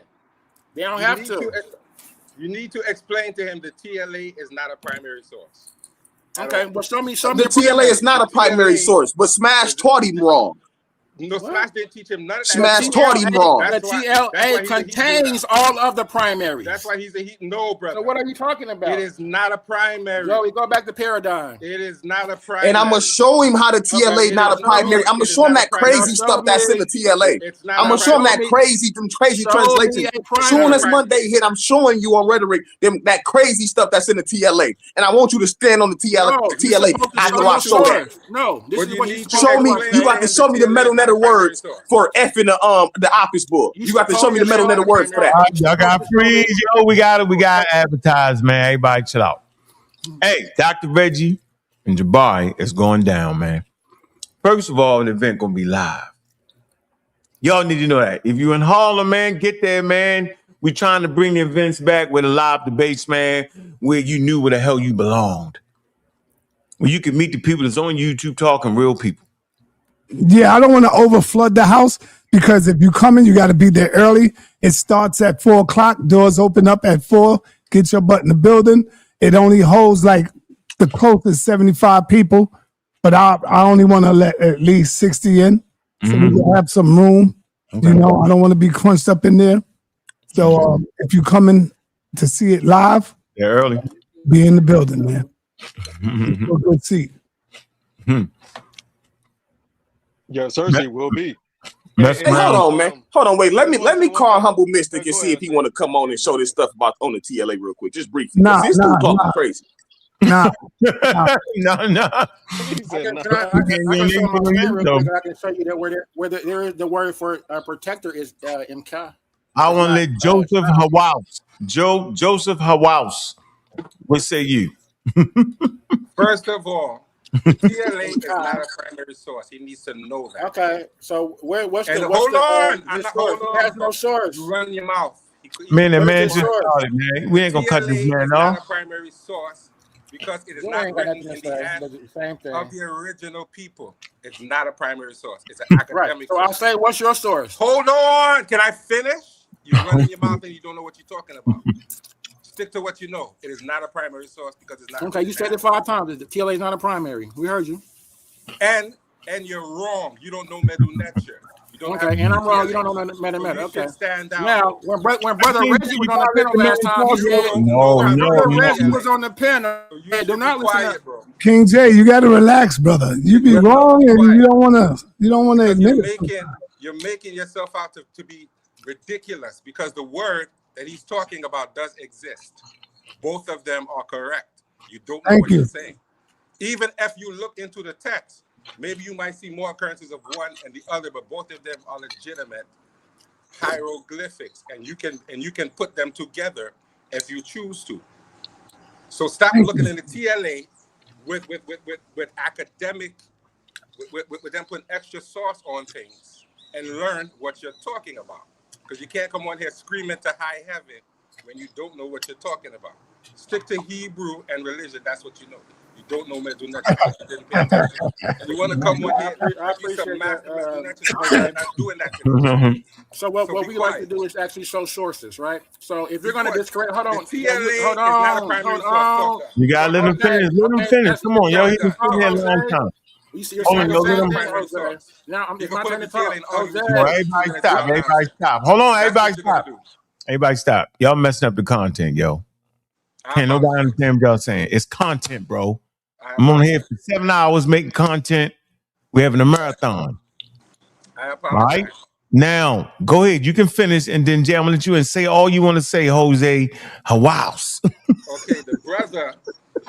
Speaker 16: They don't have to.
Speaker 20: You need to explain to him the TLA is not a primary source.
Speaker 16: Okay, well, show me.
Speaker 10: The TLA is not a primary source, but Smash taught him wrong.
Speaker 20: No, Smash didn't teach him none of that.
Speaker 10: Smash taught him wrong.
Speaker 16: The TLA contains all of the primaries.
Speaker 20: That's why he's a heat. No, brother.
Speaker 16: So what are you talking about?
Speaker 20: It is not a primary.
Speaker 16: Joey, go back to paradigm.
Speaker 20: It is not a primary.
Speaker 10: And I'm gonna show him how the TLA not a primary. I'm gonna show him that crazy stuff that's in the TLA. I'm gonna show him that crazy translation. Soon as Monday hit, I'm showing you on rhetoric that crazy stuff that's in the TLA. And I want you to stand on the TLA after I show that.
Speaker 16: No, this is what you
Speaker 10: show me. You got to show me the metal netter words for F in the office book. You got to show me the metal netter words for that.
Speaker 1: All right, y'all got freeze, yo. We got advertised, man. Everybody chill out. Hey, Dr. Reggie and Jabari is going down, man. First of all, the event gonna be live. Y'all need to know that. If you're in Harlem, man, get there, man. We trying to bring the events back with a live debates, man, where you knew where the hell you belonged. Where you can meet the people that's on YouTube talking real people.
Speaker 13: Yeah, I don't want to overflood the house because if you come in, you got to be there early. It starts at 4 o'clock. Doors open up at 4. Get your butt in the building. It only holds like the closest 75 people, but I only want to let at least 60 in so we can have some room. Okay. You know, I don't want to be crunched up in there. So if you come in to see it live,
Speaker 1: early,
Speaker 13: be in the building, man. A good seat.
Speaker 20: Yeah, Cersei will be.
Speaker 10: Hey, hold on, man. Hold on, wait. Let me call Humble Mystic and see if he want to come on and show this stuff about on the TLA real quick, just briefly. This dude talking crazy.
Speaker 13: Nah.
Speaker 1: no.
Speaker 11: I can show my screen real quick. I can show you that where there is the word for protector is in Ka.
Speaker 1: I want to let Joseph Hawaus. Joseph Hawaus. What say you?
Speaker 9: First of all, the TLA is not a primary source. He needs to know that.
Speaker 11: Okay, so what's
Speaker 9: and
Speaker 11: the
Speaker 9: hold on?
Speaker 11: source? He has no source.
Speaker 9: You run your mouth.
Speaker 1: Man, that man just started, man. We ain't gonna cut this man
Speaker 9: is
Speaker 1: off.
Speaker 9: not a primary source because it is not written in the hand of the original people. It's not a primary source. It's an academic
Speaker 11: So I'll say, what's your source?
Speaker 9: Hold on. Can I finish? You run your mouth and you don't know what you're talking about. Stick to what you know. It is not a primary source because it's not.
Speaker 11: Okay, you said it 5 times. The TLA is not a primary. We heard you.
Speaker 9: And you're wrong. You don't know medu-neter.
Speaker 11: Okay, and I'm wrong. You don't know medu-neter. Okay.
Speaker 9: Stand down.
Speaker 11: Now, when Brother Reggie was on the panel last time, he said,
Speaker 1: No.
Speaker 11: Reggie was on the panel. Hey, do not listen to
Speaker 9: bro.
Speaker 13: King J, you got to relax, brother. You be wrong, and you don't want to admit it.
Speaker 9: You're making yourself out to be ridiculous because the word that he's talking about does exist. Both of them are correct. You don't know what you're saying. Even if you look into the text, maybe you might see more occurrences of one and the other, but both of them are legitimate hieroglyphics, and you can put them together if you choose to. So stop looking in the TLA with academic, with them putting extra sauce on things, and learn what you're talking about. Because you can't come on here screaming to high heaven when you don't know what you're talking about. Stick to Hebrew and religion. That's what you know. You don't know medu-neter. You didn't pay attention. And you want to come on here and be some master medu-neter. You're not doing that today.
Speaker 11: So what we like to do is actually show sources, right? So if you're going to discredit, hold on.
Speaker 9: The TLA is not a primary source.
Speaker 1: You gotta let him finish. Let him finish. Come on, yo. He's been sitting here a long time.
Speaker 11: You're saying the same thing, Jose. Now, it's my turn to talk.
Speaker 1: Everybody stop. Everybody stop. Hold on. Everybody stop. Everybody stop. Y'all messing up the content, yo. Can't nobody understand what y'all saying. It's content, bro. I'm on here for 7 hours making content. We're having a marathon. All right? Now, go ahead. You can finish, and then Jay, I'm gonna let you and say all you want to say, Jose Hawaus.
Speaker 9: Okay, the brother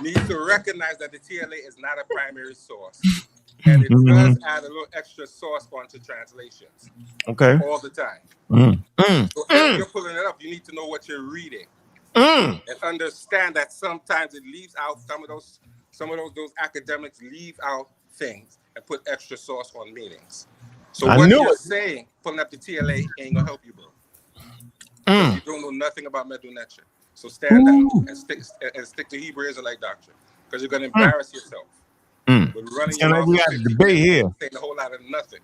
Speaker 9: needs to recognize that the TLA is not a primary source. And it does add a little extra sauce onto translations.
Speaker 1: Okay.
Speaker 9: All the time. So if you're pulling it up, you need to know what you're reading. And understand that sometimes it leaves out some of those academics leave out things and put extra sauce on meanings. So what you're saying, pulling up the TLA ain't gonna help you, bro. You don't know nothing about medu-neter. So stand down and stick to Hebrew Israelite doctrine, because you're gonna embarrass yourself. But running your mouth,
Speaker 1: we got a debate here.
Speaker 9: saying a whole lot of nothing.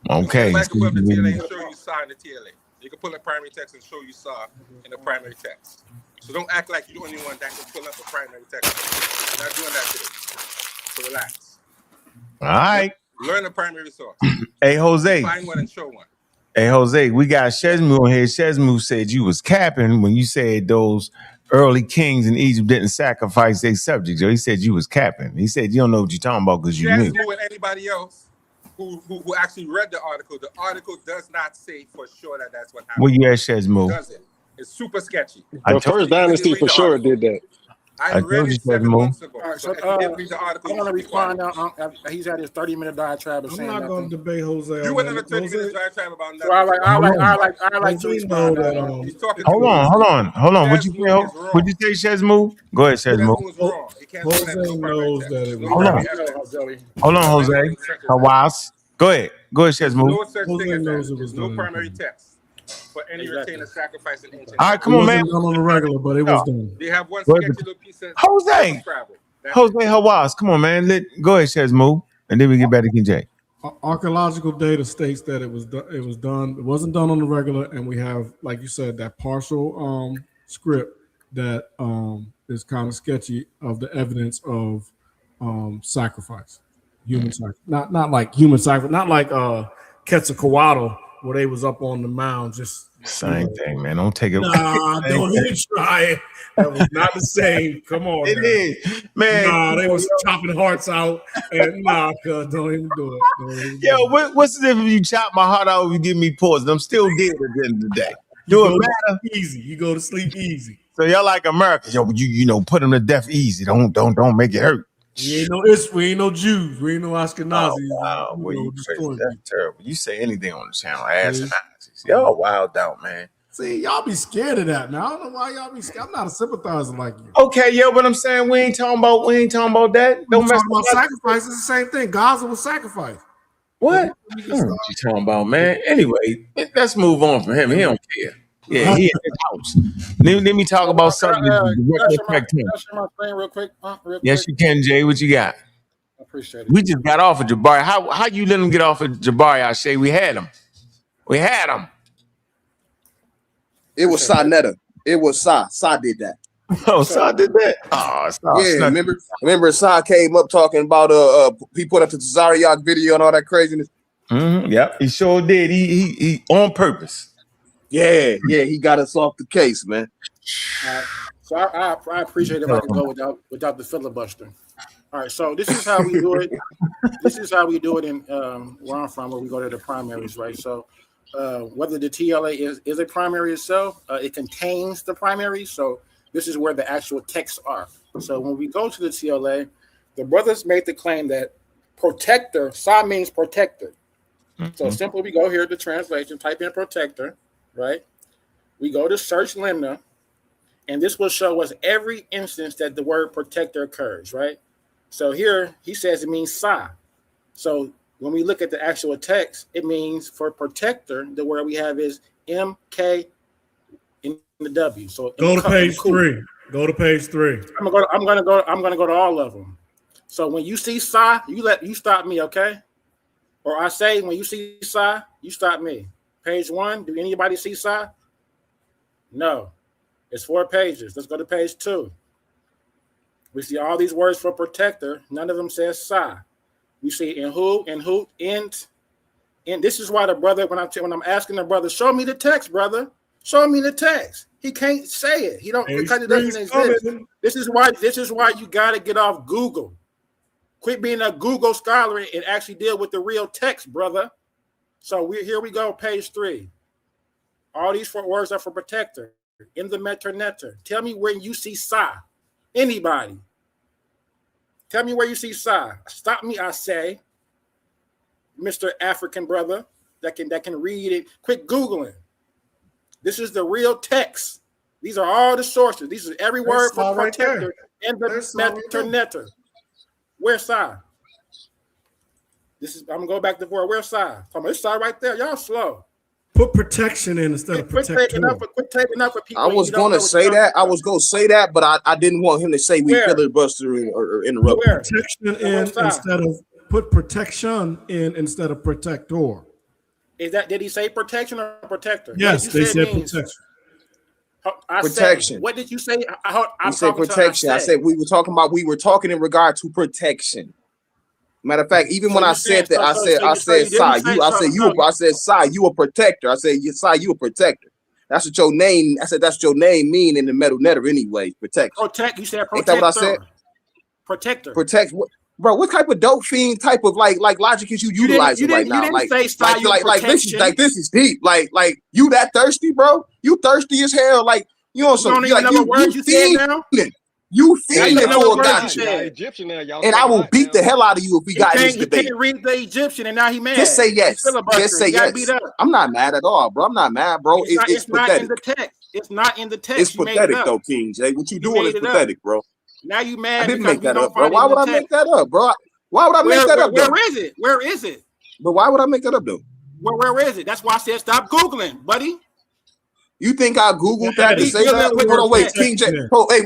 Speaker 1: Okay.
Speaker 9: I can pull up the TLA and show you sa in the TLA. You can pull up primary text and show you sa in the primary text. So don't act like you're the only one that can pull up a primary text. You're not doing that today. So relax.
Speaker 1: All right.
Speaker 9: Learn the primary source.
Speaker 1: Hey, Jose.
Speaker 9: Find one and show one.
Speaker 1: Hey, Jose, we got Shesmu on here. Shesmu said you was capping when you said those early kings in Egypt didn't sacrifice their subjects. He said you was capping. He said you don't know what you're talking about because you knew.
Speaker 9: Shesmu and anybody else who actually read the article does not say for sure that that's what happened.
Speaker 1: Well, you asked Shesmu.
Speaker 9: Does it? It's super sketchy.
Speaker 20: The First Dynasty for sure did that.
Speaker 9: I read it 7 months ago. So if you didn't read the article,
Speaker 11: I want to respond now. He's had his 30-minute diatribe of saying
Speaker 3: I'm not going to debate Jose.
Speaker 9: You went on a 30-minute diatribe about nothing.
Speaker 11: So I like to respond.
Speaker 1: Hold on. What'd you say, Shesmu? Go ahead, Shesmu.
Speaker 3: Jose knows that it was.
Speaker 1: Hold on, Jose. Hawass. Go ahead, Shesmu.
Speaker 9: No such thing as no primary text for any retainer sacrifice in ancient.
Speaker 1: All right, come on, man.
Speaker 3: It wasn't done on the regular, but it was done.
Speaker 9: They have one sketchy little piece of
Speaker 1: Jose Hawass. Come on, man. Go ahead, Shesmu, and then we get back to King J.
Speaker 3: Archaeological data states that it was done. It wasn't done on the regular, and we have, like you said, that partial script that is kind of sketchy of the evidence of sacrifice, human sacrifice. Not like human sacrifice. Not like Quetzalcoatl, where they was up on the mound just
Speaker 1: same thing, man. Don't take it.
Speaker 3: Nah, don't even try it. That was not the same. Come on,
Speaker 1: it is, man.
Speaker 3: Nah, they was chopping hearts out, and cuz don't even do it.
Speaker 1: Yo, what's the difference if you chop my heart out if you give me pause? I'm still dead at the end of the day. Do it matter?
Speaker 3: Easy. You go to sleep easy.
Speaker 1: So y'all like America. Yo, you know, put them to death easy. Don't make it hurt.
Speaker 3: We ain't no Jews. We ain't no Ashkenazis.
Speaker 1: Oh, wow. Well, you crazy. That's terrible. You say anything on the channel, ass and Nazis. Y'all wild out, man.
Speaker 3: See, y'all be scared of that, man. I don't know why y'all be scared. I'm not a sympathizer like you.
Speaker 1: Okay, yo, but I'm saying we ain't talking about that.
Speaker 3: Don't mess about sacrifice. It's the same thing. Gaza was sacrificed.
Speaker 1: What? What you talking about, man? Anyway, let's move on from him. He don't care. Yeah, he in his house. Let me talk about something.
Speaker 16: Can I share my screen real quick?
Speaker 1: Yes, you can, Jay. What you got?
Speaker 16: I appreciate it.
Speaker 1: We just got off of Jabari. How you let him get off of Jabari? I say we had him.
Speaker 10: It was sa.neter. It was Sa. Sa did that.
Speaker 1: Oh, Sa did that. Oh,
Speaker 10: yeah. Remember Sa came up talking about he put up the Zariak video and all that craziness.
Speaker 1: Mm-hmm. Yep, he sure did. He on purpose.
Speaker 10: Yeah, he got us off the case, man.
Speaker 16: So I appreciate if I can go without the filibuster. All right, so this is how we do it. This is how we do it in where I'm from, where we go to the primaries, right? So whether the TLA is a primary itself, it contains the primary. So this is where the actual texts are. So when we go to the TLA, the brothers made the claim that protector, Sa means protector. So simply we go here to translation, type in protector, right? We go to search limna, and this will show us every instance that the word protector occurs, right? So here he says it means Sa. So when we look at the actual text, it means for protector, the word we have is MK in the W. So
Speaker 3: go to page 3. Go to page 3.
Speaker 16: I'm gonna go to all of them. So when you see Sa, you stop me, okay? Or I say when you see Sa, you stop me. Page 1. Do anybody see Sa? No. It's 4 pages. Let's go to page 2. We see all these words for protector. None of them says Sa. We see in who, int. And this is why the brother, when I'm asking the brother, show me the text, brother. Show me the text. He can't say it. He don't because it doesn't exist. This is why you gotta get off Google. Quit being a Google scholar and actually deal with the real text, brother. So here we go, page 3. All these 4 words are for protector. In the sa.neter. Tell me where you see Sa. Anybody. Tell me where you see Sa. Stop me, I say. Mr. African brother that can read it. Quit Googling. This is the real text. These are all the sources. These are every word for protector in the sa.neter. Where's Sa? I'm gonna go back to where. Where's Sa? It's Sa right there. Y'all slow.
Speaker 3: Put protection in instead of protector.
Speaker 16: Quit taking up for people.
Speaker 10: I was going to say that. I was going to say that, but I didn't want him to say we filibustering or interrupt.
Speaker 3: Put protection in instead of protector.
Speaker 16: Did he say protection or protector?
Speaker 3: Yes, they said protection.
Speaker 10: Protection.
Speaker 16: What did you say?
Speaker 10: I said protection. I said we were talking in regard to protection. Matter of fact, even when I said that, I said Sa. I said Sa, you a protector. I said Sa, you a protector. That's what your name. I said that's what your name mean in the sa.neter anyway. Protect.
Speaker 16: Protect. You said
Speaker 10: Ain't
Speaker 16: protector.
Speaker 10: that what I said?
Speaker 16: Protector.
Speaker 10: Protect. Bro, what type of dope fiend type of like logic is you utilizing right now? Like this is deep. Like you that thirsty, bro? You thirsty as hell. Like you know some. You feeding for a gotcha.
Speaker 20: Egyptian now, y'all.
Speaker 10: And I will beat the hell out of you if we got in this debate.
Speaker 16: He can't read the Egyptian, and now he mad.
Speaker 10: Just say yes. Just say yes. I'm not mad at all, bro. I'm not mad, bro. It's
Speaker 16: not
Speaker 10: pathetic.
Speaker 16: in the text. It's not in the text.
Speaker 10: It's pathetic though, King J. What you doing is pathetic, bro.
Speaker 16: Now you mad?
Speaker 10: I didn't make that up, bro. Why would I make that up, bro? Why would I make that up?
Speaker 16: Where is it? Where is it?
Speaker 10: But why would I make that up though?
Speaker 16: Where is it? That's why I said stop Googling, buddy.
Speaker 10: You think I Googled that to say that? Hold on, wait, King J. Oh, hey,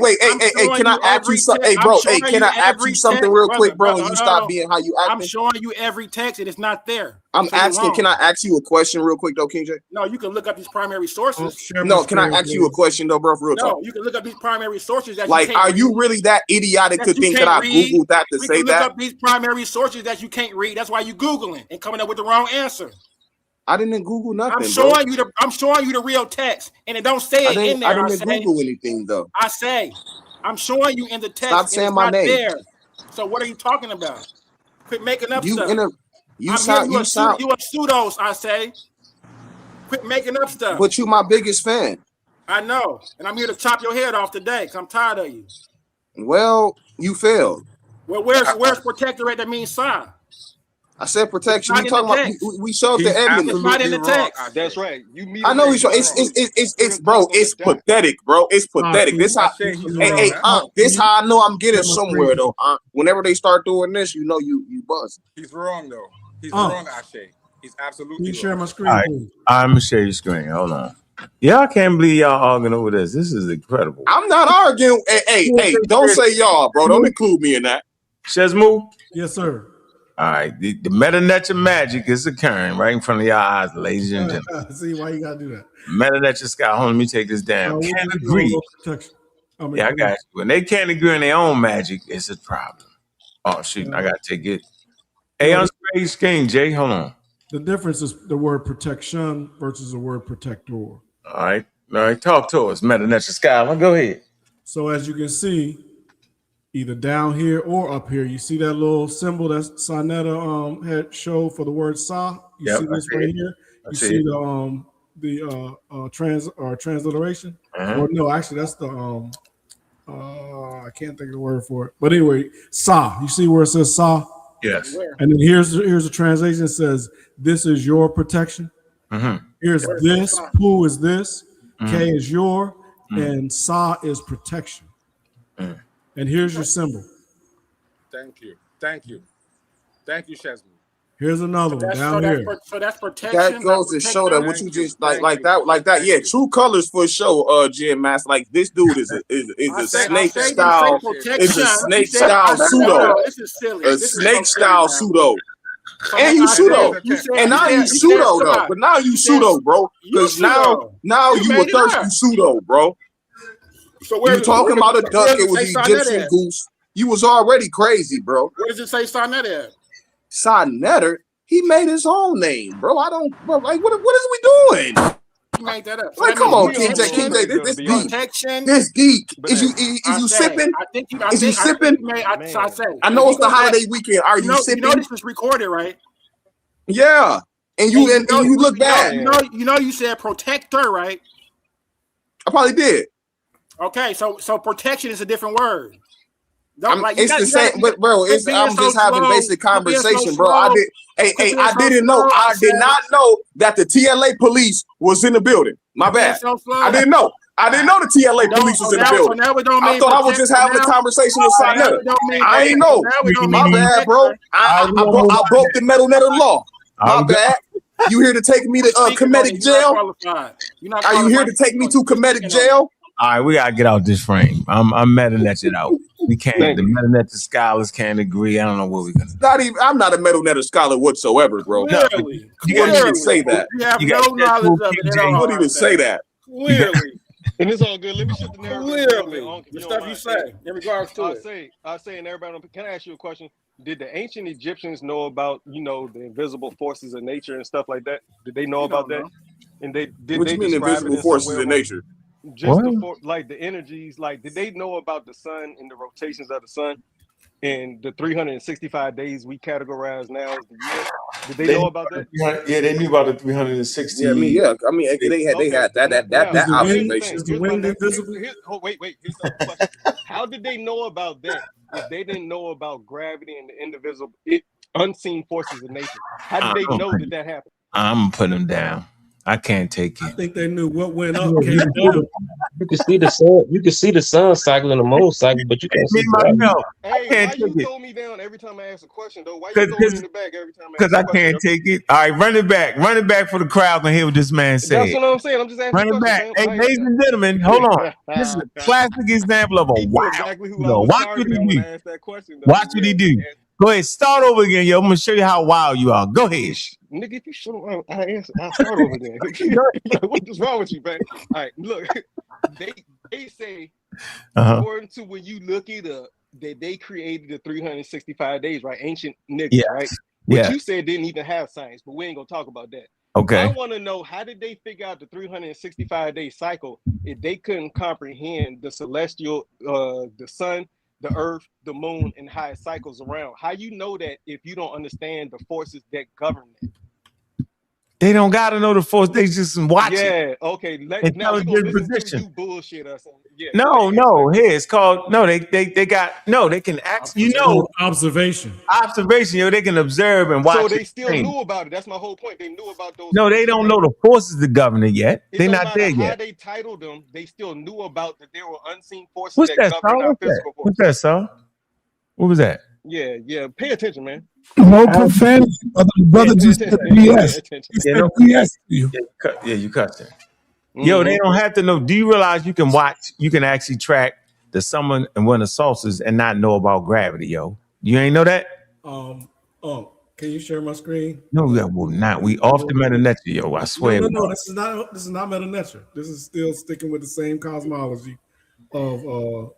Speaker 10: can I ask you something? Hey, bro, can I ask you something real quick, bro? And you stop being how you acting.
Speaker 16: I'm showing you every text and it's not there.
Speaker 10: I'm asking, can I ask you a question real quick though, King J?
Speaker 16: No, you can look up these primary sources.
Speaker 10: No, can I ask you a question though, bro? For real talk.
Speaker 16: No, you can look up these primary sources that
Speaker 10: like, are you really that idiotic to think that I Googled that to say that?
Speaker 16: Look up these primary sources that you can't read. That's why you Googling and coming up with the wrong answer.
Speaker 10: I didn't Google nothing.
Speaker 16: I'm showing you the real text, and it don't say it in there.
Speaker 10: I didn't Google anything though.
Speaker 16: I'm showing you in the text.
Speaker 10: Stop saying my name.
Speaker 16: There. So what are you talking about? Quit making up stuff.
Speaker 10: You a
Speaker 16: pseudos. I say. Quit making up stuff.
Speaker 10: But you my biggest fan.
Speaker 16: I know, and I'm here to chop your head off today because I'm tired of you.
Speaker 10: Well, you failed.
Speaker 16: Well, where's protector at that means sign?
Speaker 10: I said protection. We talking about we showed the
Speaker 9: He's
Speaker 10: evidence.
Speaker 16: It's not in the
Speaker 9: wrong.
Speaker 16: text.
Speaker 20: That's right. You meet
Speaker 10: I know
Speaker 20: him
Speaker 10: he's
Speaker 20: where
Speaker 10: wrong.
Speaker 20: he's
Speaker 10: It's bro. It's pathetic, bro. It's pathetic. This how this how I know I'm getting somewhere though. Whenever they start doing this, you know you buzz.
Speaker 9: He's wrong though. He's wrong, Ashe. He's absolutely
Speaker 13: Can you share
Speaker 9: wrong.
Speaker 13: my screen,
Speaker 1: All right,
Speaker 13: please?
Speaker 1: I'm gonna share your screen. Hold on. Y'all can't believe y'all arguing over this. This is incredible.
Speaker 10: I'm not arguing. Hey, don't say y'all, bro. Don't include me in that.
Speaker 1: Shesmu?
Speaker 13: Yes, sir.
Speaker 1: All right, the meta-nature magic is occurring right in front of your eyes, ladies and gentlemen.
Speaker 13: See why you gotta do that.
Speaker 1: Meta-nature sky. Hold on, let me take this down. Can't agree. Yeah, I got you. When they can't agree on their own magic, it's a problem. Oh shoot, I gotta take it. Hey, on screen scheme, Jay. Hold on.
Speaker 13: The difference is the word protection versus the word protector.
Speaker 1: All right. Talk to us, meta-nature sky. Go ahead.
Speaker 13: So as you can see, either down here or up here, you see that little symbol that sa.neter had showed for the word sa. You see this right here. You see the transliteration. Or no, actually that's the I can't think of the word for it. But anyway, sa. You see where it says sa?
Speaker 1: Yes.
Speaker 13: And then here's the translation that says, "This is your protection." Here's this. Pu is this. K is your, and sa is protection. And here's your symbol.
Speaker 9: Thank you. Thank you. Thank you, Shesmu.
Speaker 13: Here's another one down here.
Speaker 16: So that's protection.
Speaker 10: That goes to show that what you just like that. Yeah, true colors for show. Jim Master, like this dude is a snake style. It's a snake style pseudo.
Speaker 16: This is silly.
Speaker 10: A snake style pseudo. And you pseudo, and now you pseudo though. But now you pseudo, bro. Because now you a thirsty pseudo, bro.
Speaker 16: So
Speaker 10: you talking about a duck? It was the Egyptian goose. You was already crazy, bro.
Speaker 16: Where does it say sa.neter?
Speaker 10: Sa.neter, he made his own name, bro. I don't, bro. Like, what is we doing?
Speaker 16: He made that up.
Speaker 10: Like, come on, King J. This deep. This deep. Is you sipping? Is you sipping? I know it's the holiday weekend. Are you sipping?
Speaker 16: You know this is recorded, right?
Speaker 10: Yeah. And you look bad.
Speaker 16: You know you said protector, right?
Speaker 10: I probably did.
Speaker 16: Okay, so protection is a different word.
Speaker 10: It's the same, but bro, I'm just having basic conversation, bro. I did not know that the TLA police was in the building. My bad. I didn't know. I didn't know the TLA police was in the building. I thought I was just having a conversation with sa.neter. I ain't know. My bad, bro. I broke the metal-netter law. My bad. You here to take me to comedic jail? Are you here to take me to comedic jail?
Speaker 1: All right, we gotta get out this frame. I'm meta-nature out. We can't. The meta-nature scholars can't agree. I don't know what we're gonna do.
Speaker 10: I'm not a metal-netter scholar whatsoever, bro.
Speaker 16: Clearly.
Speaker 10: You can't even say that.
Speaker 16: You have no knowledge of it.
Speaker 10: You wouldn't even say that.
Speaker 16: Clearly.
Speaker 20: And it's all good. Let me shift the narrative.
Speaker 16: Clearly. The stuff you say in regards to it.
Speaker 20: I say, and everybody, can I ask you a question? Did the ancient Egyptians know about, the invisible forces of nature and stuff like that? Did they know about that? And did
Speaker 10: what
Speaker 20: they
Speaker 10: you mean invisible forces of nature?
Speaker 20: Just the energies, did they know about the sun and the rotations of the sun and the 365 days we categorize now as the year? Did they know about that?
Speaker 1: Yeah, they knew about the 360.
Speaker 10: Yeah, they had that observation.
Speaker 13: Is the wind invisible?
Speaker 20: Wait. Here's the question. How did they know about that if they didn't know about gravity and the indivisible, unseen forces of nature? How did they know that happened?
Speaker 1: I'm putting them down. I can't take it.
Speaker 13: I think they knew what went up.
Speaker 21: You can see the sun. You can see the sun cycle and the moon cycle, but you can't see gravity.
Speaker 20: Hey, why you throw me down every time I ask a question, though? Why you throw me in the back every time I ask a question?
Speaker 1: Because I can't take it. All right, run it back for the crowd and hear what this man said.
Speaker 20: That's what I'm saying. I'm just asking.
Speaker 1: Run it back. Hey, ladies and gentlemen, hold on. This is a classic example of a wow. Watch what he do. Watch what he do. Go ahead, start over again, yo. I'm gonna show you how wild you are. Go ahead.
Speaker 20: Nigga, if you show them, I'll start over again. What is wrong with you, man? All right, look, they say, according to when you look it up, that they created the 365 days, right? Ancient niggas, right? What you said didn't even have science, but we ain't gonna talk about that.
Speaker 1: Okay.
Speaker 20: I want to know, how did they figure out the 365-day cycle if they couldn't comprehend the celestial, the sun, the earth, the moon, and how it cycles around? How you know that if you don't understand the forces that govern it?
Speaker 1: They don't gotta know the force. They just watch it.
Speaker 20: Yeah, okay. Now we're gonna
Speaker 1: Intelligent
Speaker 20: listen to
Speaker 1: position.
Speaker 20: you bullshit us. Yeah, go
Speaker 1: No,
Speaker 20: ahead, answer
Speaker 1: no.
Speaker 20: that
Speaker 1: Here it's called. No, they can act. You know,
Speaker 3: observation.
Speaker 1: Observation. Yo, they can observe and
Speaker 20: So
Speaker 1: watch
Speaker 20: they
Speaker 1: it.
Speaker 20: still knew about it. That's my whole point. They knew about those.
Speaker 1: No, they
Speaker 20: forces,
Speaker 1: don't
Speaker 20: bro.
Speaker 1: know the forces that govern it yet.
Speaker 20: It
Speaker 1: They're
Speaker 20: don't
Speaker 1: not
Speaker 20: matter
Speaker 1: there
Speaker 20: how
Speaker 1: yet.
Speaker 20: they titled them. They still knew about that there were unseen forces
Speaker 1: What's
Speaker 20: that
Speaker 1: that,
Speaker 20: govern
Speaker 1: Saul?
Speaker 20: our
Speaker 1: What's that?
Speaker 20: physical
Speaker 1: What's
Speaker 20: force.
Speaker 1: that, Saul? What was that?
Speaker 20: Yeah, yeah. Pay attention, man.
Speaker 13: No profanity, brother. The brother
Speaker 20: Pay
Speaker 13: just said
Speaker 20: attention. Pay
Speaker 13: BS.
Speaker 20: attention.
Speaker 13: He said BS to you.
Speaker 1: You cut it. Yo, they don't have to know. Do you realize you can watch? You can actually track the summer and winter solstice and not know about gravity, yo. You ain't know that?
Speaker 3: Can you share my screen?
Speaker 1: No, we will not. We off the meta yo. I swear.
Speaker 3: No. This is not meta. This is still sticking with the same cosmology of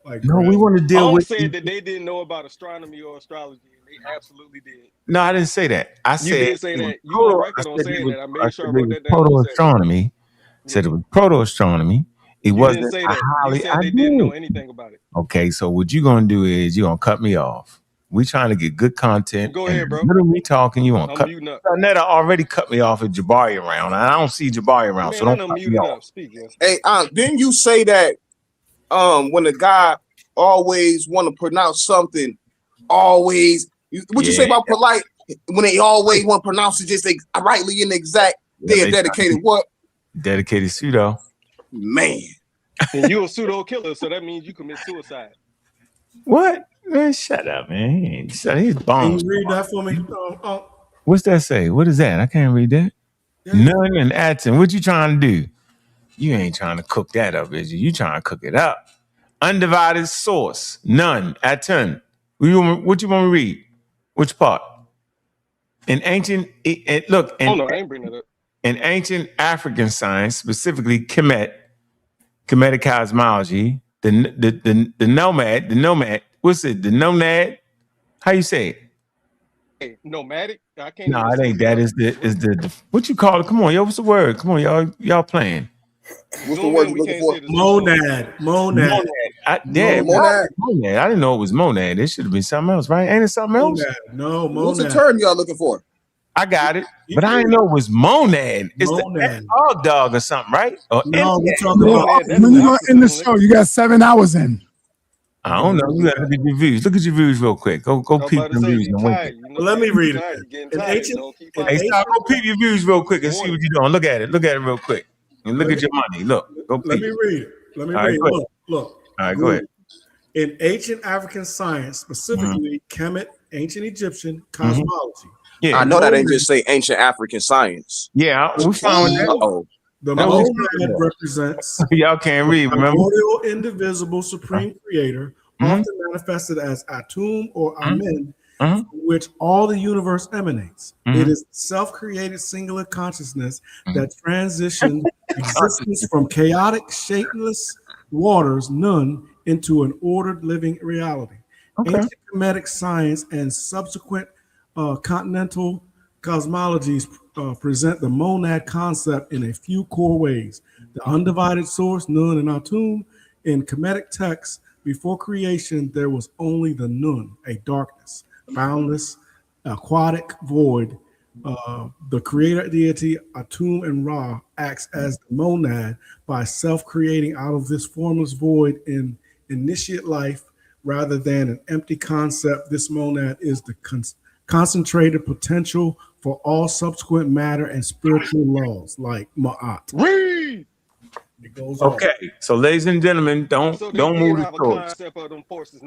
Speaker 3: like.
Speaker 1: No, we want to deal with.
Speaker 20: said that they didn't know about astronomy or astrology, and they absolutely did.
Speaker 1: No, I didn't say that. I said
Speaker 20: You did say that. You on record on saying that. I made sure I wrote that down.
Speaker 1: Proto astronomy. Said it was proto astronomy. It
Speaker 20: You
Speaker 1: wasn't.
Speaker 20: didn't say that. You said
Speaker 1: I
Speaker 20: they
Speaker 1: did.
Speaker 20: didn't know anything about it.
Speaker 1: Okay, so what you gonna do is you gonna cut me off. We trying to get good content.
Speaker 20: Go ahead, bro.
Speaker 1: What are we talking? You want to
Speaker 20: I'm
Speaker 1: cut?
Speaker 20: muting up.
Speaker 1: Sa.neter already cut me off at Jabari around. I don't see Jabari around, so don't
Speaker 20: I'm
Speaker 1: cut me
Speaker 20: muted
Speaker 1: off.
Speaker 20: up. Speak, yes.
Speaker 10: Hey, didn't you say that when a guy always want to pronounce something, always what you say about polite when they always want to pronounce it just rightly and exact? They are dedicated what?
Speaker 1: Dedicated pseudo.
Speaker 10: Man.
Speaker 20: And you're a pseudo killer, so that means you commit suicide.
Speaker 1: What? Man, shut up, man. He's bombs.
Speaker 3: Can you read that for me?
Speaker 1: What's that say? What is that? I can't read that. None and Atten. What you trying to do? You ain't trying to cook that up, is you? You trying to cook it up. Undivided source. None. Atten. What you want me to read? Which part? In ancient, look.
Speaker 20: I ain't bringing that up.
Speaker 1: In ancient African science, specifically Kemet, Kemetic cosmology, the nomad. What's it? The nomad. How you say it?
Speaker 20: Hey, nomadic. I can't.
Speaker 1: No, it ain't that. Is the what you call it? Come on, yo. What's the word? Come on, y'all playing.
Speaker 10: What's the word you looking for?
Speaker 3: Monad.
Speaker 1: Monad. I didn't know it was monad. It should have been something else, right? Ain't it something else?
Speaker 3: No, monad.
Speaker 10: What's the term y'all looking for?
Speaker 1: I got it, but I didn't know it was monad. It's the dog or something, right? Or
Speaker 13: No, we're talking about when you gonna end the show. You got 7 hours in.
Speaker 1: I don't know. You gotta look at your views. Look at your views real quick. Go peep the views.
Speaker 3: Let me read it.
Speaker 1: Go peep your views real quick and see what you're doing. Look at it. Look at it real quick. And look at your money. Look. Go peep.
Speaker 3: Let me read it.
Speaker 1: All right,
Speaker 3: Look.
Speaker 1: All right, go ahead.
Speaker 3: In ancient African science, specifically Kemet, ancient Egyptian cosmology.
Speaker 1: Yeah,
Speaker 10: I know that ain't just say ancient African science.
Speaker 1: Yeah, we found that.
Speaker 10: Uh-oh.
Speaker 3: The monad represents
Speaker 1: y'all can't read, remember?
Speaker 3: Primordial, indivisible, supreme creator, often manifested as Atum or Amen, from which all the universe emanates. It is self-created singular consciousness that transitioned existence from chaotic, shapeless waters, Nun, into an ordered living reality. Ancient Kemetic science and subsequent continental cosmologies present the monad concept in a few core ways. The undivided source, Nun and Atum. In Kemetic texts, before creation, there was only the Nun, a darkness, boundless, aquatic void. The creator deity, Atum and Ra, acts as the monad by self-creating out of this formless void in initiate life rather than an empty concept. This monad is the concentrated potential for all subsequent matter and spiritual laws like Ma'at.
Speaker 20: Read.
Speaker 3: It goes on.
Speaker 1: Okay, so ladies and gentlemen, don't move the stories.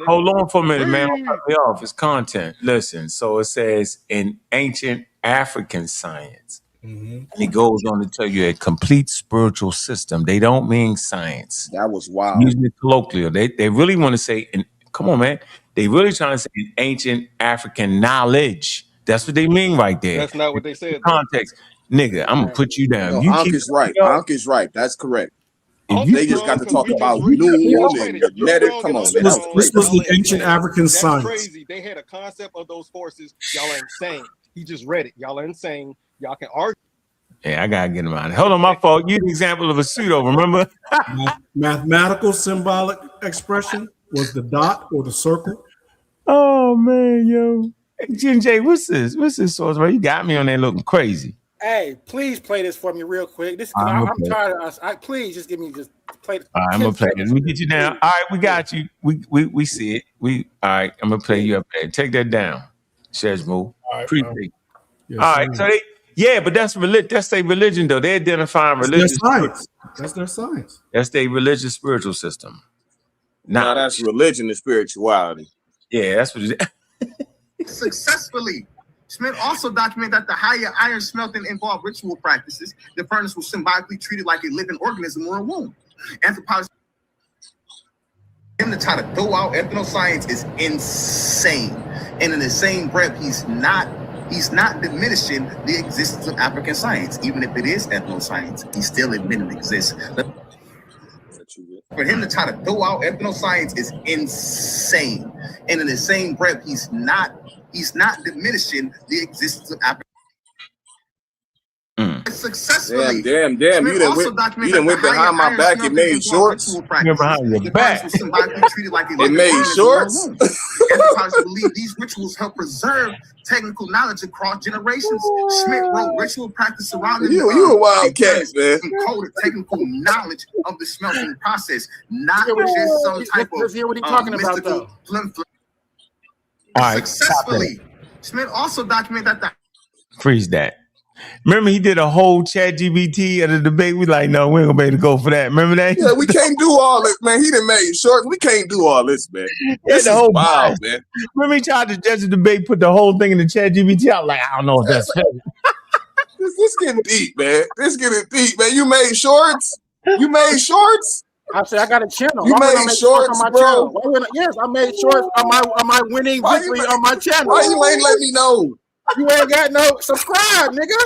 Speaker 1: Hold on for a minute, man. Don't cut me off. It's content. Listen, so it says in ancient African science, and it goes on to tell you a complete spiritual system. They don't mean science.
Speaker 10: That was wild.
Speaker 1: Using it colloquial. They really want to say, come on, man. They really trying to say in ancient African knowledge. That's what they mean right there.
Speaker 20: That's not what they said.
Speaker 1: Context. Nigga, I'm gonna put you down.
Speaker 10: No,
Speaker 1: You
Speaker 10: Ankh is right. Ankh is right. That's correct.
Speaker 1: They
Speaker 10: just got to talk about Nun and Netter. Come on, man.
Speaker 3: This was the ancient African science.
Speaker 20: Crazy. They had a concept of those forces. Y'all are insane. He just read it. Y'all are insane. Y'all can argue.
Speaker 1: Yeah, I gotta get him out. Hold on, my fault. You the example of a pseudo, remember?
Speaker 3: Mathematical symbolic expression was the dot or the circle.
Speaker 1: Oh man, yo. Hey, J, what's this? What's this source, bro? You got me on there looking crazy.
Speaker 16: Hey, please play this for me real quick. This because
Speaker 1: I'm
Speaker 16: I'm tired of us. Please just give me just play.
Speaker 1: All right, I'm gonna play it. Let me get you down. All right, we got you. We see it. All right, I'm gonna play you up there. Take that down. Says move. Appreciate it.
Speaker 13: Yes,
Speaker 1: All right,
Speaker 13: sir.
Speaker 1: so but that's religion. That's their religion though. They identifying
Speaker 13: That's their
Speaker 1: religious.
Speaker 13: science. That's their science.
Speaker 1: That's their religious spiritual system.
Speaker 10: Now that's religion and spirituality.
Speaker 1: Yeah, that's what it is.
Speaker 11: Successfully. Smith also documented that the higher iron smelting involved ritual practices. The furnace was symbolically treated like a living organism or a womb. Anthropologists him to try to throw out ethnoscience is insane. And in the same breath, he's not diminishing the existence of African science. Even if it is ethnoscience, he's still admitting it exists. For him to try to throw out ethnoscience is insane. And in the same breath, he's not diminishing the existence of African. Successfully.
Speaker 10: Damn. You done went behind my back and made shorts.
Speaker 1: You're behind your back.
Speaker 10: It made shorts.
Speaker 11: Anthropologists believe these rituals help preserve technical knowledge across generations. Schmidt wrote ritual practice surrounding
Speaker 10: you a wild cat, man.
Speaker 11: Encoded technical knowledge of the smelting process, not just some type of
Speaker 16: Let's hear what he's talking about,
Speaker 11: mystical
Speaker 16: though.
Speaker 1: All right,
Speaker 11: Successfully. Schmidt also documented that the
Speaker 1: freeze that. Remember, he did a whole chat GBT at a debate. We like, no, we ain't gonna be able to go for that. Remember that?
Speaker 10: Yeah, we can't do all this, man. He done made shorts. We can't do all this, man. This
Speaker 1: the
Speaker 10: is
Speaker 1: whole
Speaker 10: wild, man.
Speaker 1: Remember, he tried to judge the debate, put the whole thing in the chat GBT. I was like, I don't know if that's
Speaker 10: This getting deep, man. This getting deep, man. You made shorts? You made shorts?
Speaker 16: I said I got a channel.
Speaker 10: You
Speaker 16: Why would I
Speaker 10: made
Speaker 16: make
Speaker 10: shorts,
Speaker 16: on my
Speaker 10: bro?
Speaker 16: channel? Why would I, yes, I made shorts on my winning victory on my channel.
Speaker 10: Why you ain't let me know?
Speaker 16: You ain't got no subscribe, nigga.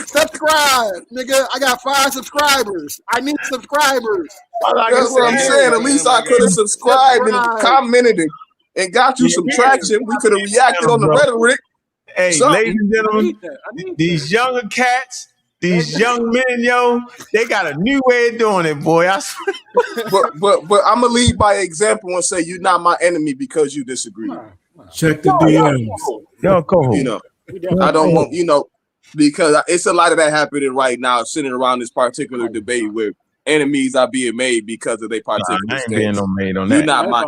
Speaker 16: Subscribe, nigga. I got 5 subscribers. I need subscribers.
Speaker 10: That's what I'm saying. At least I could have subscribed and commented and got you some traction. We could have reacted on the rhetoric.
Speaker 1: Hey,
Speaker 10: Something.
Speaker 1: ladies and gentlemen, these younger cats, these young men, yo, they got a new way of doing it, boy. I swear.
Speaker 10: But I'm gonna lead by example and say you're not my enemy because you disagree.
Speaker 13: Check the DMs.
Speaker 1: Yo, co-host.
Speaker 10: You know, I don't want, because it's a lot of that happening right now, sitting around this particular debate where enemies are being made because of their particular
Speaker 1: I ain't being no made on that.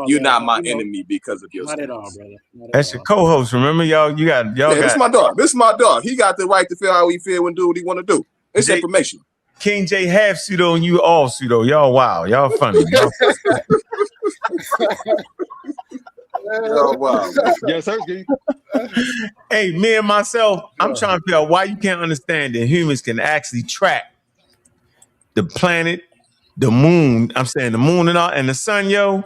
Speaker 10: You're not my enemy because of your
Speaker 16: Not
Speaker 10: stance.
Speaker 16: at all, brother.
Speaker 1: That's your co-host. Remember, y'all.
Speaker 10: This is my dog. This is my dog. He got the right to feel how he feel and do what he want to do. It's information.
Speaker 1: King J half pseudo and you all pseudo. Y'all wow. Y'all funny.
Speaker 10: Oh, wow.
Speaker 20: Yes, sir.
Speaker 1: Hey, me and myself, I'm trying to figure out why you can't understand that humans can actually track the planet, the moon. I'm saying the moon and the sun, yo,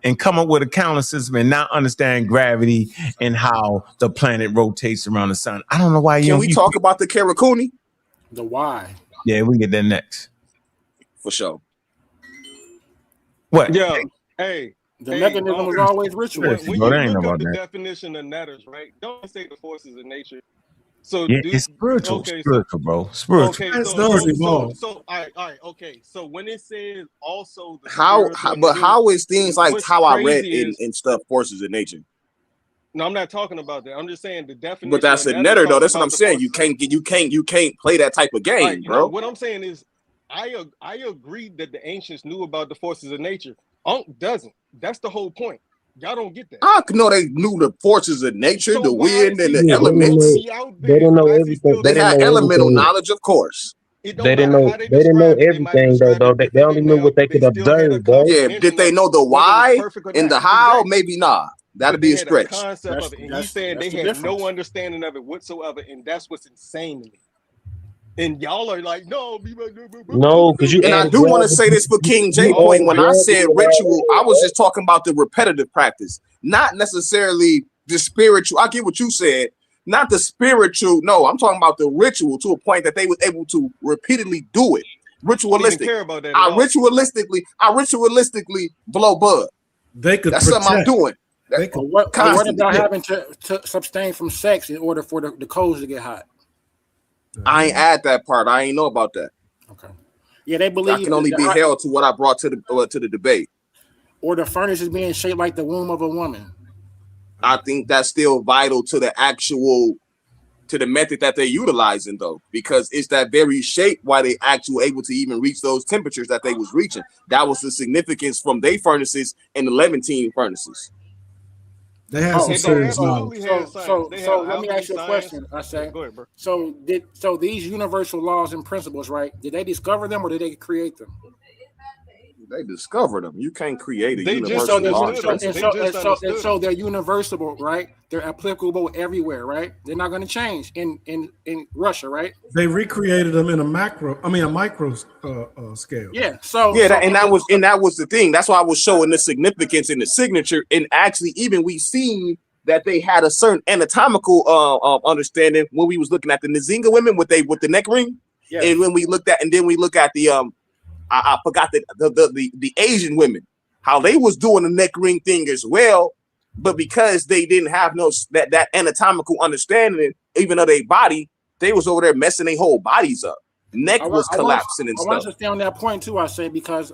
Speaker 1: and come up with a counter system and not understand gravity and how the planet rotates around the sun. I don't know why you.
Speaker 10: Can we talk about the Karakuni?
Speaker 16: The why?
Speaker 1: Yeah, we can get that next.
Speaker 10: For sure.
Speaker 1: What?
Speaker 20: Yo, hey.
Speaker 16: The mechanism was always ritual.
Speaker 20: When you look up the definition of netters, right? Don't say the forces of nature. So
Speaker 1: yeah, it's spiritual, bro. Spiritual.
Speaker 20: Okay, so all right, okay. So when it says also the
Speaker 10: how is things like how I read in stuff forces of nature?
Speaker 20: No, I'm not talking about that. I'm just saying the definition.
Speaker 10: But that's a netter though. That's what I'm saying. You can't play that type of game,
Speaker 20: right,
Speaker 10: bro.
Speaker 20: What I'm saying is I agree that the ancients knew about the forces of nature. Ankh doesn't. That's the whole point. Y'all don't get that.
Speaker 10: I know they knew the forces of nature, the wind and the elements.
Speaker 21: They didn't know everything.
Speaker 10: They had elemental knowledge, of course.
Speaker 21: They didn't know everything though. They only knew what they could observe, bro.
Speaker 10: Yeah, did they know the why and the how? Maybe not. That'd be a stretch.
Speaker 20: Concept of it. And he's saying they had no understanding of it whatsoever, and that's what's insane to me. And y'all are like, no,
Speaker 21: because you.
Speaker 10: And I do want to say this for King J point. When I said ritual, I was just talking about the repetitive practice, not necessarily the spiritual. I get what you said, not the spiritual. No, I'm talking about the ritual to a point that they was able to repeatedly do it. Ritualistic. I ritualistically blow bud. That's something I'm doing.
Speaker 16: What about having to abstain from sex in order for the coals to get hot?
Speaker 10: I ain't add that part. I ain't know about that.
Speaker 16: Okay. Yeah, they believe
Speaker 10: I can only be held to what I brought to the debate.
Speaker 16: Or the furnace is being shaped like the womb of a woman.
Speaker 10: I think that's still vital to the actual to the method that they're utilizing, though, because it's that very shape why they actually able to even reach those temperatures that they was reaching. That was the significance from their furnaces and the Levantine furnaces.
Speaker 13: They had some serious knowledge.
Speaker 16: So let me ask you a question. I say,
Speaker 20: go ahead, bro.
Speaker 16: So these universal laws and principles, right? Did they discover them or did they create them?
Speaker 10: They discovered them. You can't create a
Speaker 16: They
Speaker 10: universal law.
Speaker 16: So they're universal, right? They're applicable everywhere, right? They're not going to change in Russia, right?
Speaker 13: They recreated them in a micro scale.
Speaker 16: Yeah. So
Speaker 10: that was the thing. That's why I was showing the significance in the signature. And actually, even we seen that they had a certain anatomical understanding when we was looking at the Nzinga women with the neck ring, and when we looked at the I forgot the Asian women, how they was doing the neck ring thing as well, but because they didn't have that anatomical understanding, even though they body, they was over there messing their whole bodies up. Neck was collapsing and stuff.
Speaker 16: I want to stay on that point too. I say because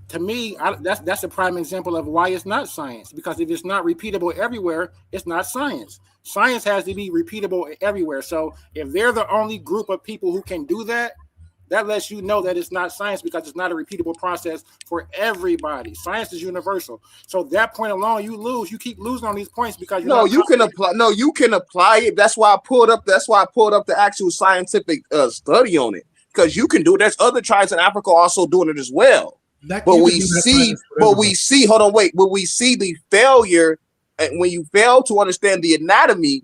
Speaker 16: to me, that's a prime example of why it's not science. Because if it's not repeatable everywhere, it's not science. Science has to be repeatable everywhere. So if they're the only group of people who can do that, that lets you know that it's not science because it's not a repeatable process for everybody. Science is universal. So that point alone, you lose. You keep losing on these points because
Speaker 10: you can apply it. That's why I pulled up the actual scientific study on it. Because you can do it. There's other tribes in Africa also doing it as well. But we see the failure, and when you fail to understand the anatomy,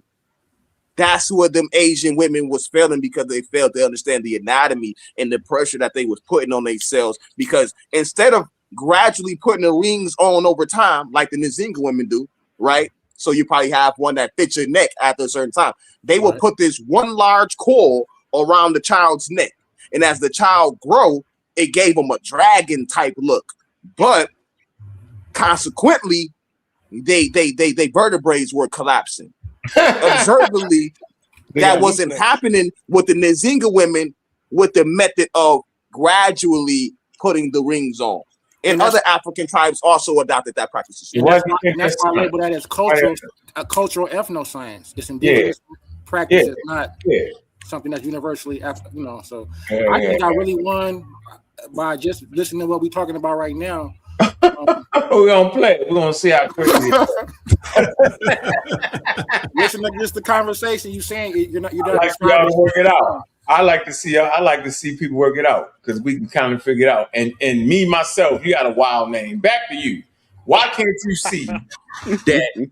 Speaker 10: that's where them Asian women was failing because they failed to understand the anatomy and the pressure that they was putting on themselves. Because instead of gradually putting the rings on over time, like the Nzinga women do, right? So you probably have one that fits your neck after a certain time. They will put this one large coil around the child's neck. And as the child grow, it gave them a dragon type look. But consequently, they vertebrae were collapsing. Observably, that wasn't happening with the Nzinga women with the method of gradually putting the rings on. And other African tribes also adopted that practice.
Speaker 16: And that's why I label that as cultural ethnoscience. It's indigenous practice. It's not something that's universally, So I think I really won by just listening to what we're talking about right now.
Speaker 17: We're gonna play. We're gonna see how quickly.
Speaker 16: Listen to just the conversation. You saying you're not
Speaker 17: like y'all to work it out. I like to see people work it out because we can kind of figure it out. And me myself, you got a wild name. Back to you. Why can't you see
Speaker 1: that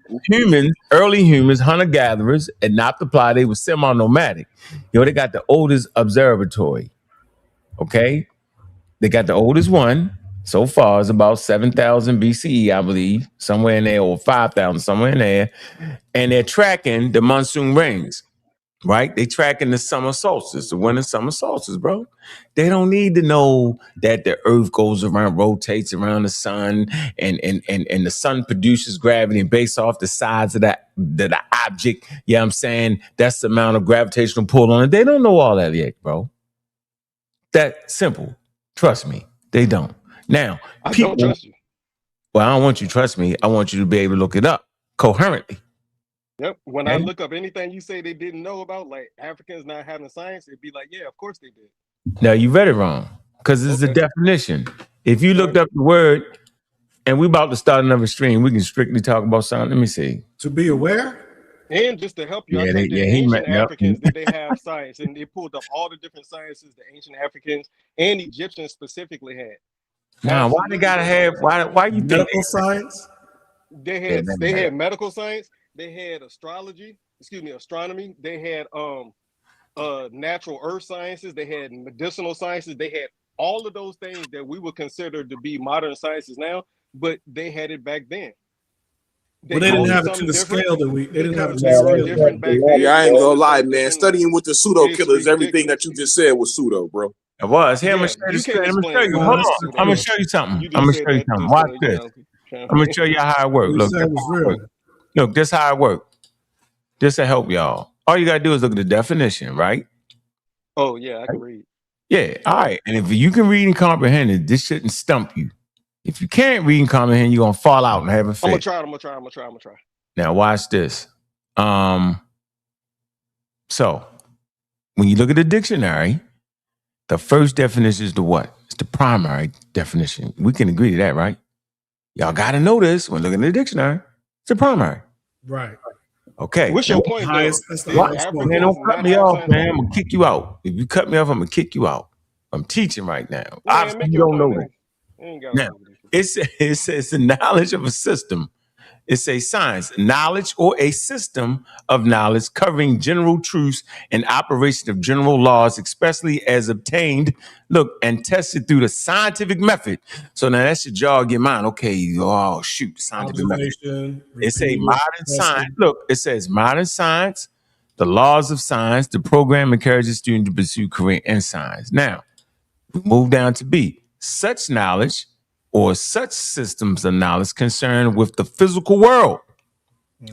Speaker 1: early humans, hunter gatherers, and not the ply, they were semi-nomadic. They got the oldest observatory. Okay, they got the oldest one. So far, it's about 7,000 BCE, I believe, somewhere in there, or 5,000, somewhere in there. And they're tracking the monsoon rains, right? They tracking the summer solstice, the winter summer solstice, bro. They don't need to know that the earth goes around, rotates around the sun, and the sun produces gravity, and based off the size of the object, you know what I'm saying? That's the amount of gravitational pull on it. They don't know all that yet, bro. That simple. Trust me, they don't. Now,
Speaker 20: don't trust you.
Speaker 1: Well, I don't want you to trust me. I want you to be able to look it up coherently.
Speaker 20: Yep. When I look up anything you say they didn't know about, like Africans not having science, it'd be like, yeah, of course they did.
Speaker 1: Now, you read it wrong because it's a definition. If you looked up the word, and we're about to start another stream, we can strictly talk about something. Let me see.
Speaker 13: To be aware?
Speaker 20: And just to help you, I think the ancient Africans, did they have science? And they pulled up all the different sciences the ancient Africans and Egyptians specifically had.
Speaker 1: Now, why they gotta have? Why you think
Speaker 13: medical science?
Speaker 20: They had medical science. They had astronomy. They had natural earth sciences. They had medicinal sciences. They had all of those things that we would consider to be modern sciences now, but they had it back then.
Speaker 13: But they didn't have it to the scale that we. They didn't have it to the scale
Speaker 20: different back then.
Speaker 10: Yeah, I ain't gonna lie, man. Studying with the pseudo killers, everything that you just said was pseudo, bro.
Speaker 1: It was. Here, I'm gonna show you. Hold on. I'm gonna show you something. Watch this. I'm gonna show you how it works. Look, this how it works. This will help y'all. All you gotta do is look at the definition, right?
Speaker 20: Oh yeah, I can read.
Speaker 1: Yeah, all right. And if you can read and comprehend it, this shouldn't stump you. If you can't read and comprehend, you're gonna fall out and have a fit.
Speaker 20: I'm gonna try.
Speaker 1: Now watch this. So when you look at the dictionary, the first definition is the what? It's the primary definition. We can agree to that, right? Y'all got to know this when looking at the dictionary. It's the primary.
Speaker 13: Right.
Speaker 1: Okay.
Speaker 20: What's your point, though?
Speaker 1: Man, don't cut me off, man. I'm going to kick you out. If you cut me off, I'm going to kick you out. I'm teaching right now. Obviously, you don't know that. Now, it says the knowledge of a system. It's a science, knowledge or a system of knowledge covering general truths and operation of general laws, especially as obtained, and tested through the scientific method. So now that should jog your mind. Okay, oh shoot, scientific method. It's a modern science. Look, it says modern science, the laws of science. The program encourages students to pursue career in science. Now, we move down to B. Such knowledge or such systems of knowledge concerned with the physical world,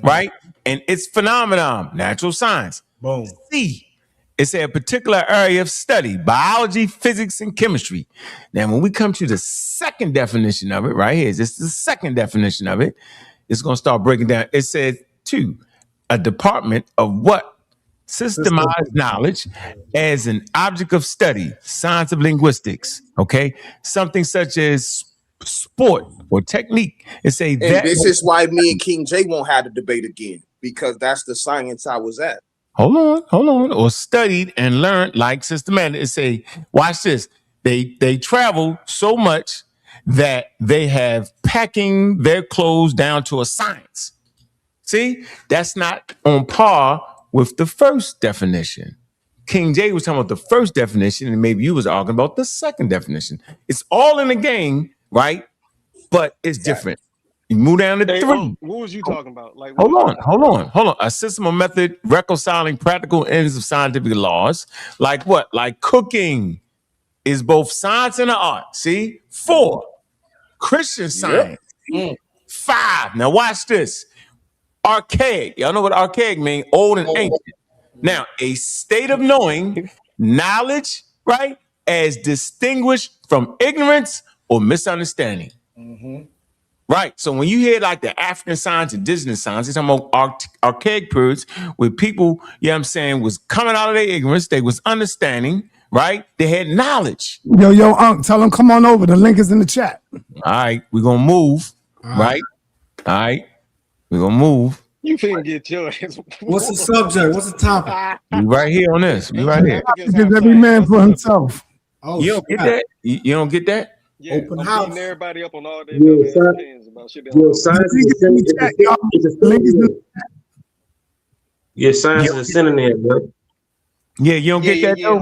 Speaker 1: right? And its phenomenon, natural science.
Speaker 13: Boom.
Speaker 1: C, it's a particular area of study, biology, physics, and chemistry. Now, when we come to the second definition of it, right here, this is the second definition of it. It's going to start breaking down. It says, 2, a department of what? Systemized knowledge as an object of study, science of linguistics, okay? Something such as sport or technique. It's a
Speaker 10: And this is why me and King J won't have the debate again, because that's the science I was at.
Speaker 1: Hold on. Or studied and learned like systematic. It's a, watch this. They travel so much that they have packing their clothes down to a science. See, that's not on par with the first definition. King J was talking about the first definition, and maybe you was arguing about the second definition. It's all in the game, right? But it's different. You move down to 3.
Speaker 20: What was you talking about? Like,
Speaker 1: Hold on. A system or method reconciling practical ends of scientific laws. Like what? Like cooking is both science and an art. See? 4, Christian science. 5, now watch this. Archaic. Y'all know what archaic means? Old and ancient. Now, a state of knowing, knowledge, right, as distinguished from ignorance or misunderstanding. Right. So when you hear like the African science, indigenous science, they're talking about archaic periods where people, you know what I'm saying, was coming out of their ignorance. They was understanding, right? They had knowledge.
Speaker 13: Yo, Ankh, tell them come on over. The link is in the chat.
Speaker 1: All right. We're going to move, right? All right. We're going to move.
Speaker 20: You finna get your ass.
Speaker 18: What's the subject? What's the topic?
Speaker 1: We right here on this. We right here.
Speaker 13: Because every man for himself.
Speaker 1: You don't get that? You don't get that?
Speaker 20: Yeah,
Speaker 18: Open
Speaker 20: I'm
Speaker 18: house.
Speaker 20: beating everybody up on all their opinions about shit.
Speaker 21: Science is a synonym, bro.
Speaker 1: Yeah, you don't get that though?